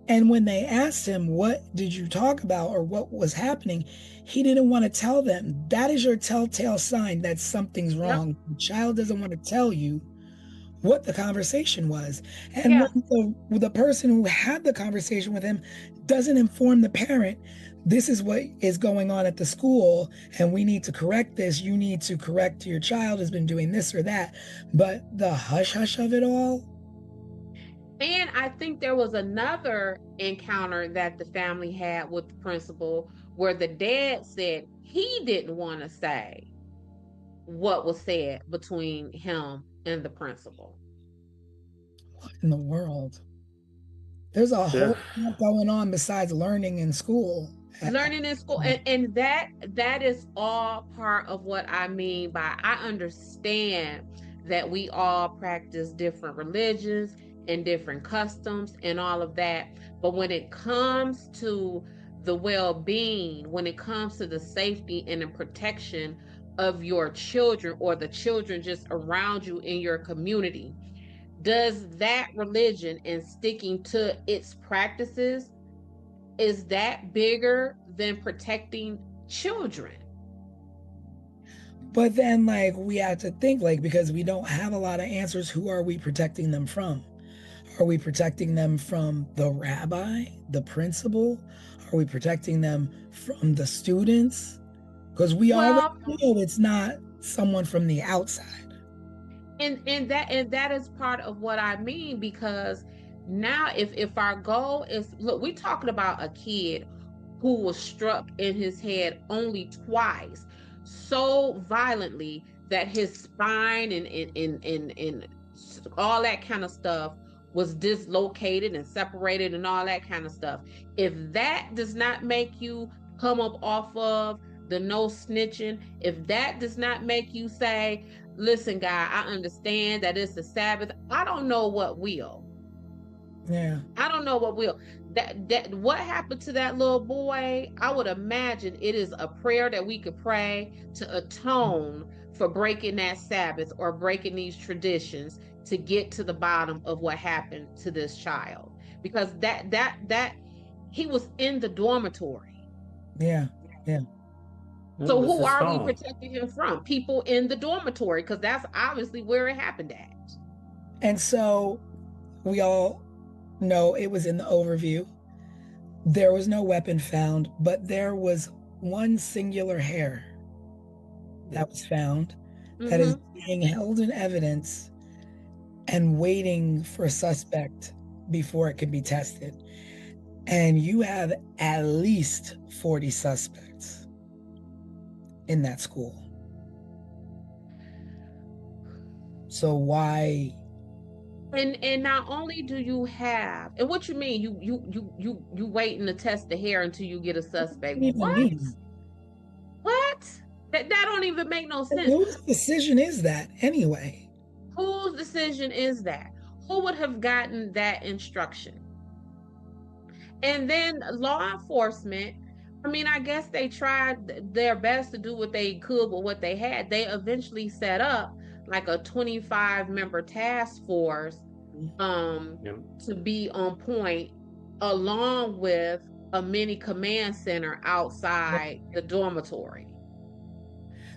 And when they asked him, what did you talk about or what was happening, he didn't want to tell them. That is your telltale sign that something's wrong. Yep. The child doesn't want to tell you what the conversation was. And when the person who had the conversation with him doesn't inform the parent, this is what is going on at the school, and we need to correct this. You need to correct your child has been doing this or that. But the hush-hush of it all. And I think there was another encounter that the family had with the principal where the dad said he didn't want to say what was said between him and the principal. What in the world? There's a whole lot going on besides learning in school. Learning in school. And that is all part of what I mean by, I understand that we all practice different religions and different customs and all of that. But when it comes to the well-being, when it comes to the safety and the protection of your children or the children just around you in your community, does that religion and sticking to its practices, is that bigger than protecting children? But then, like, we have to think, like, because we don't have a lot of answers, who are we protecting them from? Are we protecting them from the rabbi, the principal? Are we protecting them from the students? Because we already know it's not someone from the outside. And that is part of what I mean, because now if our goal is, look, we're talking about a kid who was struck in his head only twice, so violently that his spine and all that kind of stuff was dislocated and separated and all that kind of stuff. If that does not make you come up off of the no snitching, if that does not make you say, listen, guy, I understand that it's the Sabbath, I don't know what will. Yeah. I don't know what will. That what happened to that little boy, I would imagine it is a prayer that we could pray to atone for breaking that Sabbath or breaking these traditions to get to the bottom of what happened to this child. Because that he was in the dormitory. Yeah. Yeah. So who are we protecting him from? People in the dormitory, because that's obviously where it happened at. And so we all know it was in the overview. There was no weapon found, but there was one singular hair that was found that is being held in evidence and waiting for a suspect before it can be tested. And you have at least 40 suspects in that school. So why? And not only do you have, and what you mean, you waiting to test the hair until you get a suspect. What? What? That don't even make no sense. Whose decision is that anyway? Whose decision is that? Who would have gotten that instruction? And then law enforcement, I mean, I guess they tried their best to do what they could with what they had. They eventually set up like a 25-member task force to be on point, along with a mini command center outside the dormitory.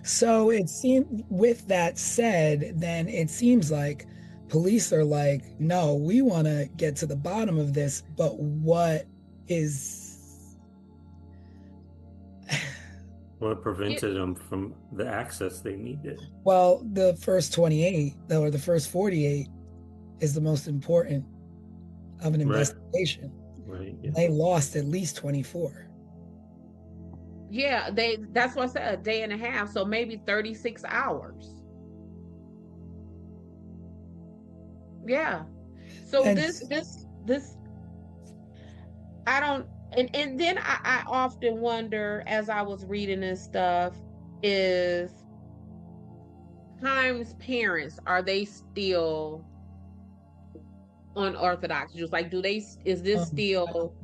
So it seemed, with that said, then it seems like police are like, no, we want to get to the bottom of this, but what prevented them from the access they needed? Well, the first 28 or the first 48 is the most important of an investigation. Right. Yeah. They lost at least 24. Yeah, that's what I said, a day and a half, so maybe 36 hours. Yeah. So And this I don't, and then I often wonder as I was reading this stuff, is Haim's parents, are they still unorthodox Jews? Like, is this still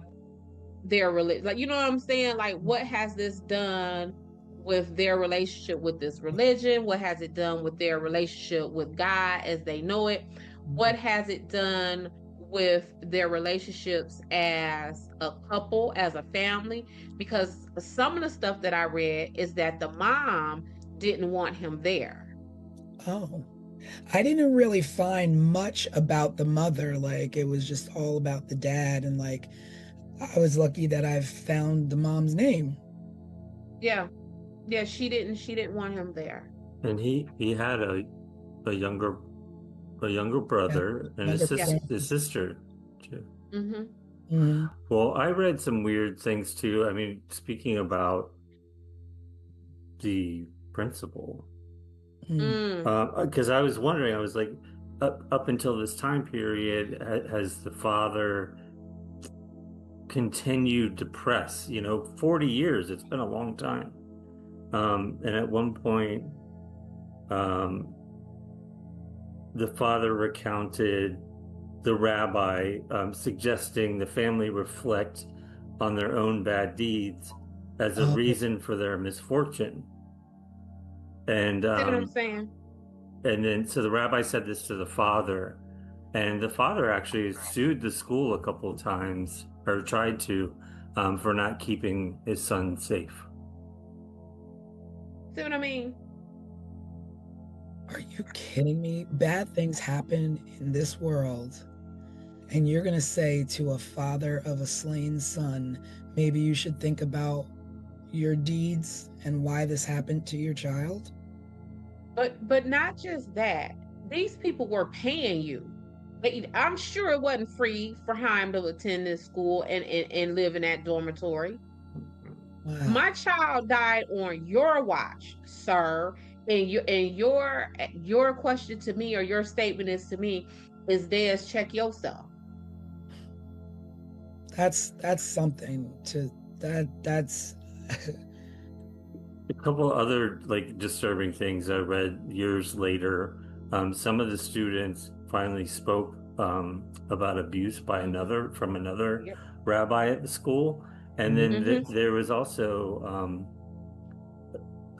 their religion? Like, you know what I'm saying? Like, what has this done with their relationship with this religion? What has it done with their relationship with God as they know it? What has it done with their relationships as a couple, as a family? Because some of the stuff that I read is that the mom didn't want him there. Oh, I didn't really find much about the mother. Like, it was just all about the dad. And like, I was lucky that I found the mom's name. Yeah. She didn't want him there. And he had a younger brother and his sister too. Mm-hmm. Mm-hmm. Well, I read some weird things too. I mean, speaking about the principal, because I was wondering, I was like, up until this time period, has the father continued to press? 40 years, it's been a long time. And at one point, the father recounted the rabbi suggesting the family reflect on their own bad deeds as a reason for their misfortune. And see what I'm saying? And then so the rabbi said this to the father, and the father actually sued the school a couple of times, or tried to, for not keeping his son safe. See what I mean? Are you kidding me? Bad things happen in this world, and you're going to say to a father of a slain son, maybe you should think about your deeds and why this happened to your child? But not just that. These people were paying you. I'm sure it wasn't free for Haim to attend this school and live in that dormitory. Wow. My child died on your watch, sir. And your question to me, or your statement is to me, is Des, check yourself. That's something to that's A couple other like disturbing things I read years later. Some of the students finally spoke about abuse by another rabbi at the school, and then there was also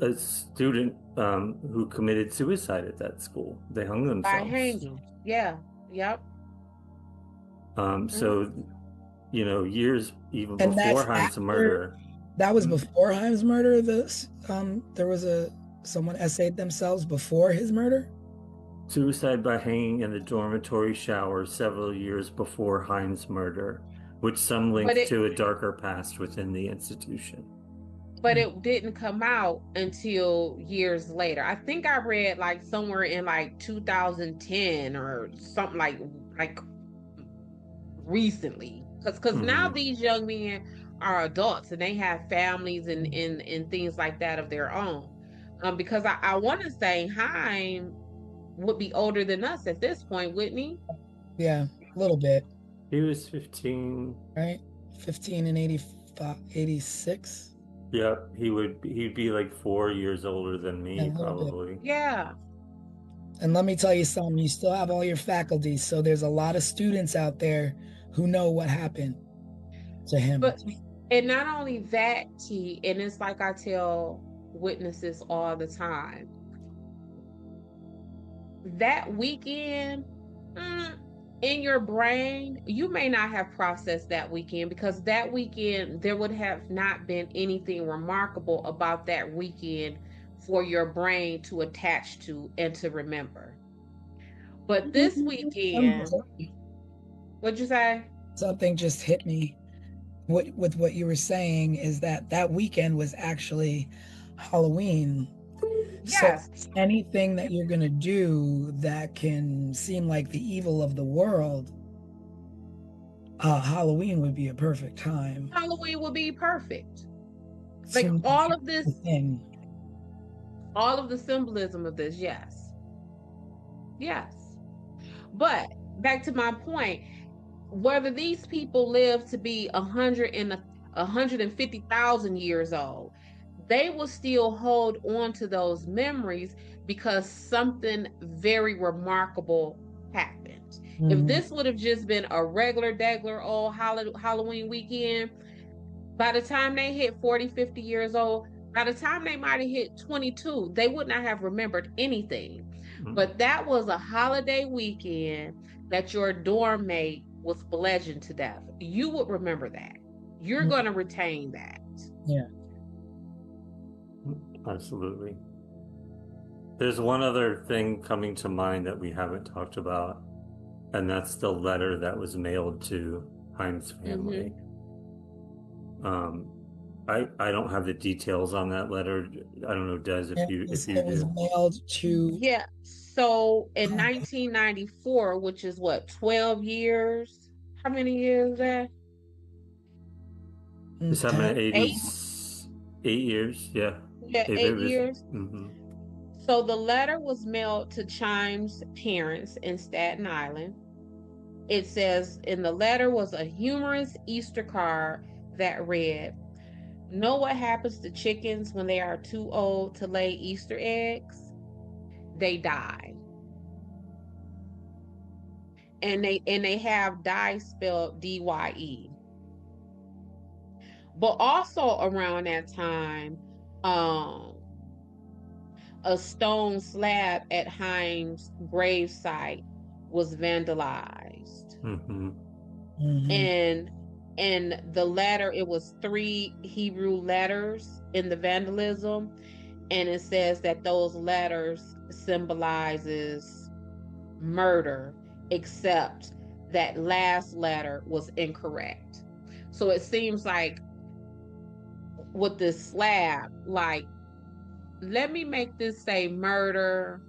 a student who committed suicide at that school. They hung themselves. By hanging. Yeah. Yep. So years even before Haim's murder. That was before Haim's murder. There was someone essayed themselves before his murder. Suicide by hanging in the dormitory shower several years before Haim's murder, which some linked to a darker past within the institution. But it didn't come out until years later. I think I read like somewhere in like 2010 or something like recently. Because now these young men are adults and they have families and things like that of their own. Because I want to say Haim would be older than us at this point, wouldn't he? Yeah, a little bit. He was 15. Right? 15 and 86. Yep, he'd be like 4 years older than me, probably. Yeah. And let me tell you something, you still have all your faculties, so there's a lot of students out there who know what happened to him. And not only that, T, and it's like I tell witnesses all the time, that weekend, in your brain, you may not have processed that weekend, because that weekend, there would have not been anything remarkable about that weekend for your brain to attach to and to remember. But this weekend, what'd you say? Something just hit me. With what you were saying is that weekend was actually Halloween. Yes. So anything that you're gonna do that can seem like the evil of the world, Halloween would be a perfect time. Halloween would be perfect. Like So all of this, thing. all of the symbolism of this, yes. Yes. But back to my point, whether these people live to be 150,000 years old, they will still hold on to those memories because something very remarkable happened. If Mhm. this would have just been a regular, degular old Halloween weekend, by the time they hit 40, 50 years old, by the time they might have hit 22, they would not have remembered anything. But that was a holiday weekend that your dorm mate was bludgeoned to death. You would remember that. You're going to retain that. Yeah. Absolutely. There's one other thing coming to mind that we haven't talked about, and that's the letter that was mailed to Haim's family. I don't have the details on that letter. I don't know, Des, if you It do. was mailed to Yeah. So in 1994, which is what, 12 years? How many years is that? It's happened in 8. 8 years. Yeah. Yeah, If 8 it was, years. mhm. So the letter was mailed to Chime's parents in Staten Island. It says in the letter was a humorous Easter card that read, "Know what happens to chickens when they are too old to lay Easter eggs? They die." And they have die spelled DYE. But also around that time, a stone slab at Haim's gravesite was vandalized. And the letter, it was 3 Hebrew letters in the vandalism, and it says that those letters symbolizes murder, except that last letter was incorrect. So it seems like with this slab, like, let me make this say murder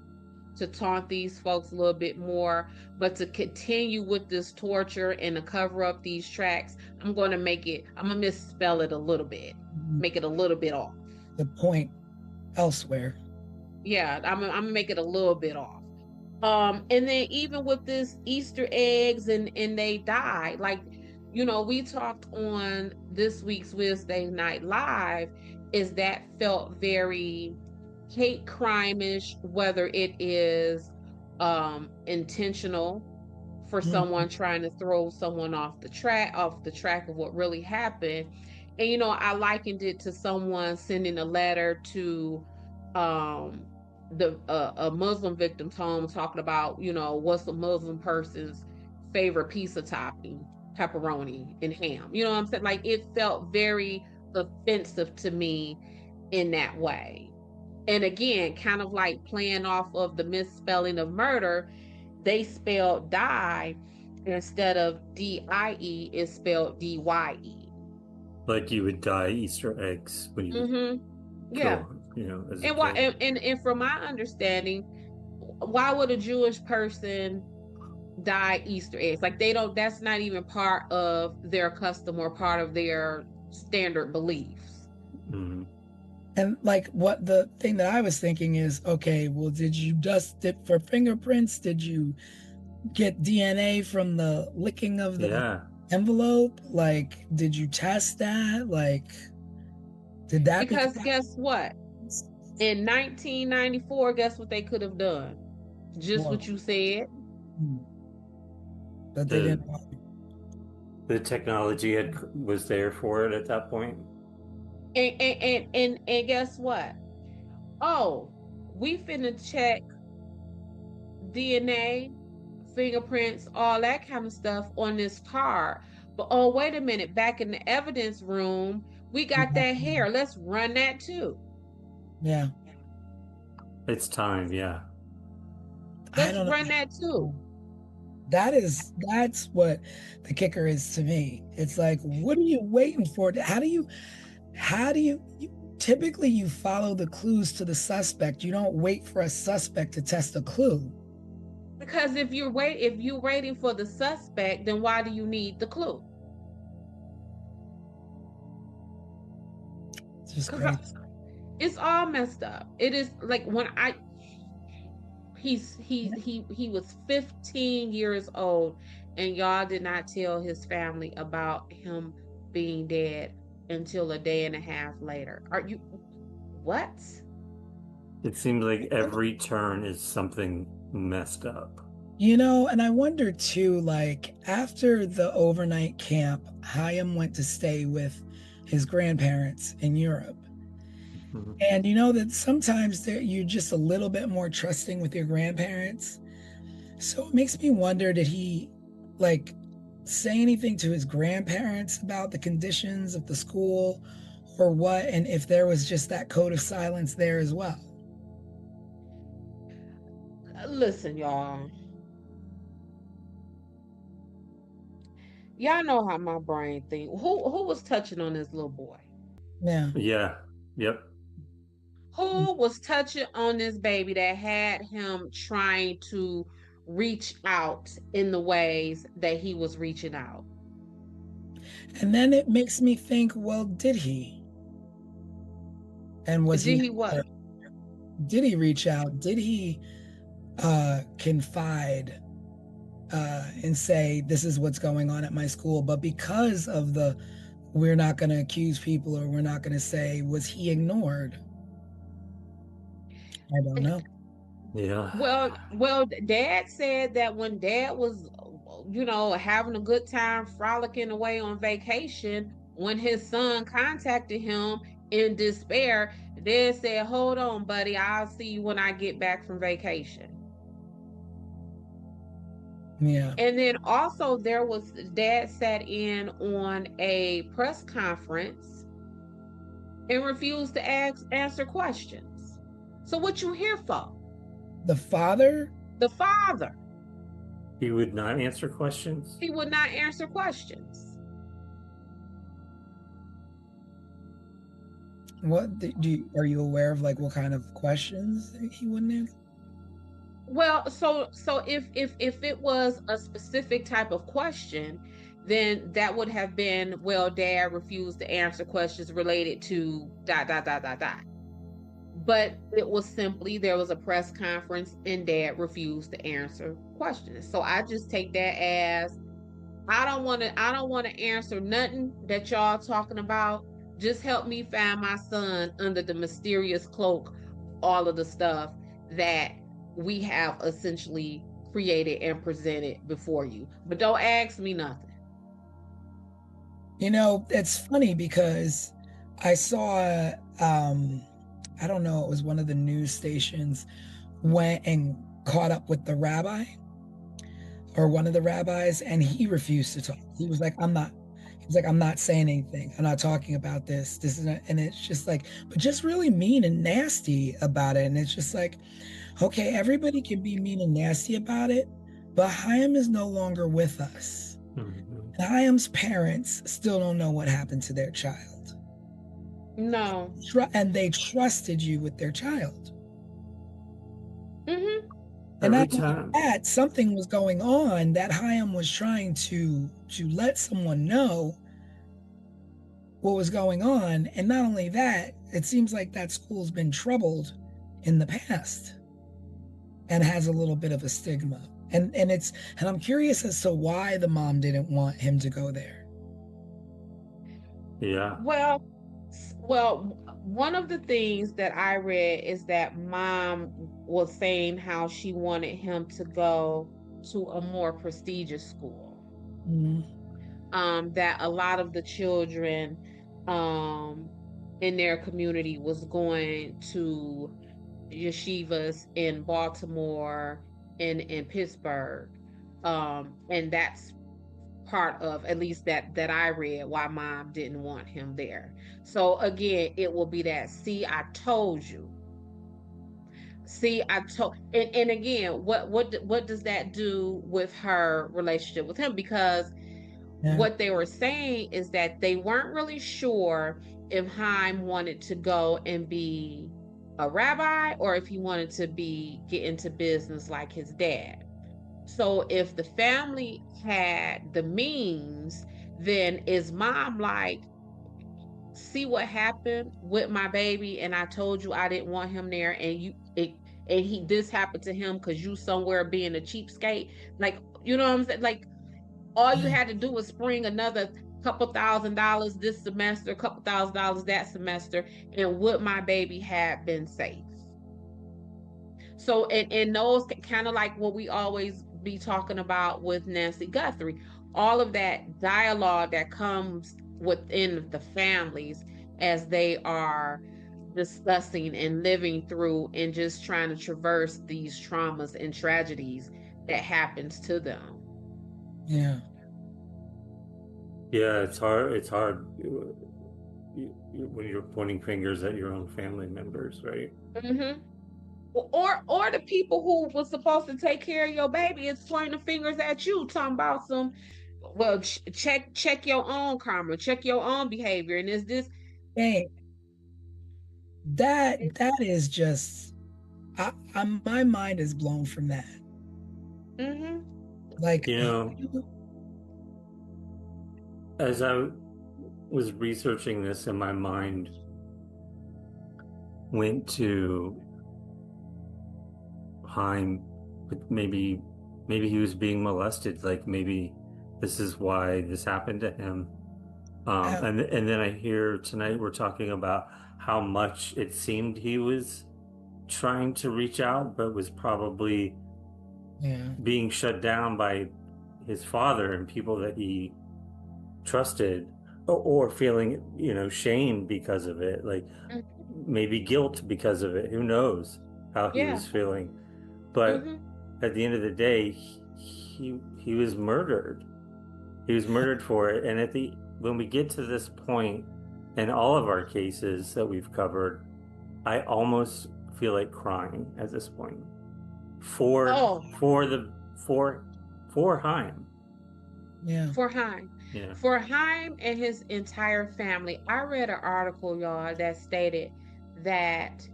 to taunt these folks a little bit more, but to continue with this torture and to cover up these tracks, I'm going to misspell it a little bit, make it a little bit off. The point elsewhere. Yeah, I'm gonna make it a little bit off. And then even with this Easter eggs and they died, like, we talked on this week's Wednesday Night Live, is that felt very hate crime-ish, whether it is intentional for someone trying to throw someone off the track of what really happened. And I likened it to someone sending a letter to um the a Muslim victim's home, talking about, what's a Muslim person's favorite pizza topping, pepperoni and ham. You know what I'm saying? Like, it felt very offensive to me in that way. And again, kind of like playing off of the misspelling of murder, they spelled die instead of DIE, it's spelled DYE. Like you would dye Easter eggs when you Yeah. kill, as a And why kid. and from my understanding, why would a Jewish person dye Easter eggs? Like, that's not even part of their custom or part of their standard beliefs. And like, what the thing that I was thinking is, okay, well, did you dust it for fingerprints? Did you get DNA from the licking of the envelope? Like, did you test that? Like, did that Because guess what? In 1994, guess what they could have done? Just what you said. But they didn't. The technology was there for it at that point. And guess what? Oh, we finna check DNA, fingerprints, all that kind of stuff on this card. But oh, wait a minute, back in the evidence room, we got that hair. Let's run that too. Yeah. It's time, yeah. Let's don't know. run that too. That's what the kicker is to me. It's like, what are you waiting for? Typically you follow the clues to the suspect. You don't wait for a suspect to test a clue. Because if you're waiting for the suspect, then why do you need the clue? It's just 'Cause crazy. it's all messed up. It is like when he was 15 years old, and y'all did not tell his family about him being dead until a day and a half later. Are you what? It seems like every turn is something messed up. And I wonder too, like after the overnight camp, Chaim went to stay with his grandparents in Europe. Mhm. And you know that sometimes you're just a little bit more trusting with your grandparents. So it makes me wonder, did he like say anything to his grandparents about the conditions of the school or what? And if there was just that code of silence there as well. Listen, y'all. Y'all know how my brain think. Who was touching on this little boy? Yeah. Yeah. Yep. Who was touching on this baby that had him trying to reach out in the ways that he was reaching out? And then it makes me think, well, did he? And was Did he he what? did he reach out? Did he confide and say, this is what's going on at my school? But because of we're not going to accuse people, or we're not going to say, was he ignored? I don't know. Yeah. Well, Dad said that when Dad was, having a good time frolicking away on vacation, when his son contacted him in despair, Dad said, "Hold on, buddy, I'll see you when I get back from vacation." Yeah. And then also Dad sat in on a press conference and refused to answer questions. So what you here for? The father? The father. He would not answer questions. He would not answer questions. What are you aware of, like what kind of questions he wouldn't answer? Well, so if it was a specific type of question, then that would have been, well, Dad refused to answer questions related to dot dot dot dot dot. But it was simply there was a press conference and Dad refused to answer questions. So I just take that as I don't want to answer nothing that y'all talking about. Just help me find my son under the mysterious cloak, all of the stuff that we have essentially created and presented before you. But don't ask me nothing. It's funny because I saw I don't know, it was one of the news stations went and caught up with the rabbi, or one of the rabbis, and he refused to talk. He was like, I'm not saying anything. I'm not talking about this. This is not, and it's just like, but just really mean and nasty about it. And it's just like, okay, everybody can be mean and nasty about it, but Chaim is no longer with us. Mhm. And Chaim's parents still don't know what happened to their child. No. And they trusted you with their child. Mm-hmm. And Every not only time. that, something was going on that Chaim was trying to let someone know what was going on. And not only that, it seems like that school's been troubled in the past and has a little bit of a stigma. And I'm curious as to why the mom didn't want him to go there. Yeah. Well, one of the things that I read is that Mom was saying how she wanted him to go to a more prestigious school. That a lot of the children in their community was going to yeshivas in Baltimore and in Pittsburgh. And that's part of, at least that I read, why Mom didn't want him there. So again, it will be that, see, I told you. See, I told, and again, what does that do with her relationship with him? Because Yeah. what they were saying is that they weren't really sure if Haim wanted to go and be a rabbi or if he wanted to get into business like his dad. So if the family had the means, then is mom like, see what happened with my baby, and I told you I didn't want him there, and this happened to him because you somewhere being a cheapskate. Like, you know what I'm saying? Like, all you had to do was spring another couple $1,000s this semester, a couple $1,000s that semester, and would my baby have been safe? So, and those kind of like what we always be talking about with Nancy Guthrie, all of that dialogue that comes within the families as they are discussing and living through and just trying to traverse these traumas and tragedies that happens to them. Yeah. Yeah, it's hard. It's hard when you're pointing fingers at your own family members, right? Mm-hmm. Or the people who was supposed to take care of your baby is pointing the fingers at you, talking about some. Well, check your own karma, check your own behavior, and is this? Hey, that is just, my mind is blown from that. Mm-hmm. Like, You know, as I was researching this, and my mind went to Haim, but maybe he was being molested. Like maybe this is why this happened to him. And then I hear tonight we're talking about how much it seemed he was trying to reach out, but was probably yeah, being shut down by his father and people that he trusted, or feeling, shame because of it, like maybe guilt because of it. Who knows how he Yeah. was feeling? But at the end of the day, he was murdered. He was murdered for it. And when we get to this point in all of our cases that we've covered, I almost feel like crying at this point for Haim. yeah, For Haim. Yeah. For Haim and his entire family. I read an article, y'all, that stated that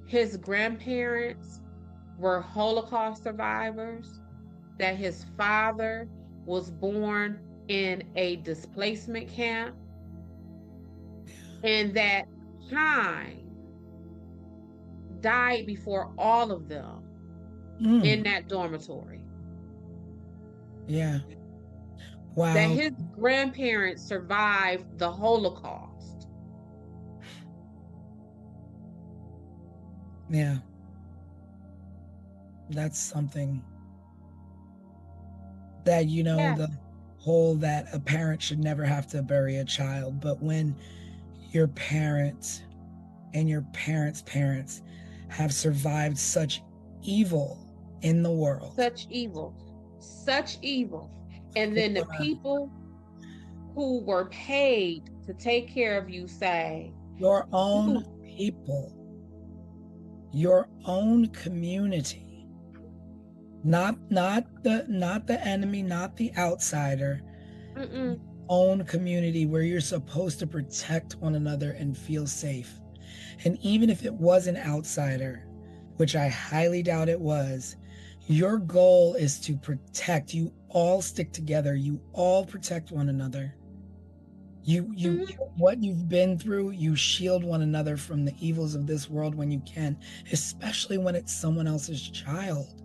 his grandparents were Holocaust survivors, that his father was born in a displacement camp, and that Haim died before all of them in that dormitory. Yeah. Wow. That his grandparents survived the Holocaust. Yeah. That's something that, the whole that a parent should never have to bury a child. But when your parents and your parents' parents have survived such evil in the world. Such evil. And then the people who were paid to take care of you say, your own people, your own community, not the enemy, not the outsider, own community where you're supposed to protect one another and feel safe. And even if it was an outsider, which I highly doubt it was, your goal is to protect. You all stick together. You all protect one another. What you've been through, you shield one another from the evils of this world when you can, especially when it's someone else's child.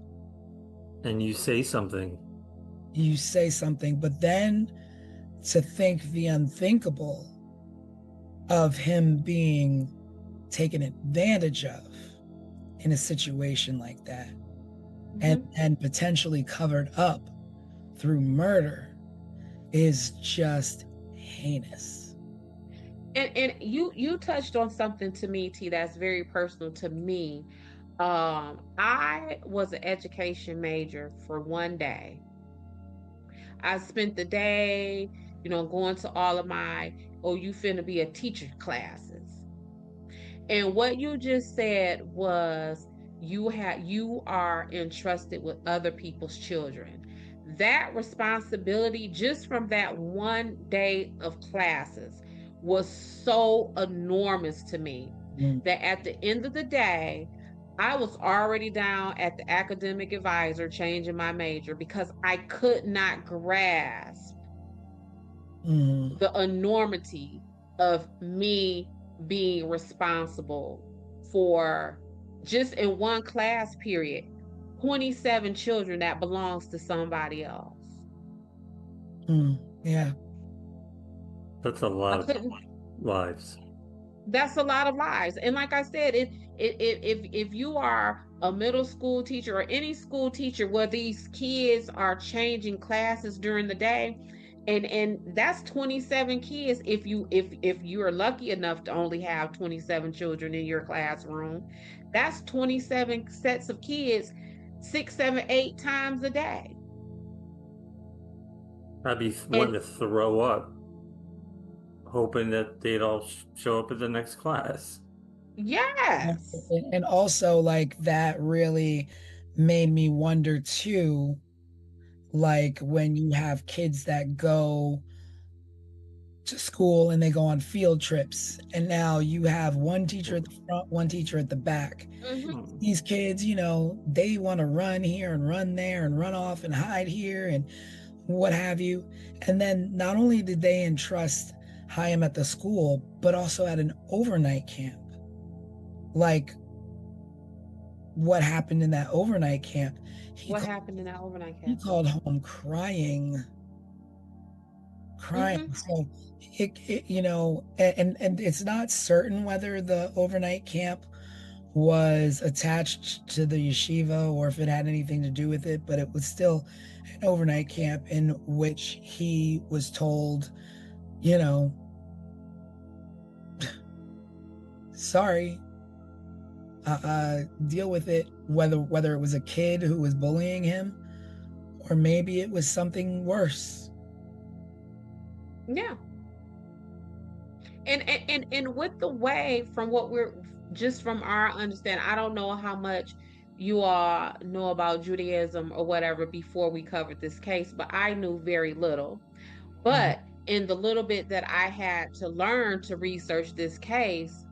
And you say something. But then to think the unthinkable of him being taken advantage of in a situation like that, and potentially covered up through murder is just heinous. And you touched on something to me, T, that's very personal to me. I was an education major for one day. I spent the day, going to all of my, oh, you finna be a teacher classes. And what you just said was you are entrusted with other people's children. That responsibility, just from that one day of classes, was so enormous to me Mm. that at the end of the day, I was already down at the academic advisor changing my major because I could not grasp Mm. the enormity of me being responsible for, just in one class period, 27 children that belongs to somebody else. Mm. Yeah. That's a I lot of couldn't. lives. That's a lot of lives. And like I said, if you are a middle school teacher or any school teacher where these kids are changing classes during the day, and that's 27 kids. If you are lucky enough to only have 27 children in your classroom, that's 27 sets of kids, 6, 7, 8 times a day. I'd be And wanting to throw up, hoping that they'd all show up at the next class. yes. And also, like, that really made me wonder too, like when you have kids that go to school and they go on field trips, and now you have one teacher at the front, one teacher at the back. Mhm. These kids, they want to run here and run there and run off and hide here and what have you. And then not only did they entrust Chaim at the school, but also at an overnight camp. Like, what happened in that overnight camp? He What ca- happened in that overnight he camp? called home crying. Mhm. So and it's not certain whether the overnight camp was attached to the yeshiva or if it had anything to do with it, but it was still an overnight camp in which he was told, you know, sorry, deal with it, whether it was a kid who was bullying him or maybe it was something worse. Yeah. And with the way, from what we're, just from our understanding, I don't know how much you all know about Judaism or whatever before we covered this case, but I knew very little. Mhm. But in the little bit that I had to learn to research this case,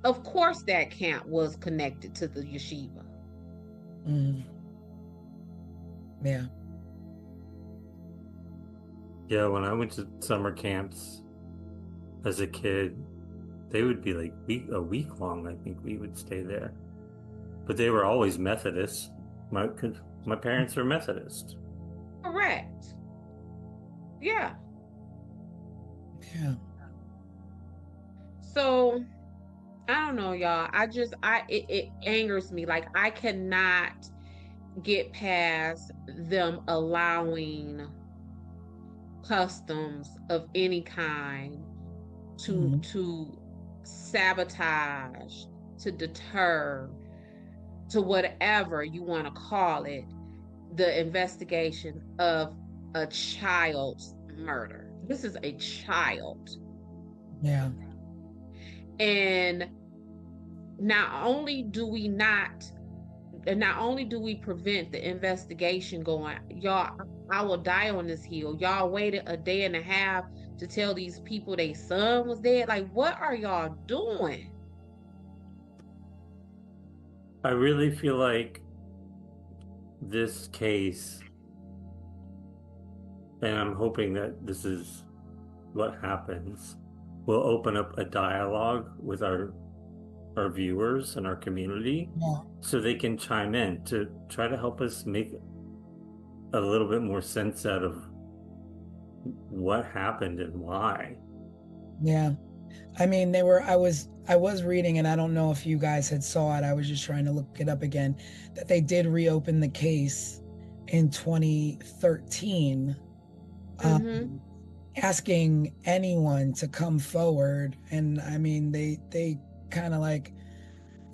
of course that camp was connected to the yeshiva. Mhm. Yeah. Yeah, when I went to summer camps as a kid, they would be like a week long. I think we would stay there, but they were always Methodist. My parents are Methodist. Correct. Yeah. Yeah. So I don't know, y'all. It angers me. Like, I cannot get past them allowing customs of any kind to Mhm. sabotage, to deter, to whatever you want to call it, the investigation of a child's murder. This is a child. Yeah. And not only do we not not only do we prevent the investigation going, y'all, I will die on this hill. Y'all waited a day and a half to tell these people their son was dead. Like, what are y'all doing? I really feel like this case, and I'm hoping that this is what happens, will open up a dialogue with our viewers and our community, Yeah. so they can chime in to try to help us make a little bit more sense out of what happened and why. Yeah. I mean, I was reading, and I don't know if you guys had saw it. I was just trying to look it up again, that they did reopen the case in 2013, Mm-hmm. asking anyone to come forward. And I mean, they kind of like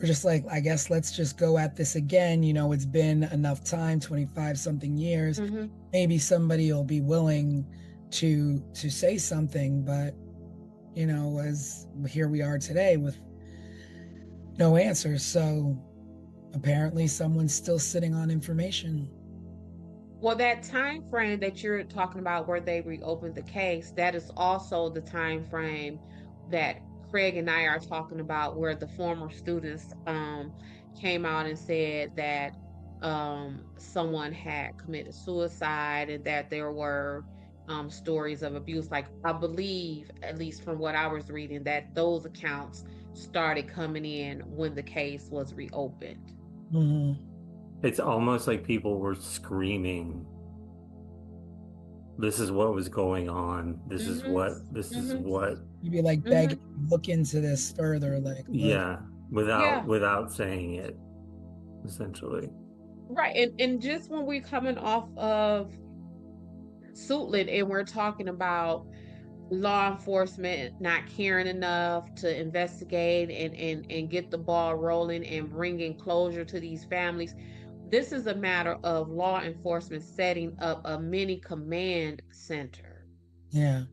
were just like, I guess let's just go at this again. It's been enough time, 25 something years. Mm-hmm. Maybe somebody will be willing to say something, but as here we are today with no answers. So apparently someone's still sitting on information. Well, that time frame that you're talking about where they reopened the case, that is also the time frame that Craig and I are talking about where the former students came out and said that someone had committed suicide and that there were stories of abuse. Like I believe, at least from what I was reading, that those accounts started coming in when the case was reopened. Mhm. It's almost like people were screaming, this is what was going on. This is what You'd be like begging, look into this further, like, look. Yeah, without saying it, essentially. Right. And just when we're coming off of Suitland and we're talking about law enforcement not caring enough to investigate and get the ball rolling and bringing closure to these families, this is a matter of law enforcement setting up a mini command center. Yeah.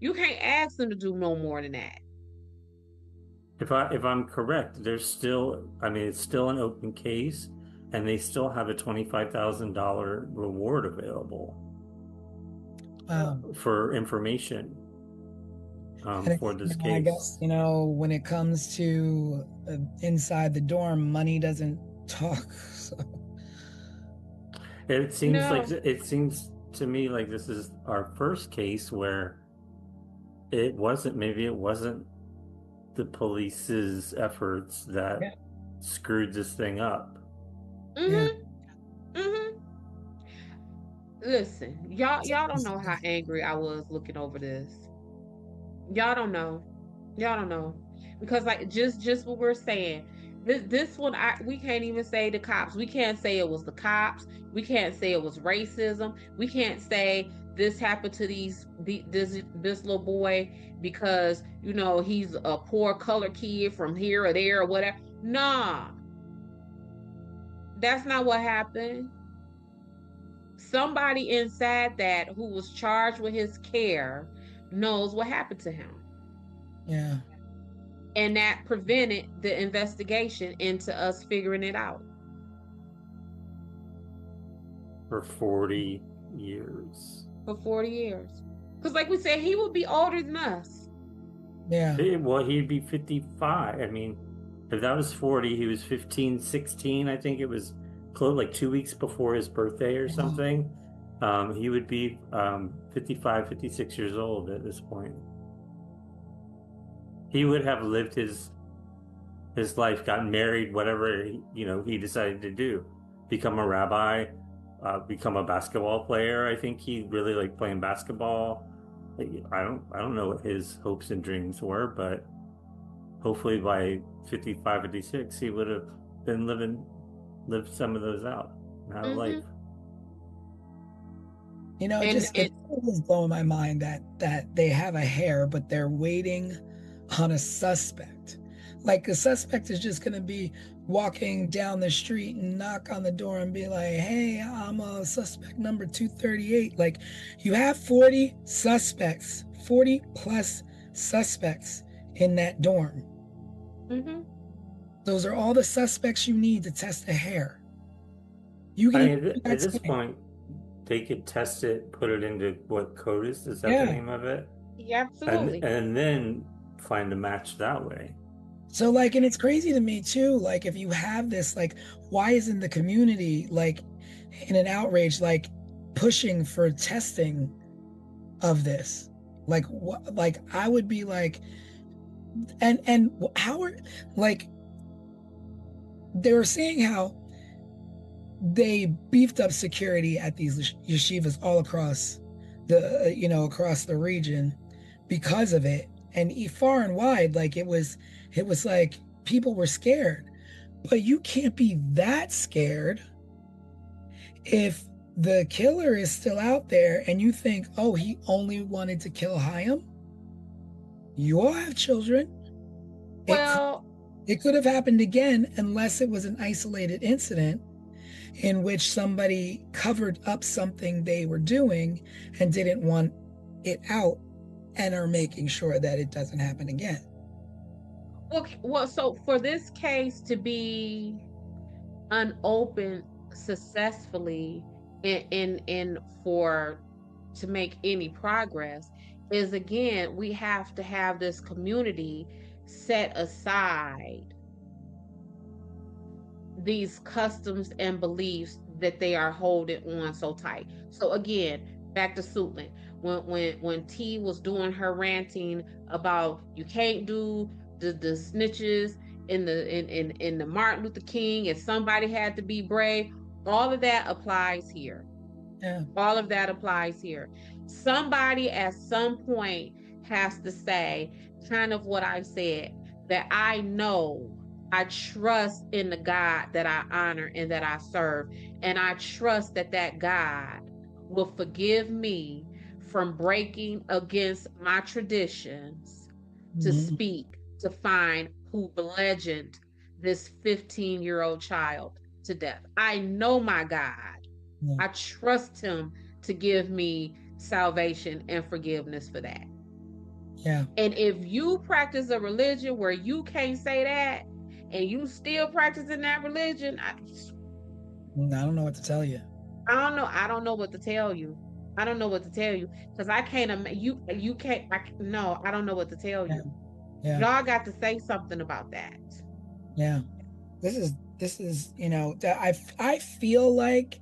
You can't ask them to do no more than that. If I'm correct, there's still, I mean, it's still an open case, and they still have a $25,000 reward available for information for this case. I guess, when it comes to inside the dorm, money doesn't talk. So. It seems to me like this is our first case where maybe it wasn't the police's efforts that screwed this thing up. Listen, y'all don't know how angry I was looking over this. Y'all don't know because like just what we're saying, this one we can't even say the cops. We can't say it was the cops. We can't say it was racism. We can't say this happened to this little boy because he's a poor colored kid from here or there or whatever. Nah, that's not what happened. Somebody inside that who was charged with his care knows what happened to him. Yeah. And that prevented the investigation into us figuring it out. For 40 years. For 40 years. Because like we said, he would be older than us. Yeah. Well, he'd be 55. I mean, if that was 40, he was 15, 16. I think it was close, like 2 weeks before his birthday or something. He would be 55, 56 years old at this point. He would have lived his life, gotten married, whatever he decided to do, become a rabbi, become a basketball player. I think he really liked playing basketball. I don't know what his hopes and dreams were, but hopefully by 55, 56, he would have been lived some of those out a life. It was blowing my mind that they have a hair, but they're waiting on a suspect. Like a suspect is just going to be walking down the street and knock on the door and be like, hey, I'm a suspect number 238. Like you have 40 plus suspects in that dorm. Those are all the suspects you need to test the hair. At this point, they could test it, put it into what CODIS is that the name of it? Yeah, absolutely. And then find a match that way. So and it's crazy to me too, like if you have this, like why isn't the community like in an outrage, like pushing for testing of this? Like what, like I would be like, and how are, like they were saying how they beefed up security at these yeshivas all across across the region because of it. And far and wide, like it was like people were scared, but you can't be that scared if the killer is still out there and you think, oh, he only wanted to kill Chaim. You all have children. Well, it could have happened again unless it was an isolated incident in which somebody covered up something they were doing and didn't want it out and are making sure that it doesn't happen again. Well, so for this case to be unopened successfully in for to make any progress is, again, we have to have this community set aside these customs and beliefs that they are holding on so tight. So again, back to Suitland. When T was doing her ranting about you can't do the snitches in the Martin Luther King, if somebody had to be brave, all of that applies here. Yeah. All of that applies here. Somebody at some point has to say, kind of what I said, that I know I trust in the God that I honor and that I serve. And I trust that that God will forgive me from breaking against my traditions to speak, to find who bludgeoned this 15-year-old child to death. I know my God. Yeah. I trust him to give me salvation and forgiveness for that. Yeah. And if you practice a religion where you can't say that and you still practicing that religion, I don't know what to tell you. I don't know what to tell you. I don't know what to tell you because I can't. You can't. No, I don't know what to tell you. Yeah. Y'all got to say something about that. Yeah. This is I feel like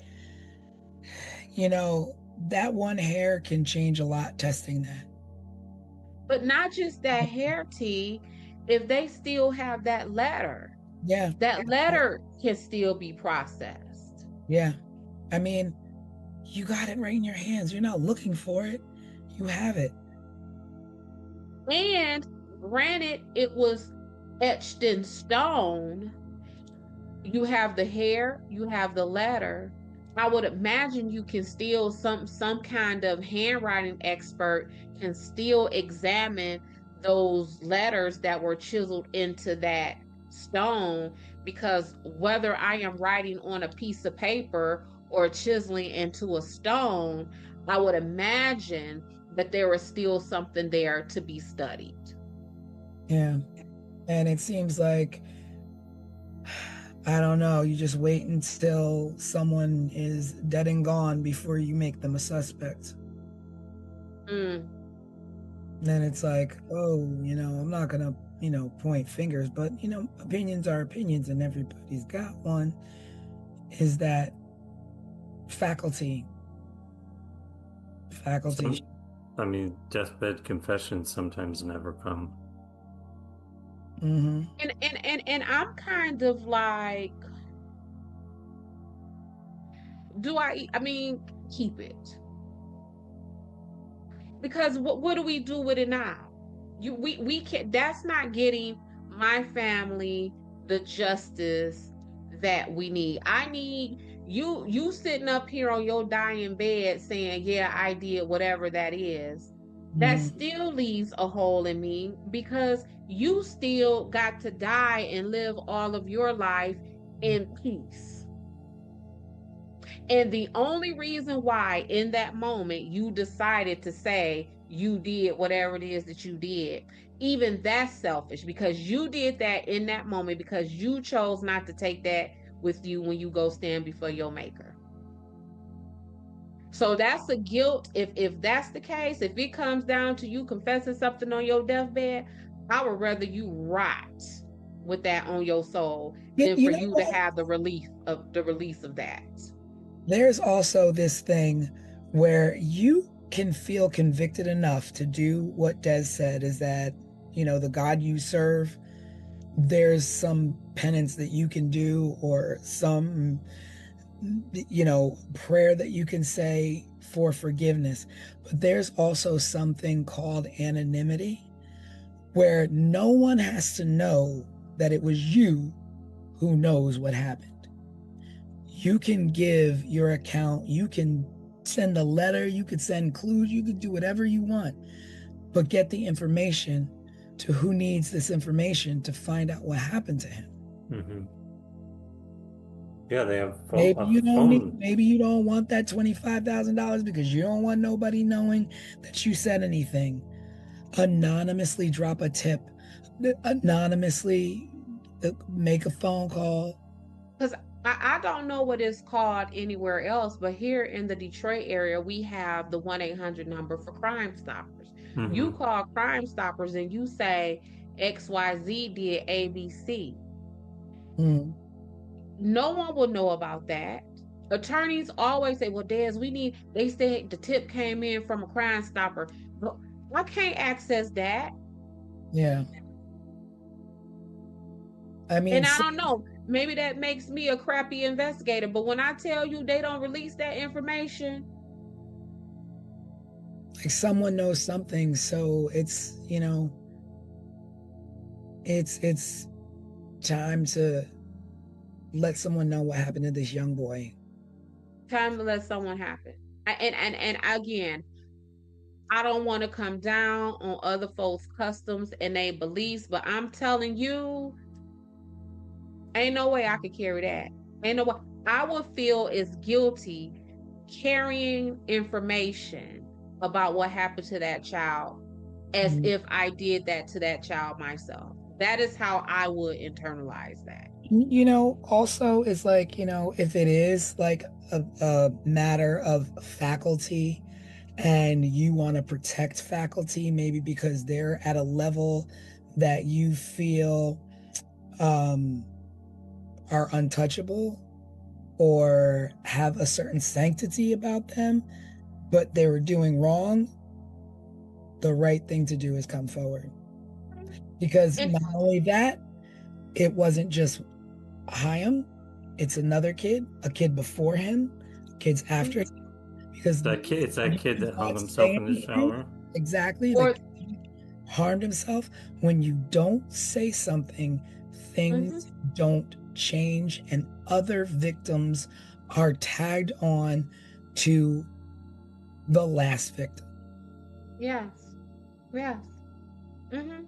that one hair can change a lot testing that. But not just that hair, T. If they still have that letter, Yeah. that letter can still be processed. Yeah. I mean, you got it right in your hands. You're not looking for it. You have it. And granted, it was etched in stone. You have the hair, you have the letter. I would imagine you can still, some kind of handwriting expert can still examine those letters that were chiseled into that stone, because whether I am writing on a piece of paper or chiseling into a stone, I would imagine that there is still something there to be studied. Yeah. And it seems like, I don't know, you just wait until someone is dead and gone before you make them a suspect. Then it's like, oh, I'm not gonna, point fingers, but opinions are opinions and everybody's got one. Is that faculty? I mean, deathbed confessions sometimes never come. Mm-hmm. And I'm kind of like, I mean, keep it. Because what do we do with it now? We can't, that's not getting my family the justice that we need. I need you sitting up here on your dying bed saying, yeah, I did whatever that is. That still leaves a hole in me, because you still got to die and live all of your life in peace. And the only reason why in that moment you decided to say you did whatever it is that you did, even that's selfish, because you did that in that moment because you chose not to take that with you when you go stand before your maker. So that's a guilt. If that's the case, if it comes down to you confessing something on your deathbed, I would rather you rot with that on your soul than for you to have the release of that. There's also this thing where you can feel convicted enough to do what Des said, is that, the God you serve, there's some penance that you can do, or some, prayer that you can say for forgiveness. But there's also something called anonymity, where no one has to know that it was you who knows what happened. You can give your account, you can send a letter, you could send clues, you could do whatever you want, but get the information to who needs this information to find out what happened to him. Mm-hmm. Yeah, they have maybe you don't want that $25,000 because you don't want nobody knowing that you said anything. Anonymously drop a tip anonymously make a phone call. Because I don't know what it's called anywhere else, but here in the Detroit area, we have the 1-800 number for Crime Stoppers. You Mhm. call Crime Stoppers and you say XYZ did ABC. Mm, No one will know about that. Attorneys always say, well, Des, they said the tip came in from a Crime Stopper. But I can't access that. yeah. I mean, And I don't know, maybe that makes me a crappy investigator, but when I tell you they don't release that information, like someone knows something, so it's, it's time to let someone know what happened to this young boy. time to let someone happen. And again, I don't want to come down on other folks' customs and their beliefs, but I'm telling you, ain't no way I could carry that. Ain't no way. I would feel as guilty carrying information about what happened to that child as Mm. if I did that to that child myself. That is how I would internalize that. Also, it's like, if it is like a matter of faculty and you want to protect faculty, maybe because they're at a level that you feel um, are untouchable or have a certain sanctity about them, but they were doing wrong, the right thing to do is come forward. Because And not only that, it wasn't just Hyam, it's another kid, a kid before him, kids after him. Because It's that kid that hung not himself in the saying anything, shower. exactly, or like harmed himself. When you don't say something, things don't change, and other victims are tagged on to the last victim. yes, yes. hmm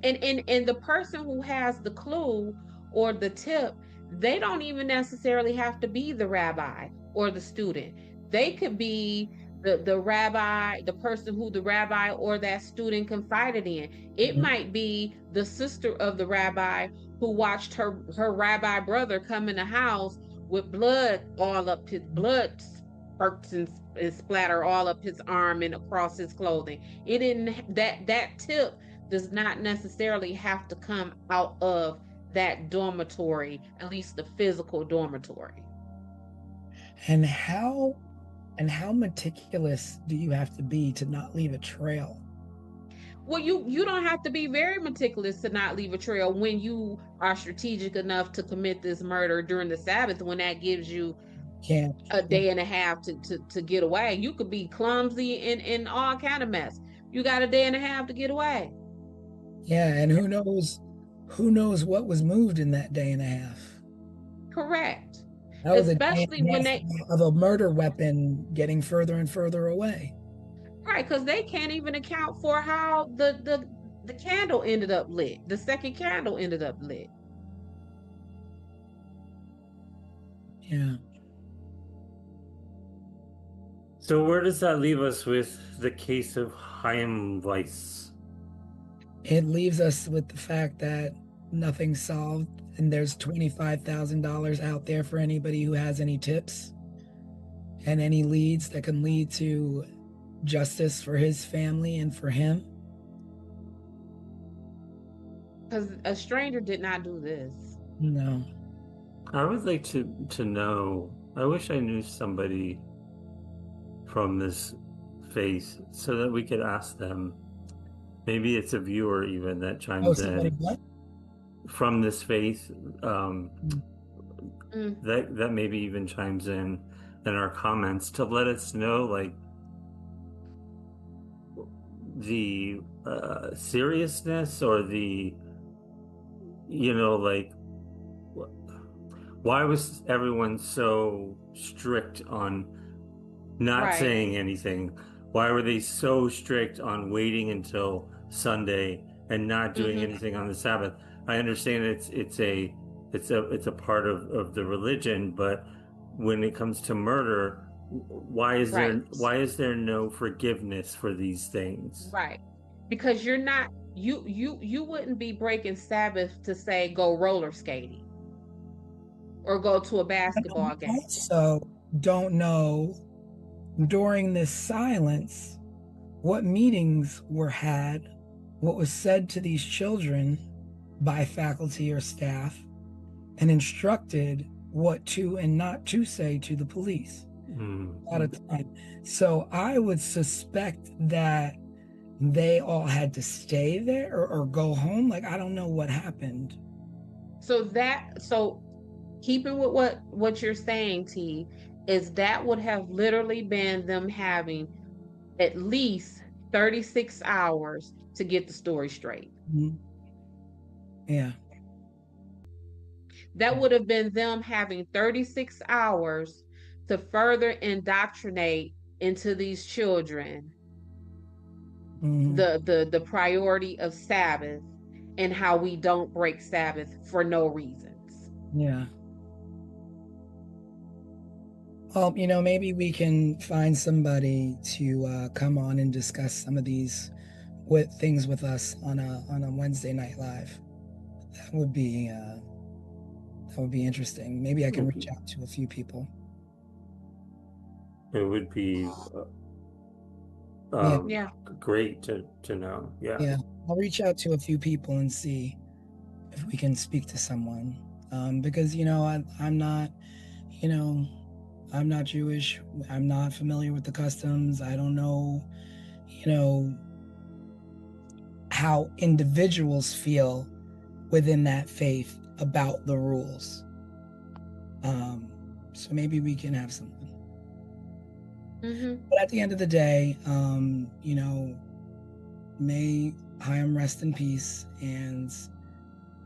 and the person who has the clue or the tip, they don't even necessarily have to be the rabbi or the student. They could be the rabbi, the person who the rabbi or that student confided in. It Mhm. might be the sister of the rabbi who watched her rabbi brother come in the house with blood all up his blood spurts and splatter all up his arm and across his clothing. It didn't that tip does not necessarily have to come out of that dormitory, at least the physical dormitory. And how meticulous do you have to be to not leave a trail? Well, you don't have to be very meticulous to not leave a trail when you are strategic enough to commit this murder during the Sabbath, when that gives you Can't. a day and a half to get away. You could be clumsy and all kind of mess. You got a day and a half to get away. Yeah, and who knows what was moved in that day and a half. Correct. That was a day Especially and a when half they of a murder weapon getting further and further away. right, because they can't even account for how the candle ended up lit. The second candle ended up lit. Yeah. So where does that leave us with the case of Chaim Weiss? It leaves us with the fact that nothing's solved and there's $25,000 out there for anybody who has any tips and any leads that can lead to justice for his family and for him. Because a stranger did not do this. No. I would like to know. I wish I knew somebody from this faith so that we could ask them. Maybe it's a viewer even that chimes Somebody in what? from this faith. Mm. That maybe even chimes in our comments to let us know like the seriousness or the like why was everyone so strict on not Right. saying anything? Why were they so strict on waiting until Sunday and not doing anything on the Sabbath? I understand it's a part of the religion, but when it comes to murder, why is there no forgiveness for these things? Right. Because you're not you wouldn't be breaking Sabbath to say go roller skating or go to a basketball game. Also, don't know during this silence what meetings were had, what was said to these children by faculty or staff, and instructed what to and not to say to the police. A lot of time. So I would suspect that they all had to stay there or go home. Like, I don't know what happened. So keeping with what you're saying, T, is that would have literally been them having at least 36 hours to get the story straight. Mhm. Yeah. That would have been them having 36 hours to further indoctrinate into these children Mhm. the priority of Sabbath and how we don't break Sabbath for no reasons. Yeah. Well, maybe we can find somebody to come on and discuss some of these things with us on a Wednesday night live. That would be interesting. Maybe I can reach out to a few people. It would be Yeah. great to know. Yeah. Yeah, I'll reach out to a few people and see if we can speak to someone. Because I'm not, I'm not Jewish. I'm not familiar with the customs. I don't know, how individuals feel within that faith about the rules. So maybe we can have someone. But at the end of the day, may Chaim rest in peace, and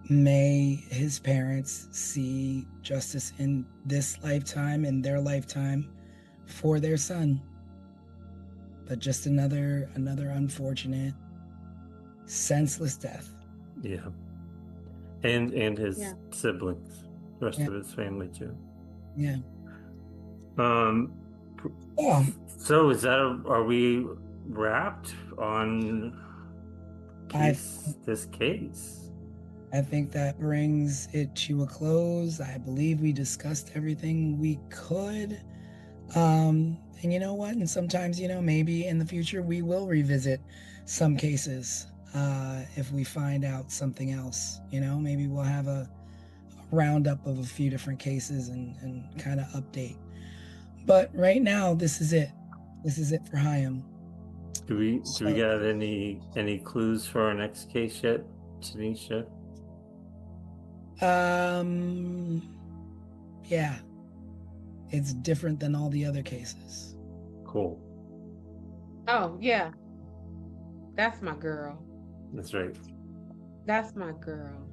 may his parents see justice in this lifetime, in their lifetime, for their son. But just another unfortunate, senseless death. Yeah. And his siblings, the rest of his family too. Yeah. So are we wrapped on this case? I think that brings it to a close. I believe we discussed everything we could. And you know what? And sometimes, maybe in the future we will revisit some cases if we find out something else. Maybe we'll have a roundup of a few different cases and kind of update. But right now, this is it. This is it for Chaim. Do we get any clues for our next case yet, Tanisha? Yeah. It's different than all the other cases. Cool. Oh, yeah. That's my girl. That's right. That's my girl.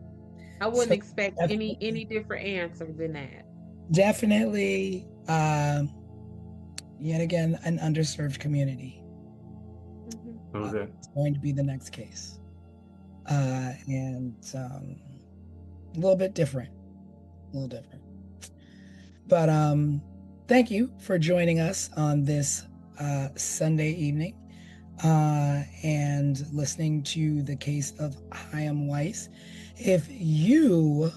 I wouldn't expect any different answer than that. Definitely, yet again, an underserved community. Okay. It's going to be the next case. And a little bit different. But thank you for joining us on this Sunday evening and listening to the case of Chaim Weiss. If you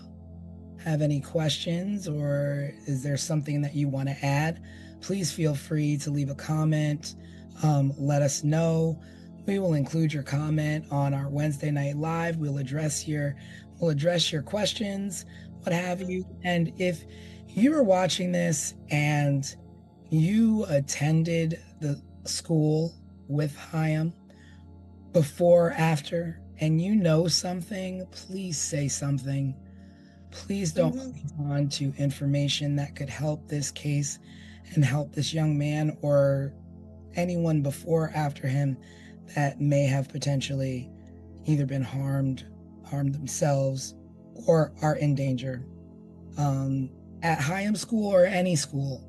have any questions or is there something that you want to add, please feel free to leave a comment. Let us know. We will include your comment on our Wednesday night live. We'll address your questions, what have you. And if you are watching this and you attended the school with Chaim before, after, and you know something, please say something. Please don't hold on to information that could help this case and help this young man or anyone before or after him that may have potentially either been harmed themselves, or are in danger. At Chaim school or any school,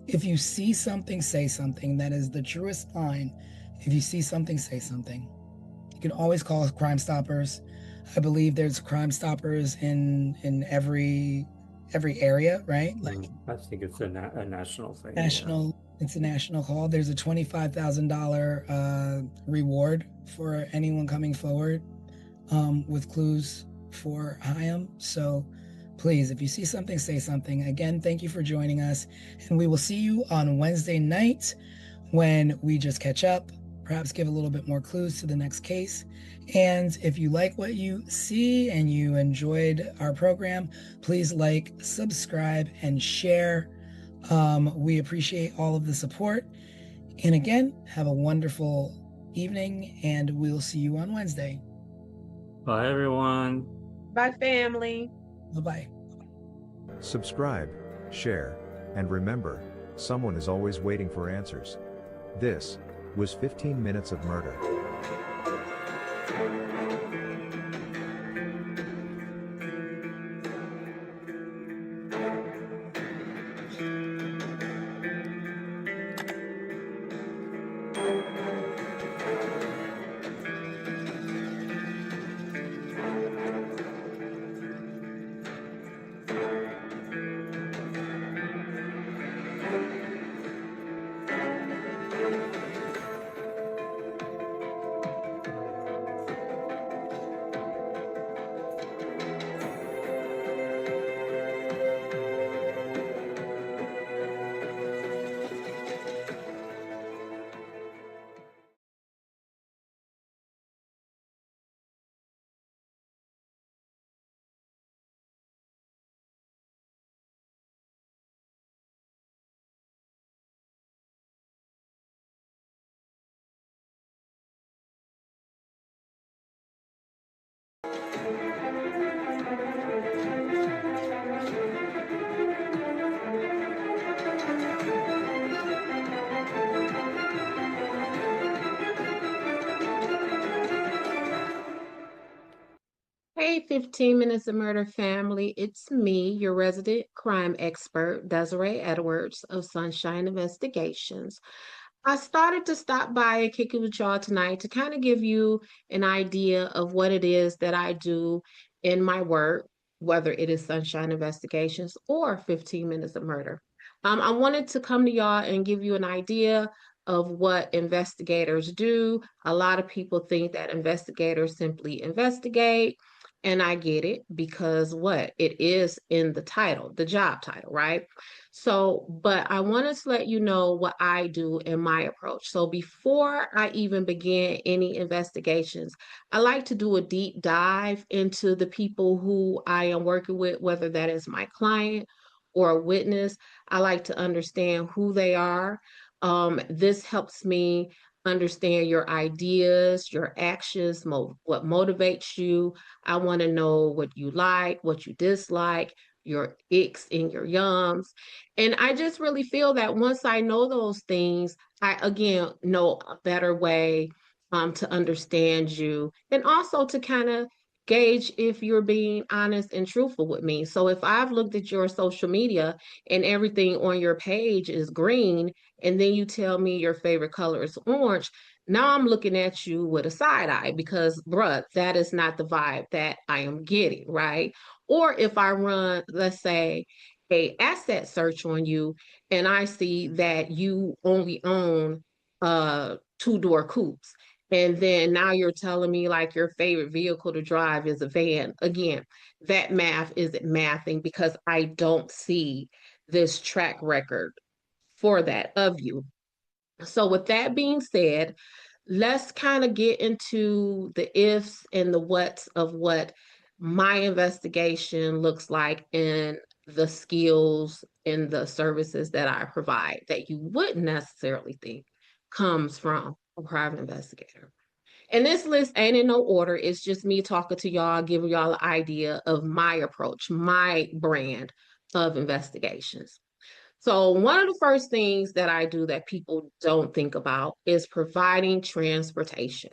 if you see something, say something. That is the truest line. If you see something, say something. You can always call Crime Stoppers. I believe there's Crime Stoppers in every area, right? Like, I think it's a national thing. National. Yeah. It's a national call. There's a $25,000 reward for anyone coming forward. with clues for Hyam. So please, if you see something, say something. Again, thank you for joining us. And we will see you on Wednesday night when we just catch up, perhaps give a little bit more clues to the next case. And if you like what you see and you enjoyed our program, please like, subscribe, and share. We appreciate all of the support. And again, have a wonderful evening, and we'll see you on Wednesday. Bye, everyone. Bye, family. Bye-bye. Subscribe, share, and remember, someone is always waiting for answers. This was 15 Minutes of Murder. Hey, 15 Minutes of Murder family. It's me, your resident crime expert, Desiree Edwards of Sunshine Investigations. I started to stop by and kick it with y'all tonight to kind of give you an idea of what it is that I do in my work, whether it is Sunshine Investigations or 15 Minutes of Murder. I wanted to come to y'all and give you an idea of what investigators do. A lot of people think that investigators simply investigate, and I get it because what? It is in the title, the job title, right? So, but I wanted to let you know what I do in my approach. So, before I even begin any investigations, I like to do a deep dive into the people who I am working with, whether that is my client or a witness. I like to understand who they are. This helps me understand your ideas, your actions, what motivates you. I want to know what you like, what you dislike, your icks and your yums. And I just really feel that once I know those things, I again know a better way to understand you and also to kind of gauge if you're being honest and truthful with me. So if I've looked at your social media and everything on your page is green, and then you tell me your favorite color is orange, now I'm looking at you with a side eye because, bruh, that is not the vibe that I am getting, right? Or if I run, let's say, a asset search on you and I see that you only own two-door coupes, and then now you're telling me like your favorite vehicle to drive is a van. Again, that math isn't mathing because I don't see this track record for that of you. So, with that being said, let's kind of get into the ifs and the whats of what my investigation looks like and the skills and the services that I provide that you wouldn't necessarily think comes from a private investigator. And this list ain't in no order. It's just me talking to y'all, giving y'all an idea of my approach, my brand of investigations. So, one of the first things that I do that people don't think about is providing transportation.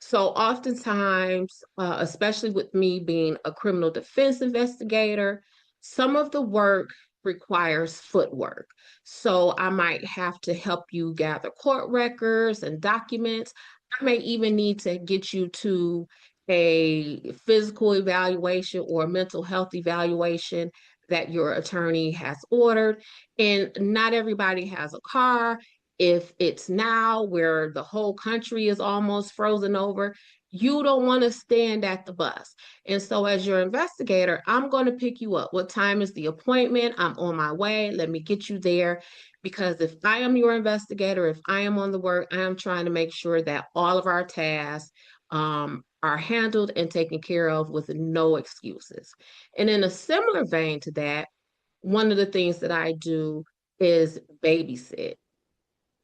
So, oftentimes, especially with me being a criminal defense investigator, some of the work requires footwork. So, I might have to help you gather court records and documents. I may even need to get you to a physical evaluation or a mental health evaluation that your attorney has ordered. And not everybody has a car. If it's now where the whole country is almost frozen over, You don't want to stand at the bus. And so, as your investigator, I'm going to pick you up. What time is the appointment? I'm on my way. Let me get you there. Because if I am your investigator, if I am on the work, I am trying to make sure that all of our tasks are handled and taken care of with no excuses. And in a similar vein to that, one of the things that I do is babysit.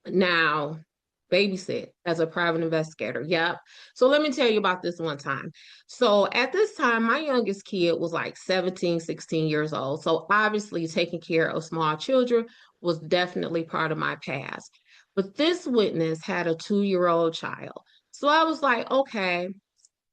Now, babysit as a private investigator. Yep. So let me tell you about this one time. So at this time, my youngest kid was like 17, 16 years old. So obviously taking care of small children was definitely part of my past. But this witness had a 2-year-old child. So I was like, okay,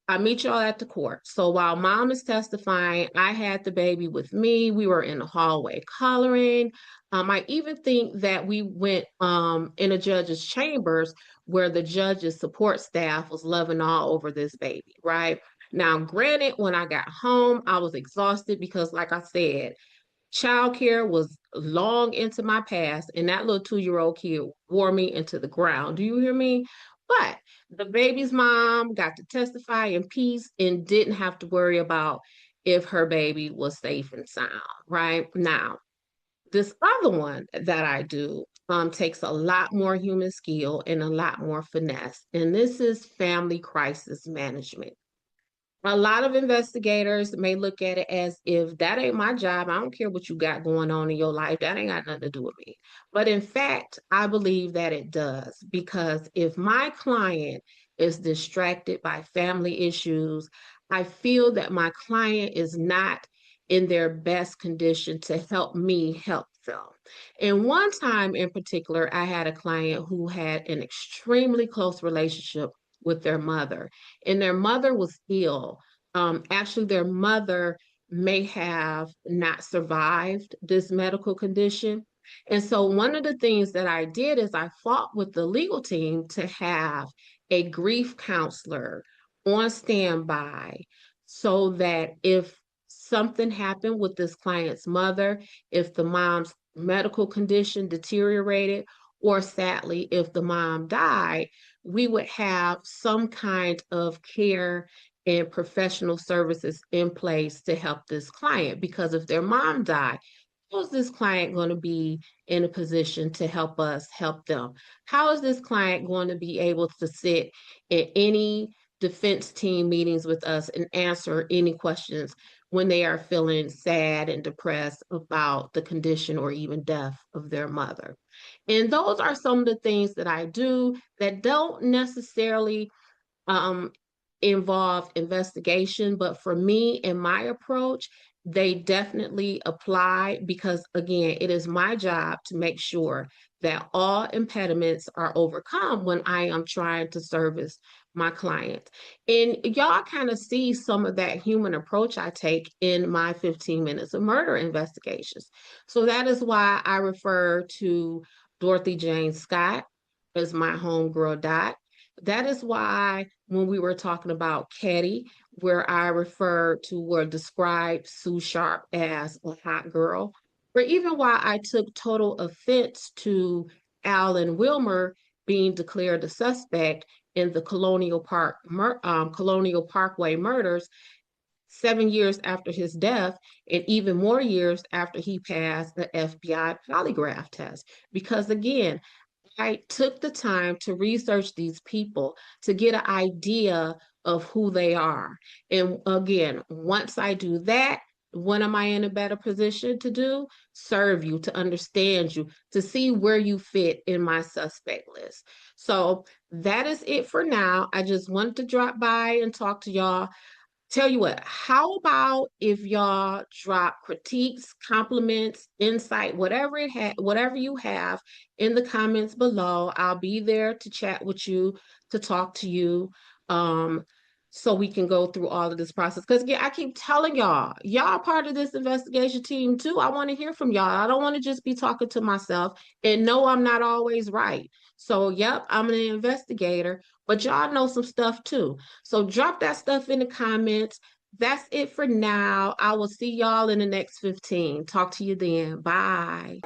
I meet y'all at the court. So while mom is testifying, I had the baby with me. We were in the hallway coloring. I even think that we went in a judge's chambers where the judge's support staff was loving all over this baby, right? Now, granted, when I got home, I was exhausted because, like I said, childcare was long into my past, and that little 2-year-old kid wore me into the ground. Do you hear me? But the baby's mom got to testify in peace and didn't have to worry about if her baby was safe and sound, right? Now, this other one that I do takes a lot more human skill and a lot more finesse, and this is family crisis management. A lot of investigators may look at it as if that ain't my job. I don't care what you got going on in your life. That ain't got nothing to do with me. But in fact, I believe that it does because if my client is distracted by family issues, I feel that my client is not in their best condition to help me help them. And one time in particular, I had a client who had an extremely close relationship with their mother, and their mother was ill. Actually, their mother may have not survived this medical condition. And so, one of the things that I did is I fought with the legal team to have a grief counselor on standby so that if something happened with this client's mother, if the mom's medical condition deteriorated, or sadly, if the mom died, we would have some kind of care and professional services in place to help this client. Because if their mom died, how is this client going to be in a position to help us help them? How is this client going to be able to sit in any defense team meetings with us and answer any questions when they are feeling sad and depressed about the condition or even death of their mother? And those are some of the things that I do that don't necessarily um, involve investigation, but for me and my approach, they definitely apply because, again, it is my job to make sure that all impediments are overcome when I am trying to service my clients. And y'all kind of see some of that human approach I take in my 15 minutes of murder investigations. So that is why I refer to Dorothy Jane Scott as my homegirl Dot. That is why when we were talking about Caddy, where I referred to or described Sue Sharp as a hot girl, or even why I took total offense to Alan Wilmer being declared a suspect in the Colonial Parkway murders 7 years after his death, and even more years after he passed the FBI polygraph test. Because again, I took the time to research these people to get an idea of who they are. And again, once I do that, what am I in a better position to do? Serve you, to understand you, to see where you fit in my suspect list. So that is it for now. I just wanted to drop by and talk to y'all. Tell you what, how about if y'all drop critiques, compliments, insight, whatever you have in the comments below. I'll be there to chat with you, to talk to you, so we can go through all of this process. Because yeah, I keep telling y'all part of this investigation team too. I want to hear from y'all. I don't want to just be talking to myself and no, I'm not always right. So, yep, I'm an investigator, but y'all know some stuff too. So drop that stuff in the comments. That's it for now. I will see y'all in the next 15. Talk to you then. Bye.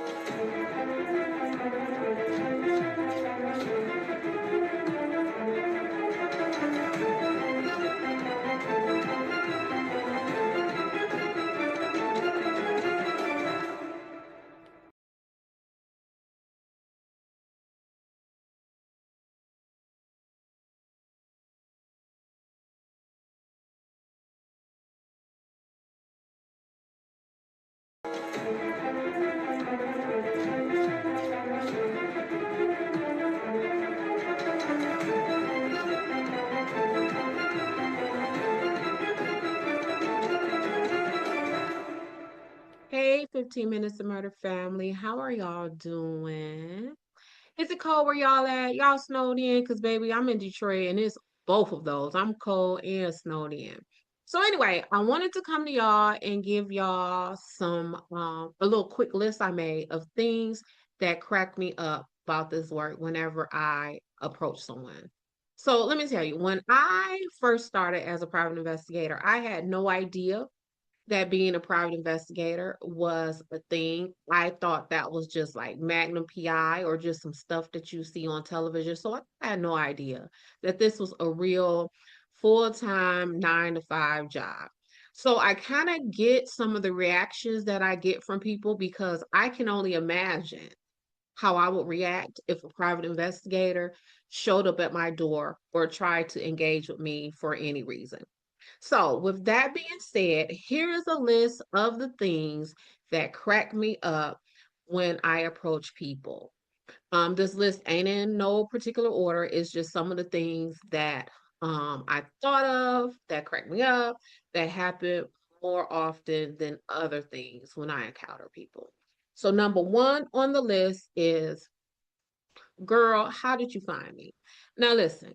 15 Minutes of Murder family. How are y'all doing? Is it cold where y'all at? Y'all snowed in? Because, baby, I'm in Detroit and it's both of those. I'm cold and snowed in. So, anyway, I wanted to come to y'all and give y'all a little quick list I made of things that crack me up about this work whenever I approach someone. So, let me tell you, when I first started as a private investigator, I had no idea that being a private investigator was a thing. I thought that was just like Magnum PI or just some stuff that you see on television. So I had no idea that this was a real full-time 9 to 5 job. So I kind of get some of the reactions that I get from people because I can only imagine how I would react if a private investigator showed up at my door or tried to engage with me for any reason. So, with that being said, here is a list of the things that crack me up when I approach people. This list ain't in no particular order. It's just some of the things that I thought of that crack me up, that happen more often than other things when I encounter people. So, number one on the list is, girl, how did you find me? Now, listen,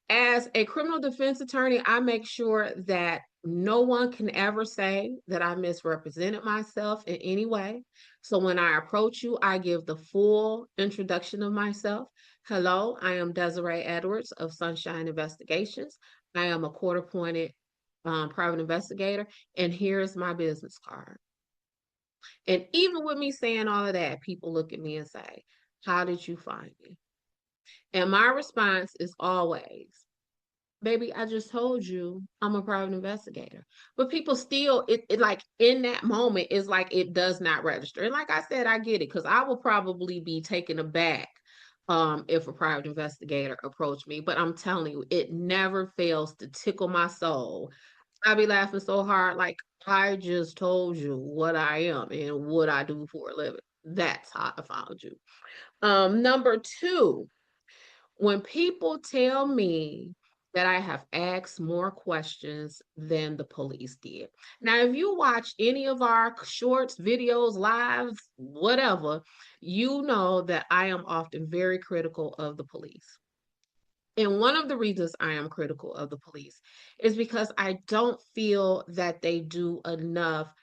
as a criminal defense attorney, I make sure that no one can ever say that I misrepresented myself in any way. So when I approach you, I give the full introduction of myself. Hello, I am Desiree Edwards of Sunshine Investigations. I am a court-appointed private investigator, and here's my business card. And even with me saying all of that, people look at me and say, "How did you find me?" And my response is always, "Baby, I just told you I'm a private investigator." But people still, it like in that moment, is like it does not register. And like I said, I get it because I will probably be taken aback if a private investigator approached me. But I'm telling you, it never fails to tickle my soul. I be laughing so hard, like, I just told you what I am and what I do for a living. That's how I found you. Number two, when people tell me that I have asked more questions than the police did. Now, if you watch any of our shorts, videos, lives, whatever, you know that I am often very critical of the police. And one of the reasons I am critical of the police is because I don't feel that they do enough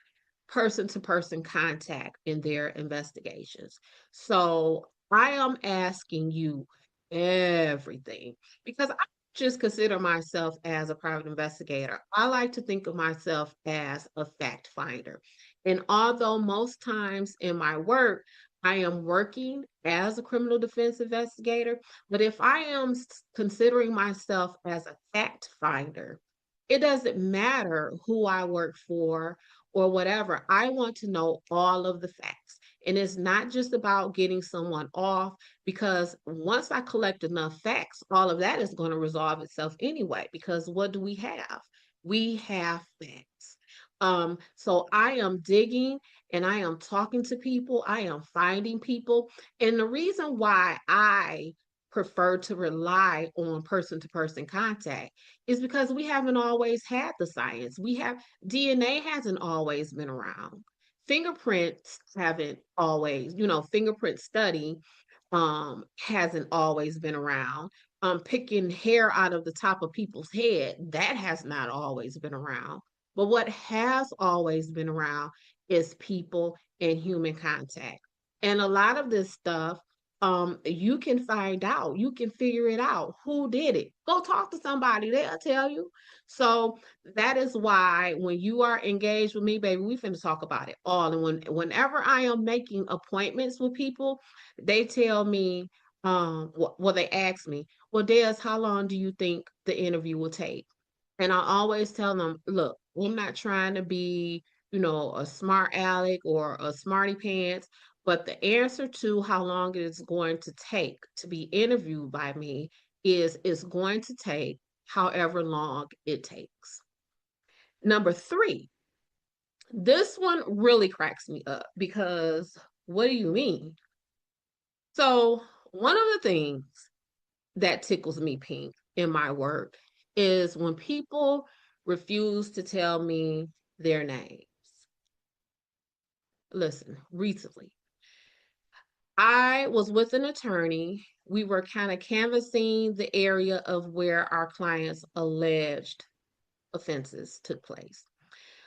person to person contact in their investigations. So I am asking you everything because I just consider myself as a private investigator. I like to think of myself as a fact finder. And although most times in my work, I am working as a criminal defense investigator, but if I am considering myself as a fact finder, it doesn't matter who I work for or whatever. I want to know all of the facts. And it's not just about getting someone off, because once I collect enough facts, all of that is going to resolve itself anyway. Because what do we have? We have facts. So I am digging and I am talking to people, I am finding people. And the reason why I prefer to rely on person to person contact is because we haven't always had the science. We have DNA hasn't always been around. Fingerprints haven't always, fingerprint study hasn't always been around. Picking hair out of the top of people's head, that has not always been around. But what has always been around is people and human contact. And a lot of this stuff, you can find out, you can figure it out. Who did it? Go talk to somebody, they'll tell you. So that is why when you are engaged with me, baby, we finna talk about it all. And whenever I am making appointments with people, they tell me, well, they ask me, "Well, Des, how long do you think the interview will take?" And I always tell them, "Look, I'm not trying to be, a smart aleck or a smarty pants, but the answer to how long it is going to take to be interviewed by me is it's going to take however long it takes." Number three, this one really cracks me up because what do you mean? So, one of the things that tickles me pink in my work is when people refuse to tell me their names. listen, recently, I was with an attorney. We were kind of canvassing the area of where our client's alleged offenses took place.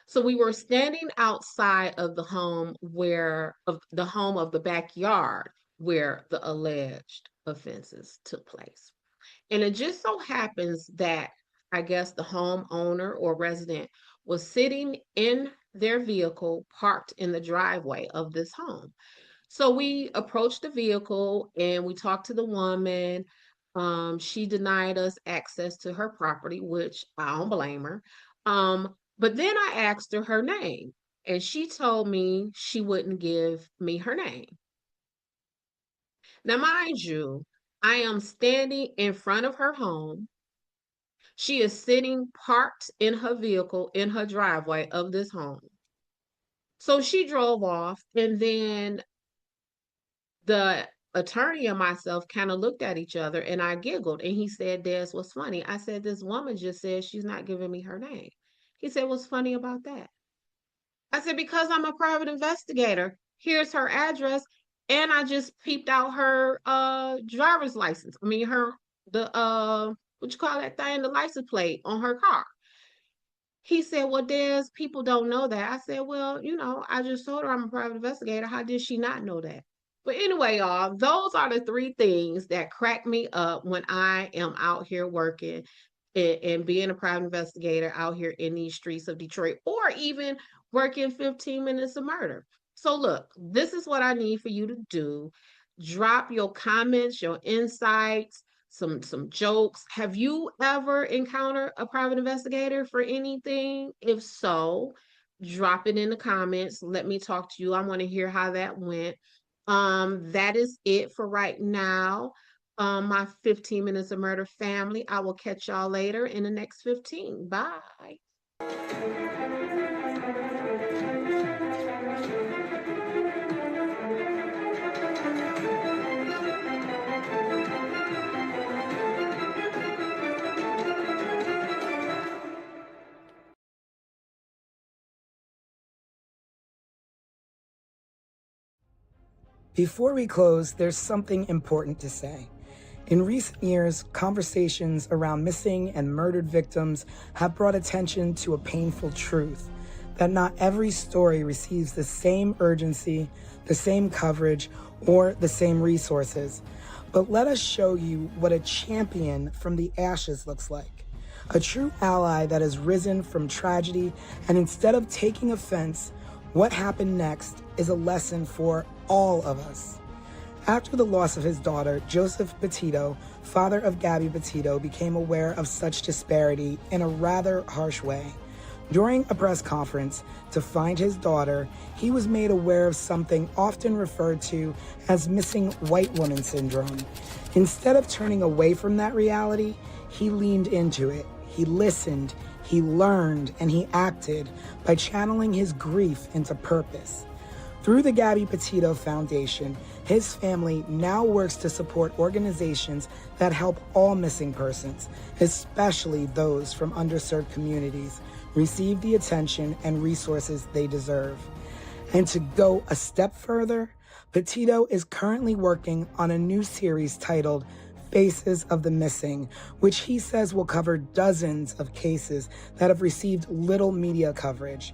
So we were standing outside of the home of the backyard where the alleged offenses took place. And it just so happens that I guess the homeowner or resident was sitting in their vehicle parked in the driveway of this home. So we approached the vehicle and we talked to the woman. She denied us access to her property, which I don't blame her. But then I asked her her name, and she told me she wouldn't give me her name. Now, mind you, I am standing in front of her home. She is sitting parked in her vehicle in her driveway of this home. So she drove off, and then the attorney and myself kind of looked at each other and I giggled. And he said, Des, what's funny? I said, this woman just said she's not giving me her name. He said, what's funny about that? I said, because I'm a private investigator. Here's her address. And I just peeped out her driver's license. I mean, what you call that thing? The license plate on her car. He said, well, Des, people don't know that. I said, well, I just told her I'm a private investigator. How did she not know that? But anyway, y'all, those are the three things that crack me up when I am out here working and being a private investigator out here in these streets of Detroit, or even working 15 minutes of murder. So look, this is what I need for you to do. Drop your comments, your insights, some jokes. Have you ever encountered a private investigator for anything? If so, drop it in the comments. Let me talk to you. I want to hear how that went. That is it for right now. My 15 minutes of murder family. I will catch y'all later in the next 15. Bye. 'Before we close, there's something important to say. In recent years, conversations around missing and murdered victims have brought attention to a painful truth: that not every story receives the same urgency, the same coverage, or the same resources. But let us show you what a champion from the ashes looks like. A true ally that has risen from tragedy, and instead of taking offense, what happened next is a lesson for all of us. After the loss of his daughter, Joseph Petito, father of Gabby Petito, became aware of such disparity in a rather harsh way. During a press conference to find his daughter, he was made aware of something often referred to as missing white woman syndrome. Instead of turning away from that reality, he leaned into it. He listened, he learned, and he acted by channeling his grief into purpose. Through the Gabby Petito Foundation, his family now works to support organizations that help all missing persons, especially those from underserved communities, receive the attention and resources they deserve. And to go a step further, Petito is currently working on a new series titled Faces of the Missing, which he says will cover dozens of cases that have received little media coverage.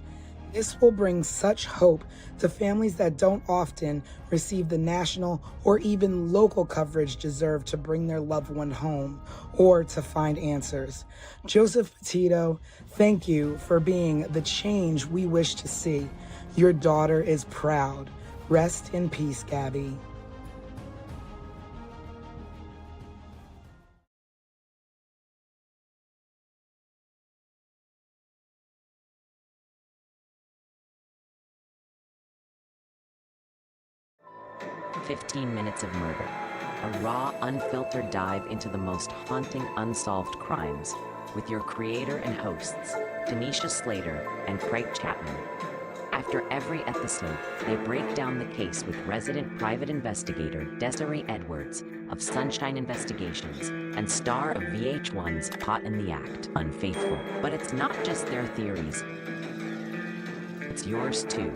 This will bring such hope to families that don't often receive the national or even local coverage deserved to bring their loved one home or to find answers. Joseph Petito, thank you for being the change we wish to see. Your daughter is proud. Rest in peace, Gabby. "15 Minutes of Murder, a raw, unfiltered dive into the most haunting unsolved crimes with your creator and hosts, Denisha Slater and Craig Chapman. After every episode, they break down the case with resident private investigator Desiree Edwards of Sunshine Investigations and star of VH1's Caught in the Act, Unfaithful. But it's not just their theories, it's yours too.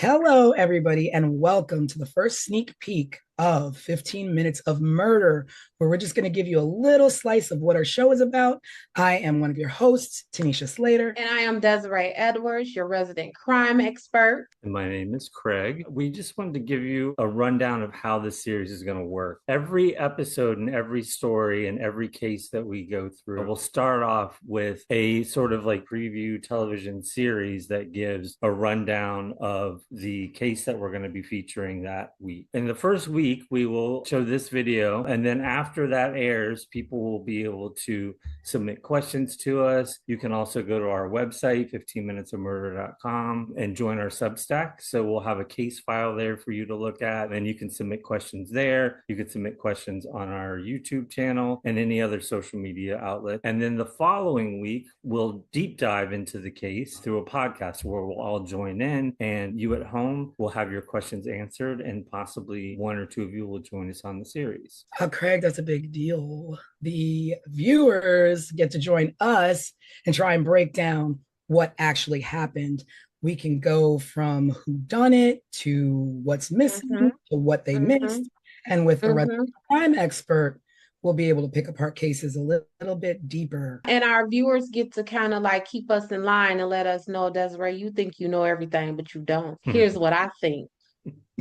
Hello, everybody, and welcome to the first sneak peek of 15 Minutes of Murder, where we're just going to give you a little slice of what our show is about. I am one of your hosts, Tanisha Slater. And I am Desiree Edwards, your resident crime expert. And my name is Craig. We just wanted to give you a rundown of how this series is going to work. Every episode and every story and every case that we go through will start off with a sort of like preview television series that gives a rundown of the case that we're going to be featuring that week. In the first week, we will show this video, and then after that airs, people will be able to submit questions to us. You can also go to our website, 15minutesofmurder.com, and join our Substack. So we'll have a case file there for you to look at, and you can submit questions there. You can submit questions on our YouTube channel and any other social media outlet. And then the following week, we'll deep dive into the case through a podcast where we'll all join in, and you at home will have your questions answered, and possibly one or two of you will join us on the series. Craig, that's a big deal. The viewers get to join us and try and break down what actually happened. We can go from who done it to what's missing to what they missed. And with the resident crime expert, we'll be able to pick apart cases a little bit deeper. And our viewers get to kind of like keep us in line and let us know, Desiree, you think you know everything, but you don't. Here's what I think.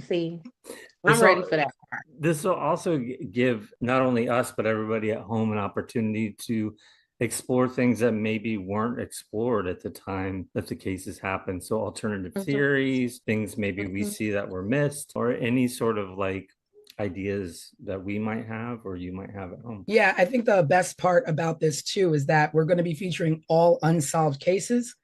See, I'm ready for that part. This will also give not only us, but everybody at home an opportunity to explore things that maybe weren't explored at the time that the cases happened. So alternative theories, things maybe we see that were missed, or any sort of like ideas that we might have or you might have at home. Yeah, I think the best part about this too is that we're going to be featuring all unsolved cases.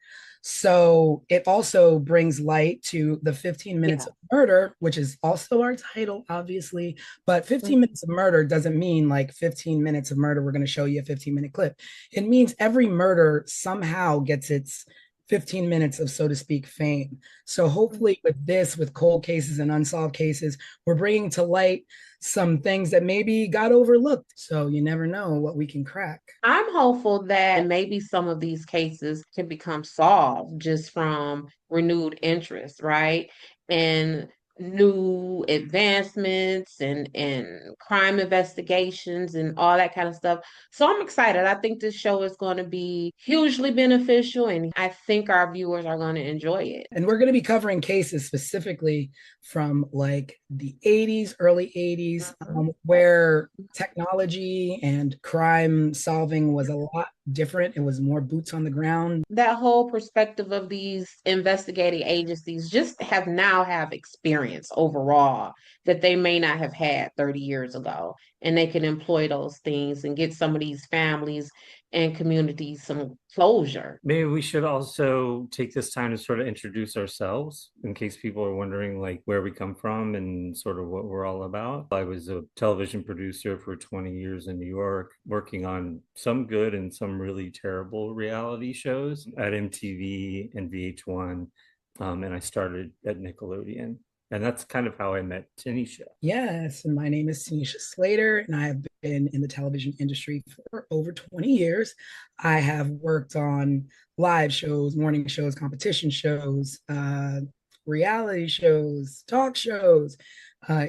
So it also brings light to the 15 Minutes of Murder, which is also our title, obviously. But 15 Minutes of Murder doesn't mean like 15 minutes of murder. We're going to show you a 15-minute clip. It means every murder somehow gets its 15 minutes of, so to speak, fame. So hopefully with this, with cold cases and unsolved cases, we're bringing to light some things that maybe got overlooked. So you never know what we can crack. I'm hopeful that maybe some of these cases can become solved just from renewed interest, right? And new advancements and crime investigations and all that kind of stuff. So I'm excited. I think this show is going to be hugely beneficial, and I think our viewers are going to enjoy it. And we're going to be covering cases specifically from like the 80s, early 80s, where technology and crime solving was a lot different. It was more boots on the ground. That whole perspective of these investigating agencies just have experience overall that they may not have had 30 years ago. And they can employ those things and get some of these families and communities some closure. Maybe we should also take this time to sort of introduce ourselves in case people are wondering like where we come from and sort of what we're all about. I was a television producer for 20 years in New York, working on some good and some really terrible reality shows at MTV and VH1. And I started at Nickelodeon. And that's kind of how I met Tanisha. Yes, and my name is Tanisha Slater, and I have been in the television industry for over 20 years. I have worked on live shows, morning shows, competition shows, reality shows, talk shows,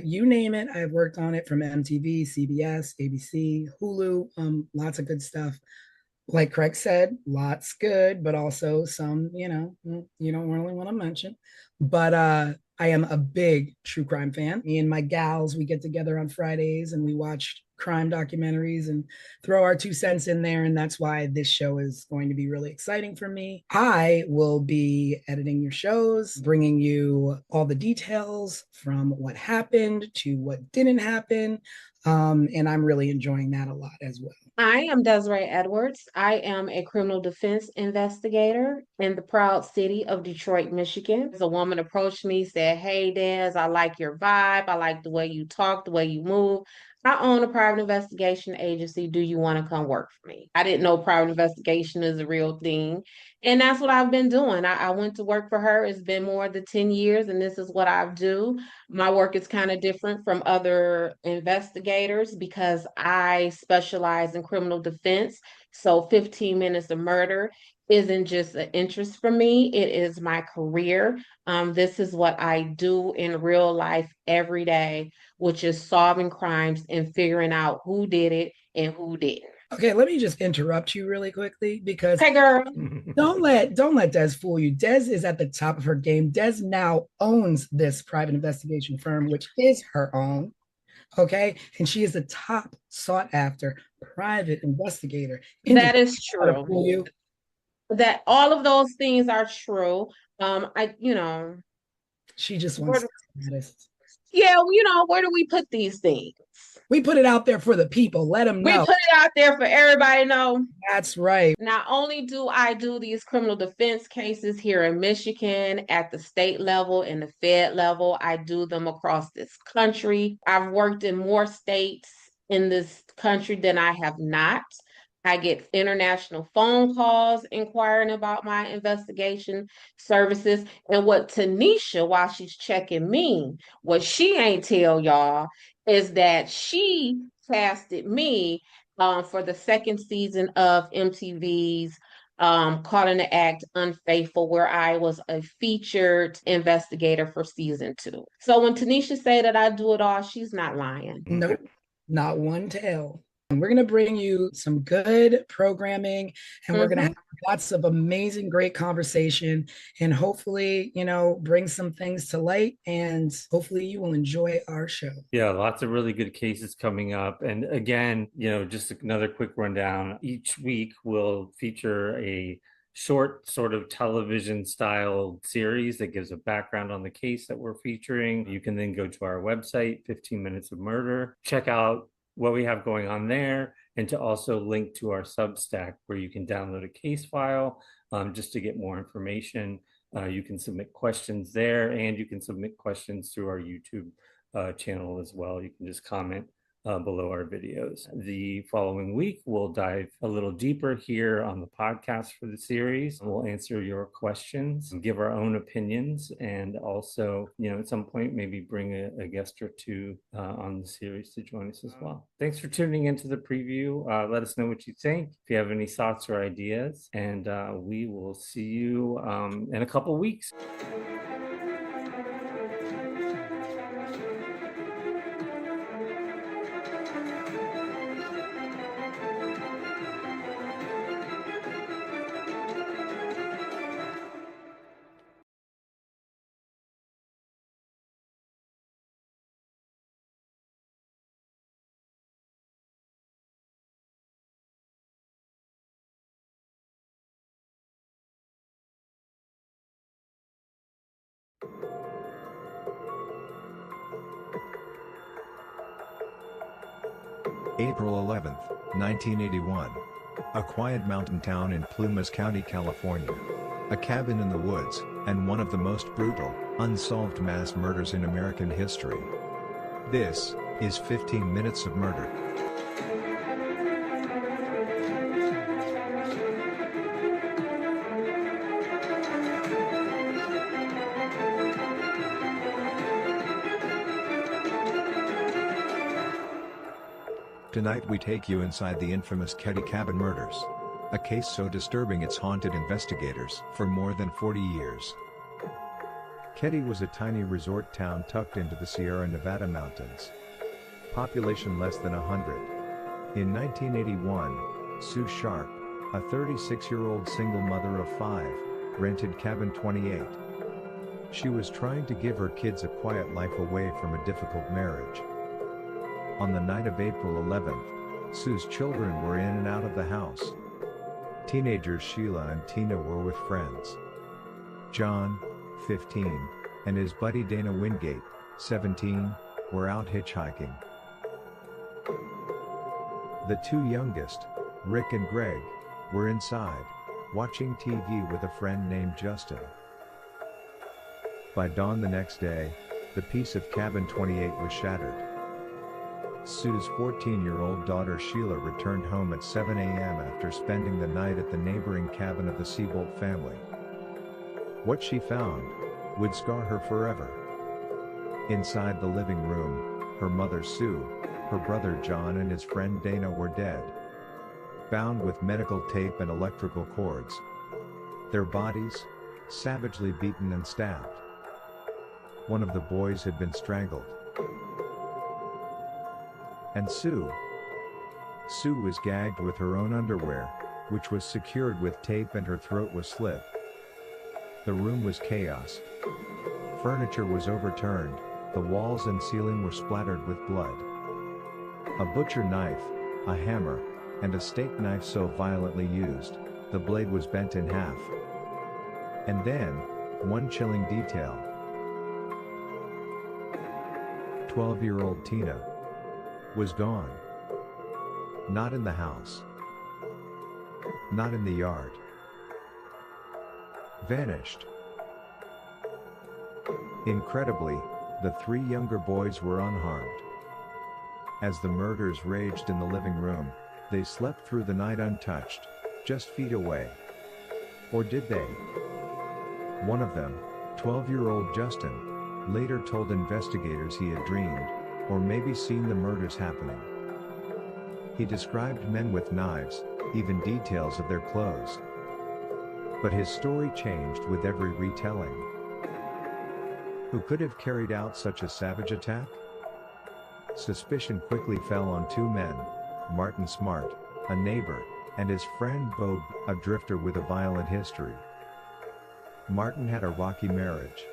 you name it. I've worked on it, from MTV, CBS, ABC, Hulu, lots of good stuff. Like Craig said, lots good, but also some, you don't really want to mention. But I am a big true crime fan. Me and my gals, we get together on Fridays and we watch crime documentaries and throw our 2 cents in there. And that's why this show is going to be really exciting for me. I will be editing your shows, bringing you all the details from what happened to what didn't happen. And I'm really enjoying that a lot as well. I am Desiree Edwards. I am a criminal defense investigator in the proud city of Detroit, Michigan. A woman approached me, said, "Hey, Des, I like your vibe. I like the way you talk, the way you move. I own a private investigation agency. Do you want to come work for me?" I didn't know private investigation is a real thing. And that's what I've been doing. I went to work for her. It's been more than 10 years, and this is what I do. My work is kind of different from other investigators because I specialize in criminal defense. So 15 Minutes of Murder isn't just an interest for me, it is my career. This is what I do in real life every day, which is solving crimes and figuring out who did it and who didn't. Okay, let me just interrupt you really quickly because Hey, girl. don't let Des fool you. Des is at the top of her game. Des now owns this private investigation firm, which is her own. Okay, and she is the top sought after private investigator. That is To true. fool you. That all of those things are true. I, She just where wants do, status. yeah, where do we put these things? We put it out there for the people. Let them We know. put it out there for everybody to know. That's right. Not only do I do these criminal defense cases here in Michigan at the state level and the Fed level, I do them across this country. I've worked in more states in this country than I have not. I get international phone calls inquiring about my investigation services. And what Tanisha, while she's checking me, what she ain't tell y'all is that she casted me for the second season of MTV's Caught in the Act Unfaithful, where I was a featured investigator for season 2. So when Tanisha say that I do it all, she's not lying. Nope, not one tell. And we're going to bring you some good programming and we're going to have lots of amazing, great conversation and hopefully, bring some things to light and hopefully you will enjoy our show. Yeah, lots of really good cases coming up. And again, just another quick rundown. Each week we'll feature a short sort of television style series that gives a background on the case that we're featuring. You can then go to our website, 15 Minutes of Murder, check out what we have going on there, and to also link to our Substack where you can download a case file just to get more information. You can submit questions there, and you can submit questions through our YouTube channel as well. You can just comment below our videos. The following week, we'll dive a little deeper here on the podcast for the series. We'll answer your questions and give our own opinions, and also, at some point, maybe bring a guest or two on the series to join us as well. Thanks for tuning into the preview. Let us know what you think, if you have any thoughts or ideas, and we will see you in a couple weeks. April 11, 1981. A quiet mountain town in Plumas County, California. A cabin in the woods, and one of the most brutal, unsolved mass murders in American history. This is 15 Minutes of Murder. Tonight we take you inside the infamous Ketty Cabin murders. A case so disturbing it's haunted investigators for more than 40 years. Ketty was a tiny resort town tucked into the Sierra Nevada mountains. Population less than 100. In 1981, Sue Sharp, a 36-year-old single mother of 5, rented Cabin 28. She was trying to give her kids a quiet life away from a difficult marriage. On the night of April 11th, Sue's children were in and out of the house. Teenagers Sheila and Tina were with friends. John, 15, and his buddy Dana Wingate, 17, were out hitchhiking. The two youngest, Rick and Greg, were inside, watching TV with a friend named Justin. By dawn the next day, the peace of Cabin 28 was shattered. Sue's 14-year-old daughter Sheila returned home at 7 a.m. after spending the night at the neighboring cabin of the Seabolt family. What she found would scar her forever. Inside the living room, her mother Sue, her brother John and his friend Dana were dead. bound with medical tape and electrical cords. Their bodies, savagely beaten and stabbed. One of the boys had been strangled. And Sue was gagged with her own underwear, which was secured with tape, and her throat was slit. The room was chaos. Furniture was overturned, the walls and ceiling were splattered with blood. A butcher knife, a hammer, and a steak knife so violently used, the blade was bent in half. And then, one chilling detail. 12-year-old Tina was gone. Not in the house. Not in the yard. Vanished. Incredibly, the three younger boys were unharmed. As the murders raged in the living room, they slept through the night untouched, just feet away. Or did they? One of them, 12-year-old Justin, later told investigators he had dreamed, or maybe seen the murders happening. He described men with knives, even details of their clothes. But his story changed with every retelling. Who could have carried out such a savage attack? Suspicion quickly fell on two men, Martin Smart, a neighbor, and his friend Bob, a drifter with a violent history. Martin had a rocky marriage.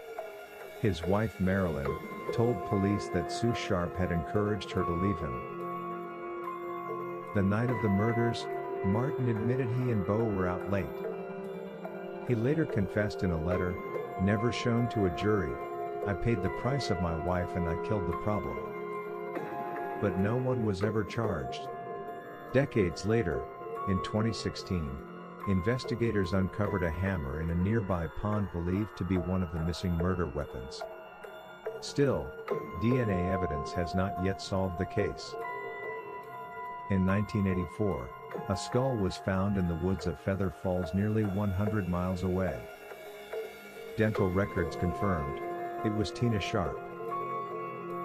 His wife Marilyn told police that Sue Sharp had encouraged her to leave him. The night of the murders, Martin admitted he and Bo were out late. He later confessed in a letter, never shown to a jury, "I paid the price of my wife and I killed the problem." But no one was ever charged. Decades later, in 2016, investigators uncovered a hammer in a nearby pond believed to be one of the missing murder weapons. Still, DNA evidence has not yet solved the case. In 1984, a skull was found in the woods of Feather Falls nearly 100 miles away. Dental records confirmed it was Tina Sharp.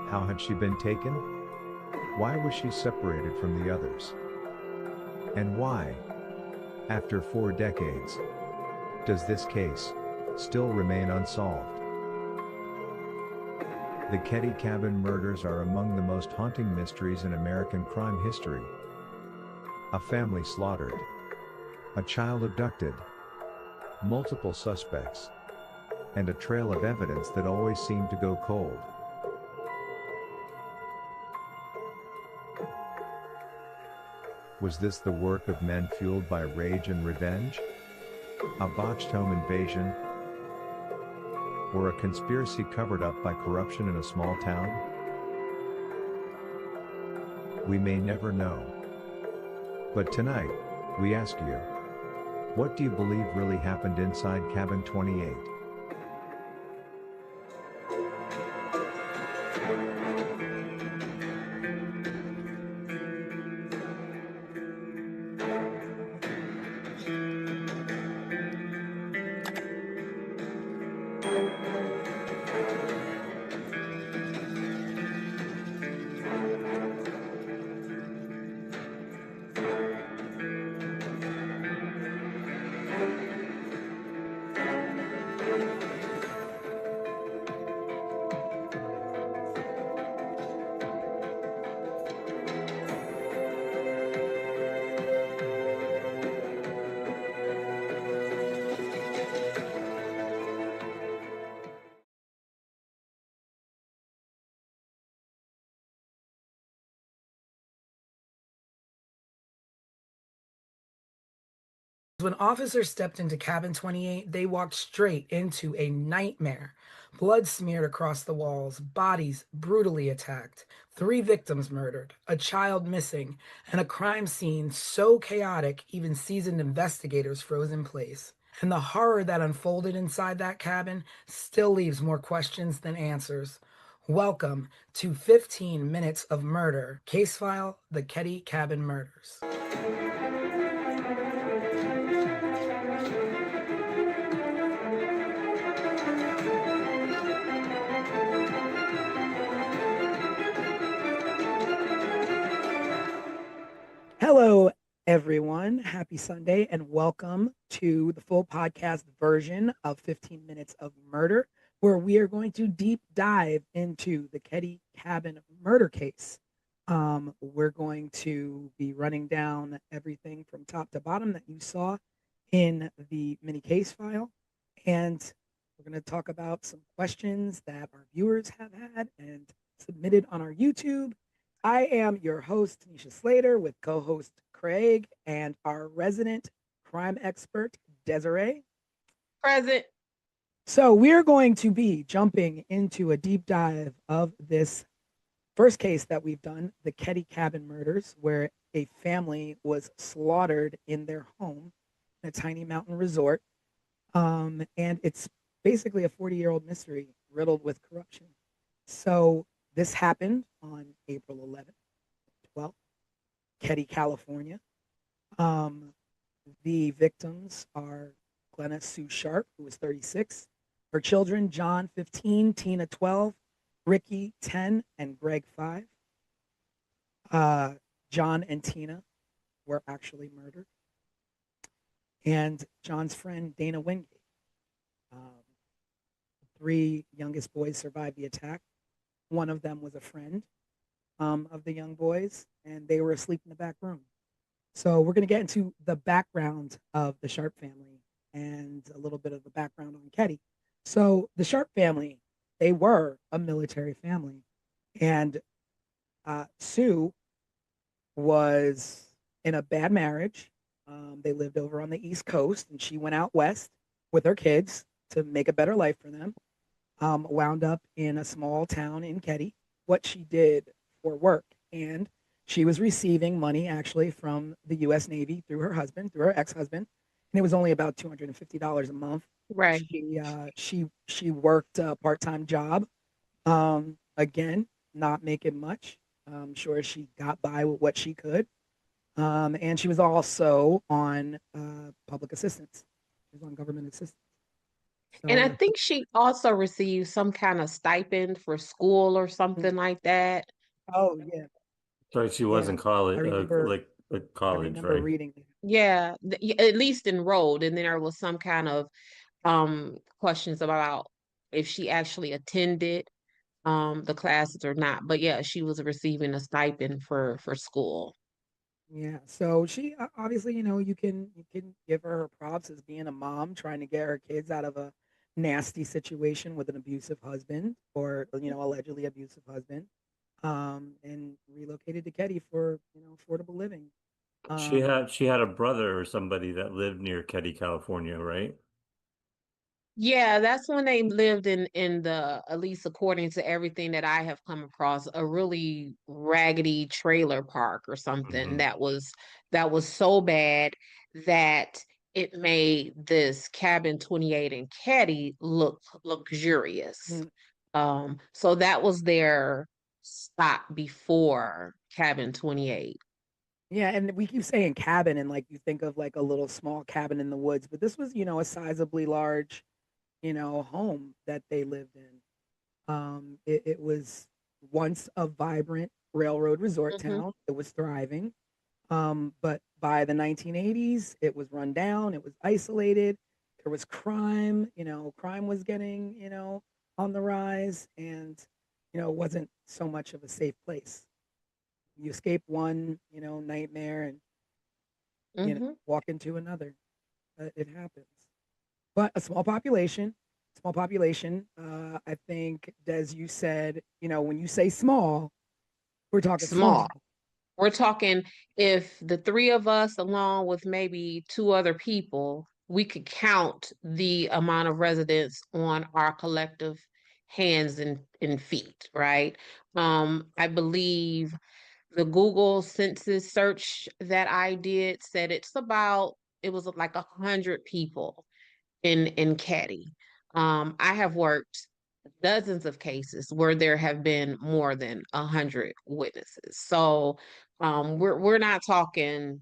How had she been taken? Why was she separated from the others? And why, after 4 decades, does this case still remain unsolved? The Ketty Cabin murders are among the most haunting mysteries in American crime history. A family slaughtered. A child abducted. Multiple suspects. And a trail of evidence that always seemed to go cold. Was this the work of men fueled by rage and revenge? A botched home invasion? Or a conspiracy covered up by corruption in a small town? We may never know. But tonight, we ask you, what do you believe really happened inside Cabin 28? When officers stepped into Cabin 28, they walked straight into a nightmare. Blood smeared across the walls, bodies brutally attacked, 3 victims murdered, a child missing, and a crime scene so chaotic even seasoned investigators froze in place. And the horror that unfolded inside that cabin still leaves more questions than answers. Welcome to 15 Minutes of Murder, case file, the Ketty Cabin Murders. Hello, everyone. Happy Sunday and welcome to the full podcast version of 15 Minutes of Murder, where we are going to deep dive into the Ketty Cabin murder case. We're going to be running down everything from top to bottom that you saw in the mini case file. And we're going to talk about some questions that our viewers have had and submitted on our YouTube. I am your host, Tanisha Slater, with co host Craig and our resident crime expert, Desiree. Present. So, we're going to be jumping into a deep dive of this first case that we've done, the Ketty Cabin murders, where a family was slaughtered in their home in a tiny mountain resort. And it's basically a 40-year-old mystery riddled with corruption. So, this happened on April 11th, 12th, Ketty, California. The victims are Glenna Sue Sharp, who was 36. Her children, John, 15, Tina, 12, Ricky, 10, and Greg, 5. John and Tina were actually murdered. And John's friend, Dana Wingate. 3 youngest boys survived the attack. One of them was a friend of the young boys, and they were asleep in the back room. So we're going to get into the background of the Sharp family and a little bit of the background on Ketty. So the Sharp family, they were a military family, and Sue was in a bad marriage. They lived over on the East Coast, and she went out west with her kids to make a better life for them. Wound up in a small town in Ketty, what she did for work. And she was receiving money actually from the U.S. Navy through her husband, through her ex-husband. And it was only about $250 a month. Right. She worked a part-time job. Again, not making much. I'm sure she got by with what she could. And she was also on public assistance. She was on government assistance. And I So, think she also received some kind of stipend for school or something like that. oh yeah, So she was yeah. in college, I remember. I college, remember right? reading that. Yeah, at least enrolled. And then there was some kind of questions about if she actually attended the classes or not. But yeah, she was receiving a stipend for school. Yeah. So she obviously, you can give her her props as being a mom trying to get her kids out of a nasty situation with an abusive husband or allegedly abusive husband, and relocated to Ketty for affordable living. Um, She had a brother or somebody that lived near Ketty, California, right? Yeah, that's when they lived in the, at least according to everything that I have come across, a really raggedy trailer park or something Hmm. that was so bad that it made this cabin 28 in Ketty look luxurious. mm, So that was their stop before cabin 28. yeah, and we keep saying cabin, and like you think of like a little small cabin in the woods, but this was a sizably large home that they lived in. It was once a vibrant railroad resort Hmm. town. It was thriving. But by the 1980s, it was run down. It was isolated. There was crime. Crime was getting, on the rise, and it wasn't so much of a safe place. You escape one, nightmare, and Hmm. walk into another. It happens. But a small population. Small population. I think, Des, you said, when you say small, we're talking Small. small. We're talking if the three of us, along with maybe two other people, we could count the amount of residents on our collective hands and feet, right? I believe the Google census search that I did said it was like 100 people in Caddy. I have worked dozens of cases where there have been more than 100 witnesses. So we're not talking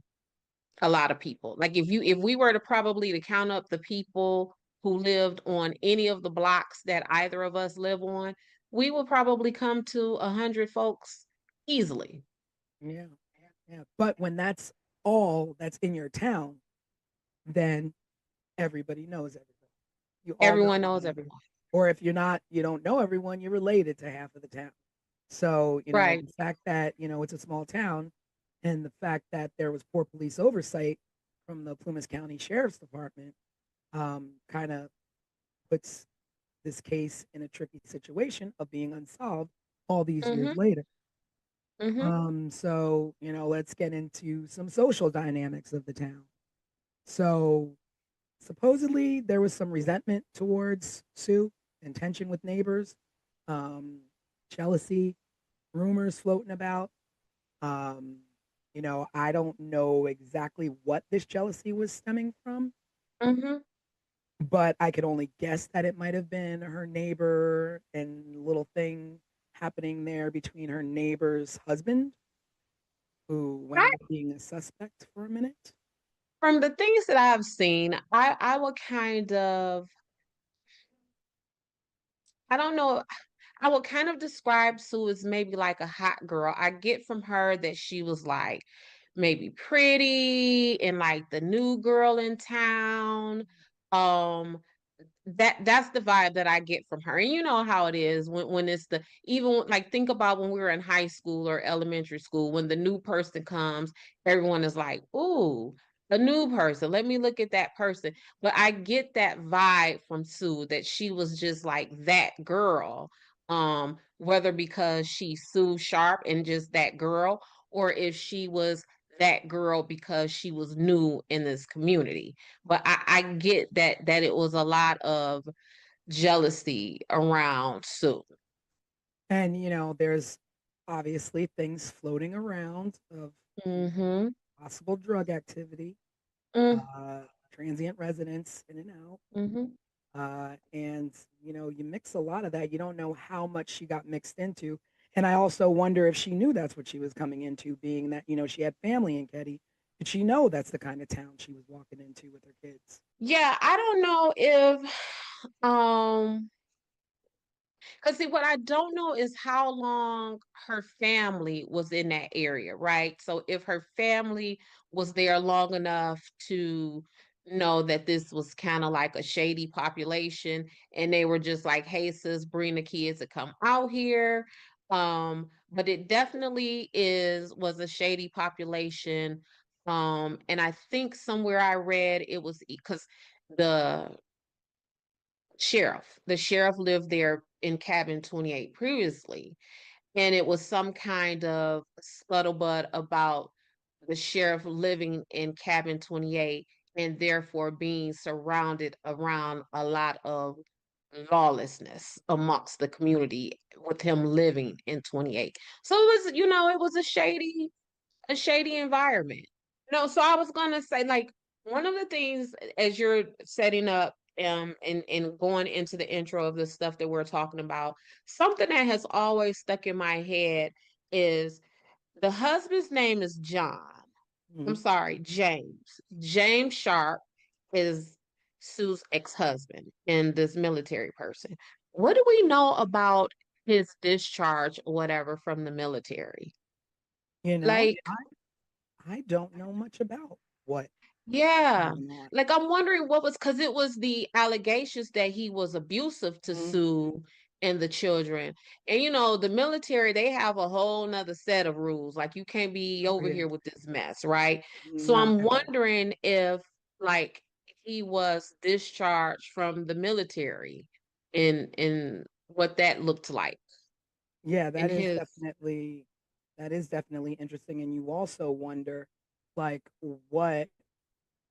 a lot of people. Like if we were to probably to count up the people who lived on any of the blocks that either of us live on, we would probably come to 100 folks easily. Yeah, yeah. But when that's all that's in your town, then everybody knows everybody. You all know Everyone knows everybody. everyone. Or if you're not, you don't know everyone, you're related to half of the town. So, Right. the fact that, it's a small town and the fact that there was poor police oversight from the Plumas County Sheriff's Department kind of puts this case in a tricky situation of being unsolved all these years Mm-hmm. later. Mm-hmm. So, let's get into some social dynamics of the town. So, supposedly there was some resentment towards Sue and tension with neighbors, um, jealousy, rumors floating about. Um, I don't know exactly what this jealousy was stemming from, Mm-hmm. but I could only guess that it might have been her neighbor and little thing happening there between her neighbor's husband, who wound up being a suspect for a minute. From the things that I've seen, I would kind of, I don't know, I would kind of describe Sue as maybe like a hot girl. I get from her that she was like maybe pretty and like the new girl in town. Um, that's the vibe that I get from her. And you know how it is when it's the even like think about when we were in high school or elementary school, when the new person comes, everyone is like, ooh, a new person. Let me look at that person. But I get that vibe from Sue that she was just like that girl. Whether because she's Sue Sharp and just that girl, or if she was that girl because she was new in this community. But I get that it was a lot of jealousy around Sue. And, there's obviously things floating around of Mm-hmm. possible drug activity, Mm, uh, transient residents in and out. mm-hmm. And, you mix a lot of that. You don't know how much she got mixed into. And I also wonder if she knew that's what she was coming into, being that, she had family in Ketty. Did she know that's the kind of town she was walking into with her kids? Yeah, I don't know if because see, what I don't know is how long her family was in that area, right? So if her family was there long enough to know that this was kind of like a shady population, and they were just like, "Hey, sis, bring the kids to come out here." But it definitely was a shady population. And I think somewhere I read it was because the the sheriff lived there in cabin 28 previously, and it was some kind of scuttlebutt about the sheriff living in cabin 28 and therefore being surrounded around a lot of lawlessness amongst the community with him living in 28. So it was, it was a shady environment. No, so I was gonna say, like, one of the things as you're setting up and going into the intro of the stuff that we're talking about, something that has always stuck in my head is the husband's name is John. I'm Mhm. sorry, James. James Sharp is Sue's ex-husband and this military person. What do we know about his discharge or whatever from the military? You know, Like, I don't know much about what yeah. went on. Like I'm wondering what was because it was the allegations that he was abusive to Mhm. Sue and the children. And the military, they have a whole nother set of rules. Like you can't be Oh over yeah, here with this mess, right? So not I'm at all. wondering if like he was discharged from the military and what that looked like Yeah, in his that is definitely interesting. And you also wonder, like, what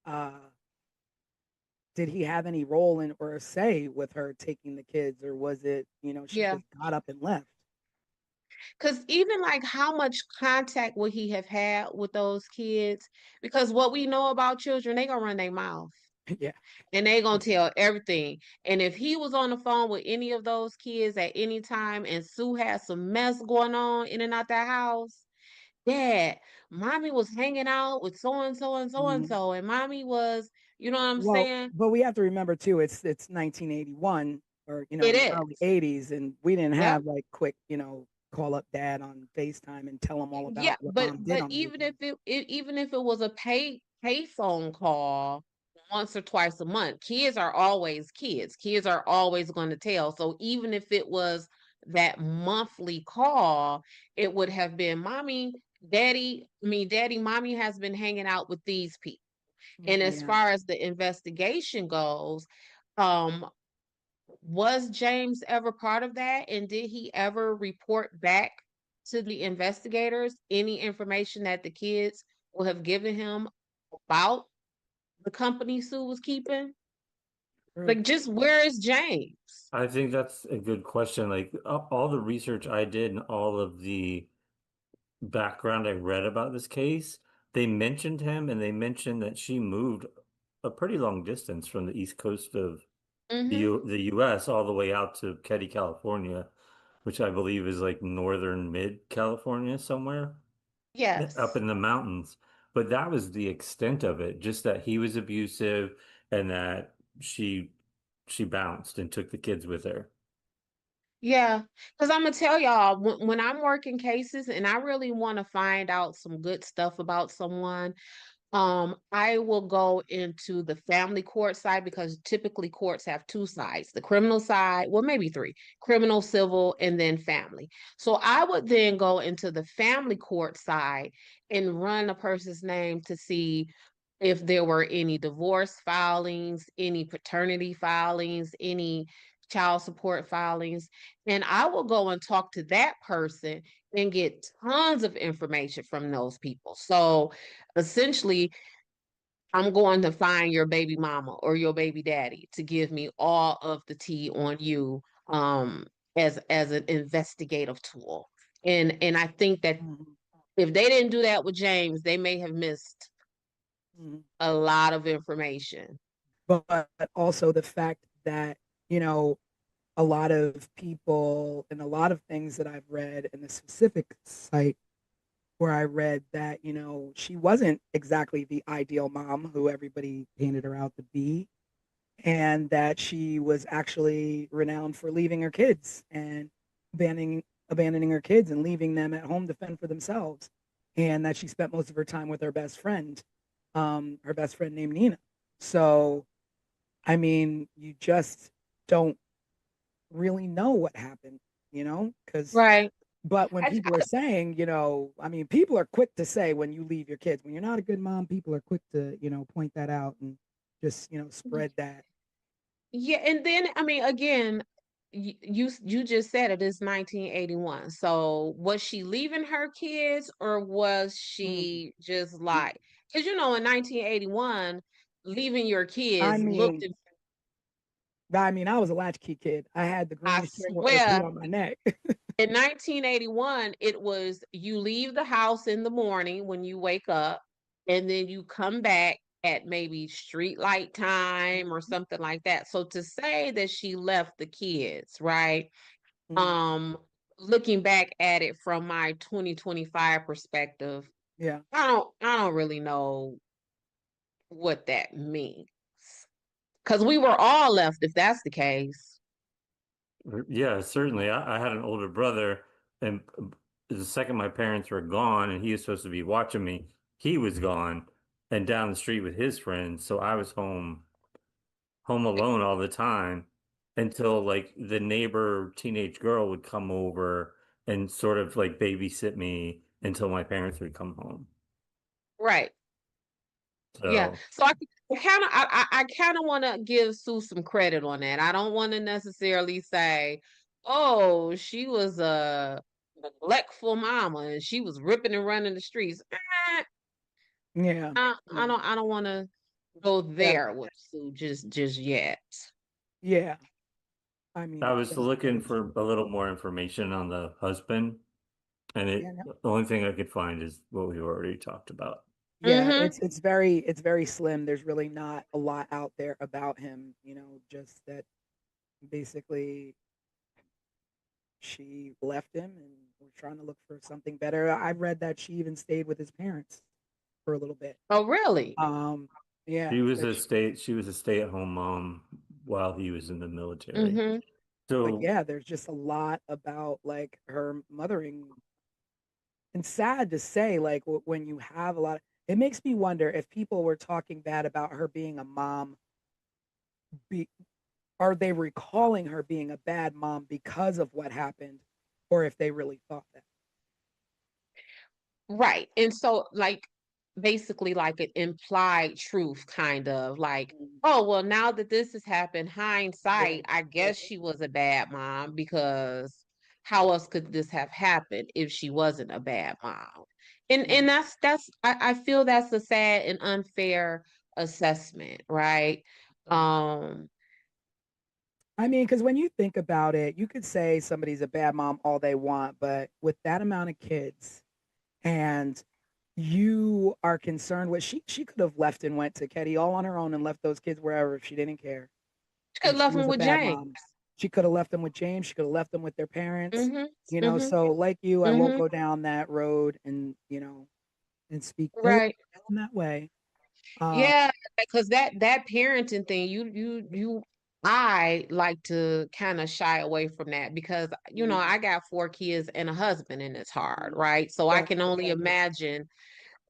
uh did he have any role in or say with her taking the kids, or was it, she yeah. just got up and left? Because even like how much contact would he have had with those kids? Because what we know about children, they gonna run their mouth Yeah. and they gonna tell everything. And if he was on the phone with any of those kids at any time and Sue had some mess going on in and out that house, Dad, mommy was hanging out with so and so and so and Mhm. so, and mommy was, you know what I'm Well, saying? but we have to remember too, it's 1981 or It in the is. early 80s, and we didn't Yep. have like quick, call up dad on FaceTime and tell him all Yeah, about what but mom did on the even weekend. if even if it was a pay phone call once or twice a month, kids are always kids. Kids are always going to tell. So even if it was that monthly call, it would have been mommy, daddy, mommy has been hanging out with these people. And as Yeah. far as the investigation goes, um, was James ever part of that? And did he ever report back to the investigators any information that the kids will have given him about the company Sue was keeping? True. Like, just where is James? I think that's a good question. Like all the research I did and all of the background I read about this case, they mentioned him and they mentioned that she moved a pretty long distance from the east coast of Mm-hmm. the US all the way out to Keddie, California, which I believe is like northern mid California somewhere up Yes. in the mountains. But that was the extent of it, just that he was abusive and that she bounced and took the kids with her. Yeah, because I'm gonna tell y'all when I'm working cases and I really want to find out some good stuff about someone, I will go into the family court side because typically courts have two sides, the criminal side, well, maybe three, criminal, civil, and then family. So I would then go into the family court side and run a person's name to see if there were any divorce filings, any paternity filings, any child support filings. And I will go and talk to that person and get tons of information from those people. So essentially, I'm going to find your baby mama or your baby daddy to give me all of the tea on you as an investigative tool. And I think that Mhm. if they didn't do that with James, they may have missed Mhm. a lot of information. But also the fact that, you know, a lot of people and a lot of things that I've read in the specific site where I read that, she wasn't exactly the ideal mom who everybody painted her out to be, and that she was actually renowned for leaving her kids and abandoning her kids and leaving them at home to fend for themselves, and that she spent most of her time with her best friend named Nina. So, I mean, you just don't really know what happened, because Right. but when I, people are saying, I mean, people are quick to say when you leave your kids, when you're not a good mom, people are quick to, point that out and just, spread that. yeah, and then I mean again, you just said it is 1981. So was she leaving her kids or was Mm. she just like, because in 1981, leaving your I kids looked, mean, I was a latchkey kid. I had the I greenest string of food swear, on my neck. in 1981, it was you leave the house in the morning when you wake up, and then you come back at maybe street light time or something like that. So to say that she left the kids, right? Mm. Um, Looking back at it from my 2025 perspective, Yeah, I don't really know what that means. Because we were all left if that's the case. Yeah, certainly. I had an older brother, and the second my parents were gone, and he was supposed to be watching me, he was gone and down the street with his friends. So I was home alone all the time until like the neighbor teenage girl would come over and sort of like babysit me until my parents would come home. Right. Yeah. So So I kind of want to give Sue some credit on that. I don't want to necessarily say, oh, she was a neglectful mama and she was ripping and running the streets. yeah, I yeah, don't want to go yeah, there with Sue just yet. yeah. I mean, I it's was just looking for a little more information on the husband, and yeah, no. the only thing I could find is what we already talked about. Yeah, Mm-hmm. it's very slim. There's really not a lot out there about him, just that basically she left him and was trying to look for something better. I've read that she even stayed with his parents for a little bit. Oh, really? Um, yeah, that She was a stay-at-home mom while he was in the military. Mm-hmm. Like, So yeah, there's just a lot about like her mothering, and sad to say, like when you have a lot of, it makes me wonder if people were talking bad about her being a mom, be, are they recalling her being a bad mom because of what happened, or if they really thought that. Right. And so, like, basically, like an implied truth, kind of like, Mm. oh, well, now that this has happened, Yeah. hindsight, I guess she was a bad mom because how else could this have happened if she wasn't a bad mom? And Mm. I feel that's a sad and unfair assessment, right? Um, I mean, because when you think about it, you could say somebody's a bad mom all they want, but with that amount of kids, and you are concerned with, she could have left and went to Ketty all on her own and left those kids wherever if she didn't care. she could have And she left him was a with bad James. mom. She could have left them with James. She could have left them with their parents. Mm-hmm. You know, Mm-hmm. so like you, I won't Mm-hmm. go down that road and and speak ill Right. in that way. Um, Yeah, because that parenting thing, I like to kind of shy away from that because mm, I got 4 kids and a husband, and it's hard, mm, right? So I yeah, can only imagine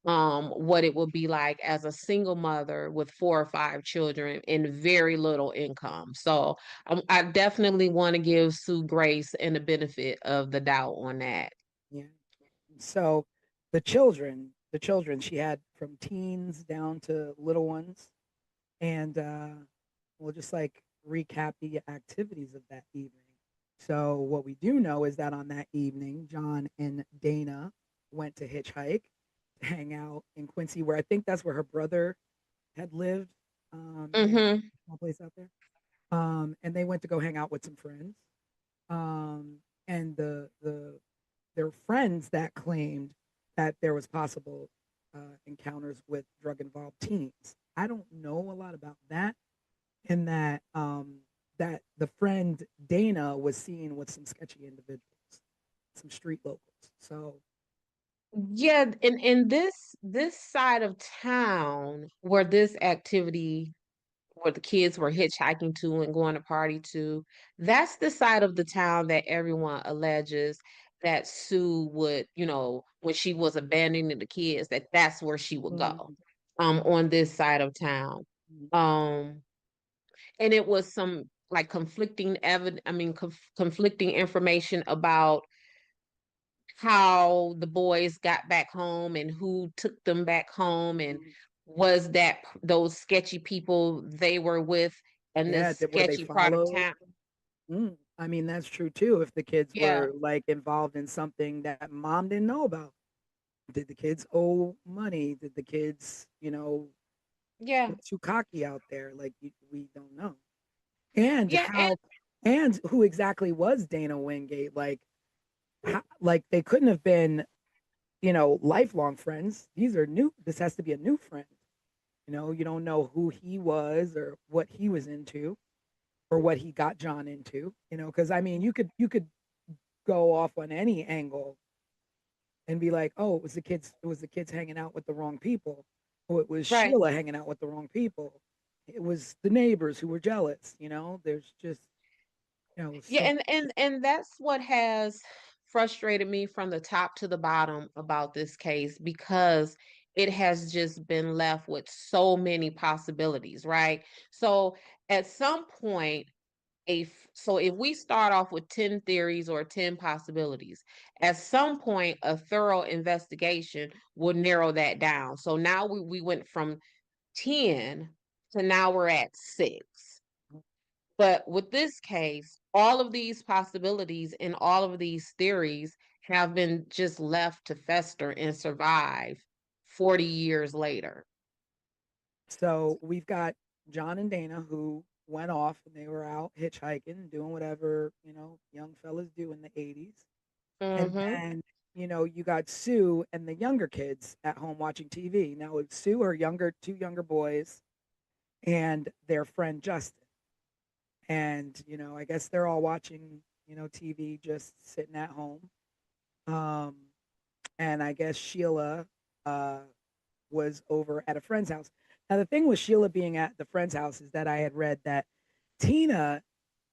what it would be like as a single mother with 4 or 5 children and very little income. So I definitely want to give Sue grace and the benefit of the doubt on that. yeah. So the children she had from teens down to little ones, and we'll just like recap the activities of that evening. So what we do know is that on that evening, John and Dana went to hitchhike to hang out in Quincy, where I think that's where her brother had lived. They had a Mm-hmm. small place out there. And they went to go hang out with some friends. And there were friends that claimed that there was possible encounters with drug involved teens. I don't know a lot about that, and that the friend Dana was seen with some sketchy individuals, some street locals. So Yeah, in this side of town where this activity where the kids were hitchhiking to and going to party to, that's the side of the town that everyone alleges that Sue would, when she was abandoning the kids, that's where she would go, mm, on this side of town. Um, and it was some like conflicting information about how the boys got back home and who took them back home and mm, was that those sketchy people they were with in yeah, this were they sketchy part of followed? town. I mean, that's true too. If the kids Yeah, were like involved in something that mom didn't know about, did the kids owe money? Did the kids, yeah, get too cocky out there? Like we don't know. And yeah, and how, and who exactly was Dana Wingate? Like, like they couldn't have been, lifelong friends. These are new. This has to be a new friend. You don't know who he was or what he was into or what he got John into. Because I mean, you could go off on any angle and be like, oh, it was the kids hanging out with the wrong people. Oh, it was right. Sheila hanging out with the wrong people. It was the neighbors who were jealous. There's just Yeah, so and that's what has frustrated me from the top to the bottom about this case because it has just been left with so many possibilities, right? So at some point, so if we start off with 10 theories or 10 possibilities, at some point a thorough investigation will narrow that down. So now we went from 10 to now we're at 6. But with this case, all of these possibilities and all of these theories have been just left to fester and survive 40 years later. so we've got John and Dana who went off and they were out hitchhiking, doing whatever, young fellas do in the 80s. And Mm-hmm. then, you got Sue and the younger kids at home watching TV. Now it's Sue, her two younger boys, and their friend Justin. And, I guess they're all watching, TV, just sitting at home. Um, and I guess Sheila uh, was over at a friend's house. Now the thing with Sheila being at the friend's house is that I had read that Tina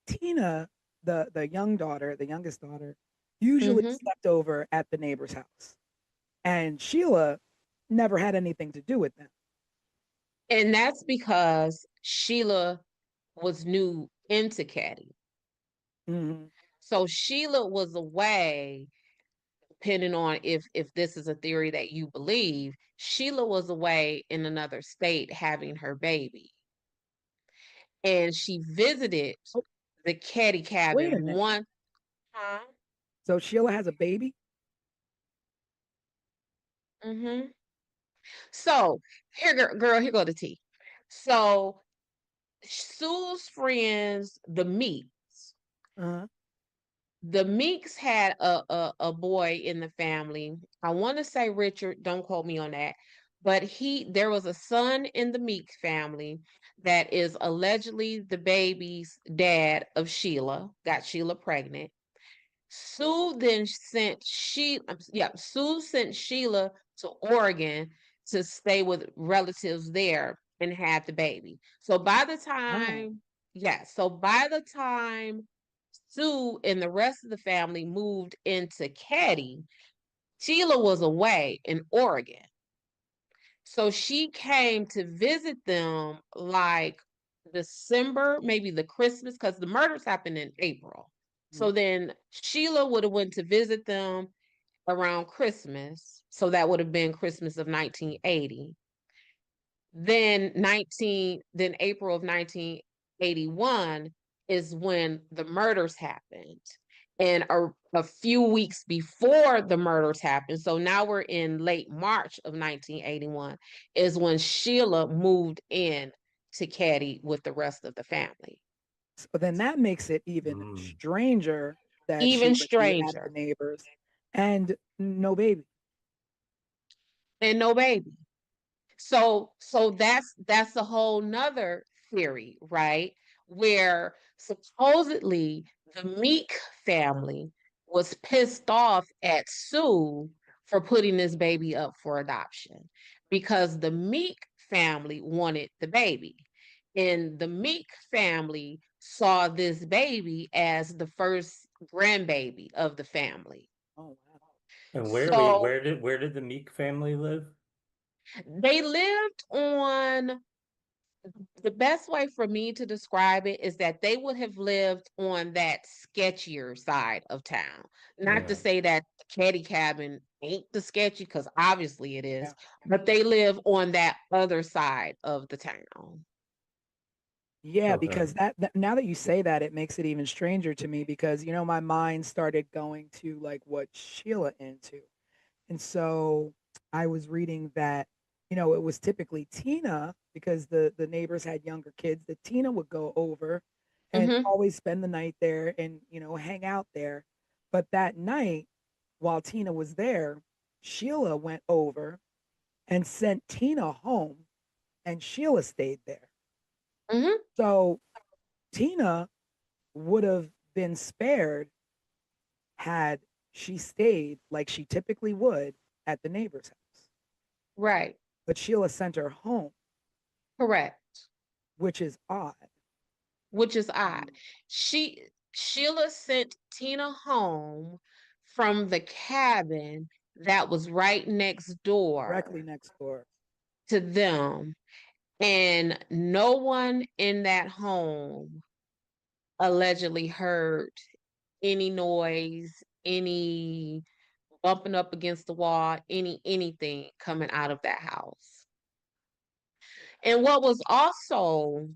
Tina the young daughter, the youngest daughter, usually Mm-hmm. slept over at the neighbor's house, and Sheila never had anything to do with them. And that's because Sheila was new into Caddy. Mm-hmm. So Sheila was away, depending on if this is a theory that you believe, Sheila was away in another state having her baby. And she visited Oh, the Caddy wait a cabin minute. one time. So Sheila has a baby? Mm-hmm. So here, girl, here go the tea. So Sue's friends, Uh-huh. the Meeks had a boy in the family. I want to say Richard, don't quote me on that, but there was a son in the Meeks family that is allegedly the baby's dad of Sheila, got Sheila pregnant. Sue sent Sheila to Oregon to stay with relatives there and had the baby. So by the Oh. time, so by the time Sue and the rest of the family moved into Caddy, Sheila was away in Oregon. So she came to visit them like December, maybe the Christmas, because the murders happened in April. So then Sheila would have went to visit them around Christmas. So that would have been Christmas of 1980. Then April of 1981 is when the murders happened. And a few weeks before the murders happened, so now we're in late March of 1981, is when Sheila moved in to Caddy with the rest of the family. So then that makes it even stranger that she Even would be at the stranger. neighbors and no baby. And no baby. So that's a whole nother theory, right? Where supposedly the Meek family was pissed off at Sue for putting this baby up for adoption because the Meek family wanted the baby. And the Meek family saw this baby as the first grandbaby of the family. Oh wow. And So where did the Meek family live? they lived on the best way for me to describe it is that they would have lived on that sketchier side of town. Not to Yeah. say that the Caddy cabin ain't the sketchy, because obviously it is, Yeah. but they live on that other side of the town. Yeah, Okay. because that now that you say that, it makes it even stranger to me because my mind started going to like what Sheila into. And so I was reading that, it was typically Tina because the neighbors had younger kids that Tina would go over and Mm-hmm. always spend the night there and, hang out there. But that night, while Tina was there, Sheila went over and sent Tina home and Sheila stayed there. Mm-hmm. So Tina would have been spared had she stayed like she typically would at the neighbor's house. Right. But Sheila sent her home, Correct. which is odd. Which is odd. Sheila sent Tina home from the cabin that was right next Directly door next door. to them. And no one in that home allegedly heard any noise, any bumping up against the wall, anything coming out of that house. And what was also